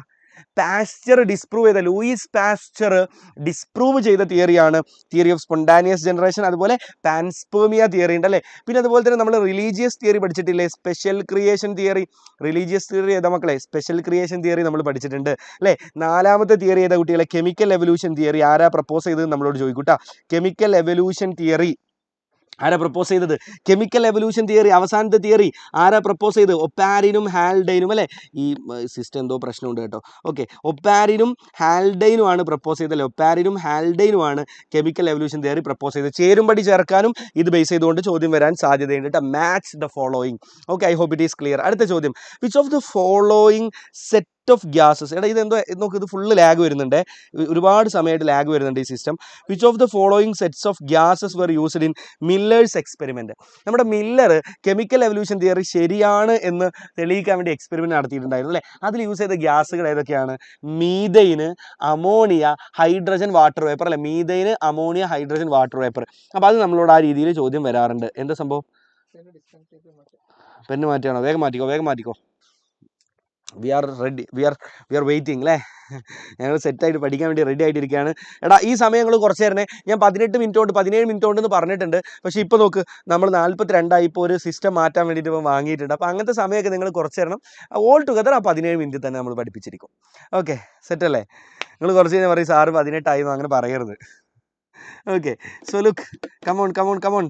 ലൂയിസ് പാസ്ചർ ഡിസ്പ്രൂവ് ചെയ്ത തിയറിയാണ് തിയറി ഓഫ് സ്പോണ്ടാനിയസ് ജനറേഷൻ. അതുപോലെ പാൻസ്പേമിയ തിയറി ഉണ്ടല്ലേ. പിന്നെ അതുപോലെ തന്നെ നമ്മൾ റിലീജിയസ് തിയറി പഠിച്ചിട്ടില്ലേ? Special creation theory. Religious theory ഏതാ മക്കളെ? സ്പെഷ്യൽ ക്രിയേഷൻ തിയറി നമ്മൾ പഠിച്ചിട്ടുണ്ട് അല്ലേ. 4ാമത്തെ തിയറി ഏതാ കുട്ടികളെ? Chemical evolution theory. ആരാ പ്രപ്പോസ് ചെയ്തത് നമ്മളോട് ചോദിക്കൂട്ടാ. കെമിക്കൽ എവല്യൂഷൻ തിയറി ആരാ പ്രപ്പോസ് ചെയ്തത്? കെമിക്കൽ എവല്യൂഷൻ തിയറി അവസാനത്തെ തിയറി ആരാ പ്രപ്പോസ് ചെയ്തത്? ഒപ്പാരിനും ഹാൽഡൈനും അല്ലേ. ഈ സിസ്റ്റം എന്തോ പ്രശ്നമുണ്ട് കേട്ടോ. ഓക്കെ, ഒപ്പാരിനും ഹാൽഡൈനും ആണ് പ്രപ്പോസ് ചെയ്തല്ലേ. ഒപ്പാരിനും ഹാൽഡൈനുമാണ് കെമിക്കൽ എവല്യൂഷൻ തിയറി പ്രപ്പോസ് ചെയ്തത്. ചേരുംപടി ചേർക്കാനും ഇത് ബേസ് ചെയ്തുകൊണ്ട് ചോദ്യം വരാൻ സാധ്യതയുണ്ട് കേട്ടോ. Match the following. Okay, I hope it is clear. അടുത്ത ചോദ്യം, which of the following set of gases? എടാ ഇതെന്തോ നോക്ക്, ഇത് ഫുള്ള് ലാഗ് വരുന്നുണ്ട്, ഒരുപാട് സമയമായിട്ട് ലാഗ് വരുന്നുണ്ട് ഈ system. Which of the following sets of gases were used in Miller's experiment? നമ്മുടെ മില്ലർ കെമിക്കൽ എവല്യൂഷൻ തിയറി ശരിയാണ് എന്ന് തെളിയിക്കാൻ വേണ്ടി എക്സ്പെരിമെൻറ്റ് നടത്തിയിട്ടുണ്ടായിരുന്നു അല്ലേ. അതിൽ യൂസ് ചെയ്ത ഗ്യാസുകൾ ഏതൊക്കെയാണ്? മീഥൈന്, അമോണിയ, ഹൈഡ്രജൻ, വാട്ടർ വേപ്പർ അല്ലേ. മീഥൈന്, അമോണിയ, ഹൈഡ്രജൻ, വാട്ടർ വേപ്പർ. അപ്പോൾ അത് നമ്മളോട് ആ രീതിയിൽ ചോദ്യം വരാറുണ്ട്. എന്താ സംഭവം? പെണ്ണ് മാറ്റിയാണോ? വേഗം മാറ്റിക്കോ. We are ready, we are waiting അല്ലേ. ഞങ്ങൾ സെറ്റായിട്ട് പഠിക്കാൻ വേണ്ടി റെഡി ആയിട്ടിരിക്കുകയാണ്. എടാ ഈ സമയങ്ങൾ കുറച്ച് തരണേ. ഞാൻ 17 മിനിറ്റ് കൊണ്ട് എന്ന് പറഞ്ഞിട്ടുണ്ട്. പക്ഷേ ഇപ്പോൾ നോക്ക്, നമ്മൾ 42 ഇപ്പോൾ ഒരു സിസ്റ്റം മാറ്റാൻ വേണ്ടിയിട്ട് ഇപ്പോൾ വാങ്ങിയിട്ടുണ്ട്. അപ്പോൾ അങ്ങനത്തെ സമയമൊക്കെ നിങ്ങൾ കുറച്ച് തരണം. ഓൾ ടുഗദർ ആ 17 മിനിറ്റ് തന്നെ നമ്മൾ പഠിപ്പിച്ചിരിക്കും. ഓക്കെ, സെറ്റല്ലേ? നിങ്ങൾ കുറച്ച് കഴിഞ്ഞാൽ പറയും സാറ് 18 ആയി, അങ്ങനെ പറയരുത്. Okay, so look, come on.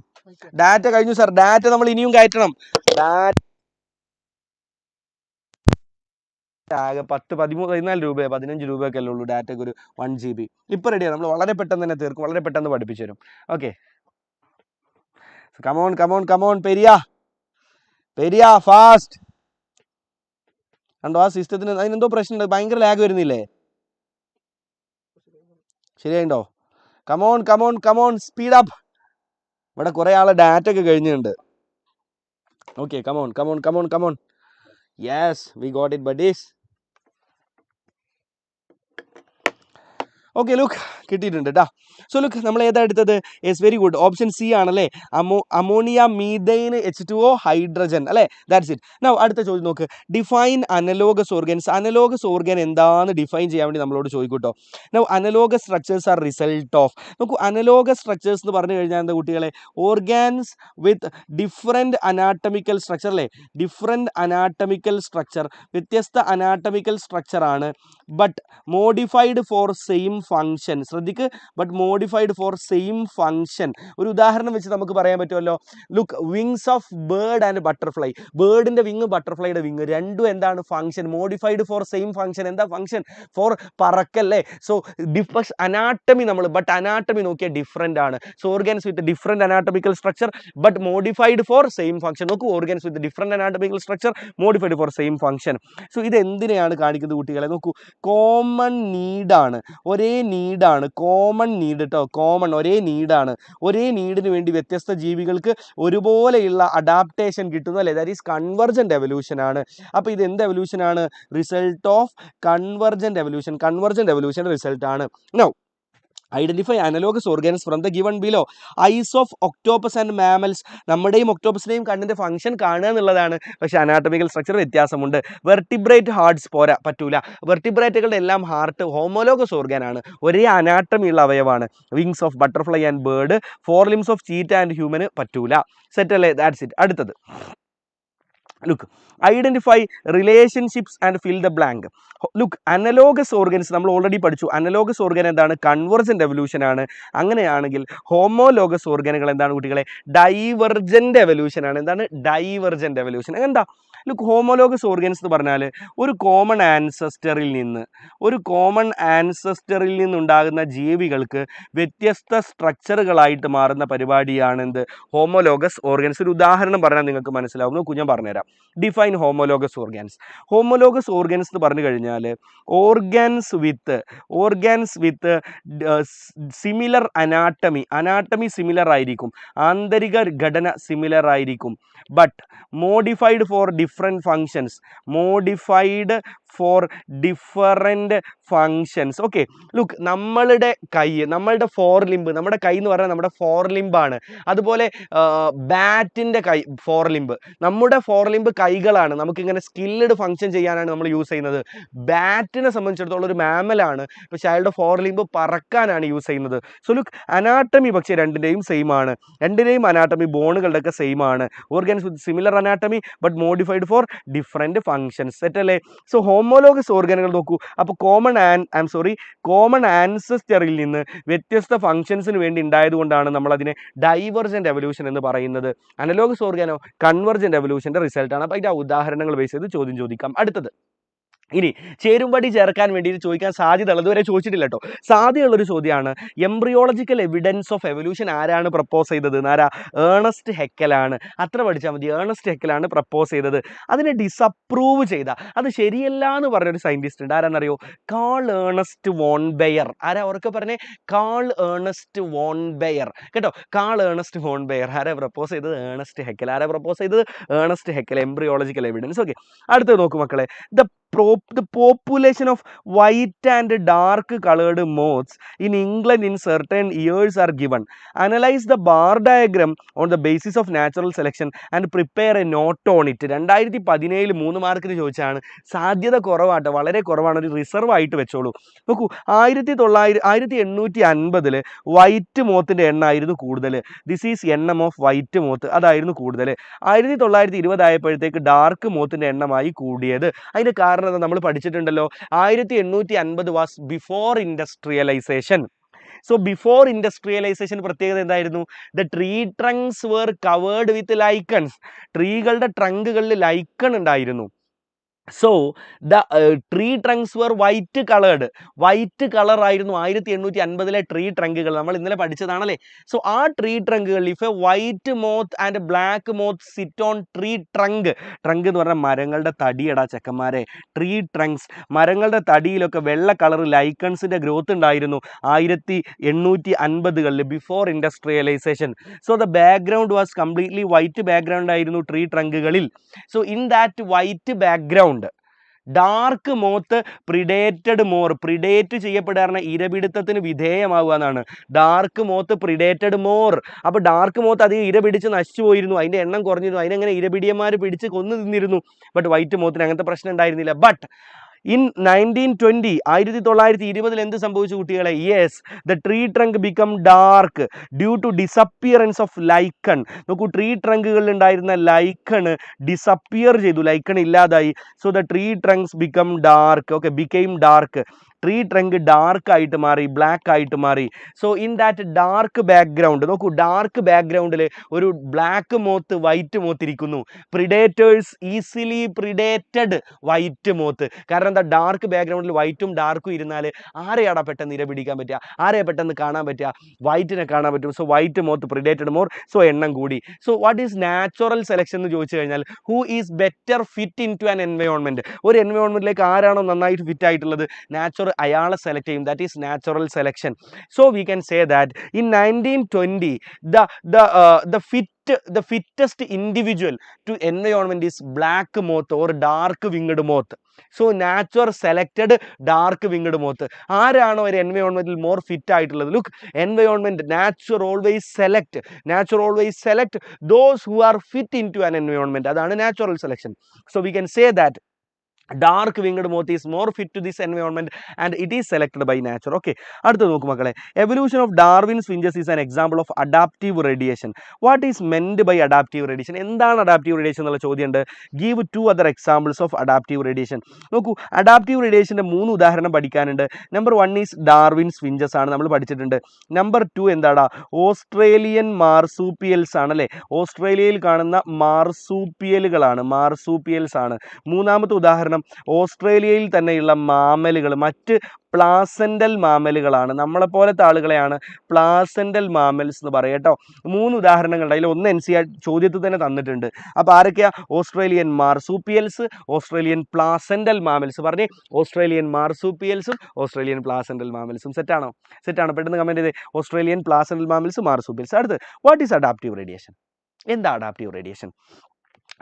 Data കഴിഞ്ഞു സാർ. ഡാറ്റ നമ്മൾ ഇനിയും കയറ്റണം. ആകെ 14 രൂപ 15 രൂപയൊക്കെ അല്ലേ ഉള്ളൂ ഡാറ്റയ്ക്ക് ഒരു 1 GB. ഇപ്പോൾ റെഡിയാണ്, നമ്മൾ വളരെ പെട്ടെന്ന് തന്നെ തീർക്കും, വളരെ പെട്ടെന്ന് പഠിപ്പിച്ചു തരും. ഓക്കെ, കമോൺ പെരിയ ഫാസ്റ്റ്. കണ്ടോ ആ സിസ്റ്റത്തിന് അതിനെന്തോ പ്രശ്നമുണ്ട്, ഭയങ്കര ലാഗ് വരുന്നില്ലേ? ശരിയായിട്ടോ? Come on come on come on, speed up. ഇവിടെ കുറേ ആളെ ഡാറ്റ ഒക്കെ കഴിഞ്ഞിട്ടുണ്ട്. Okay, come on come on come on come on. Yes, we got it buddies. Okay, look കിട്ടിയിട്ടുണ്ട് കേട്ടോ. സോ ലുക്ക്, നമ്മൾ ഏതാ എടുത്തത്? Yes, very good. Option C ആണല്ലേ, അമോണിയ മീഥൈൻ H2O ഹൈഡ്രജൻ അല്ലേ? That's it. നൗ അടുത്ത ചോദ്യം നോക്ക്. Define analogous organs. Analogous organ എന്താന്ന് ഡിഫൈൻ ചെയ്യാൻ വേണ്ടി നമ്മളോട് ചോദിക്കൂട്ടോ. Now analogous structures are result of. നോക്കൂ, അനലോഗസ് സ്ട്രക്ചേഴ്സ് എന്ന് പറഞ്ഞു കഴിഞ്ഞാൽ എന്താ കുട്ടികളെ? Organs with different anatomical structure അല്ലേ? ഡിഫറെൻറ്റ് അനാട്ടമിക്കൽ സ്ട്രക്ചർ, വ്യത്യസ്ത അനാട്ടമിക്കൽ സ്ട്രക്ചർ ആണ്. But modified for same function. ശ്രദ്ധിക്ക്, but modified for same function. ഒരു ഉദാഹരണം വെച്ച് നമുക്ക് പറയാൻ പറ്റുമല്ലോ. Look, wings of bird and butterfly. ബേർഡിന്റെ വിങ്, ബട്ടർഫ്ലൈയുടെ വിങ്, രണ്ടും എന്താണ്? Function. Modified for same function. എന്താ ഫങ്ഷൻ? ഫോർ പറക്കല്ലേ? സോ അനാട്ടമി നമ്മൾ, ബട്ട് അനാട്ടമി നോക്കിയാൽ ഡിഫറെൻ്റ് ആണ്. So organs with different anatomical structure but modified for same function. നോക്കൂ, organs with different anatomical structure modified for same function. So ഇത് എന്തിനെയാണ് കാണിക്കുന്നത് കുട്ടികളെ? നോക്കൂ, കോമൺ നീഡാണ്, ഒരേ നീഡാണ്, കോമൺ നീഡ് കേട്ടോ. കോമൺ, ഒരേ നീഡാണ്. ഒരേ നീഡിന് വേണ്ടി വ്യത്യസ്ത ജീവികൾക്ക് ഒരുപോലെയുള്ള അഡാപ്റ്റേഷൻ കിട്ടുന്നു അല്ലേ? ദാറ്റ് ഈസ് കൺവെർജന്റ് എവല്യൂഷൻ ആണ്. അപ്പോൾ ഇത് എന്ത് എവല്യൂഷൻ ആണ്? Result of convergent evolution. Convergent evolution result ആണ്. Now identify analogous organs from the given below. Eyes of octopus and mammals. നമ്മുടെയും ഒക്ടോപ്പസിനെയും കണ്ണിൻ്റെ ഫംഗ്ഷൻ കാണുക എന്നുള്ളതാണ്, പക്ഷേ അനാട്ടമിക്കൽ സ്ട്രക്ചർ വ്യത്യാസമുണ്ട്. വെർട്ടിബ്രേറ്റ് ഹാർട്സ് പറ്റൂല. വെർട്ടിബ്രേറ്റുകളുടെ എല്ലാം ഹാർട്ട് ഹോമോലോഗസ് ഓർഗൻ ആണ്, ഒരേ അനാട്ടമി ഉള്ള അവയവാണ്. Wings of butterfly and bird, 4 limbs of cheetah and ഹ്യൂമന് പറ്റൂല. സെറ്റ് അല്ലേ? That's it. അടുത്തത് look, identify relationships and fill the blank. Look, analogous organs നമ്മൾ ഓൾറെഡി പഠിച്ചു. അനലോഗസ് ഓർഗൻ എന്താണ്? കൺവെർജന്റ് എവല്യൂഷൻ ആണ്. അങ്ങനെയാണെങ്കിൽ ഹോമോലോഗസ് ഓർഗനുകൾ എന്താണ് കുട്ടികളെ? ഡൈവർജന്റ് എവല്യൂഷൻ ആണ്. എന്താണ്? Divergent evolution. എന്താ? ലുക്ക്, ഹോമോലോഗസ് ഓർഗൻസ് എന്ന് പറഞ്ഞാൽ ഒരു കോമൺ ആൻസസ്റ്ററിൽ നിന്നുണ്ടാകുന്ന ജീവികൾക്ക് വ്യത്യസ്ത സ്ട്രക്ചറുകളായിട്ട് മാറുന്ന പരിപാടിയാണ് എന്ത്? Homologous organs. ഒരു ഉദാഹരണം പറഞ്ഞാൽ നിങ്ങൾക്ക് മനസ്സിലാവും. നോക്കൂ, ഞാൻ പറഞ്ഞുതരാം. Define homologous organs. Homologous organs എന്ന് പറഞ്ഞു കഴിഞ്ഞാൽ ഓർഗൻസ് വിത്ത് സിമിലർ അനാട്ടമി സിമിലർ ആയിരിക്കും, ആന്തരിക ഘടന സിമിലർ ആയിരിക്കും, but modified four different functions. Okay, look, നമ്മളുടെ കൈ, നമ്മളുടെ ഫോർ ലിംബ്, നമ്മുടെ കൈ എന്ന് പറഞ്ഞാൽ നമ്മുടെ ഫോർ ലിംബാണ്. അതുപോലെ ബാറ്റിൻ്റെ കൈ, ഫോർ ലിംബ്, നമ്മുടെ ഫോർ ലിംബ് കൈകളാണ്. നമുക്കിങ്ങനെ സ്കില്ലഡ് ഫങ്ഷൻ ചെയ്യാനാണ് നമ്മൾ യൂസ് ചെയ്യുന്നത്. ബാറ്റിനെ സംബന്ധിച്ചിടത്തോളം ഒരു മാമലാണ്, പക്ഷേ അയാളുടെ ഫോർ ലിംബ് പറക്കാനാണ് യൂസ് ചെയ്യുന്നത്. സോ ലുക്ക്, അനാട്ടമി പക്ഷേ രണ്ടിൻ്റെയും സെയിം ആണ്. രണ്ടിൻ്റെയും അനാട്ടമി, ബോണുകളുടെ ഒക്കെ സെയിം ആണ്. Organs with similar anatomy but modified four different functions. Set അല്ലേ? സോ ഹോമോലോഗസ് ഓർഗനുകൾ നോക്കൂ. അപ്പോൾ കോമൺ ആൻസസ്റ്ററിൽ നിന്ന് വ്യത്യസ്ത ഫങ്ഷൻസിന് വേണ്ടി ഉണ്ടായതുകൊണ്ടാണ് നമ്മൾ അതിനെ ഡൈവർജന്റ് എവല്യൂഷൻ എന്ന് പറയുന്നത്. അനലോഗസ് ഓർഗനോ കൺവെർജന്റ് എവല്യൂഷന്റെ റിസൾട്ടാണ്. അപ്പോൾ അതിൻ്റെ ഉദാഹരണങ്ങൾ ബേസ് ചെയ്ത് ചോദ്യം ചോദിക്കാം. അടുത്തത്, ഇനി ചേരുംപടി ചേർക്കാൻ വേണ്ടിയിട്ട് ചോദിക്കാൻ സാധ്യതയുള്ളത്, ഇതുവരെ ചോദിച്ചിട്ടില്ല കേട്ടോ, സാധ്യതയുള്ളൊരു ചോദ്യമാണ്. എംബ്രിയോളജിക്കൽ എവിഡൻസ് ഓഫ് എവല്യൂഷൻ ആരാണ് പ്രപ്പോസ് ചെയ്തത്? ആരാ? ഏണസ്റ്റ് ഹെക്കലാണ്. അത്ര പഠിച്ചാൽ മതി. ഏണസ്റ്റ് ഹെക്കലാണ് പ്രപ്പോസ് ചെയ്തത്. അതിനെ ഡിസപ്രൂവ് ചെയ്ത, അത് ശരിയല്ല എന്ന് പറഞ്ഞൊരു സയൻറ്റിസ്റ്റ് ഉണ്ട്. ആരാന്നറിയോ? Karl Ernst von Baer. ആരാ? ഉറക്കെ പറഞ്ഞേ. കാൾ ഏണസ്റ്റ് വോൺ ബെയർ കേട്ടോ. Karl Ernst von Baer. ആരാ പ്രപ്പോസ് ചെയ്തത്? Ernst Haeckel. ആരാ പ്രപ്പോസ് ചെയ്തത്? Ernst Haeckel. Embryological evidence. Okay, അടുത്തത് നോക്കൂ മക്കളെ. The population of white and dark colored moths in England in certain years are given. Analyze the bar diagram on the basis of natural selection and prepare a note on it. 2017 3 മാർക്കിന് ചോദിച്ചാണ്. സാധ്യത കുറവാട്ടോ, വളരെ കുറവാണ്. ഒരു reserve ആയിട്ട് വെച്ചോളൂ. നോക്കൂ, 1850 white മോത്തിൻ്റെ എണ്ണമായിരുന്നു കൂടുതൽ. ദിസ് ഈസ് എണ്ണം ഓഫ് വൈറ്റ് മോത്ത്, അതായിരുന്നു കൂടുതൽ. 1920 ആയപ്പോഴത്തേക്ക് ഡാർക്ക് മോത്തിൻ്റെ എണ്ണമായി കൂടിയത്. അതിൻ്റെ കാരണം നമ്മൾ പഠിച്ചിട്ടുണ്ടല്ലോ. 1850 was before industrialisation. So before industrialisation പ്രത്യേകത എന്തായിരുന്നു? The tree trunks were covered with lichens. ട്രീകളുടെ ട്രങ്കുകളിൽ ലൈക്കൺ ഉണ്ടായിരുന്നു. So the tree trunks were white coloured. White colour ആയിരുന്നു 1850-ലെ ട്രീ ട്രങ്കുകൾ. നമ്മൾ ഇന്നലെ പഠിച്ചതാണല്ലേ. സോ ആ ട്രീ ട്രങ്കുകൾ, if a white moth and black moth sit on tree trunk. Trunk എന്ന് പറഞ്ഞാൽ മരങ്ങളുടെ തടിയടാ ചെക്കന്മാരെ. ട്രീ ട്രങ്ക്സ്, മരങ്ങളുടെ തടിയിലൊക്കെ വെള്ള കളർ ലൈക്കൺസിന്റെ ഗ്രോത്ത് ഉണ്ടായിരുന്നു 1850-കളിൽ, before industrialisation. So the background was completely white background ആയിരുന്നു ട്രീ ട്രങ്കുകളിൽ. So in that white background dark moth predated more. Predate ചെയ്യപ്പെടാറുള്ള ഇരപിടുത്തത്തിന് വിധേയമാവുക എന്നാണ്. Dark moth predated more. അപ്പോൾ ഡാർക്ക് മോത്ത് അധികം ഇര പിടിച്ച് നശിച്ചു പോയിരുന്നു, അതിൻ്റെ എണ്ണം കുറഞ്ഞിരുന്നു, അതിനെങ്ങനെ ഇരപിടിയന്മാർ പിടിച്ച് കൊന്നു തിന്നിരുന്നു. ബട്ട് വൈറ്റ് മോത്തിന് അങ്ങനത്തെ പ്രശ്നം ഉണ്ടായിരുന്നില്ല. ബട്ട് ഇൻ 1920, 1920 എന്ത് സംഭവിച്ചു കുട്ടികളെ? Yes, the tree trunk become dark due to disappearance of lichen. നോക്കൂ, ട്രീ ട്രങ്കുകളിൽ ഉണ്ടായിരുന്ന ലൈക്കൺ ഡിസപ്പിയർ ചെയ്തു, ലൈക്കൺ ഇല്ലാതായി. So the tree trunks become dark. Okay, became dark. Tree trunk dark ആയിട്ട് മാറി, ബ്ലാക്ക് ആയിട്ട് മാറി. So in that dark background, നോക്കൂ, ഡാർക്ക് ബാക്ക്ഗ്രൗണ്ടിൽ ഒരു ബ്ലാക്ക് മോത്ത്, വൈറ്റ് മോത്ത് ഇരിക്കുന്നു. Predators easily predated white moth. കാരണം എന്താ? ഡാർക്ക് ബാക്ക്ഗ്രൗണ്ടിൽ വൈറ്റും ഡാർക്കും ഇരുന്നാൽ ആരെയാടാ പെട്ടെന്ന് ഇര പിടിക്കാൻ പറ്റുക? ആരെയാ പെട്ടെന്ന് കാണാൻ പറ്റുക? വൈറ്റിനെ കാണാൻ പറ്റും. So white moth predated more. So എണ്ണം കൂടി. So what is natural selection എന്ന് ചോദിച്ചു കഴിഞ്ഞാൽ, who is better fit into an environment. ഒരു എൻവയോൺമെന്റിലേക്ക് ആരാണോ നന്നായിട്ട് ഫിറ്റ് ആയിട്ടുള്ളത്, നാച്ചുറൽ അയാളെ സെലക്ട് ചെയ്യും. That is natural selection. So we can say that in 1920 the fittest individual to environment is black moth or dark winged moth. So nature selected dark winged moth. ആരാണോ ഒരു എൻവയോൺമെന്റിൽ more fit ആയിട്ടുള്ളത്? Look, environment, nature always select those who are fit into an environment. അതാണ് natural selection. So we can say that dark winged moth is more fit to this environment and it is selected by nature. Okay, അടുത്ത നോക്കൂ മക്കളെ, evolution of Darwin's finches is an example of adaptive radiation. What is meant by adaptive radiation? എന്താണ് adaptive radiation എന്നുള്ള ചോദ്യമുണ്ട്. Give 2 other examples of adaptive radiation. നോക്കൂ, adaptive radiationന്റെ 3 ഉദാഹരണം പഠിക്കാനുണ്ട്. Number 1 is Darwin's finches ആണ്, നമ്മൾ പഠിച്ചിട്ടുണ്ട്. നമ്പർ 2 എന്താടാ? ഓസ്ട്രേലിയൻ മാർസൂപ്പിയൽസ് ആണല്ലേ. ഓസ്ട്രേലിയയിൽ കാണുന്ന മാർസൂപ്പിയലുകളാണ്, മാർസൂപ്പിയൽസ് ആണ്. മൂന്നാമത്തെ ഉദാഹരണം ഓസ്ട്രേലിയയിൽ തന്നെയുള്ള മാമലുകൾ, മറ്റ് പ്ലാസെന്റൽ മാമലുകളാണ്. നമ്മളെപ്പോലത്തെ ആളുകളെയാണ് പ്ലാസെന്റൽ മാമൽസ് എന്ന് പറയുക കേട്ടോ. 3 ഉദാഹരണങ്ങളുണ്ട്, അതിൽ ഒന്ന് NCERT ചോദ്യത്തിൽ തന്നെ തന്നിട്ടുണ്ട്. അപ്പോൾ ആരൊക്കെയാ? Australian മാർസൂപ്പിയൽസ്, Australian placental mammals. പറഞ്ഞേ, ഓസ്ട്രേലിയൻ മാർസൂപ്പിയൽസും ഓസ്ട്രേലിയൻ പ്ലാസെന്റൽ മാമൽസും. സെറ്റാണോ? സെറ്റാണ്. പെട്ടെന്ന് കമന്റ് ചെയ്തേ, ഓസ്ട്രേലിയൻ പ്ലാസെന്റൽ മാമൽസ്, മാർസൂപ്പിയൽസ്. അടുത്ത്, വാട്ട് ഈസ് അഡാപ്റ്റീവ് റേഡിയേഷൻ? എന്താ അഡാപ്റ്റീവ് റേഡിയേഷൻ?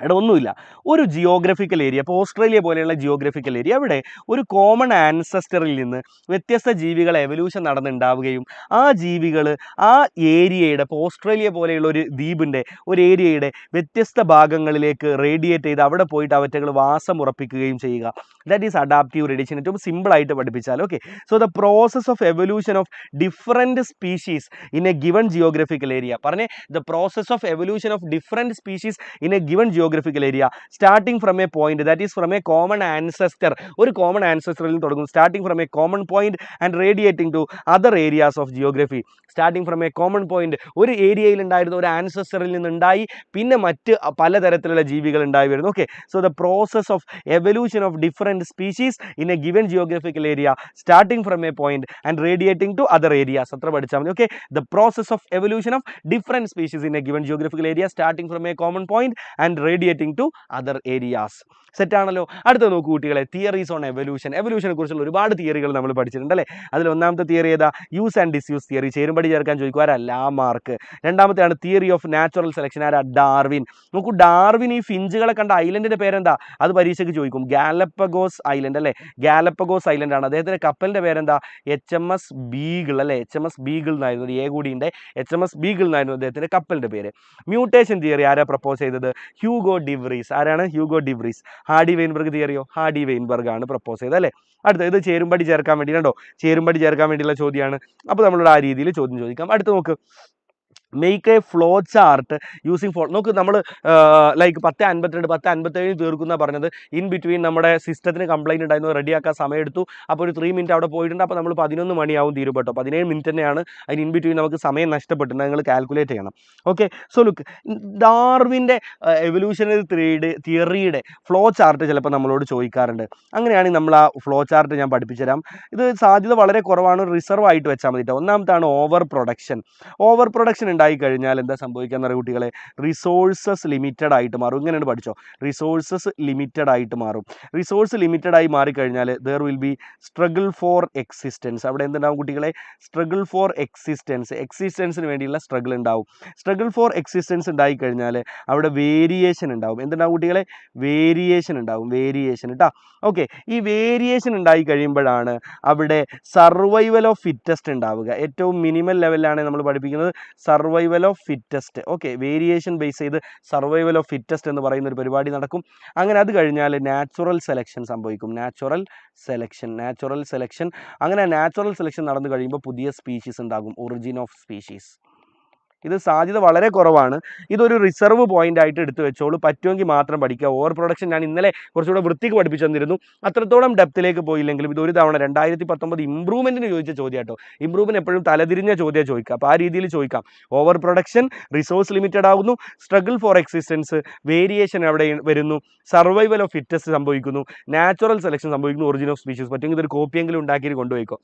അവിടെ ഒന്നുമില്ല, ഒരു ജിയോഗ്രഫിക്കൽ ഏരിയ, ഇപ്പോൾ ഓസ്ട്രേലിയ പോലെയുള്ള ജിയോഗ്രഫിക്കൽ ഏരിയ, അവിടെ ഒരു കോമൺ ആൻസസ്റ്ററിൽ നിന്ന് വ്യത്യസ്ത ജീവികൾ എവല്യൂഷൻ നടന്നുണ്ടാവുകയും ആ ജീവികൾ ആ ഏരിയയുടെ, ഇപ്പോൾ ഓസ്ട്രേലിയ പോലെയുള്ള ഒരു ദ്വീപിൻ്റെ, ഒരു ഏരിയയുടെ വ്യത്യസ്ത ഭാഗങ്ങളിലേക്ക് റേഡിയേറ്റ് ചെയ്ത് അവിടെ പോയിട്ട് അവറ്റകൾ വാസം ഉറപ്പിക്കുകയും ചെയ്യുക. That is adaptive radiation. ഏറ്റവും സിമ്പിളായിട്ട് പഠിപ്പിച്ചാൽ. Okay, so the process of evolution of different species in a given geographical area. പറഞ്ഞേ, the process of evolution of different species in a given geographical area starting from a point, that is from a common ancestor. ഒരു common ആൻസസ്റ്ററിൽ തുടങ്ങും, starting from a common point and radiating to other areas of geography. Starting from a common point, ഒരു ഏരിയയിൽ ഉണ്ടായിരുന്ന ഒരു ആൻസസ്റ്ററിൽ നിന്നുണ്ടായി പിന്നെ മറ്റ് പലതരത്തിലുള്ള ജീവികൾ ഉണ്ടായി വരുന്നു. Okay, so the process of evolution of different species in a given geographical area starting from a point and radiating to other areas. അത്ര പഠിച്ചാൽ മതി. Okay, the process of evolution of different species in a given geographical area starting from a common point and radiating to other areas. സെറ്റാണല്ലോ. അടുത്ത നോക്കൂ കുട്ടികളെ, theories on evolution. എവല്യൂഷനെ കുറിച്ചുള്ള ഒരുപാട് തിയറികൾ നമ്മൾ പഠിച്ചിട്ടുണ്ട് അല്ലേ. അതിൽ ഒന്നാമത്തെ തിയറി ഏതാ? Use and disuse theory. ചേരുംപടി ചേർക്കാൻ ചോദിക്കും, ആരാ? ലാമാർക്ക്. രണ്ടാമത്തെയാണ് തിയറി ഓഫ് നാച്ചുറൽ സെലക്ഷൻ, ആരാ? ഡാർവിൻ. നോക്കൂ, ഡാർവിൻ ഈ ഫിഞ്ചുകളെ കണ്ട ഐലൻഡിന്റെ പേരെന്താ? അത് പരീക്ഷയ്ക്ക് ചോദിക്കും. ഗാലപ്പഗോസ് ഐലൻഡ് അല്ലേ, ഗാലപ്പഗോസ് ഐലൻഡ് ആണ്. അദ്ദേഹത്തിന്റെ കപ്പലിന്റെ പേരെന്താ? HMS ബീഗിൾ അല്ലേ, HMS ബീഗിൾ എന്നായിരുന്നു. ഒരു കൂടിയുണ്ട്, HMS ബീഗിൾ എന്നായിരുന്നു അദ്ദേഹത്തിന്റെ കപ്പലിന്റെ പേര്. മ്യൂട്ടേഷൻ തിയറി ആരാ പ്രപ്പോസ് ചെയ്തത്? Hugo de Vries. ആരാണ്? Hugo de Vries. ഹാർഡി വെയിൻബർഗ് തിയറിയോ? ഹാർഡി വെയിൻബർഗ് ആണ് പ്രപ്പോസ് ചെയ്തത് അല്ലേ. അടുത്ത ഇത് ചേരുംപടി ചേർക്കാൻ വേണ്ടി കണ്ടോ, ചേരുംപടി ചേർക്കാൻ വേണ്ടിയുള്ള ചോദ്യമാണ്. അപ്പോൾ നമ്മളോട് ആ രീതിയിൽ ചോദ്യം ചോദിക്കാം. അടുത്ത് നോക്ക്, make A flow chart using four. നോക്ക് നമ്മൾ ലൈക്ക് 10:52 10:57 തീർക്കുന്ന പറഞ്ഞത്. ഇൻ ബിറ്റ്വീൻ നമ്മുടെ സിസ്റ്റത്തിന് കംപ്ലൈൻറ്റ് ഉണ്ടായിരുന്നു, റെഡിയാക്കാൻ സമയം എടുത്തു. അപ്പോൾ ഒരു 3 മിനിറ്റ് അവിടെ പോയിട്ടുണ്ട്. അപ്പോൾ നമ്മൾ 11 മണിയാവും തീരും കേട്ടോ. 17 മിനിറ്റ് തന്നെയാണ് അതിന് ഇൻ ബിറ്റ്വീൻ നമുക്ക് സമയം നഷ്ടപ്പെട്ടിട്ടുണ്ട്. നിങ്ങൾ കാൽക്കുലേറ്റ് ചെയ്യണം. ഓക്കെ, സോ ലുക്ക്, ഡാർവിൻ്റെ എവല്യൂഷണറി തിയറിയുടെ ഫ്ലോ ചാർട്ട് ചിലപ്പോൾ നമ്മളോട് ചോദിക്കാറുണ്ട്. അങ്ങനെയാണെങ്കിൽ നമ്മൾ ആ ഫ്ലോ ചാർട്ട് ഞാൻ പഠിപ്പിച്ചു തരാം. ഇത് സാധ്യത വളരെ കുറവാണ്, റിസർവ് ആയിട്ട് വെച്ചാൽ മതി. ഒന്നാമത്താണ് ഓവർ പ്രൊഡക്ഷൻ. ഓവർ പ്രൊഡക്ഷൻ ഉണ്ടായി കഴിഞ്ഞാൽ എന്താ സംഭവിക്കാന്ന് പറയുക കുട്ടികളെ? റിസോഴ്സസ് ലിമിറ്റഡ് ആയിട്ട് മാറും. ഇങ്ങനെയാണ് പഠിച്ചോ, റിസോഴ്സസ് ലിമിറ്റഡ് ആയിട്ട് മാറും. റിസോഴ്സ് ലിമിറ്റഡ് ആയി മാറിക്കഴിഞ്ഞാൽ there will be struggle for existence. അവിടെ എന്തുണ്ടാവും കുട്ടികളെ? സ്ട്രഗിൾ ഫോർ എക്സിസ്റ്റൻസ്, എക്സിസ്റ്റൻസിന് വേണ്ടിയുള്ള സ്ട്രഗിൾ ഉണ്ടാവും. സ്ട്രഗിൾ ഫോർ എക്സിസ്റ്റൻസ് ഉണ്ടായി കഴിഞ്ഞാൽ അവിടെ വേരിയേഷൻ ഉണ്ടാവും. എന്തുണ്ടാവും കുട്ടികളെ? വേരിയേഷൻ ഉണ്ടാവും. വേരിയേഷൻ കേട്ടോ. ഓക്കെ, ഈ വേരിയേഷൻ ഉണ്ടായി കഴിയുമ്പോഴാണ് അവിടെ സർവൈവൽ ഓഫ് ഫിറ്റസ്റ്റ് ഉണ്ടാവുക. ഏറ്റവും മിനിമൽ ലെവലിലാണ് നമ്മൾ പഠിപ്പിക്കുന്നത് survival of fittest. Okay, variation base ചെയ്ത് സർവൈവൽ ഓഫ് ഫിറ്റസ്റ്റ് എന്ന് പറയുന്ന ഒരു പരിപാടി നടക്കും. അങ്ങനെ അത് കഴിഞ്ഞാൽ നാച്ചുറൽ സെലക്ഷൻ സംഭവിക്കും. Natural selection. അങ്ങനെ നാച്ചുറൽ സെലക്ഷൻ നടന്നു കഴിയുമ്പോൾ പുതിയ സ്പീഷീസ് ഉണ്ടാകും, ഒറിജിൻ ഓഫ് സ്പീഷീസ്. ഇത് സാധ്യത വളരെ കുറവാണ്. ഇതൊരു റിസർവ് പോയിന്റ് ആയിട്ട് എടുത്തു വെച്ചോളൂ. പറ്റുമെങ്കിൽ മാത്രം പഠിക്കുക. ഓവർ പ്രൊഡക്ഷൻ ഞാൻ ഇന്നലെ കുറച്ചുകൂടെ വൃത്തിക്ക് പഠിപ്പിച്ചു തന്നിരുന്നു. അത്രത്തോളം ഡെപ്തിലേക്ക് പോയില്ലെങ്കിലും ഇത് ഒരു തവണ 2019 ഇംപ്രൂവ്മെന്റിന് ചോദിച്ച ചോദ്യം കേട്ടോ. ഇംപ്രൂവ്മെന്റ് എപ്പോഴും തലതിരിഞ്ഞ ചോദ്യം ചോദിക്കുക. അപ്പോൾ ആ രീതിയിൽ ചോദിക്കാം. ഓവർ പ്രൊഡക്ഷൻ, റിസോഴ്സ് ലിമിറ്റഡ് ആകുന്നു, സ്ട്രഗിൾ ഫോർ എക്സിസ്റ്റൻസ്, വേരിയേഷൻ അവിടെ വരുന്നു, സർവൈവൽ ഓഫ് ഫിറ്റസ്റ്റ് സംഭവിക്കുന്നു, നാച്ചുറൽ സെലക്ഷൻ സംഭവിക്കുന്നു, ഒറിജിൻ ഓഫ് സ്പീഷീസ്. പറ്റുമെങ്കിൽ ഇതൊരു കോപ്പിയെങ്കിലും ഉണ്ടാക്കിയിട്ട് കൊണ്ടുപോയിക്കോ.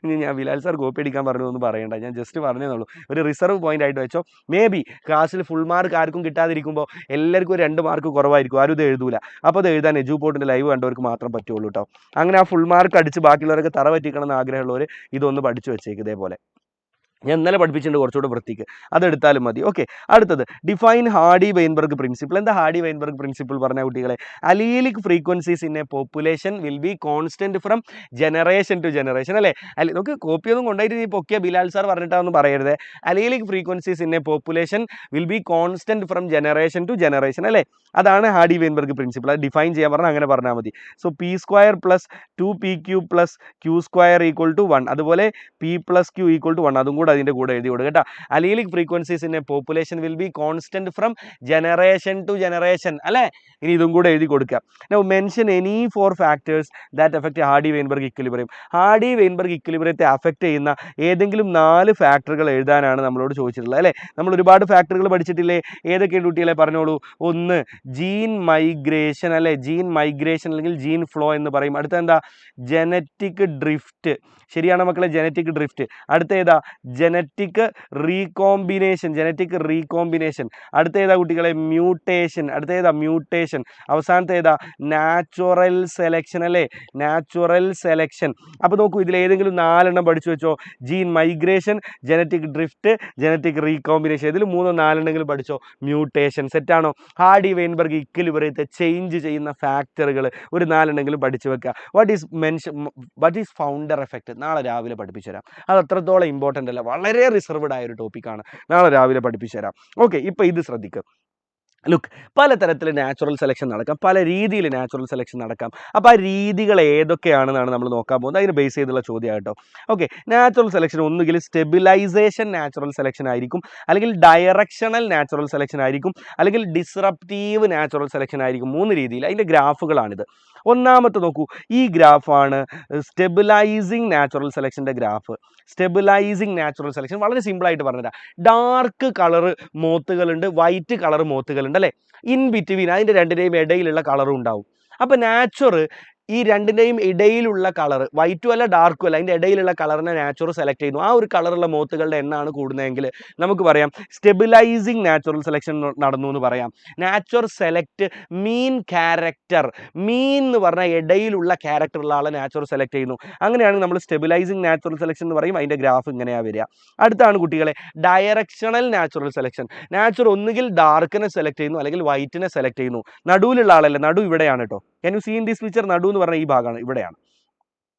ഇനി ഞാൻ ബിലാൽ സാർ കോപ്പി അടിക്കാൻ പറഞ്ഞു എന്ന് പറയണ്ട, ഞാൻ ജസ്റ്റ് പറഞ്ഞതേ. ഒരു റിസർവ് പോയിന്റ് ആയിട്ട് വെച്ചോ. മേ ബി ക്ലാസ്സിൽ ഫുൾ മാർക്ക് ആർക്കും കിട്ടാതിരിക്കുമ്പോൾ എല്ലാവർക്കും 2 മാർക്ക് കുറവായിരിക്കും, ആരും ഇത് എഴുതൂല. അപ്പോൾ അത് എഴുതാൻ എജുപോർട്ടിൻ്റെ ലൈവ് കണ്ടവർക്ക് മാത്രം പറ്റുള്ളൂ കേട്ടോ. അങ്ങനെ ആ ഫുൾ മാർക്ക് അടിച്ച് ബാക്കിയുള്ളവരൊക്കെ തറ പറ്റിക്കണം എന്ന് ആഗ്രഹമുള്ളവർ ഇതൊന്ന് പഠിച്ചു വെച്ചേക്ക്. ഇതേപോലെ ഞാൻ ഇന്നലെ പഠിപ്പിച്ചിട്ടുണ്ട് കുറച്ചുകൂടെ വൃത്തിക്ക്, അതെടുത്താലും മതി. ഓക്കെ, അടുത്തത് ഡിഫൈൻ ഹാർഡി വെയിൻബർഗ് പ്രിൻസിപ്പിൾ. എന്താ ഹാർഡി വെയിൻബർഗ് പ്രിൻസിപ്പിൾ പറഞ്ഞ കുട്ടികളെ? Allelic frequencies in a population will be constant from generation to generation. അല്ലേ? നമുക്ക് കോപ്പിയൊന്നും കൊണ്ടുപോയിട്ട് നീ പൊക്കിയ ബിലാൽ സാർ പറഞ്ഞിട്ടാണെന്ന് പറയരുത്. Allelic frequencies in a population will be constant from generation to generation. അല്ലേ? അതാണ് ഹാർഡി വെയിൻബർഗ് പ്രിൻസിപ്പിൾ. അത് ഡിഫൈൻ ചെയ്യാൻ പറഞ്ഞാൽ അങ്ങനെ പറഞ്ഞാൽ മതി. So p² + 2pq + q² = 1. അതുപോലെ p + q = 1. അതും കൂടെ അതിൻ്റെ കൂടെ എഴുതി കൊടുക്കുക കേട്ടോ. Allelic frequencies in a population will be constant from generation to generation. അല്ലേ? ഇനി ഇതും കൂടെ എഴുതി കൊടുക്കുക. Now mention any 4 factors that affect Hardy Weinberg equilibrium. Hardy Weinberg ഇക്വിലിബ്രിയത്തെ അഫക്റ്റ് ചെയ്യുന്ന ഏതെങ്കിലും 4 ഫാക്ടറുകൾ എഴുതാനാണ് നമ്മളോട് ചോദിച്ചിട്ടുള്ളത്. അല്ലേ? നമ്മൾ ഒരുപാട് ഫാക്ടറുകൾ പഠിച്ചിട്ടില്ലേ? ഏതൊക്കെയാണ് കുട്ടികളെ പറഞ്ഞോളൂ? ഒന്ന് ജീൻ മൈഗ്രേഷൻ. അല്ലേ? ജീൻ മൈഗ്രേഷൻ അല്ലെങ്കിൽ ജീൻ ഫ്ലോ എന്ന് പറയും. അടുത്ത എന്താ? Genetic drift. ശരിയാണ് മക്കളെ, ജനറ്റിക് ഡ്രിഫ്റ്റ്. അടുത്ത ഏതാ? Genetic recombination. അടുത്ത ഏതാ കുട്ടികളെ? മ്യൂട്ടേഷൻ. അടുത്ത ഏതാ? മ്യൂട്ടേഷൻ. അവസാനത്തെ ഏതാ? Natural selection. അല്ലേ? Natural selection. അപ്പോൾ നോക്കൂ, ഇതിൽ ഏതെങ്കിലും 4 പഠിച്ചു വെച്ചോ. Gene migration, genetic drift, genetic recombination. ഇതിൽ 3-4 പഠിച്ചോ. മ്യൂട്ടേഷൻ. സെറ്റാണോ? ഹാർഡി വെയിൻബർഗ് ഇക്വിലിബ്രിയത്തെ ചേഞ്ച് ചെയ്യുന്ന ഫാക്ടറുകൾ ഒരു 4 പഠിച്ചു വെക്കുക. What is founder effect? നാളെ രാവിലെ പഠിപ്പിച്ചു തരാം. അത് അത്രത്തോളം ഇമ്പോർട്ടൻ്റ് അല്ല, വളരെ റിസർവ്ഡ് ആയ ഒരു ടോപ്പിക്കാണ്. നാളെ രാവിലെ പഠിപ്പിച്ചു തരാം. ഓക്കെ, ഇപ്പോൾ ഇത് ശ്രദ്ധിക്കുക. ലുക്ക്, പലതരത്തിൽ നാച്ചുറൽ സെലക്ഷൻ നടക്കാം, പല രീതിയിൽ നാച്ചുറൽ സെലക്ഷൻ നടക്കാം. അപ്പോൾ ആ രീതികൾ ഏതൊക്കെയാണെന്നാണ് നമ്മൾ നോക്കാൻ പോകുന്നത്. അതിന് ബേസ് ചെയ്തുള്ള ചോദ്യമാണ് കേട്ടോ. ഓക്കെ, നാച്ചുറൽ സെലക്ഷൻ ഒന്നുകിൽ സ്റ്റെബിലൈസേഷൻ നാച്ചുറൽ സെലക്ഷൻ ആയിരിക്കും, അല്ലെങ്കിൽ ഡയറക്ഷണൽ നാച്ചുറൽ സെലക്ഷൻ ആയിരിക്കും, അല്ലെങ്കിൽ ഡിസ്റപ്റ്റീവ് നാച്ചുറൽ സെലക്ഷൻ ആയിരിക്കും. 3 രീതിയിൽ. അതിൻ്റെ ഗ്രാഫുകളാണിത്. ഒന്നാമത്തെ നോക്കൂ, ഈ ഗ്രാഫാണ് സ്റ്റെബിലൈസിങ് നാച്ചുറൽ സെലക്ഷൻ്റെ ഗ്രാഫ്. സ്റ്റെബിലൈസിങ് നാച്ചുറൽ സെലക്ഷൻ വളരെ സിമ്പിളായിട്ട് പറഞ്ഞുതരാം. ഡാർക്ക് കളർ മോത്തുകളുണ്ട്, വൈറ്റ് കളർ മോത്തുകളുണ്ട്. അല്ലേ? ഇൻ ബിറ്റ്വീൻ അതിൻ്റെ രണ്ടിൻ്റെയും ഇടയിലുള്ള കളറും ഉണ്ടാവും. അപ്പോൾ നാച്ചുർ ഈ രണ്ടിൻ്റെയും ഇടയിലുള്ള കളർ, വൈറ്റും അല്ല ഡാർക്കും അല്ല, അതിൻ്റെ ഇടയിലുള്ള കളറിനെ നാച്ചുറൽ സെലക്ട് ചെയ്യുന്നു. ആ ഒരു കളറുള്ള മോത്തുകളുടെ എണ്ണമാണ് കൂടുന്നതെങ്കിൽ നമുക്ക് പറയാം സ്റ്റെബിലൈസിങ് നാച്ചുറൽ സെലക്ഷൻ നടന്നു എന്ന് പറയാം. നാച്ചുറൽ സെലക്ട് മീൻ ക്യാരക്ടർ. മീൻ എന്ന് പറഞ്ഞാൽ ഇടയിലുള്ള ക്യാരക്ടറുള്ള ആളെ നാച്ചുറൽ സെലക്ട് ചെയ്യുന്നു. അങ്ങനെയാണെങ്കിൽ നമ്മൾ സ്റ്റെബിലൈസിങ് നാച്ചുറൽ സെലക്ഷൻ എന്ന് പറയും. അതിൻ്റെ ഗ്രാഫ് ഇങ്ങനെയാണ് വരിക. അടുത്താണ് കുട്ടികളെ ഡയറക്ഷണൽ നാച്ചുറൽ സെലക്ഷൻ. നാച്ചുറൽ ഒന്നുകിൽ ഡാർക്കിനെ സെലക്ട് ചെയ്യുന്നു, അല്ലെങ്കിൽ വൈറ്റിനെ സെലക്ട് ചെയ്യുന്നു. നടുവിലുള്ള ആളല്ല, നടു ഇവിടെയാണ് കേട്ടോ. Can you see in this picture? നടു എന്ന് പറഞ്ഞാൽ ഈ ഭാഗമാണ്, ഇവിടെയാണ്.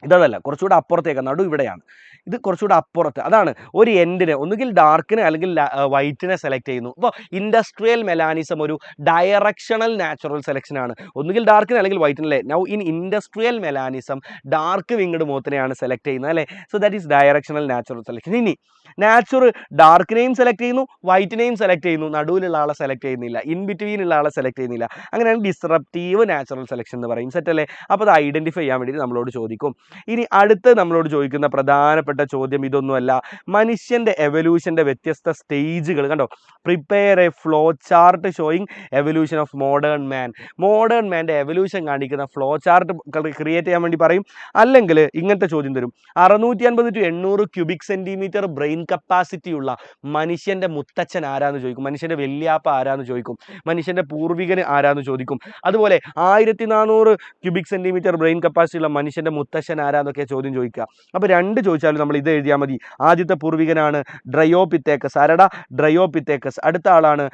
ഇതല്ല, കുറച്ചുകൂടെ അപ്പുറത്തേക്ക്, നടു ഇവിടെയാണ്, ഇത് കുറച്ചുകൂടെ അപ്പുറത്ത്. അതാണ് ഒരു എൻഡിനെ ഒന്നുകിൽ ഡാർക്കിനെ അല്ലെങ്കിൽ വൈറ്റിനെ സെലക്ട് ചെയ്യുന്നു. അപ്പോൾ ഇൻഡസ്ട്രിയൽ മെലാനിസം ഒരു ഡയറക്ഷണൽ നാച്ചുറൽ സെലക്ഷൻ ആണ്, ഒന്നുകിൽ ഡാർക്കിനെ അല്ലെങ്കിൽ വൈറ്റിനെ. Now in industrial melanism dark winged മോത്തിനെയാണ് സെലക്ട് ചെയ്യുന്നത് അല്ലേ. So that is directional natural selection. ഇനി നാച്ചുറൽ ഡാർക്കിനെയും സെലക്ട് ചെയ്യുന്നു, വൈറ്റിനെയും സെലക്ട് ചെയ്യുന്നു, നടുവിലുള്ള ആളെ സെലക്ട് ചെയ്യുന്നില്ല, ഇൻ ബിറ്റ്വീനുള്ള ആളെ സെലക്ട് ചെയ്യുന്നില്ല. അങ്ങനെയാണ് ഡിസ്റപ്റ്റീവ് നാച്ചുറൽ സെലക്ഷൻ എന്ന് പറയും. സെറ്റ് അല്ലേ. അപ്പോൾ അത് ഐഡന്റിഫൈ ചെയ്യാൻ വേണ്ടി നമ്മളോട് ചോദിക്കും. ഇനി അടുത്ത് നമ്മളോട് ചോദിക്കുന്ന പ്രധാനപ്പെട്ട ചോദ്യം ഇതൊന്നുമല്ല, മനുഷ്യൻ്റെ എവല്യൂഷൻ്റെ വ്യത്യസ്ത സ്റ്റേജുകൾ കണ്ടോ. Prepare a flow chart showing evolution of modern man. Modern മാൻ്റെ എവല്യൂഷൻ കാണിക്കുന്ന ഫ്ലോ ചാർട്ട് ക്രിയേറ്റ് ചെയ്യാൻ വേണ്ടി പറയും. അല്ലെങ്കിൽ ഇങ്ങനത്തെ ചോദ്യം തരും, 650 to 800 cubic centimetre brain capacity ഉള്ള മനുഷ്യൻ്റെ മുത്തച്ഛൻ ആരാന്ന് ചോദിക്കും, മനുഷ്യൻ്റെ വല്യാപ്പ ആരാന്ന് ചോദിക്കും, മനുഷ്യൻ്റെ പൂർവികന് ആരാന്ന് ചോദിക്കും. അതുപോലെ 1400 ക്യൂബിക് സെൻറ്റിമീറ്റർ ബ്രെയിൻ കപ്പാസിറ്റി ഉള്ള മനുഷ്യൻ്റെ മുത്തച്ഛൻ ആരാന്നൊക്കെ ചോദ്യം ചോദിക്കുക. അപ്പോൾ രണ്ട് ചോദിച്ചാലും നമ്മൾ ഇത് എഴുതിയാൽ മതി. ആദ്യത്തെ പൂർവികനാണ് ഡ്രയോപിത്തേക്കസ്. ആരാടാ? ഡ്രയോപിത്തേക്കസ്. അടുത്ത ആളാണ്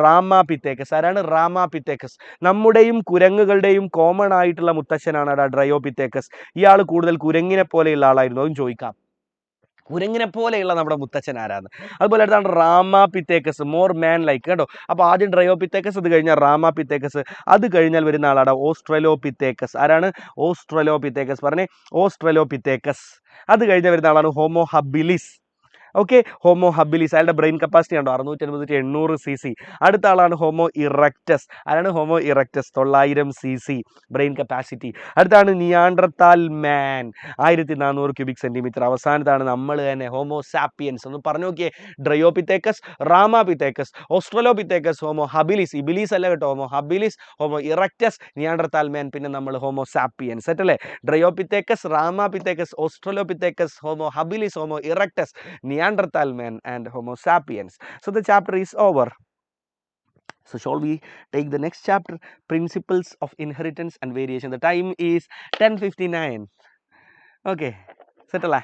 റാമാപിത്തേക്കസ്. ആരാണ്? റാമാപിത്തേക്കസ്. നമ്മുടെയും കുരങ്ങുകളുടെയും കോമൺ ആയിട്ടുള്ള മുത്തച്ഛനാണ് ഡ്രയോപിത്തേക്കസ്. ഇയാൾ കൂടുതൽ കുരങ്ങിനെ പോലെയുള്ള ആളായിരുന്നു, അതും ചോദിക്കാം. കുരങ്ങിനെ പോലെയുള്ള നമ്മുടെ മുത്തച്ഛൻ ആരാന്ന്. അതുപോലെ അടുത്താണ് റാമാപിത്തേക്കസ്, മോർ മാൻ ലൈക്ക് കേട്ടോ. അപ്പോൾ ആദ്യം ഡ്രയോപിത്തേക്കസ്, അത് കഴിഞ്ഞാൽ റാമാപിത്തേക്കസ്, അത് കഴിഞ്ഞാൽ വരുന്ന ആളാണ് ഓസ്ട്രലോപിത്തേക്കസ്. ആരാണ്? ഓസ്ട്രലോപിത്തേക്കസ്. പറഞ്ഞേ, ഓസ്ട്രലോപിത്തേക്കസ്. അത് കഴിഞ്ഞാൽ വരുന്ന ആളാണ് homo habilis. Okay, homo habilis. അയാളുടെ ബ്രെയിൻ കപ്പാസിറ്റി ഉണ്ടോ? 650 to 800 cc. അടുത്ത ആളാണ് ഹോമോ ഇറക്റ്റസ്. ആരാണ്? Homo erectus, 900 cc brain capacity. അടുത്താണ് നിയാൻഡർതാൽ മാൻ, 1400 ക്യൂബിക് സെൻറ്റിമീറ്റർ. അവസാനത്താണ് നമ്മൾ തന്നെ, ഹോമോ സാപ്പിയൻസ്. ഒന്ന് പറഞ്ഞു നോക്കിയേ, ഡ്രയോപിത്തേക്കസ്, റാമാപിത്തേക്കസ്, ഓസ്ട്രലോപിത്തേക്കസ്, ഹോമോ ഹബിലിസ്, ഇബിലിസ് അല്ല കേട്ടോ, Homo habilis, Homo erectus, Neanderthal man, പിന്നെ നമ്മൾ ഹോമോ സാപ്പിയൻസ്. സെറ്റല്ലേ. Dryopithecus, Ramapithecus, Australopithecus, Homo habilis, Homo erectus, Neanderthal man and Homo sapiens. So the chapter is over. So shall we take the next chapter, Principles of Inheritance and Variation. The time is 10:59. Okay, set അല്ലേ?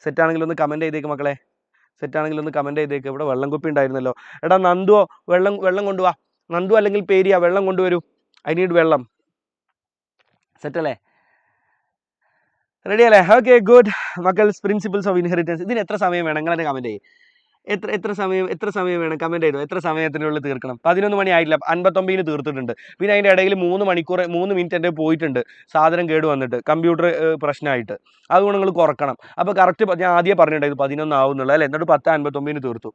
Set ആണെങ്കിൽ ഒന്ന് comment ചെയ്തേക്ക് മക്കളെ, set ആണെങ്കിൽ ഒന്ന് comment ചെയ്തേക്ക്. ഇവിടെ വെള്ളം കുപ്പി ഉണ്ടായിരുന്നല്ലോ. എടാ നന്ദുവോ, വെള്ളം കൊണ്ടുവാ. നന്ദു അല്ലെങ്കിൽ പേരിയ, വെള്ളം കൊണ്ടുവരൂ. I need vellam. സെറ്റ് അല്ലേ? റെഡി അല്ലേ? Okay, good. മക്കൾസ്, പ്രിൻസിപ്പിൾസ് ഓഫ് ഇൻഹെറിറ്റൻസ്. ഇതിന് എത്ര സമയം വേണം? നിങ്ങളെ കമൻറ്റ് ചെയ്യും. എത്ര സമയം വേണം? കമൻറ്റ് ചെയ്തോ. എത്ര സമയത്തിനുള്ളിൽ തീർക്കണം? 11 മണി ആയിട്ടില്ല, 59 തീർത്തിട്ടുണ്ട്. പിന്നെ അതിൻ്റെ ഇടയിൽ 3 മിനിറ്റ് എൻ്റെ പോയിട്ടുണ്ട്, സാധനം കേട് വന്നിട്ട്, കമ്പ്യൂട്ടർ പ്രശ്നമായിട്ട്. അതുകൊണ്ട് നിങ്ങൾ കുറക്കണം. അപ്പോൾ കറക്റ്റ് ഞാൻ ആദ്യം പറഞ്ഞിട്ടുണ്ടായിരുന്നു 11 ആവുന്നുള്ളൂ അല്ലേ. എന്നിട്ട് 10:59 തീർത്തു.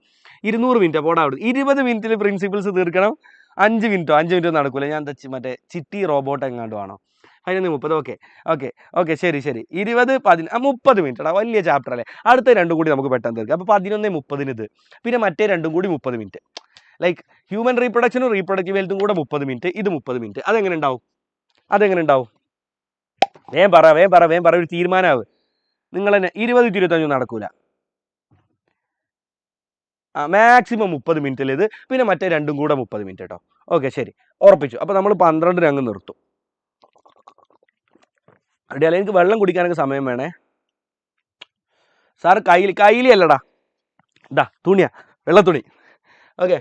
200 മിനിറ്റ് അപ്പോൾ അവിടെ 20 മിനിറ്റിൽ പ്രിൻസിപ്പിൾസ് തീർക്കണം. 5 മിനിറ്റ് നടക്കൂല. ഞാൻ മറ്റേ ചിട്ടി റോബോട്ട് എങ്ങാണ്ട് ആണോ? 11:30. ഓക്കെ, ശരി. 20, 30 മിനിറ്റ്. വലിയ ചാപ്റ്റർ അല്ലേ. അടുത്ത രണ്ടും കൂടി നമുക്ക് പെട്ടെന്ന് തീർക്കാം. അപ്പോൾ 11:30 ഇത്, പിന്നെ മറ്റേ രണ്ടും കൂടി 30 മിനിറ്റ്. ലൈക്ക് ഹ്യൂമൻ റീപ്രൊഡക്ഷനും റീപ്രൊഡക്റ്റീവ് ഹെൽത്തും കൂടെ 30 മിനിറ്റ്, ഇത് 30 മിനിറ്റ്. അതെങ്ങനെ ഉണ്ടാവും? വേഗം പറ, ഒരു തീരുമാനമാവ്. നിങ്ങൾ തന്നെ 20 to 25 നടക്കൂല. മാക്സിമം 30 മിനിറ്റിൽ ഇത്, പിന്നെ മറ്റേ രണ്ടും കൂടെ 30 മിനിറ്റ് കേട്ടോ. ഓക്കെ, ശരി, ഉറപ്പിച്ചു. അപ്പോൾ നമ്മൾ 12 അങ്ങ് നിർത്തും. റെഡിയല്ലേ? എനിക്ക് വെള്ളം കുടിക്കാനൊക്കെ സമയം വേണേ സാർ. കൈലി അല്ലടാ, ഇതാ തുണിയാ, വെള്ളത്തുണി. ഓക്കെ,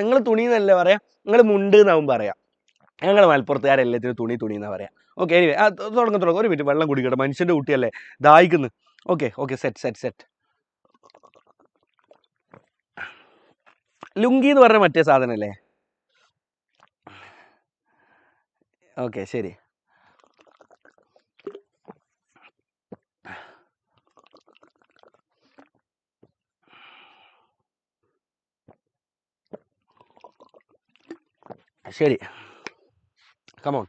നിങ്ങൾ തുണി എന്നല്ലേ പറയാം, നിങ്ങൾ മുണ്ട് എന്നാവും പറയാം. ഞങ്ങൾ മലപ്പുറത്തുകാരെല്ലാത്തിനും തുണി എന്നാണ് പറയാം. ഓക്കെ, എനിവേ തുടങ്ങും. ഒരു മിനിറ്റ്, വെള്ളം കുടിക്കട്ടെ, മനുഷ്യൻ്റെ കുട്ടിയല്ലേ, ദാഹിക്കുന്നു. Okay, set. ലുങ്കി എന്ന് പറഞ്ഞ മറ്റേ സാധനമല്ലേ? ഓക്കെ, ശരി. ശരി, കമോൺ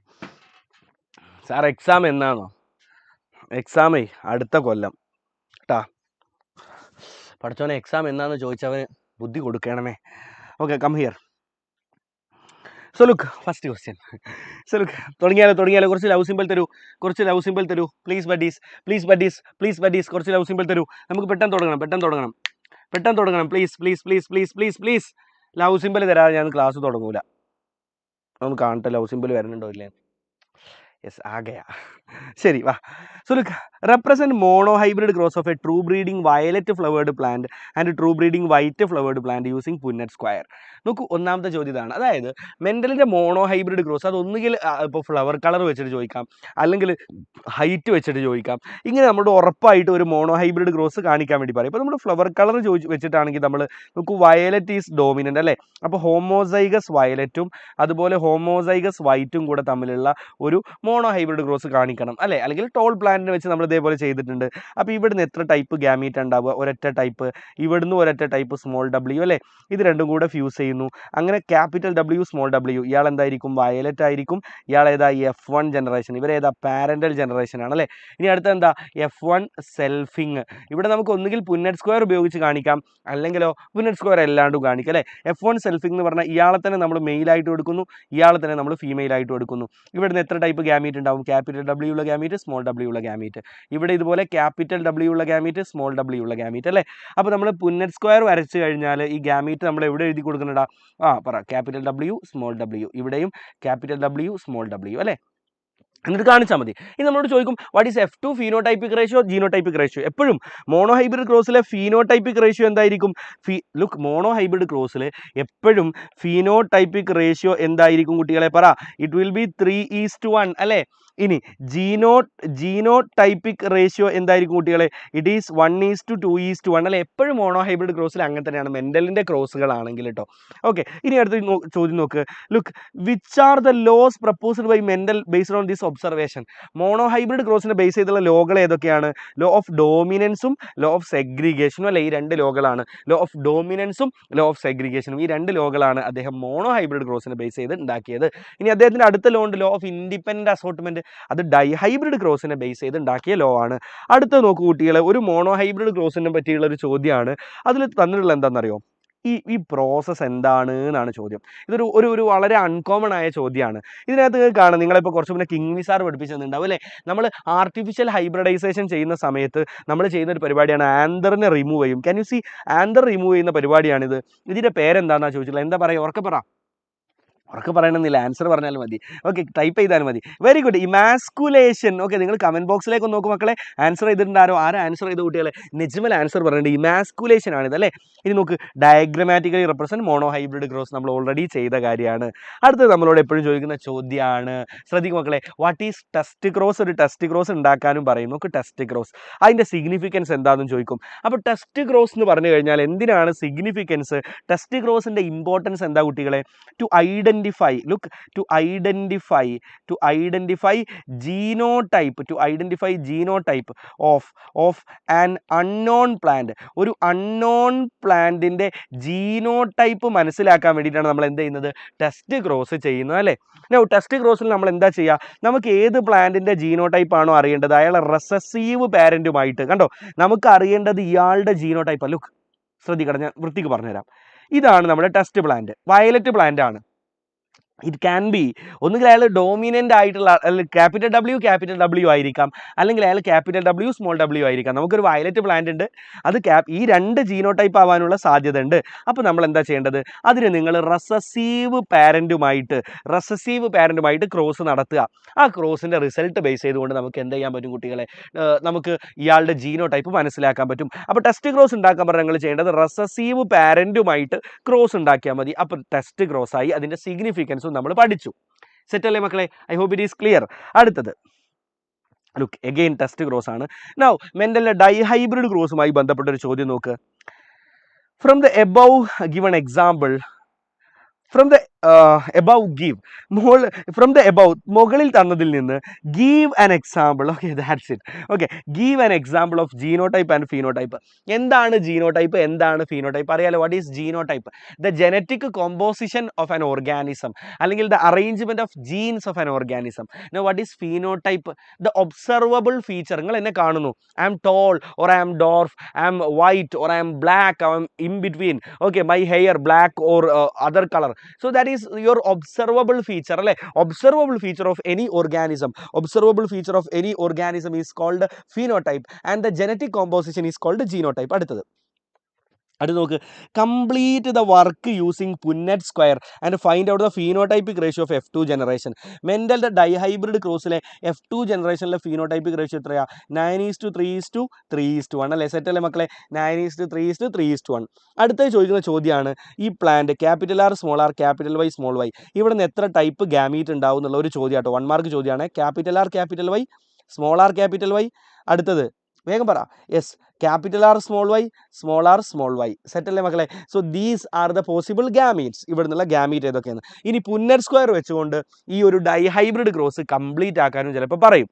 സാർ. എക്സാം എന്നാണോ? എക്സാമേ അടുത്ത കൊല്ലം കേട്ടാ. പഠിച്ചോനെ, എക്സാം എന്നാന്ന് ചോദിച്ചവന് ബുദ്ധി കൊടുക്കണമേ. Okay, come here. So look, first question. So look, തുടങ്ങിയാലോ. കുറച്ച് ലവ് സിമ്പിൾ തരൂ പ്ലീസ് ബഡീസ്. കുറച്ച് ലവ് സിമ്പിൾ തരൂ. നമുക്ക് പെട്ടെന്ന് തുടങ്ങണം. പ്ലീസ്. ലവ് സിമ്പിൾ തരാതെ ഞാൻ ക്ലാസ് തുടങ്ങൂല. നമുക്ക് കാണട്ടെ ലവ് സിമ്പിൾ വരുന്നുണ്ടോ ഇല്ലേ. യെസ് ആകെയാ ശരി വാ. So look represent monohybrid cross of a true breeding violet flowered plant and true breeding white flowered plant using Punnett square. നോക്കൂ, ഒന്നാമത്തെ ചോദ്യം ഇതാണ്. അതായത് മെൻ്റലിൻ്റെ മോണോ ഹൈബ്രിഡ് ക്രോസ് അത് ഒന്നുകിൽ ഇപ്പോൾ ഫ്ലവർ കളർ വെച്ചിട്ട് ചോദിക്കാം, അല്ലെങ്കിൽ ഹൈറ്റ് വെച്ചിട്ട് ചോദിക്കാം. ഇങ്ങനെ നമ്മുടെ ഉറപ്പായിട്ട് ഒരു മോണോ ഹൈബ്രിഡ് ക്രോസ് കാണിക്കാൻ വേണ്ടി പറയും. ഇപ്പോൾ നമ്മൾ ഫ്ലവർ കളർ വെച്ചിട്ടാണെങ്കിൽ നമ്മൾ നോക്കൂ, വയലറ്റ് ഈസ് ഡോമിനൻ്റ് അല്ലേ. അപ്പോൾ ഹോമോസൈഗസ് വയലറ്റും അതുപോലെ ഹോമോസൈഗസ് വൈറ്റും കൂടെ തമ്മിലുള്ള ഒരു മോണോ ഹൈബ്രിഡ് ക്രോസ് കാണിക്കണം അല്ലേ. അല്ലെങ്കിൽ ടോൾ പ്ലാന്റിനെ വെച്ച് നമ്മൾ ഇതേപോലെ ചെയ്തിട്ടുണ്ട്. അപ്പോൾ ഇവിടുന്ന് എത്ര ടൈപ്പ് ഗ്യാമീറ്റ് ഉണ്ടാവുക? ഒരൊറ്റ ടൈപ്പ്. ഇവിടുന്ന് ഒരൊറ്റ ടൈപ്പ് സ്മോൾ ഡബ്ല്യു അല്ലേ. ഇത് രണ്ടും കൂടെ ഫ്യൂസ് ചെയ്യുന്നു. അങ്ങനെ ക്യാപിറ്റൽ ഡബ്ല്യു സ്മോൾ ഡബ്ല്യു. ഇയാൾ എന്തായിരിക്കും? വയലറ്റ് ആയിരിക്കും. ഇയാൾ ഏതാ? F1 generation. ഇവരേതാ? പാരൻ്റൽ ജനറേഷൻ ആണല്ലേ. ഇനി അടുത്ത എന്താ? F1 സെൽഫിങ്. ഇവിടെ നമുക്ക് ഒന്നുകിൽ പുന്നറ്റ് സ്ക്വയർ ഉപയോഗിച്ച് കാണിക്കാം, അല്ലെങ്കിലോ പുന്നറ്റ് സ്ക്വയർ അല്ലാണ്ടും കാണിക്കാം അല്ലേ. F1 സെൽഫിങ് എന്ന് പറഞ്ഞാൽ ഇയാളെ തന്നെ നമ്മൾ മെയിലായിട്ട് കൊടുക്കുന്നു, ഇയാളെ തന്നെ നമ്മൾ ഫീമെയിലായിട്ട് കൊടുക്കുന്നു. ഇവിടുന്ന് എത്ര ടൈപ്പ് ഗ്യാമീറ്റ് ഉണ്ടാവും? ക്യാപിറ്റൽ ഡബ്ല്യു ഉള്ള ഗ്യാമീറ്റ്, സ്മോൾ ഡബ്ല്യു ഉള്ള ഗ്യാമീറ്റ്. ഇവിടെ ഇതുപോലെ ക്യാപിറ്റൽ ഡബ്ല്യു ഉള്ള ഗ്യാമീറ്റ്, സ്മോൾ ഡബ്ല്യു ഉള്ള ഗ്യാമീറ്റ് അല്ലേ. അപ്പോൾ നമ്മൾ പുന്നറ്റ് സ്ക്വയർ വരച്ച് കഴിഞ്ഞാൽ ഈ ഗ്യാമീറ്റ് നമ്മൾ എവിടെ എഴുതി കൊടുക്കുന്നുണ്ടാ? പറ. Capital W small W. ഇവിടെയും ക്യാപിറ്റൽ ഡബ്ല്യു സ്മോൾ ഡബ്ല്യു അല്ലേ. എന്നിട്ട് കാണിച്ചാൽ മതി. ഇനി നമ്മളോട് ചോദിക്കും what is F2 phenotypic ratio, genotypic ratio. എപ്പോഴും മോണോ ഹൈബ്രിഡ് ക്രോസിലെ ഫീനോടൈപ്പിക് റേഷ്യോ എന്തായിരിക്കും? ലുക്ക്, മോണോ ഹൈബ്രിഡ് ക്രോസിൽ എപ്പോഴും ഫീനോടൈപ്പിക് റേഷ്യോ എന്തായിരിക്കും കുട്ടികളെ? പറ. ഇറ്റ് വിൽ ബി 3:1 അല്ലേ. ഇനി ജീനോടൈപ്പിക് റേഷ്യോ എന്തായിരിക്കും കുട്ടികളെ? ഇറ്റ് ഈസ് 1:2:1 അല്ലേ. എപ്പോഴും മോണോ ഹൈബ്രിഡ് ക്രോസിൽ അങ്ങനെ തന്നെയാണ്, മെൻ്റലിൻ്റെ ക്രോസുകളാണെങ്കിൽ കേട്ടോ. ഓക്കെ, ഇനി അടുത്ത ചോദ്യം നോക്ക്. Look, which are the laws proposed by Mendel based on this observation. Monohybrid ക്രോസിനെ ബേസ് ചെയ്തുള്ള ലോകൾ ഏതൊക്കെയാണ്? ലോ ഓഫ് ഡോമിനൻസും ലോ ഓഫ് സെഗ്രിഗേഷനും അല്ലേ. ഈ രണ്ട് ലോകളാണ്. ലോ ഓഫ് ഡോമിനൻസും ലോ ഓഫ് സെഗ്രിഗേഷനും. ഈ രണ്ട് ലോകളാണ് അദ്ദേഹം മോണോ ഹൈബ്രിഡ് ക്രോസിനെ ബേസ് ചെയ്ത് ഉണ്ടാക്കിയത്. ഇനി അദ്ദേഹത്തിൻ്റെ അടുത്ത ലോ ഉണ്ട്, ലോ ഓഫ് ഇൻഡിപെൻഡൻറ്റ് അസോർട്ട്മെൻറ്റ്. അത് ഡൈഹൈബ്രിഡ് ക്രോസിനെ ബേസ് ചെയ്ത് ഉണ്ടാക്കിയ ലോ ആണ്. അടുത്ത നോക്കൂ കുട്ടികളെ, ഒരു മോണോ ഹൈബ്രിഡ് ക്രോസിനെ പറ്റിയുള്ള ഒരു ചോദ്യമാണ്. അതിൽ തന്നിട്ടുള്ള എന്താണെന്നറിയോ? ഈ പ്രോസസ്സ് എന്താണ് എന്നാണ് ചോദ്യം. ഇതൊരു ഒരു വളരെ അൺകോമൺ ആയ ചോദ്യമാണ്. ഇതിനകത്ത് കാണാം, നിങ്ങളിപ്പോൾ കുറച്ച് മുന്നേ കിങ് സാർ പഠിപ്പിച്ചു തന്നിട്ടുണ്ടാവും അല്ലേ. നമ്മൾ ആർട്ടിഫിഷ്യൽ ഹൈബ്രിഡൈസേഷൻ ചെയ്യുന്ന സമയത്ത് നമ്മൾ ചെയ്യുന്ന ഒരു പരിപാടിയാണ് ആന്തറിനെ റിമൂവ് ചെയ്യും. Can U C? Anther remove ചെയ്യുന്ന പരിപാടിയാണിത്. ഇതിൻ്റെ പേരെന്താണെന്നാണ് ചോദിച്ചിട്ടുള്ളത്. എന്താ പറയുക? ഉറക്കെ പറയണമെന്നില്ല, ആൻസർ പറഞ്ഞാൽ മതി. ഓക്കെ, ടൈപ്പ് ചെയ്താൽ മതി. Very good. ഇമാസ്കുലേഷൻ. ഓക്കെ, നിങ്ങൾ കമൻറ്റ് ബോക്സിലേക്ക് ഒന്ന് നോക്കും മക്കളെ. ആൻസർ ചെയ്തിട്ടുണ്ടാരോ? ആരാ ആൻസർ ചെയ്ത കുട്ടികളെ? നെജ്മൽ ആൻസർ പറഞ്ഞിട്ടുണ്ട്. ഇമാസ്കുലേഷൻ ആണിത് അല്ലേ. ഇനി നോക്ക്, diagrammatically represent monohybrid cross നമ്മൾ ഓൾറെഡി ചെയ്ത കാര്യമാണ്. അടുത്തത് നമ്മളോട് എപ്പോഴും ചോദിക്കുന്ന ചോദ്യമാണ്. ശ്രദ്ധിക്കും മക്കളെ, വാട്ട് ഈസ് ടെസ്റ്റ് ക്രോസ്? ഒരു ടെസ്റ്റ് ക്രോസ് ഉണ്ടാക്കാനും പറയും. നോക്ക്, ടെസ്റ്റ് ക്രോസ് അതിൻ്റെ സിഗ്നിഫിക്കൻസ് എന്താണെന്ന് ചോദിക്കും. അപ്പോൾ ടെസ്റ്റ് ക്രോസ് എന്ന് പറഞ്ഞു കഴിഞ്ഞാൽ എന്തിനാണ് സിഗ്നിഫിക്കൻസ്? ടെസ്റ്റ് ക്രോസിൻ്റെ ഇമ്പോർട്ടൻസ് എന്താ കുട്ടികളെ? To identify genotype of an unknown plant. ഒരു അൺനോൺ പ്ലാന്റിൻ്റെ ജീനോടൈപ്പ് മനസ്സിലാക്കാൻ വേണ്ടിയിട്ടാണ് നമ്മൾ എന്ത് ചെയ്യുന്നത്? ടെസ്റ്റ് ക്രോസ് ചെയ്യുന്നത് അല്ലേ. ടെസ്റ്റ് ക്രോസിൽ നമ്മൾ എന്താ ചെയ്യുക? നമുക്ക് ഏത് പ്ലാന്റിൻ്റെ ജീനോടൈപ്പ് ആണോ അറിയേണ്ടത്, അയാളെ റെസസീവ് പാരൻറ്റുമായിട്ട് കണ്ടോ നമുക്ക് അറിയേണ്ടത് ഇയാളുടെ ജീനോടൈപ്പ്. ലുക്ക്, ശ്രദ്ധിക്കണം, ഞാൻ വൃത്തിക്ക് പറഞ്ഞുതരാം. ഇതാണ് നമ്മുടെ ടെസ്റ്റ് പ്ലാന്റ്, വയലറ്റ് പ്ലാന്റ് ആണ്. ഇറ്റ് ക്യാൻ ബി ഒന്നുകിൽ അയാൾ ഡോമിനൻ്റ് ആയിട്ടുള്ള ക്യാപിറ്റൽ ഡബ്ല്യു ആയിരിക്കാം, അല്ലെങ്കിൽ അയാൾ ക്യാപിറ്റൽ ഡബ്ല്യു സ്മോൾ ഡബ്ല്യു ആയിരിക്കാം. നമുക്കൊരു വയലറ്റ് പ്ലാന്റ് ഉണ്ട്, അത് ഈ രണ്ട് ജീനോടൈപ്പ് ആവാനുള്ള സാധ്യത ഉണ്ട്. അപ്പോൾ നമ്മൾ എന്താ ചെയ്യേണ്ടത്? അതിന് നിങ്ങൾ റെസസീവ് പാരൻറ്റുമായിട്ട് ക്രോസ് നടത്തുക. ആ ക്രോസിൻ്റെ റിസൾട്ട് ബേസ് ചെയ്തുകൊണ്ട് നമുക്ക് എന്ത് ചെയ്യാൻ പറ്റും കുട്ടികളെ? നമുക്ക് ഇയാളുടെ ജീനോടൈപ്പ് മനസ്സിലാക്കാൻ പറ്റും. അപ്പോൾ ടെസ്റ്റ് ക്രോസ് ഉണ്ടാക്കാൻ പറഞ്ഞാൽ നിങ്ങൾ ചെയ്യേണ്ടത് റെസസീവ് പാരൻറ്റുമായിട്ട് ക്രോസ് ഉണ്ടാക്കിയാൽ മതി. അപ്പോൾ ടെസ്റ്റ് ക്രോസ് ആയി. അതിൻ്റെ സിഗ്നിഫിക്കൻസ് നമ്മൾ പഠിച്ചു. സെറ്റ് അല്ലേ മക്കളെ? I hope it is clear. അടുത്തത് ലുക്ക്, എഗെയിൻ ടെസ്റ്റ് ക്രോസ് ആണ്. നൗ മെൻ്റലിൻ്റെ ഡൈഹൈബ്രിഡ് ക്രോസുമായി ബന്ധപ്പെട്ട ഒരു ചോദ്യം നോക്ക്. From the above given example, മുകളിൽ തന്നതിൽ നിന്ന് give an example. Okay, that's it. Okay, give an example of genotype and phenotype. എന്താണ് ജീനോടൈപ്പ്, എന്താണ് ഫീനോടൈപ്പ്? അറിയാലോ. What is genotype? The genetic composition of an organism, അല്ലെങ്കിൽ the arrangement of genes of an organism. No, what is phenotype? The observable feature. നിങ്ങൾ എന്നെ കാണുന്നു, I am tall or I am dwarf, I am white or I am black, I am in between. Okay, my hair black or other colour. So that is your observable feature അല്ലേ. observable feature of any organism is called phenotype and the genetic composition is called genotype. അടുത്തത് അടുത്ത് നോക്ക്, complete the work using Punnett square and find out the phenotypic ratio of F2 generation. മെൻ്റലിൻ്റെ dihybrid ക്രോസിലെ F2 ജനറേഷനിലെ phenotypic ratio എത്രയാണ്? 9:3:3:1 അല്ലേ? Set അല്ലേ മക്കളെ? 9:3:3:1. അടുത്തത് ചോദിക്കുന്ന ചോദ്യമാണ്, ഈ plant capital R small R capital Y small Y, ഇവിടെ നിന്ന് എത്ര ടൈപ്പ് ഗാമീറ്റ് ഉണ്ടാവും എന്നുള്ള ഒരു ചോദ്യം കേട്ടോ. 1 മാർക്ക് ചോദ്യമാണ്. Capital R capital Y, small R capital Y, അടുത്തത് വേഗം പറ. Yes, capital R small Y, small R small Y. Set അല്ലേ മക്കളെ? So these are the possible gametes. ഇവിടെ നിന്നുള്ള ഗാമീറ്റ് ഏതൊക്കെയാണ്? ഇനി പുന്നറ്റ് സ്ക്വയർ വെച്ചുകൊണ്ട് ഈ ഒരു ഡൈഹൈബ്രിഡ് ക്രോസ് കംപ്ലീറ്റ് ആക്കാനും ചിലപ്പോൾ പറയും.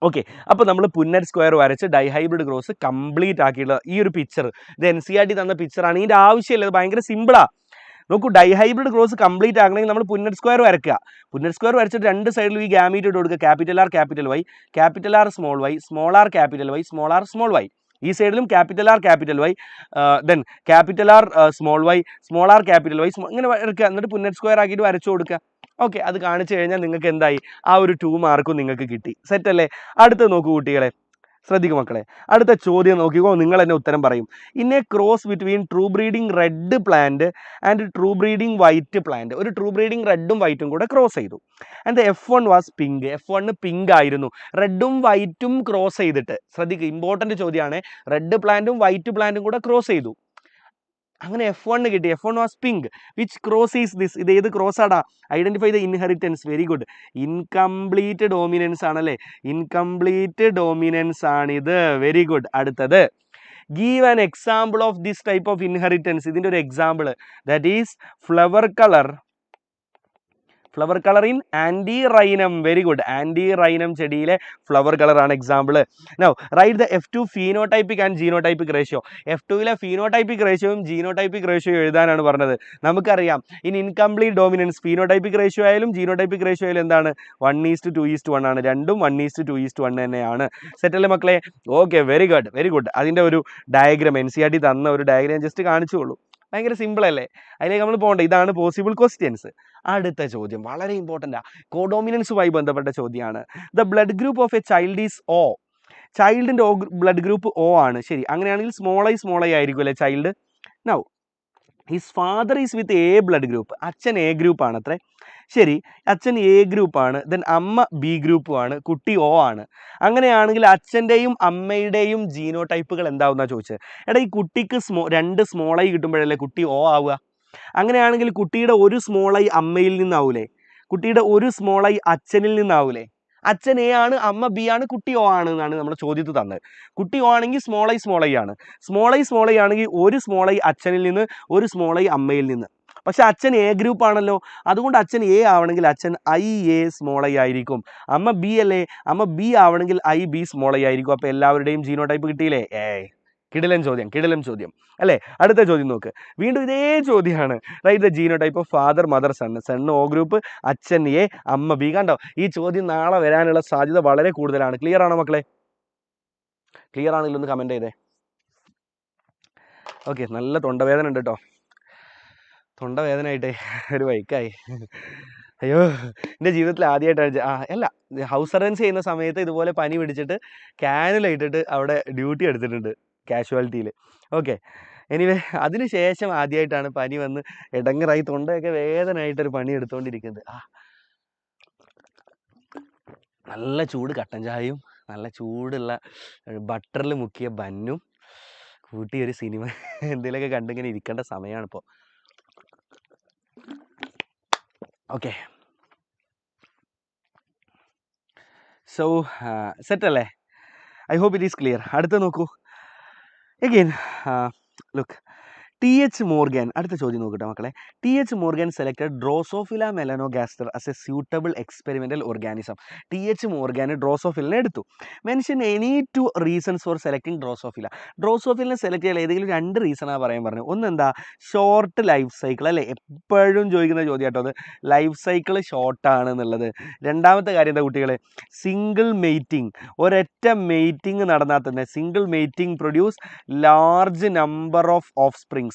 ഓക്കെ, അപ്പോൾ നമ്മൾ പുന്നറ്റ് സ്ക്വയർ വരച്ച് ഡൈഹൈബ്രിഡ് ക്രോസ് കംപ്ലീറ്റ് ആക്കിയിട്ടുള്ള ഈ ഒരു പിക്ചർ, ഇത് NCERT തന്ന പിക്ചറാണ്. ഇതിൻ്റെ ആവശ്യമില്ല, ഇത് ഭയങ്കര സിമ്പിളാണ്. നോക്കൂ, ഡൈഹൈബ്രിഡ് ക്രോസ് കംപ്ലീറ്റ് ആക്കണമെങ്കിൽ നമ്മൾ പുന്നറ്റ് സ്ക്വയർ വരയ്ക്കുക. പുന്നറ്റ് സ്ക്വയർ വരച്ചിട്ട് രണ്ട് സൈഡിലും ഈ ഗാമീറ്റ് ഇട്ട് കൊടുക്കുക. Capital R capital Y, capital R small Y, small R capital Y, small R small Y. ഈ സൈഡിലും capital R capital Y, then capital R small Y, small R capital Y, ഇങ്ങനെ വരയ്ക്കുക. എന്നിട്ട് പുന്നറ്റ് സ്ക്വയർ ആക്കിയിട്ട് വരച്ചു കൊടുക്കുക. ഓക്കെ, അത് കാണിച്ചു കഴിഞ്ഞാൽ നിങ്ങൾക്ക് എന്തായി? ആ ഒരു 2 മാർക്കും നിങ്ങൾക്ക് കിട്ടി. സെറ്റ് അല്ലേ? അടുത്ത് നോക്കൂ കുട്ടികളെ, ശ്രദ്ധിക്കും മക്കളെ. അടുത്ത ചോദ്യം നോക്കിക്കോ, നിങ്ങൾ തന്നെ ഉത്തരം പറയും. In A cross between true breeding red plant and true breeding white plant, ഒരു ട്രൂ ബ്രീഡിംഗ് റെഡും വൈറ്റും കൂടെ ക്രോസ് ചെയ്തു. And F1 was pink, F1 pink ആയിരുന്നു. റെഡും വൈറ്റും ക്രോസ് ചെയ്തിട്ട്, ശ്രദ്ധിക്കുക, ഇമ്പോർട്ടൻറ്റ് ചോദ്യമാണ്. റെഡ് പ്ലാന്റും വൈറ്റ് പ്ലാന്റും കൂടെ ക്രോസ് ചെയ്തു. അങ്ങനെ F1 കിട്ടി. F1 was pink. Which cross is this? ഇത് ഏത് ക്രോസ് ആടാ? Identify the inheritance. Very good, incomplete dominance ആണല്ലേ? ഇൻകംപ്ലീറ്റ് ഡോമിനൻസ് ആണിത്. Very good. അടുത്തത്, give an example of this type of inheritance. ഇതിൻ്റെ ഒരു example, that is flower colour in antirrhinum. Very good, antirrhinum ചെടിയിലെ flower കളറാണ് example. Now write the F2 phenotypic and genotypic ratio. F2ലെ phenotypic റേഷ്യോയും genotypic ratio എഴുതാനാണ് പറഞ്ഞത്. നമുക്കറിയാം, in incomplete dominance phenotypic ratio ആയാലും ജീനോടൈപ്പിക് റേഷ്യോ ആയാലും എന്താണ്? 1:2:1 ആണ്. രണ്ടും 1:2:1 തന്നെയാണ്. സെറ്റല്ലേ മക്കളെ? Okay, very good, very good. അതിൻ്റെ ഒരു ഡയഗ്രാം NCERT തന്ന ഒരു ഡയഗ്രാം ജസ്റ്റ് കാണിച്ചോളൂ. ഭയങ്കര സിമ്പിൾ അല്ലേ? അതിലേക്ക് നമ്മൾ പോകണ്ട. ഇതാണ് പോസിബിൾ ക്വസ്റ്റ്യൻസ്. അടുത്ത ചോദ്യം വളരെ ഇമ്പോർട്ടൻ്റാണ്. കോഡോമിനൻസുമായി ബന്ധപ്പെട്ട ചോദ്യമാണ്. The blood group of a child is O. ചൈൽഡിൻ്റെ ബ്ലഡ് ഗ്രൂപ്പ് O ആണ്. ശരി, അങ്ങനെയാണെങ്കിൽ സ്മോൾ ഐ ആയിരിക്കും അല്ലേ child? Now his father is with A blood group. അച്ഛൻ A ഗ്രൂപ്പ് ആണ് അത്രേ. ശരി, അച്ഛൻ A ഗ്രൂപ്പാണ്, ദെൻ അമ്മ B ഗ്രൂപ്പുമാണ്, കുട്ടി O ആണ്. അങ്ങനെയാണെങ്കിൽ അച്ഛൻ്റെയും അമ്മയുടെയും ജീനോടൈപ്പുകൾ എന്താവുന്നാണ് ചോദിച്ചത്. എടാ, ഈ കുട്ടിക്ക് 2 സ്മോൾ ഐ കിട്ടുമ്പോഴല്ലേ കുട്ടി O ആവുക? അങ്ങനെയാണെങ്കിൽ കുട്ടിയുടെ ഒരു സ്മോൾ ഐ അമ്മയിൽ നിന്നാവൂലേ? കുട്ടിയുടെ ഒരു സ്മോൾ ഐ അച്ഛനിൽ നിന്നാവൂലേ? അച്ഛൻ A ആണ്, അമ്മ B ആണ്, കുട്ടി O ആണ് എന്നാണ് നമ്മുടെ ചോദ്യത്തിൽ തന്നത്. കുട്ടി O ആണെങ്കിൽ സ്മോൾ ഐ ആണ്. സ്മോൾ ഐ ആണെങ്കിൽ ഒരു സ്മോൾ ഐ അച്ഛനിൽ നിന്ന്, ഒരു സ്മോൾ ഐ അമ്മയിൽ നിന്ന്. പക്ഷെ അച്ഛൻ A ഗ്രൂപ്പ് ആണല്ലോ, അതുകൊണ്ട് അച്ഛൻ A ആവണമെങ്കിൽ അച്ഛൻ IA സ്മോൾ ഐ ആയിരിക്കും. അമ്മ B അല്ലേ, അമ്മ B ആവണമെങ്കിൽ IB സ്മോൾ ഐ ആയിരിക്കും. അപ്പോൾ എല്ലാവരുടെയും ജീനോടൈപ്പ് കിട്ടിയില്ലേ? കിടിലൻ ചോദ്യം അല്ലേ? അടുത്ത ചോദ്യം നോക്ക്, വീണ്ടും ഇതേ ചോദ്യമാണ്. Write the genotype of father mother son O group, അച്ഛൻ A, അമ്മ B. കണ്ടോ, ഈ ചോദ്യം നാളെ വരാനുള്ള സാധ്യത വളരെ കൂടുതലാണ്. ക്ലിയർ ആണോ മക്കളെ? ക്ലിയർ ആണെങ്കിൽ ഒന്ന് കമൻറ്റ് ചെയ്തേ. ഓക്കെ, നല്ല തൊണ്ടവേദന ഉണ്ട് കേട്ടോ. തൊണ്ടവേദന ആയിട്ടേ ഒരു വൈക്കായി. അയ്യോ, എൻ്റെ ജീവിതത്തിൽ ആദ്യമായിട്ടാണ് അല്ല, ഹൗസ് സർജൻസി ചെയ്യുന്ന സമയത്ത് ഇതുപോലെ പനി പിടിച്ചിട്ട് ക്യാനുല ഇട്ടിട്ട് അവിടെ ഡ്യൂട്ടി എടുത്തിട്ടുണ്ട് കാഷ്വാലിറ്റിയിൽ. ഓക്കെ, എനിവേ അതിന് ശേഷം ആദ്യമായിട്ടാണ് പനി വന്ന് ഇടങ്ങറായി തൊണ്ടയൊക്കെ വേദനയായിട്ടൊരു പണി എടുത്തുകൊണ്ടിരിക്കുന്നത്. നല്ല ചൂട് കട്ടൻ ചായയും നല്ല ചൂടുള്ള ബട്ടറിൽ മുക്കിയ ബന്നും കൂട്ടി ഒരു സിനിമ എന്തെങ്കിലുമൊക്കെ കണ്ടിങ്ങനെ ഇരിക്കേണ്ട സമയമാണിപ്പോൾ. ഓക്കെ, സോ സെറ്റ് അല്ലേ? I hope it is clear. അടുത്ത നോക്കൂ, എഗെയിൻ ലുക്ക്, TH മോർഗൻ. അടുത്ത ചോദ്യം നോക്കട്ടെ മക്കളെ. TH Morgan selected Drosophila melanogaster as a suitable experimental organism. TH Morgan ഡ്രോസോഫിലിനെ എടുത്തു. Mention any 2 reasons for selecting Drosophila. ഡ്രോസോഫിലിനെ സെലക്ട് ചെയ്യാൻ ഏതെങ്കിലും 2 റീസണാണ് പറയാൻ പറഞ്ഞു. ഒന്നെന്താ, ഷോർട്ട് ലൈഫ് സൈക്കിൾ അല്ലേ? എപ്പോഴും ചോദിക്കുന്ന ചോദ്യം കേട്ടോ അത്, ലൈഫ് സൈക്കിൾ ഷോർട്ടാണ് എന്നുള്ളത്. രണ്ടാമത്തെ കാര്യം എന്താ കുട്ടികളെ, സിംഗിൾ മെയ്റ്റിംഗ്. ഒരൊറ്റ മെയ്റ്റിംഗ് നടന്നാൽ തന്നെ single mating produce large number of of springs.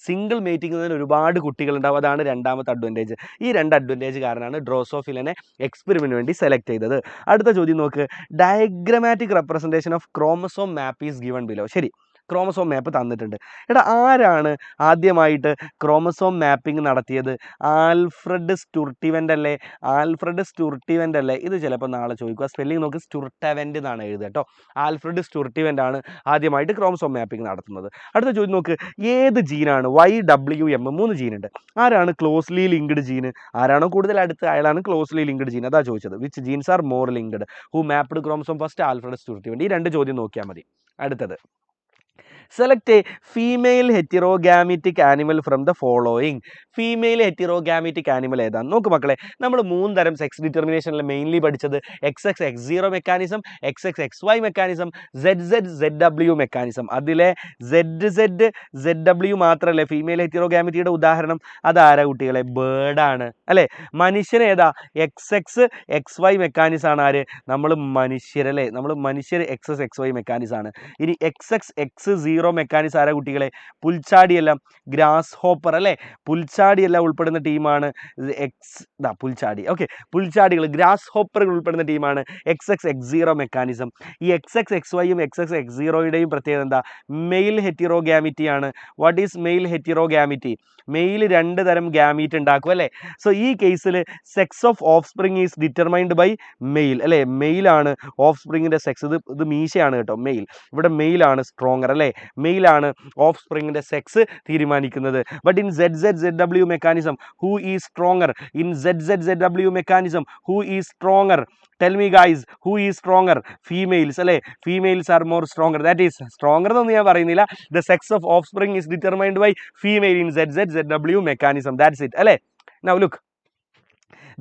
Single mating ഒരുപാട് കുട്ടികളുണ്ടാവും. അതാണ് രണ്ടാമത്തെ അഡ്വാൻറ്റേജ്. ഈ 2 അഡ്വാൻറ്റേജ് കാരണമാണ് ഡ്രോസോഫിലിനെ എക്സ്പെരിമെൻറ്റിന് വേണ്ടി സെലക്ട് ചെയ്തത്. അടുത്ത ചോദ്യം നോക്ക്, diagrammatic representation of chromosome map is given below. ശരി, ക്രോമസോം മാപ്പ് തന്നിട്ടുണ്ട്. എടാ ആരാണ് ആദ്യമായിട്ട് ക്രോമസോം മാപ്പിംഗ് നടത്തിയത്? ആൽഫ്രഡ് സ്റ്റുർട്ടിവൻ്റ് അല്ലേ? ആൽഫ്രഡ് സ്റ്റുർട്ടിവൻ്റ് അല്ലേ? ഇത് ചിലപ്പോൾ നാളെ ചോദിക്കുക. സ്പെല്ലിംഗ് നോക്ക്, സ്റ്റുർട്ടവൻ്റ് എന്നാണ് എഴുതുക കേട്ടോ. ആൽഫ്രഡ് സ്റ്റുർട്ടിവൻ്റ് ആണ് ആദ്യമായിട്ട് ക്രോമസോം മാപ്പിംഗ് നടത്തുന്നത്. അടുത്ത ചോദ്യം നോക്ക്, ഏത് ജീനാണ് YWM 3 ജീനുണ്ട്, ആരാണ് ക്ലോസ്ലി ലിങ്ക്ഡ് ജീന്? ആരാണോ കൂടുതൽ അടുത്ത് അയാളാണ് ക്ലോസ്ലി ലിങ്ക്ഡ് ജീൻ. അതാ ചോദിച്ചത്. Which genes are more linked? Who mapped chromosome first? Alfred Sturtevant. ഈ 2 ചോദ്യം നോക്കിയാൽ മതി. അടുത്തത്, select a female heterogametic animal from the following. Female heterogametic animal ഏതാണ്? നോക്ക് മക്കളെ, നമ്മൾ 3 തരം സെക്സ് ഡിറ്റർമിനേഷനിൽ മെയിൻലി പഠിച്ചത് XX-X0 mechanism, XX-XY mechanism, ZZ-ZW mechanism. അതിലെ ZZ-ZW മാത്രമല്ലേ ഫീമെയിൽ ഹെറ്റിറോഗാമിറ്റിയുടെ ഉദാഹരണം? അതാരാ കുട്ടികളെ? ബേർഡാണ് അല്ലേ? മനുഷ്യൻ ഏതാ? XX-XY മെക്കാനിസാണ്. ആര്? നമ്മൾ മനുഷ്യരല്ലേ? നമ്മൾ മനുഷ്യർ XX-XY മെക്കാനിസാണ്. ഇനി XX-X0 മെക്കാനിസം ആരാ കുട്ടികളെ? പുൽച്ചാടിയെല്ലാം ഗ്രാസ് ഹോപ്പർ അല്ലേ? പുൽച്ചാടിയെല്ലാം ഉൾപ്പെടുന്ന ടീമാണ് പുൽച്ചാടി. ഓക്കെ, പുൽച്ചാടികൾ ഗ്രാസ് ഹോപ്പറുകൾ ഉൾപ്പെടുന്ന ടീമാണ് XX-X0 മെക്കാനിസം. ഈ XX-XYയും XX-X0യുടെയും പ്രത്യേകത എന്താ? മെയിൽ ഹെറ്റിറോഗാമിറ്റി ആണ്. What is male heterogamety? Male 2 തരം ഗാമീറ്റ് ഉണ്ടാക്കും അല്ലേ? സോ ഈ കേസിൽ sex of offspring is determined by male അല്ലേ? മെയിലാണ് ഓഫ് സ്പ്രിങ്ങിൻ്റെ സെക്സ്. ഇത് മീശയാണ് കേട്ടോ, മെയിൽ. ഇവിടെ മെയിലാണ് സ്ട്രോങ്ങർ അല്ലേ? മെയിലാണ് ഓഫ് സ്പ്രിങ്ങിൻ്റെ സെക്സ് തീരുമാനിക്കുന്നത്. But in ZZ-ZW mechanism who is stronger? In ZZ-ZW mechanism who is stronger? Tell me guys, who is stronger? Females അല്ലേ? Females are more stronger. That is stronger എന്നൊന്നും ഞാൻ പറയുന്നില്ല. The sex of offspring is determined by female in ZZ-ZW mechanism. That's it അല്ലേ? Now look,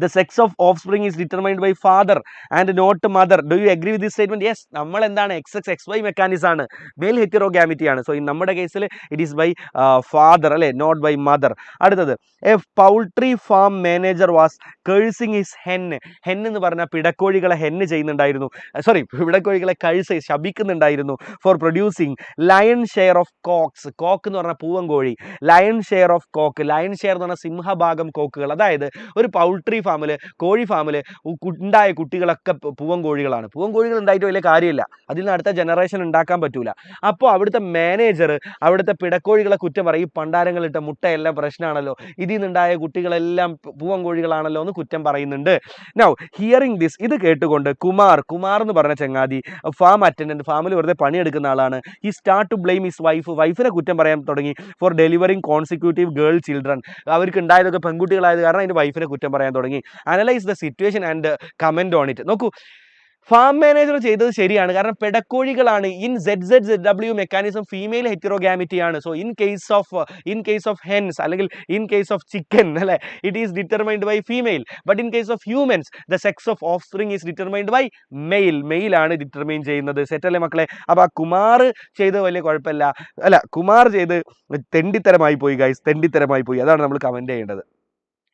the sex of offspring is determined by father and not mother. Do you agree with this statement? Yes, നമ്മൾ എന്താണ്? XX-XY mechanism ആണ്, mail heterogamety ആണ്. So നമ്മുടെ കേസിൽ it is by father അല്ലേ, not by mother. അടുത്തത്, a poultry farm manager was cursing his hen. Hen എന്ന് പറഞ്ഞാൽ പിടക്കോഴികളെ ഹെന്ന് ചെയ്യുന്നുണ്ടായിരുന്നു, പിടക്കോഴികളെ ശപിക്കുന്നുണ്ടായിരുന്നു. For producing lion share of cocks. Cock എന്ന് പറഞ്ഞാൽ പൂവൻകോഴി. Lion share of cock. Lion share എന്ന് പറഞ്ഞാൽ സിംഹഭാഗം കോക്കുകൾ. അതായത് ഒരു പൗൾട്രി ഫാമിൽ, കോഴി ഫാമിൽ ഉണ്ടായ കുട്ടികളൊക്കെ പൂവൻകോഴികളാണ്. പൂവൻകോഴികൾ ഉണ്ടായിട്ട് വലിയ കാര്യമില്ല, അതിൽ നിന്ന് അടുത്ത ജനറേഷൻ ഉണ്ടാക്കാൻ പറ്റൂല. അപ്പോൾ അവിടുത്തെ മാനേജർ അവിടുത്തെ പിടക്കോഴികളെ കുറ്റം പറയും. ഈ പണ്ടാരങ്ങളിട്ട മുട്ടയെല്ലാം പ്രശ്നമാണല്ലോ, ഇതിൽ നിന്നുണ്ടായ കുട്ടികളെല്ലാം പൂവൻകോഴികളാണല്ലോ എന്ന് കുറ്റം പറയുന്നുണ്ട്. നൗ ഹിയറിംഗ് ദിസ്, ഇത് കേട്ടുകൊണ്ട് കുമാർ എന്ന് പറഞ്ഞ ചങ്ങാതി, ഫാം അറ്റൻഡന്റ്, ഫാമിൽ വെറുതെ പണിയെടുക്കുന്ന ആളാണ്. ഈ സ്റ്റാർട്ട് ടു ബ്ലെയിം ഹിസ് വൈഫിനെ കുറ്റം പറയാൻ തുടങ്ങി. For delivering consecutive girl children. അവർക്ക് ഉണ്ടായതൊക്കെ പെൺകുട്ടികളായത് കാരണം അതിൻ്റെ വൈഫിനെ കുറ്റം പറയാൻ തുടങ്ങി. Analyse the situation and comment on it. നോക്കൂ, ഫാം മാനേജർ ചെയ്തത് ശരിയാണ്, കാരണം പെടക്കോഴികളാണ്. In ZZ-ZW mechanism female heterogamety ആണ്. So in case of hens അല്ലെങ്കിൽ ഇൻ കേസ് ഓഫ് ചിക്കൻ അല്ലെ, it is determined by female. But in case of humans the sex of offspring is determined by male. മെയിലാണ് determine ചെയ്യുന്നത്. സെറ്റല്ലേ മക്കളെ? അപ്പോൾ ആ കുമാർ ചെയ്ത് വലിയ കുഴപ്പമില്ല അല്ല, കുമാർ ചെയ്ത് തെണ്ടിത്തരമായി പോയി ഗൈസ്, തെണ്ടിത്തരമായി പോയി. അതാണ് നമ്മൾ കമന്റ് ചെയ്യേണ്ടത്.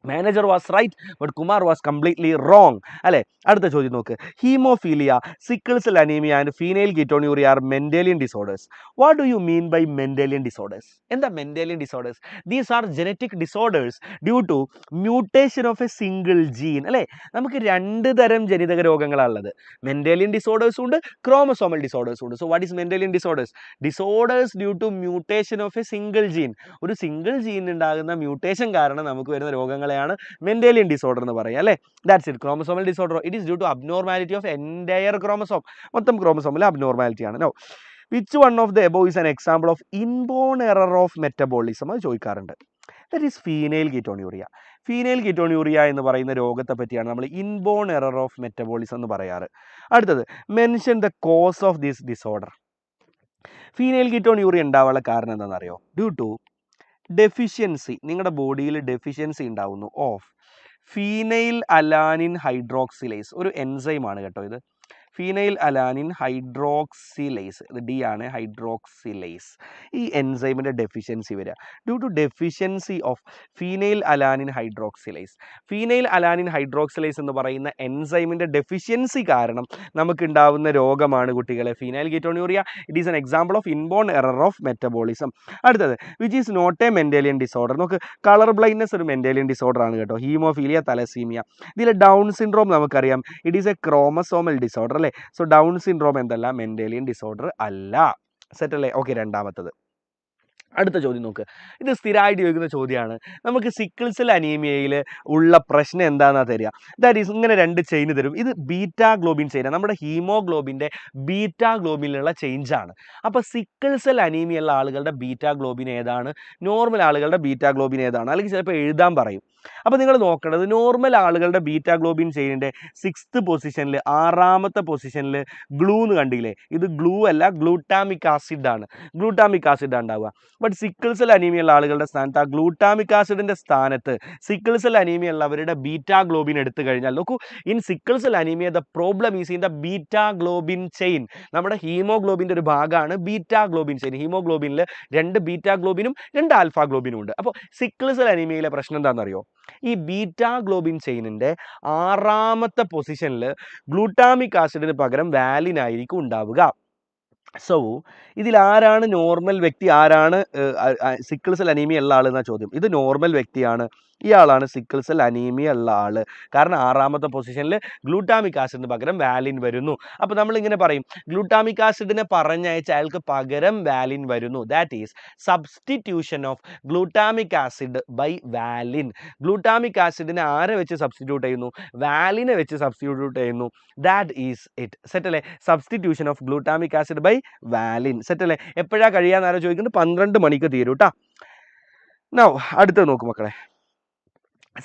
Manager was right but Kumar was completely wrong അല്ലേ? അടുത്ത ചോദ്യം നോക്ക്, haemophilia, sickle cell anaemia and phenylketonuria are Mendelian disorders. What do you mean by Mendelian disorders? എന്താ Mendelian disorders? These are genetic disorders due to mutation of a single gene അല്ലേ? നമുക്ക് 2 തരം ജനിതക രോഗങ്ങളാണുള്ളത്. Mendelian ഡിസോർഡേഴ്സും ഉണ്ട്, chromosomal ഡിസോർഡേഴ്സും ഉണ്ട്. So what is Mendelian disorders? Disorders due to mutation of a single gene. ഒരു single gene ഉണ്ടാകുന്ന മ്യൂട്ടേഷൻ കാരണം നമുക്ക് വരുന്ന രോഗങ്ങളെയാണ് മെൻഡേലിയൻ ഡിസോർഡർ എന്ന് പറയുക അല്ലേ? That's it. Chromosomal disorder, it is due to abnormality of entire chromosome. മൊത്തം ക്രോമസോമിൽ അബ്നോർമാലിറ്റി ആണ്. No, which one of the above is an example of inborn error of metabolism? അത് ചോദിക്കാറുണ്ട്. That is phenylketonuria. Phenylketonuria എന്ന് പറയുന്ന രോഗത്തെ പറ്റിയാണ് നമ്മൾ ഇൻബോൺ എറർ ഓഫ് മെറ്റബോളിസം എന്ന് പറയാറ്. അടുത്തത്, mention the cause of this disorder. Phenylketonuria ഉണ്ടാവാനുള്ള കാരണം എന്താണെന്നറിയോ? ഡ്യൂ ടു ഡെഫിഷ്യൻസി, നിങ്ങളുടെ ബോഡിയിൽ ഡെഫിഷ്യൻസി ഉണ്ടാവുന്നു ഓഫ് ഫീനൈൽ അലാനിൻ ഹൈഡ്രോക്സിലേസ്. ഒരു എൻസൈമാണ് കേട്ടോ ഇത്, ഫീനൈൽ അലാനിൻ ഹൈഡ്രോക്സിലേസ്. ഇത് ഡി ആണ്, ഹൈഡ്രോക്സിലേസ്. ഈ എൻസൈമിൻ്റെ ഡെഫിഷ്യൻസി വരിക due to deficiency of phenylalanine hydroxylase. Phenylalanine hydroxylase എന്ന് പറയുന്ന എൻസൈമിൻ്റെ ഡെഫിഷ്യൻസി കാരണം നമുക്കുണ്ടാവുന്ന രോഗമാണ് കുട്ടികളെ phenylketonuria. It is an example of inborn error of metabolism. അടുത്തത്, which is not a Mendelian disorder. നമുക്ക് കളർ ബ്ലൈൻഡ്നെസ് ഒരു മെൻഡേലിയൻ ഡിസോർഡർ ആണ് കേട്ടോ. Haemophilia, thalassaemia. ഇതിൽ ഡൗൺ സിൻഡ്രോം നമുക്കറിയാം, it is a chromosomal disorder അല്ലേ? സോ ഡൗൺ സിൻഡ്രോം എന്തല്ല, Mendelian disorder അല്ല. സെറ്റല്ലേ? ഓക്കെ, രണ്ടാമത്തത്. അടുത്ത ചോദ്യം നോക്ക്. ഇത് സ്ഥിരമായിട്ട് ചോദിക്കുന്ന ചോദ്യമാണ്. നമുക്ക് സിക്കിൾ സെൽ അനീമിയയിൽ ഉള്ള പ്രശ്നം എന്താണെന്നാണ് തരിക. ദാറ്റ് ഈസ് ഇങ്ങനെ 2 ചെയിൻ തരും. ഇത് ബീറ്റാ ഗ്ലോബിൻ ചെയിനാണ്, നമ്മുടെ ഹീമോഗ്ലോബിൻ്റെ ബീറ്റാ ഗ്ലോബിനിലുള്ള ചേഞ്ചാണ്. അപ്പോൾ സിക്കിൾ സെൽ അനീമിയ ഉള്ള ആളുകളുടെ ബീറ്റാ ഗ്ലോബിൻ ഏതാണ്, നോർമൽ ആളുകളുടെ ബീറ്റാ ഗ്ലോബിൻ ഏതാണ്, അല്ലെങ്കിൽ ചിലപ്പോൾ എഴുതാൻ പറയും. അപ്പോൾ നിങ്ങൾ നോക്കേണ്ടത് നോർമൽ ആളുകളുടെ ബീറ്റാ ഗ്ലോബിൻ ചെയിനിൻ്റെ 6th പൊസിഷനിൽ, 6ാമത്തെ പൊസിഷനിൽ ഗ്ലൂ എന്ന് കണ്ടില്ലേ? ഇത് ഗ്ലൂ അല്ല, ഗ്ലൂട്ടാമിക് ആസിഡ് ആണ്. ഗ്ലൂട്ടാമിക് ആസിഡ് ഉണ്ടാവുക. ബട്ട് സിക്കിൾ സെൽ അനീമിയ ഉള്ള ആളുകളുടെ സ്ഥാനത്ത്, ആ ഗ്ലൂട്ടാമിക് ആസിഡിന്റെ സ്ഥാനത്ത് സിക്കിൾ സെൽ അനീമിയ ഉള്ളവരുടെ ബീറ്റാ ഗ്ലോബിൻ എടുത്തു കഴിഞ്ഞാൽ, നോക്കൂ, in sickle cell anaemia the problem is in the beta globin chain. നമ്മുടെ ഹീമോഗ്ലോബിൻ്റെ ഒരു ഭാഗമാണ് ബീറ്റാ ഗ്ലോബിൻ ചെയിൻ. ഹീമോഗ്ലോബിനിൽ 2 ബീറ്റാ ഗ്ലോബിനും 2 ആൽഫാ ഗ്ലോബിനും ഉണ്ട്. അപ്പോൾ സിക്കിൾ സെൽ അനീമിയയിലെ പ്രശ്നം എന്താണെന്നറിയോ? ഈ ബീറ്റാ ഗ്ലോബിൻ ചെയിനിൻ്റെ 6ാമത്തെ പൊസിഷനിൽ ഗ്ലൂട്ടാമിക് ആസിഡിന് പകരം വാലിൻ ആയിരിക്കും ഉണ്ടാവുക. സോ ഇതിൽ ആരാണ് നോർമൽ വ്യക്തി, ആരാണ് സിക്കിൾ സെൽ അനീമിയ ഉള്ള ആൾ എന്നാണ് ചോദ്യം. ഇത് നോർമൽ വ്യക്തിയാണ്, ഇയാളാണ് സിക്കിൾ സെൽ അനീമിയ ഉള്ള ആൾ. കാരണം 6ാമത്തെ പൊസിഷനിൽ ഗ്ലൂട്ടാമിക് ആസിഡിന് പകരം വാലിൻ വരുന്നു. അപ്പോൾ നമ്മളിങ്ങനെ പറയും, ഗ്ലൂട്ടാമിക് ആസിഡിനെ പറഞ്ഞയച്ച അയാൾക്ക് പകരം വാലിൻ വരുന്നു. That is substitution of glutamic acid by valine. Glutamic ആസിഡിനെ ആരെ വെച്ച് സബ്സ്റ്റിറ്റ്യൂട്ട് ചെയ്യുന്നു? വാലിനെ വെച്ച് സബ്സ്റ്റിറ്റ്യൂട്ട് ചെയ്യുന്നു. That is it. സെറ്റല്ലേ? Substitution of glutamic acid by valine. സെറ്റല്ലേ? എപ്പോഴാണ് കഴിയാന്ന് ആരോ ചോദിക്കുന്നത്? 12 മണിക്ക് തീരും കേട്ടോ. നൗ അടുത്തത് നോക്കും മക്കളെ.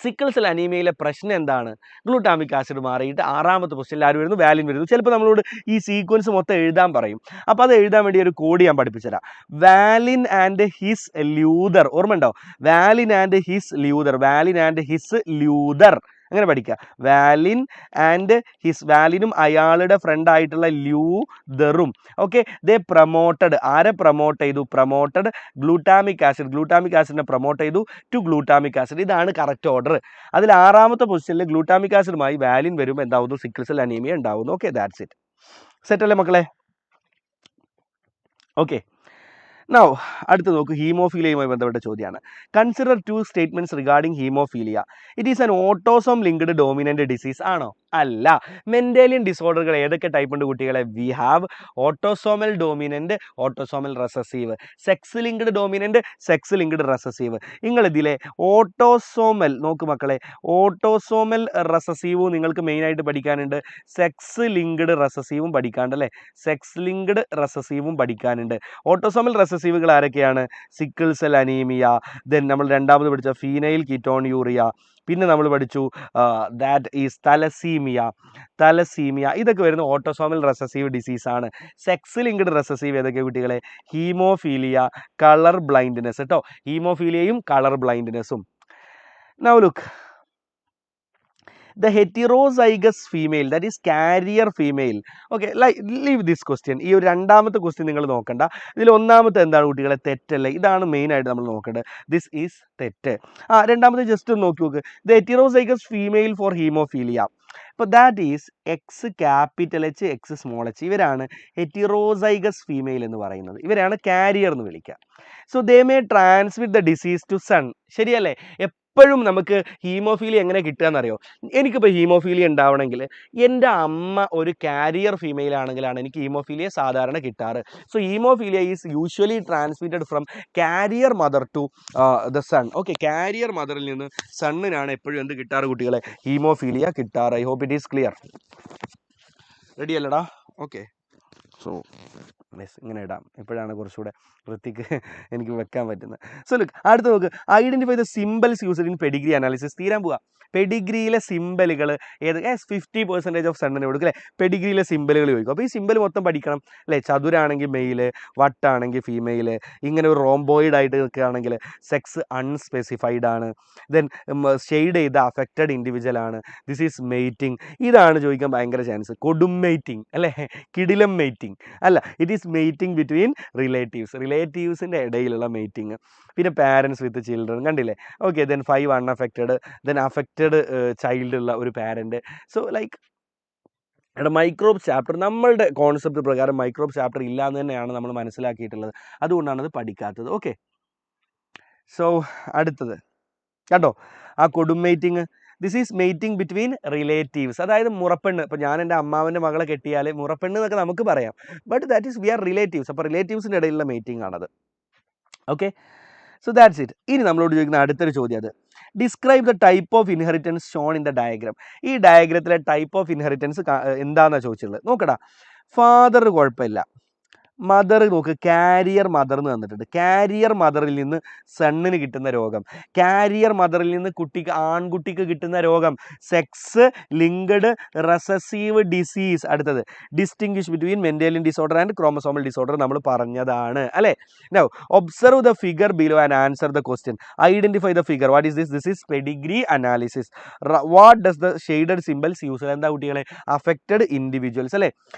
സിക്കിൾ സെൽ അനീമിയയിലെ പ്രശ്നം എന്താണ്? ഗ്ലൂട്ടാമിക് ആസിഡ് മാറിയിട്ട് 6ാമത്തെ പൊസിഷനിൽ ആര് വരുന്നു? വാലിൻ വരുന്നു. ചിലപ്പോൾ നമ്മളോട് ഈ സീക്വൻസ് മൊത്തം എഴുതാൻ പറയും. അപ്പോൾ അത് എഴുതാൻ വേണ്ടി ഒരു കോഡ് ഞാൻ പഠിപ്പിച്ചുതരാം. വാലിൻ ആൻഡ് ഹിസ് ല്യൂതർ. ഓർമ്മ ഉണ്ടോ? Valine and his Luther, valine and his Luther, അങ്ങനെ പഠിക്കുക. വാലിൻ ആൻഡ് ഹിസ്, വാലിനും അയാളുടെ ഫ്രണ്ട് ആയിട്ടുള്ള ല്യൂതറും. Okay, they promoted. ആരെ പ്രൊമോട്ട് ചെയ്തു? Promoted glutamic acid. ഗ്ലൂട്ടാമിക് ആസിഡിനെ പ്രൊമോട്ട് ചെയ്തു ടു ഗ്ലൂട്ടാമിക് ആസിഡ്. ഇതാണ് കറക്റ്റ് ഓർഡർ. അതിൽ 6ാമത്തെ പൊസിഷനിൽ ഗ്ലൂട്ടാമിക് ആസിഡുമായി വാലിൻ വരുമ്പോൾ എന്താവുന്നു? സിക്കിൾ സെൽ അനീമിയ ഉണ്ടാവുന്നു. Okay, that's it. സെറ്റ് അല്ലേ മക്കളെ? ഓക്കെ, നൗ അടുത്ത് നോക്കൂ. ഹീമോഫീലിയയുമായി ബന്ധപ്പെട്ട ചോദ്യമാണ്. Consider 2 statements regarding haemophilia. It is an autosome linked dominant disease. ആണോ? അല്ല. മെന്റേലിയൻ ഡിസോർഡറുകൾ ഏതൊക്കെ ടൈപ്പ് ഉണ്ട് കുട്ടികളെ? We have autosomal dominant, autosomal recessive, sex linked dominant, sex linked recessive. നിങ്ങൾ ഇതിലെ ഓട്ടോസോമൽ നോക്ക് മക്കളെ. ഓട്ടോസോമൽ റെസസീവും നിങ്ങൾക്ക് മെയിനായിട്ട് പഠിക്കാനുണ്ട്, സെക്സ് ലിങ്ക്ഡ് റെസസീവും പഠിക്കാനുണ്ട് അല്ലേ? സെക്സ് ലിങ്ക്ഡ് റെസസീവും പഠിക്കാനുണ്ട്. ഓട്ടോസോമൽ റെസസീവുകൾ ആരൊക്കെയാണ്? സിക്കിൾ സെൽ അനീമിയ, ദെൻ നമ്മൾ രണ്ടാമത് പഠിച്ച ഫീനൈൽ കീറ്റോൺയൂറിയ, പിന്നെ നമ്മൾ പഠിച്ചു ദാറ്റ് ഈസ് തലസീമിയ. ഇതൊക്കെ വരുന്ന ഓട്ടോസോമൽ റെസസീവ് ഡിസീസാണ്. സെക്സ് ലിങ്ക്ഡ് റെസസീവ് ഏതൊക്കെ കുട്ടികളെ? ഹീമോഫീലിയ, കളർ ബ്ലൈൻഡ്നെസ് കേട്ടോ. ഹീമോഫീലിയയും കളർ ബ്ലൈൻഡ്നെസ്സും. Now look, the heterozygous female, that is carrier female. Okay, like leave this question. ഈ ഒരു രണ്ടാമത്തെ ക്വസ്റ്റ്യൻ നിങ്ങൾ നോക്കണ്ട. ഇതിൽ ഒന്നാമത്തെ എന്താണ് കുട്ടികളെ? തെറ്റല്ലേ? ഇതാണ് മെയിൻ ആയിട്ട് നമ്മൾ നോക്കേണ്ടത്. ദിസ് ഈസ് തെറ്റ്. രണ്ടാമത്തെ ജസ്റ്റ് ഒന്ന് നോക്കി നോക്ക്. the heterozygous female for hemophilia. അപ്പോൾ that is X capital H, X small H. ഇവരാണ് ഹെറ്റിറോസൈഗസ് ഫീമെയിൽ എന്ന് പറയുന്നത്. ഇവരാണ് കാരിയർ എന്ന് വിളിക്കുക. So they may transmit the disease to son. ശരിയല്ലേ? എപ്പോഴും നമുക്ക് ഹീമോഫീലിയ എങ്ങനെ കിട്ടുക എന്നറിയോ? എനിക്കിപ്പോൾ ഹീമോഫീലിയ ഉണ്ടാവണമെങ്കിൽ എൻ്റെ അമ്മ ഒരു കാരിയർ ഫീമെയിൽ ആണെങ്കിലാണ് എനിക്ക് ഹീമോഫീലിയ സാധാരണ കിട്ടാറ്. So haemophilia is usually transmitted from carrier mother to the son. Okay, carrier മദറിൽ നിന്ന് സണ്ണിനാണ് എപ്പോഴും എന്ത് കിട്ടാറ് കുട്ടികളെ? ഹീമോഫീലിയ കിട്ടാറ്. I hope it is clear. Ready അല്ലടാ? ഓക്കെ, സോ ഇങ്ങനെ ഇടാം. എപ്പോഴാണ് കുറച്ചുകൂടെ വൃത്തിക്ക് എനിക്ക് വെക്കാൻ പറ്റുന്നത്. സോ ലുക്ക്, അടുത്ത് നോക്ക്. Identify the symbols used in Pedigree analysis. തീരാൻ പോവാ. പെഡിഗ്രിയിലെ സിംബലുകൾ ഏത്? 50% ഓഫ് സണ്ണിന് കൊടുക്കും അല്ലേ? പെഡിഗ്രിയിലെ സിംബലുകൾ ചോദിക്കും. അപ്പോൾ ഈ സിംബൽ മൊത്തം പഠിക്കണം അല്ലേ? ചതുരാണെങ്കിൽ മെയില്, വട്ടാണെങ്കിൽ ഫീമെയില്, ഇങ്ങനെ ഒരു റോംബോയിഡ് ആയിട്ട് നിൽക്കുകയാണെങ്കിൽ സെക്സ് അൺസ്പെസിഫൈഡ് ആണ്. ദെൻ ഷെയ്ഡ് ചെയ്ത അഫക്റ്റഡ് ഇൻഡിവിജ്വൽ ആണ്. This is mating. ഇതാണ് ചോദിക്കാൻ ഭയങ്കര ചാൻസ്. കൊടും മെയ്റ്റിംഗ് അല്ലേ? കിടിലം മെയ്റ്റിംഗ് അല്ല. ഇറ്റ് ഈസ് മെയ്റ്റിംഗ് ബിറ്റ്വീൻ റിലേറ്റീവ്സിൻ്റെ ഇടയിലുള്ള മെയ്റ്റിംഗ്. പിന്നെ പാരൻസ് വിത്ത് ചിൽഡ്രൻ കണ്ടില്ലേ? Okay, then 5 unaffected, then affected child ഉള്ള ഒരു parent. So like microbe chapter നമ്മളുടെ കോൺസെപ്റ്റ് പ്രകാരം മൈക്രോബ് ചാപ്റ്റർ ഇല്ല എന്ന് തന്നെയാണ് നമ്മൾ മനസ്സിലാക്കിയിട്ടുള്ളത്. അതുകൊണ്ടാണ് അത് പഠിക്കാത്തത്. ഓക്കെ, സോ അടുത്തത് കേട്ടോ, ആ കൊടും mating. This is mating between relatives. അതായത് മുറപ്പെണ്ണ്, ഇപ്പോൾ ഞാൻ എൻ്റെ അമ്മാവൻ്റെ മകളെ കെട്ടിയാൽ മുറപ്പെണ്ണ് എന്നൊക്കെ നമുക്ക് പറയാം, but that is we are relatives. അപ്പോൾ റിലേറ്റീവ്സിൻ്റെ ഇടയിലുള്ള മേറ്റിംഗ് ആണത്. Okay, so that's it. ഇനി നമ്മളോട് ചോദിക്കുന്ന അടുത്തൊരു ചോദ്യം, അത് describe the type of inheritance shown in the diagram. ഈ ഡയഗ്രത്തിലെ ടൈപ്പ് ഓഫ് ഇൻഹെറിറ്റൻസ് എന്താണെന്നാണ് ചോദിച്ചിട്ടുള്ളത്. നോക്കടാ, ഫാദർ കുഴപ്പമില്ല, മദർ നോക്ക്, കാരിയർ മദർ എന്ന് തന്നിട്ടുണ്ട്. കാരിയർ മദറിൽ നിന്ന് സണ്ണിന് കിട്ടുന്ന രോഗം, കാരിയർ മദറിൽ നിന്ന് ആൺകുട്ടിക്ക് കിട്ടുന്ന രോഗം, സെക്സ് ലിങ്ക്ഡ് റെസസീവ് ഡിസീസ്. അടുത്തത് distinguish between Mendelian disorder and chromosomal disorder നമ്മൾ പറഞ്ഞതാണ് അല്ലേ. Now observe the figure below and answer the question. Identify the figure. What is this? This is Pedigree analysis. What does the shaded symbols use? എന്താ കുട്ടികളെ? Affected individuals അല്ലേ.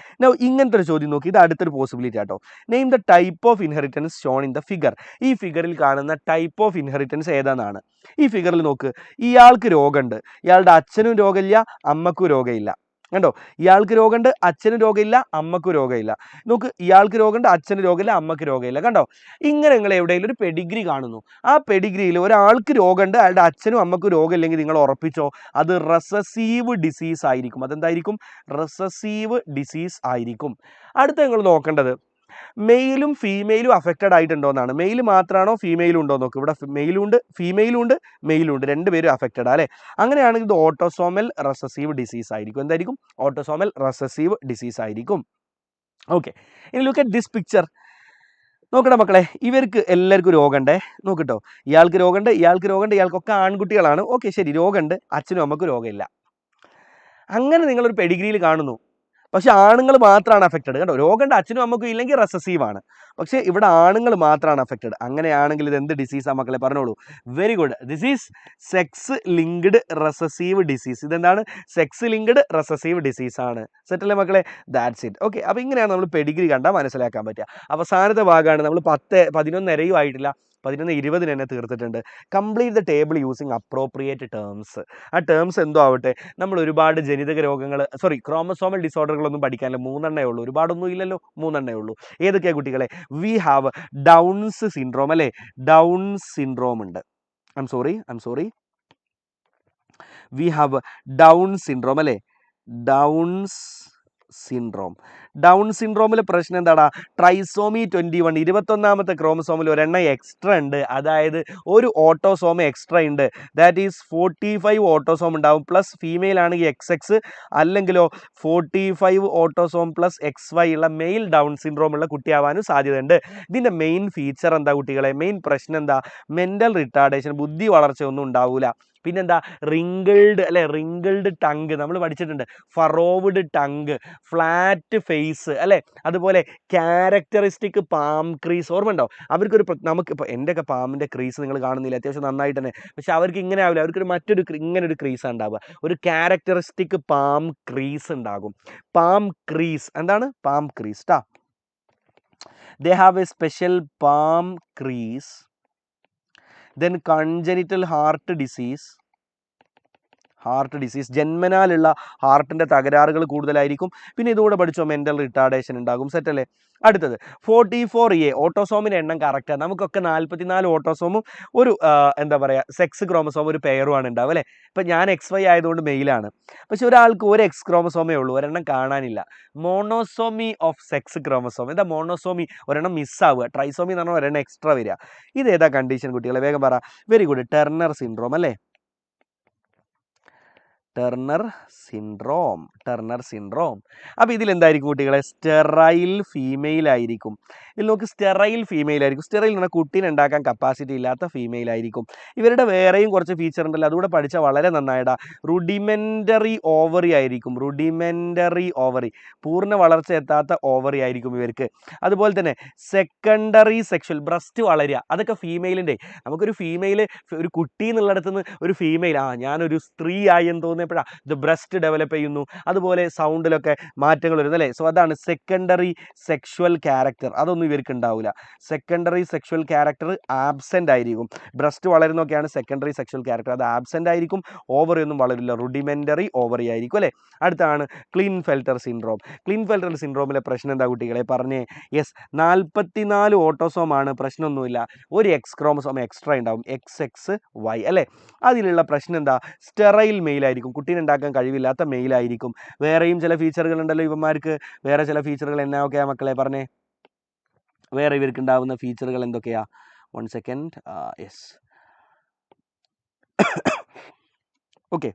Now ഇങ്ങനത്തെ ഒരു ചോദ്യം നോക്കി, ഇത് അടുത്തൊരു പോസിബിലിറ്റി ആട്ടോ. Name the type of inheritance shown in the figure. ഈ ഫിഗറിൽ കാണുന്ന ടൈപ്പ് ഓഫ് ഇൻഹെറിറ്റൻസ് ഏതാണെന്നാണ്. ഈ ഫിഗറിൽ നോക്ക്, ഇയാൾക്ക് രോഗമുണ്ട്, ഇയാളുടെ അച്ഛനും രോഗമില്ല, അമ്മക്കും രോഗമില്ല. കണ്ടോ, ഇയാൾക്ക് രോഗമുണ്ട്, അച്ഛനും രോഗമില്ല, അമ്മക്കും രോഗമില്ല. നോക്ക്, ഇയാൾക്ക് രോഗമുണ്ട്, അച്ഛന് രോഗമില്ല, അമ്മക്ക് രോഗമില്ല. കണ്ടോ, ഇങ്ങനെ നിങ്ങൾ എവിടെയെങ്കിലും ഒരു പെഡിഗ്രി കാണുന്നു, ആ പെഡിഗ്രിയിൽ ഒരാൾക്ക് രോഗമുണ്ട്, അയാളുടെ അച്ഛനും അമ്മക്കും രോഗമില്ലെങ്കിൽ നിങ്ങൾ ഉറപ്പിച്ചോ, അത് റെസസീവ് ഡിസീസ് ആയിരിക്കും. അതെന്തായിരിക്കും? റെസസീവ് ഡിസീസ് ആയിരിക്കും. അടുത്ത നിങ്ങൾ നോക്കേണ്ടത് മെയിലും ഫീമെയിലും അഫക്റ്റഡ് ആയിട്ടുണ്ടോ എന്നാണ്. മെയിൽ മാത്രമാണോ ഫീമെയിലും ഉണ്ടോ നോക്ക്. ഇവിടെ മെയിലും ഉണ്ട്, ഫീമെയിലും ഉണ്ട്, മെയിലും ഉണ്ട്, രണ്ടുപേരും അഫക്റ്റഡ് അല്ലേ. അങ്ങനെയാണെങ്കിൽ ഇത് ഓട്ടോസോമൽ റെസസീവ് ഡിസീസ് ആയിരിക്കും. എന്തായിരിക്കും? ഓട്ടോസോമൽ റെസസീവ് ഡിസീസ് ആയിരിക്കും. ഓക്കെ, ഇനി ലുക്ക് അറ്റ് ദിസ് പിക്ചർ. നോക്കട്ടെ മക്കളെ, ഇവർക്ക് എല്ലാവർക്കും രോഗമുണ്ടേ. നോക്കിട്ടോ, ഇയാൾക്ക് രോഗമുണ്ട്, ഇയാൾക്ക് രോഗമുണ്ട്, ഇയാൾക്കൊക്കെ ആൺകുട്ടികളാണ്. ഓക്കെ, ശരി, രോഗമുണ്ട്, അച്ഛനും അമ്മക്കും രോഗമില്ല. അങ്ങനെ നിങ്ങളൊരു പെഡിഗ്രിയിൽ കാണുന്നു, പക്ഷെ ആണുങ്ങൾ മാത്രമാണ് അഫക്റ്റഡ്. കണ്ടോ, രോഗമുണ്ട്, അച്ഛനും അമ്മക്കും ഇല്ലെങ്കിൽ റെസസീവ് ആണ്, പക്ഷേ ഇവിടെ ആണുങ്ങൾ മാത്രമാണ് അഫക്റ്റഡ്. അങ്ങനെയാണെങ്കിൽ ഇത് എന്ത് ഡിസീസാണ് മക്കളെ? പറഞ്ഞോളൂ. Very good, this is sex linked recessive disease. ഇതെന്താണ്? സെക്സ് ലിങ്ക്ഡ് റെസസീവ് ഡിസീസ് ആണ്. സെറ്റല്ലേ മക്കളെ? That's it. ഓക്കെ, അപ്പോൾ ഇങ്ങനെയാണ് നമ്മൾ പെഡിഗ്രി കണ്ടാൽ മനസ്സിലാക്കാൻ പറ്റുക. അവസാനത്തെ ഭാഗമാണ്. നമ്മൾ 11 ആയിട്ടില്ല, 11:20 തന്നെ തീർത്തിട്ടുണ്ട്. Complete the table using appropriate terms. ആ ടേംസ് എന്തോ ആവട്ടെ, നമ്മൾ ഒരുപാട് ജനിതക രോഗങ്ങൾ, ക്രോമസോമൽ ഡിസോർഡറുകളൊന്നും പഠിക്കാനില്ല, 3 ഉള്ളൂ, ഒരുപാടൊന്നും ഇല്ലല്ലോ, 3 ഉള്ളൂ. ഏതൊക്കെയാണ് കുട്ടികളെ? വി ഹാവ് ഡൗൺസ് സിൻഡ്രോം അല്ലേ, ഡൗൺസ് സിൻഡ്രോം ഉണ്ട്. I'm sorry we have down syndrome അല്ലേ, ഡൗൺസ് സിൻഡ്രോമിലെ പ്രശ്നം എന്താടാ? ട്രൈസോമി 21, 21ാമത്തെ ക്രോമസോമിൽ ഒരെണ്ണം എക്സ്ട്രാ ഉണ്ട്. അതായത് ഒരു ഓട്ടോസോം എക്സ്ട്രാ ഉണ്ട്. ദാറ്റ് ഈസ് 45 ഓട്ടോസോം ഉണ്ടാവും. പ്ലസ് ഫീമെയിൽ ആണെങ്കിൽ XX, അല്ലെങ്കിലോ 45 ഓട്ടോസോം പ്ലസ് XY ഉള്ള മെയിൽ ഡൗൺ സിൻഡ്രോം ഉള്ള കുട്ടിയാവാനും സാധ്യതയുണ്ട്. ഇതിൻ്റെ മെയിൻ ഫീച്ചർ എന്താ കുട്ടികളെ? മെയിൻ പ്രശ്നം എന്താ? മെൻ്റൽ റിട്ടാർഡേഷൻ, ബുദ്ധി വളർച്ചയൊന്നും ഉണ്ടാവില്ല. പിന്നെന്താ? റിങ്കിൾഡ് ടങ്ക് നമ്മൾ പഠിച്ചിട്ടുണ്ട്. ഫറോവ്ഡ് ടങ്ക്, ഫ്ലാറ്റ് ഫേസ് അല്ലേ. അതുപോലെ ക്യാരക്ടറിസ്റ്റിക് പാം ക്രീസ്, ഓർമ്മ ഉണ്ടോ? അവർക്കൊരു നമുക്കിപ്പോൾ എൻ്റെയൊക്കെ പാമ്പിൻ്റെ ക്രീസ് നിങ്ങൾ കാണുന്നില്ല, അത്യാവശ്യം നന്നായിട്ട് തന്നെ. പക്ഷെ അവർക്ക് ഇങ്ങനെ ആവില്ല, അവർക്കൊരു ഇങ്ങനൊരു ക്രീസ് ഉണ്ടാവുക, ഒരു ക്യാരക്ടറിസ്റ്റിക് പാം ക്രീസ് ഉണ്ടാകും. പാം ക്രീസ് എന്താണ്? പാം ക്രീസ് ട്ടാ. They have a special palm crease. Then congenital heart disease, ജന്മനാലുള്ള ഹാർട്ടിൻ്റെ തകരാറുകൾ കൂടുതലായിരിക്കും. പിന്നെ ഇതുകൂടെ പഠിച്ചോ, മെൻ്റൽ റിട്ടാർഡേഷൻ ഉണ്ടാകും. സെറ്റല്ലേ? അടുത്തത് 44A, ഓട്ടോസോമിൻ്റെ എണ്ണം കറക്റ്റാണ്. നമുക്കൊക്കെ 44 ഓട്ടോസോമും ഒരു എന്താ പറയുക, സെക്സ് ക്രോമസോം ഒരു പെയറുമാണ് ഉണ്ടാവും അല്ലേ. ഇപ്പം ഞാൻ XY ആയതുകൊണ്ട് മെയിലാണ്, പക്ഷെ ഒരാൾക്ക് ഒരു X ക്രോമസോമേ ഉള്ളൂ, ഒരെണ്ണം കാണാനില്ല. Monosomy of sex chromosome. എന്താ മോണോസോമി? ഒരെണ്ണം മിസ്സാവുക. ട്രൈസോമി എന്ന് പറഞ്ഞാൽ ഒരെണ്ണം എക്സ്ട്രാ വരിക. ഇതേതാ കണ്ടീഷൻ കുട്ടികളെ? വേഗം പറ. വെരി ഗുഡ്, ടെർണർ സിൻഡ്രോം അല്ലേ. Turner syndrome. അപ്പോൾ ഇതിലെന്തായിരിക്കും കുട്ടികളെ? സ്റ്റെറൈൽ ഫീമെയിൽ ആയിരിക്കും. ഇതിൽ നോക്ക്, സ്റ്റെറൈൽ ഫീമെയിൽ ആയിരിക്കും. സ്റ്റെറൈൽ എന്ന് പറഞ്ഞാൽ കുട്ടീനെ ഉണ്ടാക്കാൻ കപ്പാസിറ്റി ഇല്ലാത്ത ഫീമെയിൽ ആയിരിക്കും. ഇവരുടെ വേറെയും കുറച്ച് ഫീച്ചർ ഉണ്ടല്ലോ, അതുകൂടെ പഠിച്ചാൽ വളരെ നന്നായിടാ. റുഡിമെൻ്ററി ഓവറി ആയിരിക്കും. പൂർണ്ണ വളർച്ച എത്താത്ത ഓവറി ആയിരിക്കും ഇവർക്ക്. അതുപോലെ തന്നെ സെക്കൻഡറി സെക്ഷൽ, ബ്രസ്റ്റ് വളരുക, അതൊക്കെ ഫീമെയിലിൻ്റെ. നമുക്കൊരു ഫീമെയിൽ, ഒരു കുട്ടി എന്നുള്ളിടത്ത് നിന്ന് ഒരു ഫീമെയിൽ, ഞാനൊരു സ്ത്രീ ആയി എന്ന് തോന്നുന്ന ചെയ്യുന്നത് എപ്പോഴാണ്? ദ ബ്രസ്റ്റ് ഡെവലപ്പ് ചെയ്യുന്നു, അതുപോലെ സൗണ്ടിലൊക്കെ മാറ്റങ്ങൾ വരുന്നു അല്ലേ. സോ അതാണ് സെക്കൻഡറി സെക്ഷുവൽ ക്യാരക്ടർ. അതൊന്നും ഇവർക്ക് ഉണ്ടാവില്ല. സെക്കൻഡറി സെക്ഷുവൽ ക്യാരക്ടർ ആബ്സെൻ്റ് ആയിരിക്കും. ബ്രസ്റ്റ് വളരുന്നൊക്കെയാണ് സെക്കൻഡറി സെക്ഷുവൽ ക്യാരക്ടർ, അത് ആബ്സെൻ്റ് ആയിരിക്കും. ഓവറി ഒന്നും വളരില്ല, റുഡിമെൻ്ററി ഓവറി ആയിരിക്കും അല്ലേ. അടുത്താണ് ക്ലിൻഫെൽറ്റർ സിൻഡ്രോം. ക്ലിൻഫെൽറ്റർ സിൻഡ്രോമിലെ പ്രശ്നം എന്താ കുട്ടികളെ പറഞ്ഞേ? യെസ്, 44 ഓട്ടോസോമാണ്, പ്രശ്നമൊന്നുമില്ല. ഒരു എക്സ് ക്രോമസോം എക്സ്ട്രാ ഉണ്ടാവും, XXY അല്ലേ. അതിലുള്ള പ്രശ്നം എന്താ? സ്റ്റെറൈൽ മെയിലായിരിക്കും, കുട്ടീനെ ഉണ്ടാക്കാൻ കഴിവില്ലാത്ത മെയിലായിരിക്കും. വേറെയും ചില ഫീച്ചറുകൾ ഉണ്ടല്ലോ ഇവന്മാർക്ക്. വേറെ ചില ഫീച്ചറുകൾ എന്നൊക്കെയാ മക്കളെ പറഞ്ഞേ? വേറെ ഇവർക്ക് ഉണ്ടാവുന്ന ഫീച്ചറുകൾ എന്തൊക്കെയാ? 1 second. Yes, okay,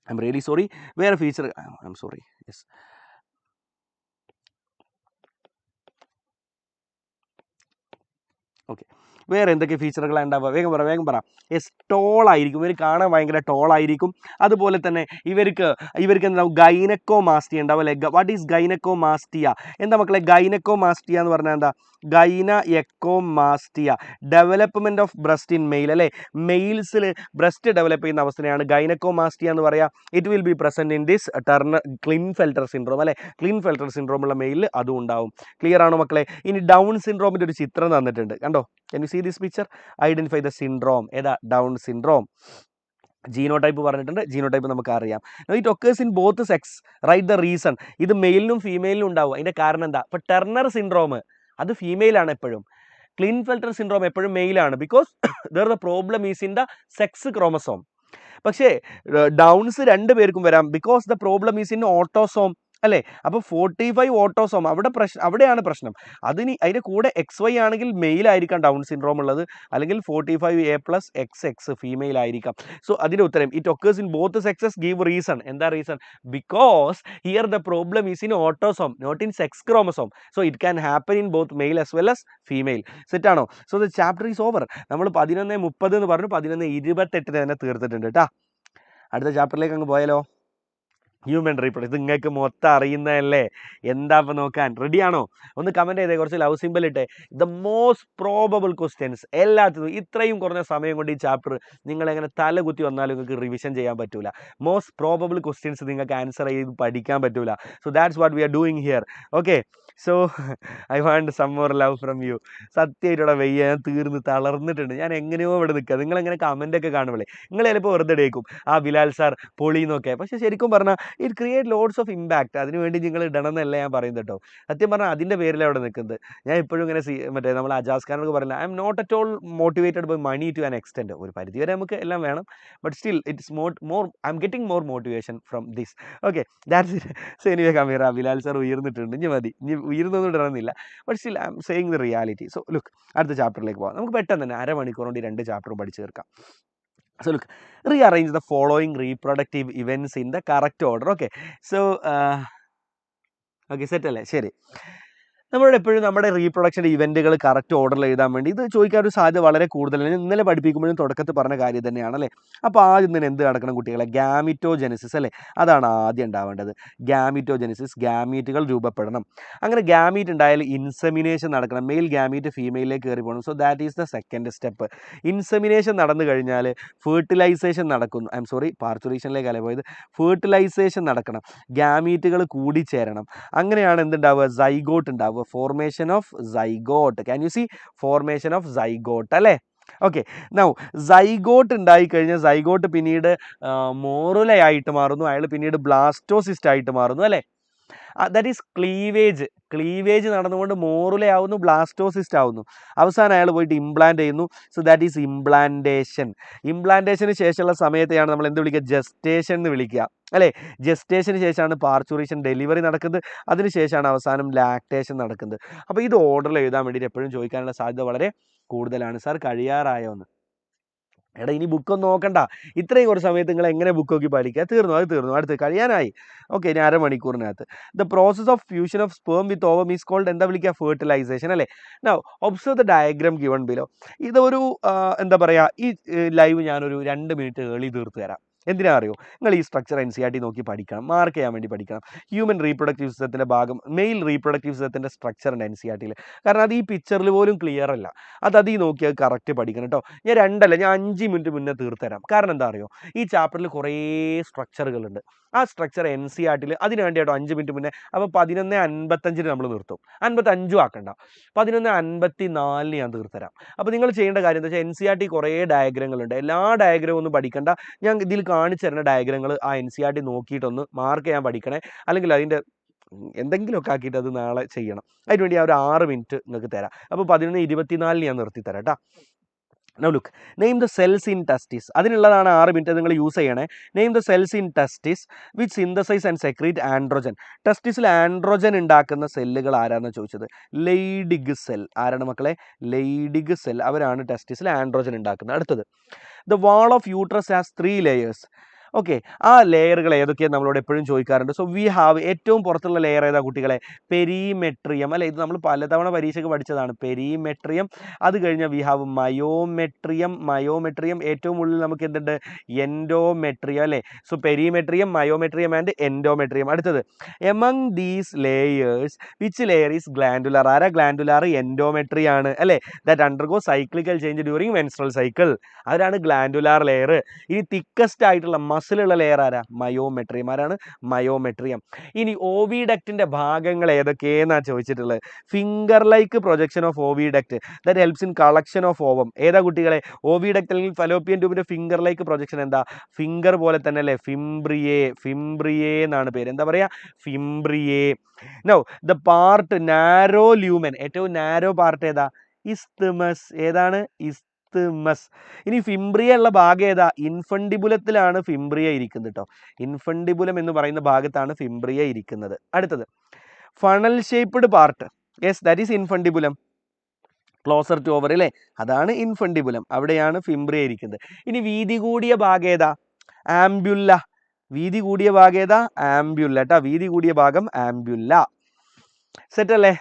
I'm really sorry. വേറെ feature, I'm sorry. Yes, okay. വേറെ എന്തൊക്കെ ഫീച്ചറുകളാണ് ഉണ്ടാവുക? വേഗം പറ. യെസ്, ടോളായിരിക്കും, ഇവർ കാണാൻ ഭയങ്കര ടോളായിരിക്കും. അതുപോലെ തന്നെ ഇവർക്ക് എന്താവും? ഗൈനക്കോമാസ്റ്റിയ ഉണ്ടാവും അല്ലേ. What is gynaecomastia? എന്താ മക്കളെ ഗൈനക്കോമാസ്റ്റിയ എന്ന് പറഞ്ഞാൽ എന്താ? Gynaecomastia, development of breast in male അല്ലേ. മെയിൽസിൽ ബ്രസ്റ്റ് ഡെവലപ്പ് ചെയ്യുന്ന അവസ്ഥയാണ് ഗൈനക്കോമാസ്റ്റിയ എന്ന് പറയാം. It will be present in this Klinefelter syndrome അല്ലേ. ക്ലിൻഫെൽറ്റർ സിൻഡ്രോം ഉള്ള മെയിലിൽ അതും ഉണ്ടാവും. ക്ലിയർ ആണോ മക്കളെ? ഇനി ഡൗൺ സിൻഡ്രോമിൻ്റെ ഒരു ചിത്രം തന്നിട്ടുണ്ട്, കണ്ടോ? Can you see this picture? Identify the syndrome. ഏതാ? Down syndrome. ജീനോടൈപ്പ് പറഞ്ഞിട്ടുണ്ട്, ജീനോടൈപ്പ് നമുക്ക് അറിയാം. It occurs in both sex. Write the reason. ഇത് മെയിലിനും ഫീമെയിലിനും ഉണ്ടാവും. അതിൻ്റെ കാരണം എന്താ? ഇപ്പോൾ ടെർണർ സിൻഡ്രോം അത് ഫീമെയിലാണ് എപ്പോഴും. ക്ലിൻഫെൽറ്റർ സിൻഡ്രോം എപ്പോഴും മെയിലാണ്. Because there the problem is in the sex chromosome. പക്ഷേ ഡൗൺസ് 2 പേർക്കും വരാം. Because the problem is in autosome അല്ലേ. അപ്പോൾ 45 ഓട്ടോസോം അവിടെയാണ് പ്രശ്നം. അതിൻ്റെ കൂടെ XY ആണെങ്കിൽ മെയിൽ ആയിരിക്കാം ഡൗൺ സിൻഡ്രോം ഉള്ളത്, അല്ലെങ്കിൽ 45A+XX ഫീമെയിൽ ആയിരിക്കാം. സോ അതിൻ്റെ ഉത്തരം it occurs in both sexes. Give reason. എന്താ reason? Because here the problem is in autosome, not in sex chromosome. So it can happen in both male as well as female. സെറ്റാണോ? So the chapter is over. നമ്മൾ 11:30 എന്ന് പറഞ്ഞു, 11:28 തന്നെ തീർത്തിട്ടുണ്ട് കേട്ടോ. അടുത്ത ചാപ്റ്ററിലേക്ക് അങ്ങ് പോയാലോ? Human reproduction. ഇത് നിങ്ങൾക്ക് മൊത്തം അറിയുന്നതല്ലേ, എന്താ ഇപ്പം നോക്കാൻ? റെഡിയാണോ? ഒന്ന് കമൻറ്റ് ചെയ്തേ, കുറച്ച് ലവ് സിമ്പിൾ ഇട്ടേ. ദ മോസ്റ്റ് പ്രോബബിൾ ക്വസ്റ്റ്യൻസ് എല്ലാത്തിനും. ഇത്രയും കുറഞ്ഞ സമയം കൊണ്ട് ഈ ചാപ്റ്റർ നിങ്ങളെങ്ങനെ തല കുത്തി വന്നാലും നിങ്ങൾക്ക് റിവിഷൻ ചെയ്യാൻ പറ്റൂല. മോസ്റ്റ് പ്രോബബിൾ ക്വസ്റ്റ്യൻസ് നിങ്ങൾക്ക് ആൻസർ ചെയ്ത് പഠിക്കാൻ പറ്റൂല. So that's what we are doing here. Okay, so I want some more love from you. സത്യമായിട്ടോടെ വയ്യ, ഞാൻ തീർന്ന് തളർന്നിട്ടുണ്ട്. ഞാൻ എങ്ങനെയോ ഇവിടെ നിൽക്കുക. നിങ്ങളെങ്ങനെ കമൻ്റൊക്കെ കാണുമ്പോഴേ നിങ്ങൾ ചിലപ്പോൾ വെറുതെ ഇടേക്കും ആ ബിലാൽ സാർ പൊളിന്നൊക്കെ. പക്ഷേ ശരിക്കും പറഞ്ഞാൽ it create loads of impact. അതിനുവേണ്ടി നിങ്ങൾ ഇടണം എന്നല്ല ഞാൻ പറയുന്നത് കേട്ടോ. സത്യം പറഞ്ഞാൽ അതിൻ്റെ പേരിലാണ് അവിടെ നിൽക്കുന്നത്. ഞാൻ ഇപ്പോഴും ഇങ്ങനെ മറ്റേ നമ്മൾ അജാസ് ഖാനൊക്കെ പറയില്ല, I'm not at all motivated by money to an extent. ഒരു പരിധി വരെ നമുക്ക് എല്ലാം വേണം, but still it's more I'm getting more motivation from this. Okay, that's it. So anyway camera, Bilal sir ഉയർന്നിട്ടുണ്ട്, ഇനി മതി, ഇനി ഉയർന്നൊന്നും ഇടണമെന്നില്ല. But still I'm saying the reality. So look, അടുത്ത ചാപ്റ്ററിലേക്ക് പോകാം. നമുക്ക് പെട്ടെന്ന് തന്നെ അരമണിക്കൂർ കൊണ്ട് 2 ചാപ്റ്ററും പഠിച്ചു തീർക്കാം. So look, rearrange the following reproductive events in the correct order. Okay, so okay, set അല്ലേ? ശരി. നമ്മളോട് എപ്പോഴും നമ്മുടെ റീപ്രൊഡക്ഷൻ്റെ ഇവൻറ്റുകൾ കറക്റ്റ് ഓർഡറിൽ എഴുതാൻ വേണ്ടി ഇത് ചോദിക്കാൻ ഒരു സാധ്യത വളരെ കൂടുതലാണ്. ഇന്നലെ പഠിപ്പിക്കുമ്പോഴും തുടക്കത്തിൽ പറഞ്ഞ കാര്യം തന്നെയാണ് അല്ലേ. അപ്പോൾ ആദ്യം തന്നെ എന്ത് നടക്കണം കുട്ടികളെ? ഗാമിറ്റോജെനസിസ് അല്ലേ, അതാണ് ആദ്യം ഉണ്ടാവേണ്ടത്. ഗാമിറ്റോജെനസിസ്, ഗാമീറ്റുകൾ രൂപപ്പെടണം. അങ്ങനെ ഗാമീറ്റ് ഉണ്ടായാൽ ഇൻസെമിനേഷൻ നടക്കണം. മെയിൽ ഗാമീറ്റ് ഫീമെയിലേക്ക് കയറി പോകണം. So that is the second step. Insemination നടന്നു കഴിഞ്ഞാൽ ഫേർട്ടിലൈസേഷൻ നടക്കുന്നു. ഐ എം സോറി, പാർച്ചുറേഷനിലേക്കല്ല പോയത്. ഫേർട്ടിലൈസേഷൻ നടക്കണം, ഗാമീറ്റുകൾ കൂടിച്ചേരണം. അങ്ങനെയാണ് എന്തുണ്ടാവുക? സൈഗോട്ട് ഉണ്ടാവുക. Formation of zygote. Can you C? Formation of zygote അല്ലേ. ഓക്കെ, നൗ സൈഗോട്ട് ഉണ്ടായിക്കഴിഞ്ഞാൽ സൈഗോട്ട് പിന്നീട് മോറുലയായിട്ട് മാറുന്നു, അയാൾ പിന്നീട് ബ്ലാസ്റ്റോസിസ്റ്റ് ആയിട്ട് മാറുന്നു അല്ലേ. ദാറ്റ് ഈസ് ക്ലീവേജ് നടന്നുകൊണ്ട് മോറുലയാവുന്നു, ബ്ലാസ്റ്റോസിസ്റ്റ് ആവുന്നു. അവസാനം അയാൾ പോയിട്ട് ഇംപ്ലാന്റ് ചെയ്യുന്നു. So that is implantation. ഇംപ്ലാന്റേഷന് ശേഷമുള്ള സമയത്തെയാണ് നമ്മൾ എന്ത് വിളിക്കുക? ജസ്റ്റേഷൻ എന്ന് വിളിക്കുക അല്ലേ. ജസ്റ്റേഷന് ശേഷമാണ് പാർച്ചുറേഷൻ, ഡെലിവറി നടക്കുന്നത്. അതിനുശേഷമാണ് അവസാനം ലാക്ടേഷൻ നടക്കുന്നത്. അപ്പോൾ ഇത് ഓർഡറിൽ എഴുതാൻ വേണ്ടിയിട്ട് എപ്പോഴും ചോദിക്കാനുള്ള സാധ്യത വളരെ കൂടുതലാണ്. സാർ കഴിയാറായോ എന്ന്? എടാ ഇനി ബുക്കൊന്നും നോക്കണ്ട, ഇത്രയും കുറച്ച് സമയത്ത് നിങ്ങൾ എങ്ങനെ ബുക്ക് നോക്കി പഠിക്കുക? തീർന്നു, അത് തീർന്നു, അടുത്ത് കഴിയാനായി. ഓക്കെ, ഇനി അരമണിക്കൂറിനകത്ത് the process of fusion of sperm with ovum is called എന്താ വിളിക്കുക? ഫേർട്ടിലൈസേഷൻ അല്ലേ. Now observe the diagram given below. ഇതൊരു എന്താ പറയുക, ഈ ലൈവ് ഞാനൊരു 2 മിനിറ്റ് ഏർലി തീർത്ത് തരാം. എന്തിനാ അറിയോ? നിങ്ങൾ ഈ സ്ട്രക്ചർ NCERT നോക്കി പഠിക്കണം, മാർക്ക് ചെയ്യാൻ വേണ്ടി പഠിക്കണം. ഹ്യൂമൻ റീപ്രൊഡക്റ്റീവ് സിസ്റ്റത്തിൻ്റെ ഭാഗം, മെയിൽ റീപ്രൊഡക്റ്റീവ് സിസ്റ്റത്തിൻ്റെ സ്ട്രക്ചർ ഉണ്ട് NCERTയിൽ. കാരണം അത് ഈ പിക്ചറിൽ പോലും ക്ലിയർ അല്ല. അതീ നോക്കി അത് കറക്റ്റ് പഠിക്കണം കേട്ടോ. ഞാൻ 5 മിനിറ്റ് മുന്നേ തീർത്തരാം. കാരണം എന്താ അറിയോ? ഈ ചാപ്റ്ററിൽ കുറേ സ്ട്രക്ചറുകളുണ്ട്. ആ സ്ട്രക്ചർ NCERTയിൽ അതിന് വേണ്ടി കേട്ടോ 5 മിനിറ്റ് മുന്നേ. അപ്പോൾ 11:55 നമ്മൾ നിർത്തും. 55 ആക്കണ്ട, 11:54 ഞാൻ തീർത്തരാം. അപ്പോൾ നിങ്ങൾ ചെയ്യേണ്ട കാര്യം എന്താ വെച്ചാൽ NCERT കുറേ ഡയഗ്രങ്ങളുണ്ട്. എല്ലാ ഡയഗ്രവും ഒന്നും പഠിക്കണ്ട. ഞാൻ ഇതിൽ കാണിച്ചു തരുന്ന ഡയഗ്രങ്ങൾ ആ NCERT നോക്കിയിട്ടൊന്ന് മാർക്ക് ചെയ്യാൻ പഠിക്കണേ. അല്ലെങ്കിൽ അതിൻ്റെ എന്തെങ്കിലുമൊക്കെ ആക്കിയിട്ട് അത് നാളെ ചെയ്യണം. അതിനുവേണ്ടി ഞാൻ ഒരു 6 മിനിറ്റ് നിങ്ങൾക്ക് തരാം. അപ്പോൾ 11:24 ഞാൻ നിർത്തി തരാം കേട്ടോ. Now look, name the cells in testis. അതിനുള്ളതാണ് 6 minute നിങ്ങൾ യൂസ് ചെയ്യണേ. Name the cells in testis which synthesize and secrete androgen. ടെസ്റ്റിസിൽ ആൻഡ്രോജൻ ഉണ്ടാക്കുന്ന സെല്ലുകൾ ആരാണെന്ന് ചോദിച്ചത്? Leydig cell. ആരാണ് മക്കളെ? Leydig cell. അവരാണ് ടെസ്റ്റിസിൽ ആൻഡ്രോജൻ ഉണ്ടാക്കുന്നത്. അടുത്തത്, the wall of uterus has 3 layers. Okay, ആ ലെയറുകൾ ഏതൊക്കെയാണ് നമ്മളോട് എപ്പോഴും ചോദിക്കാറുണ്ട്. സോ വി ഹാവ്, ഏറ്റവും പുറത്തുള്ള ലെയർ ഏതാ കുട്ടികളെ? പെരിമെട്രിയം അല്ലെ? ഇത് നമ്മൾ പലതവണ പരീക്ഷയ്ക്ക് പഠിച്ചതാണ്. പെരിമെട്രിയം. അത് കഴിഞ്ഞാൽ വി ഹാവ് മയോമെട്രിയം. മയോമെട്രിയം. ഏറ്റവും ഉള്ളിൽ നമുക്ക് എന്തുണ്ട്? എൻഡോമെട്രിയം അല്ലേ? So perimetrium, myometrium and endometrium. അടുത്തത്, among these layers which layer is glandular. ആരാ ഗ്ലാൻഡുലാർ? എൻഡോമെട്രിയാണ് അല്ലേ? That undergo cyclical change during menstrual cycle. അവരാണ് ഗ്ലാൻഡുലാർ ലെയർ. ഇനി തിക്കസ്റ്റ് ആയിട്ടുള്ള മസിലുള്ള ലെയർ ആരാ? മയോമെട്രിയം. ആരാണ്? മയോമെട്രിയം. ഇനി ഓവിഡക്റ്റിന്റെ ഭാഗങ്ങൾ ഏതൊക്കെയെന്നാണ് ചോദിച്ചിട്ടുള്ളത്? Finger like projection of oviduct that helps in collection of ovum. ഏതാ കുട്ടികളെ? ഓവിഡക്റ്റ് അല്ലെങ്കിൽ ഫലോപ്പിയൻ ട്യൂബിന്റെ ഫിംഗർ ലൈക്ക് പ്രൊജക്ഷൻ എന്താ? ഫിംഗർ പോലെ തന്നെ അല്ലേ? ഫിംബ്രിയേ. ഫിംബ്രിയേ എന്നാണ് പേര്. എന്താ പറയാ? Fimbriae. Now the part narrow lumen. ഏറ്റവും നാരോ പാർട്ട് ഏതാ? ഇസ്തമസ്. ഏതാണ്? ഇസ്തമസ്. ഇനി ഫിംബ്രിയ ഉള്ള ഭാഗം ഏതാ? ഇൻഫണ്ടിബുലത്തിലാണ് ഫിംബ്രിയ ഇരിക്കുന്നത് കേട്ടോ. ഇൻഫണ്ടിബുലം എന്ന് പറയുന്ന ഭാഗത്താണ് ഫിംബ്രിയ ഇരിക്കുന്നത്. അടുത്തത്, funnel shaped part. Yes, that is infundibulum. Closer to ovary അല്ലേ? അതാണ് ഇൻഫണ്ടിബുലം. അവിടെയാണ് ഫിംബ്രിയ ഇരിക്കുന്നത്. ഇനി വീതി കൂടിയ ഭാഗം ഏതാ? ആംബ്യുല്ല. വീതി കൂടിയ ഭാഗം ഏതാ? ആംബ്യുല്ല കേട്ടോ. വീതി കൂടിയ ഭാഗം ആംബ്യുല്ല. സെറ്റ് അല്ലേ?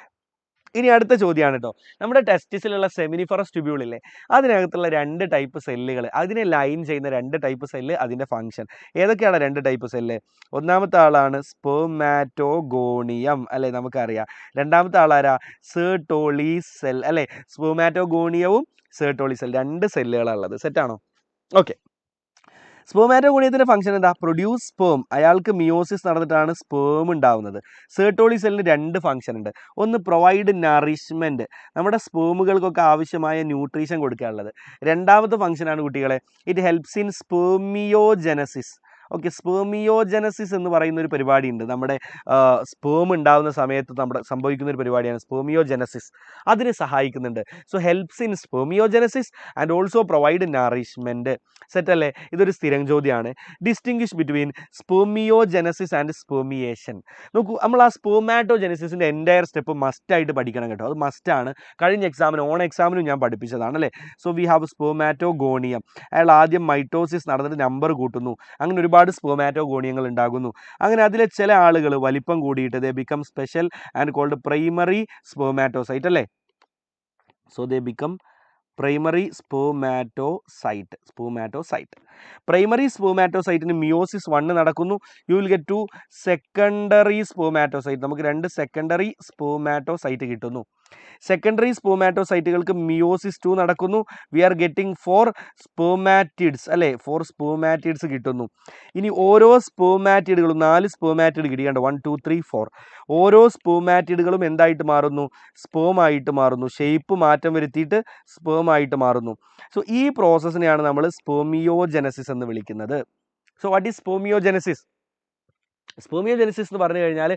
ഇനി അടുത്ത ചോദ്യമാണ് കേട്ടോ. നമ്മുടെ ടെസ്റ്റിസിലുള്ള സെമിനിഫറസ് ട്യൂബ്യൂളില്ലേ, അതിനകത്തുള്ള 2 ടൈപ്പ് സെല്ലുകൾ, അതിനെ ലൈൻ ചെയ്യുന്ന 2 ടൈപ്പ് സെല്ല്, അതിൻ്റെ ഫംഗ്ഷൻ ഏതൊക്കെയാണ്? 2 ടൈപ്പ് സെല്ല്. ഒന്നാമത്തെ ആളാണ് സ്പെർമാറ്റോഗോണിയം അല്ലേ? നമുക്കറിയാം. രണ്ടാമത്തെ ആളാരാ? സെർട്ടോളി സെൽ അല്ലേ? സ്പെർമാറ്റോഗോണിയവും സെർട്ടോളി സെൽ, 2 സെല്ലുകളാണ് ഉള്ളത്. സെറ്റാണോ? ഓക്കെ. സ്പെർമാറ്റോഗോണിയത്തിൻ്റെ ഫംഗ്ഷൻ എന്താ? Produce sperm. അയാൾക്ക് മിയോസിസ് നടന്നിട്ടാണ് സ്പേം ഉണ്ടാവുന്നത്. സെർട്ടോളി സെല്ലിന് 2 ഫംഗ്ഷൻ ഉണ്ട്. ഒന്ന് പ്രൊവൈഡ് നറിഷ്മെൻറ്റ്, നമ്മുടെ സ്പേമുകൾക്കൊക്കെ ആവശ്യമായ ന്യൂട്രീഷൻ കൊടുക്കാനുള്ളത്. രണ്ടാമത്തെ ഫംഗ്ഷനാണ് കുട്ടികളെ, ഇറ്റ് ഹെൽപ്സ് ഇൻ സ്പേമിയോജനസിസ്. ഓക്കെ, സ്പേമിയോജനസിസ് എന്ന് പറയുന്ന ഒരു പരിപാടി ഉണ്ട്. നമ്മുടെ സ്പേം ഉണ്ടാകുന്ന സമയത്ത് നമ്മുടെ സംഭവിക്കുന്ന ഒരു പരിപാടിയാണ് സ്പേമിയോജനസിസ്. അതിന് സഹായിക്കുന്നുണ്ട്. So helps in spermiogenesis and also provide nourishment. Set അല്ലേ? ഇതൊരു സ്ഥിരം ചോദ്യമാണ്. Distinguish between spermiogenesis and spermiation. നോക്കൂ, നമ്മൾ ആ സ്പേമാറ്റോജനസിസിൻ്റെ എൻറ്റയർ സ്റ്റെപ്പ് മസ്റ്റായിട്ട് പഠിക്കണം കേട്ടോ. അത് മസ്റ്റാണ്. കഴിഞ്ഞ എക്സാമിന്, ഓൺ എക്സാമിനും ഞാൻ പഠിപ്പിച്ചതാണ് അല്ലേ? So we have spermatogonium. അയാൾ ആദ്യം മൈറ്റോസിസ് നടന്നിട്ട് നമ്പർ കൂട്ടുന്നു. അങ്ങനെ ഒരുപാട് സ്പെർമാറ്റോഗോണിയങ്ങൾ ഉണ്ടാകുന്നു. അങ്ങനെ അതിലെ ചില ആളുകൾ വലിപ്പം കൂടിയിട്ട് they become special and called primary spermatocyte അല്ലേ? So they become primary spermatocyte. Primary സ്പെർമാറ്റോസൈറ്റിന് മിയോസിസ് 1 നടക്കുന്നു. You will get 2 secondary spermatocyte. നമുക്ക് 2 സെക്കൻഡറി സ്പെർമാറ്റോസൈറ്റ് കിട്ടുന്നു. സെക്കൻഡറി സ്പെർമാറ്റോസൈറ്റുകൾക്ക് മിയോസിസ് 2 നടക്കുന്നു. വി ആർ ഗെറ്റിംഗ് 4 സ്പെർമാറ്റിഡ്സ് അല്ലേ? 4 സ്പെർമാറ്റിഡ്സ് കിട്ടുന്നു. ഇനി ഓരോ സ്പെർമാറ്റിഡുകളും 4 സ്പെർമാറ്റിഡ് കിട്ടിയാണ്ട് 1 2 3 4 ഓരോ സ്പെർമാറ്റിഡുകളും എന്തായിട്ട് മാറുന്നു? സ്പേമായിട്ട് മാറുന്നു. ഷേപ്പ് മാറ്റം വരുത്തിയിട്ട് സ്പേമായിട്ട് മാറുന്നു. സോ ഈ പ്രോസസ്സിനെയാണ് നമ്മൾ സ്പെർമിയോജനസിസ് എന്ന് വിളിക്കുന്നത്. So what is spermiogenesis? Spermiogenesis എന്ന് പറഞ്ഞു കഴിഞ്ഞാൽ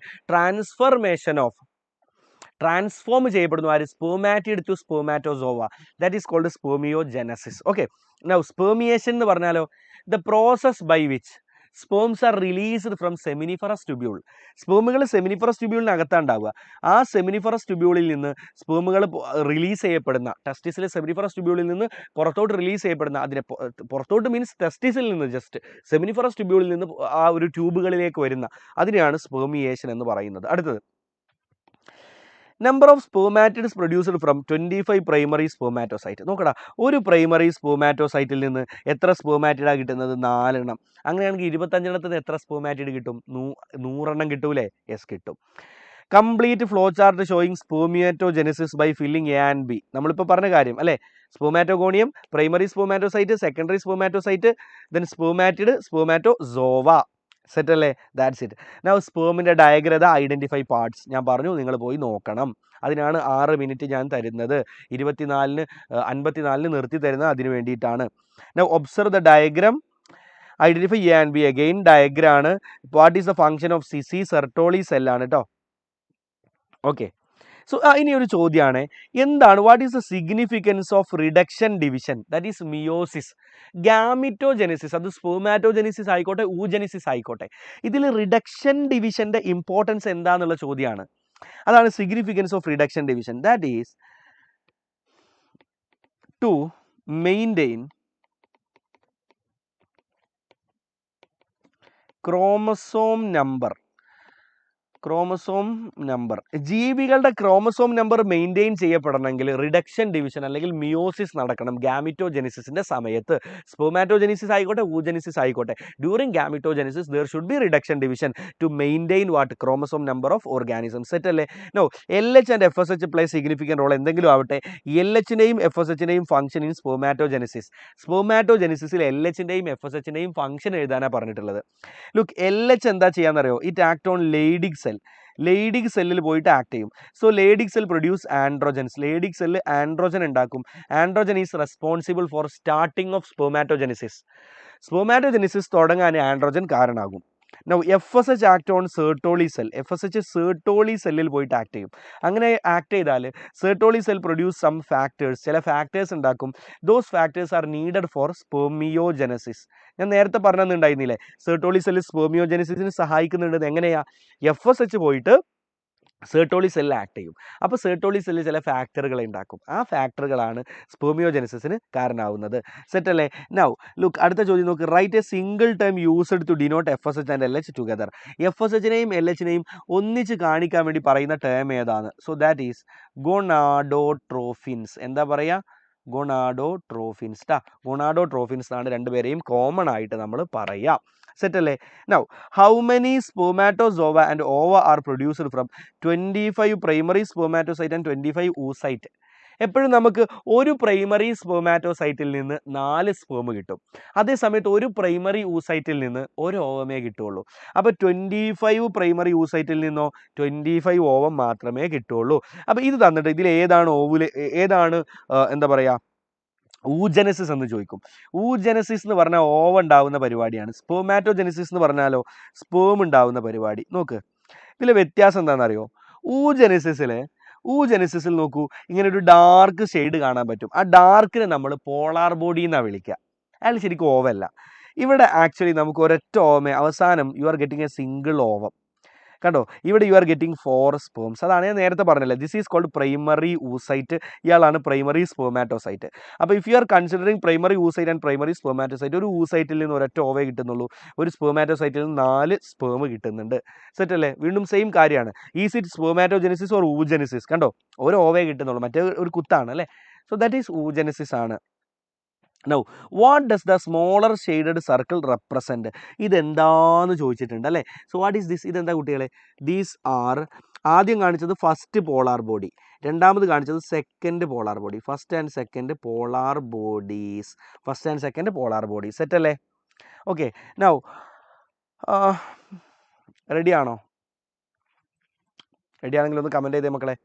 ട്രാൻസ്ഫോം ചെയ്യപ്പെടുന്നു. ആര്? Spermatid to spermatozoa. That is called spermiogenesis. Okay. Now spermiation എന്ന് പറഞ്ഞാലോ, the process by which sperms are released from seminiferous tubule. സ്പേമുകൾ സെമിനിഫറസ് ട്യൂബ്യൂളിനകത്താണ് ഉണ്ടാവുക. ആ സെമിനിഫറസ് ട്യൂബ്യൂളിൽ നിന്ന് സ്പേമുകൾ റിലീസ് ചെയ്യപ്പെടുന്ന, ടെസ്റ്റിസിലെ സെമിനിഫറസ് ട്യൂബ്യൂളിൽ നിന്ന് പുറത്തോട്ട് റിലീസ് ചെയ്യപ്പെടുന്ന, അതിനെ പുറത്തോട്ട് മീൻസ് ടെസ്റ്റിസിൽ നിന്ന് ജസ്റ്റ് സെമിനിഫറസ് ട്യൂബ്യൂളിൽ നിന്ന് ആ ഒരു ട്യൂബുകളിലേക്ക് വരുന്ന, അതിനെയാണ് സ്പെർമിയേഷൻ എന്ന് പറയുന്നത്. അടുത്തത്, number of spermatids produced from 25 primary spermatocyte. നോക്കടാ, ഒരു പ്രൈമറി സ്പെർമാറ്റോസൈറ്റിൽ നിന്ന് എത്ര സ്പെർമാറ്റിഡാണ് കിട്ടുന്നത്? 4 എണ്ണം. അങ്ങനെയാണെങ്കിൽ 25 എണ്ണത്തിന് എത്ര സ്പെർമാറ്റിഡ് കിട്ടും? 100 എണ്ണം കിട്ടൂലേ? യെസ്, കിട്ടും. Complete flow chart showing spermatogenesis by filling A and B. നമ്മളിപ്പോൾ പറഞ്ഞ കാര്യം അല്ലേ? Spermatogonium, primary spermatocyte, secondary spermatocyte, then spermatid, spermatozoa. Set അല്ലേ? That's it. നൗ സ്പേമിൻ്റെ ഡയഗ്രം ഐഡൻറ്റിഫൈ പാർട്സ് ഞാൻ പറഞ്ഞു, നിങ്ങൾ പോയി നോക്കണം. അതിനാണ് 6 മിനിറ്റ് ഞാൻ തരുന്നത്. 54-ന് 54-ന് നിർത്തി തരുന്നത് അതിന് വേണ്ടിയിട്ടാണ്. Now observe the diagram, identify A and B. Again diagram ആണ്. What is the function of CC? Sertoli സെല്ലാണ് കേട്ടോ. ഓക്കെ, സോ ഇനി ഒരു ചോദ്യമാണ്, എന്താണ് what is the significance of reduction division, that is meiosis? Gametogenesis, അത് സ്പെർമാറ്റോജെനിസിസ് ആയിക്കോട്ടെ oogenesis ആയിക്കോട്ടെ, ഇതിൽ റിഡക്ഷൻ ഡിവിഷൻ്റെ ഇമ്പോർട്ടൻസ് എന്താണെന്നുള്ള ചോദ്യമാണ്. അതാണ് significance of reduction division. That is to maintain chromosome number. ജീവികളുടെ ക്രോമസോം നമ്പർ മെയിൻറ്റെയിൻ ചെയ്യപ്പെടണമെങ്കിൽ റിഡക്ഷൻ ഡിവിഷൻ അല്ലെങ്കിൽ മിയോസിസ് നടക്കണം ഗാമിറ്റോജെനിസിസിന്റെ സമയത്ത്. സ്പെർമാറ്റോജെനിസിസ് ആയിക്കോട്ടെ ഊജെനിസിസ് ആയിക്കോട്ടെ, during gametogenesis there should be reduction division to maintain what? Chromosome number of organism. Set അല്ലേ? No, LH and FSH play significant role. എന്തെങ്കിലും ആവട്ടെ, LHൻ്റെയും FSHൻ്റെയും ഫംഗ്ഷൻ ഇൻ സ്പെർമാറ്റോജെനിസിസ്. സ്പെർമാറ്റോജെനിസിസിൽ LHൻ്റെയും FSHൻ്റെയും ഫംഗ്ഷൻ എഴുതാനാണ് പറഞ്ഞിട്ടുള്ളത്. ലുക്ക്, LH എന്താ ചെയ്യാന്നറിയോ? It act on Leydig cell. Leydig സെല്ലിൽ പോയിട്ട് ആക്ട് ചെയ്യും. So Leydig cell produce androgens. Leydig cell androgen ഉണ്ടാക്കും. Androgen is responsible for starting of spermatogenesis. Spermatogenesis തുടങ്ങാൻ ആൻഡ്രോജൻ കാരണമാകും. Now FSH act on Sertoli cell. FSH Sertoli സെല്ലിൽ പോയിട്ട് act ചെയ്യും. അങ്ങനെ ആക്ട് ചെയ്താൽ Sertoli cell produce some factors, ചില factors ഉണ്ടാക്കും. Those factors are needed for spermiogenesis. ഞാൻ നേരത്തെ പറഞ്ഞിട്ടുണ്ടായിരുന്നില്ലേ, സെർട്ടോളി സെല്ല് സ്പെർമിയോജെനസിസിന് സഹായിക്കുന്നുണ്ട്. എങ്ങനെയാ? FSH പോയിട്ട് സെർട്ടോളി സെല്ലിൽ ആക്ട് ചെയ്യും. അപ്പോൾ സെർട്ടോളി സെല്ലിൽ ചില ഫാക്ടറുകൾ ഉണ്ടാക്കും. ആ ഫാക്ടറുകളാണ് സ്പെർമിയോജെനസിസിന് കാരണമാവുന്നത്. സെറ്റ് അല്ലേ? നൗ ലുക്ക്, അടുത്ത ചോദ്യം നോക്ക്. Write a single term used to denote FSH and LH together. FSHനെയും LHനെയും ഒന്നിച്ച് കാണിക്കാൻ വേണ്ടി പറയുന്ന ടേം ഏതാണ്? So that is gonadotrophins. എന്താ പറയുക? ഗൊണാഡോട്രോഫിൻസ്. ഗൊണാഡോട്രോഫിൻസ് ആണ് രണ്ടുപേരെയും കോമൺ ആയിട്ട് നമ്മൾ പറയാം. സെറ്റ് അല്ലേ? Now how many spermatozoa and ova are produced from 25 primary spermatocyte and 25 oocyte? എപ്പോഴും നമുക്ക് ഒരു പ്രൈമറി സ്പെർമാറ്റോസൈറ്റിൽ നിന്ന് 4 സ്പേം കിട്ടും. അതേസമയത്ത് ഒരു പ്രൈമറി ഊസൈറ്റിൽ നിന്ന് ഒരു ഓവമേ കിട്ടുള്ളൂ. അപ്പോൾ 25 പ്രൈമറി ഊസൈറ്റിൽ നിന്നോ 25 ഓവം മാത്രമേ കിട്ടുള്ളൂ. അപ്പോൾ ഇത് തന്നിട്ട് ഇതിൽ ഏതാണ് ഏതാണ് എന്താ പറയുക ഊജെനസിസ് എന്ന് ചോദിക്കും. ഊജെനസിസ് എന്ന് പറഞ്ഞാൽ ഓവ ഉണ്ടാവുന്ന പരിപാടിയാണ്. സ്പെർമാറ്റോജെനസിസ് എന്ന് പറഞ്ഞാലോ സ്പേം ഉണ്ടാവുന്ന പരിപാടി. നോക്ക്, ഇതിലെ വ്യത്യാസം എന്താണെന്നറിയോ? ഊജെനസിസിൽ നോക്കൂ, ഇങ്ങനെ ഒരു ഡാർക്ക് ഷെയ്ഡ് കാണാൻ പറ്റും. ആ ഡാർക്കിനെ നമ്മൾ പോളാർ ബോഡി എന്നാണ് വിളിക്കുക. അയാൾ ശരിക്കും ഓവല്ല. ഇവിടെ ആക്ച്വലി നമുക്ക് ഒരൊറ്റ ഓവമേ, അവസാനം you are getting A single ovum. കണ്ടോ, ഇവിടെ യു ആർ ഗെറ്റിംഗ് 4 സ്പേംസ്. അതാണ് ഞാൻ നേരത്തെ പറഞ്ഞല്ലേ, this is called primary oocyte. ഇയാളാണ് പ്രൈമറി സ്പെർമാറ്റോസൈറ്റ്. അപ്പോൾ if you are considering primary oocyte and primary spermatocyte, ഒരു ഊസൈറ്റിൽ നിന്ന് ഒരൊറ്റ ഓവേ കിട്ടുന്നുള്ളൂ, ഒരു സ്പെർമാറ്റോസൈറ്റിൽ നിന്ന് 4 സ്പേം കിട്ടുന്നുണ്ട്. സെറ്റ് അല്ലേ? വീണ്ടും സെയിം കാര്യമാണ്. Is it spermatogenesis or oogenesis? കണ്ടോ, ഒരു ഓവേ കിട്ടുന്നുള്ളൂ, മറ്റേ ഒരു കുത്താണ് അല്ലേ. സോ ദാറ്റ് ഈസ് ഊജെനിസിസ് ആണ്. Now what does the smaller shaded circle represent? ഇതെന്താന്ന് ചോദിച്ചിട്ടുണ്ട് അല്ലേ. So what is this? ഇതെന്താ കുട്ടികളെ? ദീസ് ആർ, ആദ്യം കാണിച്ചത് ഫസ്റ്റ് പോളാർ ബോഡി, രണ്ടാമത് കാണിച്ചത് second polar body. First and second polar bodies. Set അല്ലേ? ഓക്കെ, നൗ റെഡിയാണോ? റെഡിയാണെങ്കിൽ ഒന്ന് കമൻറ്റ് ചെയ്തേ മക്കളെ.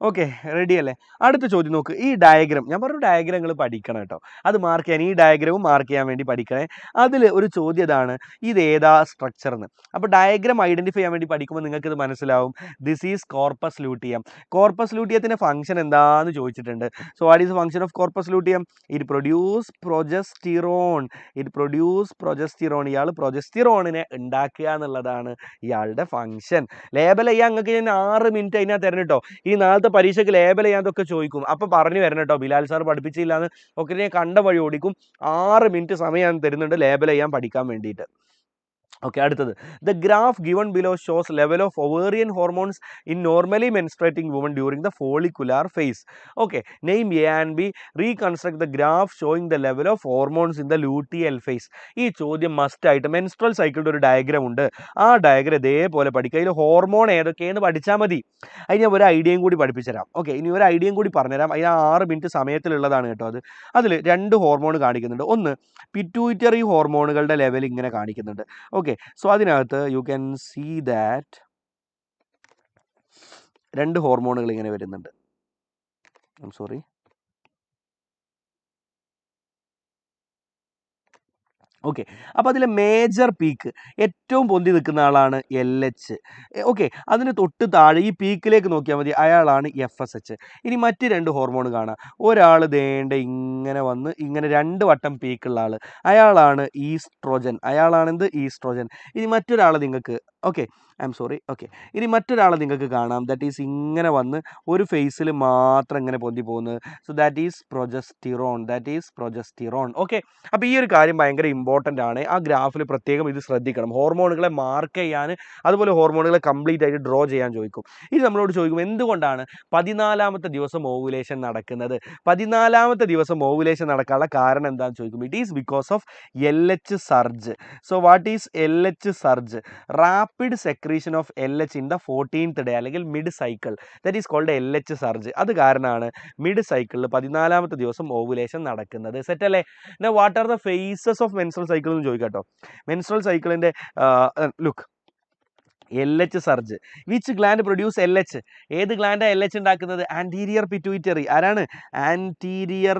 ഓക്കെ, റെഡി അല്ലേ? അടുത്ത ചോദ്യം നോക്ക്. ഈ ഡയഗ്രാം ഞാൻ പറഞ്ഞു, ഡയഗ്രാമുകൾ പഠിക്കണം കേട്ടോ. അത് മാർക്ക് ചെയ്യാൻ, ഈ ഡയഗ്രാമും മാർക്ക് ചെയ്യാൻ വേണ്ടി പഠിക്കണേ. അതിൽ ഒരു ചോദ്യം ഇതാണ്, ഇത് ഏതാ സ്ട്രക്ചർ എന്ന്. അപ്പോൾ ഡയഗ്രാം ഐഡൻറ്റിഫൈ ചെയ്യാൻ വേണ്ടി പഠിക്കുമ്പോൾ നിങ്ങൾക്ക് ഇത് മനസ്സിലാവും. This is corpus luteum. Corpus ലൂട്ടിയത്തിൻ്റെ ഫംഗ്ഷൻ എന്താണെന്ന് ചോദിച്ചിട്ടുണ്ട്. So what is function of corpus luteum? It produce progesterone. ഇയാൾ പ്രൊജസ്റ്റിറോണിനെ ഉണ്ടാക്കുക എന്നുള്ളതാണ് ഇയാളുടെ ഫംഗ്ഷൻ. ലേബൽ ചെയ്യാൻ നിങ്ങൾക്ക് ഞാൻ 6 മിനിറ്റ് അതിനകത്ത് തരണം കേട്ടോ. ഈ നാളത്തെ പരീക്ഷയ്ക്ക് ലേബൽ ചെയ്യാതൊക്കെ ചോദിക്കും. അപ്പോൾ പറഞ്ഞു വരണം കേട്ടോ, ബിലാൽ സാർ പഠിപ്പിച്ചില്ല എന്ന് ഒക്കെ ഞാൻ കണ്ട വഴി ഓടിക്കും. 6 മിനിറ്റ് സമയം ഞാൻ തരുന്നുണ്ട് ലേബൽ ചെയ്യാൻ പഠിക്കാൻ വേണ്ടിയിട്ട്. ഓക്കെ, അടുത്തത് the graph given below shows level of ovarian hormones in normally menstruating woman during the follicular phase. Okay, name A and B, reconstruct the graph showing the level of hormones in the luteal phase. ഈ ചോദ്യം മസ്റ്റായിട്ട് menstrual സൈക്കിളിൻ്റെ ഒരു diagram ഉണ്ട്, ആ diagram ഇതേപോലെ പഠിക്കുക. അതിൽ ഹോർമോൺ ഏതൊക്കെയെന്ന് പഠിച്ചാൽ മതി. അതിന് ഞാൻ ഒരു ഐഡിയയും കൂടി പഠിപ്പിച്ചു തരാം. ഓക്കെ, ഇനി ഒരു ഐഡിയയും കൂടി പറഞ്ഞുതരാം. അതിന് 6 മിനിറ്റ് സമയത്തിലുള്ളതാണ് കേട്ടോ. അതിൽ 2 ഹോർമോൺ കാണിക്കുന്നുണ്ട്. ഒന്ന് പിറ്റ്യൂറ്ററി ഹോർമോണുകളുടെ ലെവൽ ഇങ്ങനെ കാണിക്കുന്നുണ്ട്. ഓക്കെ, സോ അതിനകത്ത് യു ക്യാൻ സീ ദാറ്റ് 2 ഹോർമോണുകൾ ഇങ്ങനെ വരുന്നുണ്ട്. സോറി, ഓക്കെ, അപ്പോൾ അതിലെ മേജർ പീക്ക് ഏറ്റവും പൊന്തി നിൽക്കുന്ന ആളാണ് LH. ഓക്കെ, അതിന് തൊട്ട് താഴെ ഈ പീക്കിലേക്ക് നോക്കിയാൽ മതി, അയാളാണ് FSH. ഇനി മറ്റ് 2 ഹോർമോൺ കാണാം. ഒരാൾ ദേണ്ട ഇങ്ങനെ വന്ന് ഇങ്ങനെ 2 വട്ടം പീക്കുള്ള ആൾ, അയാളാണ് ഈസ്ട്രോജൻ. അയാളാണെന്ത്? ഈസ്ട്രോജൻ. ഇനി മറ്റൊരാൾ നിങ്ങൾക്ക് ഇനി മറ്റൊരാളെ നിങ്ങൾക്ക് കാണാം, ദാറ്റ് ഈസ് ഇങ്ങനെ വന്ന് ഒരു ഫേസിൽ മാത്രം ഇങ്ങനെ പൊന്തി പോകുന്നത്. So that is progesterone. Okay, അപ്പോൾ ഈ ഒരു കാര്യം ഭയങ്കര ഇമ്പോർട്ടൻ്റ് ആണ്. ആ ഗ്രാഫിൽ പ്രത്യേകം ഇത് ശ്രദ്ധിക്കണം. ഹോർമോണുകളെ മാർക്ക് ചെയ്യാൻ, അതുപോലെ ഹോർമോണുകളെ കംപ്ലീറ്റ് ആയിട്ട് ഡ്രോ ചെയ്യാൻ ചോദിക്കും. ഇത് നമ്മളോട് ചോദിക്കും എന്തുകൊണ്ടാണ് 14ാമത്തെ ദിവസം ഓവുലേഷൻ നടക്കുന്നത്. 14ാമത്തെ ദിവസം ഓവുലേഷൻ നടക്കാനുള്ള കാരണം എന്താണെന്ന് ചോദിക്കും. It is because of LH surge. So what is LH surge? Rapid secretion of LH in the 14th day അല്ലെങ്കിൽ mid cycle, that is called LH surge. അത് കാരണമാണ് മിഡ് സൈക്കിളിൽ 14ാമത്തെ ദിവസം ഓവുലേഷൻ നടക്കുന്നത്. സെറ്റ് അല്ലേ? Now what are the phases of menstrual cycle എന്ന് ചോദിക്കാം കേട്ടോ. മെൻസ്ട്രൽ സൈക്കിളിൻ്റെ look, LH surge. Which gland produce LH? ഏത് ഗ്ലാൻഡാണ് LH ഉണ്ടാക്കുന്നത്? Anterior pituitary. ആരാണ്? ആൻറ്റീരിയർ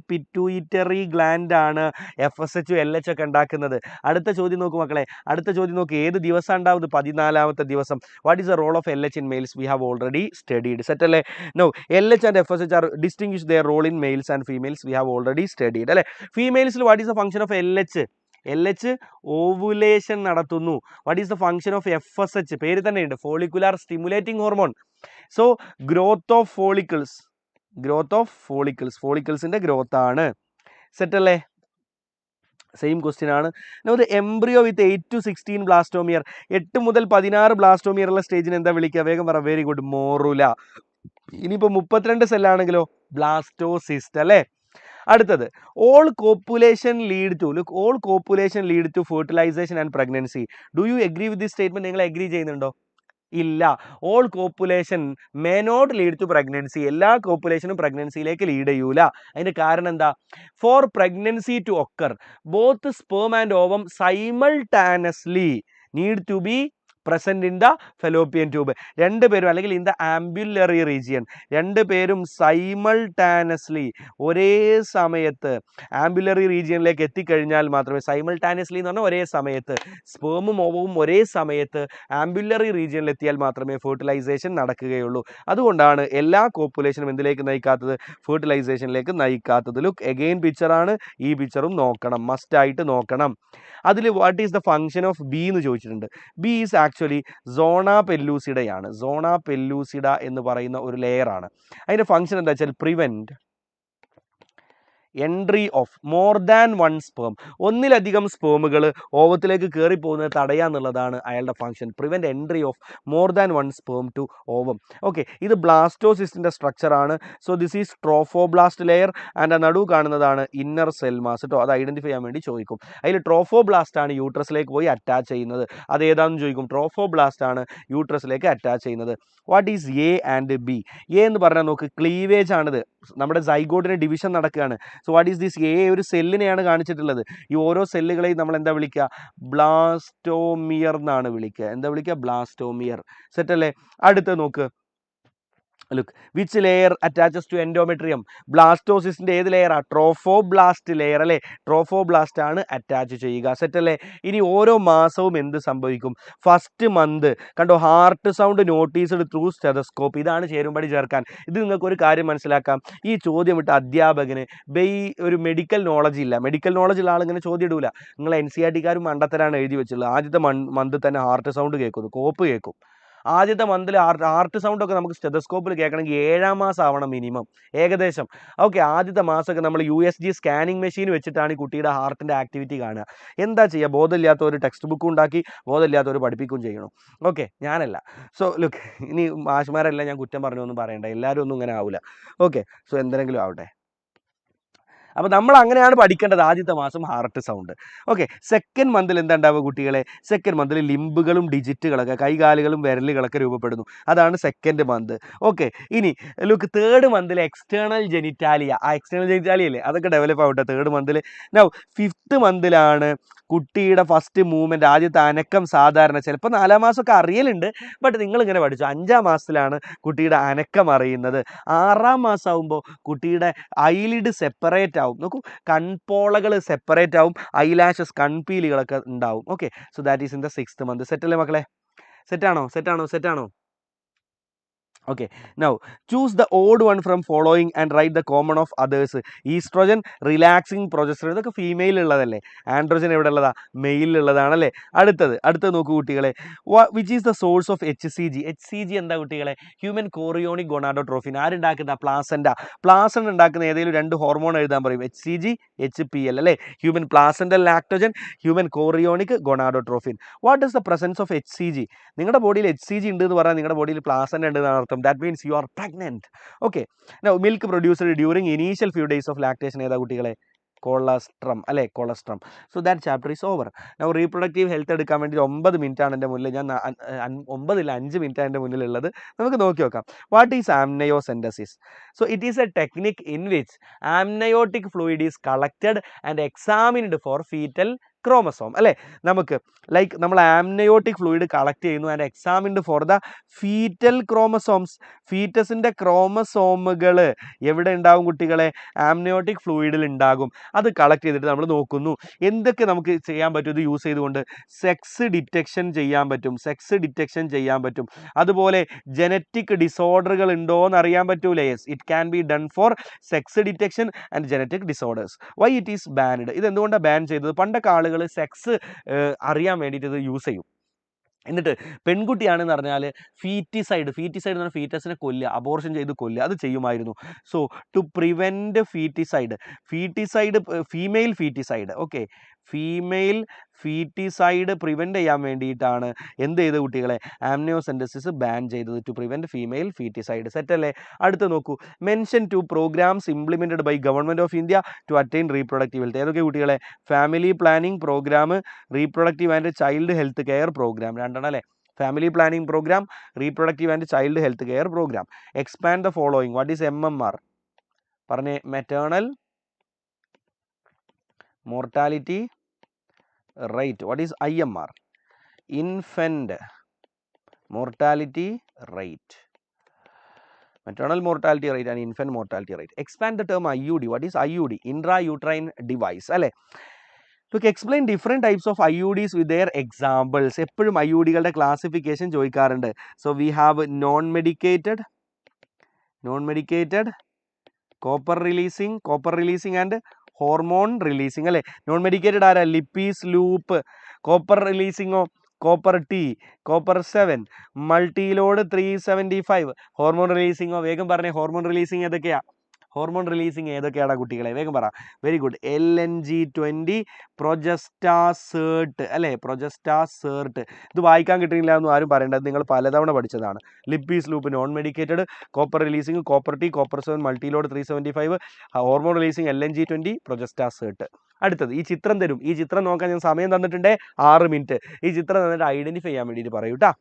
പിറ്റ്യൂറ്ററി ഗ്ലാൻഡാണ് FSH LH ഒക്കെ ഉണ്ടാക്കുന്നത്. അടുത്ത ചോദ്യം നോക്കൂ മക്കളെ, അടുത്ത ചോദ്യം നോക്ക്. ഏത് ദിവസം ഉണ്ടാവുന്നത്? 14ാമത്തെ ദിവസം. What is the role of LH in males? We have already studied. Set അല്ലേ? No, LH and FSH are distinguish their role in males and females. We have already studied അല്ലേ? ഫീമെയിൽസിൽ what is the function of LH? Ovulation നടത്തുന്നു. What is the function of FSH? പേര് തന്നെയുണ്ട്, follicular stimulating hormone. So growth of ഫോളിക്കിൾസിന്റെ growth ആണ്. Set അല്ലേ? Same question ആണ്. The embryo with 8 to 16 blastomere, 8 മുതൽ 16 ബ്ലാസ്റ്റോമിയർ ഉള്ള സ്റ്റേജിന് എന്താ വിളിക്കുക? വേഗം പറ. Very good, morula. ഇനിയിപ്പോൾ 32 സെല്ലാണെങ്കിലോ? ബ്ലാസ്റ്റോസിസ്റ്റ് അല്ലേ? അടുത്തത് all copulation lead to fertilisation and pregnancy. Do you agree with this statement? നിങ്ങൾ എഗ്രി ചെയ്യുന്നുണ്ടോ? ഇല്ല. All copulation may not lead to pregnancy. എല്ലാ കോപ്പുലേഷനും പ്രഗ്നൻസിയിലേക്ക് ലീഡ് ചെയ്യൂല. അതിന്റെ കാരണം എന്താ? For pregnancy to occur both sperm and ovum simultaneously need to be present in the Fallopian tube. 2 പേരും അല്ലെങ്കിൽ ഇൻ ദ ആംബുലറി റീജിയൻ, 2 പേരും സൈമൾട്ടാനസ്ലി ഒരേ സമയത്ത് ആംബുലറി റീജിയനിലേക്ക് എത്തിക്കഴിഞ്ഞാൽ മാത്രമേ, സൈമൾട്ടാനസ്ലി എന്ന് പറഞ്ഞാൽ ഒരേ സമയത്ത്, സ്പേമും ഓവവും ഒരേ സമയത്ത് ആംബുലറി റീജിയനിൽ എത്തിയാൽ മാത്രമേ ഫെർട്ടിലൈസേഷൻ നടക്കുകയുള്ളൂ. അതുകൊണ്ടാണ് എല്ലാ കോപ്പുലേഷനും എന്തിലേക്ക് നയിക്കാത്തത്? ഫെർട്ടിലൈസേഷനിലേക്ക് നയിക്കാത്തത്. ലുക്ക്, എഗെയിൻ പിക്ചറാണ്, ഈ പിക്ചറും നോക്കണം, മസ്റ്റായിട്ട് നോക്കണം. അതിൽ what is the function of B എന്ന് ചോദിച്ചിട്ടുണ്ട്. ബി ഈസ് ആക്ച്വലി സോണ പെല്ലൂസിഡയാണ്. സോണ പെല്ലൂസിഡ എന്ന് പറയുന്ന ഒരു ലെയർ ആണ്. അതിൻ്റെ ഫംഗ്ഷൻ എന്താ വെച്ചാൽ prevent entry of more than 1 sperm, ഒന്നിലധികം സ്പേമുകൾ ഓവത്തിലേക്ക് കയറിപ്പോകുന്നത് തടയാന്നുള്ളതാണ് അയാളുടെ function. Prevent entry of more than 1 sperm to ovum. Okay, ഇത് ബ്ലാസ്റ്റോസിസ്റ്റിൻ്റെ സ്ട്രക്ചറാണ്. So this is trophoblast layer and ആ നടുവ് കാണുന്നതാണ് ഇന്നർ സെൽ മാസ് കേട്ടോ. അത് ഐഡൻറ്റിഫൈ ചെയ്യാൻ വേണ്ടി ചോദിക്കും. അതിൽ ട്രോഫോബ്ലാസ്റ്റ് ആണ് യൂട്രസിലേക്ക് പോയി അറ്റാച്ച് ചെയ്യുന്നത്. അത് ഏതാണെന്ന് ചോദിക്കും. ട്രോഫോബ്ലാസ്റ്റ് ആണ് യൂട്രസിലേക്ക് അറ്റാച്ച് ചെയ്യുന്നത്. What is A and B? A എന്ന് പറഞ്ഞാൽ നോക്ക്, ക്ലീവേജ് ആണിത്. നമ്മുടെ സൈഗോട്ടിന് ഡിവിഷൻ നടക്കുകയാണ്. So what is this? A ഒരു സെല്ലിനെയാണ് കാണിച്ചിട്ടുള്ളത്. ഈ ഓരോ സെല്ലുകളെയും നമ്മൾ എന്താ വിളിക്കുക? ബ്ലാസ്റ്റോമിയർ എന്നാണ് വിളിക്കുക. എന്താ വിളിക്കുക? ബ്ലാസ്റ്റോമിയർ. സെറ്റ് അല്ലേ? അടുത്ത് നോക്ക്, look, which layer attaches to endometrium? ബ്ലാസ്റ്റോസിസിന്റെ ഏത് ലെയറാ? ട്രോഫോബ്ലാസ്റ്റ് ലെയർ അല്ലേ? ട്രോഫോബ്ലാസ്റ്റ് ആണ് അറ്റാച്ച് ചെയ്യുക. സെറ്റ് അല്ലേ? ഇനി ഓരോ മാസവും എന്ത് സംഭവിക്കും? ഫസ്റ്റ് മന്ത് കണ്ടോ, heart sound noticed through stethoscope. ഇതാണ് ചേരുംപടി ചേർക്കാൻ. ഇത് നിങ്ങൾക്ക് ഒരു കാര്യം മനസ്സിലാക്കാം, ഈ ചോദ്യം ഇട്ട അധ്യാപകന് ഒരു മെഡിക്കൽ നോളജ് ഇല്ല. മെഡിക്കൽ നോളജ് ഉള്ള ആളിങ്ങനെ ചോദ്യം ഇടൂല. നിങ്ങൾ NCERT-കാരും മണ്ടത്തരാണ് എഴുതി വെച്ചുള്ളത്. ആദ്യത്തെ മന്ത് തന്നെ ഹാർട്ട് സൗണ്ട് കേൾക്കുന്നു, കോപ്പ് കേൾക്കും. ആദ്യത്തെ മന്തിൽ ഹാർട്ട് സൗണ്ട് ഒക്കെ നമുക്ക് സ്റ്റെതസ്കോപ്പിൽ കേൾക്കണമെങ്കിൽ 7ാം മാസം ആവണം മിനിമം ഏകദേശം. ഓക്കെ, ആദ്യത്തെ മാസമൊക്കെ നമ്മൾ USG സ്കാനിങ് മെഷീൻ വെച്ചിട്ടാണ് ഈ കുട്ടിയുടെ ഹാർട്ടിൻ്റെ ആക്ടിവിറ്റി കാണുക. എന്താ ചെയ്യുക, ബോധമില്ലാത്തവർ ടെക്സ്റ്റ് ബുക്കും ഉണ്ടാക്കി ബോധമില്ലാത്തവർ പഠിപ്പിക്കുകയും ചെയ്യണം. ഓക്കെ, ഞാനല്ല. സോ ലുക്ക്, ഇനി മാഷ്മാരെല്ലാം ഞാൻ കുറ്റം പറഞ്ഞൊന്നും പറയണ്ട, എല്ലാവരും ഒന്നും ഇങ്ങനെ ആവില്ല. ഓക്കെ, സോ എന്തെങ്കിലും ആവട്ടെ. അപ്പോൾ നമ്മൾ അങ്ങനെയാണ് പഠിക്കേണ്ടത്. ആദ്യത്തെ മാസം ഹാർട്ട് സൗണ്ട്. ഓക്കെ, സെക്കൻഡ് മന്തിൽ എന്താ ഉണ്ടാവുക കുട്ടികളെ? സെക്കൻഡ് മന്തിൽ ലിംബുകളും ഡിജിറ്റുകളൊക്കെ, കൈകാലുകളും വിരലുകളൊക്കെ രൂപപ്പെടുന്നു. അതാണ് സെക്കൻഡ് മന്ത്. ഓക്കെ, ഇനി ലുക്ക്, തേർഡ് മന്തിൽ എക്സ്റ്റേണൽ ജെനിറ്റാലിയ, ആ എക്സ്റ്റേണൽ ജെനിറ്റാലിയ അല്ലേ, അതൊക്കെ ഡെവലപ്പ് ആവട്ടെ തേർഡ് മന്തിൽ. നൗ ഫിഫ്ത്ത് മന്തിലാണ് കുട്ടിയുടെ ഫസ്റ്റ് മൂവ്മെൻറ്റ്, ആദ്യത്തെ അനക്കം. സാധാരണ ചിലപ്പോൾ 4ാം മാസമൊക്കെ അറിയലുണ്ട്, ബട്ട് നിങ്ങളിങ്ങനെ പഠിച്ചു 5ാം മാസത്തിലാണ് കുട്ടിയുടെ അനക്കം അറിയുന്നത്. 6ാം മാസം ആകുമ്പോൾ കുട്ടിയുടെ ഐലിഡ് സെപ്പറേറ്റ് ആവും. നോക്കൂ, കൺപോളകൾ സെപ്പറേറ്റ് ആവും, ഐലാഷസ് കൺപീലികളൊക്കെ ഉണ്ടാവും. Okay, so that is in the 6th month. സെറ്റല്ലേ മക്കളെ? സെറ്റാണോ? Okay, now choose the odd one from following and write the common of others. Estrogen, relaxing, progesterone, ഇതൊക്കെ ഫീമെയിൽ ഉള്ളതല്ലേ. ആൻഡ്രോജൻ എവിടെ ഉള്ളതാ? മെയിൽ ഉള്ളതാണല്ലേ. അടുത്തത് നോക്കൂ കുട്ടികളെ, which is the source of HCG? HCG എന്താ കുട്ടികളെ? Human chorionic gonadotrophin. ആരുണ്ടാക്കുന്ന? പ്ലാസൻഡ ഉണ്ടാക്കുന്ന ഏതെങ്കിലും 2 ഹോർമോൺ എഴുതാൻ പറയും. HCG, HPL അല്ലേ. Human placental lactogen, human chorionic gonadotrophin. What is the presence of HCG? നിങ്ങളുടെ ബോഡിയിൽ HCG ഉണ്ട് എന്ന് പറഞ്ഞാൽ നിങ്ങളുടെ ബോഡിയിൽ പ്ലാസൻഡ ഉണ്ട് എന്നാണ് അർത്ഥം. That means you are pregnant. Okay, now milk produced during initial few days of lactation ഏതാ കുട്ടികളെ? കൊളസ്ട്രം അല്ലേ, colostrum. So that chapter is over. Now reproductive health എടുക്കാൻ വേണ്ടി 9 മിനിറ്റാണ് എൻ്റെ മുന്നിൽ. ഞാൻ 5 മിനിറ്റാണ് എൻ്റെ മുന്നിലുള്ളത്. നമുക്ക് നോക്കി നോക്കാം. What is amniocentesis? So it is a technique in which amniotic fluid is collected and examined for fetal chromosome അല്ലേ. നമുക്ക് ലൈക്ക് നമ്മൾ ആംനയോട്ടിക് ഫ്ലൂയിഡ് കളക്ട് ചെയ്യുന്നു and examined for the fetal chromosomes. ഫീറ്റസിൻ്റെ ക്രോമസോമുകൾ എവിടെ ഉണ്ടാവും കുട്ടികളെ? ആംനയോട്ടിക് ഫ്ലൂയിഡിൽ ഉണ്ടാകും. അത് കളക്ട് ചെയ്തിട്ട് നമ്മൾ നോക്കുന്നു എന്തൊക്കെ നമുക്ക് ചെയ്യാൻ പറ്റും ഇത് യൂസ് ചെയ്തുകൊണ്ട്. സെക്സ് ഡിറ്റക്ഷൻ ചെയ്യാൻ പറ്റും. അതുപോലെ ജനറ്റിക് ഡിസോർഡറുകൾ ഉണ്ടോ എന്ന് അറിയാൻ പറ്റൂലേ. Yes, it can be done for sex detection and genetic disorders. Why it is band? ഇത് എന്തുകൊണ്ടാണ് ബാൻ ചെയ്തത്? പണ്ടൊക്കെ ആളുകൾ സെക്സ് അറിയാൻ വേണ്ടിയിട്ട് ഇത് യൂസ് ചെയ്യും. എന്നിട്ട് പെൺകുട്ടിയാണെന്ന് പറഞ്ഞാൽ ഫീറ്റിസൈഡ് എന്ന് പറഞ്ഞാൽ ഫീറ്റസിനെ കൊല്ലുക, അബോർഷൻ ചെയ്ത് കൊല്ലുക, അത് ചെയ്യുമായിരുന്നു. So to prevent female feticide okay, female feticide prevent ചെയ്യാൻ വേണ്ടിയിട്ടാണ് എന്ത് ചെയ്ത് കുട്ടികളെ? ആംനിയോസെൻറ്റസിസ് ബാൻ ചെയ്തത്. To prevent female feticide. സെറ്റല്ലേ? അടുത്ത് നോക്കൂ, mention 2 programmes implemented by government of India to attain reproductive health. ഏതൊക്കെ കുട്ടികളെ? Family planning programme, reproductive and child health care programme. രണ്ടെണ്ണം അല്ലേ? Family planning programme, reproductive and child health care programme. Expand the following. What is MMR? പറഞ്ഞേ. Maternal mortality rate. What is IMR? Infant mortality rate. Maternal mortality rate and infant mortality rate. Expand the term IUD. What is IUD? Intrauterine device അല്ലേ. Look, explain different types of IUDs with their examples. എപ്പോഴും IUDകളുടെ classification ചോദിക്കാറുണ്ട്. So we have non-medicated, copper releasing and hormone releasing അല്ലേ. Non medicated ആരാ? Lippes loop. Copper റിലീസിങ്ങോ? Copper T, copper 7, multiload 375. Hormone റിലീസിങ്ങോ? വേഗം പറഞ്ഞേ. ഹോർമോൺ റിലീസിങ് ഏതൊക്കെയാണ് കുട്ടികളെ? വേഗം പറ. Very good. LNG-20, പ്രൊജസ്റ്റാസേർട്ട് അല്ലേ. പ്രൊജസ്റ്റാസേർട്ട്. ഇത് വായിക്കാൻ കിട്ടിയില്ല എന്ന് ആരും പറയേണ്ടത്, നിങ്ങൾ പലതവണ പഠിച്ചതാണ്. Lippes loop non medicated, copper releasing copper T, copper 7, multiload 375, hormone releasing LNG-20, Progestasert. അടുത്തത് ഈ ചിത്രം തരും. ഈ ചിത്രം നോക്കാൻ ഞാൻ സമയം തന്നിട്ടുണ്ട് 6 മിനിറ്റ്. ഈ ചിത്രം തന്നിട്ട് ഐഡന്റിഫൈ ചെയ്യാൻ വേണ്ടിയിട്ട് പറയൂ കേട്ടോ.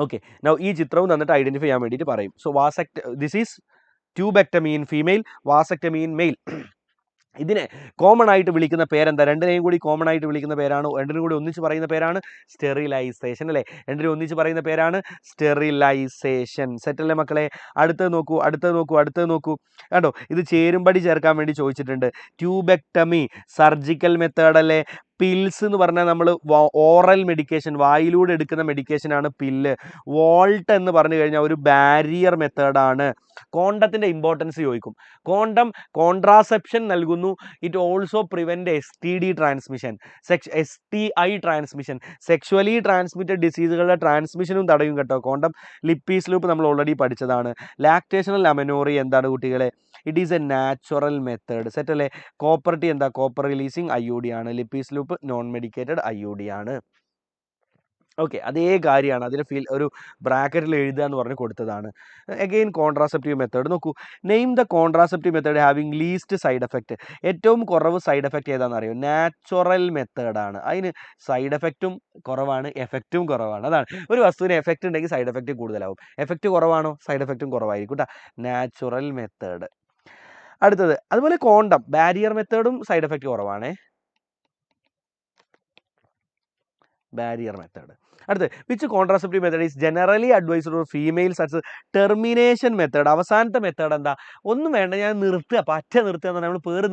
ഓക്കെ, നൗ ഈ ചിത്രവും തന്നിട്ട് ഐഡന്റിഫൈ ചെയ്യാൻ വേണ്ടിയിട്ട് പറയും. So this is tubectomy in female, vasectomy in male. ഇതിനെ കോമൺ ആയിട്ട് വിളിക്കുന്ന പേരെന്താ? രണ്ടിനെയും കൂടി കോമൺ ആയിട്ട് വിളിക്കുന്ന പേരാണ്, രണ്ടിനും കൂടി ഒന്നിച്ച് പറയുന്ന പേരാണ് സ്റ്റെറിലൈസേഷൻ അല്ലേ. രണ്ടിനും ഒന്നിച്ച് പറയുന്ന പേരാണ് സ്റ്റെറിലൈസേഷൻ. സെറ്റല്ലേ മക്കളെ? അടുത്തത് നോക്കൂ കേട്ടോ. ഇത് ചേരുംപടി ചേർക്കാൻ വേണ്ടി ചോദിച്ചിട്ടുണ്ട്. ട്യൂബെക്ടമി സർജിക്കൽ മെത്തേഡ് അല്ലേ. പിൽസ് എന്ന് പറഞ്ഞാൽ നമ്മൾ ഓറൽ മെഡിക്കേഷൻ, വായിലൂടെ എടുക്കുന്ന മെഡിക്കേഷനാണ് പില്ല്. വോൾട്ട് എന്ന് പറഞ്ഞു കഴിഞ്ഞാൽ ഒരു ബാരിയർ മെത്തേഡാണ്. കോണ്ടത്തിൻ്റെ ഇമ്പോർട്ടൻസ് ചോദിക്കും. കോണ്ടം കോൺട്രാസെപ്ഷൻ നൽകുന്നു. It also prevent STD transmission, STI transmission, sexually transmitted ഡിസീസുകളുടെ ട്രാൻസ്മിഷനും തടയും കേട്ടോ കോണ്ടം. ലിപ്പീസ് ലൂപ്പ് നമ്മൾ ഓൾറെഡി പഠിച്ചതാണ്. ലാക്ടേഷണൽ അമനോറി എന്താണ് കുട്ടികളെ? It is a natural method. Set അല്ലേ? കോപ്പർ ടി എന്താ? കോപ്പർ റിലീസിങ് IUD ആണ്. Lippes loop non medicated IUD ആണ്. ഓക്കെ, അതേ കാര്യമാണ്. അതിന് ഒരു ബ്രാക്കറ്റിൽ എഴുതുക എന്ന് പറഞ്ഞ് കൊടുത്തതാണ്. അഗെയിൻ കോൺട്രാസെപ്റ്റീവ് മെത്തേഡ് നോക്കൂ. Name the contraceptive method having least side effect. ഏറ്റവും കുറവ് സൈഡ് എഫക്റ്റ് ഏതാണെന്ന് അറിയോ? നാച്ചുറൽ മെത്തേഡാണ്. അതിന് സൈഡ് എഫക്റ്റും കുറവാണ്, എഫക്റ്റും കുറവാണ്. അതാണ്, ഒരു വസ്തുവിന് എഫക്റ്റ് ഉണ്ടെങ്കിൽ സൈഡ് എഫക്റ്റ് കൂടുതലാവും. എഫക്റ്റ് കുറവാണോ? സൈഡ് എഫക്റ്റും കുറവായിരിക്കും കേട്ടോ. Natural method. അടുത്തത് അതുപോലെ കോണ്ടം ബാരിയർ മെത്തേഡും സൈഡ് എഫക്റ്റ് കുറവാണേ. Barrier method. അടുത്ത് which contraceptive method is generally advised for females as termination method. അവസാനത്തെ മെത്തേഡ് എന്താ? ഒന്നും വേണ്ട, ഞാൻ നിർത്തുക, പറ്റ നിർത്തുക എന്ന് പറഞ്ഞാൽ നമ്മൾ പേര്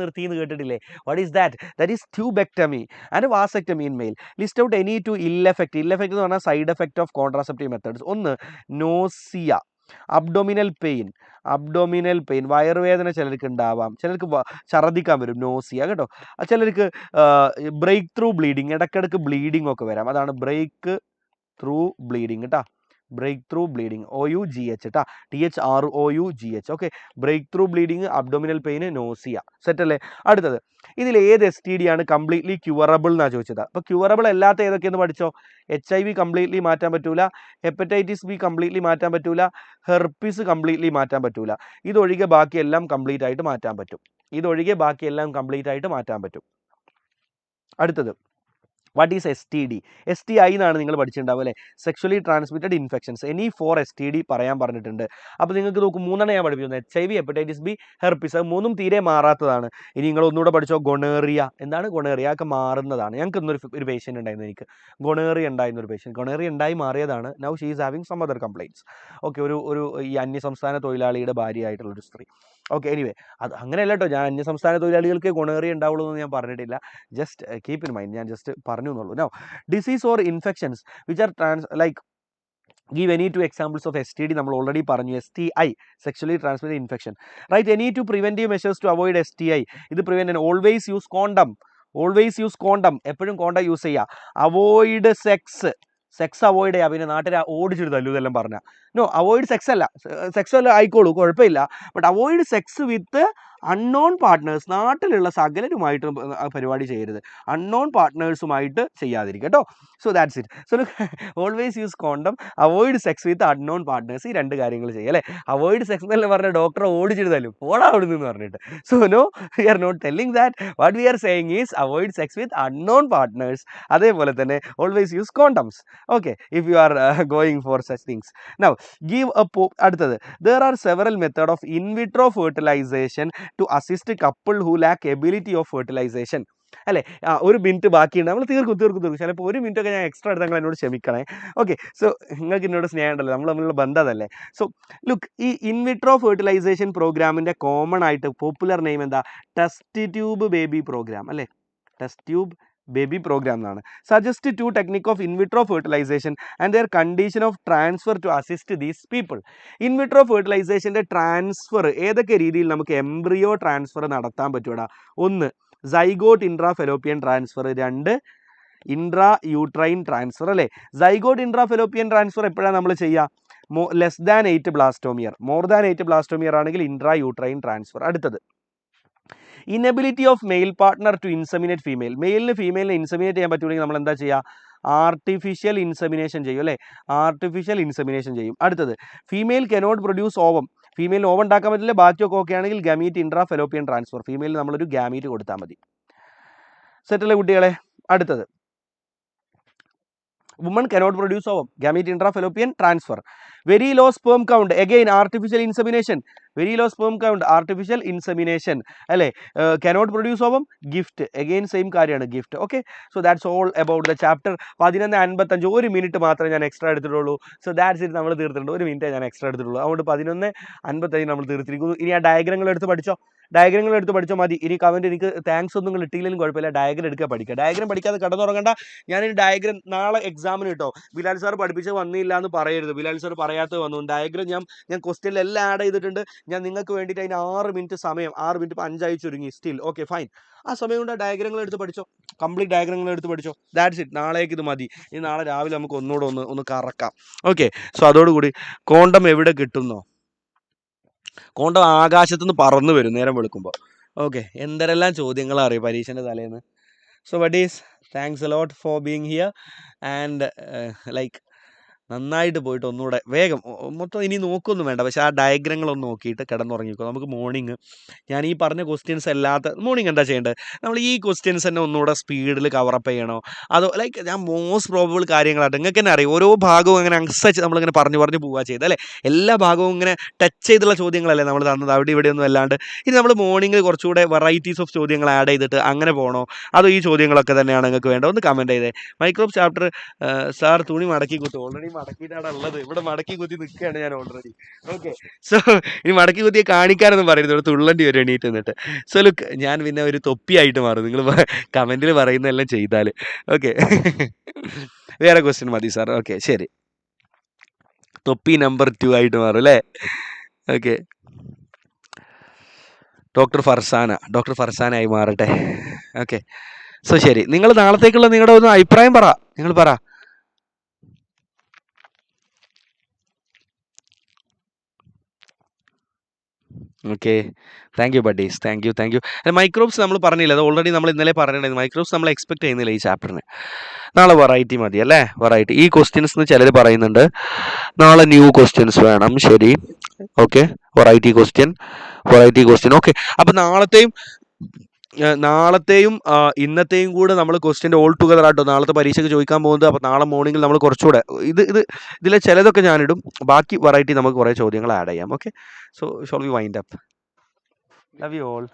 നിർത്തി എന്ന് കേട്ടിട്ടില്ലേ? What is that? That is tubectomy and vasectomy in male. List out any two ill effect. Ill effect എന്ന് പറഞ്ഞാൽ side effect of contraceptive methods. ഒന്ന് നോസിയ, അബ്ഡോമിനൽ പെയിൻ, വയറുവേദന ചിലർക്ക് ഉണ്ടാവാം, ചിലർക്ക് ഛർദ്ദിക്കാൻ വരും, നോസിയ കേട്ടോ. ചിലർക്ക് ബ്രേക്ക് ത്രൂ ബ്ലീഡിങ്, ഇടയ്ക്കിടയ്ക്ക് ബ്ലീഡിങ് ഒക്കെ വരാം. അതാണ് ബ്രേക്ക് ത്രൂ ബ്ലീഡിങ് കേട്ടോ. ബ്രേക്ക് ത്രൂ ബ്ലീഡിങ് OUGH കേട്ടോ, THROUGH. Okay, breakthrough bleeding, abdominal pain, nausea. Set അല്ലേ? അടുത്തത് ഇതിൽ ഏത് STD ആണ് കംപ്ലീറ്റ്ലി ക്യൂറബിൾ എന്നാണ് ചോദിച്ചത്. അപ്പോൾ ക്യൂറബിൾ അല്ലാത്ത ഏതൊക്കെയെന്ന് പഠിച്ചോ? HIV കംപ്ലീറ്റ്ലി മാറ്റാൻ പറ്റൂല, ഹെപ്പറ്റൈറ്റിസ് B കംപ്ലീറ്റ്ലി മാറ്റാൻ പറ്റൂല, ഹെർപ്പിസ് കംപ്ലീറ്റ്ലി മാറ്റാൻ പറ്റൂല. ഇതൊഴികെ ബാക്കിയെല്ലാം കംപ്ലീറ്റ് ആയിട്ട് മാറ്റാൻ പറ്റും. അടുത്തത് വാട്ട് ഈസ് STD? STI എന്നാണ് നിങ്ങൾ പഠിച്ചിട്ടുണ്ടാവും അല്ലേ? Sexually transmitted infections. Any 4 STD പറയാൻ പറഞ്ഞിട്ടുണ്ട്. അപ്പോൾ നിങ്ങൾക്ക് നോക്കും, 3 ഞാൻ പഠിപ്പിക്കുന്നത്: HIV, ഹെപ്പറ്റൈറ്റിസ് B, ഹെർപ്പിസ്. അത് 3 തീരെ മാറാത്തതാണ്. ഇനി നിങ്ങൾ ഒന്നുകൂടെ പഠിച്ചോ, ഗൊണേറിയ. എന്താണ് ഗൊണേറിയ? ഒക്കെ മാറുന്നതാണ്. ഞങ്ങൾക്ക് ഇന്നൊരു പേഷ്യൻ്റ് ഉണ്ടായിരുന്നു, എനിക്ക് ഗൊണേറിയ ഉണ്ടായിരുന്ന ഒരു പേഷ്യൻ്റ്. ഗൊണേറിയ ഉണ്ടായി മാറിയതാണ്. Now she is having some other complaints. Okay, ഒരു ഈ അന്യസംസ്ഥാന തൊഴിലാളിയുടെ ഭാര്യയായിട്ടുള്ളൊരു സ്ത്രീ. ഓക്കെ, എനിവേ അത് അങ്ങനെയല്ല കേട്ടോ, ഞാൻ അന്യസംസ്ഥാന തൊഴിലാളികൾക്ക് ഗൊണേറിയ ഉണ്ടാവുള്ളൂ എന്ന് ഞാൻ പറഞ്ഞിട്ടില്ല. ജസ്റ്റ് കീപ്പ് ഇൻ മൈൻഡ്, ഞാൻ ജസ്റ്റ് പറഞ്ഞു എന്നുള്ളൂ. Now disease or infections which are give any 2 examples of STD. നമ്മൾ ഓൾറെഡി പറഞ്ഞു. STI, sexually transmitted infection. Write any 2 preventive measures to avoid STI. ഇത് പ്രിവെൻറ്റ്. Always use condom. എപ്പോഴും condom use ചെയ്യുക. Avoid sex avoid ചെയ്യുക. പിന്നെ നാട്ടിൽ ഓടിച്ചിട്ട് തല്ലു ഇതെല്ലാം പറഞ്ഞാൽ നോ, അവോയ്ഡ് സെക്സ് അല്ല ആയിക്കോളൂ, കുഴപ്പമില്ല. But avoid sex with unknown partners. നാട്ടിലുള്ള സകലരുമായിട്ട് പരിപാടി ചെയ്യരുത്. അൺനോൺ പാർട്ട്നേഴ്സുമായിട്ട് ചെയ്യാതിരിക്കുക കേട്ടോ. So that's it. So always use condom, avoid sex with unknown partners. ഈ 2 കാര്യങ്ങൾ ചെയ്യുക അല്ലേ? അവോയ്ഡ് സെക്സ് എന്നല്ല പറഞ്ഞ ഡോക്ടറെ ഓടിച്ചിട്ട് തല്ലും, പോടാ അവിടുന്ന് എന്ന് പറഞ്ഞിട്ട്. So no, we are not telling that. What we are saying is avoid sex with unknown partners. അതേപോലെ തന്നെ always use condoms. Okay, if you are going for such things. Now give a അടുത്തത് there are several methods of in vitro fertilization to assist couple who lack ability of fertilization. അല്ലേ? ഒരു minute ബാക്കിയുണ്ട്, നമ്മൾ തീർക്കും. ചിലപ്പോൾ 1 minute ഒക്കെ ഞാൻ extra എടുത്താൽ എന്നോട് ക്ഷമിക്കണേ. ഓക്കെ, സോ നിങ്ങൾക്ക് എന്നോട് സ്നേഹം ഉണ്ടല്ലോ, നമ്മൾ തമ്മിലുള്ള ബന്ധമല്ലേ. സോ ലുക്ക്, ഈ ഇൻവിട്രോ ഫെർട്ടിലൈസേഷൻ പ്രോഗ്രാമിൻ്റെ കോമൺ ആയിട്ട് പോപ്പുലർ നെയിം എന്താ? ടെസ്റ്റ് ട്യൂബ് ബേബി പ്രോഗ്രാം അല്ലേ? ടെസ്റ്റ് ട്യൂബ് ബേബി പ്രോഗ്രാം എന്നാണ്. Suggest 2 technique of in vitro fertilization and their condition of transfer to assist these people. In vitro ഫെർട്ടിലൈസേഷൻ്റെ ട്രാൻസ്ഫർ ഏതൊക്കെ രീതിയിൽ നമുക്ക് എംബ്രിയോ ട്രാൻസ്ഫർ നടത്താൻ പറ്റൂടാ? 1 zygote intrafallopian transfer, 2 intra uterine transfer അല്ലേ? Zygote intrafallopian transfer എപ്പോഴാണ് നമ്മൾ ചെയ്യുക? Less than 8 blastomere. More than 8 blastomere ആണെങ്കിൽ ഇൻട്രാ യൂട്രൈൻ ട്രാൻസ്ഫർ. അടുത്തത് inability of male partner to inseminate female. മെയിലിന് ഫീമെയിലിനെ ഇൻസെമിനേറ്റ് ചെയ്യാൻ പറ്റുമെങ്കിൽ നമ്മൾ എന്താ ചെയ്യുക? ആർട്ടിഫിഷ്യൽ ഇൻസെമിനേഷൻ ചെയ്യും അല്ലേ? ആർട്ടിഫിഷ്യൽ ഇൻസെമിനേഷൻ ചെയ്യും. അടുത്തത് ഫീമെയിൽ കനോട്ട് പ്രൊഡ്യൂസ് ഓവം. ഫീമെയിലിന് ഓവം ഉണ്ടാക്കാൻ പറ്റില്ല, ബാക്കിയൊക്കെ ഓക്കെ ആണെങ്കിൽ ഗമീറ്റ് ഇൻട്രാഫെലോപ്പിയൻ ട്രാൻസ്ഫർ. ഫീമെയിലിന് നമ്മളൊരു ഗാമീറ്റ് കൊടുത്താൽ മതി. സെറ്റല്ലേ കുട്ടികളെ? അടുത്തത് woman cannot produce ovum, gamete intrafallopian transfer. Very low sperm count, again artificial insemination. Very low sperm count, artificial insemination alle. Cannot produce ovum, gift, again same karyana, gift. Okay, so that's all about the chapter. 11:55 1 minute മാത്രമേ ഞാൻ extra എടുത്തിട്ടുള്ളൂ. So that's it. നമ്മൾ തീർത്തിട്ടുണ്ട്. 1 minute ഞാൻ extra എടുത്തിട്ടുള്ളൂ. അതുകൊണ്ട് 11:55 നമ്മൾ തീർത്തിരിക്കുന്നു. ഇനി ആ ഡയഗ്രങ്ങൾ എടുത്ത് പഠിച്ചോ. ഡയഗ്രങ്ങൾ എടുത്ത് പഠിച്ചാൽ മതി. ഇനി കമൻറ്റ് എനിക്ക് താങ്ക്സ് ഒന്നും നിങ്ങൾ ഇട്ടില്ലെങ്കിലും കുഴപ്പമില്ല, ഡയഗ്രം എടുക്കുക പഠിക്കുക. ഡയഗ്രം പഠിക്കാതെ കടന്നുറങ്ങണ്ട. ഞാനൊരു ഡയഗ്രം നാളെ എക്സാമിന് കേട്ടോ ബിലാൽ സാർ പഠിപ്പിച്ച് വന്നില്ല എന്ന് പറയരുത്. ബിലാൽ സാർ പറയാത്തത് വന്നു. ഡയഗ്രം ഞാൻ ക്വസ്റ്റ്യനിൽ എല്ലാം ആഡ് ചെയ്തിട്ടുണ്ട്. ഞാൻ നിങ്ങൾക്ക് വേണ്ടിയിട്ട് അതിന് 6 മിനിറ്റ് സമയം, 6 മിനിറ്റ് 5 ആയി ചുരുങ്ങി സ്റ്റിൽ ഓക്കെ ഫൈൻ. ആ സമയം കൊണ്ട് ഡയഗ്രങ്ങൾ എടുത്ത് പഠിച്ചോ, കംപ്ലീറ്റ് ഡയഗ്രങ്ങൾ എടുത്ത് പഠിച്ചോ. That's it. നാളേക്ക് ഇത് മതി. ഇനി നാളെ രാവിലെ നമുക്ക് ഒന്നുകൂടെ ഒന്ന് കറക്കാം. ഓക്കെ, സോ അതോടുകൂടി കോണ്ടം എവിടെ കിട്ടുന്നോ? കോണ്ടം ആകാശത്തുനിന്ന് പറന്നു വരും നേരം വെളുക്കുമ്പോൾ. ഓക്കെ, എന്തെല്ലാം ചോദ്യങ്ങളാണ് അറിയും പരീക്ഷൻ്റെ തലേന്ന്. So but is thanks a lot for being here and like നന്നായിട്ട് പോയിട്ട് ഒന്നുകൂടെ വേഗം മൊത്തം ഇനി നോക്കൊന്നും വേണ്ട, പക്ഷേ ആ ഡയഗ്രങ്ങളൊന്ന് നോക്കിയിട്ട് കിടന്നുറങ്ങിക്കോ. നമുക്ക് മോർണിംഗ് ഞാൻ ഈ പറഞ്ഞ ക്വസ്റ്റ്യൻസ് അല്ലാത്ത മോർണിംഗ് എന്താ ചെയ്യേണ്ടത്? നമ്മൾ ഈ ക്വസ്റ്റ്യൻസ് തന്നെ ഒന്നുകൂടെ സ്പീഡിൽ കവറപ്പ് ചെയ്യണോ, അതോ ലൈക്ക് ഞാൻ മോസ്റ്റ് പ്രോബബിൾ കാര്യങ്ങളായിട്ട് നിങ്ങൾക്ക് തന്നെ അറിയാം. ഓരോ ഭാഗവും അങ്ങനെ അനുസരിച്ച് നമ്മളിങ്ങനെ പറഞ്ഞു പോവുക ചെയ്ത് അല്ലേ. എല്ലാ ഭാഗവും ഇങ്ങനെ ടച്ച് ചെയ്തുള്ള ചോദ്യങ്ങളല്ലേ നമ്മൾ തന്നത്, അവിടെ ഇവിടെയൊന്നും അല്ലാണ്ട്. ഇനി നമ്മൾ മോർണിംഗ് കുറച്ചുകൂടെ വെറൈറ്റീസ് ഓഫ് ചോദ്യങ്ങൾ ആഡ് ചെയ്തിട്ട് അങ്ങനെ പോകണോ, അതോ ഈ ചോദ്യങ്ങളൊക്കെ തന്നെയാണ് നിങ്ങൾക്ക് വേണ്ടത്? ഒന്ന് കമൻറ്റ് ചെയ്തേ. മൈക്രോബ് ചാപ്റ്റർ സാർ തുണി മടക്കി കുത്തും. ഓൾറെഡി മടക്കിയിട്ടാണ് ഉള്ളത്. ഇവിടെ മടക്കി കുത്തി നിൽക്കുകയാണ് ഞാൻ ഓൾറെഡി. ഓക്കെ, സോ ഇനി മടക്കി കുത്തിയെ കാണിക്കാനൊന്നും പറയരുത്, ഇവിടെ തുള്ളണ്ടി വരും എണീറ്റ് നിന്നിട്ട്. സോ ലുക്ക്, ഞാൻ പിന്നെ ഒരു തൊപ്പിയായിട്ട് മാറും നിങ്ങൾ കമൻറ്റിൽ പറയുന്നതെല്ലാം ചെയ്താൽ. ഓക്കെ, വേറെ ക്വസ്റ്റ്യൻ മതി സാർ. ഓക്കെ ശരി, തൊപ്പി നമ്പർ 2 ആയിട്ട് മാറും അല്ലേ. ഓക്കെ, ഡോക്ടർ ഫർസാനായി മാറട്ടെ. ഓക്കെ, സോ ശരി, നിങ്ങൾ നാളത്തേക്കുള്ള നിങ്ങളുടെ ഒന്ന് അഭിപ്രായം പറ. നിങ്ങൾ പറ. Okay, thank you buddies, thank you. Microbes നമ്മൾ പറഞ്ഞില്ല, അത് ഓൾറെഡി നമ്മൾ ഇന്നലെ പറഞ്ഞിട്ടുണ്ടായിരുന്നു. മൈക്രോബ്സ് നമ്മൾ എക്സ്പെക്ട് ചെയ്യുന്നില്ല ഈ ചാപ്റ്ററിന്. നാളെ വെറൈറ്റി മതി അല്ലേ, വെറൈറ്റി. ഈ ക്വസ്റ്റ്യൻസ് ചിലർ പറയുന്നുണ്ട് നാളെ ന്യൂ ക്വസ്റ്റ്യൻസ് വേണം. ശരി, ഓക്കെ, വെറൈറ്റി ക്വസ്റ്റ്യൻ. ഓക്കെ, അപ്പം നാളത്തെയും ഇന്നത്തെയും കൂടെ നമ്മൾ ക്വസ്റ്റ്യൻ്റെ ഓൾ ടുഗദർ ആട്ടോ നാളത്തെ പരീക്ഷയ്ക്ക് ചോദിക്കാൻ പോകുന്നത്. അപ്പോൾ നാളെ മോർണിംഗിൽ നമ്മൾ കുറച്ചുകൂടെ ഇതിലെ ചിലതൊക്കെ ഞാനിടും, ബാക്കി വെറൈറ്റി നമുക്ക് കുറേ ചോദ്യങ്ങൾ ആഡ് ചെയ്യാം. Okay, so shawl V wind up. Love you all.